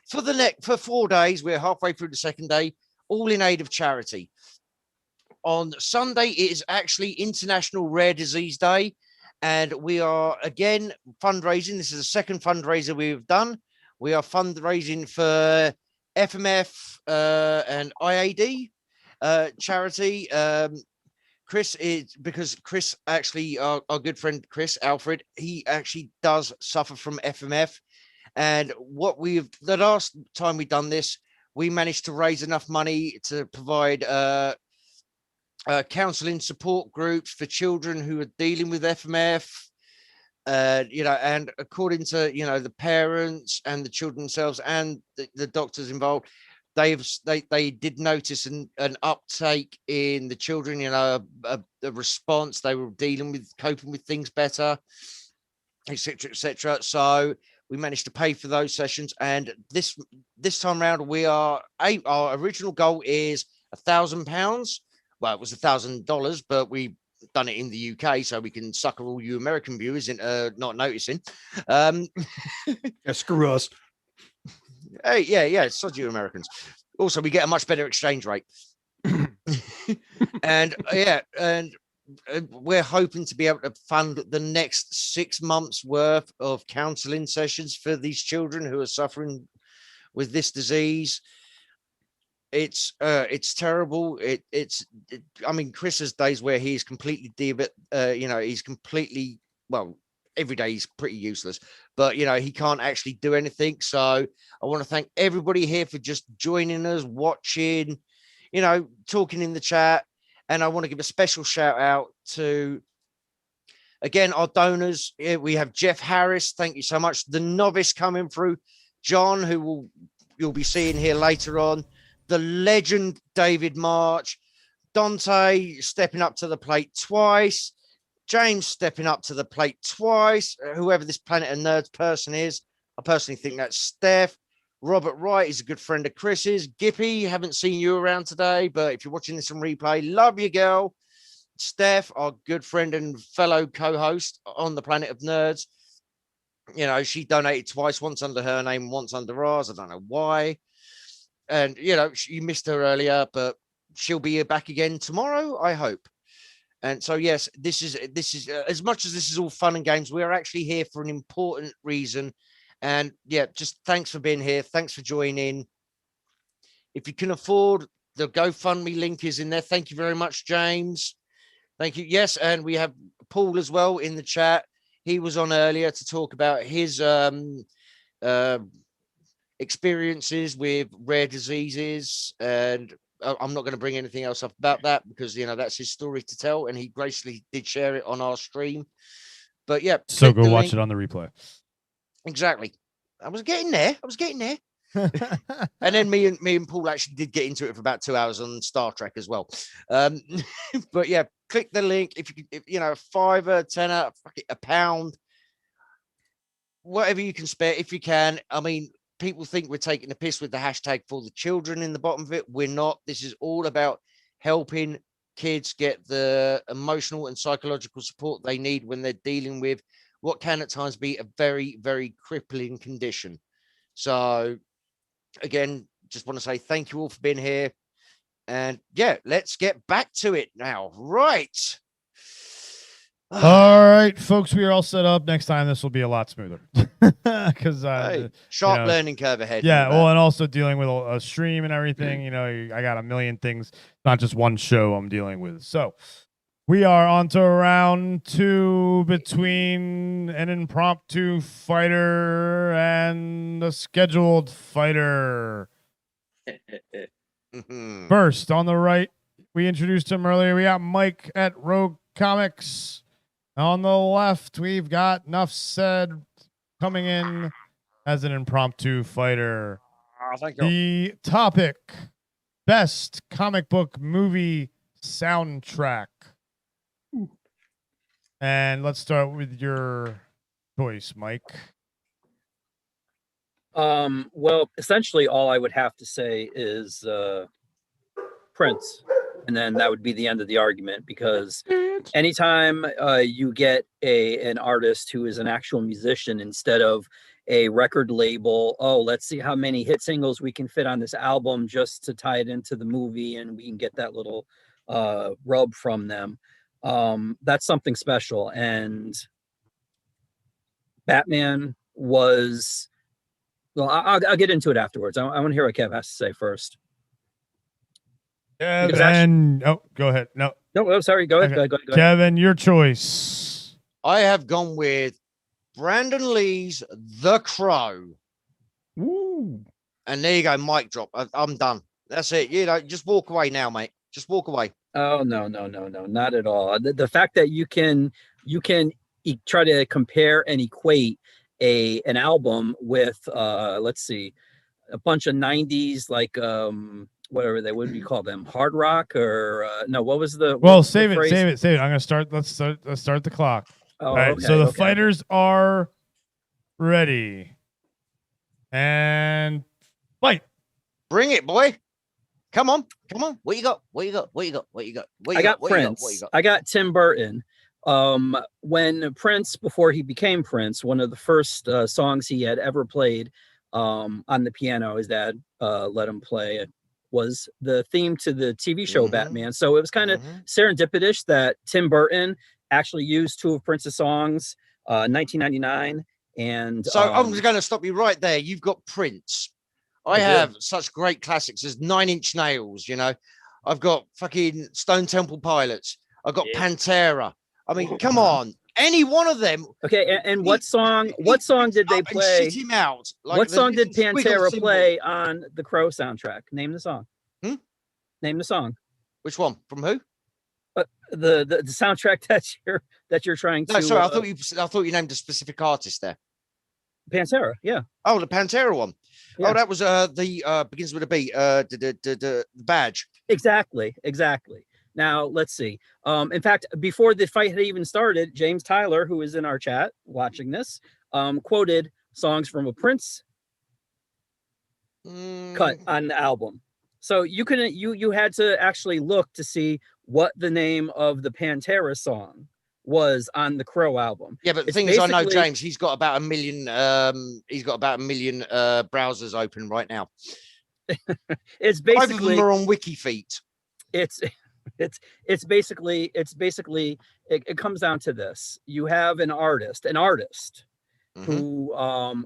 for 4 days. We're halfway through the second day, all in aid of charity. On Sunday, it is actually International Rare Disease Day. And we are, again, fundraising. This is the second fundraiser we've done. We are fundraising for FMF and IAD charity. Chris actually, our good friend Chris Alfred, he actually does suffer from FMF. And the last time we done this, we managed to raise enough money to provide counseling support groups for children who are dealing with FMF, and according to, the parents and the children themselves and the doctors involved, they did notice an uptake in the children, a response. They were coping with things better, etc., etc. So we managed to pay for those sessions. And this time around, our original goal is £1,000. Well, it was $1,000, but we done it in the UK, so we can sucker all you American viewers into not noticing. Screw us. Hey, yeah, sod you Americans. Also, we get a much better exchange rate. and we're hoping to be able to fund the next 6 months worth of counseling sessions for these children who are suffering with this disease. It's terrible. I mean, Chris has days where he's completely he's completely, well, every day he's pretty useless, but he can't actually do anything. So I want to thank everybody here for just joining us, watching, talking in the chat. And I want to give a special shout out to, again, our donors. We have Jeff Harris. Thank you so much. The novice coming through, John, who you'll be seeing here later on. The legend David March, Dante stepping up to the plate twice, James stepping up to the plate twice, whoever this Planet of Nerds person is. I personally think that's Steph. Robert Wright is a good friend of Chris's. Gippy, haven't seen you around today, but if you're watching this on replay, love you, girl. Steph, our good friend and fellow co-host on the Planet of Nerds. She donated twice, once under her name, once under ours. I don't know why. And, you missed her earlier, but she'll be back again tomorrow, I hope. And so, yes, this is as much as this is all fun and games, we're actually here for an important reason. And yeah, just thanks for being here. Thanks for joining. If you can afford, the GoFundMe link is in there. Thank you very much, James. Thank you. Yes. And we have Paul as well in the chat. He was on earlier to talk about his, experiences with rare diseases, and I'm not going to bring anything else up about that because that's his story to tell, and he graciously did share it on our stream. But yeah, so go watch it on the replay. Exactly. I was getting there. And then me and Paul actually did get into it for about 2 hours on Star Trek as well. But yeah, click the link if you a $5, $10, £1, whatever you can spare if you can. I mean, people think we're taking the piss with the hashtag for the children in the bottom of it. We're not. This is all about helping kids get the emotional and psychological support they need when they're dealing with what can at times be a very, very crippling condition. So again, just want to say thank you all for being here. And yeah, let's get back to it now. Right. All right, folks, we are all set up. Next time, this will be a lot smoother because sharp learning curve ahead. Yeah, well, and also dealing with a stream and everything. I got a million things, not just one show I'm dealing with. So We are on to round 2 between an impromptu fighter and a scheduled fighter. First, on the right, we introduced him earlier. We got Mike at Rogue Comics. On the left, we've got Nuff Said coming in as an impromptu fighter. Thank you. The topic, best comic book movie soundtrack. And let's start with your choice, Mike. Well, essentially all I would have to say is Prince. And then that would be the end of the argument, because anytime you get an artist who is an actual musician instead of a record label, let's see how many hit singles we can fit on this album just to tie it into the movie and we can get that little rub from them. That's something special. And Batman was, well, I'll get into it afterwards. I want to hear what Kev has to say first. Kevin, go ahead. No, sorry. Go ahead. Okay. Go ahead. Kevin, your choice. I have gone with Brandon Lee's The Crow. Woo. And there you go, mic drop. I'm done. That's it. Just walk away now, mate. Just walk away. Oh, no, not at all. The fact that you can try to compare and equate an album with let's see, a bunch of 90s like whatever they would be called them, hard rock or no, what was the save it. I'm gonna start. Let's start the clock. All right, okay, so the fighters are ready and fight. Bring it, boy. Come on. What you got? I got Prince. I got Tim Burton. When Prince, before he became Prince, one of the first songs he had ever played on the piano, his dad let him play, was the theme to the TV show Batman. So it was kind of serendipitous that Tim Burton actually used 2 of Prince's songs, 1999. And so I'm just going to stop you right there. You've got Prince. I have such great classics as 9 Inch Nails. I've got fucking Stone Temple Pilots. I've got Pantera. I mean, come on. Any one of them. Okay, and what song did they play? Shit him out. What song did Pantera play on the Crow soundtrack? Name the song. Name the song. Which one? From who? The soundtrack that you're trying to. No, sorry. I thought you named a specific artist there. Pantera, yeah. Oh, the Pantera one. Yeah. Oh, that was the begins with a B. The Badge. Exactly. Now, let's see. In fact, before the fight had even started, James Tyler, who is in our chat watching this, quoted songs from a Prince cut on the album. So you had to actually look to see what the name of the Pantera song was on the Crow album. Yeah, but the thing is, I know James, he's got about 1 million browsers open right now. It's basically 5 of them are on WikiFeet. It's basically it comes down to this. You have an artist who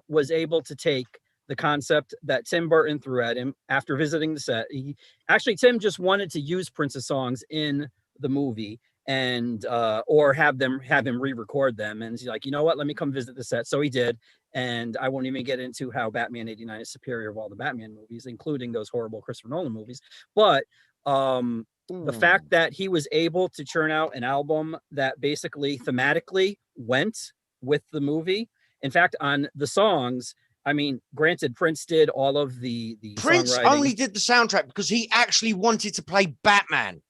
was able to take the concept that Tim Burton threw at him after visiting the set. Tim just wanted to use Prince's songs in the movie and or have him re-record them, and he's like, you know what, let me come visit the set. So he did, and I won't even get into how Batman 89 is superior of all the Batman movies, including those horrible Christopher Nolan movies, but the fact that he was able to churn out an album that basically thematically went with the movie. In fact, on the songs, I mean, granted, Prince did all of the Prince only did the soundtrack because he actually wanted to play Batman.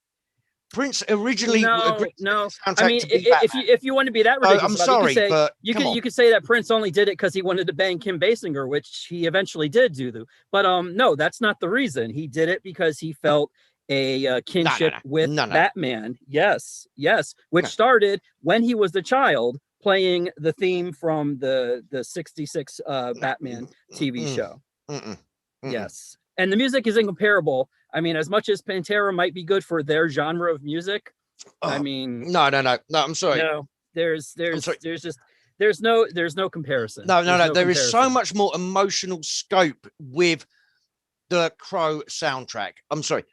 Prince originally no. I mean, if you want to be that ridiculous, I'm sorry, but you could say that Prince only did it because he wanted to bang Kim Basinger, which he eventually did do. But no, that's not the reason. He did it because he felt a kinship with Batman. Yes, which started when he was the child playing the theme from the 66 Batman TV show. Yes, and the music is incomparable. I mean, as much as Pantera might be good for their genre of music, I mean, no. I'm sorry. No, there's no comparison. No. There is so much more emotional scope with the Crow soundtrack. I'm sorry.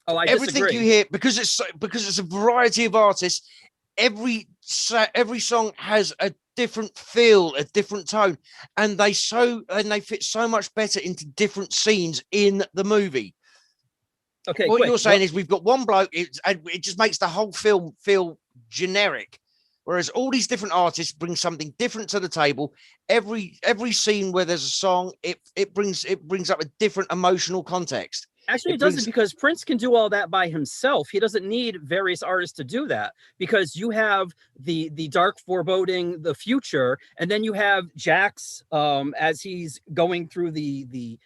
Oh, I everything disagree. you hear, because it's a variety of artists. Every song has a different feel, a different tone, and they fit so much better into different scenes in the movie. Okay, what quick, you're saying is we've got one bloke. It just makes the whole film feel generic, whereas all these different artists bring something different to the table. Every scene where there's a song, it brings up a different emotional context. Actually, it doesn't, because Prince can do all that by himself. He doesn't need various artists to do that, because you have the dark foreboding, the future, and then you have Jax as he's going through the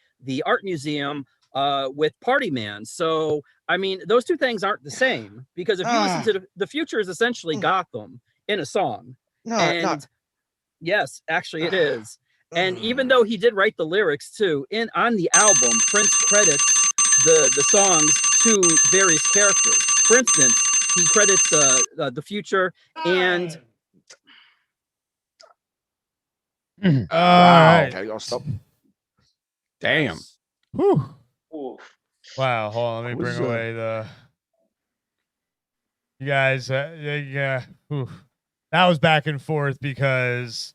art museum with Party Man. So, I mean, those two things aren't the same, because if you listen to the future is essentially Gotham in a song. No. Yes, actually it is. And even though he did write the lyrics too, on the album, Prince credits the songs to various characters. For instance, he credits the future and Wow. Okay, I'll stop. Damn. Whew. Ooh. Wow. Hold on. Let me bring away the. You guys, yeah. Whew. That was back and forth, because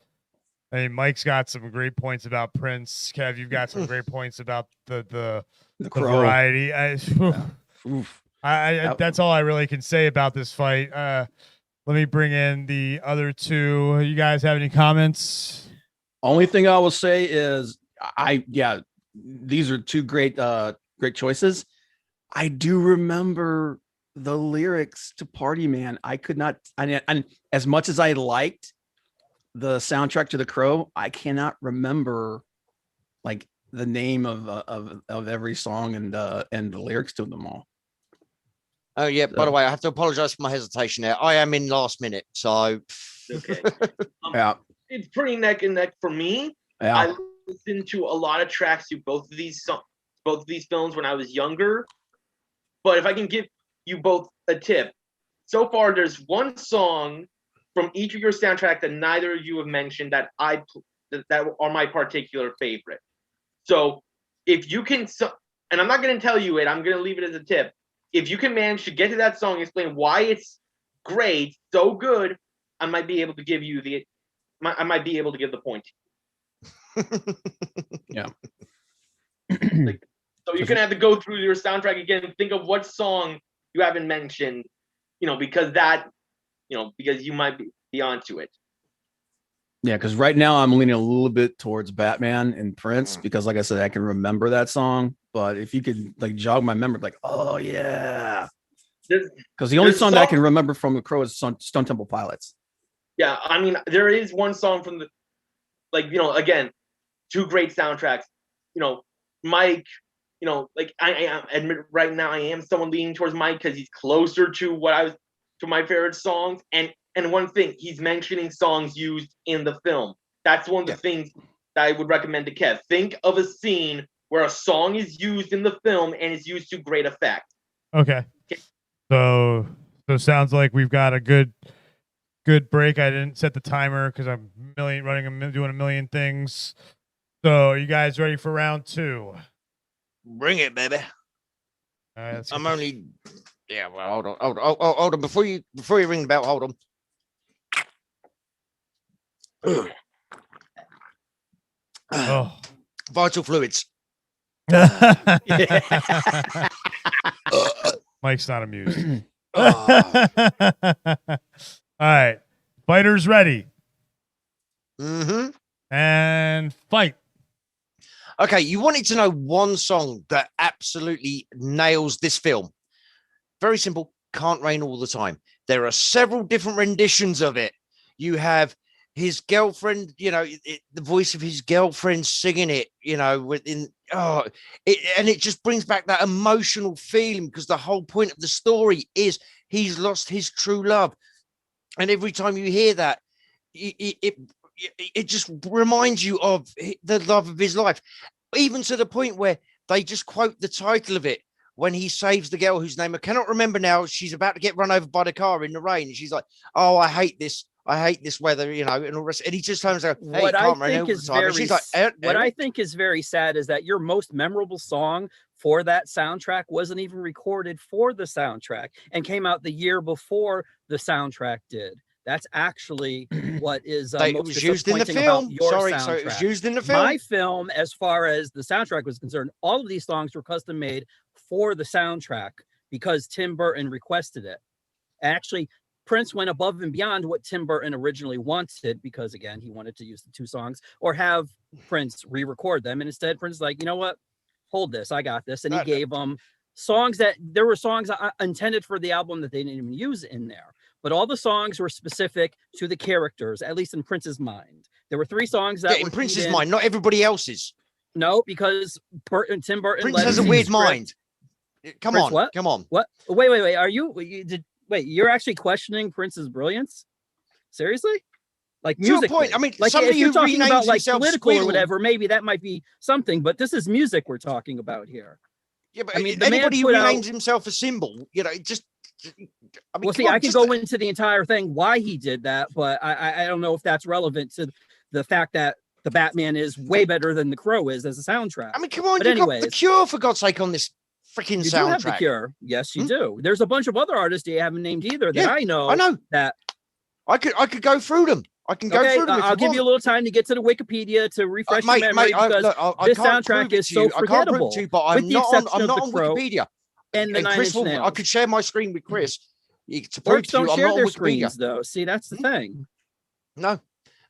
I mean, Mike's got some great points about Prince. Kev, you've got some great points about the variety. That's all I really can say about this fight. Let me bring in the other two. You guys have any comments? Only thing I will say is these are two great choices. I do remember the lyrics to Party Man. I could not, and as much as I liked the soundtrack to The Crow, I cannot remember like the name of every song and the lyrics to them all. Oh yeah. By the way, I have to apologize for my hesitation there. I am in last minute, so okay. Yeah, it's pretty neck and neck for me. Yeah. I listened to a lot of tracks to both of these films when I was younger. But if I can give you both a tip, so far there's one song from each of your soundtrack that neither of you have mentioned that that are my particular favorite. So if you can, and I'm not going to tell you it, I'm going to leave it as a tip. If you can manage to get to that song, explain why it's great, so good, I might be able to give you the point. Yeah. So you're gonna have to go through your soundtrack again and think of what song you haven't mentioned, because you might be onto it. Yeah, because right now I'm leaning a little bit towards Batman and Prince, because like I said, I can remember that song. But if you could like jog my memory, like, oh yeah. Because the only song that I can remember from The Crow is Stone Temple Pilots. Yeah, I mean, there is one song from again, two great soundtracks. Mike, I admit right now I am someone leaning towards Mike because he's closer to my favorite songs. And one thing, he's mentioning songs used in the film. That's one of the things that I would recommend to Kev. Think of a scene where a song is used in the film and is used to great effect. Okay. So sounds like we've got a good break. I didn't set the timer because I'm doing a million things. So are you guys ready for round two? Bring it, baby. All right, I'm only. Yeah. Well, hold on. Before you ring the bell, hold on. Oh. Vital fluids. Mike's not amused. All right. Fighters ready. Mm-hmm. And fight. Okay, you wanted to know one song that absolutely nails this film. Very simple. Can't Rain All the Time. There are several different renditions of it. You have his girlfriend, the voice of his girlfriend singing it, and it just brings back that emotional feeling, because the whole point of the story is he's lost his true love. And every time you hear that, it just reminds you of the love of his life, even to the point where they just quote the title of it when he saves the girl whose name I cannot remember now. She's about to get run over by the car in the rain. And she's like, "Oh, I hate this. I hate this weather, and all the rest. And he just turns out, hey, What I can't rain think all the is time. And she's like, what I think is very sad is that your most memorable song for that soundtrack wasn't even recorded for the soundtrack and came out the year before the soundtrack did. That's actually what is it most was used in the disappointing about film. your Sorry, soundtrack. so it was used in the film. My film, as far as the soundtrack was concerned, all of these songs were custom made for the soundtrack because Tim Burton requested it. Actually, Prince went above and beyond what Tim Burton originally wanted because, again, he wanted to use the 2 songs or have Prince re-record them. And instead, Prince was like, you know what? Hold this. I got this. And he gave them songs that there were songs intended for the album that they didn't even use in there. But all the songs were specific to the characters, at least in Prince's mind. There were 3 songs that were in Prince's mind, not everybody else's. No, because Tim Burton. Prince has a weird mind. Come Prince, on, what? Come on. What? Wait. Are you? Wait, you're actually questioning Prince's brilliance? Seriously? Like To a musically? point. I mean, like somebody if you're who talking renames about like himself political or Squeal. whatever, maybe that might be something. But this is music we're talking about here. Yeah, but I mean, the man anybody who put out- renames himself a symbol, just. I mean, Well, see, come on, I can just- go into the entire thing why he did that, but I don't know if that's relevant to the fact that the Batman is way better than the Crow is as a soundtrack. I mean, come on, But you got anyways, The Cure for God's sake on this freaking you soundtrack. do have the Cure. Yes, you do. There's a bunch of other artists you haven't named either that Yeah, I know. I know that. I could go through them. I can go Okay, through them. If I'll give want. you a little time to get to the Wikipedia to refresh Mate, your memory because look, I this can't soundtrack prove it is to so you. I can't prove forgettable. it to you, but with I'm the not on. exception I'm of not the on Crow Wikipedia. and the Nine Chris Inch will. I Nails. could share my screen with Chris to prove Folks to you don't I'm share not their on Wikipedia. screens though. See, that's the thing. No,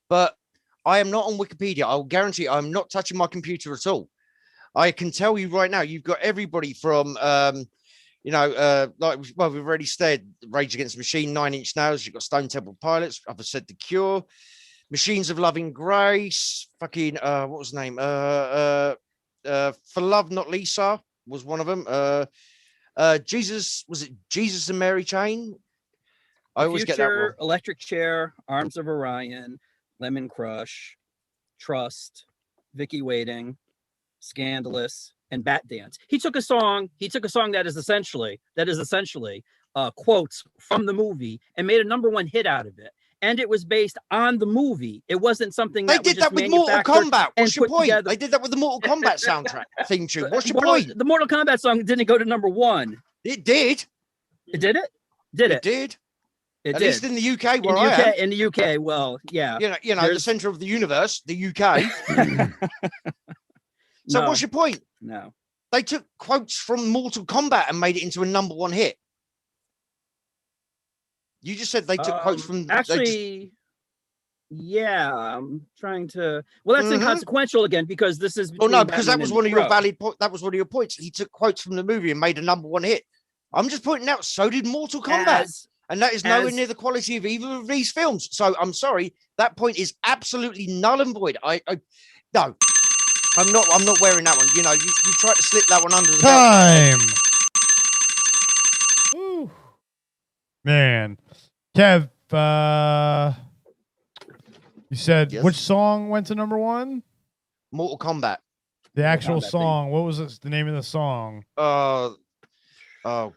but I am not on Wikipedia. I'll guarantee I'm not touching my computer at all. I can tell you right now, you've got everybody from, like, well, we've already said Rage Against the Machine, 9 Inch Nails. You've got Stone Temple Pilots. I've said The Cure, Machines of Loving Grace. Fucking, what was his name? For Love, Not Lisa was one of them. Jesus, was it Jesus and Mary Chain? I always get that wrong. Future, Electric Chair, Arms of Orion, Lemon Crush, Trust, Vicky Waiting, Scandalous, and Bat Dance. He took a song that is essentially quotes from the movie and made a #1 hit out of it. And it was based on the movie. It wasn't something They that did that with Mortal Kombat. What's your point? They did that with the Mortal Kombat soundtrack theme tune. What's your point? The Mortal Kombat song didn't go to #1. It did. It did it? Did it? It did. It At did. least in the UK, where I am. In the UK, well, yeah. You know, the center of the universe, the UK. So No. what's your point? No. They took quotes from Mortal Kombat and made it into a #1 hit. You just said they took quotes from. Actually, yeah, I'm trying to. Well, that's inconsequential again because this is. Oh no, between because that Batman was and one of your Crow. valid points. That was one of your points. He took quotes from the movie and made a #1 hit. I'm just pointing out. So did Mortal Kombat, and that is nowhere near the quality of either of these films. So I'm sorry, that point is absolutely null and void. No, I'm not wearing that one. You know, you tried to slip that one under the time. Woo. Man, Kev, you said which song went to #1? Mortal Kombat. The actual Kombat song. What was the name of the song? Oh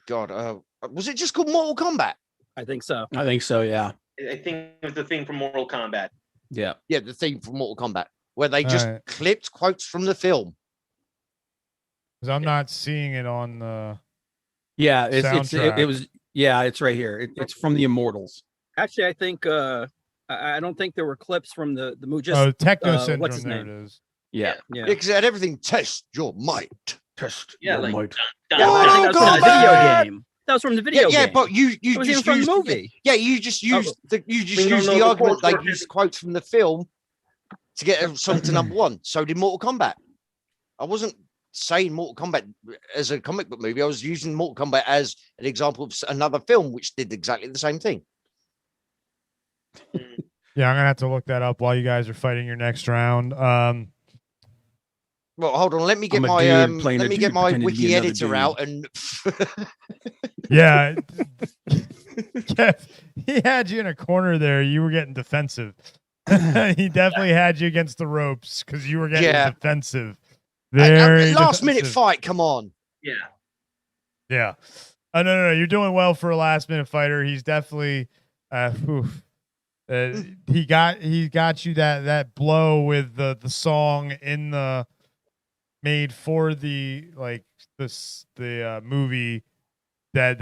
God. Was it just called Mortal Kombat? I think so. I think so. Yeah. I think it was the thing from Mortal Kombat. Yeah. Yeah, the theme from Mortal Kombat, where they just Alright. clipped quotes from the film. Because I'm not seeing it on the. Yeah. soundtrack. It was. Yeah. It's right here. It's from the Immortals. Actually, I think I don't think there were clips from the movie. Oh, Techno Syndrome. What's his There name? it is. Yeah. Yeah, because it had everything. Test your might. Test Yeah, your like might. Yeah, I think that was from the video game. That was from the video Yeah, game. but you It was even just from the used movie. Yeah, you just used We don't used know the the argument quotes they were- used quotes from the film to get a song to #1. So did Mortal Kombat. I wasn't saying Mortal Kombat as a comic book movie. I was using Mortal Kombat as an example of another film which did exactly the same thing. Yeah, I'm gonna have to look that up while you guys are fighting your next round. Well, hold on. Let me get I'm a my dude playing a let me dude get my pretending to be wiki another editor dude. out and Yeah, Kev, he had you in a corner there. You were getting defensive. He definitely had you against the ropes because you were getting Yeah. defensive. Very last minute defensive. fight. Come on. Yeah. Yeah. No. You're doing well for a last minute fighter. He's definitely. He got you that blow with the song in the made for the like the movie that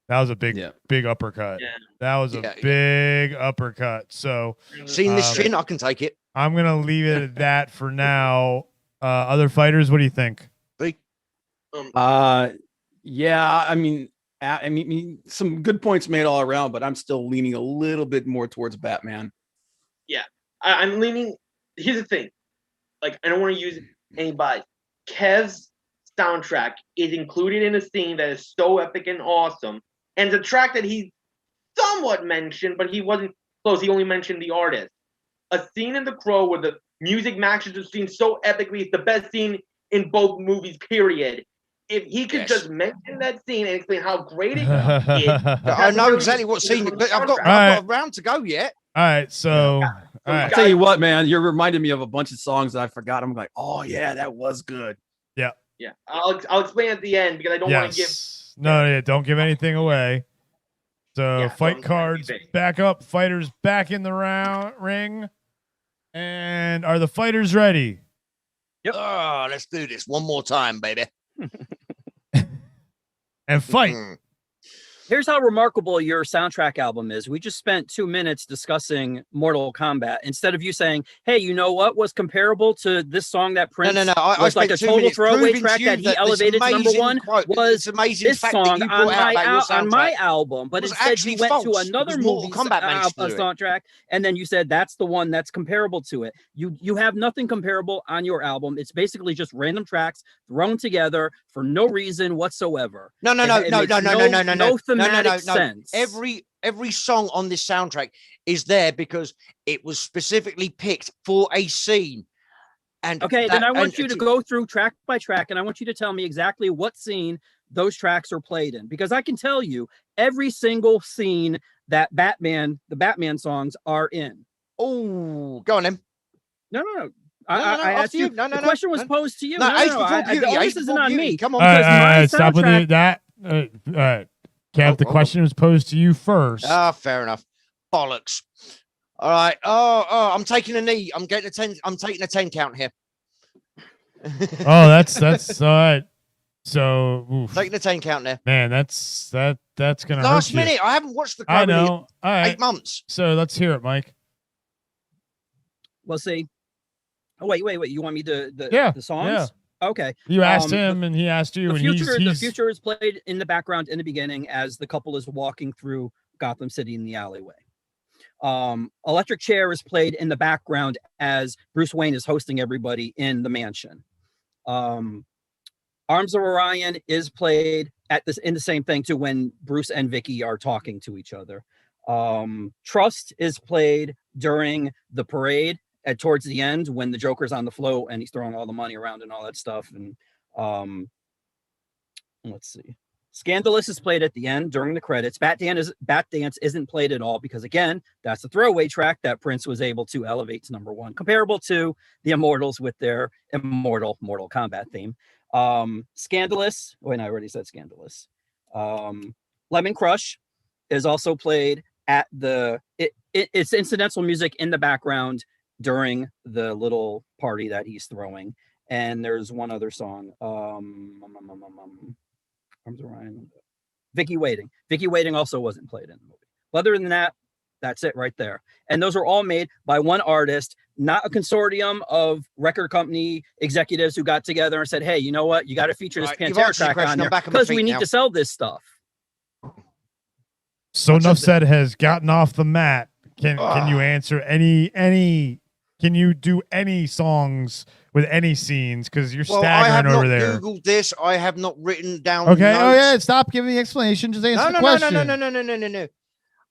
was a big uppercut. Yeah. That was a big uppercut. So seen this chin, I can take it. I'm gonna leave it at that for now. Other fighters, what do you think? Yeah, I mean, some good points made all around, but I'm still leaning a little bit more towards Batman. Yeah, I'm leaning. Here's the thing, like I don't want to use any bias. Kev's soundtrack is included in a scene that is so epic and awesome, and it's a track that he somewhat mentioned, but he wasn't close. He only mentioned the artist. A scene in The Crow where the music matches the scene so epically, it's the best scene in both movies, period. If he could just mention that scene and explain how great it is. I know exactly what scene, but I've got a round to go yet. All right, so all right. I'll tell you what, man, you're reminding me of a bunch of songs that I forgot. I'm like, oh yeah, that was good. Yeah. Yeah. I'll explain at the end because I don't want to give. No, don't give anything away. So fight cards back up, fighters back in the ring. And are the fighters ready? Yep. Oh, let's do this one more time, baby. And fight. Here's how remarkable your soundtrack album is. We just spent 2 minutes discussing Mortal Kombat. Instead of you saying, hey, you know what was comparable to this song that Prince was like a total throwaway track that he elevated to number one was this song on my album. But instead you went to another movie's soundtrack, and then you said that's the one that's comparable to it. You have nothing comparable on your album. It's basically just random tracks thrown together for no reason whatsoever. No. Thematic sense. Every song on this soundtrack is there because it was specifically picked for a scene. And then I want you to go through track by track, and I want you to tell me exactly what scene those tracks are played in, because I can tell you every single scene that the Batman songs are in. Oh, go on then. No. I asked you. The question was posed to you. This isn't on me. Come on. All right, stop with that. All right. Kev, the question was posed to you first. Fair enough. Bollocks. All right. Oh, I'm taking a knee. I'm taking a 10 count here. That's all right. So taking a 10 count there. Man, that's gonna last hurt you. minute. I haven't watched the Crow I know. in All right. 8 months. So let's hear it, Mike. Well, see. Oh, wait. You want me to the songs? Yeah. Okay. You asked him and he asked you. The future is played in the background in the beginning as the couple is walking through Gotham City in the alleyway. Electric Chair is played in the background as Bruce Wayne is hosting everybody in the mansion. Arms of Orion is played in the same thing too when Bruce and Vicky are talking to each other. Trust is played during the parade towards the end when the Joker's on the float and he's throwing all the money around and all that stuff. And let's see. Scandalous is played at the end during the credits. Bat Dance isn't played at all because, again, that's the throwaway track that Prince was able to elevate to number one, comparable to the Immortals with their Mortal Kombat theme. Scandalous. Wait, I already said Scandalous. Lemon Crush is also played at it's incidental music in the background during the little party that he's throwing. And there's one other song. Arms Orion. Vicky Waiting. Vicky Waiting also wasn't played in the movie. But other than that, that's it right there. And those are all made by one artist, not a consortium of record company executives who got together and said, hey, you know what? You got to feature this Pantera track on there because we need to sell this stuff. So Enough Said has gotten off the mat. Can you answer any can you do any songs with any scenes? Because you're staggering over there. I have not Googled this. I have not written down Okay. notes. Oh, yeah. Stop giving the explanation. Just answer the question. No.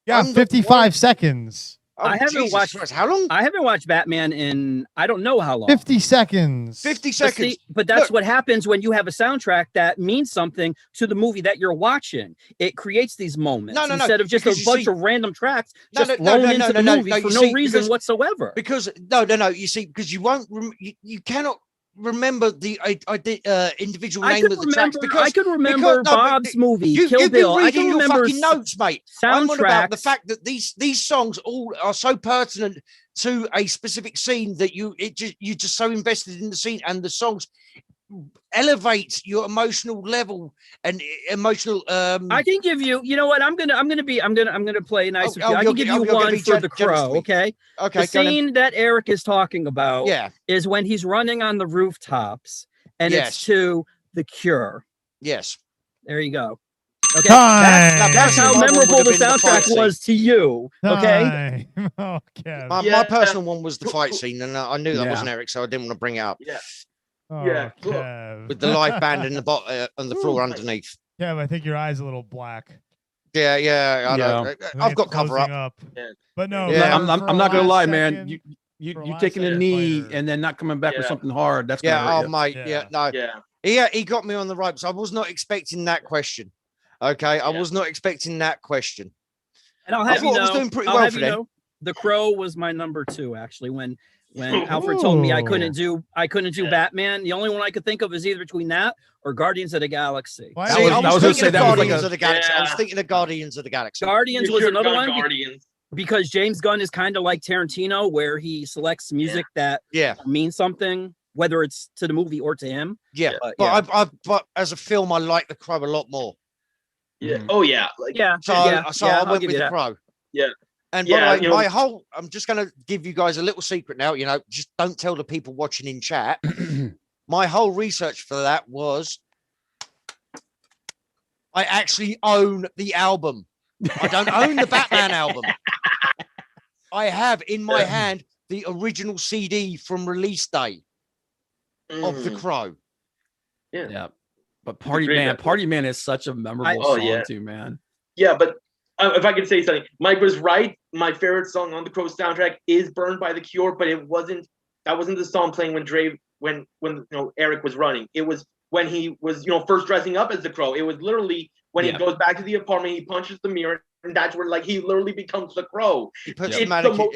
Yeah, 55 seconds. Oh, I haven't watched Christ. How long? I haven't watched Batman in I don't know how long. 50 seconds. 50 seconds. But that's what happens when you have a soundtrack that means something to the movie that you're watching. It creates these moments instead of just a bunch of random tracks just thrown into the movie for no reason whatsoever. Because no. You see, because you won't, you cannot remember the I did individual I name could of the tracks remember. because I could remember Bob's movie, Kill you've Bill. been I can reading your remember fucking notes, mate. I'm on about the soundtracks. fact that these songs all are so pertinent to a specific scene that you're just so invested in the scene, and the songs elevate your emotional level and emotional. I can give you. You know what? I'm gonna play nice with you. I can give you one for The Crow. Okay. Okay. The scene that Eric is talking about. Yeah. Is when he's running on the rooftops, and it's to The Cure. Yes. There you go. Okay. That's how memorable the soundtrack was to you. Okay. Okay. My personal one was the fight scene, and I knew that wasn't Eric, so I didn't want to bring it up. Yeah. With the live band in the bottom on the floor underneath. Yeah, I think your eye's a little black. Yeah. I know. I've got cover up. But no. Yeah, I'm not gonna lie, man. Second, You taking a knee and then not coming back with something hard. That's gonna hurt you. Mate. Yeah. He got me on the ropes. I was not expecting that question. Okay, I was not expecting that question. And I'll have you know, I was doing pretty well for them. The Crow was my number 2 actually. When Alfred told me I couldn't do Batman, the only one I could think of is either between that or Guardians of the Galaxy. I was thinking of Guardians of the Galaxy. I was thinking of Guardians of the Galaxy. Guardians was another one. Guardians. Because James Gunn is kind of like Tarantino, where he selects music that means something, whether it's to the movie or to him. Yeah, but as a film, I like The Crow a lot more. Yeah. Oh yeah. So I went with The Crow. Yeah. And by the way, I'm just going to give you guys a little secret now. You know, just don't tell the people watching in chat. My whole research for that was I actually own the album. I don't own the Batman album. I have in my hand the original CD from release day of The Crow. Yeah. But Party Man is such a memorable song too, man. Yeah, but if I could say something, Mike was right. My favorite song on the Crow soundtrack is "Burned by the Cure," but that wasn't the song playing when Eric was running. It was when he was first dressing up as the Crow. It was literally when he goes back to the apartment, he punches the mirror, and that's where he literally becomes the Crow. It's the most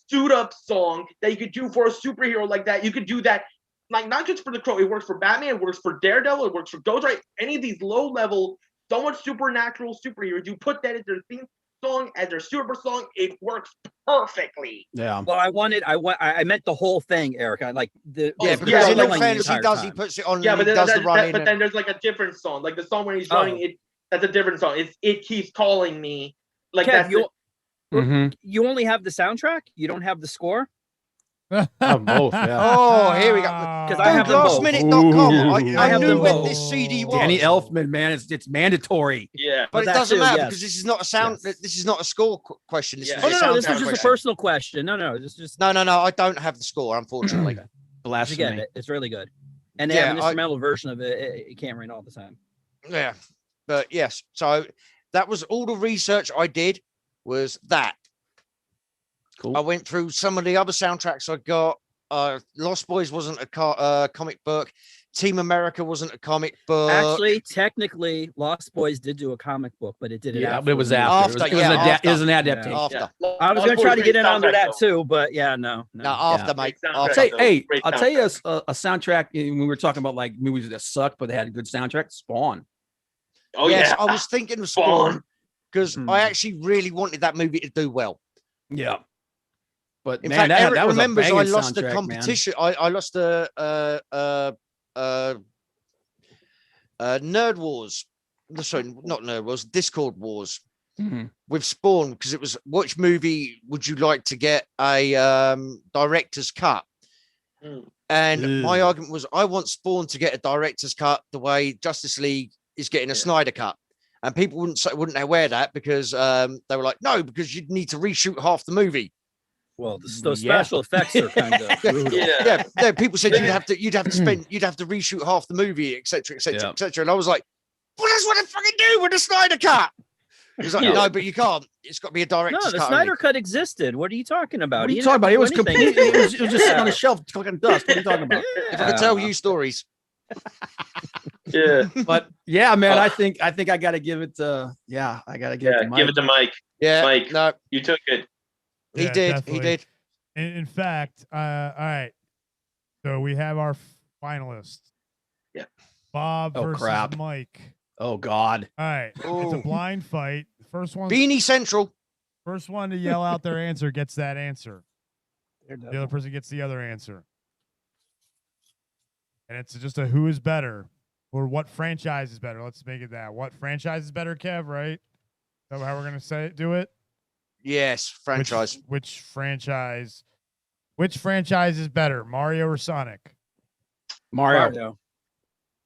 suit up song that you could do for a superhero like that. You could do that. Not just for the Crow, it works for Batman, it works for Daredevil, it works for Ghost Rider. Any of these low level, somewhat supernatural superheroes, you put that as their theme song, as their super song, it works perfectly. Yeah. Well, I meant the whole thing, Eric. Because in all fairness, he puts it on. Yeah, but but then there's a different song, the song when he's running. That's a different song. It keeps calling me. Kev, you only have the soundtrack. You don't have the score. Both, yeah. Oh, here we go. Because I have lastminute.com. I knew when this CD was. Danny Elfman, man, it's mandatory. Yeah, but it doesn't matter because this is not a sound. This is not a score question. This is this was just a personal question. No, just no. I don't have the score, unfortunately. Blasphemy. It's really good, and they have an instrumental version of it. It can't rain all the time. Yeah, but yes. So that was all the research I did. Was that. Cool. I went through some of the other soundtracks I got. Lost Boys wasn't a comic book. Team America wasn't a comic book. Actually, technically, Lost Boys did do a comic book, but it did it after. It was after. It was an adaptation. After. I was going to try to get in under that too, but no. After, mate. I'll tell you a soundtrack. When we were talking about movies that sucked, but they had a good soundtrack. Spawn. Oh yes, yeah, I was thinking of Spawn because I actually really wanted that movie to do well. Yeah. But in man, fact, Eric that was remembers I lost the competition. I lost the Nerd Wars. Sorry, not Nerd Wars. Discord Wars with Spawn because it was which movie would you like to get a director's cut? And my argument was I want Spawn to get a director's cut the way Justice League is getting a Snyder cut. And people wouldn't wear that because they were like, no, because you'd need to reshoot half the movie. Well, those special effects are kind of yeah. People said you'd have to reshoot half the movie, etc., etc., etc. And I was like, well, that's what I fucking do with the Snyder cut. He's like, no, but you can't. It's got to be a director's cut. No, the Snyder cut existed. What are you talking about? What are you talking about? It was completely. It was just sitting on the shelf collecting dust. What are you talking about? If I could tell you stories. Yeah, but yeah, man, I think I got to give it to I got to give it to Mike. Give it to Mike. Yeah, Mike, no, you took it. He did. In fact, all right. So we have our finalists. Yeah. Bob versus crap. Mike. Oh God. All right. It's a blind fight. First one. Beanie Central. First one to yell out their answer gets that answer. The other person gets the other answer. And it's just a who is better or what franchise is better. Let's make it that. What franchise is better, Kev, right? Is that how we're going to do it? Yes, franchise. Which franchise is better, Mario or Sonic? Mario.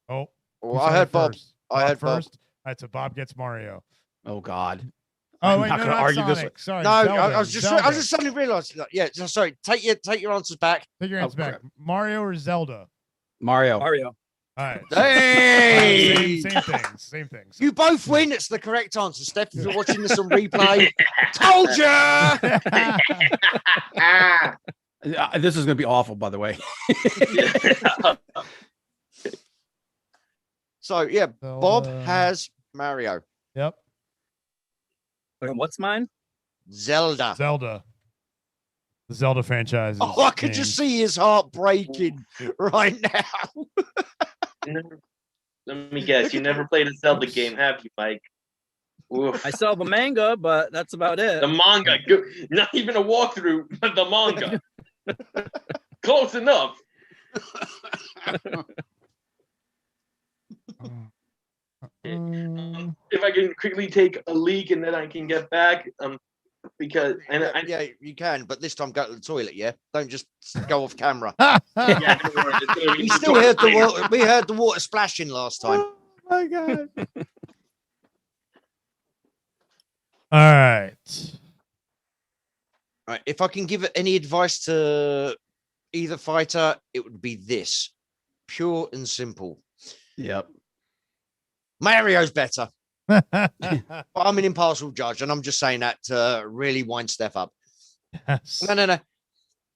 Oh. Well, I heard Bob. I heard Bob. first. All right, so Bob gets Mario. Oh God. Oh, I'm wait, not no, gonna not argue Sonic. this. Sorry, No, Zelda, I was just suddenly realizing that. Yeah, sorry. Take your answers back. Take your answers back. Mario or Zelda? Mario. All right. Hey! Same things. You both win. It's the correct answer, Steph. If you're watching this on replay, told ya! This is gonna be awful, by the way. So yeah, Bob has Mario. Yep. What's mine? Zelda. The Zelda franchise. Oh, I could just see his heart breaking right now. Let me guess. You never played a Zelda game, have you, Mike? Oof. I saw the manga, but that's about it. The manga, not even a walkthrough, but the manga. Close enough. If I can quickly take a leak and then I can get back, because yeah, you can, but this time go to the toilet. Yeah, don't just go off camera. Yeah, don't worry, We still heard the water. We heard the water splashing last time. Oh my God. All right. Right. If I can give any advice to either fighter, it would be this: pure and simple. Yep. Mario's better. But I'm an impartial judge, and I'm just saying that to really wind Steph up. Yes. No.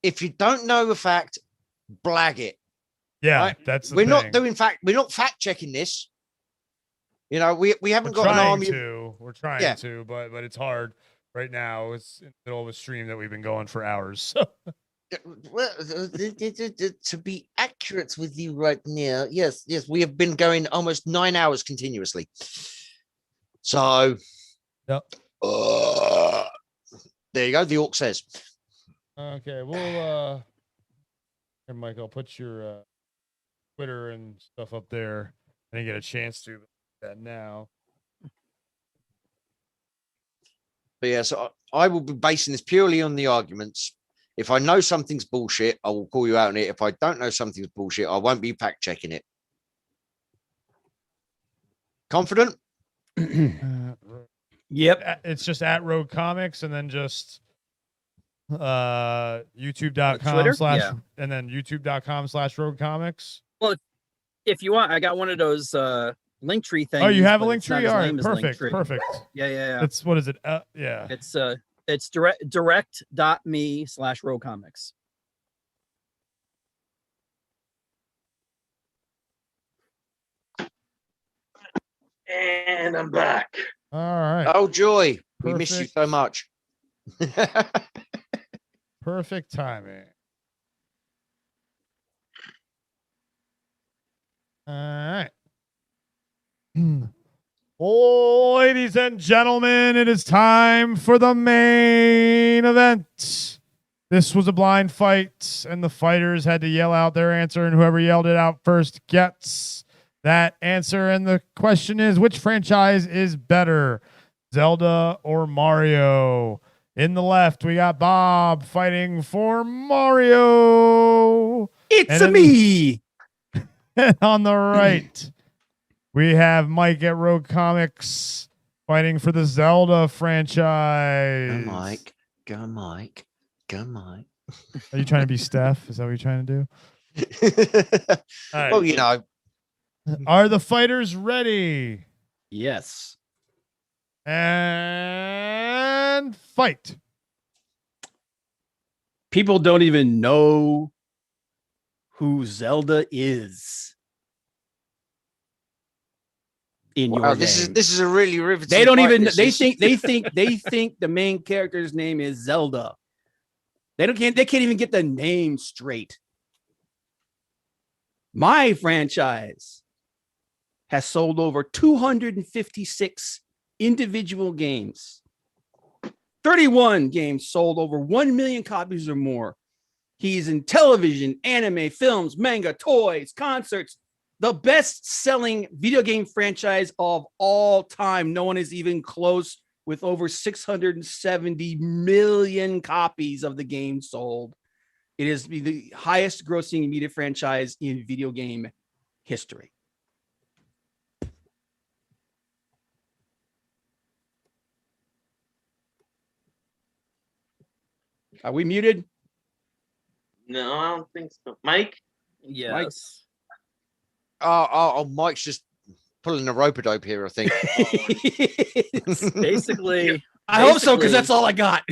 If you don't know the fact, blag it. Yeah, right? that's the we're thing. not doing fact. We're not fact checking this. You know, we haven't got an army. We're trying to, but it's hard right now. It's in the middle of a stream that we've been going for hours. So. Well, to be accurate with you right now, yes, we have been going almost 9 hours continuously. So, yep. There you go. The orc says. Okay, we'll here, Mike, I'll put your Twitter and stuff up there. I didn't get a chance to that now. But yeah, so I will be basing this purely on the arguments. If I know something's bullshit, I will call you out on it. If I don't know something's bullshit, I won't be fact checking it. Confident? Yep. It's just at Rogue Comics and then just youtube.com / and then youtube.com/Rogue Comics. Well, if you want, I got one of those link tree things. Oh, you have a link tree? All right, perfect. Yeah. It's what is it? Yeah. It's direct.me/Rogue Comics. And I'm back. All right. Oh, joy. We miss you so much. Perfect timing. All right. Ladies and gentlemen, it is time for the main event. This was a blind fight, and the fighters had to yell out their answer, and whoever yelled it out first gets that answer. And the question is, which franchise is better, Zelda or Mario? In the left, we got Bob fighting for Mario. It's me. And on the right, we have Mike at Rogue Comics fighting for the Zelda franchise. Go, Mike. Go, Mike. Go, Mike. Are you trying to be Steph? Is that what you're trying to do? All right. Well, you know. Are the fighters ready? Yes. And fight. People don't even know who Zelda is. This is a really riveting. They don't even. They think the main character's name is Zelda. They can't even get the name straight. My franchise has sold over 256 individual games. 31 games sold over 1 million copies or more. He's in television, anime, films, manga, toys, concerts. The best-selling video game franchise of all time. No one is even close, with over 670 million copies of the game sold. It is the highest grossing media franchise in video game history. Are we muted? No, I don't think so. Mike? Yes. Mike? Mike's just pulling a rope-a-dope here, I think. Basically, I hope so, because that's all I got.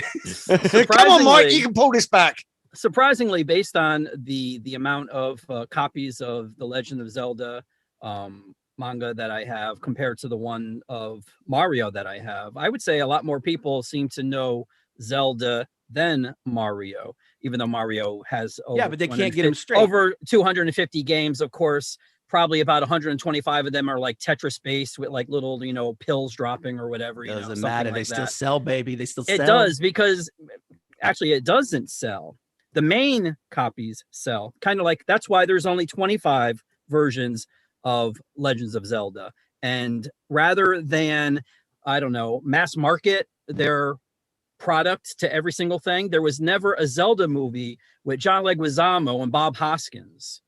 Come on, Mike, you can pull this back. Surprisingly, based on the amount of copies of the Legend of Zelda manga that I have compared to the one of Mario that I have, I would say a lot more people seem to know Zelda than Mario, even though Mario has but they can't get them straight. Over 250 games, of course. Probably about 125 of them are like Tetris based with like little, pills dropping or whatever. Doesn't matter. Like they still sell, baby. They still sell. It does, because actually it doesn't sell. The main copies sell. Kind of like, that's why there's only 25 versions of Legends of Zelda. And rather than, I don't know, mass market their product to every single thing, there was never a Zelda movie with John Leguizamo and Bob Hoskins.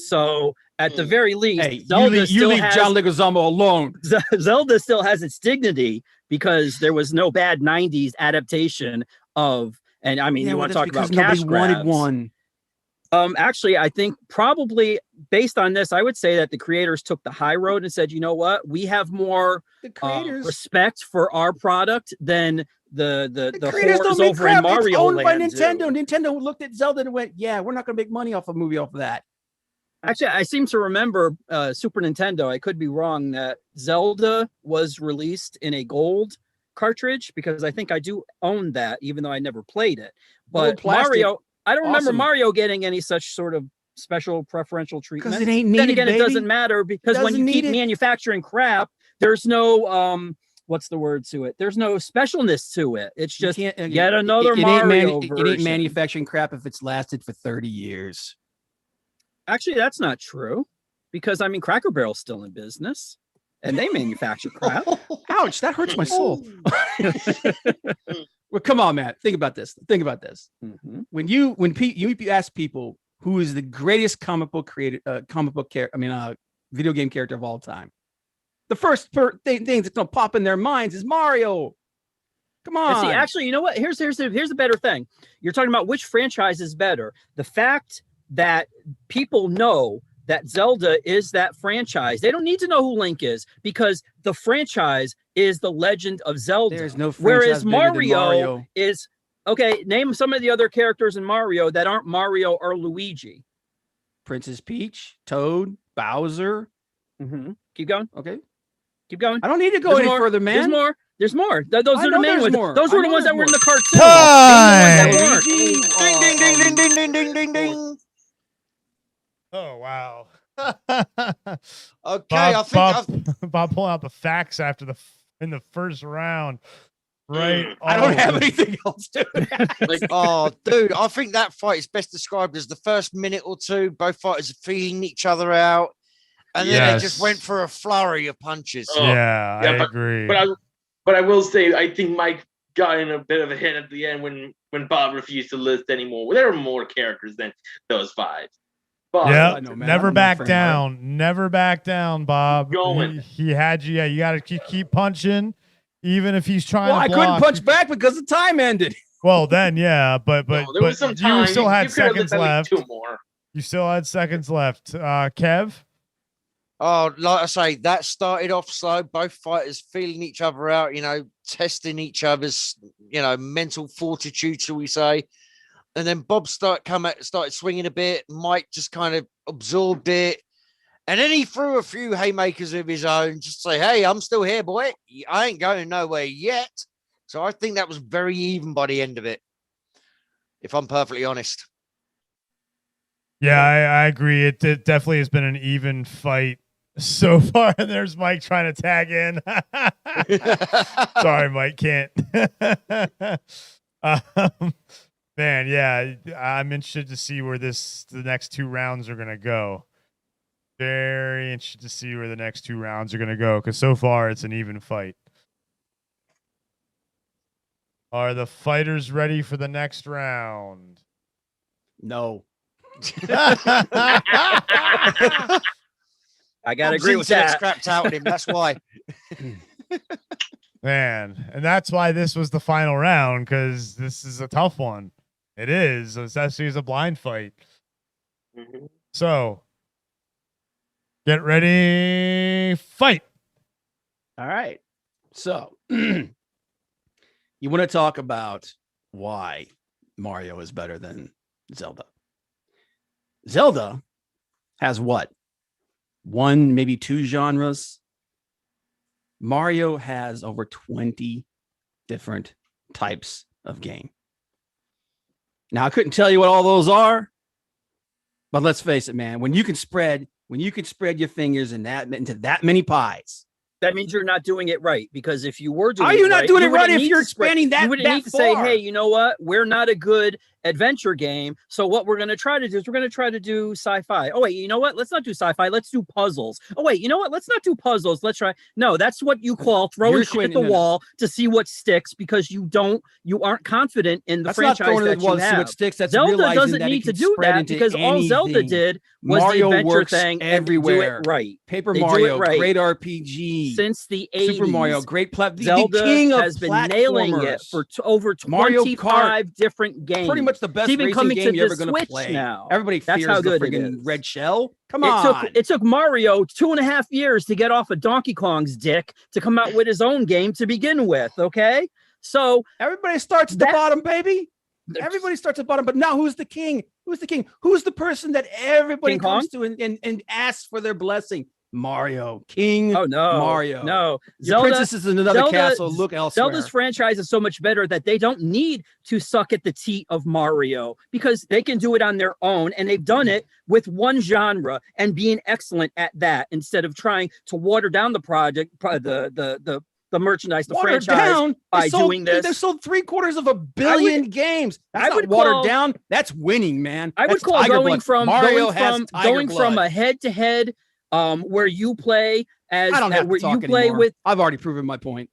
So at the very least, hey, Zelda you leave John Leguizamo alone. Zelda still has its dignity because there was no bad 90s adaptation of, and I mean, you want to talk about cash grabs. Wanted one. Actually, I think probably based on this, I would say that the creators took the high road and said, you know what, we have more respect for our product than the creators whores don't make over crap. in Mario It's owned by Land Nintendo. Nintendo looked at Zelda and went, yeah, we're not going to make money off a movie off of that. Actually, I seem to remember Super Nintendo. I could be wrong, that Zelda was released in a gold cartridge, because I think I do own that, even though I never played it. But Mario, I don't remember Mario getting any such sort of special preferential treatment. Because it ain't needed, then again, baby. It doesn't matter, because when you keep manufacturing crap, there's no what's the word to it? There's no specialness to it. It's just yet another Mario version. It ain't manufacturing crap if it's lasted for 30 years. Actually, that's not true, because I mean, Cracker Barrel's still in business, and they manufacture crap. Ouch! That hurts my soul. Well, come on, Matt. Think about this. Mm-hmm. When you ask people who is the greatest comic book character, video game character of all time, the first thing that's gonna pop in their minds is Mario. Come on. And see, actually, you know what? Here's the better thing. You're talking about which franchise is better. The fact that people know that Zelda is that franchise. They don't need to know who Link is, because the franchise is the Legend of Zelda. There's no franchise whereas bigger than Mario is, okay, name some of the other characters in Mario that aren't Mario or Luigi. Princess Peach, Toad, Bowser. Mm-hmm. Keep going. Okay. Keep going. I don't need to go any further, man. There's more. Those are the main ones. Those were the ones that were in the cartoon. Time. Ding, ding, ding, ding, ding, ding, ding, ding, ding. Oh, wow. Okay, Bob pulling out the facts in the first round. Right. I don't have anything else to Oh, dude, I think that fight is best described as the first minute or two, both fighters are feeling each other out, and then they just went for a flurry of punches. I agree. But I will say, I think Mike got in a bit of a hit at the end when Bob refused to list anymore. There were more characters than those five. Yeah, never back down. Never back down, Bob. Going. He had you. Yeah, you got to keep punching, even if he's trying Well, to I block. couldn't punch back because the time ended. Well, then, yeah, but there was some time. You still had You could have seconds at least left. two more. You still had seconds left. Kev? Oh, like I say, that started off slow. Both fighters feeling each other out, testing each other's, mental fortitude, shall we say. And then Bob started swinging a bit. Mike just kind of absorbed it. And then he threw a few haymakers of his own, just say, hey, I'm still here, boy. I ain't going nowhere yet. So I think that was very even by the end of it, if I'm perfectly honest. Yeah, I agree. It definitely has been an even fight so far. And there's Mike trying to tag in. Sorry, Mike, can't. Man, yeah, I'm interested to see where the next 2 rounds are gonna go. Very interested to see where the next 2 rounds are gonna go, because so far it's an even fight. Are the fighters ready for the next round? No. I gotta agree with that. Scrapped out with him. That's why. Man, and that's why this was the final round, because this is a tough one. It is. It's actually a blind fight. So, get ready, fight. All right. So, you want to talk about why Mario is better than Zelda? Zelda has what? 1, maybe 2 genres. Mario has over 20 different types of game. Now, I couldn't tell you what all those are, but let's face it, man. When you can spread your fingers into that many pies, that means you're not doing it right. Because if you were doing How are you it not right, doing you it right wouldn't if need you're to spread- expanding that You wouldn't that need to say, far? hey, you know what? We're not a good adventure game. So what we're going to try to do is we're going to try to do sci-fi. Oh, wait, you know what? Let's not do sci-fi. Let's do puzzles. Oh, wait, you know what? Let's not do puzzles. Let's try. No, that's what you call throwing You're shit at the quitting- wall to see what sticks because you aren't confident in the That's not franchise throwing it at that the wall you to see have. what sticks. That's Zelda realizing doesn't that it need to can do spread that into because all Zelda anything. did was Mario the adventure works thing everywhere. and do it right. Paper They do Mario, it right. great RPG. Since the 80s, Super Mario, great Zelda the king of has been nailing it platformers. for over Mario 25 different games. Pretty much the best it's even racing coming game to you're the ever going to Switch play. now. Everybody That's fears how the good it friggin' is. red shell. Come on. It took Mario 2.5 years to get off of Donkey Kong's dick to come out with his own game to begin with. Okay, so everybody starts at the bottom, baby. Everybody starts at the bottom, but now who's the king? Who's the king? Who's the person that everybody King comes to and asks for their blessing? Mario, King. Oh no, Mario. No, Your princess is in another castle. Look elsewhere. Zelda's franchise is so much better that they don't need to suck at the teat of Mario because they can do it on their own, and they've done it with one genre and being excellent at that instead of trying to water down the project, the merchandise, the watered franchise down by doing this. They sold 750 million games. That's not watered down. That's winning, man. I would That's call Tiger going blood. from Mario going from a head-to-head where you play as I don't have where to talk you play anymore. with. I've already proven my point.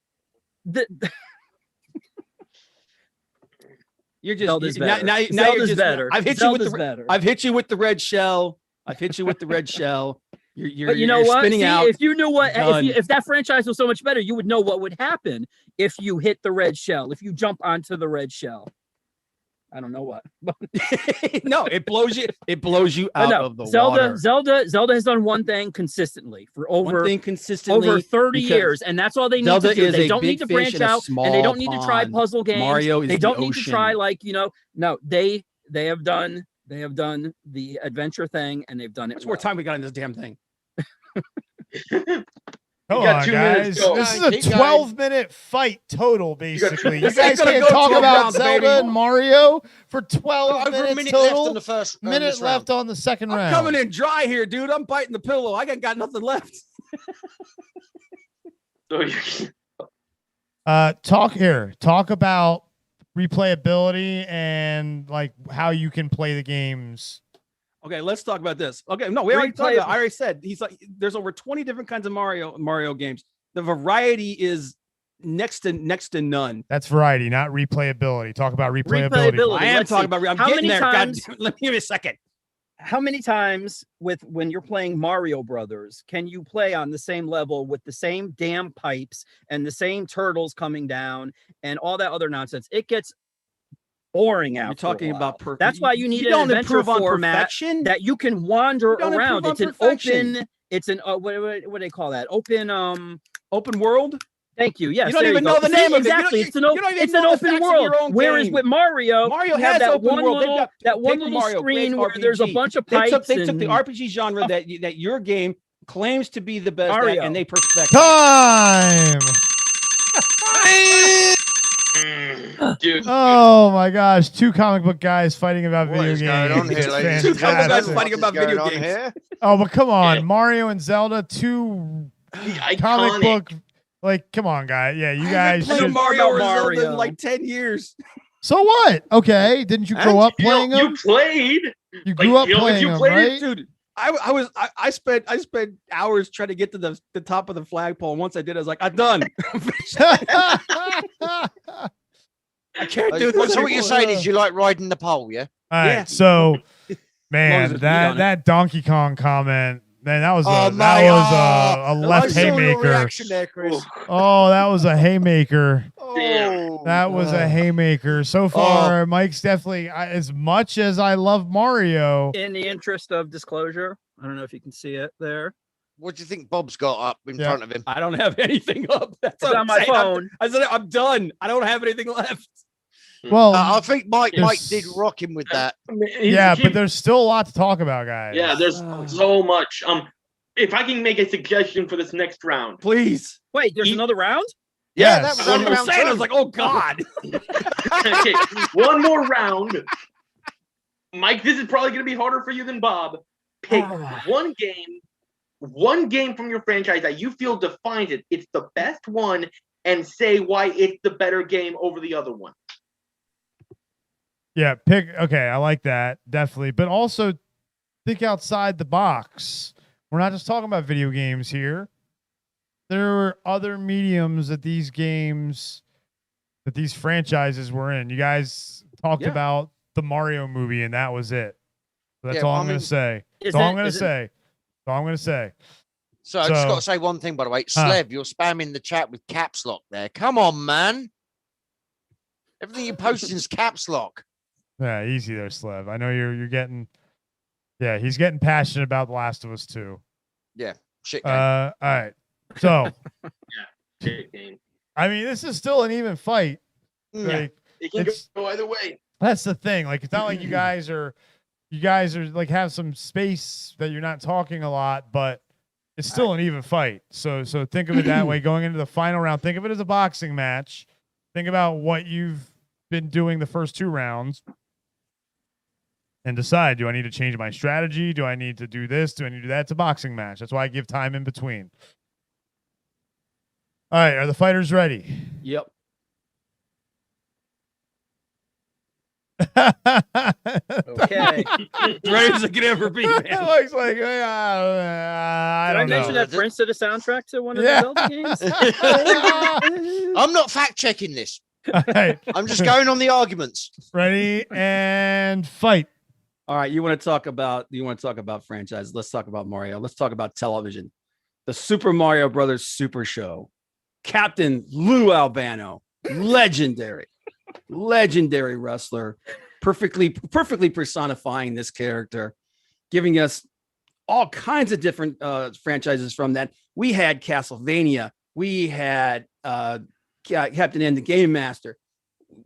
You're just Zelda's now, better. now you're Zelda's just better. I've hit Zelda's you with better. I've hit you with the red shell. I've hit you with the red shell. But you know you're what? spinning See, out. if you knew what, Done. if that franchise was so much better, you would know what would happen if you hit the red shell. If you jump onto the red shell, I don't know what. No, it blows you. It blows you out of the water. Zelda has done one thing consistently for over 30 years, and that's all they need Zelda to do. is They a don't big need to fish branch in a out, and they don't need to try small puzzle pond. games. Mario is they the don't need to ocean. try no. They have done the adventure thing, and they've done it. How much more time we got in this damn thing? Come got on, 2 guys. minutes to go. This is a Keep going. 12-minute fight total, basically. You This guys ain't gonna can't go talk 12 about rounds, Zelda baby. and Mario for 12 Over a minutes minute total. left in the first minute this left round. on the second I'm round. coming in dry here, dude. I'm biting the pillow. I got nothing left. Talk about replayability and like how you can play the games. Okay, let's talk about this. Okay, no, we already talked about. I already said he's like. There's over 20 different kinds of Mario games. The variety is next to none. That's variety, not replayability. Talk about replayability. I am Let's talking see. about. I'm How getting many there. times- God, let me give me a second. How many times when you're playing Mario Brothers can you play on the same level with the same damn pipes and the same turtles coming down and all that other nonsense? It gets boring out. You're talking about perfect. That's why you need you an don't adventure improve on format perfection. that you can wander You don't around. improve It's on an perfection. open. It's an what do they call that? Open world. Thank you. Yes, You don't there even go. know the See, name of it. exactly. You It's an don't even it's know an the open facts of world. your own Whereas game. with Mario, Mario you have has that open one world. They've little got that one Paper little Mario, screen great where there's a RPG. bunch of They pipes. took the and- RPG genre that your game claims to be the best at, Mario. and they perfect. Time. Dude. Oh my gosh, 2 comic book guys fighting about What video is games. going on here, It's ladies and Two comic guys fantastic. fighting about What's video going on games. here? Oh, but come on, Mario and Zelda, 2 comic Iconic. book. Like, come on, guys. Yeah, you guys played should. Mario or Mario. Zelda in like 10 years. So what? Okay, didn't you grow up playing them? You played. You grew up playing you them, played right? it, Dude, I spent hours trying to get to the top of the flagpole. And once I did, I was like, I'm done. I can't do this. So what you're saying anymore. is you like riding the pole, yeah? All right, Yeah. so as man, there's meat on it. that Donkey Kong comment, man, that was Oh, a my left I saw your haymaker. reaction there, Chris. Oh, that was a haymaker. Damn. That was a haymaker. So far, Mike's definitely as much as I love Mario. In the interest of disclosure, I don't know if you can see it there. What do you think Bob's got up in front of him? I don't have anything up. That's It's what on I'm my saying. phone. I said I'm done. I don't have anything left. Well, I think Mike there's- did rock him with that. I mean, yeah, but there's still a lot to talk about, guys. Yeah, there's so much. If I can make a suggestion for this next round, Please. Wait, there's another round? Yeah, Yes. that was I only was round saying, I was 2. like, oh God. okay, one more round. Mike, this is probably going to be harder for you than Bob. Pick one game from your franchise that you feel defines it. It's the best one, and say why it's the better game over the other one. Yeah, pick. Okay, I like that definitely, but also think outside the box. We're not just talking about video games here. There were other mediums that these games, that these franchises were in. You guys talked Yeah. about the Mario movie, and that was it. That's Yeah, all well, I'm I going mean, to say. Is That's all it- I'm going to is it- say. That's all I'm going to say. So I just So- got to say one thing, by the way. Slev, you're spamming the chat with caps lock there. Come on, man. Everything you're posting is caps lock. Yeah, easy there, Slev. I know you're getting. Yeah, he's getting passionate about The Last of Us 2. Yeah, shit game. All right. So, Shit game. I mean, this is still an even fight. Like, It can it's- go either way. that's the thing. Like, it's not like you guys are like have some space that you're not talking a lot, but it's still an even fight. So think of it that way. Going into the final round, think of it as a boxing match. Think about what you've been doing the first 2 rounds. And decide, do I need to change my strategy? Do I need to do this? Do I need to do that? It's a boxing match. That's why I give time in between. All right, are the fighters ready? Yep. Okay. Ready as I can ever be, man. It looks like I Did I don't know. mention that Prince did a soundtrack to one of Yeah. the Zelda games? I'm not fact checking this. All right, I'm just going on the arguments. ready and fight. All right, you want to talk about franchise? Let's talk about Mario. Let's talk about television. The Super Mario Brothers Super Show. Captain Lou Albano, legendary wrestler, perfectly personifying this character, giving us all kinds of different franchises from that. We had Castlevania, we had Captain N, the Game Master,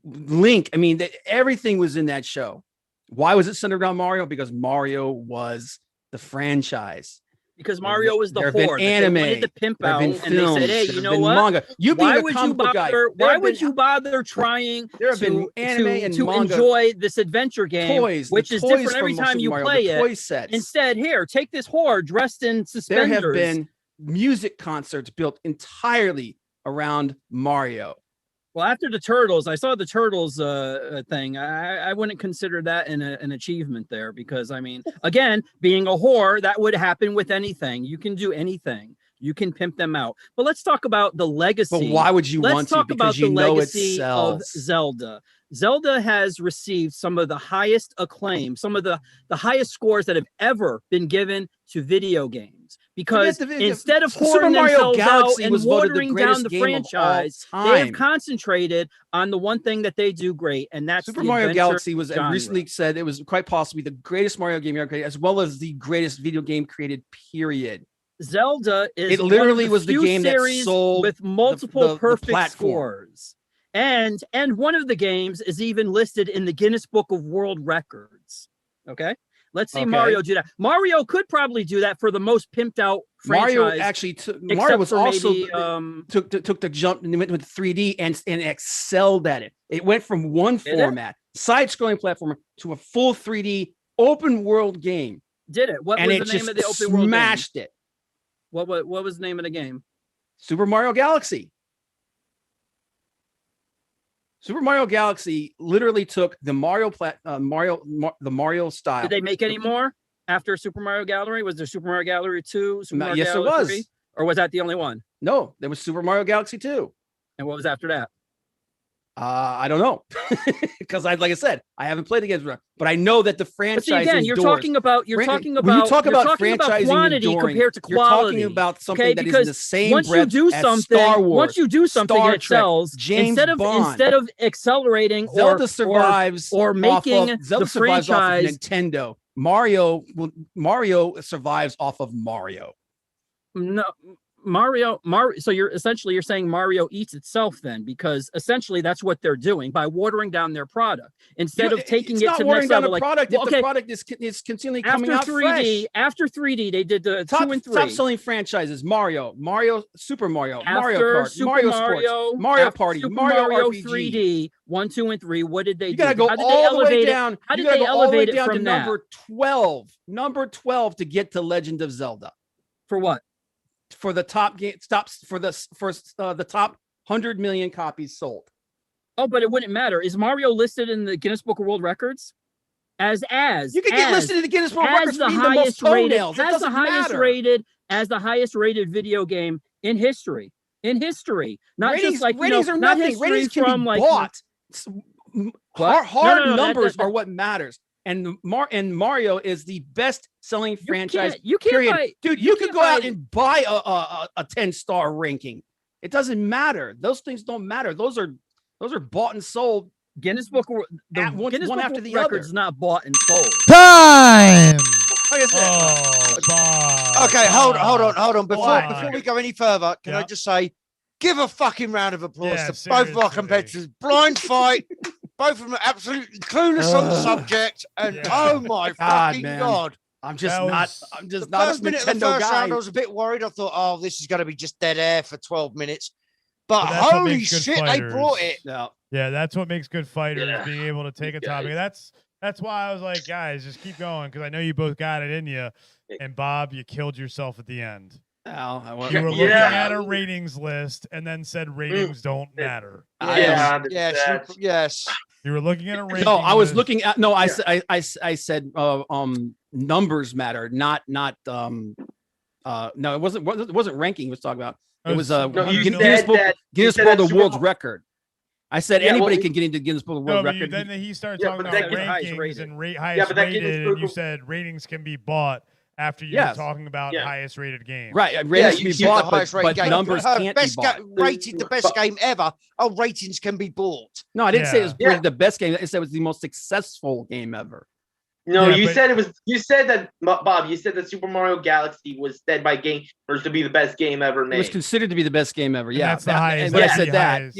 Link. I mean, everything was in that show. Why was it centered around Mario? Because Mario was the franchise. Because Mario was the There have been whore that anime, they wanted to pimp there have out, been and they films, said, "Hey, there you have know been what? manga. You being why a would comic you book guy, bother? there Why have would been- you bother trying There have been to anime and to manga enjoy this adventure game, toys, which the is toys different every from time Super you Mario, play the it? toy sets. Instead, here, take this whore dressed in There suspenders. have been music concerts built entirely around Mario. Well, after the Turtles, I saw the Turtles thing. I wouldn't consider that an achievement there because, I mean, again, being a whore, that would happen with anything. You can do anything. You can pimp them out. But let's talk about the legacy. But why would you Let's want to? talk Because about you the know it legacy of sells. Zelda. Zelda has received some of the highest acclaim, some of the highest scores that have ever been given to video games. Because Forget the video- instead of Super whoring Mario themselves Galaxy out and was voted the watering greatest down the game of all franchise, they have time. concentrated on the one thing that they do great, and that's Super the Mario adventure Galaxy was genre. recently said it was quite possibly the greatest Mario game ever created, as well as the greatest video game created, period. Zelda is It one literally of was the few game that series sold with multiple the perfect platform. scores. And one of the games is even listed in the Guinness Book of World Records. Okay. Let's see Okay. Mario do that. Mario could probably do that for the most pimped out franchise. Mario actually took. Mario except was for also maybe, took the jump and went with 3D and excelled at it. It went from one Did it? format, side-scrolling platformer, to a full 3D open world game. Did it? What and was it the name just of the open world game? smashed it. What was the name of the game? Super Mario Galaxy. Super Mario Galaxy literally took the Mario style. Did they make any more after Super Mario Gallery? Was there Super Mario Gallery 2? Super Mario Yes, there Gallery was. 3? Or was that the only one? No, there was Super Mario Galaxy 2. And what was after that? I don't know, because like I said, I haven't played the games, but I know that the franchise. But see, again, you're talking about when you talk about franchising quantity enduring, compared to you're quality. talking about something okay? that is Because in the same once you breath do as something, Star Wars, once you do something, Star it Trek, sells. James instead of accelerating Zelda or survives or making Zelda the survives franchise. off of Nintendo. Mario survives off of Mario. No, Mario. So you're saying Mario eats itself then, because essentially that's what they're doing by watering down their product instead of taking it's it not to the watering next down level. the product. Well, If the product is continually coming out 3D, fresh. after 3D, they did the 2 and 3. Top selling franchises: Mario, Super Mario, Mario After Kart, Super Mario Mario, Sports, Mario after Party, Super Mario RPG. 3D, 1, 2, and 3. What did they do? You gotta go How did they all the way elevate it? down. How You did gotta they go all the way elevate it down to from that? number 12 to get to Legend of Zelda. For what? For the top game stops for the top 100 million copies sold. Oh, but it wouldn't matter. Is Mario listed in the Guinness Book of World Records? As you can get listed in the Guinness World Records for being the most toenails. It doesn't matter. As the highest rated video game in history. Not ratings, just like ratings are nothing. Ratings can be bought. Hard numbers are what matters. And Mario is the best selling franchise. You can't period. buy, Dude, you could go out and buy a 10-star ranking. It doesn't matter. Those things don't matter. Those are bought and sold. Guinness Book of one after the Records other. Not bought and sold. Time. Like I said, okay, hold on. Before we go any further, can I just say, give a fucking round of applause to both of our competitors. Blind fight. Both of them are absolutely clueless on the subject, and oh my fucking god! I'm just the not first a minute of the Nintendo first guy. round, I was a bit worried. I thought, oh, this is going to be just dead air for 12 minutes. But that's what holy makes good shit, fighters. they brought it. Yeah, that's what makes good fighters, Yeah. being able to take a topic. That's why I was like, guys, just keep going, because I know you both got it in you. And Bob, you killed yourself at the end. You were looking at a ratings list and then said ratings don't matter. Yes. You were looking at a rating. No, I was list. looking at I said numbers matter, not no, it wasn't ranking he was talking about. It was Guinness World of World's Record. I said anybody can get into Guinness World of World Record. Then he started talking about rankings and highest rated, and you said ratings can be bought after you were talking about highest rated game. Right, ratings can be bought, but numbers can't be best bought. Rated the best game ever. Oh, ratings can be bought. No, I didn't say it was rated the best game. I said it was the most successful game ever. No, you said it was. You said that, Bob. You said that Super Mario Galaxy was said by gamers to be the best game ever made. It was considered to be the best game ever. Yeah, that's the highest. When I said that,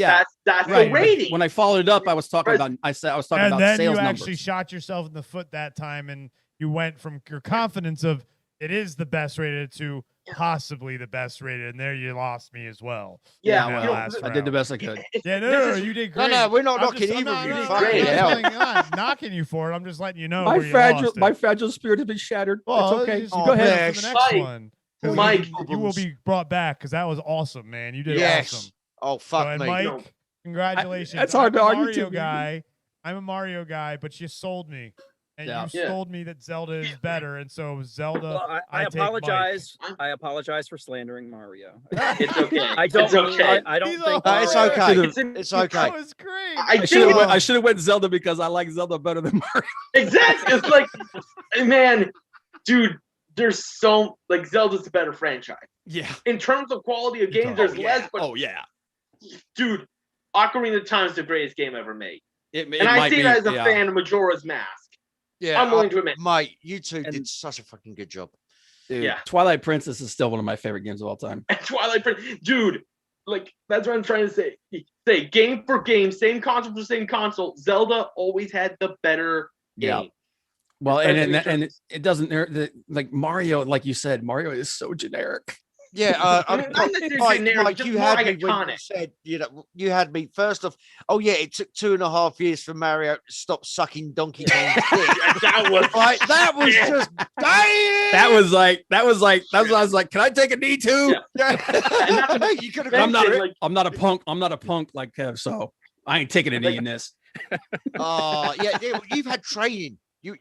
that's right. the rating. When I followed it up, I was talking about. I was talking about then sales you numbers. actually shot yourself in the foot that time, and you went from your confidence of it is the best rated to possibly the best rated, and there you lost me as well. I did the best I could. Yeah, no, you did great. No, we're not knocking either of you. I'm not knocking you for it. I'm just letting you know. My fragile spirit has been shattered. Well, it's okay. Just Go ahead. For the next one. Mike, you will be brought back because that was awesome, man. You did awesome. Oh fuck me. Mike, congratulations. That's hard to argue Mario guy. I'm a Mario guy, but you sold me. And you told me that Zelda is better, and so Zelda. Well, I apologize. I apologize for slandering Mario. It's okay. I don't. It's okay. I don't think it's okay. It's okay. That was great. I should have went Zelda because I like Zelda better than Mario. Exactly. It's like, man, dude. There's so Zelda's a better franchise. Yeah. In terms of quality of games, there's less. But dude, Ocarina of Time is the greatest game ever made. And I see that as a fan of Majora's Mask. Yeah, I'm willing to admit, mate, you two did such a fucking good job. Dude, Twilight Princess is still one of my favorite games of all time. Twilight Princess, dude, that's what I'm trying to say. Say game for game, same console for same console. Zelda always had the better game. Well, and it doesn't like Mario, like you said, Mario is so generic. Yeah, I mean, not necessarily generic, Mike, just you more had me when you iconic. said, you had me first off. Oh yeah, it took 2.5 years for Mario to stop sucking Donkey Kong's dick. That was like that was just damn. That was what I was like, can I take a knee too? Yeah. You could have. I'm not a punk. I'm not a punk like Kev, so I ain't taking a knee in this. Oh yeah, well, you've had training. You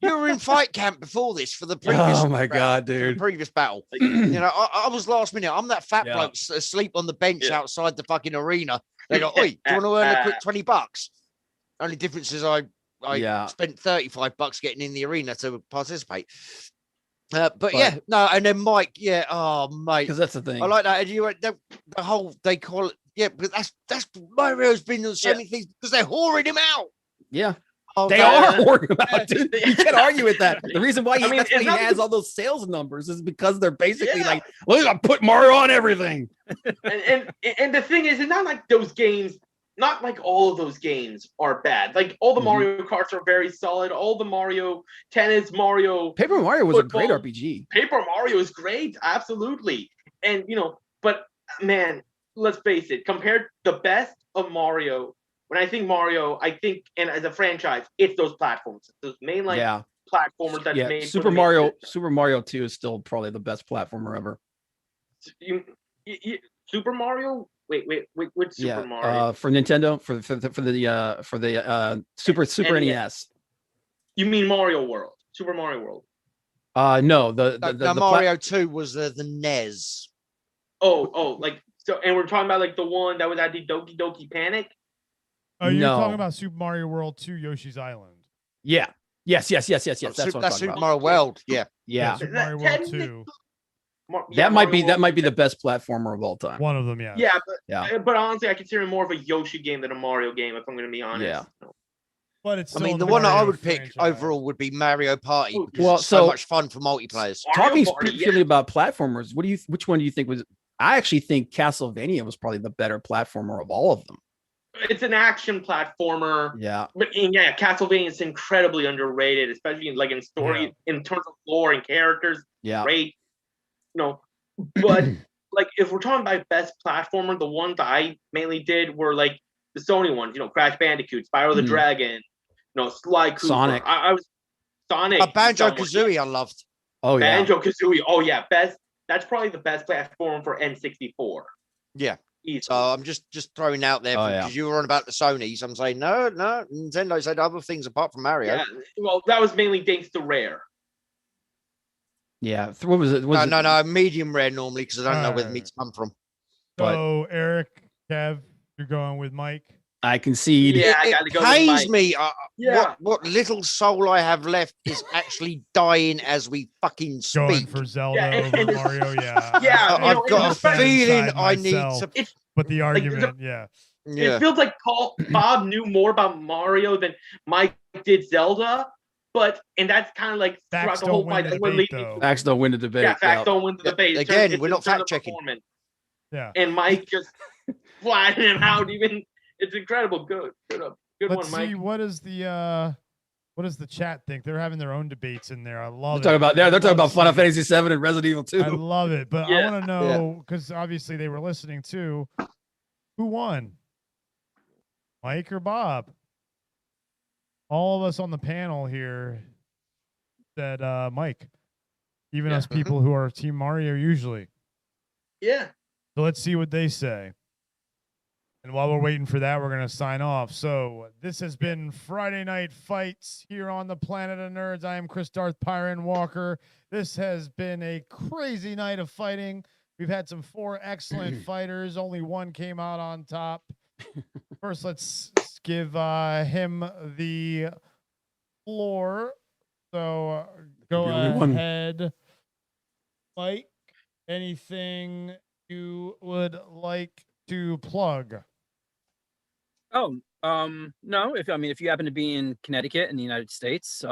were in fight camp before this for the previous. Oh my god, dude! Previous battle. I was last minute. I'm that fat bloke asleep on the bench outside the fucking arena. They go, "Oi, do you want to earn a quick $20?" Only difference is I spent $35 getting in the arena to participate. But yeah, no, and then Mike, oh mate, because that's the thing. I like that. And the whole they call it, but that's Mario's been on so many things because they're whoring him out. Yeah. Oh, they are whoring him out, dude. You can't argue with that. The reason why he has all those sales numbers is because they're basically like, look, I put Mario on everything. And the thing is, it's not like those games. Not like all of those games are bad. Like all the Mario Karts are very solid. All the Mario Tennis, Paper Mario was football, a great RPG. Paper Mario is great, absolutely. And but man, let's face it. Compared the best of Mario, when I think Mario, and as a franchise, it's those platforms, those mainline platformers that made. Super Mario 2 is still probably the best platformer ever. Super Mario. Wait, which Super Mario? For Nintendo, for the Super NES. You mean Mario World? Super Mario World? No, the Mario 2 was the NES. Oh, like so, and we're talking about like the one that was at the Doki Doki Panic. Oh, you're talking about Super Mario World 2 Yoshi's Island. Yeah. Yes. That's what I'm Super talking about. Mario World. Yeah. Super Mario World 2. That might be the best platformer of all time. One of them, yeah. Yeah, but honestly, I consider it more of a Yoshi game than a Mario game, if I'm going to be honest. Yeah. But it's. I mean, the one that I would pick overall would be Mario Party. Well, it's so much fun for multiplayers. Talking specifically about platformers, which one do you think was? I actually think Castlevania was probably the better platformer of all of them. It's an action platformer. Yeah. But Castlevania is incredibly underrated, especially in story, in terms of lore and characters. Yeah. Great. But like if we're talking about best platformer, the ones that I mainly did were like the Sony ones, Crash Bandicoot, Spyro the Dragon, Sly Cooper. Sonic. I was Sonic. Banjo-Kazooie I loved. Oh yeah. Banjo-Kazooie. Oh yeah, best. That's probably the best platform for N64. Yeah. So I'm just throwing out there because you were on about the Sonys. I'm saying no. Nintendo said other things apart from Mario. Yeah. Well, that was mainly thanks to Rare. Yeah. What was it? No. Medium rare normally because I don't know where the meats come from. So Eric, Kev, you're going with Mike. I concede. Yeah, I gotta go with Pays Mike. me. What little soul I have left is actually dying as we fucking speak. Going for Zelda over Mario, yeah. Yeah, I've got a feeling I need to. But the argument, It feels like Bob knew more about Mario than Mike did Zelda. And that's kind of like throughout the whole fight. Facts don't win the debate. Yeah, facts don't win the debate. Again, we're not fact checking. Yeah. And Mike just flattening him out. It's incredible. Good Let's one, Mike. see what does the chat think? They're having their own debates in there. I love they're it. They're talking about Final Fantasy 7 and Resident Evil 2. I love it, but I want to know because obviously they were listening too. Who won, Mike or Bob? All of us on the panel here said Mike. Even us people who are Team Mario usually. Yeah. So let's see what they say. And while we're waiting for that, we're going to sign off. So this has been Friday Night Fights here on the Planet of Nerds. I am Chris Darth Pyrin Walker. This has been a crazy night of fighting. We've had some 4 excellent fighters. Only one came out on top. First, let's give him the floor. So go ahead, Mike. Anything you would like to plug? No. If you happen to be in Connecticut in the United States,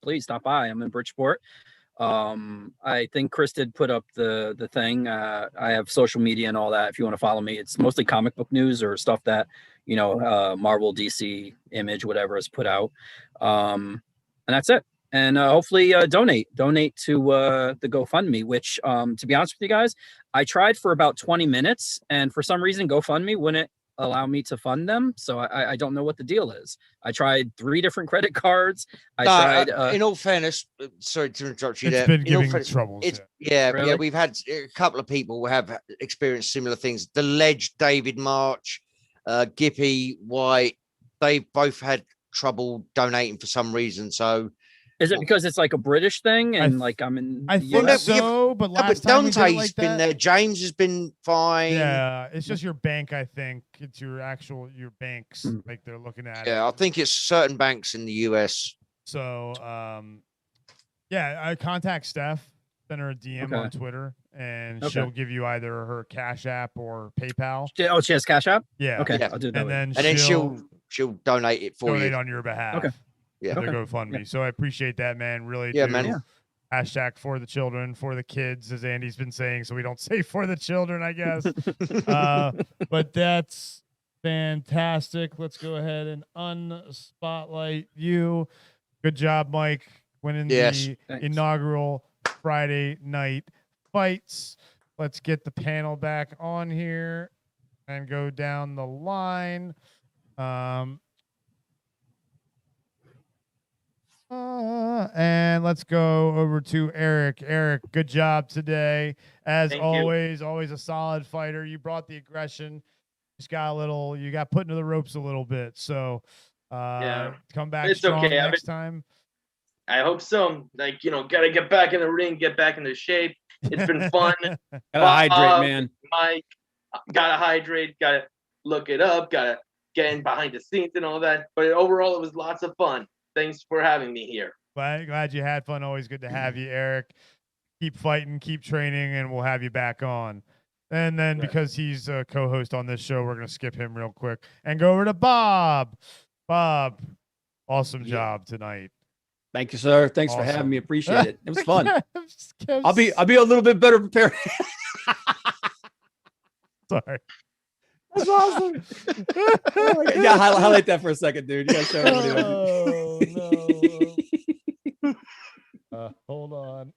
please stop by. I'm in Bridgeport. I think Chris did put up the thing. I have social media and all that. If you want to follow me, it's mostly comic book news or stuff that Marvel, DC, Image, whatever is put out. And that's it. And hopefully donate to the GoFundMe, which to be honest with you guys, I tried for about 20 minutes and for some reason GoFundMe wouldn't allow me to fund them. So I don't know what the deal is. I tried 3 different credit cards. I tried. In all fairness, sorry to interrupt you. It's been giving troubles. Yeah, we've had a couple of people who have experienced similar things. The Ledge, David March, Gippy, White, they've both had trouble donating for some reason. So. Is it because it's like a British thing and I'm in? I think so, but last time we did it like been that. there. James has been fine. Yeah, it's just your bank. I think it's your banks. Like they're looking at. Yeah, I think it's certain banks in the US. So, yeah, I contact Steph, send her a DM on Twitter, and she'll give you either her Cash App or PayPal. Oh, she has Cash App. Yeah. Okay, I'll do that. And then she'll donate it for you. Donate on your behalf. Okay. Yeah. To GoFundMe. Yeah. So I appreciate that, man. Really. Yeah, do. man. Yeah. Hashtag for the children, for the kids, as Andy's been saying. So we don't say for the children, I guess. But that's fantastic. Let's go ahead and unspotlight you. Good job, Mike. Winning the inaugural Friday night fights. Let's get the panel back on here and go down the line. And let's go over to Eric. Eric, good job today. As always a solid fighter. You brought the aggression. Just got you got put into the ropes a little bit. So come back strong next time. I hope so. Gotta get back in the ring, get back into shape. It's been fun. Gotta hydrate, man. Mike, gotta hydrate, gotta look it up, gotta get in behind the scenes and all that. But overall, it was lots of fun. Thanks for having me here. Glad you had fun. Always good to have you, Eric. Keep fighting, keep training, and we'll have you back on. And then because he's a co-host on this show, we're going to skip him real quick and go over to Bob. Bob, awesome job tonight. Thank you, sir. Thanks for having me. Appreciate it. It was fun. I'll be a little bit better prepared. Sorry. That's awesome. Yeah, highlight that for a second, dude. You gotta show everybody. No. Hold on.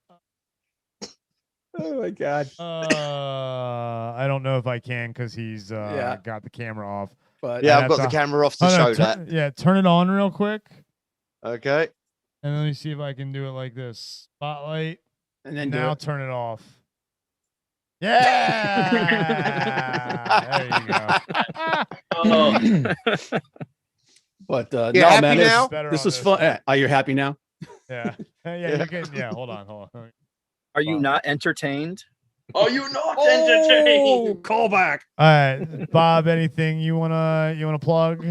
Oh my god. I don't know if I can because he's got the camera off. But I've got the camera off to show that. Yeah, turn it on real quick. Okay. And let me see if I can do it like this. Spotlight. And then now turn it off. Yeah. There you go. But no, man, this was fun. Are you happy now? Yeah. Yeah, you can. Yeah, hold on. Are you not entertained? Are you not entertained? Call back. All right, Bob. Anything you wanna plug?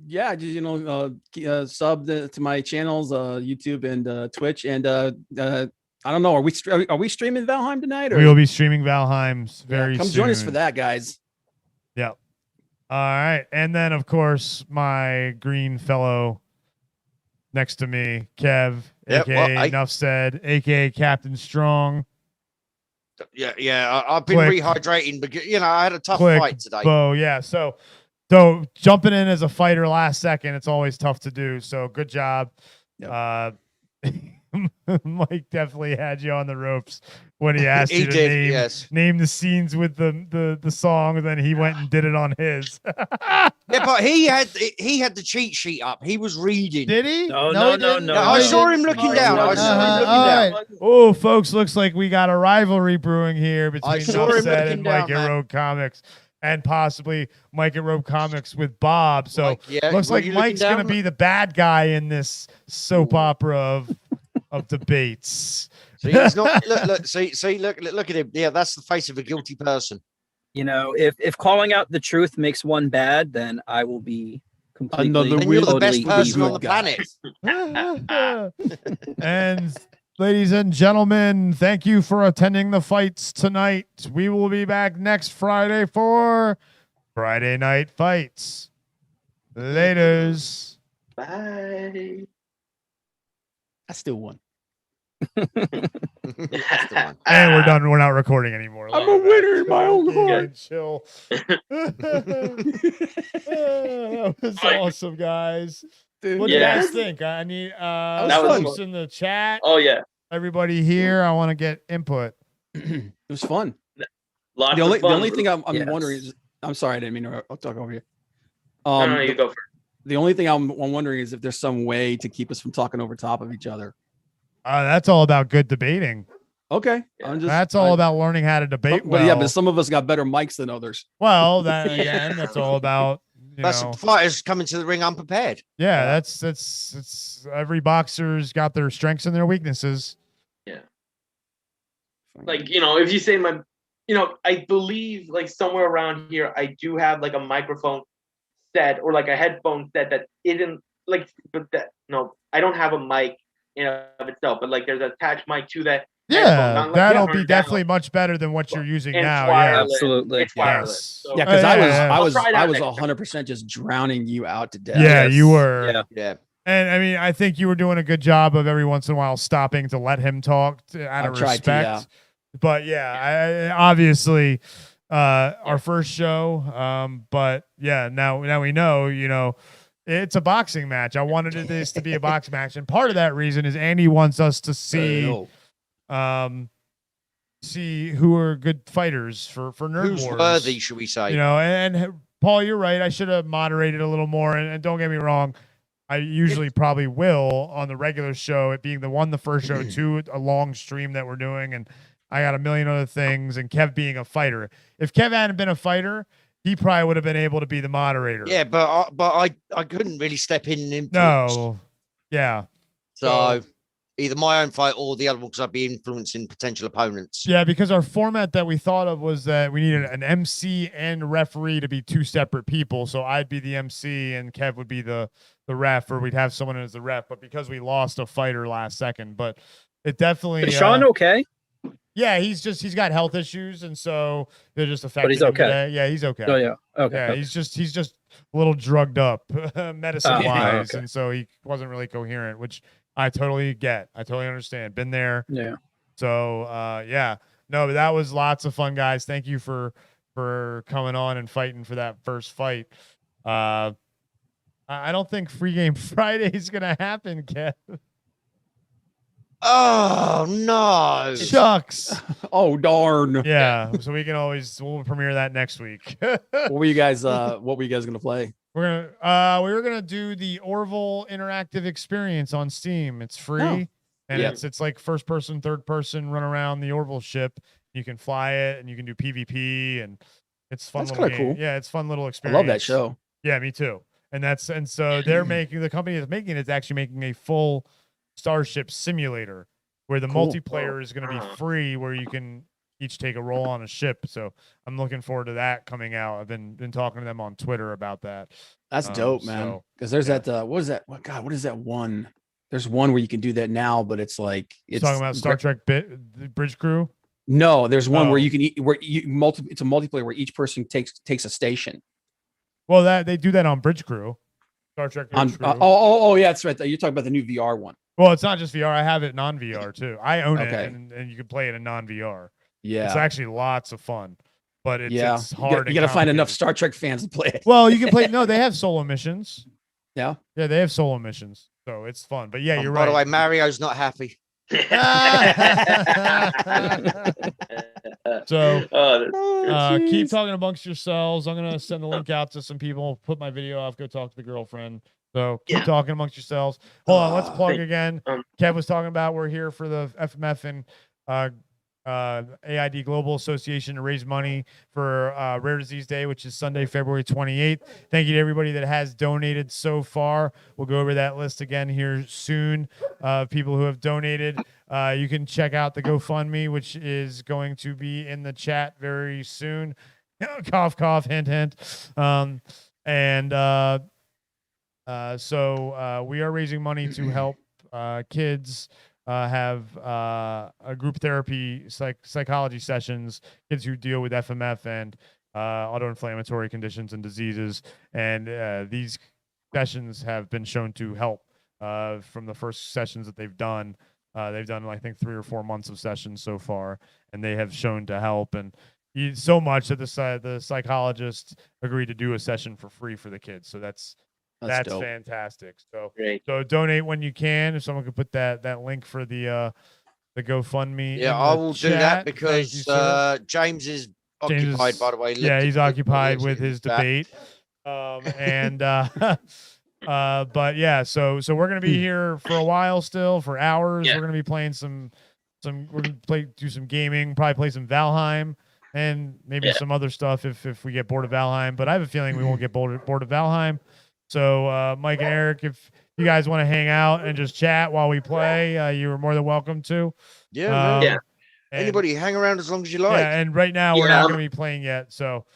Yeah, just sub to my channels, YouTube and Twitch, and I don't know. Are we streaming Valheim tonight? Or? We will be streaming Valheim very soon. Come join us for that, guys. Yep. All right, and then of course my green fellow next to me, Kev, aka Enough Said, aka Captain Strong. Yeah. I've been rehydrating, but I had a tough fight today. Oh yeah, so jumping in as a fighter last second, it's always tough to do. So good job. Yep. Mike definitely had you on the ropes when he asked you to name the scenes with the song, and then he went and did it on his. Yeah, but he had the cheat sheet up. He was reading. Did he? No. I saw him looking down. Oh, folks, looks like we got a rivalry brewing here between Upset and Mike at Rogue Comics. And possibly Mike at Rogue Comics with Bob. So looks like Mike's going to be the bad guy in this soap opera of debates. See, he's not. Look at him. Yeah, that's the face of a guilty person. If calling out the truth makes one bad, then I will be completely. You're the best person on the planet. And ladies and gentlemen, thank you for attending the fights tonight. We will be back next Friday for Friday Night Fights. Laters. Bye. I still won. And we're done. We're not recording anymore. I'm a winner in my own heart. Chill. That was awesome, guys. Dude, What do you yeah. guys think? I need was fun. folks in the chat. Oh yeah, Everybody here, I want to get input. It was fun. lots The of fun. only thing I'm Yes. wondering is, I'm sorry, I didn't mean to talk over you. No, you go first. The only thing I'm wondering is if there's some way to keep us from talking over top of each other. That's all about good debating. Okay, That's all about learning how to debate well. But yeah, but some of us got better mics than others. Well, that again, that's all about. That's the fighters coming to the ring unprepared. Yeah, that's every boxer's got their strengths and their weaknesses. Yeah. Like, if you say I believe like somewhere around here, I do have like a microphone set or like a headphone set that isn't like, I don't have a mic in of itself, but like there's an attached mic to that. Yeah, that'll be definitely much better than what you're using now. Yeah, absolutely. It's wireless. Yes. So, Yeah, because I was next 100% just drowning you out to death. Yeah, you were. Yeah. And I mean, I think you were doing a good job of every once in a while stopping to let him talk out of respect. yeah. But yeah, obviously, our first show. But yeah, now we know, it's a boxing match. I wanted this to be a boxing match, and part of that reason is Andy wants us to see who are good fighters for Nerd Who's Wars. worthy, should we say? And Paul, you're right. I should have moderated a little more. And don't get me wrong, I usually probably will on the regular show, it being the first show, two, a long stream that we're doing, and I got a million other things, and Kev being a fighter. If Kev hadn't been a fighter, he probably would have been able to be the moderator. Yeah, but I couldn't really step in and influence. No. Yeah. So either my own fight or the other one, because I'd be influencing potential opponents. Yeah, because our format that we thought of was that we needed an MC and referee to be two separate people. So I'd be the MC and Kev would be the ref, or we'd have someone as the ref. But because we lost a fighter last second, but it definitely Is Sean okay? Yeah, he's got health issues, and so they're just affecting But he's him okay. today. Yeah, he's okay. Oh yeah. Okay. Yeah, he's just a little drugged up medicine wise, okay. and so he wasn't really coherent, which I totally get. I totally understand. Been there. Yeah. So yeah. No, but that was lots of fun, guys. Thank you for coming on and fighting for that first fight. I don't think Free Game Friday is gonna happen, Kev. Oh no, shucks. Oh darn. Yeah. So we'll premiere that next week. What were you guys gonna play? We were gonna do the Orville interactive experience on Steam. It's free, and it's like first person, third person, run around the Orville ship. You can fly it, and you can do PvP, and it's fun. That's little kinda game. cool. Yeah, it's fun little experience. I love that show. Yeah, me too. And so they're the company that's making it's actually making a full Starship Simulator where the multiplayer is going to be free, where you can each take a role on a ship. So I'm looking forward to that coming out. I've been talking to them on Twitter about that. That's dope, man. Because there's that what is that? What is that one? There's one where you can do that now, but it's like it's talking about Star Trek Bridge Crew. No, there's one where you can it's a multiplayer where each person takes a station. Well, they do that on Bridge Crew. Star Trek Bridge Crew. Yeah, that's right. You're talking about the new VR one. Well, it's not just VR. I have it non-VR too. I own it, Okay. and you can play it in non-VR. Yeah, it's actually lots of fun, but it's hard. You got to find enough Star Trek fans to play it. Well, you can play. No, they have solo missions. Yeah, they have solo missions, so it's fun. But yeah, you're by right. the way, Mario's not happy. So keep talking amongst yourselves. I'm gonna send the link out to some people. Put my video off. Go talk to the girlfriend. So keep talking amongst yourselves. Hold on, let's plug again. Kev was talking about we're here for the FMF and AID Global Association to raise money for Rare Disease Day, which is Sunday, February 28th. Thank you to everybody that has donated so far. We'll go over that list again here soon of people who have donated. You can check out the GoFundMe, which is going to be in the chat very soon. Cough, cough, hint, hint. So we are raising money to help kids have a group therapy psychology sessions, kids who deal with FMF and autoinflammatory conditions and diseases. And these sessions have been shown to help from the first sessions that they've done. They've done, I think, 3 or 4 months of sessions so far, and they have shown to help. And so much that the psychologist agreed to do a session for free for the kids. So that's dope. fantastic. So Great. so donate when you can. If someone could put that link for the GoFundMe. Yeah, in I the will chat. do that Thank because you, sir. James is James occupied, is- by the way. Yeah, he's occupied with his that. debate. But yeah, so we're gonna be here for a while still, for hours. Yeah. We're gonna be playing some we're gonna do some gaming, probably play some Valheim and maybe some other stuff if we get bored of Valheim. But I have a feeling we won't get bored of Valheim. So Mike and Eric, if you guys want to hang out and just chat while we play, you are more than welcome to. Yeah, man. and- Anybody hang around as long as you like. Yeah, and right now we're not gonna be playing yet. So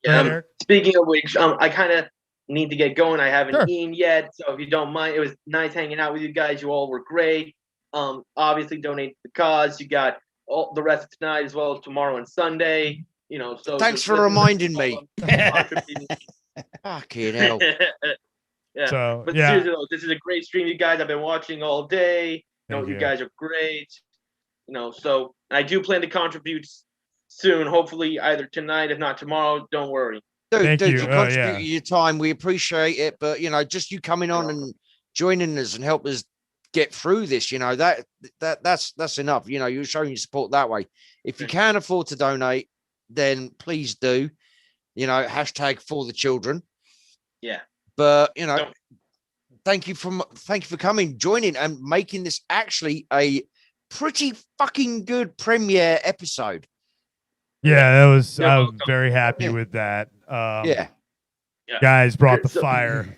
go ahead, Eric. Speaking of which, I kind of need to get going. I haven't Sure. eaten yet, so if you don't mind, it was nice hanging out with you guys. You all were great. Obviously, donate to the cause. You got all the rest of tonight as well as tomorrow and Sunday. You know, so Thanks just for listen to reminding all me. of them contributing. Fucking hell. Yeah. So, but yeah. seriously though, this is a great stream, you guys. I've been watching all day. You know, Thank you you. guys are great. You know, so I do plan to contribute soon. Hopefully, either tonight, if not tomorrow. Don't worry. Dude, you. you Oh, contribute yeah. your time. We appreciate it, but just you coming on and joining us and help us get through this, that's enough. You're showing your support that way. If you can afford to donate, then please do. Hashtag for the children. Yeah. But thank you for coming, joining, and making this actually a pretty fucking good premiere episode. Yeah, that was. You're I'm welcome. very happy with that. Yeah. Guys brought the So- fire.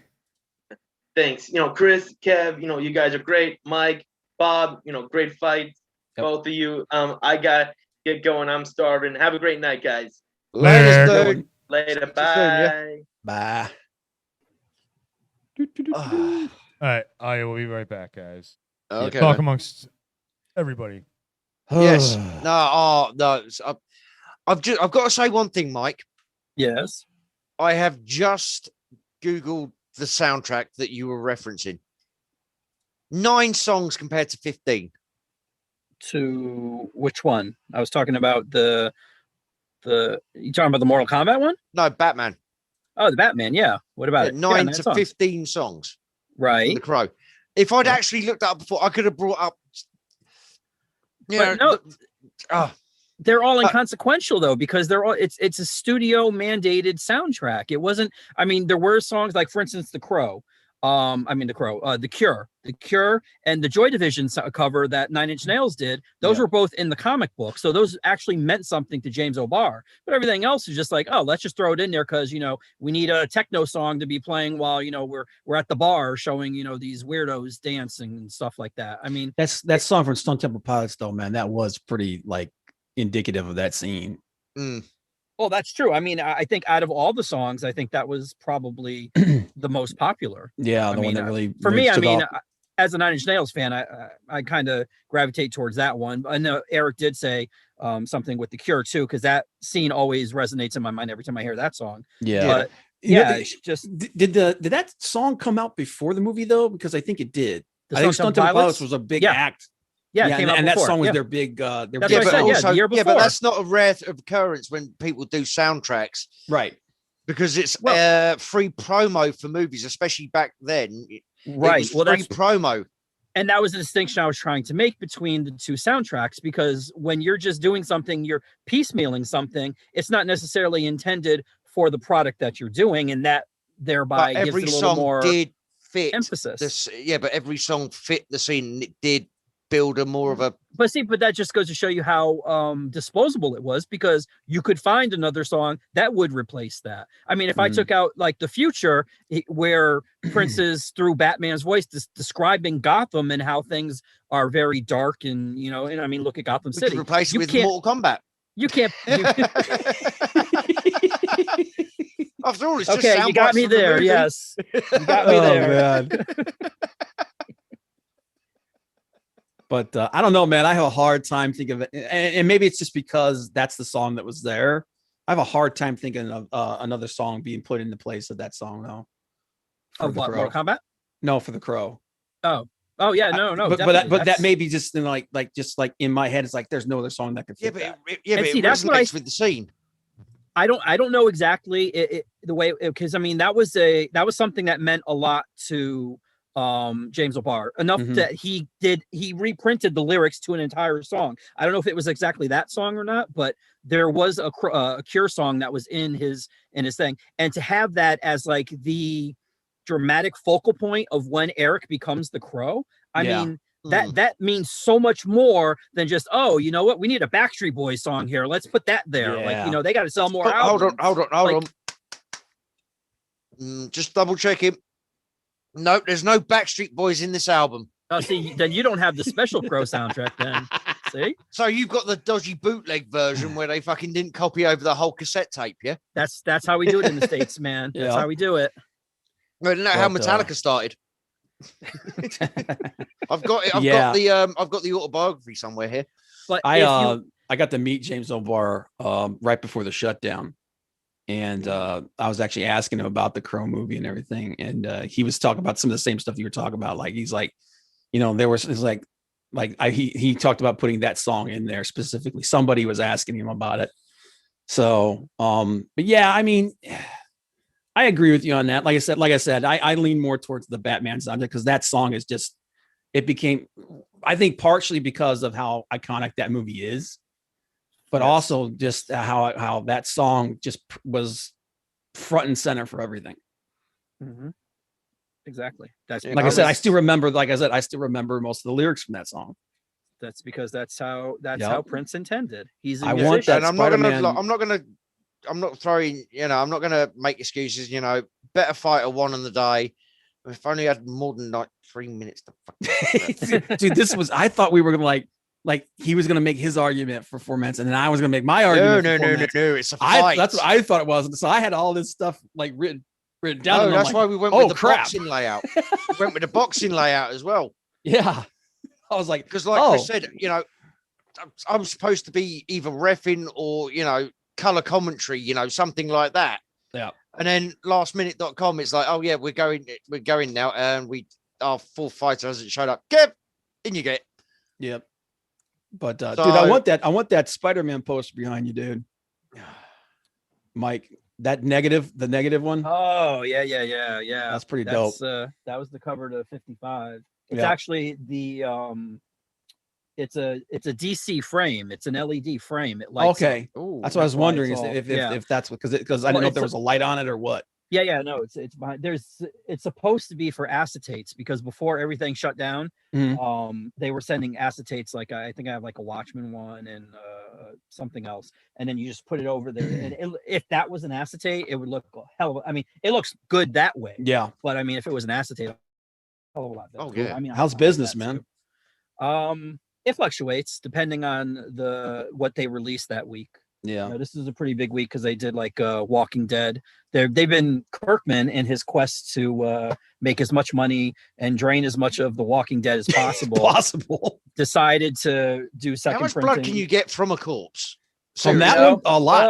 Thanks. Chris, Kev, you guys are great. Mike, Bob, great fights. Both of you. I got to get going. I'm starving. Have a great night, guys. Later. dude. Later. Speak to you soon, yeah? Bye. Bye. All right, I will be right back, guys. Okay. Talk man. amongst everybody. Yes. No. I've got to say one thing, Mike. Yes. I have just Googled the soundtrack that you were referencing. 9 songs compared to 15. To which one? I was talking about you talking about the Mortal Kombat one? No, Batman. Oh, the Batman. Yeah. What about Yeah, it? 9 9 to songs. 15 songs. Right. The Crow. If I'd actually looked that up before, I could have brought up. But no, they're all inconsequential though, because they're all it's a studio mandated soundtrack. It wasn't. I mean, there were songs like, for instance, The Crow. The Cure, and the Joy Division cover that 9 Inch Nails did. Those were both in the comic book, so those actually meant something to James O'Barr. But everything else is just like, oh, let's just throw it in there because we need a techno song to be playing while we're at the bar showing these weirdos dancing and stuff like that. I mean, That song from Stone Temple Pilots, though, man, that was pretty indicative of that scene. Well, that's true. I mean, I think out of all the songs, I think that was probably the most popular. Yeah, the one that really for me. I took mean, off. as a 9 Inch Nails fan, I kind of gravitate towards that one. I know Eric did say something with The Cure too, because that scene always resonates in my mind every time I hear that song. Yeah. But it's just did that song come out before the movie though? Because I think it did. The I think Stone Stone Temple Temple Pilots Pilots was a big act. Yeah, it came out and that before. song was Yeah. their big. That's big what I said, also, the year but before. that's not a rare occurrence when people do soundtracks, right? Because it's free promo for movies, especially back then. Right. It was free promo. And that was the distinction I was trying to make between the two soundtracks, because when you're just doing something, you're piecemealing something. It's not necessarily intended for the product that you're doing, and that thereby But gives every it a little song more did fit emphasis. But every song fit the scene, and it did build a more of a. But that just goes to show you how disposable it was, because you could find another song that would replace that. I mean, if I took out like The Future, where Prince is through Batman's voice describing Gotham and how things are very dark, and and I mean, look at Gotham We City. could replace it You with can't- Mortal Kombat. You can't. After all, it's just Okay, sound you got bites me from the there. movie. Yes, you got me there. But I don't know, man. I have a hard time thinking of it, and maybe it's just because that's the song that was there. I have a hard time thinking of another song being put into place of that song, though. Of what, Mortal Kombat? No, for The Crow. Oh, Oh yeah, no, but that may be just in like in my head. It's like there's no other song that could fit that. But And see, it that's what resonates with the scene. I don't know exactly the way, because I mean that was something that meant a lot to James O'Barr, enough that he reprinted the lyrics to an entire song. I don't know if it was exactly that song or not, but there was a Cure song that was in his thing, and to have that as like the dramatic focal point of when Eric becomes the Crow, I mean that means so much more than just, oh, you know what, we need a Backstreet Boys song here, let's put that there. Like, you know, they got to sell more albums. Hold on. Just double checking. No, there's no Backstreet Boys in this album. Oh, see, then you don't have the special Crow soundtrack then. See? So you've got the dodgy bootleg version where they fucking didn't copy over the whole cassette tape, yeah? That's how we do it in the States, man. That's how we do it. I don't know how Metallica started. I've got the autobiography somewhere here. But I got to meet James O'Barr right before the shutdown. And I was actually asking him about the Crow movie and everything. And he was talking about some of the same stuff you were talking about. Like, he's like, you know, he talked about putting that song in there specifically. Somebody was asking him about it. So, but yeah, I mean, I agree with you on that. Like I said, I lean more towards the Batman soundtrack because that song is just, it became, I think partially because of how iconic that movie is, but also just how that song just was front and center for everything. Exactly. That's like I said, I still remember most of the lyrics from that song. That's because that's how Prince intended. He's a I musician. want that. And I'm not throwing, you know, I'm not gonna make excuses, you know. Better Fighter won on the day. If I only had more than like 3 minutes to fucking dude, I thought we were gonna like he was gonna make his argument for 4 minutes, and then I was gonna make my argument. No, it's a fight. That's what I thought it was. So I had all this stuff like written down. No, that's why we went with the boxing layout. We went with the boxing layout as well. Yeah. I was like, because like I said, you know, I'm supposed to be either reffing or, you know, color commentary, you know, something like that. Yeah. And then lastminute.com, it's like, oh yeah, we're going now, and our fourth fighter hasn't showed up. Get in, you get. Yep. But dude, I want that Spider-Man poster behind you, dude. Mike, the negative one. Oh yeah. That's pretty dope. That was the cover to 55. It's actually the it's a DC frame. It's an LED frame. It lights up. That's what I was wondering if that's because I didn't know if there was a light on it or what. Yeah, no, it's behind. It's supposed to be for acetates, because before everything shut down, they were sending acetates. Like I think I have like a Watchmen one and something else, and then you just put it over there. And if that was an acetate, it would look a hell of I mean, it looks good that way. Yeah, but I mean, if it was an acetate, a hell of a lot better. Oh yeah. I mean, how's business, man? It fluctuates depending on what they release that week. Yeah, you know, this is a pretty big week because they did like Walking Dead. They've been Kirkman in his quest to make as much money and drain as much of the Walking Dead as possible. Decided to do second. How much printing. blood can you get from a corpse? From that one, a lot.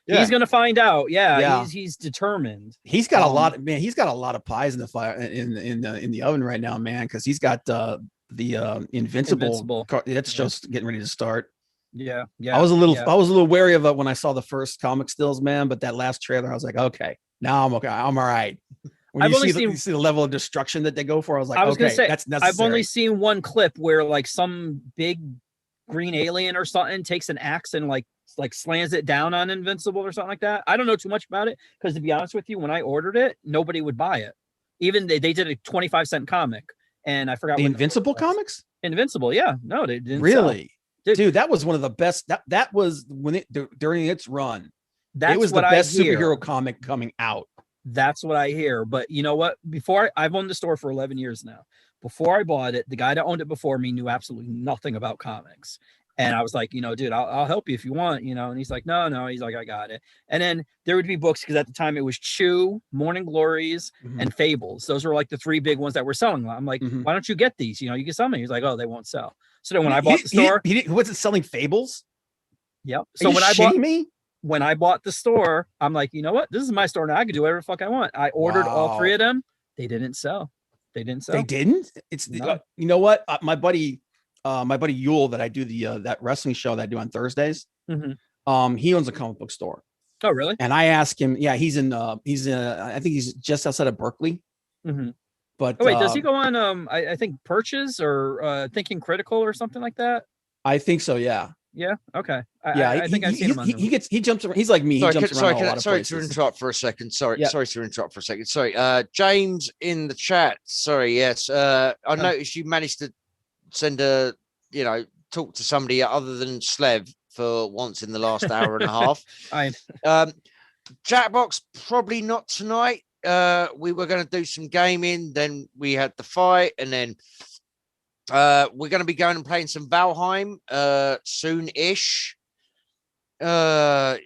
Well, he's gonna find out. Yeah. He's determined. He's got a lot. He's got a lot of pies in the fire in the oven right now, man. Because he's got the Invincible. It's just getting ready to start. Yeah. I was a little wary of it when I saw the first comic stills, man. But that last trailer, I was like, okay, now I'm okay. I'm all right. When you see the level of destruction that they go for, I was like, that's necessary. I've only seen one clip where like some big green alien or something takes an axe and like slams it down on Invincible or something like that. I don't know too much about it because, to be honest with you, when I ordered it, nobody would buy it. Even they did a 25-cent comic, and I forgot the Invincible comics. Invincible, yeah, no, they didn't. Really. Dude, that was one of the best. That was when during its run. It was the best superhero comic coming out. That's what I hear. But you know what? I've owned the store for 11 years now. Before I bought it, the guy that owned it before me knew absolutely nothing about comics. And I was like, you know, dude, I'll help you if you want, you know. And he's like, no. He's like, I got it. And then there would be books, because at the time it was Chew, Morning Glories, and Fables. Those were like the three big ones that were selling. I'm like, why don't you get these? You know, you can sell me. He's like, oh, they won't sell. So then when I bought the store, he wasn't selling Fables. Yep. So when I bought the store, I'm like, you know what? This is my store now. I can do whatever the fuck I want. I ordered all three of them. They didn't sell. They didn't sell. They didn't. It's No. you know what? My buddy Yule that I do that wrestling show that I do on Thursdays. Mhm. He owns a comic book store. Oh, really? And I asked him. Yeah, he's I think he's just outside of Berkeley. Mhm. But Oh, wait, does he go on? I think Purchase or Thinking Critical or something like that. I think so. Yeah. Yeah. Okay. I think I've seen him on them. he jumps around. He's like me. He jumps around a lot of sorry places. to interrupt for a second. Sorry Yeah. to interrupt for a second. Sorry. James in the chat. Sorry. Yes. I noticed you managed to send talk to somebody other than Slev for once in the last hour and a half. Jackbox probably not tonight. We were going to do some gaming, then we had the fight, and then we're going to be going and playing some Valheim soon-ish. By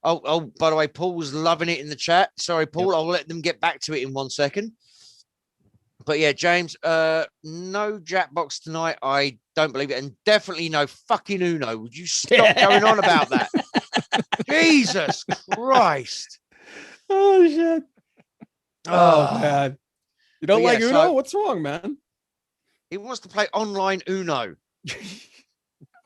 the way, Paul's loving it in the chat. Sorry, Paul, I'll let them get back to it in 1 second. But yeah, James, no Jackbox tonight. I don't believe it. And definitely no fucking Uno. Would you stop going on about that? Jesus Christ. Oh, shit. Oh, man. You don't like Uno? What's wrong, man? He wants to play online Uno. Dude,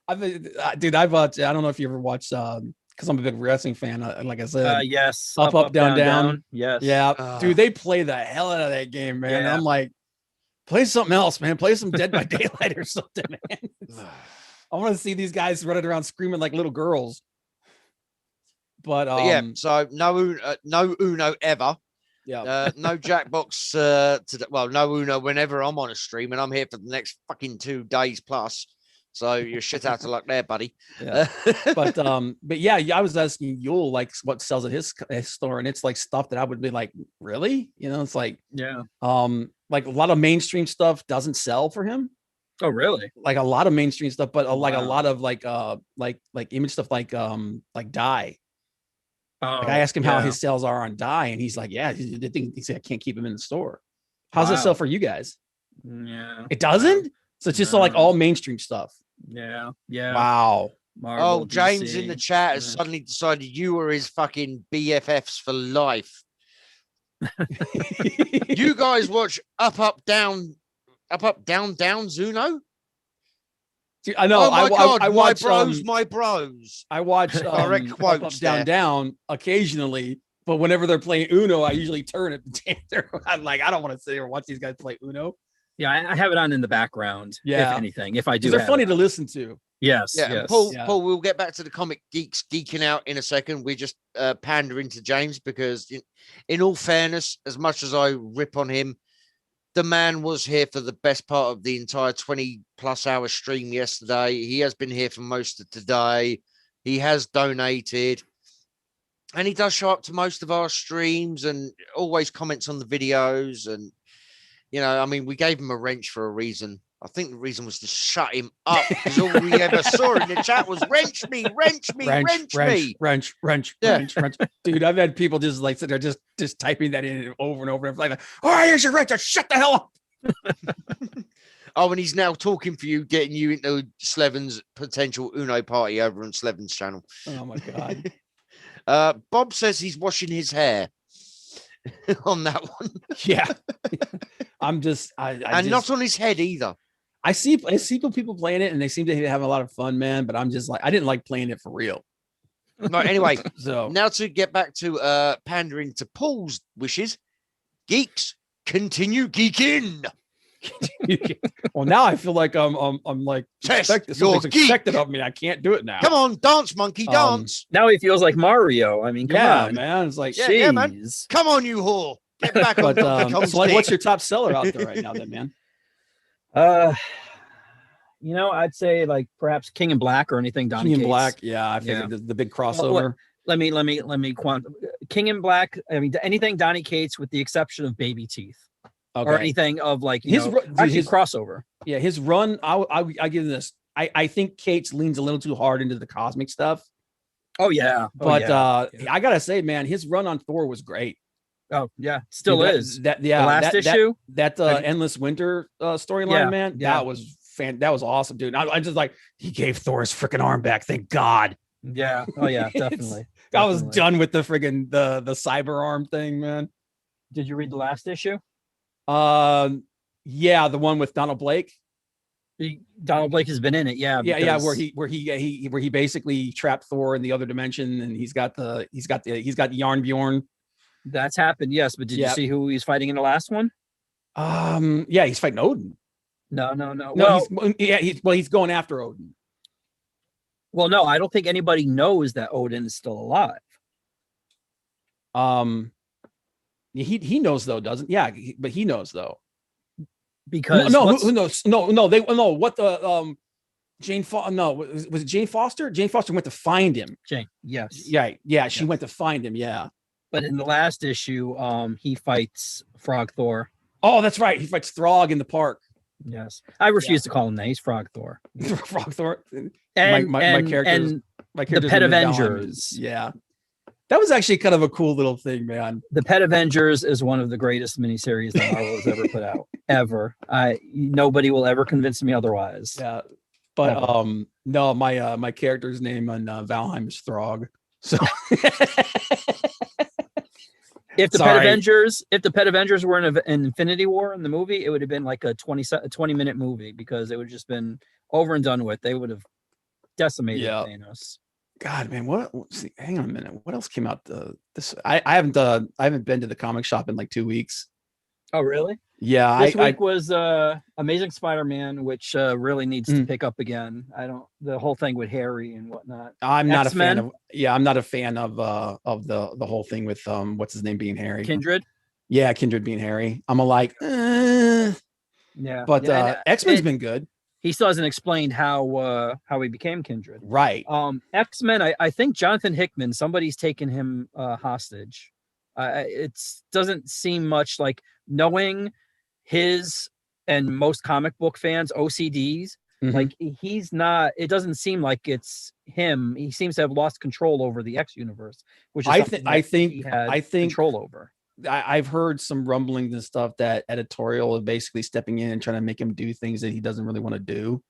I don't know if you ever watched, because I'm a big wrestling fan. Like I said, yes. Up, down, down. Yes. Yeah. Dude, they play the hell out of that game, man. Yeah. I'm like, play something else, man. Play some Dead by Daylight or something, man. I want to see these guys running around screaming like little girls. But yeah, so no Uno ever. Yeah. No Jackbox today. Well, no Uno whenever I'm on a stream, and I'm here for the next fucking 2 days plus. So you're shit out of luck there, buddy. Yeah. But yeah, I was asking Yule like what sells at his store, and it's like stuff that I would be like, really? It's like, yeah. Like a lot of mainstream stuff doesn't sell for him. Oh, really? Like a lot of mainstream stuff, but like a lot of like image stuff like Die. Like I asked him how his sales are on Die, and he's like, yeah, he said I can't keep him in the store. How's it sell for you guys? Yeah. It doesn't? So it's just like all mainstream stuff. Yeah. Yeah. Wow. Marvel, James DC. in the chat has suddenly decided you were his fucking BFFs for life. You guys watch Up, Down, Zuno? Dude, I know. Oh my God, I watch my bros. I watch direct quotes Up, Down, Down occasionally, but whenever they're playing Uno, I usually turn it. I'm like, I don't want to sit here and watch these guys play Uno. Yeah, I have it on in the background. Yeah. If anything, if I do, they're funny to listen to. Yes. Yeah, Yes. Paul, we'll get back to the comic geeks geeking out in a second. We're just pandering to James because, in all fairness, as much as I rip on him, the man was here for the best part of the entire 20+ hour stream yesterday. He has been here for most of today. He has donated. And he does show up to most of our streams and always comments on the videos. And, we gave him a wrench for a reason. I think the reason was to shut him up because all we ever saw in the chat was wrench me. Wrench. Dude, I've had people just like sit there just typing that in over and over and like, all right, here's your wrench. Shut the hell up. Oh, and he's now talking for you, getting you into Slevin's potential Uno party over on Slevin's channel. Oh my God. Bob says he's washing his hair on that one. Yeah. I'm just not on his head either. I see people playing it and they seem to have a lot of fun, man. But I'm just like, I didn't like playing it for real. Right. Anyway, so now to get back to pandering to Paul's wishes, geeks continue geeking. Well, now I feel like I'm like something's expected of me. I can't do it now. Come on, dance, monkey, dance. Now he feels like Mario. I mean, come on, man. It's like, yeah, man. Come on, you whore. Get back on the so like, what's your top seller out there right now, then, man? I'd say like perhaps King in Black or anything. Donny King in Cates. Black, yeah. I figured the big crossover. Let me King in Black. I mean, anything Donny Cates with the exception of Baby Teeth, or anything of like his crossover. Yeah, his run. I give this. I think Cates leans a little too hard into the cosmic stuff. Oh yeah, but I gotta say, man, his run on Thor was great. Oh yeah, still is. The last issue, that Endless Winter storyline, man. Yeah. That was awesome, dude. I just like he gave Thor his freaking arm back. Thank God. Yeah. Oh yeah, definitely. I was done with the friggin' the cyber arm thing, man. Did you read the last issue? Yeah, the one with Donald Blake. Donald Blake has been in it. Yeah, yeah, where he basically trapped Thor in the other dimension, and he's got Yarnbjorn. That's happened. Yes, but did you see who he's fighting in the last one? Yeah, he's fighting Odin. No. Well, he's going after Odin. Well, no, I don't think anybody knows that Odin is still alive. He knows though, doesn't? Yeah, but he knows though. Because who knows? What the Jane was it Jane Foster? Jane Foster went to find him. Jane, yes. Yeah, she went to find him, yeah. But in the last issue, he fights Frog Thor. Oh, that's right. He fights Throg in the park. Yes. I refuse to call him that. He's Frog Thor. Frog Thor. And my character, the Pet Avengers. Yeah. That was actually kind of a cool little thing, man. The Pet Avengers is one of the greatest miniseries that Marvel has ever put out. Ever. Nobody will ever convince me otherwise. Yeah. But no, my character's name on Valheim is Throg. So if the Pet Avengers were in an Infinity War in the movie, it would have been like a 20-minute movie, because it would have just been over and done with. They would have decimated Thanos. God, man, hang on a minute. What else came out? I haven't been to the comic shop in like 2 weeks. Oh, really? Yeah. This week was Amazing Spider-Man, which really needs to pick up again. The whole thing with Harry and whatnot. I'm not a fan of the whole thing with what's his name being Harry. Kindred. Yeah, Kindred being Harry. I'm like, yeah. But X-Men's been good. He still hasn't explained how he became Kindred. Right. X-Men, I think Jonathan Hickman, somebody's taken him hostage. It doesn't seem much like, knowing his and most comic book fans OCDs, like he's not, it doesn't seem like it's him. He seems to have lost control over the X universe, which is I think he had control over. I've heard some rumblings and stuff that editorial is basically stepping in and trying to make him do things that he doesn't really want to do.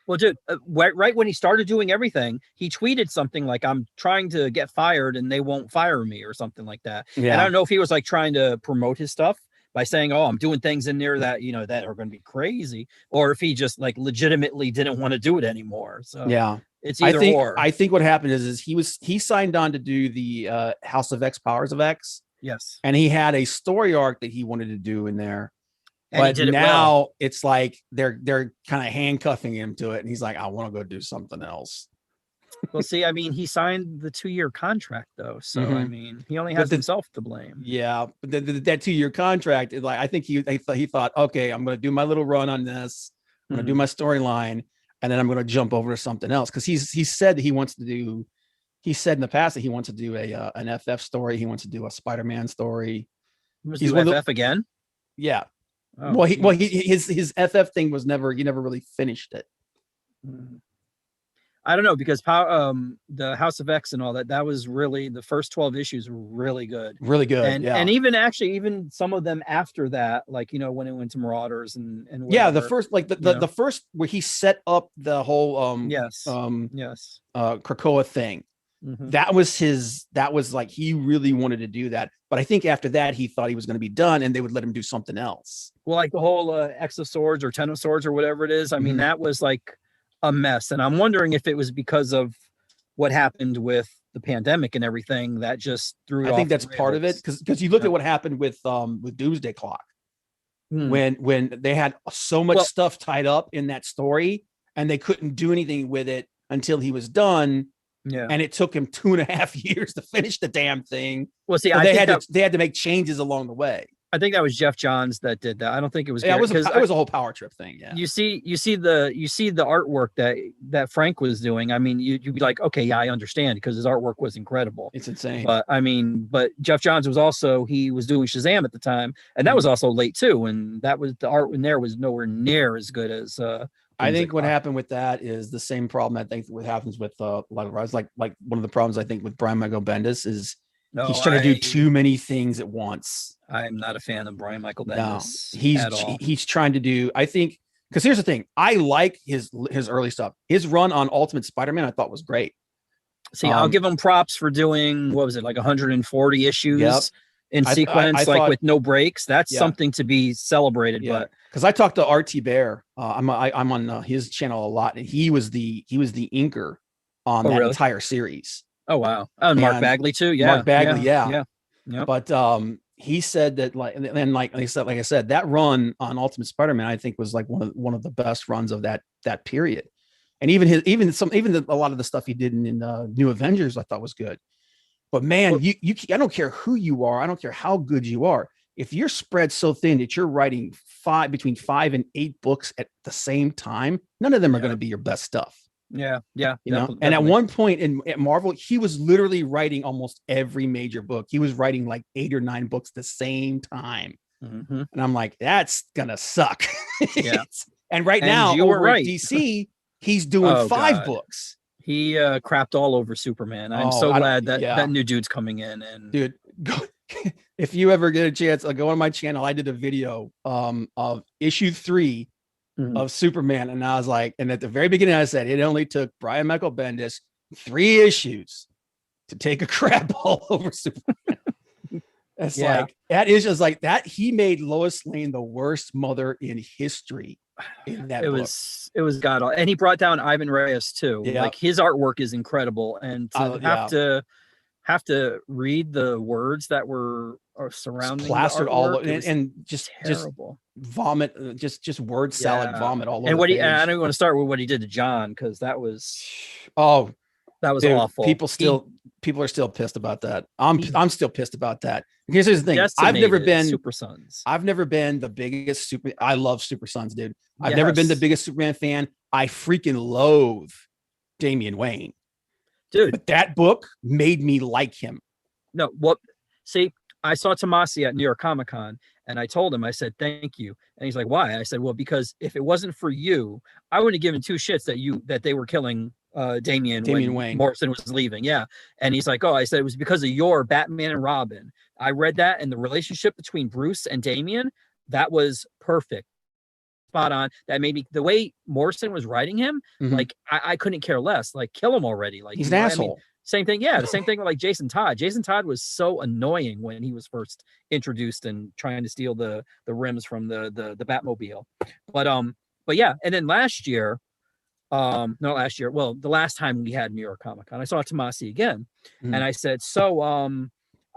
Well, dude, right when he started doing everything, he tweeted something like, "I'm trying to get fired and they won't fire me," or something like that. Yeah. And I don't know if he was like trying to promote his stuff by saying, "Oh, I'm doing things in there that, that are going to be crazy," or if he just like legitimately didn't want to do it anymore. So yeah, it's either or. I think what happened is he signed on to do the House of X, Powers of X. Yes. And he had a story arc that he wanted to do in there. And but now it's like they're kind of handcuffing him to it, and he's like, "I want to go do something else." Well, see, I mean, he signed the 2-year contract though, so I mean, he only has himself to blame. Yeah, but that 2-year contract is like, I think he thought, okay, I'm going to do my little run on this, I'm going to do my storyline, and then I'm going to jump over to something else, because he said that he wants to do. He said in the past that he wants to do an FF story. He wants to do a Spider-Man story. He's FF again. Yeah. Oh, well, his FF thing was he never really finished it. I don't know, because the House of X and all that was really, the first 12 issues were really good. Really good. And even some of them after that, like, when it went to Marauders and whatever, yeah, the first, like the first where he set up the whole Krakoa thing. That was like, he really wanted to do that, but I think after that he thought he was going to be done and they would let him do something else. Well, like the whole X of Swords or Ten of Swords or whatever it is, I mean, that was like a mess, and I'm wondering if it was because of what happened with the pandemic and everything that just threw it. I think that's part of it, because you look at what happened with Doomsday Clock, when they had so much stuff tied up in that story and they couldn't do anything with it until he was done. Yeah, and it took him 2.5 years to finish the damn thing. Well, see, they had to make changes along the way. I think that was Jeff Johns that did that. I don't think it was. Yeah, it was a whole power trip thing. Yeah, you see the artwork that Frank was doing. I mean, you'd be like, okay, yeah, I understand, because his artwork was incredible. It's insane. But I mean, Jeff Johns was doing Shazam at the time, and that was also late too. And that was, the art in there was nowhere near as good as. I think what happened with that is the same problem I think what happens with a lot of writers. Like one of the problems I think with Brian Michael Bendis is he's trying to do too many things at once. I'm not a fan of Brian Michael Bendis. No, he's trying to do, I think, because here's the thing. I like his early stuff. His run on Ultimate Spider-Man I thought was great. See, I'll give him props for doing, what was it, like 140 issues. Yep. in sequence, like with no breaks. That's Yeah. something to be celebrated. Yeah, But because I talked to RT Bear. I'm on his channel a lot, and he was the inker on that really? entire series. Oh wow, and Mark Bagley too. Yeah, Mark Bagley. Yeah. Yep. But he said that like I said, that run on Ultimate Spider-Man, I think was like one of the best runs of that period. And even a lot of the stuff he did in New Avengers, I thought was good. But man, I don't care who you are, I don't care how good you are. If you're spread so thin that you're writing between 5 and 8 books at the same time, none of them are going to be your best stuff. Yeah. You know, and at one point at Marvel, he was literally writing almost every major book. He was writing like 8 or 9 books at the same time. Mm-hmm. And I'm like, that's gonna suck. Yeah. And now you were over at right. DC, he's doing 5 books. He crapped all over Superman. I'm so glad that new dude's coming in. And dude, if you ever get a chance, I'll go on my channel. I did a video of issue 3 of Superman, and I was like, and at the very beginning, I said it only took Brian Michael Bendis 3 issues to take a crap all over Superman. It's like that is just like that. He made Lois Lane the worst mother in history. In that book. It was god awful. And he brought down Ivan Reyes too. Yeah. Like his artwork is incredible, and to have to read the words that were surrounding plastered the all over and just vomit, just word salad vomit all over. And and I don't want to start with what he did to John, because that was dude, awful. People are still pissed about that. I'm still pissed about that. Because here's the thing, I've never been Super Sons. I've never been the biggest I love Super Sons, dude. I've never been the biggest Superman fan. I freaking loathe Damian Wayne. Dude, but that book made me like him. No, see, I saw Tomasi at New York Comic Con, and I told him, I said, thank you. And he's like, why? I said, well, because if it wasn't for you, I wouldn't have given 2 shits that they were killing Damian Wayne. Morrison was leaving. Yeah. And he's like, oh, I said, it was because of your Batman and Robin. I read that, and the relationship between Bruce and Damian, that was perfect. Spot on. That made me, the way Morrison was writing him, like I couldn't care less. Like, kill him already. Like, he's an asshole. Same thing. Yeah. The same thing with like Jason Todd. Jason Todd was so annoying when he was first introduced and trying to steal the rims from the Batmobile. But yeah. And then the last time we had New York Comic Con, I saw Tomasi again, and I said, so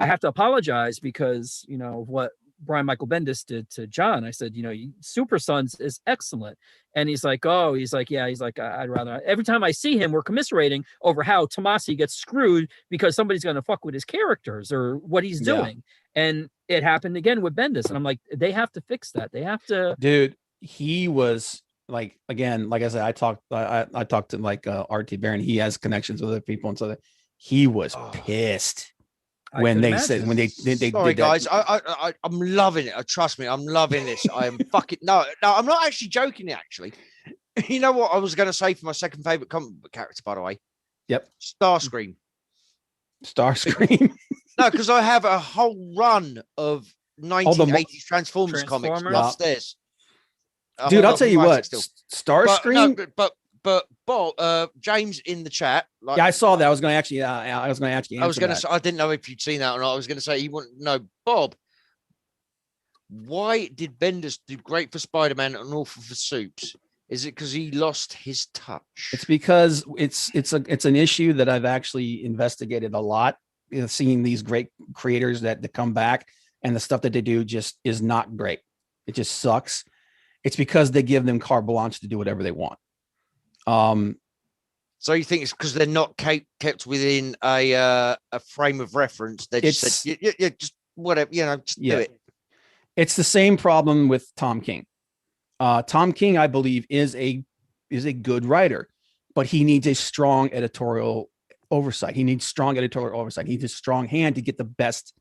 I have to apologize because, you know, what Brian Michael Bendis did to John. I said, you know, Super Sons is excellent. And he's like, I'd rather, every time I see him, we're commiserating over how Tomasi gets screwed because somebody's going to fuck with his characters or what he's doing. And it happened again with Bendis. And I'm like, they have to fix that. They have to. Dude, he was like, again, like I said, I talked to like RT Barron. He has connections with other people. And so that he was pissed. When they said when they sorry guys, I'm loving it. Trust me, I'm loving this. I am fucking no, I'm not actually joking. Actually, you know what I was going to say for my second favorite comic book character, by the way. Yep, Starscream. Starscream. No, because I have a whole run of 1980s Transformers comics upstairs. Dude, I'll tell you what, Starscream. But Bob, James in the chat. Like, I saw that. I was going to actually. I was going to ask you. I didn't know if you'd seen that or not. I was going to say he wouldn't know. Bob, why did Bendis do great for Spider-Man and awful for Supes? Is it because he lost his touch? It's because it's an issue that I've actually investigated a lot. You know, seeing these great creators that come back and the stuff that they do just is not great. It just sucks. It's because they give them carte blanche to do whatever they want. So you think it's because they're not kept within a frame of reference? They just said, yeah, just whatever, you know, just do it. It's the same problem with Tom King. Tom King, I believe, is a good writer, but he needs a strong editorial oversight. He needs strong editorial oversight. He needs a strong hand to get the best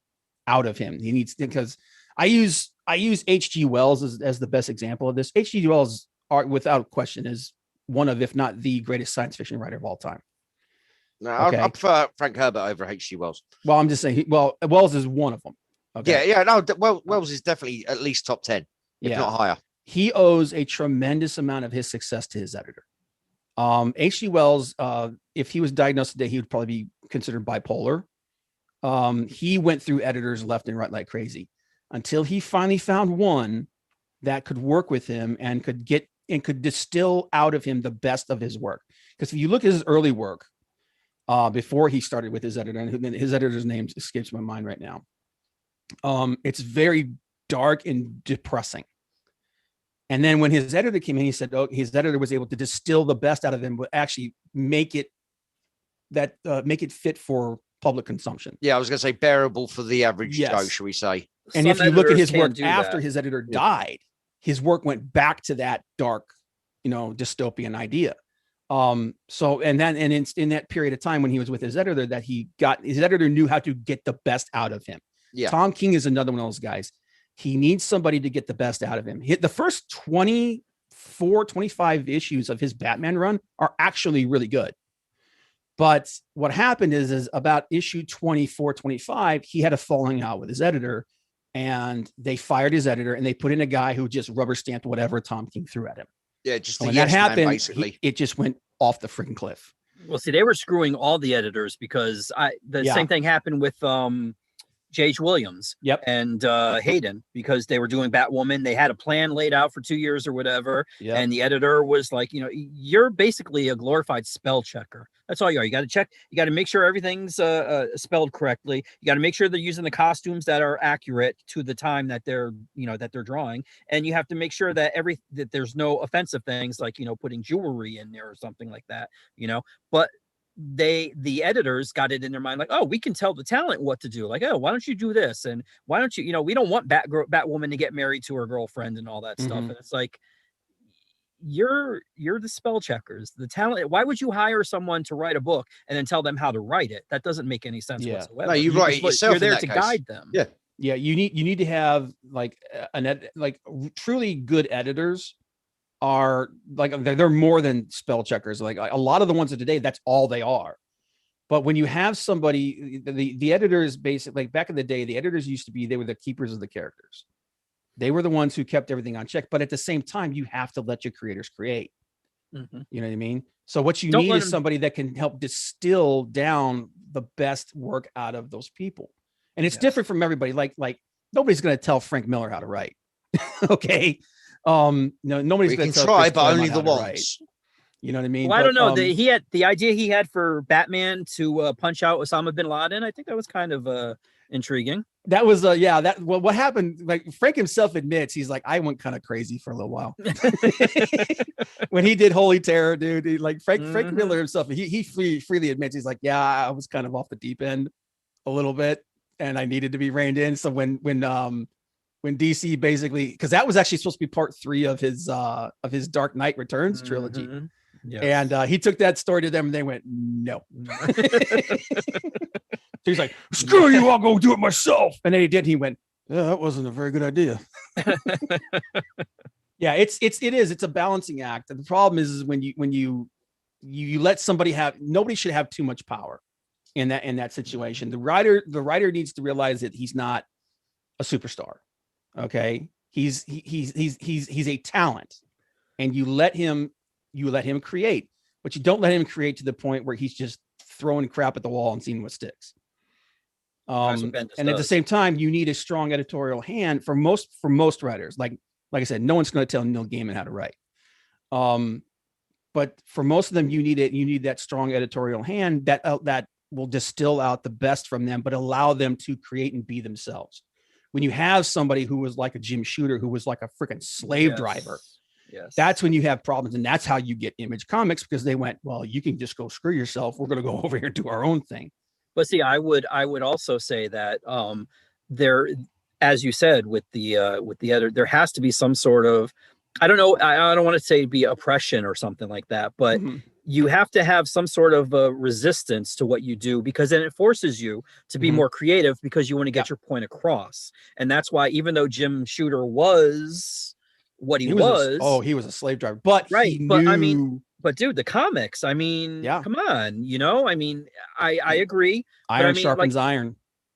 out of him. He needs, because I use H.G. Wells as the best example of this. H.G. Wells, without question, is one of, if not the greatest science fiction writer of all time. No, okay. I prefer Frank Herbert over H.G. Wells. Well, I'm just saying, Wells is one of them. Okay. Yeah. No, Wells is definitely at least top 10, if not higher. He owes a tremendous amount of his success to his editor. H.G. Wells, if he was diagnosed today, he would probably be considered bipolar. he went through editors left and right like crazy until he finally found one that could work with him and could distill out of him the best of his work. Because if you look at his early work, before he started with his editor, and his editor's name escapes my mind right now, it's very dark and depressing. And then when his editor came in, he said, "Oh, his editor was able to distill the best out of him, but actually make it fit for public consumption." Yeah, I was going to say bearable for the average Yes. Joe, shall we say? And if you look at his work after his editor died, his work went back to that dark, dystopian idea. In that period of time when he was with his editor, that his editor knew how to get the best out of him. Yeah. Tom King is another one of those guys. He needs somebody to get the best out of him. The first 24, 25 issues of his Batman run are actually really good. But what happened is about issue 24, 25, he had a falling out with his editor, and they fired his editor and they put in a guy who just rubber stamped whatever Tom King threw at him. Yeah, just when the that yes man, happened, basically. it just went off the freaking cliff. Well, see, they were screwing all the editors because same thing happened with J.H. Williams and Hayden, because they were doing Batwoman. They had a plan laid out for 2 years or whatever. Yep. And the editor was like, you're basically a glorified spell checker. That's all you are. You got to check. You got to make sure everything's spelled correctly. You got to make sure they're using the costumes that are accurate to the time that they're drawing. And you have to make sure that that there's no offensive things like, putting jewelry in there or something like that, but the editors got it in their mind like, oh, we can tell the talent what to do, like, oh, why don't you do this, and why don't you we don't want Batwoman to get married to her girlfriend and all that stuff. And it's like, you're the spell checkers, the talent. Why would you hire someone to write a book and then tell them how to write it? That doesn't make any sense whatsoever. No, you write it yourself. You're there in that to case. guide them. Yeah, you need to have like truly good editors are like, they're more than spell checkers. Like a lot of the ones of today, that's all they are. But when you have somebody, the editors basically, like back in the day, the editors used to be, they were the keepers of the characters. They were the ones who kept everything on check. But at the same time, you have to let your creators create. Mm-hmm. You know what I mean? So what you need is somebody that can help distill down the best work out of those people. And it's different from everybody. Like nobody's going to tell Frank Miller how to write. Okay. Nobody's going to try, but only the ones. You know what I mean? Well, I don't know. He had the idea he had for Batman to punch out Osama bin Laden. I think that was kind of intriguing. That was what happened. Like Frank himself admits, he's like, I went kind of crazy for a little while when he did Holy Terror, dude. Frank Miller himself, he freely admits, he's like, yeah, I was kind of off the deep end a little bit, and I needed to be reined in. So when DC basically, because that was actually supposed to be part 3 of his Dark Knight Returns trilogy. And he took that story to them and they went, no. So he's like, screw you, I'll go do it myself. And then he did. And he went, yeah, that wasn't a very good idea. Yeah, it's a balancing act. And the problem is when you let somebody nobody should have too much power in that situation. The writer needs to realize that he's not a superstar. Okay. He's a talent, and you let him create, but you don't let him create to the point where he's just throwing crap at the wall and seeing what sticks. And at the same time, you need a strong editorial hand for most writers. Like I said, no one's going to tell Neil Gaiman how to write. But for most of them, you need that strong editorial hand that will distill out the best from them, but allow them to create and be themselves. When you have somebody who was like a Jim Shooter, who was like a freaking slave driver, that's when you have problems. And that's how you get Image Comics, because they went, well, you can just go screw yourself. We're going to go over here and do our own thing. But see, I would also say that there, as you said, with the editor, there has to be some sort of, I don't know, I don't want to say be oppression or something like that, but you have to have some sort of resistance to what you do, because then it forces you to be more creative, because you want to get your point across. And that's why, even though Jim Shooter was what he was, he was a slave driver, but but dude, the comics, I mean, come on, I mean, I agree. Iron sharpens iron.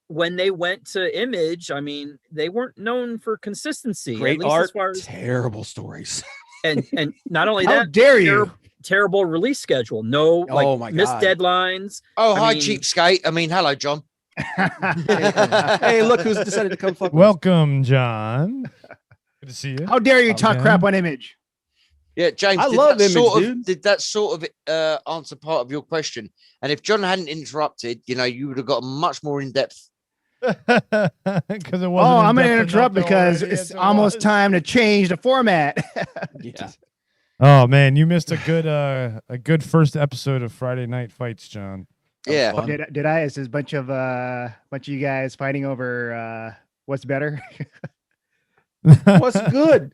When they went to Image, I mean, they weren't known for consistency. Great art, terrible stories. And not only How that, dare you? Terrible release schedule. No, missed deadlines. Hi, cheapskate. I mean, hello, John. Hey, look who's decided to come fuck with us. Welcome, John. Good to see you. How dare you talk crap on Image? Yeah, James, I did love that Image, sort of, dude. Did that sort of answer part of your question? And if John hadn't interrupted, you would have got a much more in-depth. Because it wasn't. Oh, I'm going to in-depth interrupt enough because already, it's as it almost was. time to change the format. Yeah. Oh man, you missed a good first episode of Friday Night Fights, John. Yeah. Oh, did I? It's a bunch of you guys fighting over what's better. What's good?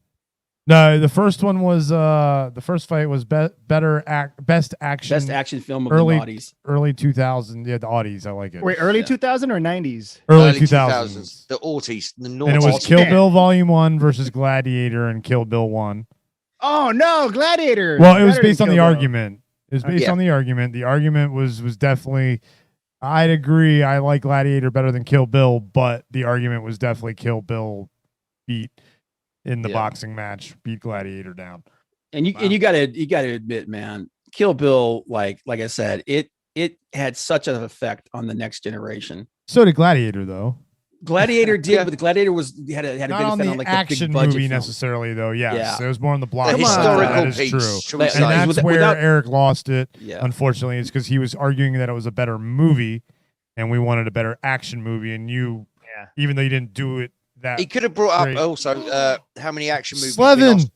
No, the first one was the first fight was best action film of early the noughties. early 2000. Yeah, the Audis. I like it. Wait, early 2000 or 90s? Early 2000s. The aughties. The And it was noughties. Kill Bill Volume 1 versus Gladiator and Kill Bill 1. Oh no, Gladiator. Well, it was Better than based on Kill the Bill. argument. It was based on the argument. The argument was definitely. I'd agree. I like Gladiator better than Kill Bill, but the argument was definitely Kill Bill beat in the boxing match, beat Gladiator down. And you gotta admit, man, Kill Bill, like I said, it had such an effect on the next generation. So did Gladiator, though. Gladiator did, but the Gladiator had a big Not on effect the on like action the big budget movie film. necessarily, though. Yes, Yeah. it was more on the block. historical That is piece, true, shall we and say. that's where Without- Eric lost it. Yeah. Unfortunately, it's because he was arguing that it was a better movie, and we wanted a better action movie. And you, even though you didn't do it that, He could have brought great. up also how many action movies. Slevin. been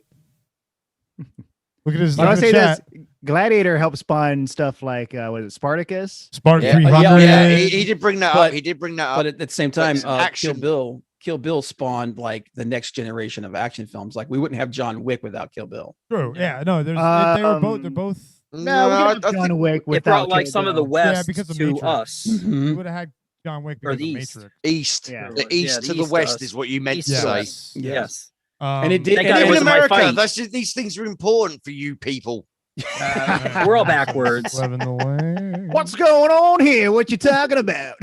Look at his. Well, I'll look at say chat. this: Gladiator helped spawn stuff like was it Spartacus? Spark Yeah. 300. Yeah, he did bring that up. He did bring that up. But at the same time, it's action. Kill Bill spawned like the next generation of action films. Like we wouldn't have John Wick without Kill Bill. True. Yeah. No. There's. They were both. They're both. No, we could have John Wick It without brought like Kill some of the Bill. West because of to Matrix. us. We would have had John Wick Or because the of East. Matrix. East. Yeah. The east to the east to west us. is what you meant East to to say. us. Yes. And it did. Thank and God it it In was wasn't my America, fight. that's just, these things are important for you people. We're all backwards. Slevin the way. What's going on here? What you talking about?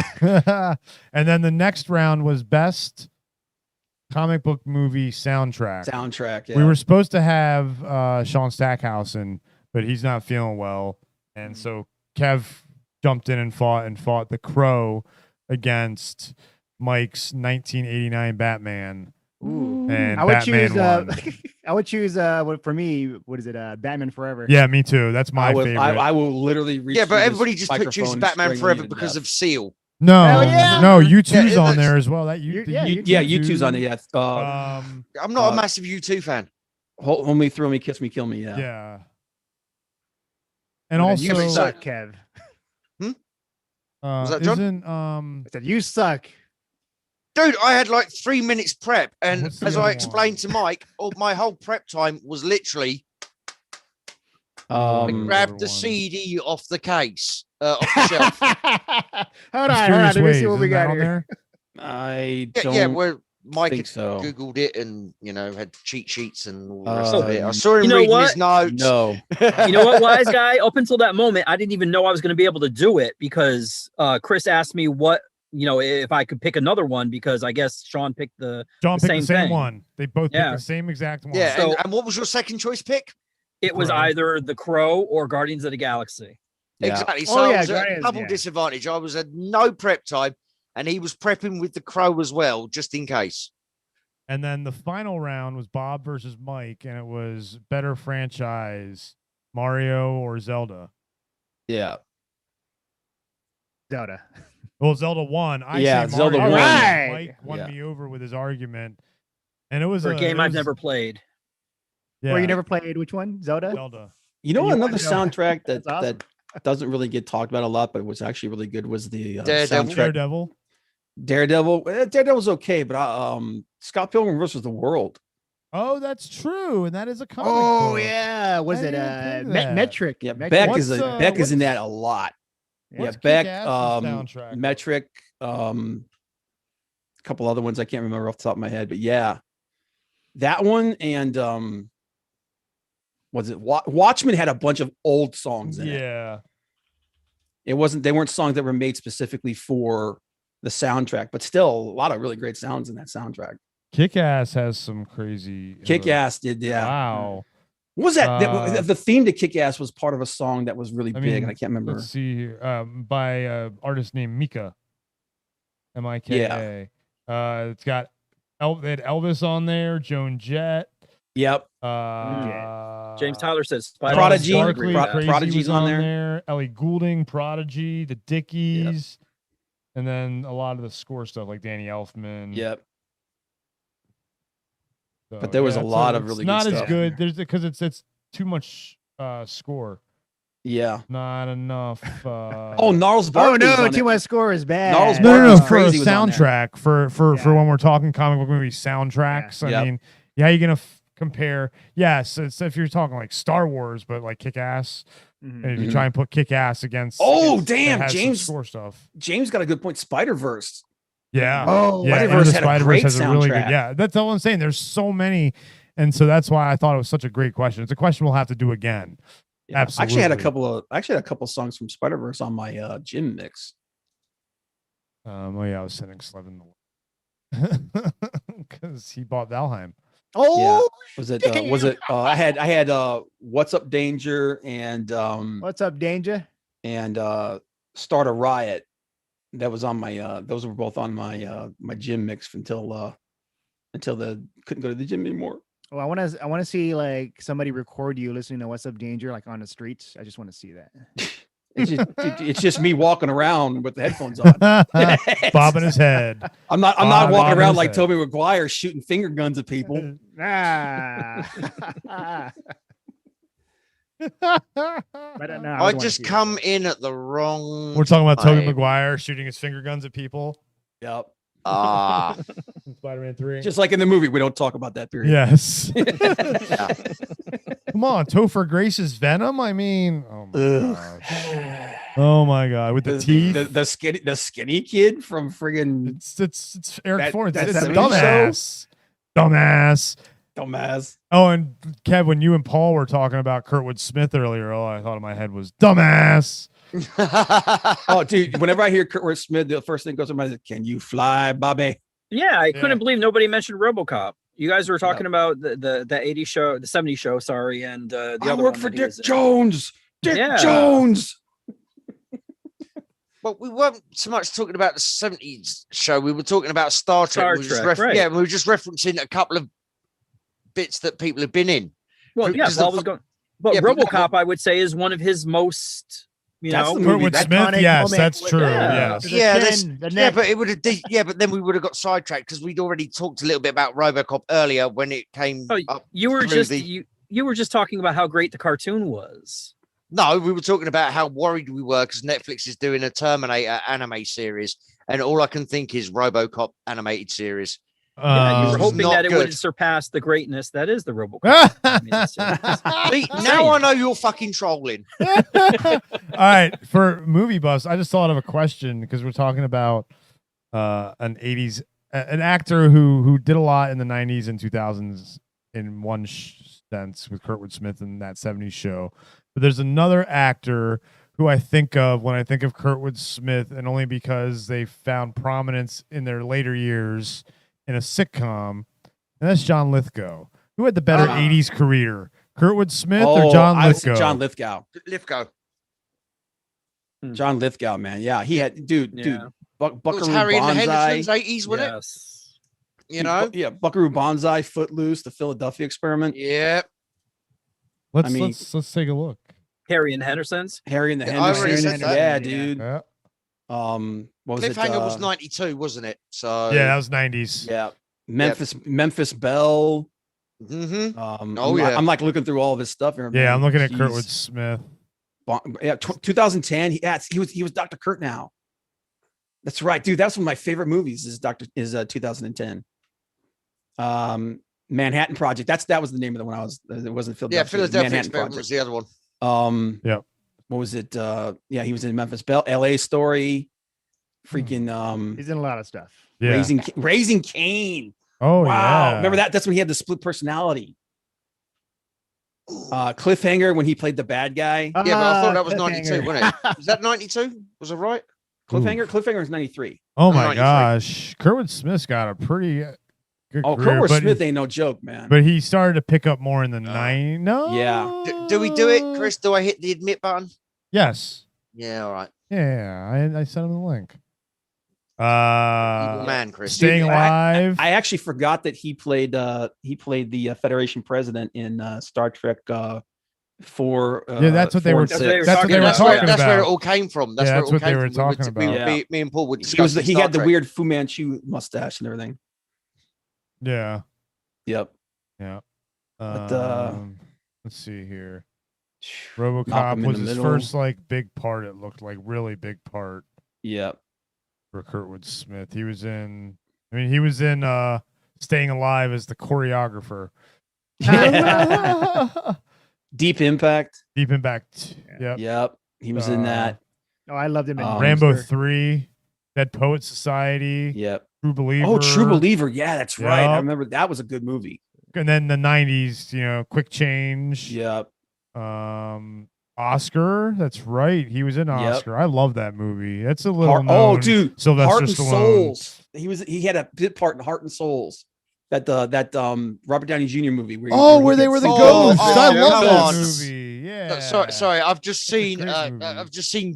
And then the next round was best comic book movie soundtrack. Soundtrack. Yeah. We were supposed to have Sean Stackhausen, but he's not feeling well, and so Kev jumped in and fought The Crow against Mike's 1989 Batman. Ooh. And I would Batman choose. won. I would choose. For me, what is it? Batman Forever. Yeah, me too. That's my favorite. I will literally reach. Yeah, but through this everybody just microphone chooses and Batman strangle Forever you to because death. of Seal. No, Hell yeah. no, U2's Yeah, on it there as well. That U2's on it. Yeah. I'm not a massive U2 fan. Hold me, thrill me, kiss me, kill me. Yeah. Yeah. And Well, also, you suck, Kev. Was that John? isn't I said you suck. Dude, I had like 3 minutes prep, and What's the as other I explained to Mike, my whole prep time was literally I grabbed the CD off the case, off the shelf. Hold on. Mysterious Let me Ways, see what we isn't that got on here. there? I Yeah, don't. yeah, where Mike think had so. Googled it and had cheat sheets and all the rest of it. I saw him You know reading what? his notes. No. You know what, wise guy? Up until that moment, I didn't even know I was going to be able to do it because Chris asked me what, if I could pick another one because I guess Sean picked the John picked same the same thing. one. They both Yeah. picked the same exact one. Yeah, So- and what was your second choice pick? It was Crow. either The Crow or Guardians of the Galaxy. Yeah. Exactly. Oh, So yeah, I was at a Guardians, double yeah. disadvantage. I was at no prep time, and he was prepping with the Crow as well, just in case. And then the final round was Bob versus Mike, and it was better franchise, Mario or Zelda. Yeah. Zelda. Well, Zelda won. I Yeah, say Zelda Mario. won. Alright. Mike won Yeah. me over with his argument, and it was For a game it I've was- never played. Yeah, Or you never played which one? Zelda. Zelda. You know, You another won, Zelda. soundtrack that That's awesome. that doesn't really get talked about a lot, but it was actually really good. Was the Daredevil. soundtrack Daredevil. Daredevil? Daredevil's okay, but Scott Pilgrim versus the World. Oh, that's true, and that is a comic Oh book. yeah. Was I it didn't think of that. Metric? Yeah, Metric. Beck What's, is Beck is in that a lot. Yeah, what's Beck, Kick-Ass's soundtrack? Metric, a couple other ones I can't remember off the top of my head, but yeah, that one and was it Watchmen had a bunch of old songs in it. Yeah. They weren't songs that were made specifically for the soundtrack, but still a lot of really great sounds in that soundtrack. Kick-Ass has some crazy. Kick-Ass did, yeah. Wow. What was that? The theme to Kick-Ass was part of a song that was really I big, mean, and I can't remember. Let's see here. By artist named Mika. MIKA. It's got they had Elvis on there, Joan Jett. Yep. James Tyler says Prodigy. Prodigy's was on there. Ellie Goulding, Prodigy, the Dickies, and then a lot of the score stuff like Danny Elfman. Yep. So, But there was a lot of it's really not good as stuff. good. There's because it's too much score. Yeah. Not enough. Oh, Gnarls Oh Barkley. no, too much score is bad. Gnarls No, Barkley's for a crazy was on there. soundtrack for when we're talking comic book movie soundtracks. Yeah. I mean, how are you gonna compare? Yes, it's if you're talking like Star Wars, but like Kick Ass, and if you try and put Kick Ass against, Oh, it damn, has some James. score stuff. James got a good point. Spider-Verse. Yeah. Oh, yeah. Spider-Verse had a Spider-Verse great has a really good. soundtrack. Yeah, that's all I'm saying. There's so many, and so that's why I thought it was such a great question. It's a question we'll have to do again. Yeah. Absolutely. I actually had a couple songs from Spider-Verse on my gym mix. Oh yeah, I was sending Slevin the because he bought Valheim. Oh, Was it I had What's Up Danger and what's up, Danger? and Start a Riot. That was on my those were both on my my gym mix until the couldn't go to the gym anymore. Well, I want to see like somebody record you listening to What's Up Danger like on the streets. I just want to see that. It's just me walking around with the headphones on. Bobbing his head. I'm not Bobbing walking around his like head. Tobey Maguire shooting finger guns at people. I just come in at the wrong. We're talking about Tobey time. Maguire shooting his finger guns at people. Yep. Ah. Spider-Man 3. Just like in the movie, we don't talk about that period. Yes. Come on, Topher Grace's Venom. I mean, oh my gosh. Oh my god, with the teeth. The skinny kid from friggin' It's Eric Ford. It's that's a the dumbass. Dumbass. Dumbass. Oh, and Kev, when you and Paul were talking about Kurtwood Smith earlier, all I thought in my head was dumbass. Oh, dude, whenever I hear Kurtwood Smith, the first thing goes to my mind is, "Can you fly, Bobby?" Yeah, I couldn't believe nobody mentioned RoboCop. You guys were talking about the 80s show, the 70s show, sorry, and the I other work one for that he Dick was in. Jones. Dick Yeah. Jones. Well, we weren't so much talking about the 70s show. We were talking about Star Trek. Star We were just Trek, right. Yeah, we were just referencing a couple of bits that people have been in. Well, yeah, Because Paul the was fu- going. But Yeah, but no, RoboCop, I would say, is one of his most, That's know, the movie. Kurtwood That Smith. iconic Yes, moment that's with- true. Yeah. Yes. Yeah, chin, the yeah, neck. but it would have. Yeah, but then we would have got sidetracked because we'd already talked a little bit about RoboCop earlier when it came Oh, up. you were through just the- you were just talking about how great the cartoon was. No, we were talking about how worried we were because Netflix is doing a Terminator anime series, and all I can think is RoboCop animated series. Yeah, you were It's hoping not that it would good. surpass the greatness that is the RoboCop. animated series. See, now I know you're fucking trolling. All right, for movie buffs, I just thought of a question because we're talking about an 80s an actor who did a lot in the 90s and 2000s in one sense with Kurtwood Smith in that 70s show. But there's another actor who I think of when I think of Kurtwood Smith, and only because they found prominence in their later years in a sitcom, and that's John Lithgow. Who had the better 80s career, Kurtwood Smith or John Lithgow? John Lithgow. Lithgow. John Lithgow, man. Yeah, he had dude. It was Buckaroo Harry and the Hendersons, Banzai. 80s, wasn't Yes. it? You know? Yeah, Buckaroo Banzai, Footloose, The Philadelphia Experiment. Yeah. Let's take a look. Harry and the Hendersons. Harry and the Yeah, I already Hendersons. said that. Yeah, dude. Yeah. What was it? Cliffhanger was 92, wasn't it? So Yeah, that was 90s. Yeah, Memphis Belle. Mm-hmm. I'm like looking through all of his stuff here. Yeah, man. I'm looking at Jeez. Kurtwood Smith. Yeah, 2010. He was Dr. Kurt now. That's right, dude. That's one of my favorite movies. Is 2010. Manhattan Project. That was the name of the one. It wasn't Philadelphia. Yeah, Philadelphia Manhattan Experiment was the other one. Yeah. What was it? Yeah, he was in Memphis Belle, L.A. Story. Freaking. He's in a lot of stuff. Yeah. Raising Cain. Oh wow. yeah. Remember that? That's when he had the split personality. Cliffhanger when he played the bad guy. Yeah, but I thought that was 92, wasn't it? Was that 92? Was it right? Cliffhanger is 93. Oh my 93. gosh, Kurtwood Smith's got a pretty good career. Kurtwood but Smith ain't no joke, man. But he started to pick up more in the 90s. No. Yeah. Do we do it, Chris? Do I hit the admit button? Yes. Yeah, all right. Yeah. I sent him the link. Evil man, Chris. Staying Alive. I actually forgot that he played the Federation president in Star Trek 4. Yeah, that's what they were. That's what they were talking about. That's where it all came from. That's what they were talking about. Me and Paul would discuss. He had the weird Fu Manchu mustache and everything. Yeah. Yep. Yeah. But let's see here. RoboCop was his first like big part. It looked like really big part. Yep. For Kurtwood Smith, he was in Staying Alive as the choreographer. Deep Impact. Yep. He was in that. Oh, I loved him in Rambo 3, Dead Poet Society. Yep. True Believer. Oh, True Believer. Yeah, that's right. I remember that was a good movie. And then the 90s, Quick Change. Yep. Oscar. That's right. He was in Oscar. Yep. I love that movie. That's a little known. Dude, Sylvester Heart and Stallone. Souls. He had a bit part in Heart and Souls. That Robert Downey Jr. movie. Where they were the ghosts. I love that this. movie. Yeah. Sorry. I've just seen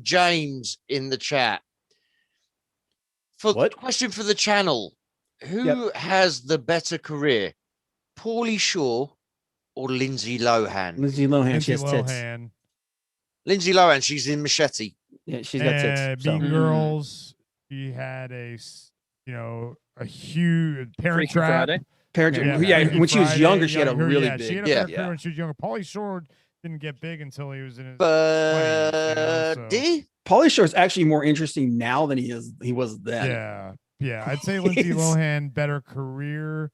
James in the chat. Question for the channel: Who has the better career, Pauly Shore or Lindsay Lohan? Lindsay Lohan. She has tits. Lindsay Lohan. She's in Machete. Yeah, she's got tits. Mean Girls. She had a huge Parent Trap. When she was younger, she had a really big. She had a better career when she was younger. Pauly Shore didn't get big until he was in his 20s. Did he? Pauly Shore is actually more interesting now than he was then. Yeah. I'd say Lindsay Lohan, better career.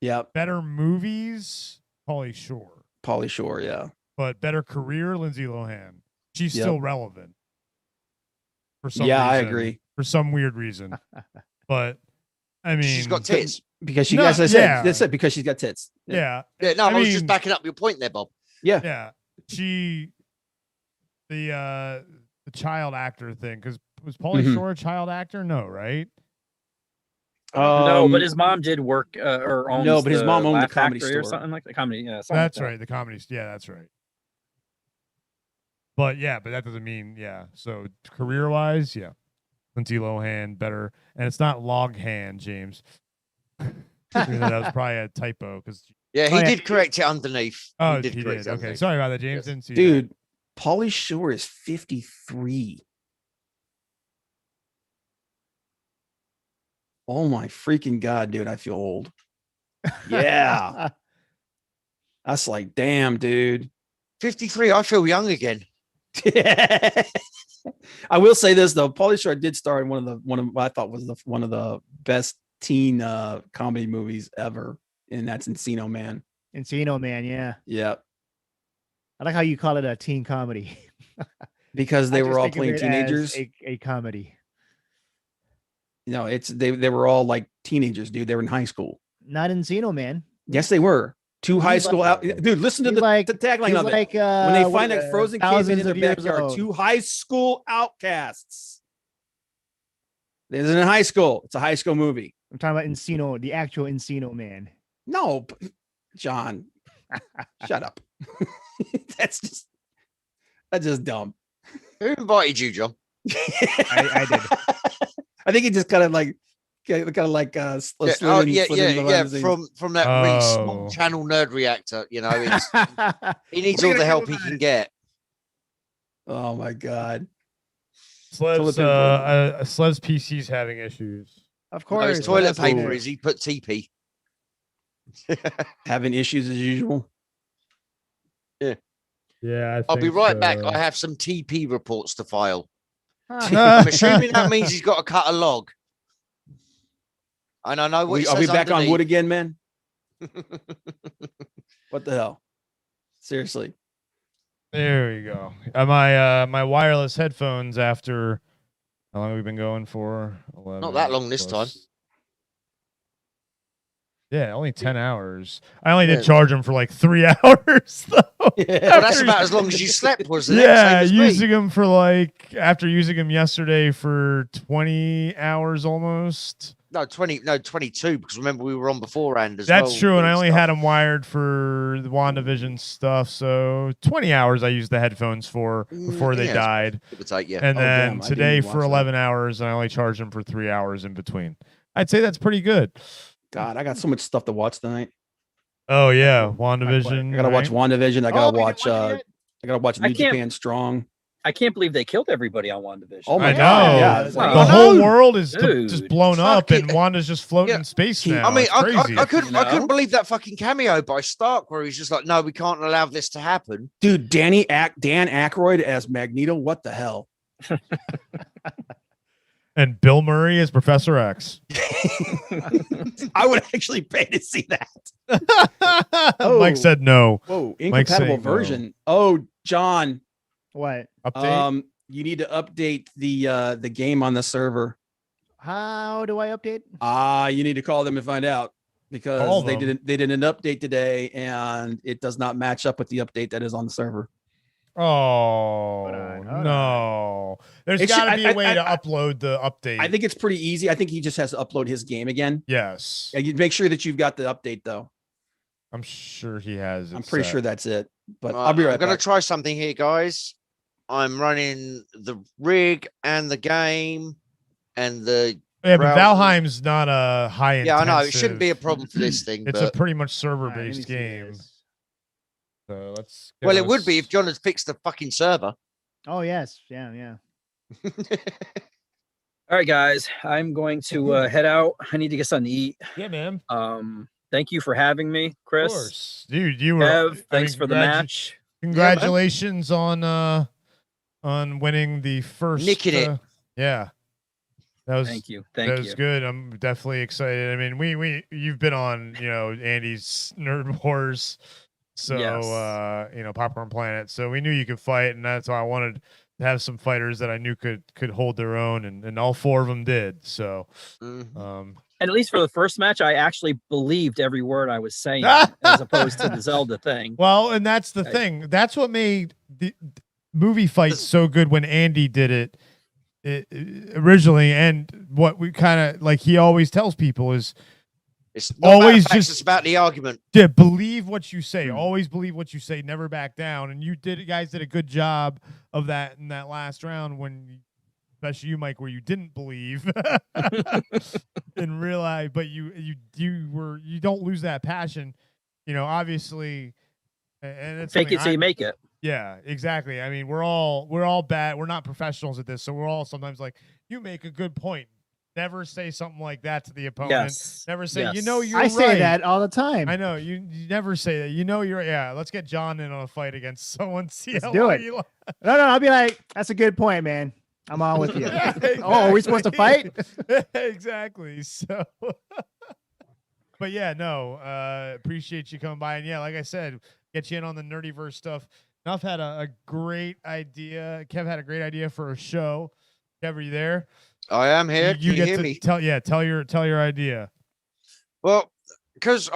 Yep. Better movies, Pauly Shore. Yeah. But better career, Lindsay Lohan. She's still relevant. For some reason. I agree. For some weird reason. But I mean, she's got tits. Because she, as I said, that's it. Because she's got tits. No, I was just backing up your point there, Bob. Yeah. The child actor thing, because was Pauly Shore a child actor? No, right? No, but his mom did work or owns no, but his mom owned the comedy store store or something like the comedy. Yeah, that's right. The comedy. Yeah, that's right. But that doesn't mean So career wise, Lindsay Lohan better, and it's not log hand, James. That was probably a typo because he did correct it underneath. Oh, he did. Okay, underneath. Sorry about that, James. Didn't see dude. Pauly Shore is 53. Oh my freaking god, dude! I feel old. Yeah, that's like, damn, dude. 53. I feel young again. I will say this though, Pauly Shore did star in one of what I thought was one of the best teen comedy movies ever, and that's Encino Man. Encino Man, yeah. Yep. I like how you call it a teen comedy. Because they were all playing teenagers. A comedy. No, they were all like teenagers, dude. They were in high school. Not Encino Man. Yes, they were. Two high school out, dude. Listen to the tagline of it. When they find a frozen caveman in their backyard, two high school outcasts. This isn't in high school. It's a high school movie. I'm talking about Encino, the actual Encino Man. No, John, shut up. That's just dumb. Who invited you, John? I did. I think he just kind of like from that really small channel nerd reactor. He needs all the help he can get. Oh my god. Slev's PC's having issues. Of course. His toilet paper is he put TP. Having issues as usual. Yeah. I'll be right back. I have some TP reports to file. I'm assuming that means he's got to cut a log. And I know what are we back underneath. on wood again, man? What the hell? Seriously. There we go. My wireless headphones after how long have we been going for? 11 Not that long this time. Yeah, only 10 hours. I only did charge them for like 3 hours though. Well, that's about as long as you slept, wasn't it? Yeah, using them for after using them yesterday for 20 hours almost. No, 22, because remember we were on beforehand as That's well. true, and I doing only stuff. had them wired for the WandaVision stuff, so 20 hours I used the headphones for before they yeah, died. give or take, yeah. And Oh, then damn, I didn't today even for watch that. 11 hours, and I only charged them for 3 hours in between. I'd say that's pretty good. God, I got so much stuff to watch tonight. Oh yeah, WandaVision. I gotta watch right? WandaVision. I gotta Oh, watch. I gotta watch New Japan Strong. I can't believe they killed everybody on WandaVision. Oh my I know. God, yeah, it's the like- whole world is Dude, just blown up, and Wanda's just floating in space now. I mean, It's crazy. I couldn't believe that fucking cameo by Stark, where he's just like, "No, we can't allow this to happen." Dude, Dan Aykroyd as Magneto. What the hell? And Bill Murray is Professor X. I would actually pay to see that. Mike said no. Whoa, Mike's incompatible saying no. version. Oh, John. What? Update? You need to update the game on the server. How do I update? You need to call them and find out, because Call they them. did an update today and it does not match up with the update that is on the server. Oh no! There's It should- got to be a I- way I- to I- upload the update. I think it's pretty easy. I think he just has to upload his game again. Yes. Yeah, you make sure that you've got the update though. I'm sure he has. I'm pretty sure that's it. But Right, I'll be right I'm gonna back. try something here, guys. I'm running the rig and the game and the. Yeah, but browser. Valheim's not a high. Yeah, I know it shouldn't be a problem for this thing. It's but... a pretty much server-based game. So let's. Well, it would be if John had fixed the fucking server. Oh yes, yeah. All right, guys, I'm going to head out. I need to get something to eat. Yeah, man. Thank you for having me, Chris. Of course, dude. You were. Kev, thanks for the match. Congratulations on winning the first. Nicking it. Yeah. That was. Thank you. That Thank was you. good. I'm definitely excited. I mean, you've been on, Andy's Nerd Wars, so Yes. Popcorn Planet. So we knew you could fight, and that's why I wanted to have some fighters that I knew could hold their own, and all four of them did. So, And at least for the first match, I actually believed every word I was saying, as opposed to the Zelda thing. well, and that's the thing. That's what made the movie fights so good when Andy did it. Originally, and what we kind of like he always tells people is It's not always about facts, just it's about the argument. believe what you say. Always believe what you say. Never back down. And you guys did a good job of that in that last round when, especially you, Mike, where you didn't believe and realize, but you don't lose that passion. Obviously, and it's Fake it till you make it. Yeah, exactly. I mean, we're all bad. We're not professionals at this, so we're all sometimes like, you make a good point. Never say something like that to the opponent. Yes. Never say, Yes. you're I say right. that all the time. I know you never say that. You're yeah. Let's get John in on a fight against someone. See Let's how do long it. he No, I'll be like, that's a good point, man. I'm on with you. Yeah, Oh, are we supposed to fight? Exactly. So, but yeah, no. Appreciate you coming by, and yeah, like I said, get you in on the Nerdyverse stuff. Nuff had a great idea. Kev had a great idea for a show. Kev, are you there? I am here. You Can get hear to me? tell your idea. Well, because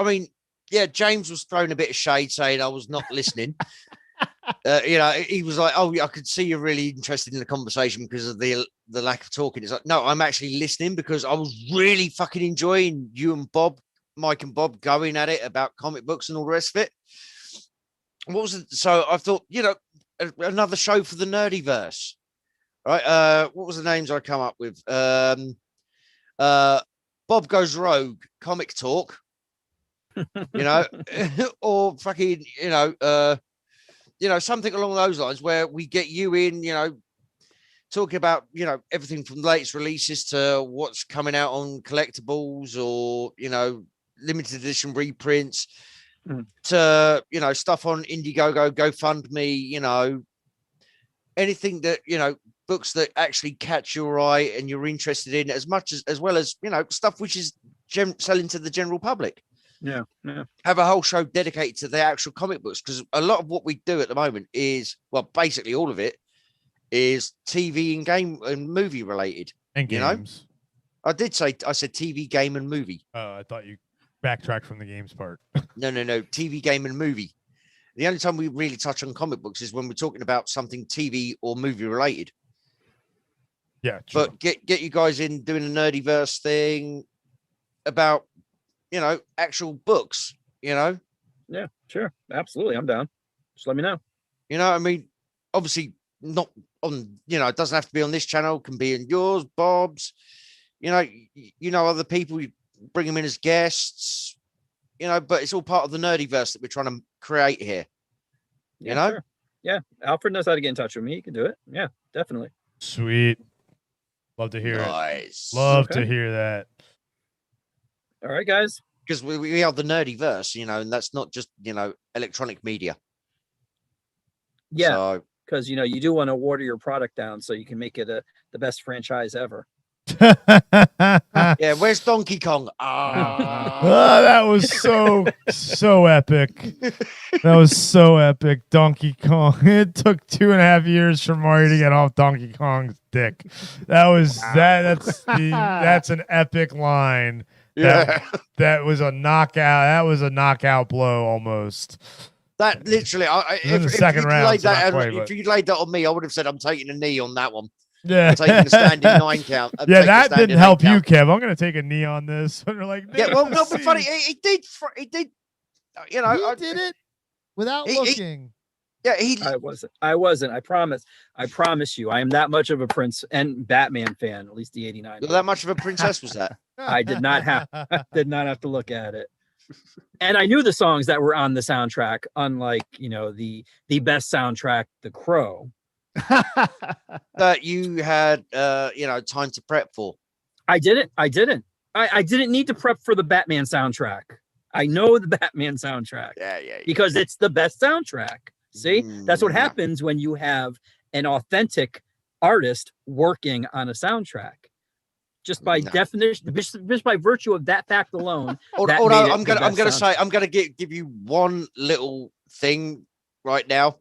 James was throwing a bit of shade, saying I was not listening. He was like, "Oh, I could see you're really interested in the conversation because of the lack of talking." It's like, no, I'm actually listening because I was really fucking enjoying you and Mike and Bob going at it about comic books and all the rest of it. What was it? So I thought, another show for the Nerdyverse, right? What was the names I come up with? Bob Goes Rogue, Comic Talk, or fucking, something along those lines where we get you in, talking about, everything from the latest releases to what's coming out on collectibles or, limited edition reprints to, stuff on Indiegogo, GoFundMe, anything that, books that actually catch your eye and you're interested in as well as, stuff which is selling to the general public. Yeah. Have a whole show dedicated to the actual comic books, because a lot of what we do at the moment is, well, basically all of it is TV and game and movie related. And games. I said TV, game, and movie. Oh, I thought you backtracked from the games part. No. TV, game, and movie. The only time we really touch on comic books is when we're talking about something TV or movie related. Yeah, true. But get you guys in doing a Nerdyverse thing. about, actual books, Yeah, sure. Absolutely. I'm down. Just let me know. I mean, obviously not on, it doesn't have to be on this channel, it can be in yours, Bob's, other people, you bring them in as guests, but it's all part of the nerdyverse that we're trying to create here. Sure. Yeah. Alfred knows how to get in touch with me. He can do it. Yeah, definitely. Sweet. Love to hear it. Love to hear that. All right, guys. Because we are the nerdyverse, and that's not just, electronic media. Yeah. Because, you do want to water your product down so you can make it the best franchise ever. Yeah, where's Donkey Kong? That was so epic. That was so epic. Donkey Kong. It took 2.5 years for Mario to get off Donkey Kong's dick. That's an epic line. That was a knockout. That was a knockout blow almost. That literally, if you laid that on me, I would have said I'm taking a knee on that one. Yeah, I'm taking a standing 9 count. Yeah, that didn't help you, Kev. I'm gonna take a knee on this. And they're like, yeah, well, no, but funny, he did. He did it without looking. I wasn't. I promise you. I am that much of a Prince and Batman fan. At least the '89. That much of a princess was that? I did not have to look at it. And I knew the songs that were on the soundtrack, unlike, the best soundtrack, The Crow. That you had, time to prep for. I didn't. I didn't need to prep for the Batman soundtrack. I know the Batman soundtrack. Yeah. Because it's the best soundtrack. See, that's what happens when you have an authentic artist working on a soundtrack. Just by definition, just by virtue of that fact alone. I'm gonna give you one little thing right now.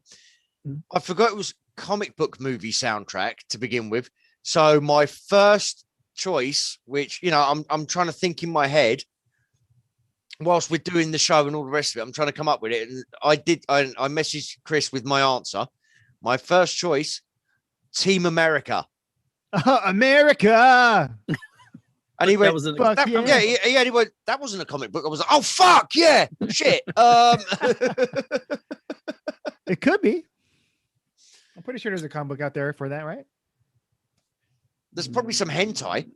I forgot it was comic book movie soundtrack to begin with. So my first choice, which I'm trying to think in my head whilst we're doing the show and all the rest of it, I'm trying to come up with it. And I messaged Chris with my answer. My first choice, Team America. America. And he went, he went, that wasn't a comic book. I was like, oh fuck yeah, shit. It could be. I'm pretty sure there's a comic book out there for that, right? There's probably some hentai.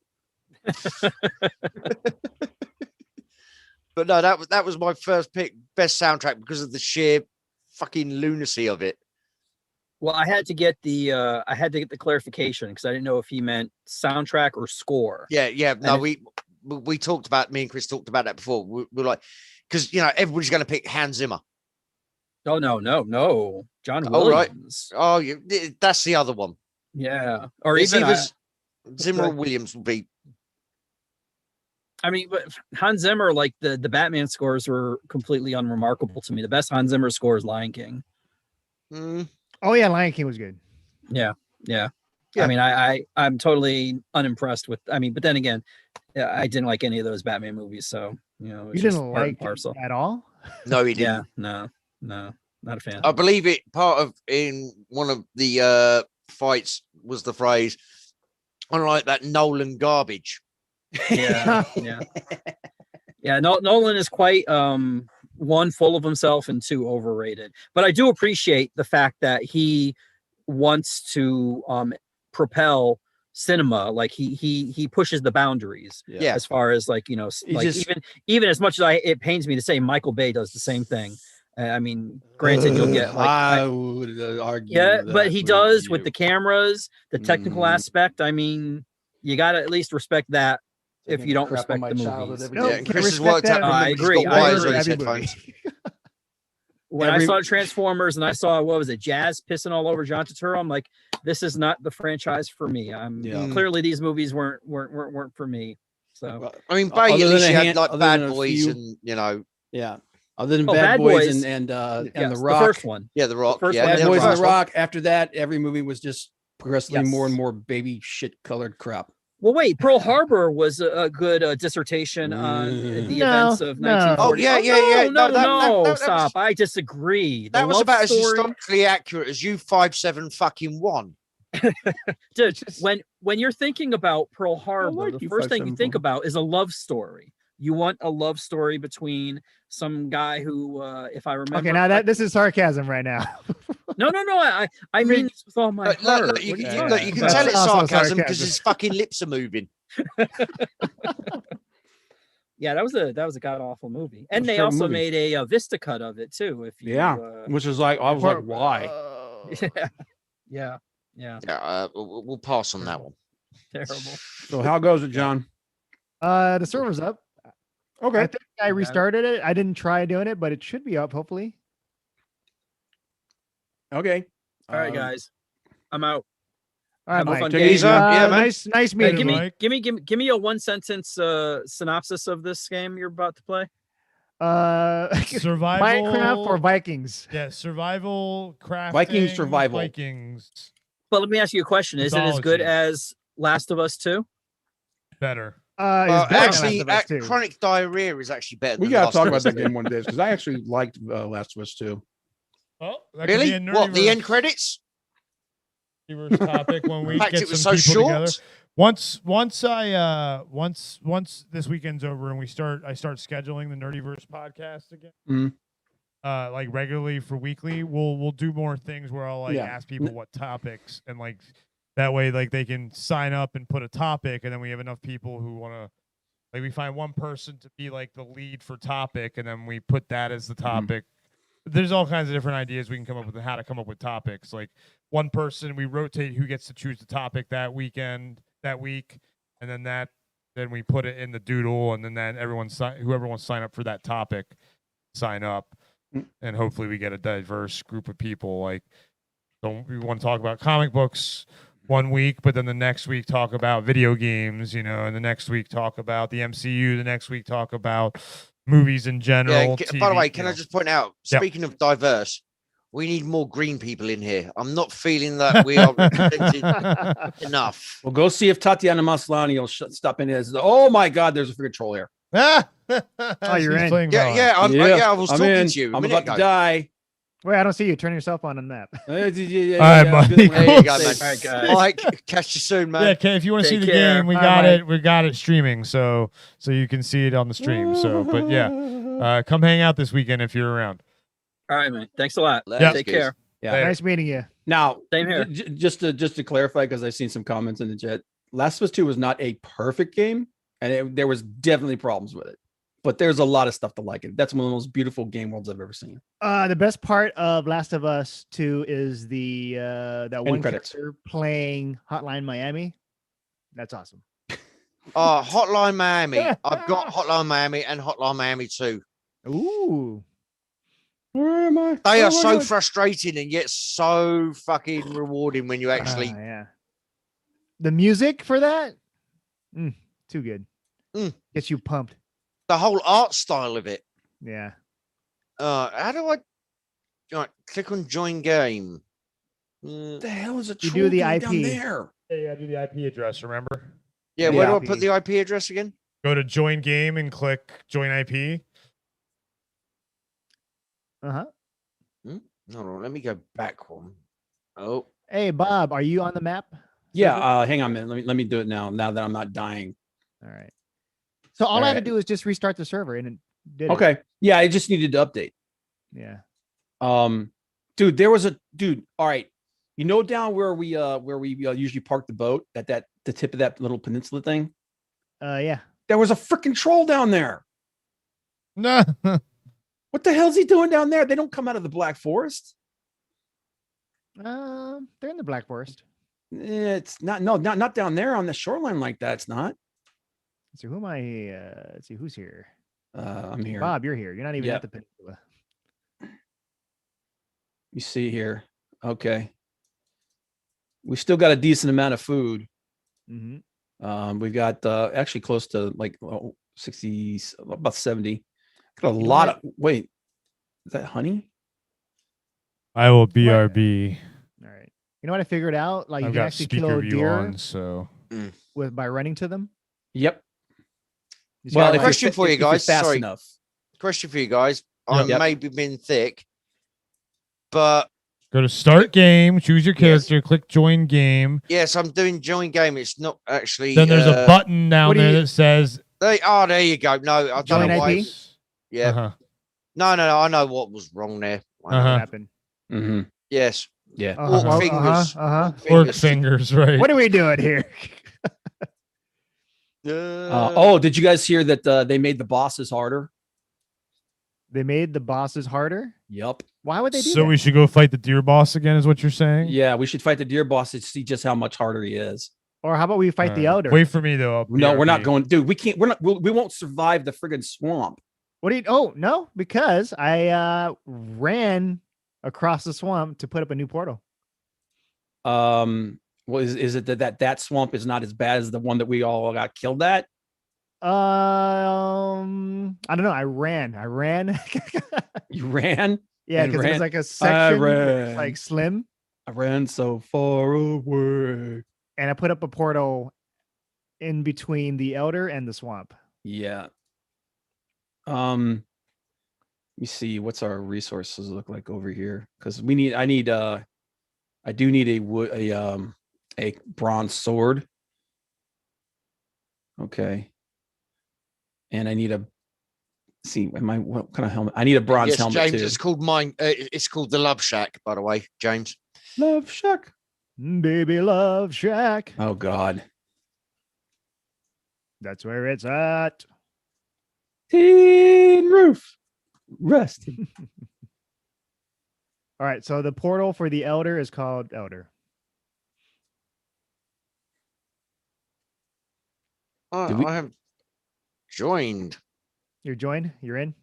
But no, that was my first pick, best soundtrack, because of the sheer fucking lunacy of it. Well, I had to get the clarification because I didn't know if he meant soundtrack or score. Yeah. No, we talked about, me and Chris talked about that before. We're like, because everybody's going to pick Hans Zimmer. Oh no, John Williams. Oh right. Oh, that's the other one. Yeah, or even Zimmer or Williams would be. I mean, but Hans Zimmer, like the Batman scores were completely unremarkable to me. The best Hans Zimmer score is Lion King. Oh yeah, Lion King was good. Yeah. I mean, I'm totally unimpressed with. I mean, but then again, I didn't like any of those Batman movies, so you didn't like it at all. No, he didn't. Yeah, no, not a fan. I believe it. Part of in one of the fights was the phrase, "I don't like that Nolan garbage." Yeah. Nolan is quite one, full of himself, and two, overrated. But I do appreciate the fact that he wants to propel cinema. Like he pushes the boundaries. Yeah. As far as like even as much as it pains me to say, Michael Bay does the same thing. I mean, granted, you'll get like I would argue. Yeah, but he does with the cameras, the technical aspect. I mean, you got to at least respect that. If you don't respect the movies, Chris has worked out. I agree. When I saw Transformers and I saw Jazz pissing all over John Turturro, I'm like, this is not the franchise for me. Clearly these movies weren't for me. So I mean, Bay at least had like Bad Boys and yeah. Other than Bad Boys and The Rock, the first one, The Rock, Bad Boys and The Rock. After that, every movie was just progressively more and more baby shit colored crap. Well, wait, Pearl Harbor was a good dissertation on the events of 1940. Oh, yeah. No, stop. I disagree. That was about as historically accurate as U-57 fucking 1. Dude, when you're thinking about Pearl Harbor, the first thing you think about is a love story. You want a love story between some guy who, if I remember, Okay, now this is sarcasm right now. No. I mean this with all my heart. Look, you What are can talking tell about? it's sarcasm because his fucking lips are moving. Yeah, that was a god awful movie, and It was they a terrible also movie. made a Vista cut of it too. If you, which is like I was like, why? yeah. Yeah, we'll pass on that one. Terrible. So how goes it, John? The server's up. Okay. I think I restarted it. I didn't try doing it, but it should be up hopefully. Okay. All right, guys, I'm out. All right, Have a Mike. fun Take it game. easy. Nice meeting you, Mike. Give me a 1 sentence synopsis of this game you're about to play. Survival, Minecraft or Vikings? Yeah, survival, crafting, Vikings survival. Vikings. But let me ask you a question: is it as good Mythology. as Last of Us 2? Better. Actually, chronic diarrhea is actually better. We than gotta Last talk of about Us that 2. game one day because I actually liked Last of Us 2. Oh, that could be Really? a nerdy What, the verse- end credits? nerdy verse topic when we In fact, get it was some so people short. together. Once this weekend's over and I start scheduling the Nerdyverse podcast again. Mhm. Like regularly for weekly, we'll do more things where I'll like Yeah. ask people what topics, and like that way like they can sign up and put a topic, and then we have enough people who want to, like, we find one person to be like the lead for topic, and then we put that as the topic. There's all kinds of different ideas we can come up with, how to come up with topics. Like one person, we rotate who gets to choose the topic that week, and then we put it in the doodle, and then whoever wants to sign up for that topic, sign up. And hopefully we get a diverse group of people. Like, we want to talk about comic books one week, but then the next week talk about video games, and the next week talk about the MCU, the next week talk about movies in general. Yeah, TV, by the way, can I just point out, Yep. speaking of diverse, we need more green people in here. I'm not feeling that we are represented enough. Well, go see if Tatiana Maslany will stop in here. Oh my God, there's a freaking troll here. Oh, you're in. I was I'm talking in. to you. I'm about to die. Wait, I don't see you. Turn yourself on the map. All right, Mike. There you go, man. All right, guys. Mike, catch you soon, man. Yeah, okay, if you want to see Take the care. game, we Bye, got Mike. it. We got it streaming, so you can see it on the stream. So, but yeah, come hang out this weekend if you're around. All right, man. Thanks a lot. Yeah. Take care. Yeah. Later. Nice meeting you. Now, Same here. Just to clarify, because I've seen some comments in the chat, Last of Us 2 was not a perfect game, and there was definitely problems with it. But there's a lot of stuff to like it. That's one of the most beautiful game worlds I've ever seen. The best part of Last of Us 2 is the that one credits. character playing Hotline Miami. That's awesome. Hotline Miami. I've got Hotline Miami and Hotline Miami 2. Ooh. Where am I? They Oh are my so God. frustrating and yet so fucking rewarding when you actually. Yeah. The music for that, too good. Gets you pumped. The whole art style of it. Yeah. How do I click on join game? The hell is a You troll do the doing IP. down there? Yeah, do the IP address. Remember? Yeah, where do I put the IP address again? Go to join game and click join IP. Uh-huh. Hold on, let me go back one. Oh. Hey, Bob, are you on the map? Yeah. Hang on a minute. Let me do it now. Now that I'm not dying. All right. So all I had to do is just restart the server, and it did. it. Okay. Yeah, I just needed to update. Yeah. Dude, there was a dude. All right, you know down where we usually park the boat at the tip of that little peninsula thing. Yeah. There was a freaking troll down there. No. What the hell's he doing down there? They don't come out of the Black Forest. They're in the Black Forest. It's not. No, not down there on the shoreline like that. It's not. Let's see, who am I? Let's see, who's here? I'm here. Bob, you're here. You're not even Yep. at the peninsula. You see here. Okay. We still got a decent amount of food. Mm-hmm. We've got actually close to like 60, about 70. Got a lot of. Wait, is that honey? I will BRB. All right. You know what I figured out? Like, you I've can got actually speaker kill view deer on, so by running to them. Yep. Just Well, gotta, if like, Question for you if you're guys. fast Sorry. enough. Question for you guys. I Yep. maybe been thick, but go to start game, choose your character, click join game. yes, I'm doing join game. It's not actually. Then there's a button down what do there you- that says There you go. No, I don't Join know why. IP? Yeah. No. I know what was wrong there. What happened? Yes. Yeah. Orc fingers. Orc fingers, right? What are we doing here? Oh, did you guys hear that they made the bosses harder? They made the bosses harder? Yep. Why would they do So that? we should go fight the deer boss again, is what you're saying? Yeah, we should fight the deer boss to see just how much harder he is. Or how about we fight the elder? Wait for me though. No, we're not going, dude. We can't. We won't survive the friggin' swamp. What do you? Oh no, because I ran across the swamp to put up a new portal. Well, is it that swamp is not as bad as the one that we all got killed at? I don't know. I ran. You ran? Yeah, because there's like a section that's like slim. I ran so far away. And I put up a portal in between the elder and the swamp. Yeah. Let me see what's our resources look like over here, because I do need a bronze sword. Okay. And I need what kind of helmet? I need a bronze helmet James, too. it's called mine. It's called the Love Shack, by the way, James. Love Shack. Baby Love Shack. Oh God. That's where it's at. Tin roof. Rest. All right, so the portal for the elder is called Elder. I have joined. You're joined? You're in?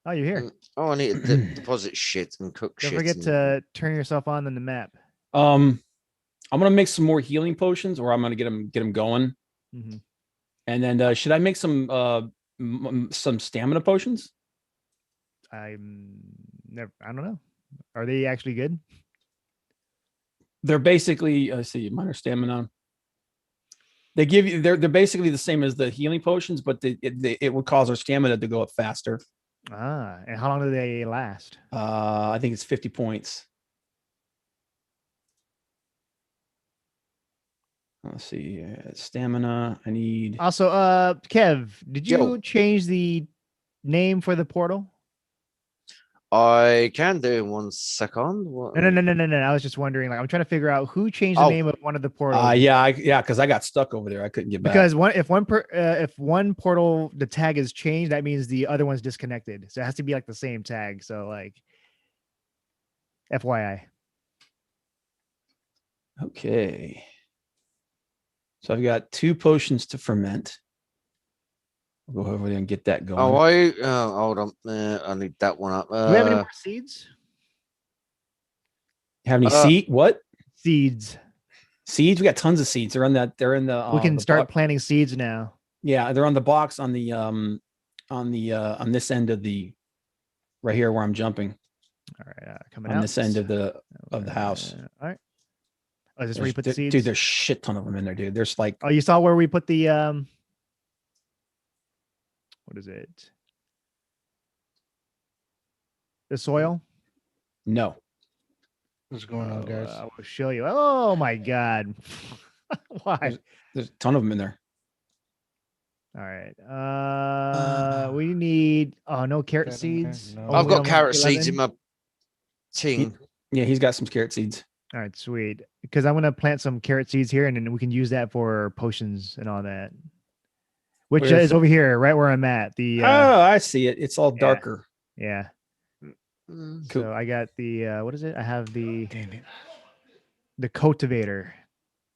Oh, you're here. Oh, I need to deposit shit and cook Don't shit. forget to turn yourself on the map. I'm gonna make some more healing potions, or I'm gonna get them going. Mhm. And then should I make some stamina potions? I don't know. Are they actually good? They're basically let's see, minor stamina. They give you they're basically the same as the healing potions, but it would cause our stamina to go up faster. Ah, and how long do they last? I think it's 50 points. Let's see, stamina. I need. Also, Kev, did you change the name for the portal? I can do in 1 second. What? No. I was just wondering. Like, I'm trying to figure out who changed the name of one of the portals. Yeah, because I got stuck over there. I couldn't get back. Because if one portal the tag is changed, that means the other one's disconnected. So it has to be like the same tag. So like, FYI. Okay. So I've got 2 potions to ferment. I'll go over there and get that going. Hold on. I need that one up. Do we have any more seeds? Have any seed? What seeds? Seeds? We got tons of seeds. They're in that. They're in the. We can the start planting seeds now. Yeah, they're on the box on the on this end of the, right here where I'm jumping. All right, coming on out. this end of the house. All right. Oh, is this where you put the seeds? Dude, there's a shit ton of them in there, dude. There's like. Oh, you saw where we put the what is it? The soil? No. What's going on, guys? I will show you. Oh my God. Why? There's a ton of them in there. All right. We need no carrot seeds. No. I've got carrot seeds in my ting. Yeah, he's got some carrot seeds. All right, sweet. Because I'm gonna plant some carrot seeds here, and then we can use that for potions and all that. Which is over here, right where I'm at. The oh, I see it. It's all darker. Yeah. Cool. So I got the what is it? I have the cultivator.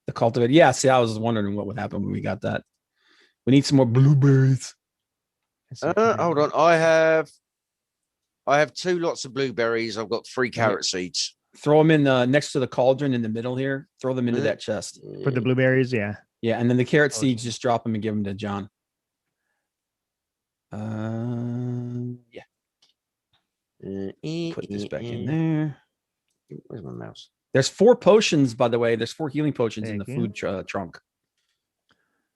The cultivator. Yeah. See, I was wondering what would happen when we got that. We need some more blueberries. Hold on. I have 2 lots of blueberries. I've got 3 carrot seeds. Throw them in next to the cauldron in the middle here. Throw them into that chest for the blueberries. Yeah. Yeah, and then the carrot seeds, just drop them and give them to John. Yeah. Put this back in there. Where's my mouse? There's 4 potions, by the way. There's 4 healing potions in the food trunk.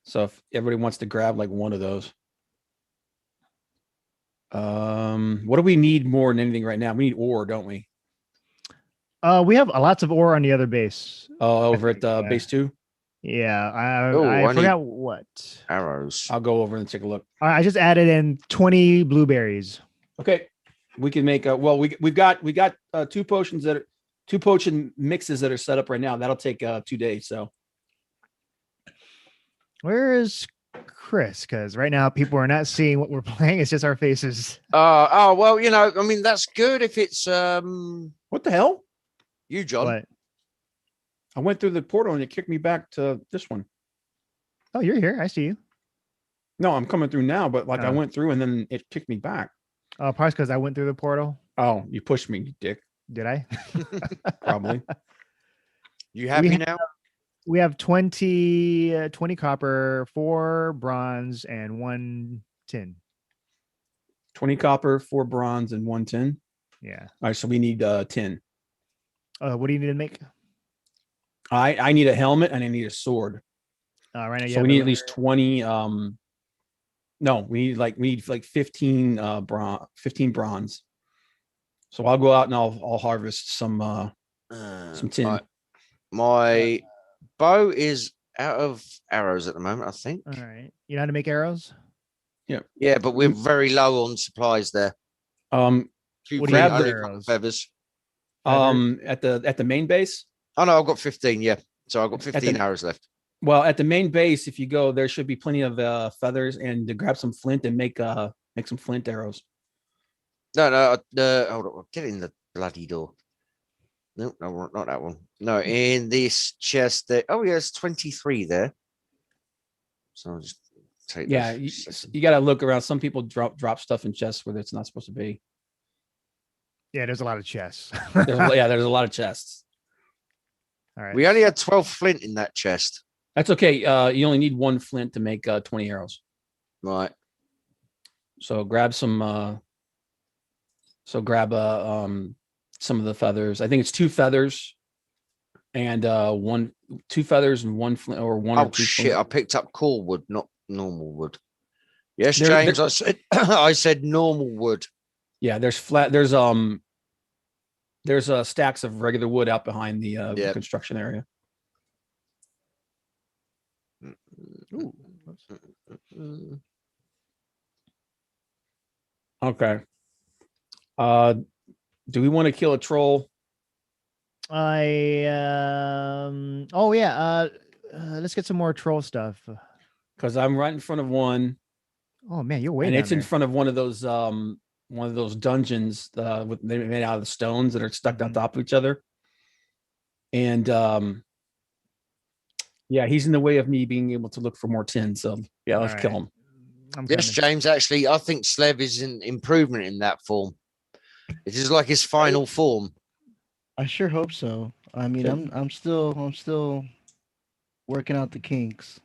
So if everybody wants to grab like one of those. What do we need more than anything right now? We need ore, don't we? We have lots of ore on the other base. Oh, over at base 2? Yeah, Oh, I I forgot need what. arrows. I'll go over and take a look. All right, I just added in 20 blueberries. Okay, we can make a well. We got two potion mixes that are set up right now. That'll take 2 days. So Where is Chris? Because right now people are not seeing what we're playing. It's just our faces. Oh well, you know, I mean that's good if it's what the hell? You, John. What? I went through the portal and it kicked me back to this one. Oh, you're here. I see you. No, I'm coming through now, but like I Oh. went through and then it kicked me back. Probably because I went through the portal. Oh, you pushed me, you dick. Did I? Probably. You happy now? We have 20 copper, 4 bronze, and 1 tin. 20 copper, 4 bronze, and 1 tin. Yeah. All right, so we need 10. What do you need to make? I need a helmet and I need a sword. Right now, So we need at least 20. No, we need like 15 bronze. So I'll go out and I'll harvest some tin. My bow is out of arrows at the moment, I think. All right. You know how to make arrows? Yeah. Yeah, but we're very low on supplies there. What do you Grab have the for arrows? feathers. At the main base. Oh no, I've got 15. Yeah, so I've got 15 arrows left. Well, at the main base, if you go, there should be plenty of feathers, and to grab some flint and make some flint arrows. No, hold on, get in the bloody door. No, not that one. No, in this chest there. Oh, yeah, it's 23 there. So I'll just take. Yeah, you got to look around. Some people drop stuff in chests where it's not supposed to be. Yeah, there's a lot of chests. There's a lot of chests. All right. We only had 12 flint in that chest. That's okay. You only need 1 flint to make 20 arrows. Right. So grab some. Grab some of the feathers. I think it's 2 feathers, and 2 feathers and 1 flint, or 1 Oh or 2 shit! flint. I picked up core wood, not normal wood. Yes, There- James. there- I said I said normal wood. Yeah, there's stacks of regular wood out behind the construction area. Ooh. Okay. Do we want to kill a troll? Oh yeah. Let's get some more troll stuff. Because I'm right in front of one. Oh man, you're way and down it's in there. front of one of those dungeons they made out of the stones that are stuck on top of each other. And yeah, he's in the way of me being able to look for more tin. So yeah, let's kill him. Yes, James. Actually, I think Slev is an improvement in that form. It is like his final form. I sure hope so. I mean, I'm still working out the kinks.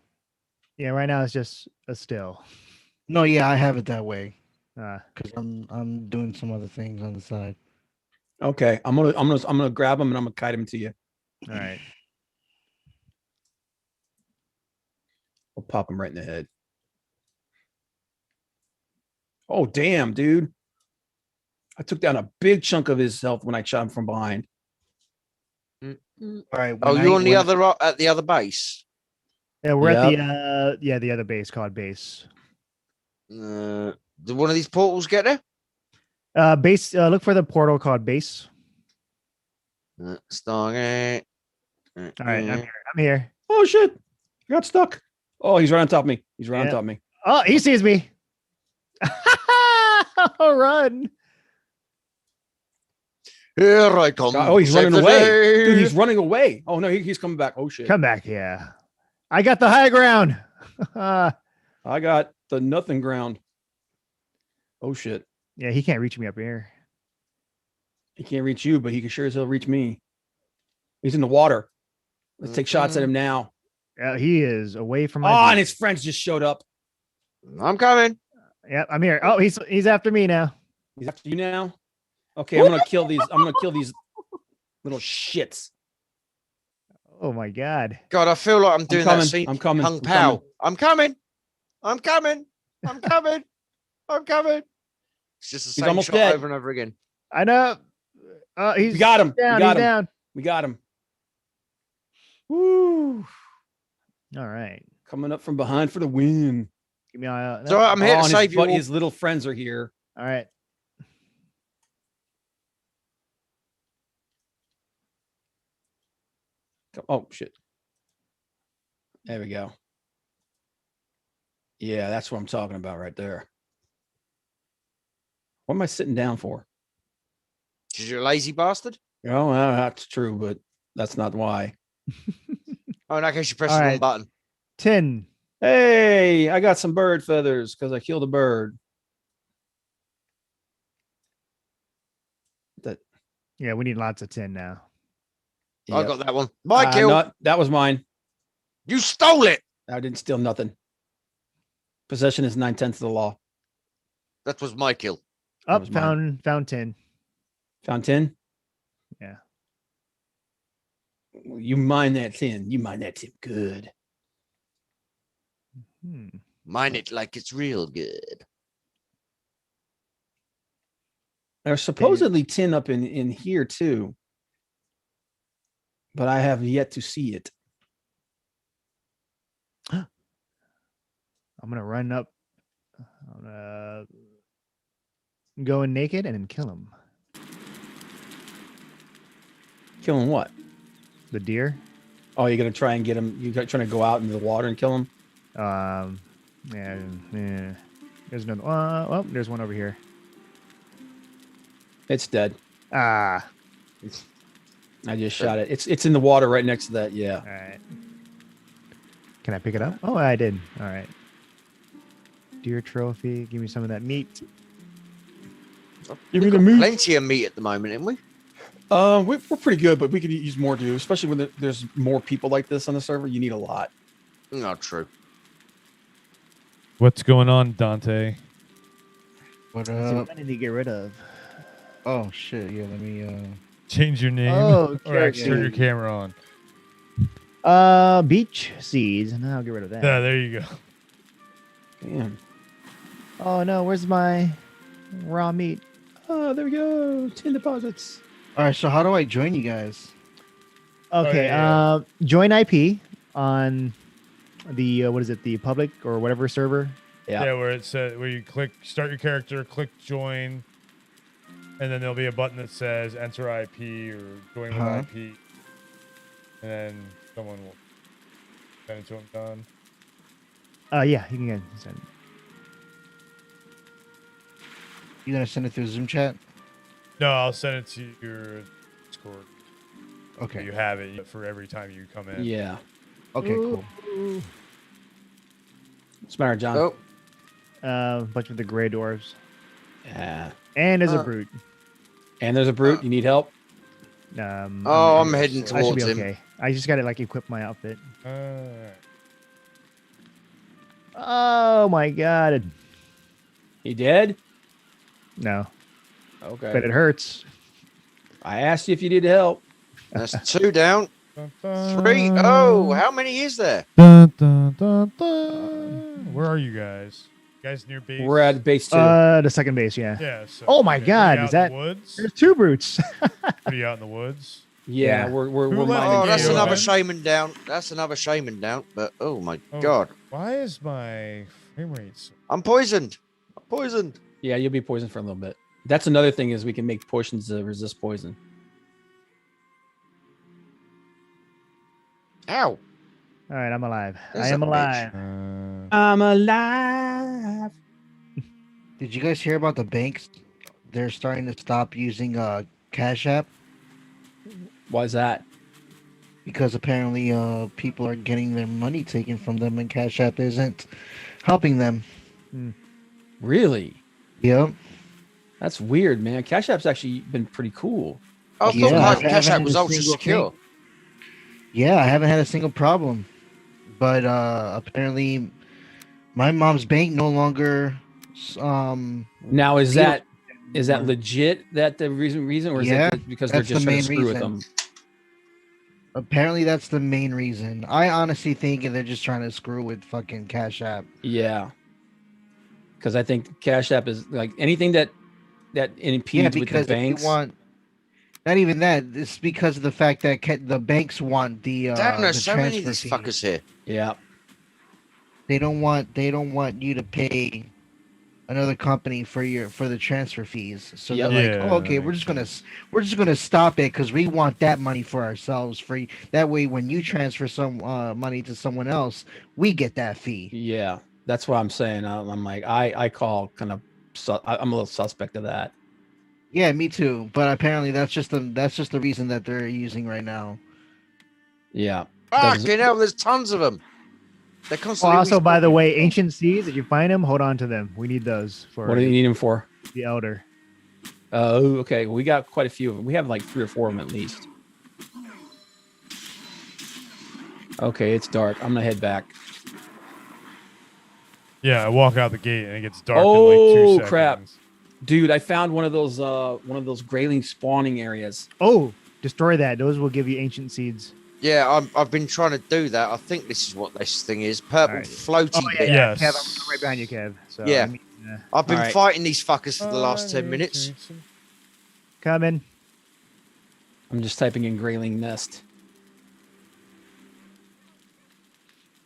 Yeah, right now it's just a still. No, yeah, I have it that way. Because I'm doing some other things on the side. Okay, I'm gonna grab him and I'm gonna kite him to you. All right. I'll pop him right in the head. Oh damn, dude! I took down a big chunk of his health when I shot him from behind. All right. Oh, you're on the other at the other base. Yeah, we're at the other base called base. Did one of these portals get there? Base. Look for the portal called base. Stargate. All right, I'm here. Oh shit! I got stuck. Oh, he's right on top of me. He's right on top of me. Oh, he sees me. Run! Here I come. Oh, he's running away. Dude, he's running away. Oh no, he's coming back. Oh shit! Come back, yeah. I got the high ground. I got the nothing ground. Oh shit! Yeah, he can't reach me up here. He can't reach you, but he can sure as hell reach me. He's in the water. Let's take shots at him now. He is away from my. Oh, view. and his friends just showed up. I'm coming. Yep, I'm here. Oh, he's after me now. He's after you now. Okay, I'm gonna kill these. I'm gonna kill these little shits. Oh my god. God, I feel like I'm doing that coming, scene. I'm coming, Kung I'm Pao. coming. I'm coming. I'm coming. I'm coming. I'm coming. It's just the He's same almost shot dead. over and over again. I know. He's We got him. down. We got He's him. down. We got him. Woo. All right. Coming up from behind for the win. Give me all. So I'm here to save you. His little friends are here. All right. Oh shit. There we go. Yeah, that's what I'm talking about right there. What am I sitting down for? Because you're a lazy bastard. Oh, well, that's true, but that's not why. Oh, in that case, you press All the wrong right. button. 10. Hey, I got some bird feathers because I killed a bird. That. Yeah, we need lots of 10 now. I got that one. My kill. That was mine. You stole it. I didn't steal nothing. Possession is 9/10 of the law. That was my kill. Up, found 10. Found 10? Yeah. You mine that 10. You mine that 10 good. Mine it like it's real good. There's supposedly 10 up in here too. But I have yet to see it. I'm going to run up. I'm gonna go in naked and then kill him. Killing what? The deer. Oh, you're going to try and get him. You're trying to go out into the water and kill him? Yeah. There's no. Oh, there's one over here. It's dead. Ah. I just shot it. It's in the water right next to that. Yeah. All right. Can I pick it up? Oh, I did. All right. Deer trophy. Give me some of that meat. Give We've me the got meat. plenty of meat at the moment, haven't we? We're pretty good, but we could use more too. Especially when there's more people like this on the server. You need a lot. Not true. What's going on, Dante? What I need to get rid of. Oh shit! Yeah, let me. Change your name. Oh, or actually turn your camera on. Beach seeds, and I'll get rid of that. Yeah, there you go. Damn. Oh no, where's my raw meat? Oh, there we go. 10 deposits. All right, so how do I join you guys? Okay, join IP on the what is it? The public or whatever server. Yeah, where it says where you click start your character, click join, and then there'll be a button that says enter IP or join with IP, and then someone will send it to them. Done. Yeah, you can send it. You gonna send it through Zoom chat? No, I'll send it to your Discord. Okay. You have it for every time you come in. Yeah. Okay, cool. What's the matter, John? Oh. A bunch of the gray dwarves. Yeah. And there's a brute. And there's a brute. You need help? I'm heading I should towards be him. okay. I just gotta like equip my outfit. Oh my god. He dead? No. Okay. But it hurts. I asked you if you needed help. That's 2 down. 3. Oh, how many is there? Dun, dun, dun, dun. Where are you guys? You guys near base? We're at base 2. The second base, yeah. Yeah. So, oh my okay, god, out is in that the woods? There's 2 brutes. Pretty out in the woods. Yeah, we're mining. Oh, that's you, another Ben? shaman down. That's another shaman down. But oh my god, Why is my frame rate so... I'm poisoned. I'm poisoned. Yeah, you'll be poisoned for a little bit. That's another thing is we can make potions to resist poison. Ow. All right, I'm alive. There's I am a alive. I'm alive. Did you guys hear about the banks? They're starting to stop using Cash App Why is that? because apparently people are getting their money taken from them and Cash App isn't helping them. Really? Yep. That's weird, man. Cash App's actually been pretty cool. I thought Cash App was ultra secure. Yeah, I haven't had a single problem. But apparently my mom's bank no longer Now is that legit that the reason or is it because they're that's just the trying to main screw with reason. them? Apparently that's the main reason. I honestly think they're just trying to screw with fucking Cash App. Yeah. Because I think Cash App is like anything that impedes with the banks. Not even that. It's because of the fact that the banks want the Damn, there's so many of transfer these fee. fuckers here. Yeah. They don't want you to pay another company for the transfer fees. So Yep. they're like, Yeah, oh, okay, that we're makes just gonna stop it because we want that money for ourselves free. That way, when you transfer some money to someone else, we get that fee. Yeah, that's what I'm saying. I'm like, I call kind of, I'm a little suspect of that. Yeah, me too. But apparently, that's just the reason that they're using right now. Yeah. Fucking hell, there's tons of them. They're Oh, constantly. also, by the way, ancient seeds. Did you find them? Hold on to them. We need those for. What do you need them for? The elder. Oh, okay. We got quite a few of them. We have like 3 or 4 of them at least. Okay, it's dark. I'm gonna head back. Yeah, I walk out the gate and it gets dark Oh, in like 2 seconds. crap. Dude, I found one of those grayling spawning areas. Oh, destroy that. Those will give you ancient seeds. Yeah, I've been trying to do that. I think this is what this thing is. Purple floaty Oh, yeah, bit. yeah. Kev, I'm right behind you, Kev. So, Yeah. I mean, I've been All right. fighting these fuckers for the last 10 minutes. coming. I'm just typing in grayling nest.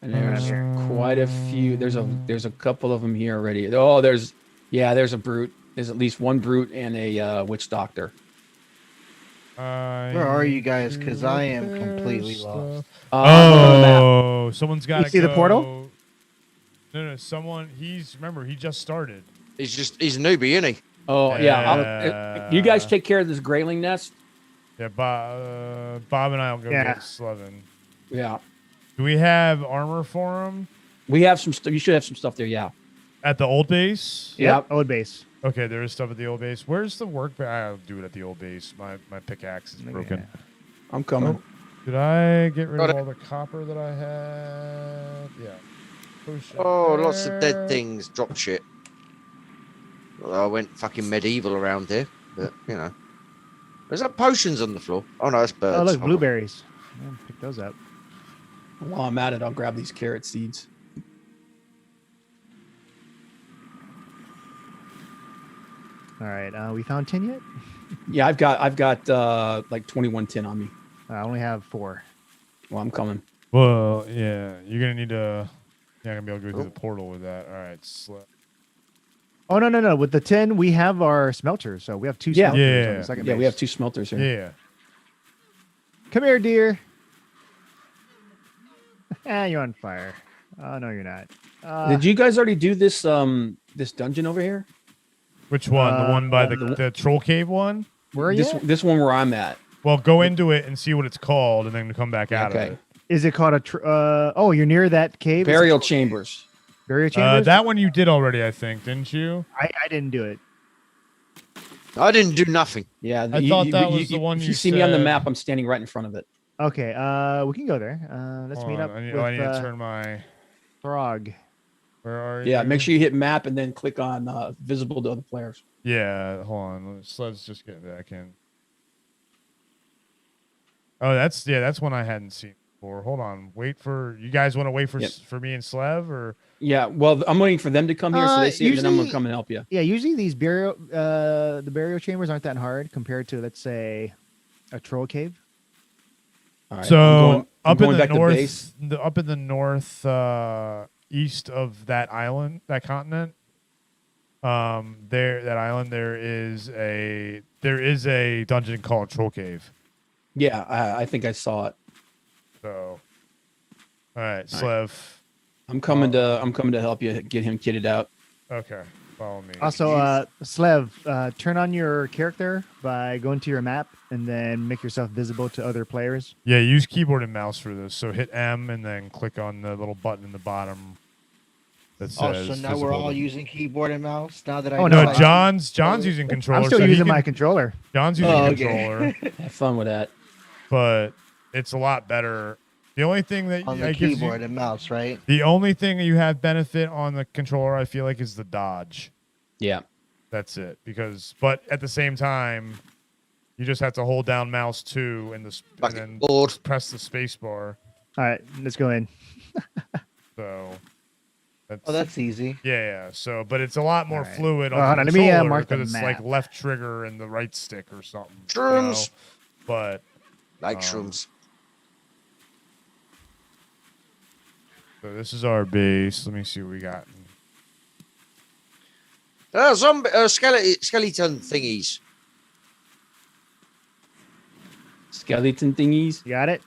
And there's quite a few. There's a couple of them here already. Oh, there's a brute. There's at least one brute and a witch doctor. Where are you guys? Because I am completely lost. Oh, someone's got to see the portal? No, someone. He just started. He's a newbie, isn't he? Oh yeah. You guys take care of this grayling nest. Yeah, Bob and I will go get Slevin. Yeah. Do we have armor for him? We have some stuff. You should have some stuff there. Yeah. At the old base? Yep. Old base. Okay, there is stuff at the old base. Where's the work? I'll do it at the old base. My pickaxe is broken. I'm coming. Oh, did I get rid of all the copper that I had? Yeah. Potion Lots of there. dead things. Drop shit. Well, I went fucking medieval around here, but you know. There's that potions on the floor. Oh no, it's birds. Oh, look, blueberries. Yeah, pick those up. While I'm at it, I'll grab these carrot seeds. All right. We found 10 yet? Yeah, I've got like 21 tin on me. I only have 4. Well, I'm coming. Well, yeah, you're gonna need to. Yeah, I'm gonna be able to go through the portal with that. All right. Oh no! With the 10, we have our smelters, so we have 2 smelters on the second base. We have 2 smelters here. Yeah. Come here, dear. You're on fire. Oh no, you're not. Did you guys already do this this dungeon over here? Which one? The one by the troll cave one? Where are you? This one where I'm at. Well, go into it and see what it's called, and then come back out of it. Is it called a? Oh, you're near that cave. Burial chambers. Burial chambers. That one you did already, I think, didn't you? I didn't do it. I didn't do nothing. Yeah, I thought that was the one If you you see me on the said- map, I'm standing right in front of it. Okay. We can go there. Let's Hold meet on, up. I need, with, I need to turn my. Throg. Where are you? Yeah, make sure you hit map and then click on visible to other players. Yeah, hold on. Let's just get back in. Oh, that's one I hadn't seen before. Hold on. Wait for you guys. Want to wait for for me and Slev or? Yeah, well, I'm waiting for them to come here so they see it, and then I'm gonna come and help you. Yeah, usually these the burial chambers aren't that hard compared to, let's say, a troll cave. All right, So I'm up in going the back to north, base. up in the north east of that island, that continent, there is a dungeon called Troll Cave. Yeah, I think I saw it. So, all right, All Slev. right. I'm coming to help you get him kitted out. Okay, follow me. Also, Slev, turn on your character by going to your map and then make yourself visible to other players. Yeah, use keyboard and mouse for this. So hit M and then click on the little button in the bottom that says. So now we're all using keyboard and mouse. Now that I Oh know no, I- John's using controller. I'm still so he using can- my controller. John's using Oh, a okay. controller. Have fun with that. But it's a lot better. The only thing that on the gives you- keyboard and mouse, right? the only thing you have benefit on the controller, I feel like, is the dodge. Yeah, that's it. But at the same time, you just have to hold down mouse 2 and then press the space bar. All right, let's go in. So. That's easy. Yeah. So, but it's a lot more right. fluid Well, on hold the on, let me, controller mark the because it's map. like left trigger and the right stick or something. Shrooms. But Like shrooms. So this is our base. Let me see what we got. Skeleton thingies. Skeleton thingies. You got it?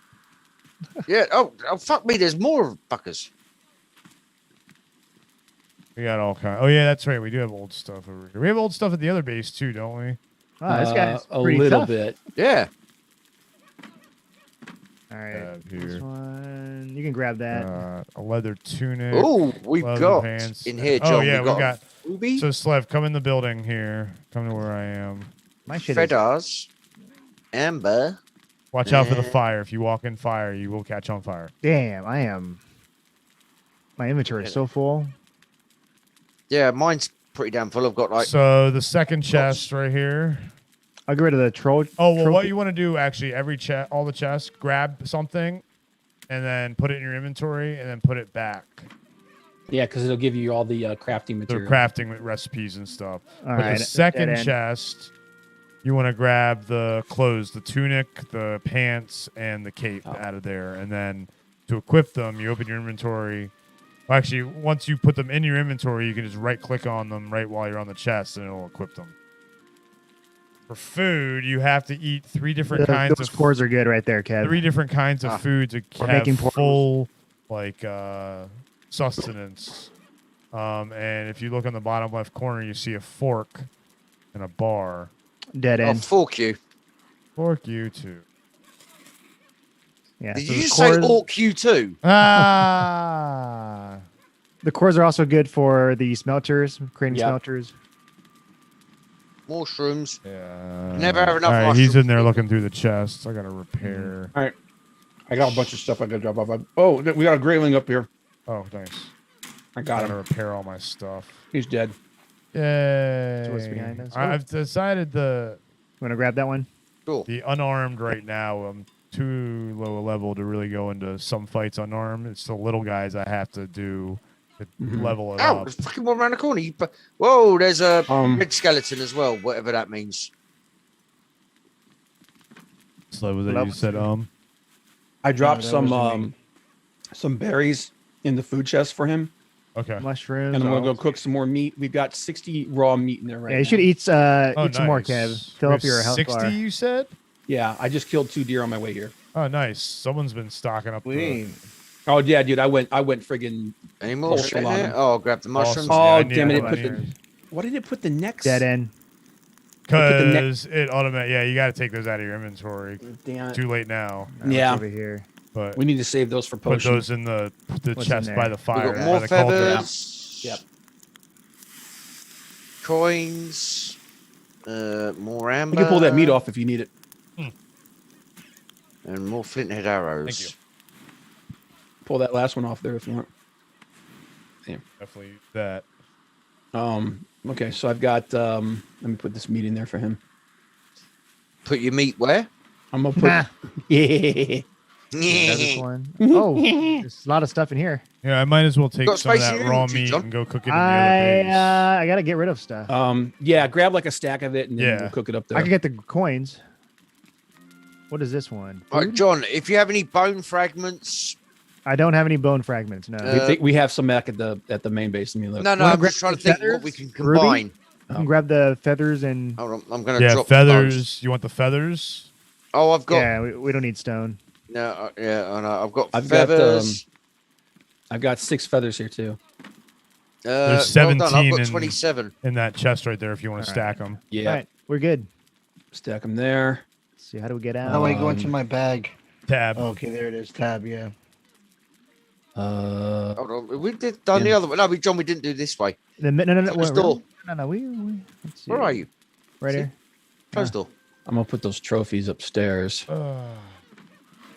Yeah. Oh, fuck me. There's more fuckers. We got all kinds. Oh yeah, that's right. We do have old stuff over here. We have old stuff at the other base too, don't we? Oh, this guy's a pretty little tough. bit. Yeah. All right. Here. This one. You can grab that. A leather tunic. Oh, we've leather got pants. in here, Oh John. yeah, we we got. Ruby, So Slev, come in the building here. Come to where I am. My shit is feathers, amber. Watch out for the fire. If you walk in fire, you will catch on fire. Damn, I am. My inventory is so full. Yeah, mine's pretty damn full. I've got like. So the second chest right here. I'll get rid of the troll. Oh well, what trophy. you want to do actually? Every chest, all the chests, grab something, and then put it in your inventory, and then put it back. Yeah, because it'll give you all the crafting The material. crafting recipes and stuff. All But right, the second dead end. chest, you want to grab the clothes, the tunic, the pants, and the cape out of there, and then to equip them, you open your inventory. Well, actually, once you put them in your inventory, you can just right-click on them right while you're on the chest, and it'll equip them. For food, you have to eat 3 different kinds Those of cores are good right there, Kev. 3 different kinds of food to We're have making portals. full like sustenance. And if you look on the bottom left corner, you see a fork and a bar. Dead I'll end. fork you. Fork you too. Yeah. Did so you the just say cores- orc you too? Ah. The cores are also good for the smelters, creating Yep. smelters. Mushrooms. Yeah. Never have enough All right, mushrooms. he's in there looking through the chest. I gotta repair. All right. I got a bunch of stuff I got to drop off. Oh, we got a grayling up here. Oh, nice. I I got gotta him. repair all my stuff. He's dead. Yay. So what's behind us? I've decided You want to grab that one? Cool. the unarmed right now. I'm too low a level to really go into some fights unarmed. It's the little guys I have to do to level it Oh, up. there's fucking one around the corner. Whoa, there's a Um, red skeleton as well, whatever that means. So was that Level you said I dropped that wasn't some berries in the food chest for him, Okay. Mushrooms. and I'm gonna go cook some more meat. We've got 60 raw meat in there right Yeah, now. you should eat Oh, eat some more, nice. Kev. Fill We up have your health 60, bar. you said? Yeah, I just killed 2 deer on my way here. Oh, nice. Someone's been stocking up. The... Oh yeah, dude, I went friggin' Any more shit in Awesome. there? Oh, I'll grab the mushrooms. Awesome. Oh Yeah, I need damn it! to It put put the what did it put the next? Dead end. put the neck- Because it automatic. Yeah, you got to take those out of your inventory. Damn it. Too late now. Yeah. Over here. But We need to save those for put potions. those in the What's chest in by there? the We fire. got by more the cauldron. feathers. Yep. Coins. More amber. We can pull that meat off if you need it. And more flint head arrows. Thank you. Pull that last one off there if you want. Definitely that. Okay, so I've got let me put this meat in there for him. Put your meat where? I'm gonna put Nah. yeah. This one. Oh, there's a lot of stuff in here. Yeah, I might as well take Got some of spicy that raw inventory, meat John. and go cook it in the other base. I gotta get rid of stuff. Yeah, grab like a stack of it and then Yeah. we'll cook it up there. I can get the coins. What is this one? All right, Food? John, if you have any bone fragments. I don't have any bone fragments. No. we have some back at the main base. Let me look. No, Wanna I'm grab just trying to the think feathers, what we can Ruby? combine. You can grab the feathers and. Hold on, I'm going to Yeah, drop feathers. those. You want the feathers? Oh, I've got. Yeah, we don't need stone. No, yeah, I know. I've got I've got feathers. I've got 6 feathers here too. There's well done, 17 I've got 27. in that chest right there if you want to stack them. Yeah. All right, we're good. Stack them there. Let's see, how do we get out? How do I go into my bag? Tab. Okay, there it is. Tab, yeah. Hold on. We did done the other one. No, John, we didn't do this way. No, Close door. No, we let's see. Where are you? Right See? here. Close door. I'm gonna put those trophies upstairs.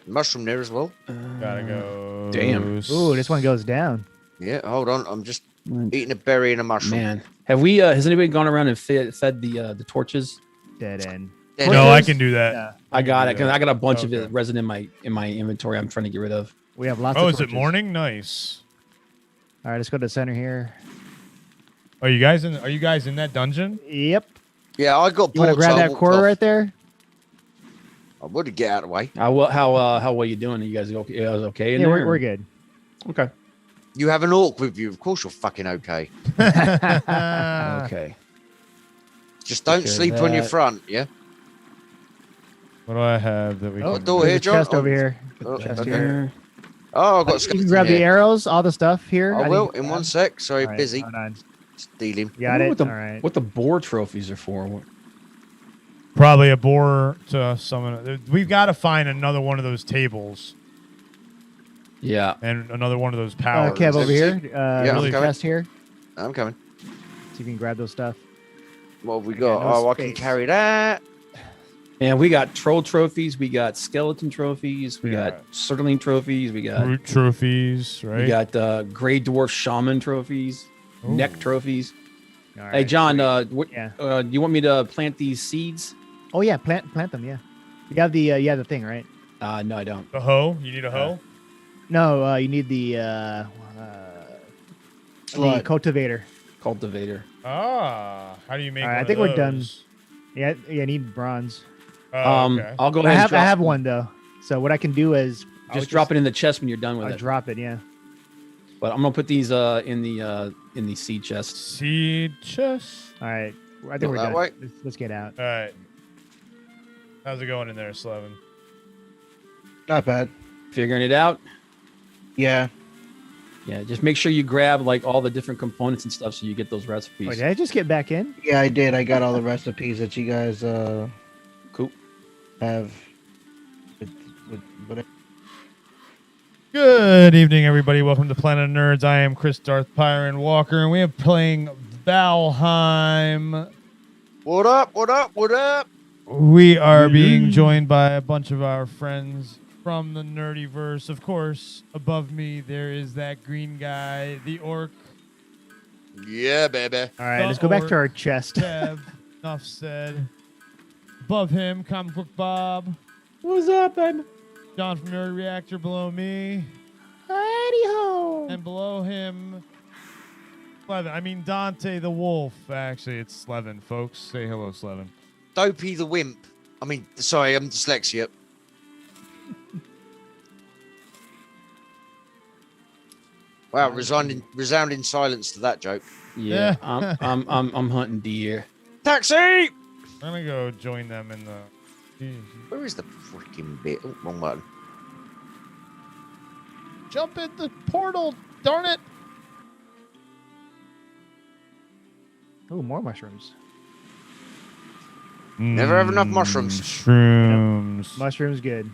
Mushroom there as well. Gotta go. Damn. Ooh, this one goes down. Yeah, hold on. I'm just eating a berry and a mushroom. Man, have we? Has anybody gone around and fed the torches? Dead end. Dead No, end. I can do that. Yeah. I got it. 'Cause I got a bunch of Okay. it resin in my inventory. I'm trying to get rid of. We have lots Oh, of is it torches. morning? Nice. All right, let's go to the center here. Are you guys in that dungeon? Yep. Yeah, I got You want to bored, so grab I that walked core off. right there? I would get out of the way. How well you doing? Are you guys okay? Okay in Yeah, there? we're good. Okay. You have an orc with you. Of course you're fucking okay. Okay. Just don't sleep on your front, yeah? What do I have that we Oh, can door There's here, a John? chest over here. Oh, Chest okay. here. Oh, I've got a You skeleton can grab the here. arrows, all the stuff here. I need will to in grab. one sec. Sorry, All right, busy. hold on. Stealing. You got I wonder it. What the, All right. what the boar trophies are for? Probably a boar to summon. We've got to find another one of those tables. Yeah. And another one of those powers. Kev over here. Yeah, There's I'm a coming. chest here. I'm coming. So you can grab those stuff. What have we I got? got no I can space. carry that. And we got troll trophies, we got skeleton trophies, we got Surtling trophies, we got Root trophies, right? we got Gray Dwarf Shaman trophies, neck trophies. All Hey right, John, sweet. do you want me to plant these seeds? Oh yeah, plant them. Yeah. You have the thing, right? No, I don't. The hoe? You need a hoe? No, you need the cultivator. Cultivator. Ah, how do you make All right, one I think of we're done. those? Yeah, I need bronze. Okay. I'll go ahead. I have one though. So what I can do is Just drop it in the chest when you're done with I'll it. drop it. Yeah. But I'm gonna put these in the seed chest. Seed chest. All right. I think we're that done. way? Let's get out. All right. How's it going in there, Slevin? Not bad. Figuring it out. Yeah. Yeah, just make sure you grab like all the different components and stuff so you get those recipes. Wait, did I just get back in? Yeah, I did. I got all the recipes that you guys cool have. Good evening, everybody. Welcome to Planet of Nerds. I am Chris Darth Pyrin Walker, and we are playing Valheim. What up? What up? What up? We are being joined by a bunch of our friends from the Nerdyverse. Of course, above me, there is that green guy, the orc. Yeah, baby. All right, let's go back to our chest. Kev, enough said. Above him, Comic Book Bob. What's up, baby? John from Nerd Reactor below me. Howdy ho. And below him, Slevin. I mean, Dante the Wolf. Actually, it's Slevin, folks. Say hello, Slevin. Dopey the Wimp. I mean, sorry, I'm dyslexia. Wow, resounding silence to that joke. Yeah, I'm hunting deer. Taxi! I'm gonna go join them in the. Where is the freaking bit? Oh, wrong button. Jump in the portal, darn it! Oh, more mushrooms. Never have enough mushrooms. Shrooms. Yep. Mushrooms, good.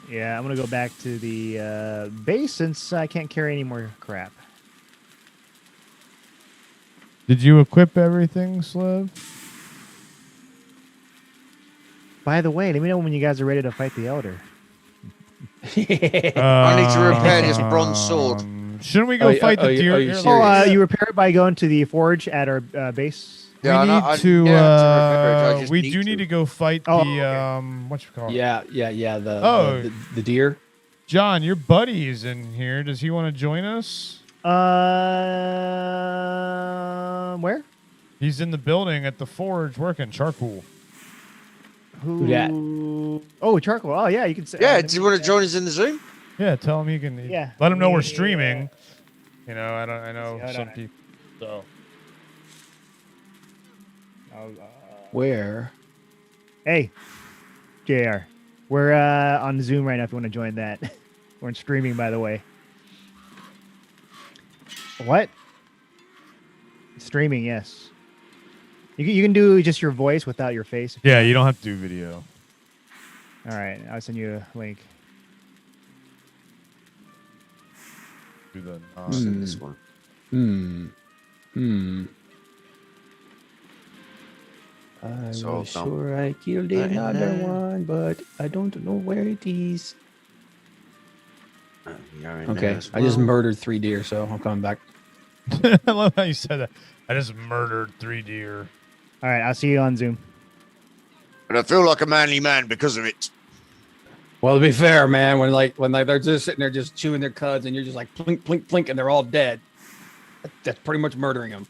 Yeah, I'm gonna go back to the base since I can't carry any more crap. Did you equip everything, Slev? By the way, let me know when you guys are ready to fight the Elder. I need to repair this bronze sword. Shouldn't we go fight the deer? You repair it by going to the forge at our base. Yeah, we need to go fight the what you call it? Yeah, the deer. John, your buddy is in here. Does he want to join us? Where? He's in the building at the forge working charcoal. Who that? Oh, charcoal. Oh yeah, you can say. Yeah, do you want to join us in the Zoom? Yeah, tell him he can. Yeah. Let him know we're streaming. You know, I know some people. So. Where? Hey, JR. We're on Zoom right now if you want to join that. We're in streaming, by the way. What? Streaming, yes. You can do just your voice without your face. Yeah, you don't have to do video. All right, I'll send you a link. Do the this one. I So was sure I killed another one, but I don't know where it is. Okay, I just murdered 3 deer, so I'm coming back. I love how you said that. I just murdered 3 deer. All right, I'll see you on Zoom. And I feel like a manly man because of it. Well, to be fair, man, when they're just sitting there just chewing their cuds, and you're just like plink, plink, plink, and they're all dead. That's pretty much murdering them.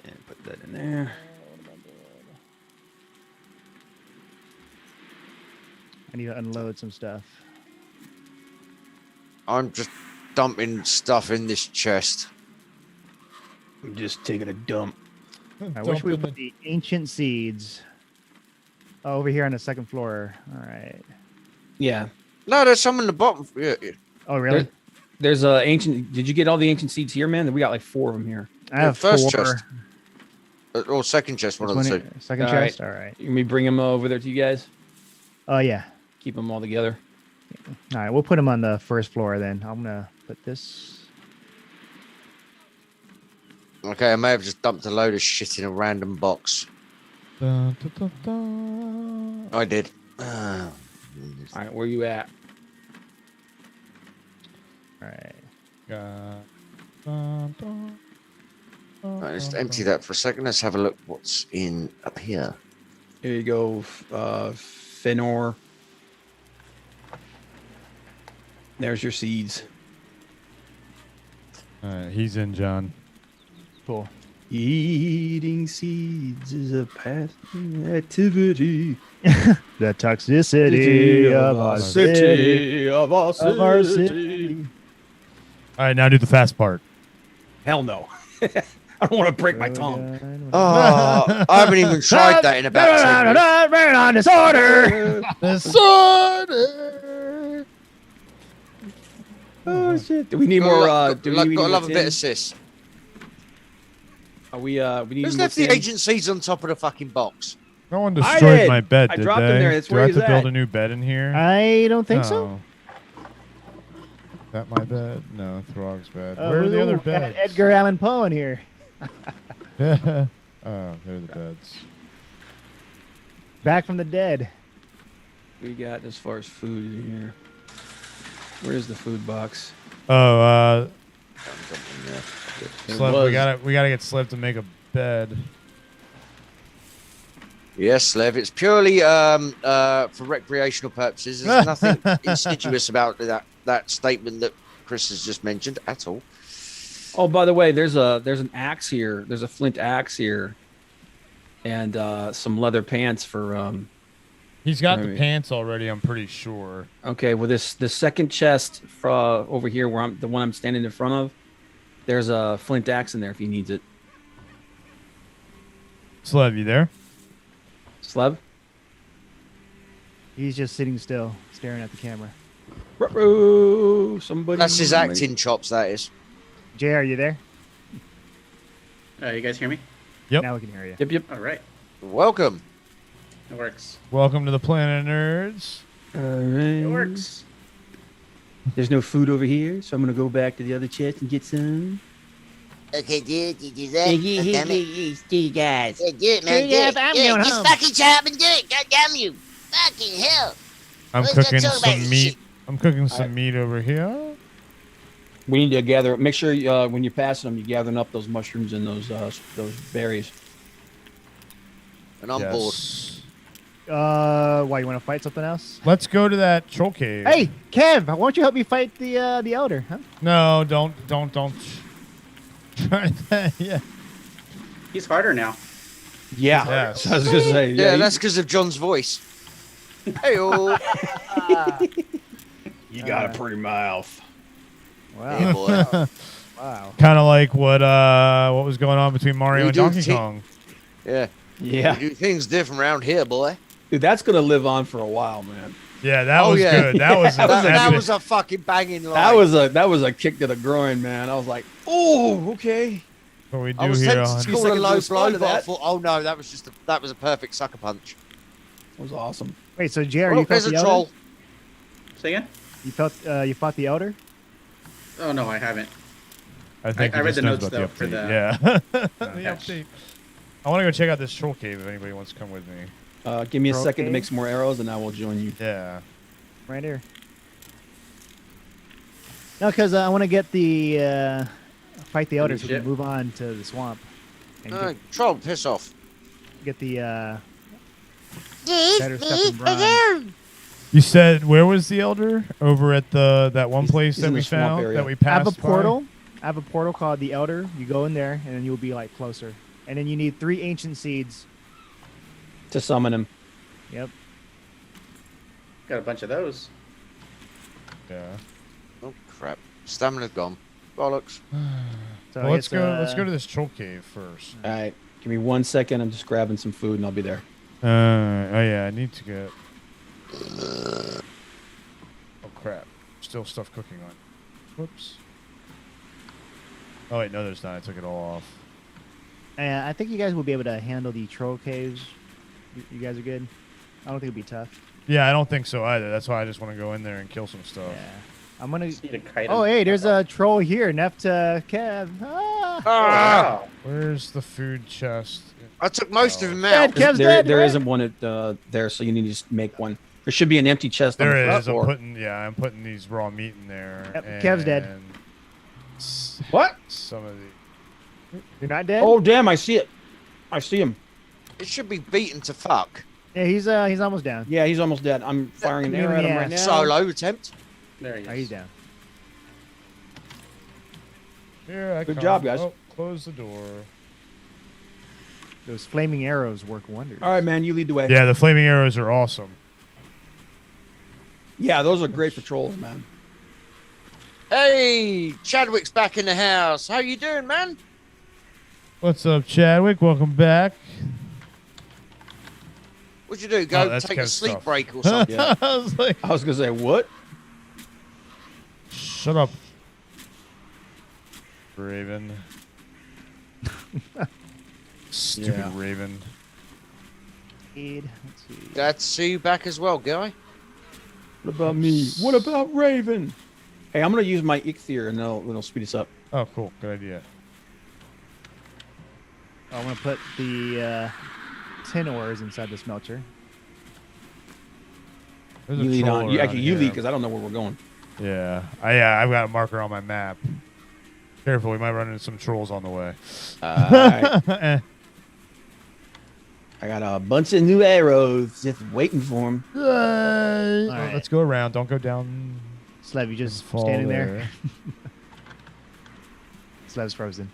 And put that in there. I need to unload some stuff. I'm just dumping stuff in this chest. I'm just taking a dump. I wish we put the ancient seeds over here on the second floor. All right. Yeah. No, there's some in the bottom. Yeah. Oh, really? There's a ancient. Did you get all the ancient seeds here, man? We got like 4 of them here. I have first 4. chest. Or second chest, one of the two. Second chest? All right. Can we bring them over there to you guys? Oh, yeah. Keep them all together. All right, we'll put them on the first floor then. I'm going to put this. Okay, I may have just dumped a load of shit in a random box. I did. All right, where you at? All right. Right, let's empty that for a second. Let's have a look what's in up here. Here you go, Fenor. There's your seeds. All right, he's in, John. Cool. Eating seeds is a passing activity. The toxicity of our city. Of our city. All right, now do the fast part. Hell no. I don't want to break my tongue. Oh, I haven't even tried that in about 10 minutes. Bring on disorder. Disorder. Oh shit! Do we need more? Do we need Gotta more love a bit tin? of sis. Are we? We need Who's more left the tin? agencies on top of the fucking box? No one I destroyed did. my bed, I did dropped they? him there. That's Do where I have he's to build at. a new bed in here? I don't think so. No. Is that my bed? No, Throg's bed. Oh, Where are the ooh, other got beds? Edgar Allan Poe in here. Oh, they're the beds. Back from the dead. We got as far as food in here. Where's the food box? Oh, It Slev, was- we gotta get Slev to make a bed. Yes, Lev. It's purely for recreational purposes. There's nothing insidious about that statement that Chris has just mentioned at all. Oh, by the way, there's an axe here. There's a flint axe here, and some leather pants for. He's got the maybe. pants already. I'm pretty sure. Okay, well, the second chest over here, where the one I'm standing in front of, there's a flint axe in there if he needs it. Slev, you there? Slev? He's just sitting still, staring at the camera. Ruh-roh, somebody. That's his acting chops. That is. Jay, are you there? You guys hear me? Yep. Now we can hear you. Yep. All right. Welcome. It works. Welcome to the Planet Nerds. All right. It works. There's no food over here, so I'm gonna go back to the other chest and get some. Okay, dude, you do that? Yeah, you guys. Yeah, do it, man. Hurry up, do it. I'm Do it. going Just home. fucking shut up and do it. God damn you. Fucking hell. I'm Let's not cooking talk about some this meat. shit. I'm cooking some meat over here. We need to gather. Make sure when you're passing them, you're gathering up those mushrooms and those berries. And I'm bored. Why, you want to fight something else? Let's go to that troll cave. Hey, Kev, why don't you help me fight the elder? Huh? No, don't. Try that. Yeah. He's harder now. Yeah. Yes. I was gonna say. Yeah, that's because of John's voice. Hey-oh. You got a pretty mouth. Wow. Yeah, boy. Wow. Kind of like what was going on between Mario We and do Donkey ti- Kong. Yeah. Yeah. We do things different around here, boy. Dude, that's gonna live on for a while, man. Yeah, that Oh, was yeah. good. That was that was a fucking banging line. That was a kick to the groin, man. I was like, oh, okay. what we I do was here tempted on. to call it a low blow, to but I that. thought, oh no, that was a perfect sucker punch. That was awesome. Wait, so Jerry, Oh, you fought there's a the elder? troll. Say again? You fought the elder? Oh no, I haven't. I think I he read just the knows notes, about though, for update. the- Yeah. The Okay. update. I want to go check out this troll cave if anybody wants to come with me. Give me a Troll second to cave? make some more arrows, and I will join you. Yeah. Right here. No, because I want to get the fight the elder so we ship? can move on to the swamp and Troll, piss off. get the Leave better stuff me in bronze. alone. You said where was the elder? Over at that one place he's that in we the swamp found area. that we I passed. have a portal. I have a portal called the Elder. You go in there, and then you'll be like closer. And then you need 3 ancient seeds. To summon him. Yep. Got a bunch of those. Yeah. Oh crap! Stamina's gone. Bollocks. So Well, let's it's, go to this troll cave first. All right, give me 1 second. I'm just grabbing some food and I'll be there. Oh yeah, I need to get. Oh crap! Still stuff cooking on. Whoops. Oh wait, no, there's not. I took it all off. I think you guys will be able to handle the troll caves. You guys are good. I don't think it'll be tough. Yeah, I don't think so either. That's why I just want to go in there and kill some stuff. Yeah. I'm gonna. Just need to kite Oh, him. hey, there's a troll here. Next to Kev. Ah. Ah! Where's the food chest? I took most of them Dead, out. Kev's There, dead. there right? isn't one at there, so you need to just make one. There should be an empty chest on There the is. I'm floor. putting these raw meat in there. Yep, Kev's dead. and What? Some of the. You're not dead. Oh damn! I see it. I see him. It should be beaten to fuck. Yeah, he's almost down. Yeah, he's almost dead. I'm firing an arrow at him right now. Solo attempt. There he is. Oh, he's down. Here I Good come. job, guys. Oh, close the door. Those flaming arrows work wonders. All right, man, you lead the way. Yeah, the flaming arrows are awesome. Yeah, those are great patrols, man. Hey, Chadwick's back in the house. How you doing, man? What's up, Chadwick? Welcome back. What'd you do? Go that's take a Kev's sleep stuff. break or something? Yeah. I was like, I was gonna say what? shut up, Raven. Stupid Yeah. Raven. Let's see. Glad to see you back as well, guy. What about me? What about Raven? Hey, I'm gonna use my Ichthyr and it'll speed us up. Oh, cool. Good idea. I'm gonna put the tin ores inside the smelter. There's a You lead troll on. You around actually you lead here. because I don't know where we're going. Yeah. I've got a marker on my map. Careful, we might run into some trolls on the way. Alright. I got a bunch of new arrows just waiting for him. Yay. All right. Let's go around. Don't go down. Slev, you just fall standing there. Slev's frozen.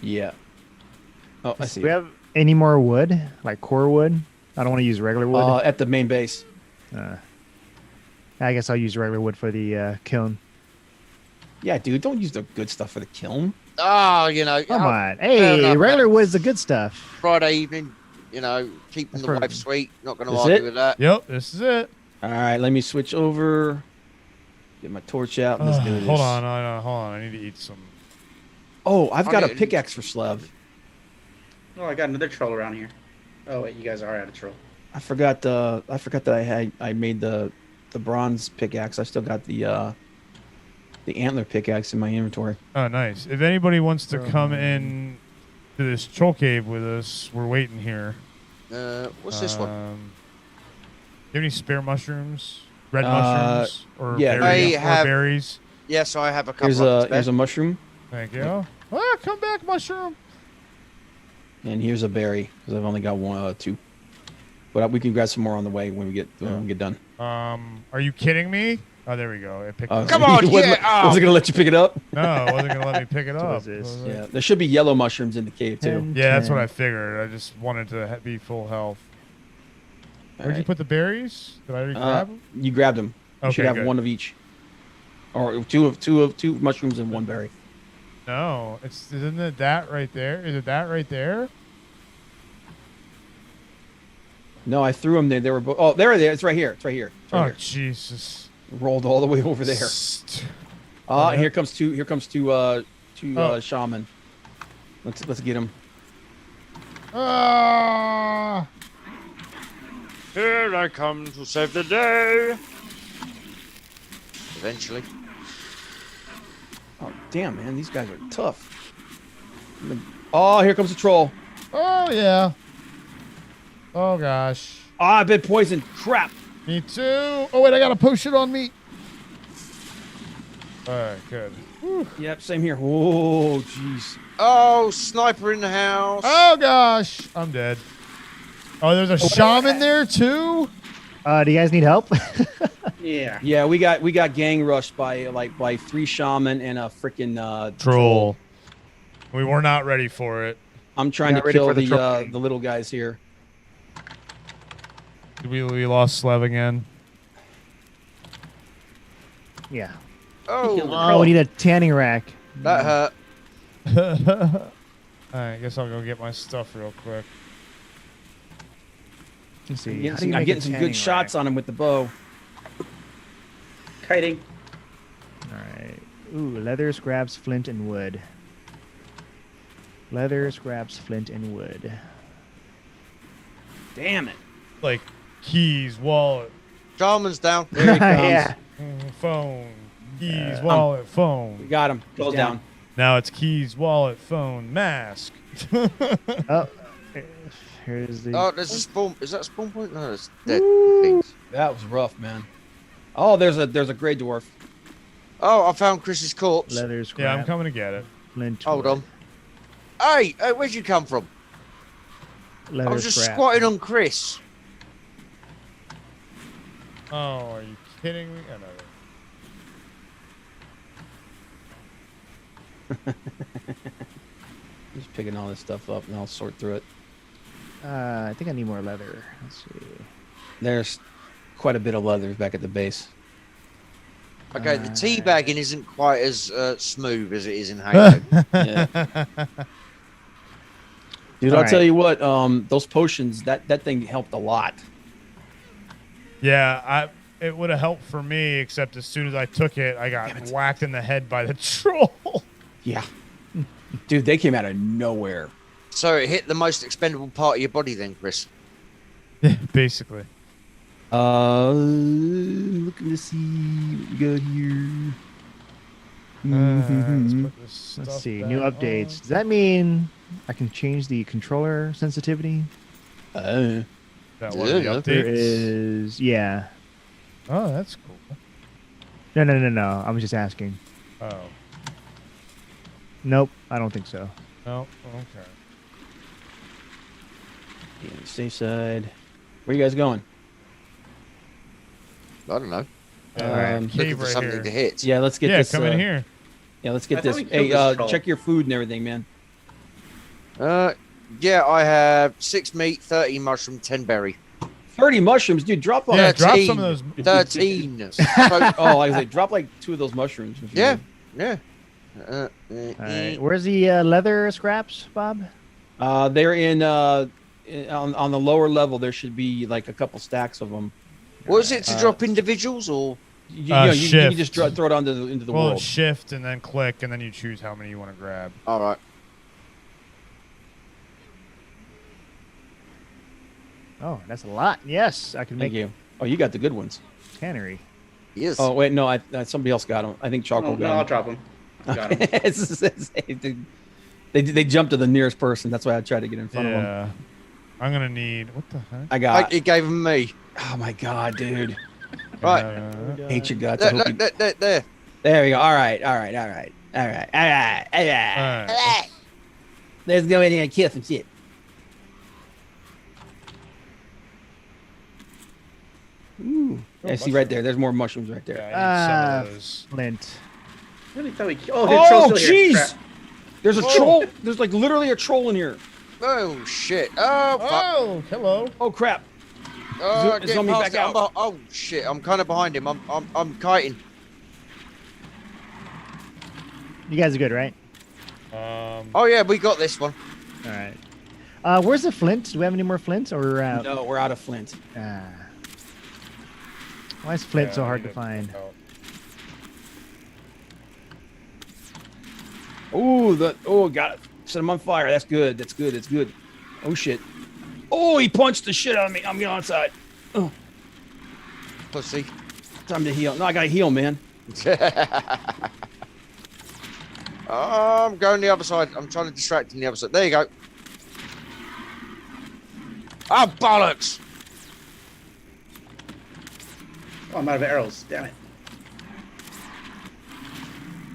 Yeah. Oh, I see. Do we have any more wood, like core wood? I don't want to use regular wood. At the main base. I guess I'll use regular wood for the kiln. Yeah, dude, don't use the good stuff for the kiln. Oh, you know. Come on. fair Hey, enough, regular man. wood's the good stuff. Friday evening, you know, keeping That's the for- wife sweet. Not going to This argue it? with that. Yep, this is it. All right, let me switch over. Get my torch out. Let's do this. Hold on, hold on. I need to eat some. Oh, I've got a Okay. pickaxe for Slev. Oh, I got another troll around here. Oh wait, you guys are out of troll. I forgot that I made the bronze pickaxe. I still got the antler pickaxe in my inventory. Oh, nice. If anybody wants to come in to this troll cave with us, we're waiting here. What's this one? Do you have any spare mushrooms? Red mushrooms? Or yeah, berries? I have- Or berries? Yes, I have a couple Here's of a mushroom, Thank you. Ah, come back, mushroom. and here's a berry because I've only got one, two. But we can grab some more on the way when we get done. Are you kidding me? Oh, there we go. It picked it up. Come on, wasn't, yeah. was it gonna let you pick it up? No, it wasn't going to let me pick it So up. what's this? Was it? Yeah, there should be yellow mushrooms in the cave too. Yeah, that's what I figured. I just wanted to be full health. Where'd you Alright. put the berries? Did I already grab them? You grabbed them. You should Okay, have good. one of each, or two mushrooms and one berry. No, isn't it that right there? Is it that right there? No, I threw them there. They were both. Oh, there it is. It's right here. It's right here. It's right Oh, here. Jesus. Rolled all the way over there. And here comes two. Here comes two shaman. Let's get him. Ah! Here I come to save the day. Eventually. Oh damn, man, these guys are tough. Oh, here comes the troll. Oh, yeah. Oh, gosh. Ah, I've been poisoned. Crap. Me too. Oh, wait, I got a potion on me. All right, good. Whew. Yep, same here. Whoa, jeez. Oh, sniper in the house. Oh, gosh. I'm dead. Oh, there's a shaman there, too? Do you guys need help? Yeah. Yeah, we got gang rushed by 3 shaman and a freaking Troll. We were not ready for it. I'm trying Not to ready kill for the troll. the little guys here. We lost Slev again. Yeah. Oh, we need a tanning rack. that hurt. All right, I guess I'll go get my stuff real quick. Let's see. I'm how getting do some, you I'm make getting a some tanning good shots on him with the bow. Kiting. All right. Ooh, leather, scraps, flint, and wood. Leather, scraps, flint, and wood. Damn it. Like keys, wallet. Jarman's down. There he comes. Yeah. Phone. Keys, wallet, phone. We got him. He's Goes down. Now it's keys, wallet, phone, mask. Oh, here's the. Oh, there's a spawn. Is that a spawn point? No, it's dead Woo. things. That was rough, man. Oh, there's a gray dwarf. Oh, I found Chris's corpse. Leather, scrap. Yeah, I'm coming to get it. Flint. Hold wood. on. Hey, where'd you come from? Leather, I was just scrap. squatting on Chris. Oh, are you kidding me? Oh, no. Just picking all this stuff up and I'll sort through it. I think I need more leather. Let's see. There's quite a bit of leather back at the base. Okay, the teabagging isn't quite as smooth as it is in Halo. Yeah. Dude, All I'll tell right. you what, those potions, that thing helped a lot. Yeah, it would have helped for me, except as soon as I took it, I got whacked in the head by the troll. Yeah. Dude, they came out of nowhere. So it hit the most expendable part of your body then, Chris. Basically. Looking to see what we got here. Let's put this Let's stuff see. back New on. updates. Does that mean I can change the controller sensitivity? That one of the Yeah. There updates. is. Yeah. Oh, that's cool. No. I was just asking. Oh, Nope. I don't think so. no, okay. Yeah, safe side. Where you guys going? I don't know. Alright. Looking Cave for right something here. to hit. Yeah, let's get Yeah, this. come in here. Yeah, let's I get thought this. we killed Hey, this troll. check your food and everything, man. Yeah, I have 6 meat, 30 mushroom, 10 berry. 30 mushrooms, dude. Drop on. Yeah, drop some of those. 13. So- Oh, I was like, drop like 2 of those mushrooms. if you yeah, would. yeah. All right. Where's the leather scraps, Bob? They're in on the lower level. There should be like a couple stacks of them. Was it to drop individuals or? You can shift. just throw it into the Well, world. shift and then click, and then you choose how many you want to grab. All right. Oh, that's a lot. Yes, I can Thank make you. Oh, you got the good ones. tannery. Yes. Oh wait, no, somebody else got them. I think Charcoal Oh, no, got I'll them. drop him. Got him. They jumped to the nearest person. That's why I tried to get in front of them. Yeah. I'm gonna need. What the heck? I got. It gave them me. Oh my god, dude! Right. Hate your guts. I There, hope you- there. There we go. All right. Let's go in here and kill some shit. Ooh. I see right there. There's more mushrooms right there. Yeah, I need some of those. Flint. I really thought we. Oh, the troll's still here. jeez! Crap. There's a troll. There's like literally a troll in here. Oh shit! Oh fuck! Oh, hello. Oh crap! Oh, Is get zombie past back it. out? Oh shit! I'm kind of behind him. I'm kiting. You guys are good, right? Oh yeah, we got this one. All right. Where's the flint? Do we have any more flints, or we're out? No, we're out of flint. Why is flint Yeah, so I hard need to find? Oh, got it. Set him on fire. That's good. That's good. That's good. Oh shit. Oh, he punched the shit out of me. I'm going outside. Oh, Pussy. time to heal. No, I gotta heal, man. Oh, I'm going the other side. I'm trying to distract him the other side. There you go. Oh bollocks! Oh, I'm out of arrows. Damn it.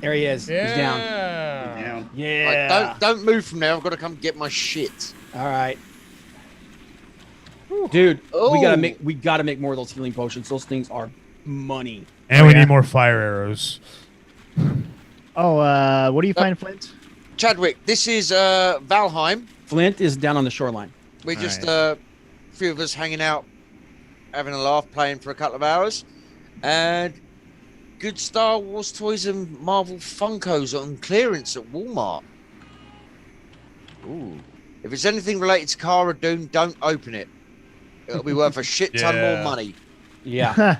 There he is. Yeah. He's down. Down. Yeah. Right, don't move from there. I've got to come get my shit. All right. Dude, Oh. we gotta make more of those healing potions. Those things are money. And we need more fire arrows. Oh, what do you find, Flint? Chadwick, this is Valheim. Flint is down on the shoreline. We're just Alright. a few of us hanging out having a laugh, playing for a couple of hours, and good Star Wars toys and Marvel Funkos on clearance at Walmart. Ooh. If it's anything related to Cara Dune, don't open it. It'll be worth a shit ton more money. Yeah.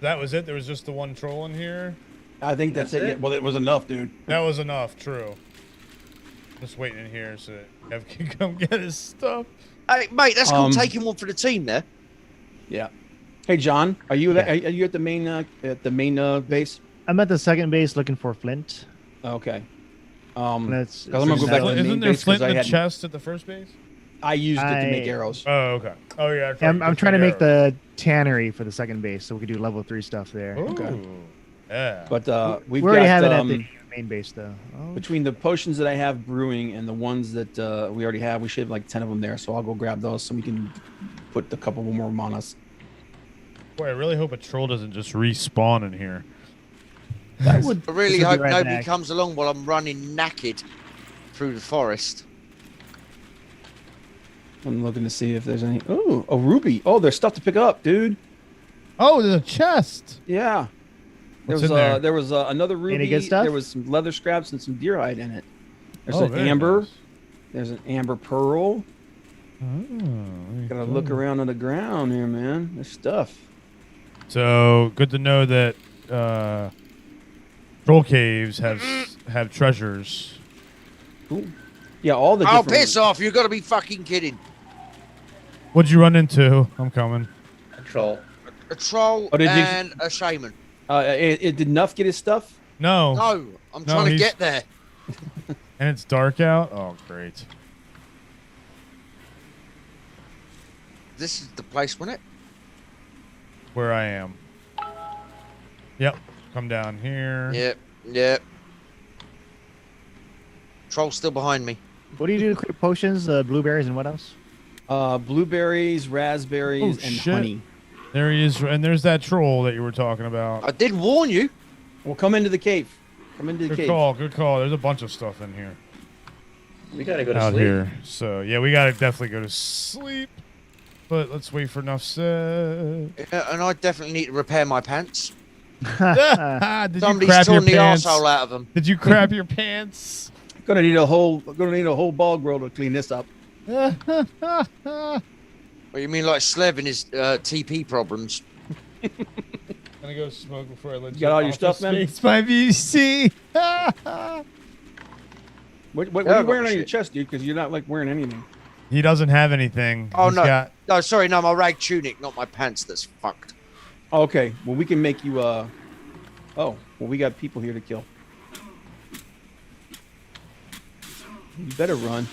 That was it? There was just the one troll in here? I think that's it. Yeah, well, it was enough, dude. That was enough, true. Just waiting in here so Kev can come get his stuff. Hey, mate, that's cool. Taking one for the team there. Yeah. Hey, John, are you are you at the main base? I'm at the second base looking for Flint. Okay. I'm gonna go back to the Isn't main there base flint 'cause in I the chest at the first base? I used it to make arrows. Oh, okay. Oh, yeah. I'm trying to make the tannery for the second base so we can do level 3 stuff there. Okay. Yeah. But we we've already got have it at the main base though. Oh. between the potions that I have brewing and the ones that we already have, we should have like 10 of them there. So I'll go grab those so we can put a couple more on us. Boy, I really hope a troll doesn't just respawn in here. I really hope nobody comes along while I'm running knackered through the forest. I'm looking to see if there's any. Oh, a ruby. Oh, there's stuff to pick up, dude. Oh, there's a chest. Yeah. What's in there? There was another ruby. Any good stuff? There was some leather scraps and some deer hide in it. There's Oh, an very amber. nice. There's an amber pearl. Oh, Gotta look around on the ground here, man. There's stuff. So good to know that troll caves have treasures. Cool. Yeah, all the. Oh, different... piss off! You got to be fucking kidding. What'd you run into? I'm coming. A troll. A troll Oh, did you- and a shaman. Did Nuff get his stuff? No. No, I'm trying to he's- get there. And it's dark out? Oh, great. This is the place, wasn't it? Where I am. Yep. Come down here. Yep, yep. Troll's still behind me. What do you do to create potions? Blueberries and what else? Blueberries, raspberries, and shit. honey. There he is. And there's that troll that you were talking about. I did warn you. Well, come into the cave. Come into the Good cave. call. Good call. There's a bunch of stuff in here. We gotta go to out sleep. here. So, yeah, we got to definitely go to sleep. But let's wait for enough said. Yeah, and I definitely need to repair my pants. Did Somebody's you crap your torn the pants? arsehole out of them. Did you crap your pants? Gonna need a whole ball grill to clean this up. What you mean, like Slev and his TP problems? Gonna go smoke before I let You got all your stuff, man? It's my VC. What Yeah, are you I got wearing my on your shit. chest, dude? Because you're not like wearing anything. He doesn't have anything. Oh, He's no. got- No, sorry, no, my rag tunic, not my pants that's fucked. Oh, okay. Well, we can make you. Oh, well, we got people here to kill. You better run.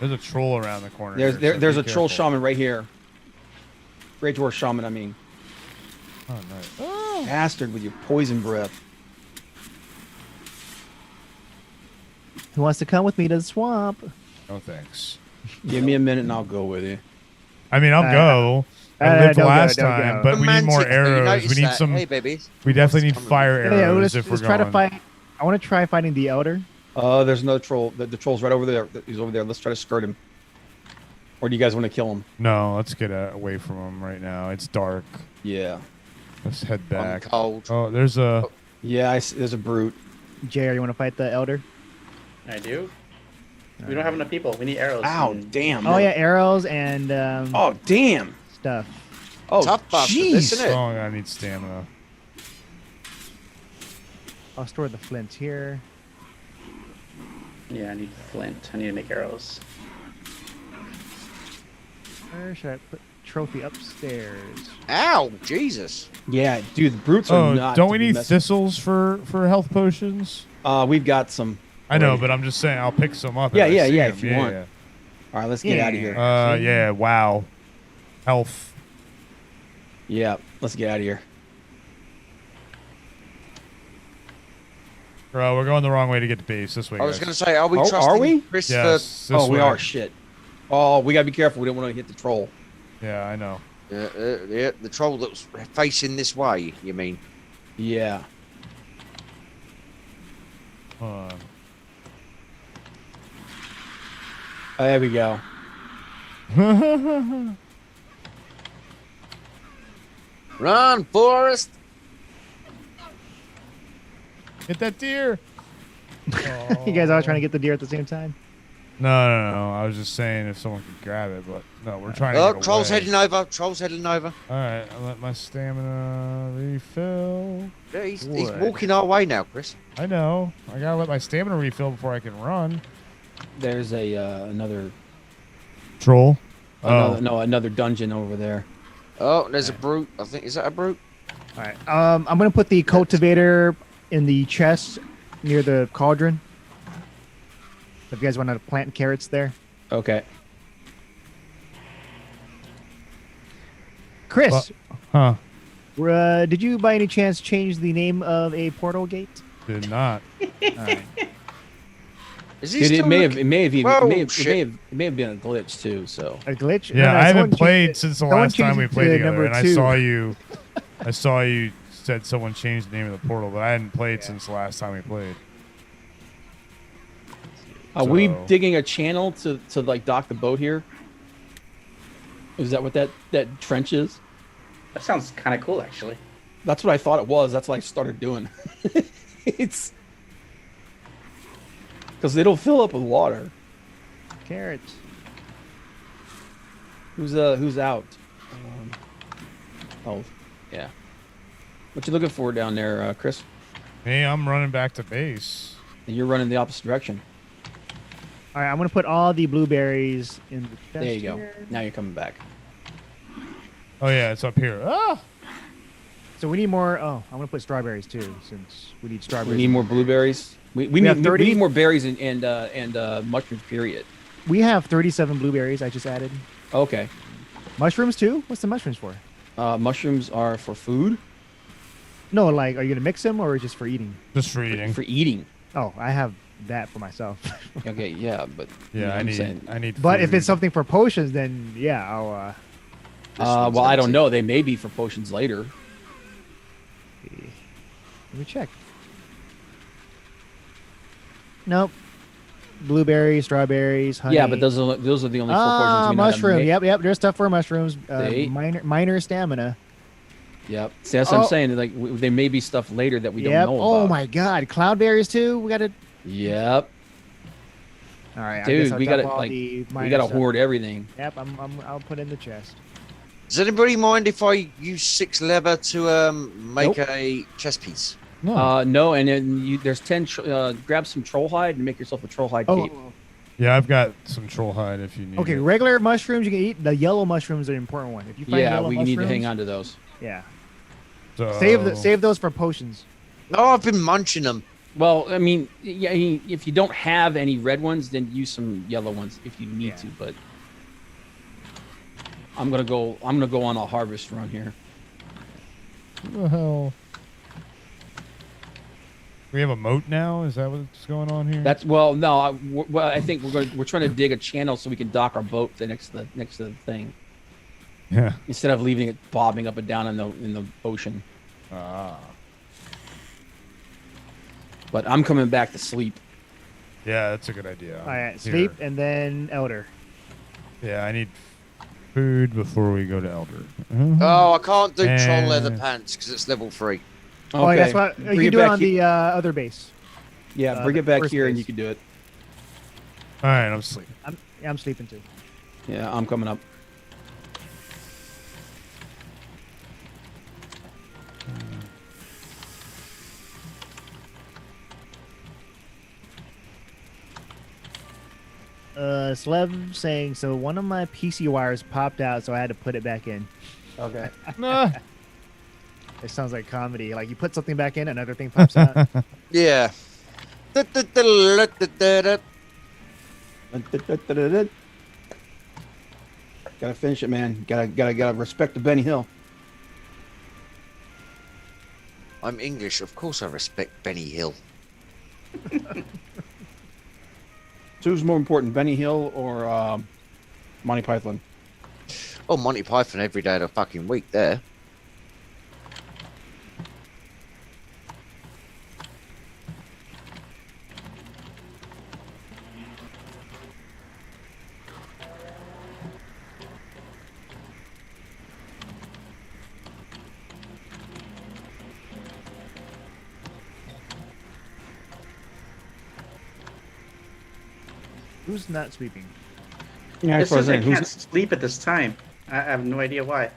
There's a troll around the corner. There's here, so there's be a troll careful. shaman right here. Great dwarf shaman, I mean. Oh, nice. Bastard with your poison breath. Who wants to come with me to the swamp? No thanks. Give me a minute and I'll go with you. I mean, I'll go. I lived don't go, last don't time, go. but we need more Romantic, though, you arrows. noticed We need that. some. Hey, babies. We definitely need fire arrows let's if we're try to going. fight. I want to try fighting the elder. There's another troll. The troll's right over there. He's over there. Let's try to skirt him. Or do you guys want to kill him? No, let's get away from him right now. It's dark. Yeah. Let's head back. cold. Oh, there's a. Yeah, I see, there's a brute. JR, you want to fight the elder? I do. We don't have enough people. We need arrows. Ow, and- damn. Oh yeah, arrows and Oh, damn. stuff. Oh, Tough bastard, jeez. isn't it? Oh, I need stamina. I'll store the flints here. Yeah, I need flint. I need to make arrows. Where should I put trophy upstairs? Ow, Jesus. Yeah, dude, the brutes are Oh, not. don't to we be need messing- thistles for health potions? We've got some. I know, already. but I'm just saying I'll pick some up. Yeah, if I yeah, see yeah, them. if you want. All right, let's get out of here. Yeah. Wow. Health. Yeah, let's get out of here. Bro, we're going the wrong way to get to base. This way. I was guys. going to say, are we Oh, trusting are we? Chris Yes. for... this Oh, we way. are. Shit. Oh, we gotta be careful. We don't want to hit the troll. Yeah, I know. Yeah, the troll that was facing this way, you mean? Yeah. Hold on. There we go. Run, Forrest. Get that deer. You guys all trying to get the deer at the same time? No. I was just saying if someone could grab it, but no, we're trying to Oh, get Troll's away. heading over. Troll's heading over. All right, I'll let my stamina refill. Yeah, he's Wood. walking our way now, Chris. I know. I gotta let my stamina refill before I can run. There's a another Troll. another dungeon over there. Oh, there's a brute. I think, is that a brute? All right. I'm gonna put the cultivator in the chest near the cauldron. If you guys want to plant carrots there. Okay. Chris. Huh. Did you by any chance change the name of a portal gate? Did not. All right. Is he Dude, still it may looking- have Whoa, been shit. a glitch too. So A glitch? Yeah, No, I haven't someone played changed it- since the someone last time changed we it to played together, number and I 2. saw you said someone changed the name of the portal, but I hadn't played since the last time we played. are we So- digging a channel to like dock the boat here? Is that what that trench is? That sounds kind of cool, actually. That's what I thought it was. That's what I started doing. It's because it'll fill up with water. Carrots. Who's out? Oh, yeah. What you looking for down there, Chris? Hey, I'm running back to base. And you're running the opposite direction. All right, I'm gonna put all the blueberries in the chest. There you go. here. Now you're coming back. Oh yeah, it's up here. Ah! So we need more. Oh, I'm gonna put strawberries too, since we need strawberries. We need more blueberries. We have need 30 more berries and mushrooms. Period. We have 37 blueberries. I just added. Okay. Mushrooms too. What's the mushrooms for? Mushrooms are for food. No, like, are you gonna mix them or just for eating? Just for eating. For eating. Oh, I have that for myself. Okay. Yeah, but Yeah, I'm saying. I need. But if food. it's something for potions, then yeah, I'll. Well, I don't know. They may be for potions later. Let me check. Nope. Blueberries, strawberries, honey. Yeah, but those are the only four potions we know how to mushroom. make. Yep. There's stuff for mushrooms. See? Minor stamina. Yep. See, that's what I'm saying. Like, there may be stuff later that we don't know Oh about. my God, cloudberries too. We gotta. Yep. All right, I guess Dude, I'll we dump gotta all like the we minor gotta stuff. hoard everything. Yep, I'll put in the chest. Does anybody mind if I use 6 leather to make Nope. a chest piece? No, and then there's 10. Grab some troll hide and make yourself a troll hide cape. Yeah, I've got some troll hide if you need. Okay, it. regular mushrooms you can eat. The yellow mushrooms are the important one. If you find Yeah, yellow we mushrooms, need to hang on to those. Yeah. So... Save those for potions. Oh, I've been munching them. Well, I mean, yeah, if you don't have any red ones, then use some yellow ones if you need to. But I'm gonna go on a harvest run here. What the hell? We have a moat now. Is that what's going on here? That's I think we're trying to dig a channel so we can dock our boat next to the thing. Yeah. Instead of leaving it bobbing up and down in the ocean. Ah. But I'm coming back to sleep. Yeah, that's a good idea. All right, Here. sleep and then elder. Yeah, I need food before we go to elder. Oh, I can't do troll And- leather pants because it's level 3. Oh, that's what you Bring can it do it back on he- the other base. Yeah, bring it back first here and base. you can do it. All right, I'm sleeping. I'm sleeping too. Yeah, I'm coming up. Slev saying, so one of my PC wires popped out, so I had to put it back in. Okay. It sounds like comedy. Like you put something back in, another thing pops out. Yeah. Gotta finish it, man. Gotta respect the Benny Hill. I'm English. Of course I respect Benny Hill. So who's more important, Benny Hill or Monty Python? Oh, Monty Python every day of the fucking week there. Who's not sleeping? Yeah, It says I can't sleep at this time. I have no idea why.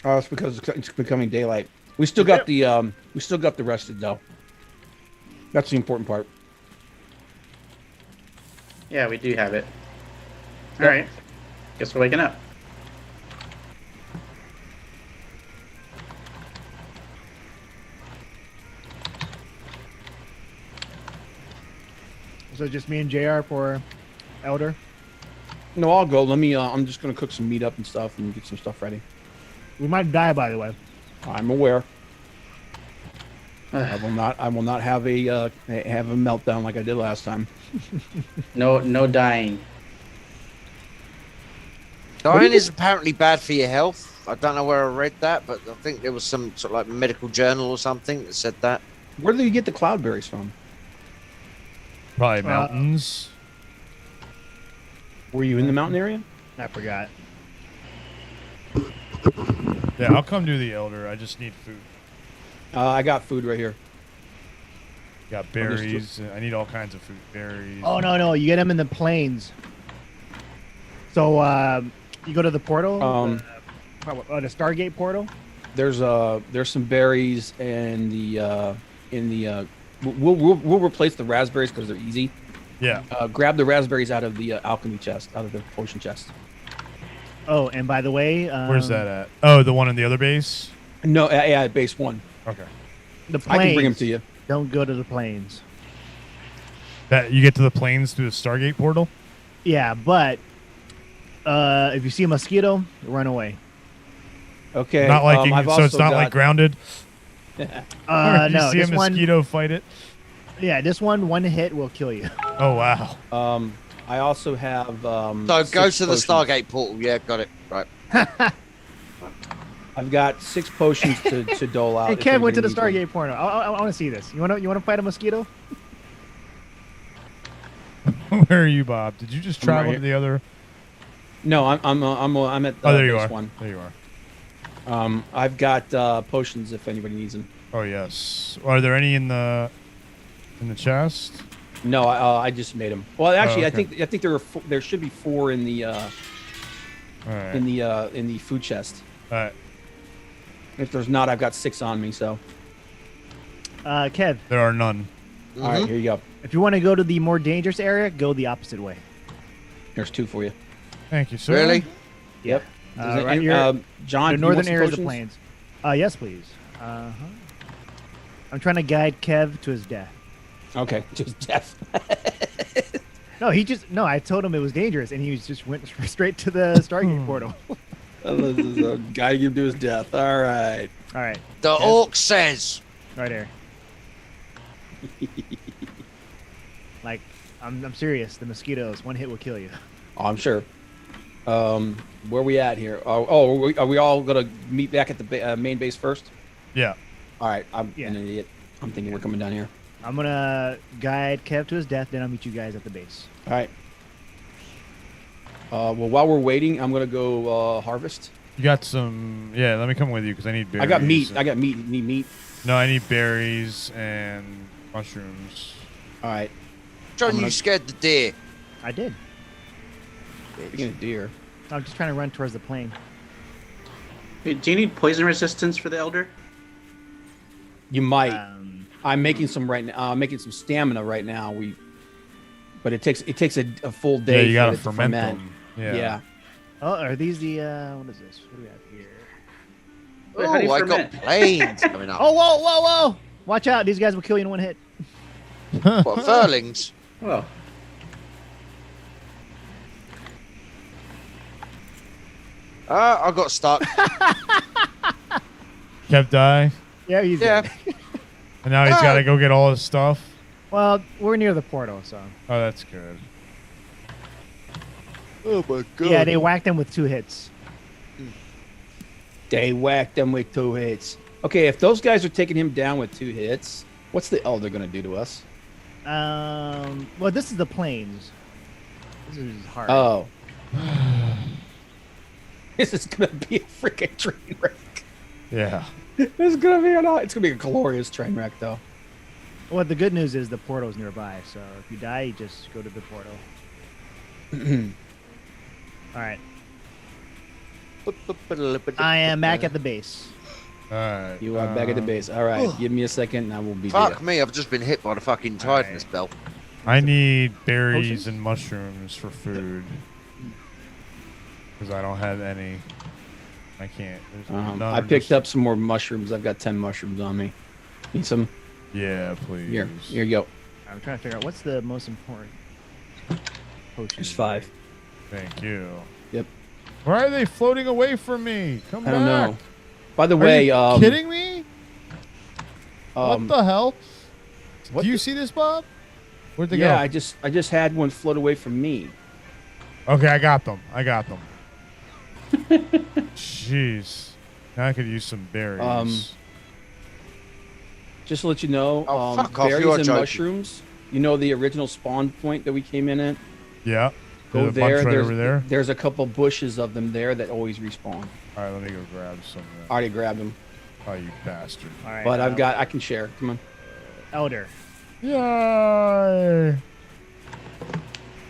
Oh, it's because it's becoming daylight. We still got the rested though. That's the important part. Yeah, we do have it. All right. Guess we're waking up. So just me and JR for Elder? No, I'll go. Let me. I'm just gonna cook some meat up and stuff and get some stuff ready. We might die, by the way. I'm aware. I will not have a meltdown like I did last time. No dying. Dying is apparently bad for your health. I don't know where I read that, but I think there was some sort of like medical journal or something that said that. Where do you get the cloudberries from? Probably mountains. Were you in the mountain area? I forgot. Yeah, I'll come do the Elder. I just need food. I got food right here. Got berries. I need all kinds of food. Berries. Oh, no. You get them in the plains. So, you go to the portal? The Stargate portal? There's some berries and we'll replace the raspberries because they're easy. Yeah. Grab the raspberries out of the alchemy chest, out of the potion chest. Oh, and by the way, where's that at? Oh, the one in the other base? No, yeah, base 1. Okay. The plains. I can bring them to you. Don't go to the plains. That you get to the plains through the Stargate portal? Yeah, but if you see a mosquito, run away. Okay. Not like so it's not like grounded. No, you see a mosquito, fight it. Yeah, this one hit will kill you. Oh wow. I also have. So go to the Stargate portal. Yeah, got it. Right. I've got 6 potions to dole out. Hey, Kev went to the Stargate portal. I want to see this. You want to fight a mosquito? Where are you, Bob? Did you just travel to the other? No, I'm at the there you base are. 1. There you are. I've got potions if anybody needs them. Oh yes. Are there any in the chest? No, I just made them. Well, actually, okay. I think there should be 4 in the right. in the food chest. All right. If there's not, I've got 6 on me. So. Kev. There are none. All right, here you go. If you want to go to the more dangerous area, go the opposite way. There's 2 for you. Thank you, sir. Really? Yep. Right here, John, the northern area of the plains. Yes, please. I'm trying to guide Kev to his death. Okay, just death. No, I told him it was dangerous, and he just went straight to the Stargate portal. This is a guy you do his death. All right. All right. The orc says. Right here. Like, I'm serious. The mosquitoes, one hit will kill you. Oh, I'm sure. Where we at here? Are we all gonna meet back at the main base first? Yeah. All right. I'm an idiot. I'm thinking we're coming down here. I'm gonna guide Kev to his death, then I'll meet you guys at the base. All right. Well, while we're waiting, I'm gonna go harvest. You got some? Yeah, let me come with you because I need berries. I got meat. I got meat. Need meat. No, I need berries and mushrooms. All right. John, you scared the deer. I did. Speaking of deer, I'm just trying to run towards the plane. Wait, do you need poison resistance for the Elder? you might. I'm making some right now. I'm making some stamina right now. But it takes a full day. Yeah, you gotta for it to ferment them. Yeah. Oh, are these the what is this? What do we have here? Oh, I got planes coming up. Oh, whoa! Watch out! These guys will kill you in one hit. What, furlings? Oh. I got stuck. Kev die. Yeah, he's dead. And now he's got to go get all his stuff. Well, we're near the portal, so. Oh, that's good. Oh my god. Yeah, they whacked him with 2 hits. They whacked him with 2 hits. Okay, if those guys are taking him down with 2 hits, what's the Elder gonna do to us? Well, this is the plains. This is hard. Oh. This is gonna be a freaking train wreck. Yeah. It's gonna be a glorious train wreck, though. Well, the good news is the portal's nearby, so if you die, you just go to the portal. All right. I am back at the base. All right. You are back at the base. All right. Give me a second and I will be Fuck there. me, I've just been hit by the fucking tiredness belt. I need berries and mushrooms for food. Because I don't have any. I can't. There's none I of picked this- up some more mushrooms. I've got 10 mushrooms on me. Need some? Yeah, please. Here you go. I'm trying to figure out what's the most important potion. There's 5. Thank you. Yep. Why are they floating away from me? Come I back. don't know. By the Are way, you kidding me? What the hell? what Do you see this, Bob? Where'd they Yeah, go? I just had one float away from me. Okay, I got them. Jeez. Now I could use some berries. Just to let you know, fuck off, berries you are and joking. mushrooms. You know the original spawn point that we came in at? Yeah. Go There's a there. bunch right There's, over there. there's a couple bushes of them there that always respawn. All right, let me go grab some of that. I already grabbed them. Oh, you bastard. All right. But I can share. Come on. Elder. Yay!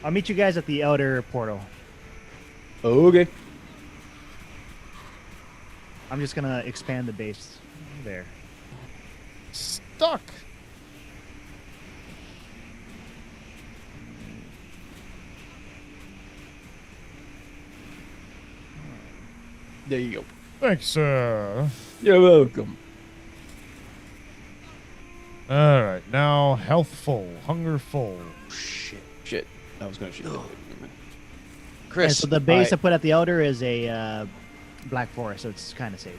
I'll meet you guys at the Elder portal. Okay. I'm just gonna expand the base there. Stuck. There you go. Thanks, sir. You're welcome. All right, now health full, hunger full. Shit. I was gonna shoot. you. Yeah, so the base I put at the Elder is a black forest, so it's kind of safe.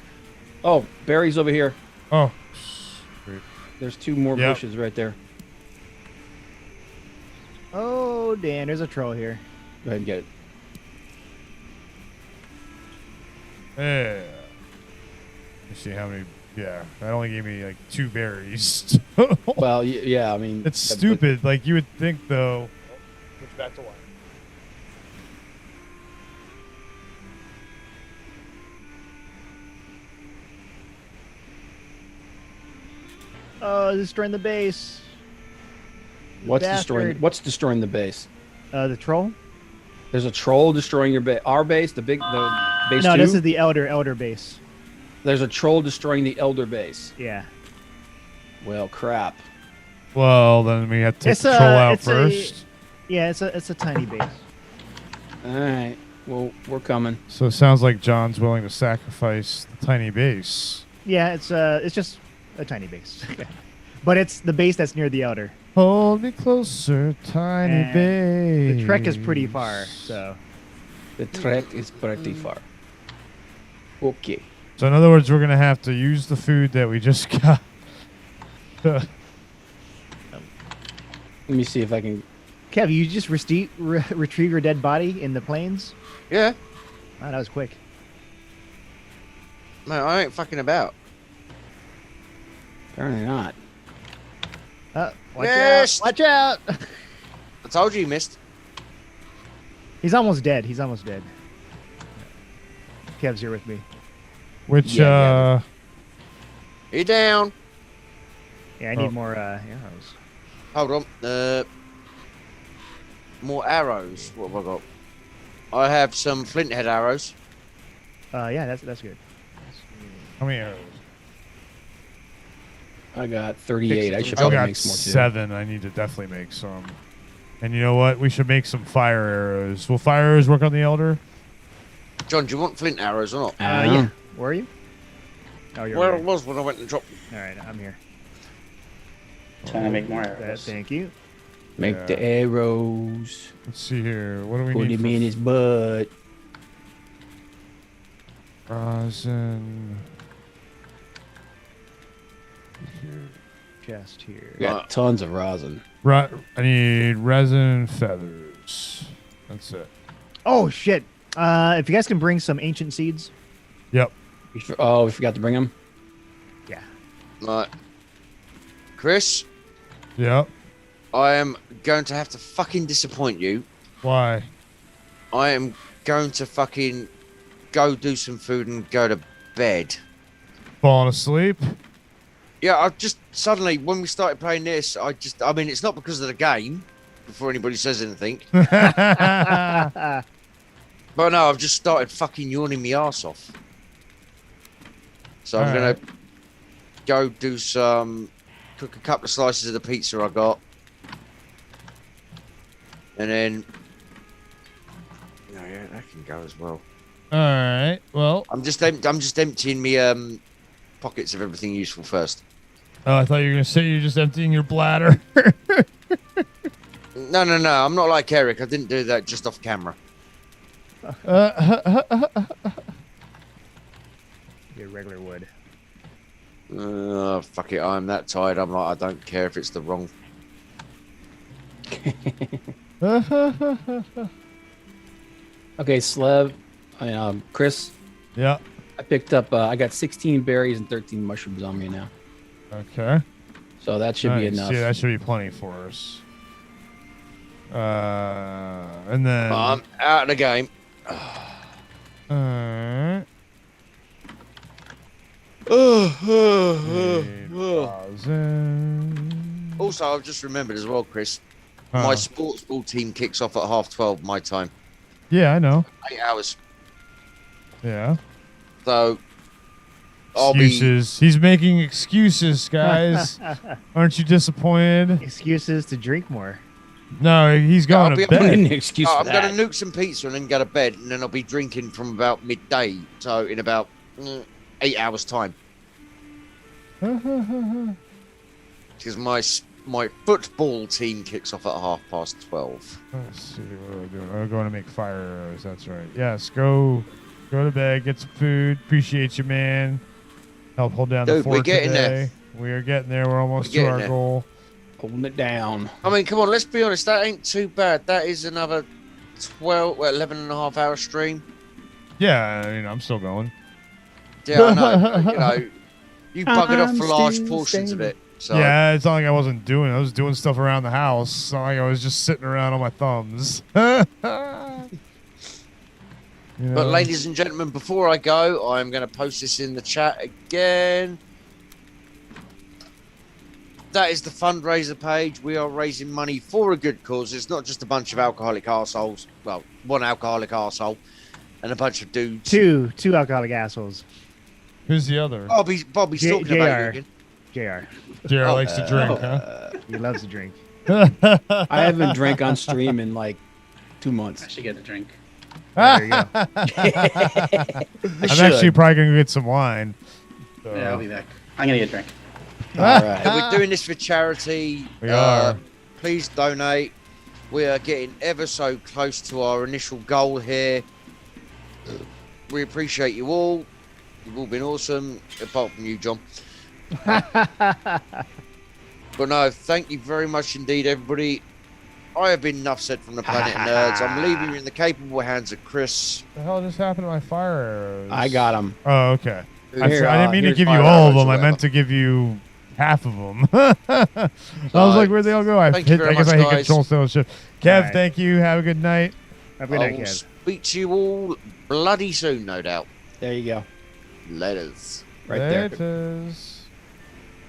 Oh, berries over here. Oh. There's 2 more Yep. bushes right there. Oh, Dan, there's a troll here. Go ahead and get it. Yeah. Let's see how many. Yeah, that only gave me like 2 berries. Well, yeah, I mean, It's stupid. Like you would think, though. Switch back to one. Oh, destroying the base. What's Bastard. destroying the base? The troll? There's a troll destroying your base. Our base, the base No, 2? this is the Elder base. There's a troll destroying the Elder base. Yeah. Well, crap. Well, then we have to take the troll out first. Yeah, it's a tiny base. All right. Well, we're coming. So it sounds like John's willing to sacrifice the tiny base. Yeah, it's just a tiny base. But it's the base that's near the Elder. Hold me closer, tiny And base. The trek is pretty far, so. The trek is pretty far. Okay. So in other words, we're gonna have to use the food that we just got. Let me see if I can. Kev, you just retrieve your dead body in the plains? Yeah. Wow, that was quick. Man, I ain't fucking about. Apparently not. Watch Missed. out! Watch out! I told you missed. He's almost dead. He's almost dead. Kev's here with me. Which You down? Yeah, I need more arrows. Hold on. More arrows. What have I got? I have some flint head arrows. Yeah, that's good. How many arrows? I got 38. I should I probably got make some more too. 7. I need to definitely make some. And you know what? We should make some fire arrows. Will fire arrows work on the Elder? John, do you want flint arrows or not? Yeah. Where are you? Oh, you're Where right. it was when I went and dropped. All right, I'm here. Trying to make more arrows. Thank you. Make the arrows. Let's see here. What do we Put need? him in his butt. Rosin. Chest here. We got tons of rosin. I need resin and feathers. That's it. Oh shit! If you guys can bring some ancient seeds. Yep. Oh, we forgot to bring them. Yeah. Right. Chris? Yep. I am going to have to fucking disappoint you. Why? I am going to fucking go do some food and go to bed. Falling asleep? Yeah, I just suddenly when we started playing this, I mean, it's not because of the game. Before anybody says anything. But no, I've just started fucking yawning my ass off. So I'm gonna go do cook a couple of slices of the pizza I got, and then yeah, that can go as well. All right. Well, I'm just emptying me pockets of everything useful first. Oh, I thought you were gonna say you're just emptying your bladder. No. I'm not like Eric. I didn't do that just off camera. Your regular wood. Fuck it. I'm that tired. I'm like, I don't care if it's the wrong. Okay, Slev, Chris. Yeah. I picked up. I got 16 berries and 13 mushrooms on me now. Okay. So that should be Nice. enough. Yeah, that should be plenty for us. And then I'm out of the game. Alright. Also, I've just remembered as well, Chris. My sports ball team kicks off at 12:30 my time. Yeah, I know. 8 hours. Yeah. So I'll be. Excuses. He's making excuses, guys. Aren't you disappointed? Excuses to drink more. No, he's going to bed. I'm going to nuke some pizza and then go to bed, and then I'll be drinking from about midday. So in about 8 hours' time. Because my football team kicks off at 12:30. Let's see what we're doing. I'm going to make fire arrows. That's right. Yes, go to bed, get some food. Appreciate you, man. Help hold down the fort we're getting today. there. We are getting there. We're almost to our goal. Holding it down. I mean, come on, let's be honest. That ain't too bad. That is another 11 and a half hour stream. Yeah, I mean, I'm still going. Yeah, I know. You buggered off for large portions of it. So. Yeah, it's not like I wasn't doing. I was doing stuff around the house. It's not like I was just sitting around on my thumbs. You know? But ladies and gentlemen, before I go, I'm going to post this in the chat again. That is the fundraiser page. We are raising money for a good cause. It's not just a bunch of alcoholic arseholes. Well, one alcoholic arsehole and a bunch of dudes. Two alcoholic assholes. Who's the other? Bobby's talking about you again. JR likes to drink, huh? He loves to drink. I haven't drank on stream in like 2 months. I should get a drink. There you go. I'm actually probably going to get some wine. So. Yeah, I'll be back. I'm going to get a drink. All right. We're doing this for charity. We are. Please donate. We are getting ever so close to our initial goal here. We appreciate you all. You've all been awesome, apart from you, John. But no, thank you very much indeed, everybody. I have been enough said from the Planet Nerds. I'm leaving you in the capable hands of Chris. What the hell just happened to my fire arrows? I got them. Oh, okay. I Here, didn't mean to here's give you fire all of arrows them. or I meant to give you half of them. I was like, where'd they all go? I Thank you very guess much, I hit guys. Control Still Shift. Kev, right. thank you. Have a good night. Have a good I night, will Kev. speak to you all bloody soon, no doubt. There you go. Letters. Right there. It is.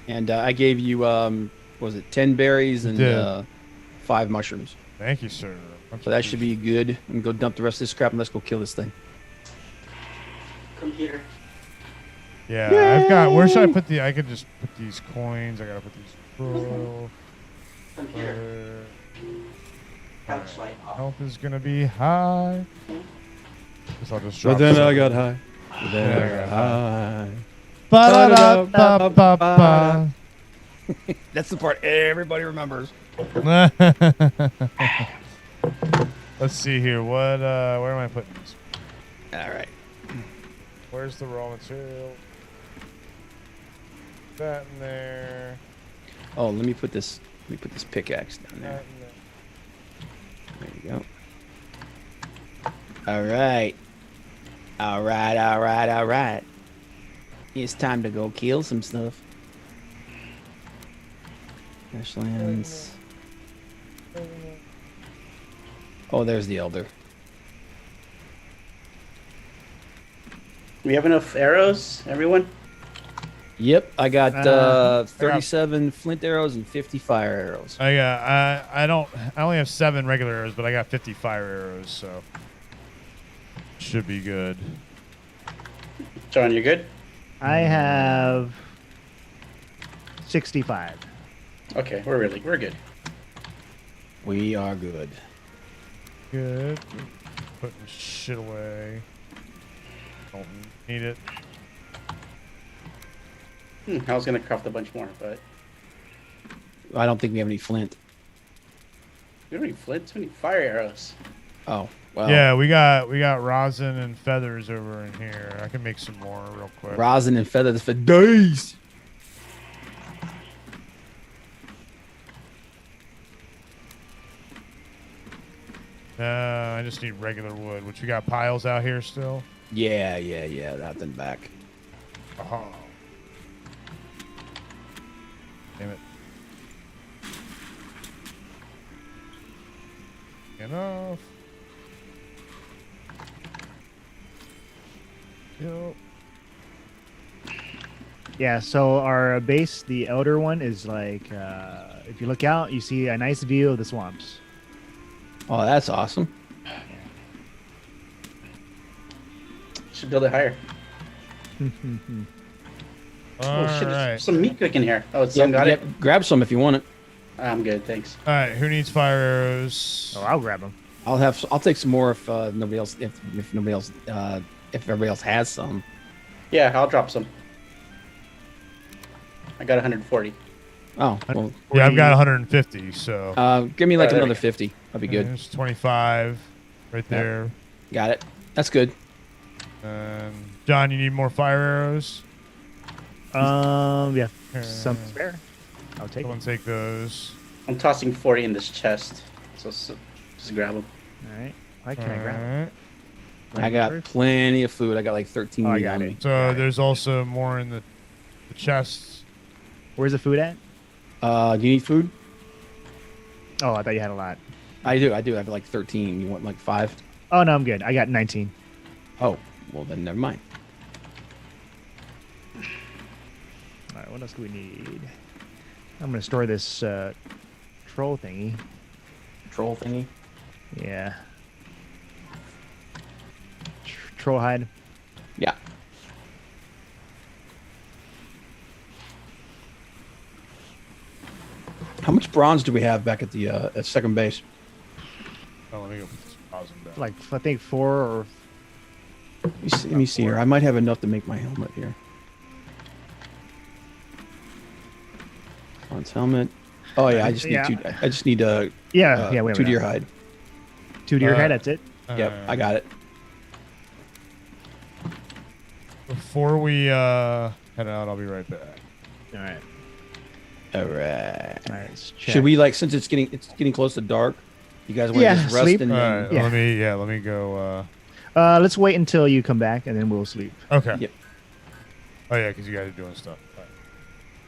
And I gave you, was it 10 berries and 5 mushrooms. Thank you, sir. So that should be good. And go dump the rest of this scrap and let's go kill this thing. Computer. Yeah, I've got. Where should I put the? I could just put these coins. I gotta put these. Computer. Health is gonna be high. Guess I'll just drop. But then some. I got high. But then I got high. Ba-da-da-ba-ba-ba. That's the part everybody remembers. Let's see here. What? Where am I putting these? All right. Where's the raw material? That in there. Oh, let me put this pickaxe down there. There you go. All right. All right. It's time to go kill some stuff. Ashlands. Oh, there's the elder. We have enough arrows, everyone? Yep, I got 37 flint arrows and 50 fire arrows. I only have 7 regular arrows, but I got 50 fire arrows, so should be good. John, you good? I have 65. Okay, we're good. We are good. Good. Putting shit away. Don't need it. I was gonna craft a bunch more, but I don't think we have any flint. we don't need flint. We need fire arrows. Oh, well. Yeah, we got rosin and feathers over in here. I can make some more real quick. Rosin and feathers for days. I just need regular wood, which we got piles out here still. Yeah, out and back. Oh. Damn it. Enough. Yep. Yeah, so our base, the outer one, is like, if you look out, you see a nice view of the swamps. Oh, that's awesome. Should build it higher. Oh shit! There's some meat cooking here. Oh, some got it. Grab some if you want it. I'm good, thanks. All right, who needs fire arrows? Oh, I'll grab them. I'll take some more if nobody else if everybody else has some. Yeah, I'll drop some. I got 140. Oh, well, yeah, I've got 150. So give me like another 50. That'd be good. There's 25 right there. Got it. That's good. John, you need more fire arrows? Yeah, some spare. I'll take. Someone take those. I'm tossing 40 in this chest, so just grab them. All right. Why can I grab them? I got plenty of food. I got like 13 meat on me. So there's also more in the chests. Where's the food at? Do you need food? Oh, I thought you had a lot. I do. I have like 13. You want like 5? Oh no, I'm good. I got 19. Oh, well then never mind. All right, what else do we need? I'm gonna store this troll thingy. Troll thingy? Yeah. Troll hide. Yeah. How much bronze do we have back at the at second base? Oh, let me go put this rosin down. Like I think 4 or. Let me see here. I might have enough to make my helmet here. Bronze helmet. Oh yeah, I just need 2. I just need we 2 have deer enough. hide. 2 deer hide. That's it. Yep, I got it. Before we head out, I'll be right back. All right. All right. All right. Let's check. Should we like since it's getting close to dark? You guys want to just rest sleep. and then? All right, let me go. Let's wait until you come back and then we'll sleep. Okay. Yep. Oh yeah, because you guys are doing stuff.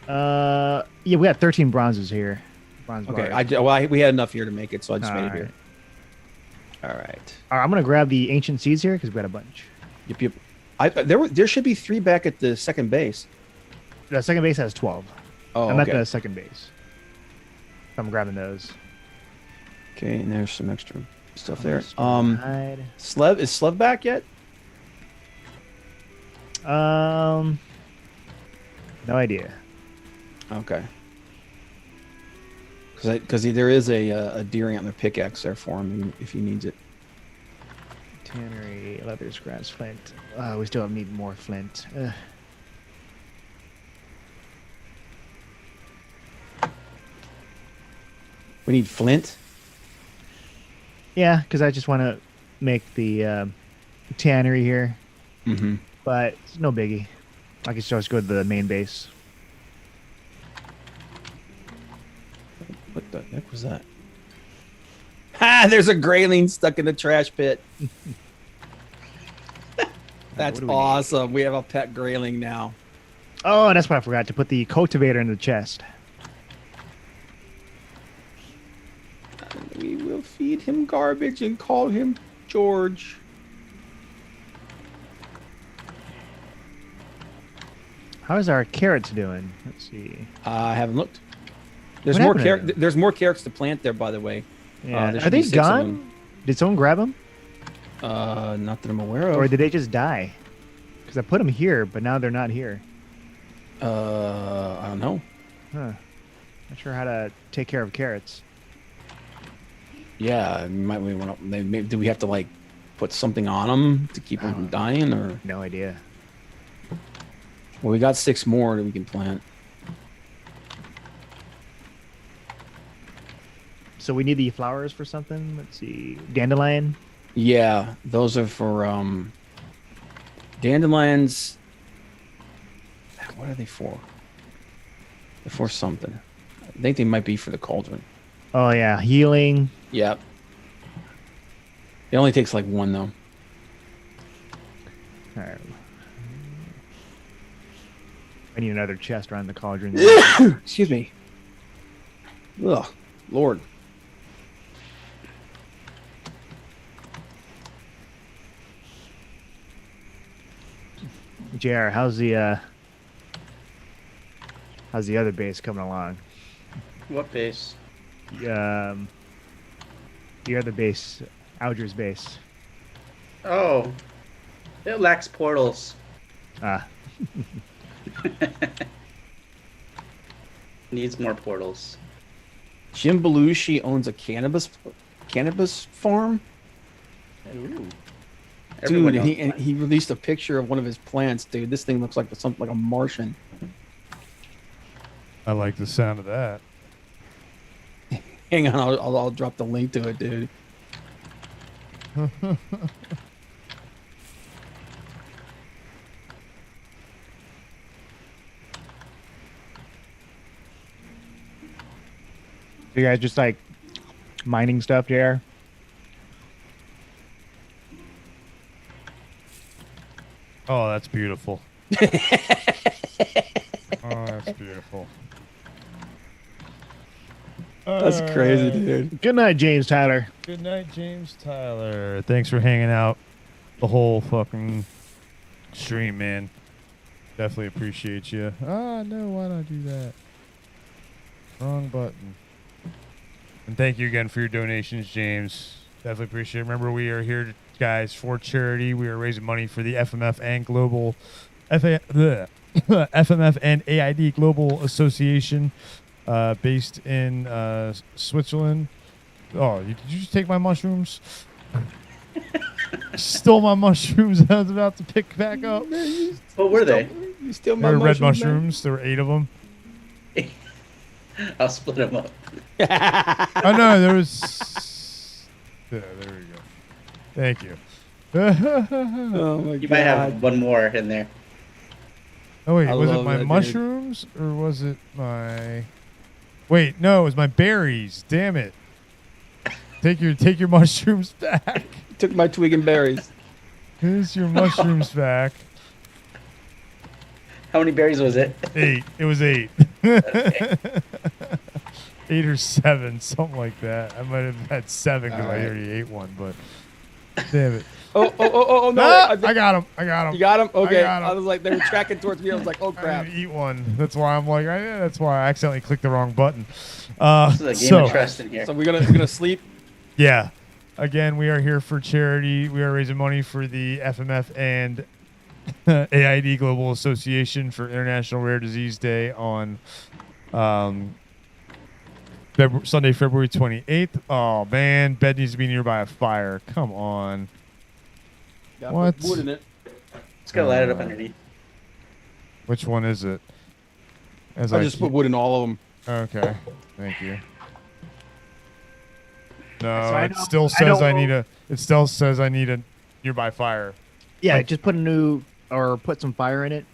Yeah, we got 13 bronzes here. Bronze Okay. bars. We had enough here to make it, so I just made it All here. All right. All right, I'm gonna grab the ancient seeds here because we got a bunch. Yep. There should be 3 back at the second base. The second base has 12. Oh, I'm okay. at the second base. I'm grabbing those. Okay, and there's some extra stuff there. Hide. Is Slev back yet? No idea. Okay. Because there is a deer antler pickaxe there for him if he needs it. Tannery, leather, scraps, flint. We still need more flint. We need flint. Yeah, because I just want to make the tannery here. Mm-hmm. But it's no biggie. I can just go to the main base. What the heck was that? Ha! There's a grayling stuck in the trash pit. That's awesome. We have a pet grayling now. Oh, and that's what I forgot to put the cultivator in the chest. We will feed him garbage and call him George. How's our carrots doing? Let's see. I haven't looked. There's What more happened to them? There's more carrots to plant there, by the way. Yeah. There Are should they be 6 of gone? them. Did someone grab them? Not that I'm aware of. Or did they just die? Because I put them here, but now they're not here. I don't know. Huh. Not sure how to take care of carrots. Yeah, might we want to? Do we have to like put something on them to keep them from dying, or no idea? Well, we got 6 more that we can plant. So we need the flowers for something. Let's see, dandelion. Yeah, those are for dandelions. What are they for? They're for something. I think they might be for the cauldron. Oh yeah, healing. Yep. It only takes like 1 though. All right. I need another chest around the cauldron. Excuse me. Ugh, Lord. JR, how's the other base coming along? What base? The other base, Alger's base. Oh, it lacks portals. Ah. Needs more portals. Jim Belushi owns a cannabis farm. Ooh. Dude, he released a picture of one of his plants. Dude, this thing looks like something like a Martian. I like the sound of that. Hang on, I'll drop the link to it, dude. You guys just like mining stuff, JR? Oh, that's beautiful. Oh, that's beautiful. That's crazy, dude. Good night, James Tyler. Good night, James Tyler. Thanks for hanging out the whole fucking stream, man. Definitely appreciate you. Ah, no, why not do that? Wrong button. And thank you again for your donations, James. Definitely appreciate it. Remember, we are here, guys, for charity. We are raising money for the FMF and Global FMF and AID Global Association, based in Switzerland. Oh, did you just take my mushrooms? Stole my mushrooms. I was about to pick back up. What were they? You steal my red mushrooms. There were 8 of them. I'll split them up. Oh no, there was. Yeah, there we go. Thank you. Oh my You might have one more in there. Oh wait, I was it love my that, dude. mushrooms or was it my? Wait, no, it was my berries. Damn it! Take your mushrooms back. Took my twig and berries. Here's your mushrooms back. How many berries was it? 8. It was 8. 8 or 7, something like that. I might have had 7 because I Alright. already ate one, but damn it. Oh no! Ah, I got him. I got him. You got him? Okay. got 'em. I was like, they were tracking towards me. I was like, oh crap. I didn't eat one. That's why I'm like, that's why I accidentally clicked the wrong button. This is a game of trust in here. So we're gonna sleep. Yeah. Again, we are here for charity. We are raising money for the FMF and AID Global Association for International Rare Disease Day on Sunday, February 28th. Oh man, bed needs to be nearby a fire. Come on. Got What? Wood in it. Just gotta light it up underneath. Which one is it? As I just put wood in all of them. Okay, thank you. No, I it know- still I says I know- need a. It still says I need a nearby fire. Yeah, Like- just put a new or put some fire in it,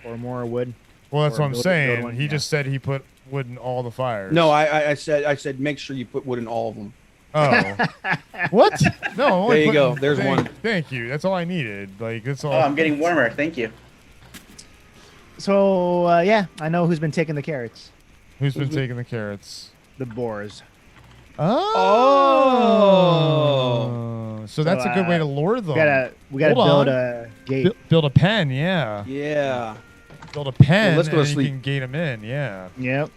or more wood. Well, that's Or what I'm build saying. one, He yeah. just said he put wood in all the fires. No, I said make sure you put wood in all of them. Oh. What? No. I'm only There you go. putting- There's thank- one. Thank you. That's all I needed. Like that's all. Oh, I'm getting warmer. Thank you. So yeah, I know who's been taking the carrots. Who's been taking the carrots? The boars. Oh. So that's a good way to lure them. We gotta Hold build on. a gate. Build a pen. Yeah. Yeah. build a pen let's go to and you sleep. can gate them in. Yeah. Yep.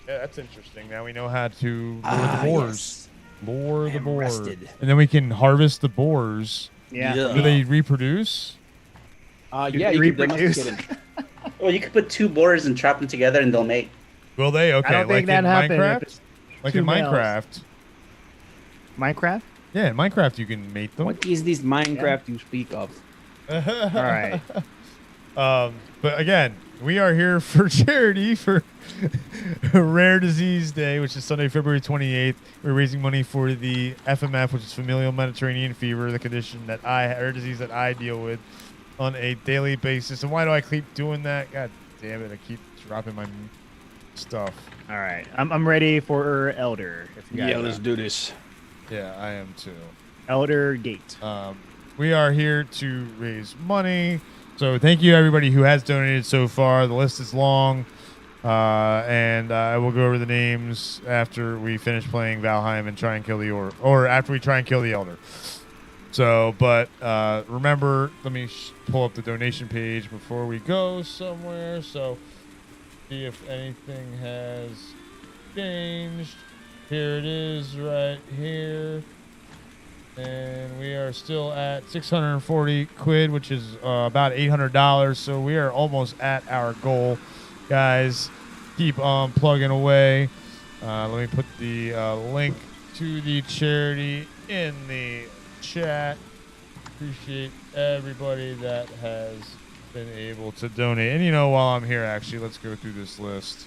Yeah, that's interesting. Now we know how to lure the boars. Lure the boar. rested. And then we can harvest the boars. Yeah. Do they reproduce? Yeah, you can domesticate it. Well, you could put 2 boars and trap them together, and they'll mate. Will they? Okay, I don't think like in that happened if Minecraft? it's Like 2 in males. Minecraft. Minecraft? Yeah, in Minecraft you can mate them. What is this Minecraft you speak of? All right. But again, we are here for charity for Rare Disease Day, which is Sunday, February 28th. We're raising money for the FMF, which is familial Mediterranean fever, the condition that rare disease that I deal with on a daily basis. And why do I keep doing that? God damn it, I keep dropping my stuff. All right. I'm ready for Elder. If you guys Yeah, are. let's do this. Yeah, I am too. Elder Gate. We are here to raise money. So thank you everybody who has donated so far. The list is long, and I will go over the names after we finish playing Valheim and try and kill the or after we try and kill the Elder. So, but remember, let me pull up the donation page before we go somewhere. So, see if anything has changed. Here it is, right here. And we are still at 640 quid, which is about $800. So we are almost at our goal, guys. Keep on plugging away. Let me put the link to the charity in the chat. Appreciate everybody that has been able to donate. And you know, while I'm here, actually, let's go through this list.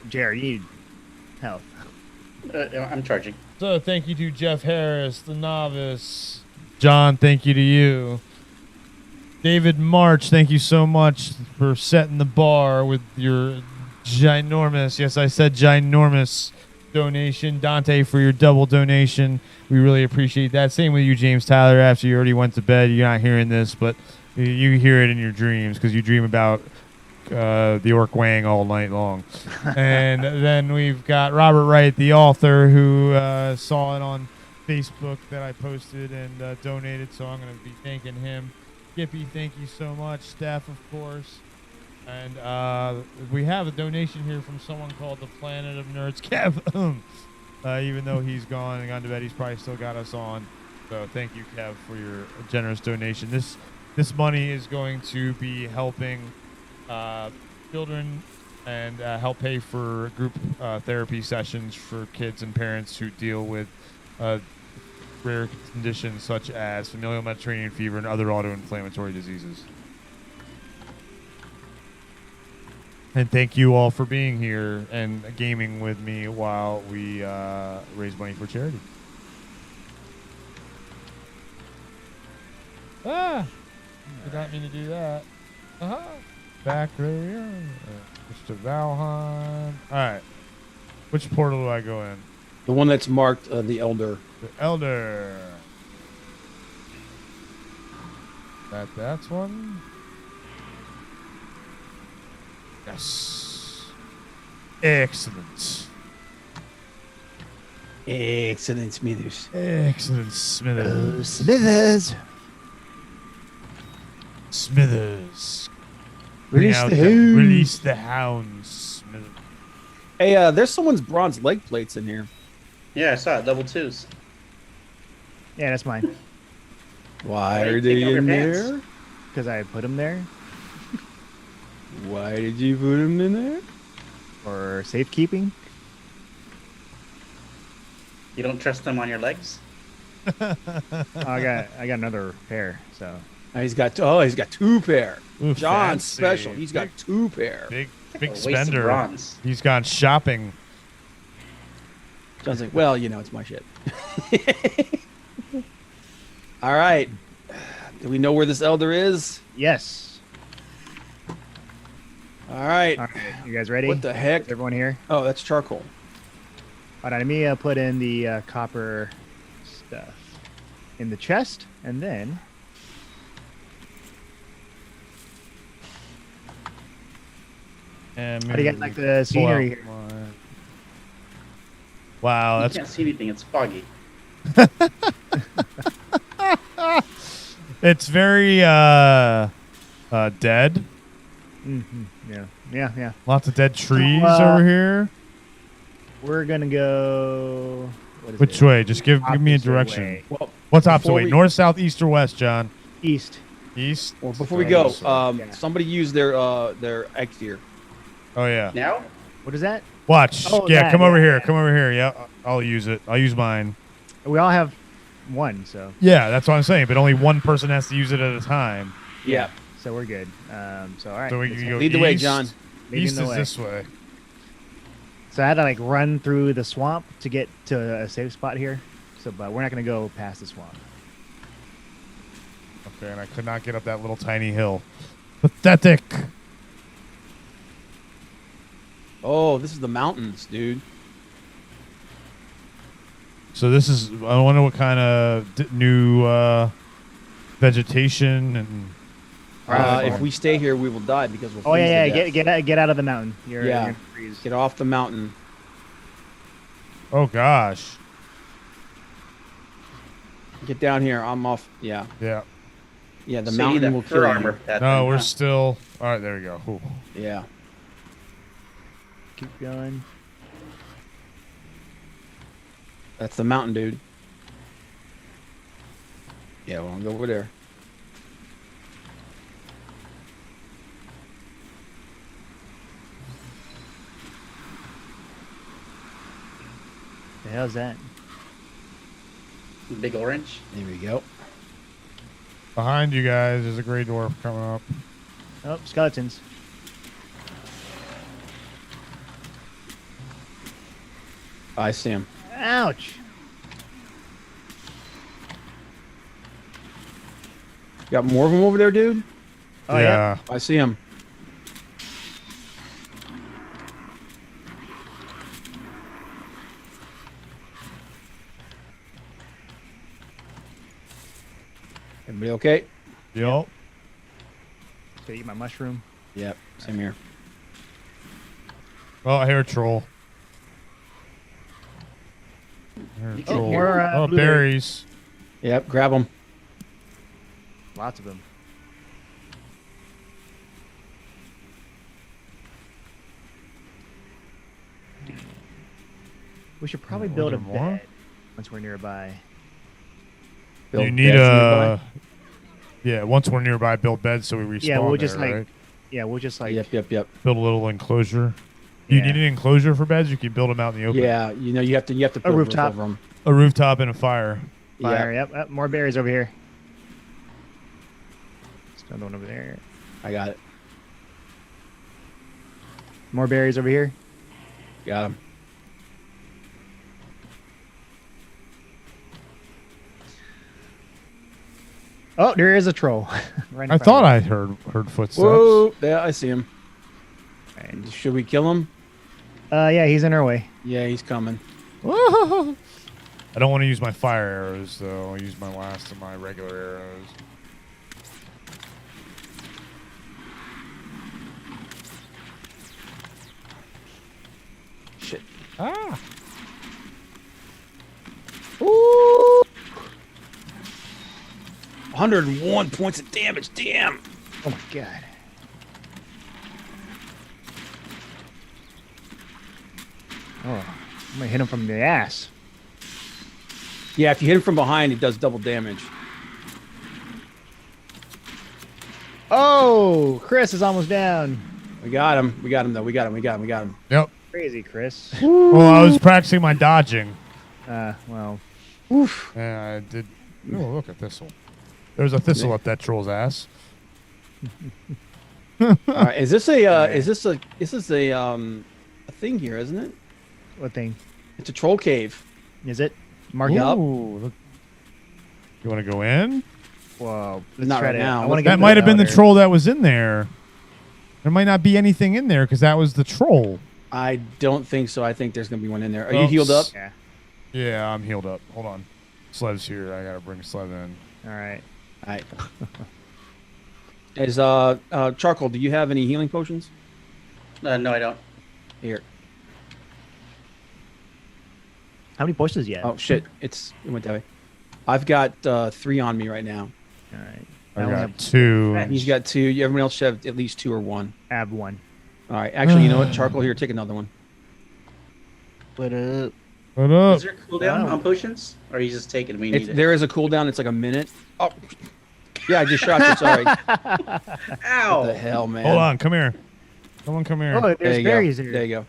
Jared, you need help. I'm charging. So thank you to Jeff Harris, the novice. John, thank you to you. David March, thank you so much for setting the bar with your ginormous, yes, I said ginormous donation. Dante, for your double donation. We really appreciate that. Same with you, James Tyler. After you already went to bed, you're not hearing this, but you hear it in your dreams because you dream about the Orc Wang all night long. And then we've got Robert Wright, the author, who saw it on Facebook that I posted and donated, so I'm going to be thanking him. Skippy, thank you so much. Steph, of course. And we have a donation here from someone called the Planet of Nerds, Kev. Even though he's gone and gone to bed, he's probably still got us on. So thank you, Kev, for your generous donation. This money is going to be helping children and help pay for group therapy sessions for kids and parents who deal with rare conditions such as familial Mediterranean fever and other autoinflammatory diseases. And thank you all for being here and gaming with me while we raise money for charity. Ah! Did not mean to do that. Uh-huh. Back there we are. Mr. Valheim. Alright. Which portal do I go in? The one that's marked the Elder. The Elder. That's one. Yes. Excellent. Excellent, Smithers. Excellent, Smithers. Smithers. Smithers. Release Bring out the hounds. Release the hounds, Smithers. Hey, there's someone's bronze leg plates in here. Yeah, I saw it. Double 2s. Yeah, that's mine. Why Why are did you take they off your in pants? there? Because I put them there Why did you put them in there? for safekeeping. You don't trust them on your legs? Oh, I got another pair. So He's got 2 pair. Ooh, John's fancy. special. He's got 2 pair. Big a waste of spender. bronze. He's gone shopping. John's like, well, you know, it's my shit. All right. Do we know where this Elder is? yes. All right. All right, you guys ready? What the heck? Is everyone here? Oh, that's charcoal. Hold on, let me put in the copper stuff in the chest, and then And how do you guys like the pull scenery out here? Wow, You that's can't see anything. It's foggy. It's very dead. Yeah. Lots of dead trees Uh, over here. We're gonna go. What is Which it? way? Just give me a Opposite direction. way. Well, What's opposite before way? we- North, south, east, or west, John? East. East. Well, before we go, somebody use their egg here. Oh yeah. Now? What is that? Watch. Oh, yeah, that, come over yeah, here. Come over here. Yeah, I'll use it. I'll use mine. We all have one, so. Yeah, that's what I'm saying. But only one person has to use it at a time. Yeah. So we're good. So all right. So we let's can go go Lead the way, east. John. Leading East the is way. this way. So I had to like run through the swamp to get to a safe spot here. So, but we're not gonna go past the swamp. Okay, and I could not get up that little tiny hill. Pathetic. Oh, this is the mountains, dude. So this is. I wonder what kind of new vegetation and. If we stay here, we will die because we'll. Oh freeze yeah, to death. get out of the mountain. You're Yeah. gonna freeze. Get off the mountain. Oh gosh. Get down here. I'm off. Yeah. Yeah. Yeah, the So you mountain need that will fur kill armor you. for that No, then, we're huh? still. All right, there we go. Ooh. Yeah. Keep going. That's the mountain, dude. Yeah, we'll go over there. The hell's that? Big orange. There we go. Behind you guys is a gray dwarf coming up. Oh, skeletons. I see him. Ouch. Got more of them over there, dude? Oh yeah. I see him. Everybody okay? Yep. Should I eat my mushroom? Yep. Same here. Oh, I hear a troll. I hear a troll. more, Oh, blueberries. berries. Yep. Grab them. Lots of them. We should probably Oh, build a there more? bed once we're nearby. You need a. Yeah, once we're nearby, build beds so we respawn. Yeah, we'll there, just like. right? Yeah, we'll just like. Yep. Build a little enclosure. Do you Yeah. need an enclosure for beds? You can build them out in the open. Yeah. You know, you have to build a rooftop. Over them. A rooftop and a fire. Fire. Yep. More berries over here. There's another one over there. I got it. More berries over here. Got him. Oh, there is a troll. Right in I front thought of I heard footsteps. Whoa. Yeah, I see him. And should we kill him? Yeah, he's in our way. Yeah, he's coming. I don't want to use my fire arrows, though. I'll use my last of my regular arrows. Shit. Ah! Ooh. 101 points of damage. Damn. Oh my god. Oh, I'm gonna hit him from the ass. Yeah, if you hit him from behind, it does double damage. Oh, Chris is almost down. We got him. We got him, though. We got him. Yep. Crazy, Chris. Well, I was practicing my dodging. Well. Oof. Yeah, I did. Oh, look at thistle. There's a thistle up that troll's ass. All right, is this a thing here, isn't it? What thing? It's a troll cave. Is it? Mark it up. Look. You want to go in? Well, let's Not try right to, now. I wanna That get might have been the louder. troll that was in there. There might not be anything in there because that was the troll. I don't think so. I think there's gonna be one in there. Are you healed up? Yeah. Yeah, I'm healed up. Hold on. Slev's here. I gotta bring Slev in. All right. All right. Is Charcoal? Do you have any healing potions? No, I don't. Here. How many potions do you have? Oh shit! It went that way. I've got 3 on me right now. All right. I Now we got have 2. He's got 2. Everyone else should have at least 2 or 1. I have 1. All right. Actually, you know what? Charcoal here. Take another one. What up? What up? Is there a cooldown on potions? Or are you just taking we need it? There is a cooldown. It's like a minute. Oh. Yeah, I just shot you. Sorry. Ow. What the hell, man? Hold on. Come here. Someone come here. Oh, There there's you berries go. here. There you go.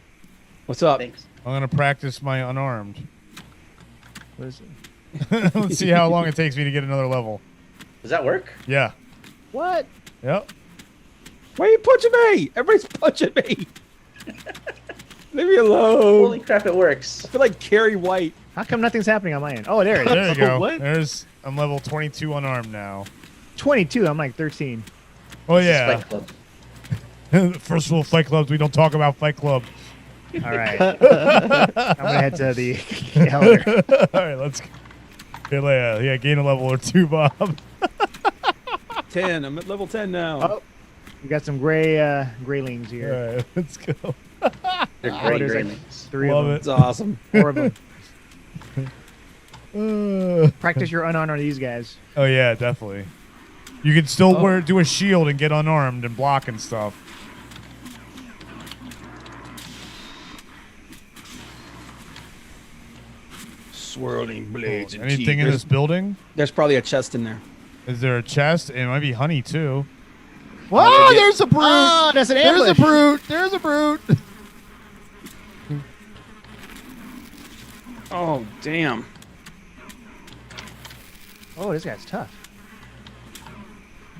What's up? Thanks. I'm gonna practice my unarmed. What is it? Let's see how long it takes me to get another level. Does that work? Yeah. What? Yep. Why are you punching me? Everybody's punching me. Leave me alone. Holy crap, it works. I feel like Carrie White. How come nothing's happening on my end? Oh, there it is. There you go. What? There's I'm level 22 unarmed now. 22. I'm like 13. Oh yeah. Fight Club. First rule of Fight Clubs: we don't talk about Fight Club. All right. I'm gonna head to the elder. All right, let's. Okay, yeah, gain a level or 2, Bob. 10. I'm at level 10 now. Oh, we got some graylings here. All right, let's go. They're Oh, great there's like graylings. 3 Love of them. it. It's awesome. 4 of them. Practice your unarmed on these guys. Oh yeah, definitely. You can still do a shield and get unarmed and block and stuff. Swirling blades. and Anything teeth. in this building? There's probably a chest in there. Is there a chest? It might be honey too. Whoa, Oh, there's a brute. Oh, that's an There's a ambush. brute. There's a brute. Oh, damn. Oh, this guy's tough.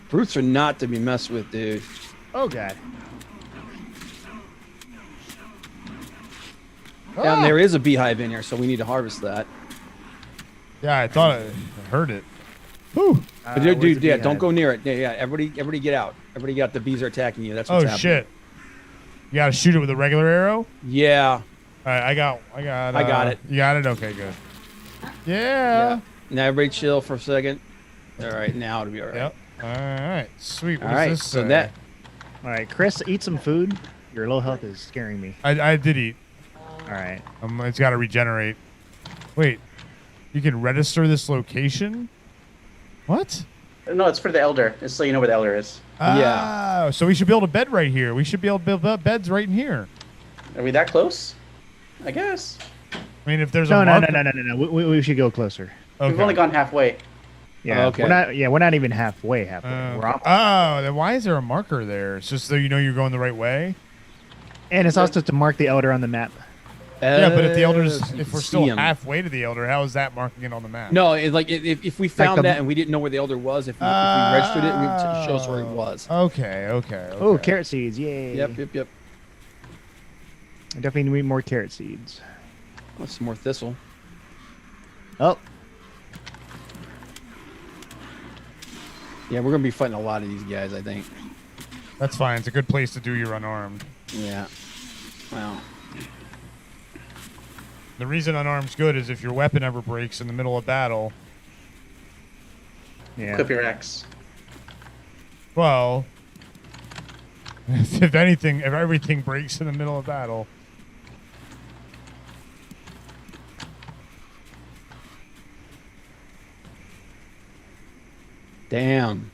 Brutes are not to be messed with, dude. Oh, God. Down there is a beehive in here, so we need to harvest that. Yeah, I thought I heard it. Whew. But dude, yeah, don't go near it. Yeah, everybody get out. Everybody get out. The bees are attacking you. That's what's Oh happening. shit! You gotta shoot it with a regular arrow. Yeah. All right, I got it. You got it. Okay, good. Yeah. Now everybody chill for a second. All right, now it'll be all right. Yep. All right. Sweet. What All does right, this so say? that. All right, Chris, eat some food. Your low health is scaring me. I did eat. All right. It's got to regenerate. Wait, you can register this location? What? No, it's for the elder. It's so you know where the elder is. Yeah. So we should build a bed right here. We should be able to build beds right in here. Are we that close? I guess. I mean, if there's No. a marker. No. We should go closer. Okay. We've only gone halfway. Yeah. Okay. We're not even halfway. We're almost. Then why is there a marker there? It's just so you know you're going the right way. And it's also to mark the elder on the map. Yeah, but if the elders, so you if can we're see still 'em. halfway to the elder, how is that marking it on the map? No, if we found the- that and we didn't know where the elder was, if we registered it, it would show us where he was. Okay. Oh, carrot seeds. Yay. Yep. I definitely need more carrot seeds. Oh, some more thistle. Oh. Yeah, we're gonna be fighting a lot of these guys, I think. That's fine. It's a good place to do your unarmed. Yeah. Wow. The reason unarmed's good is if your weapon ever breaks in the middle of battle. Yeah. Equip your axe. Well, if everything breaks in the middle of battle. Damn.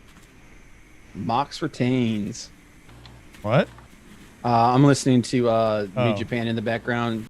Mox retains. What? I'm listening to Oh. New Japan in the background.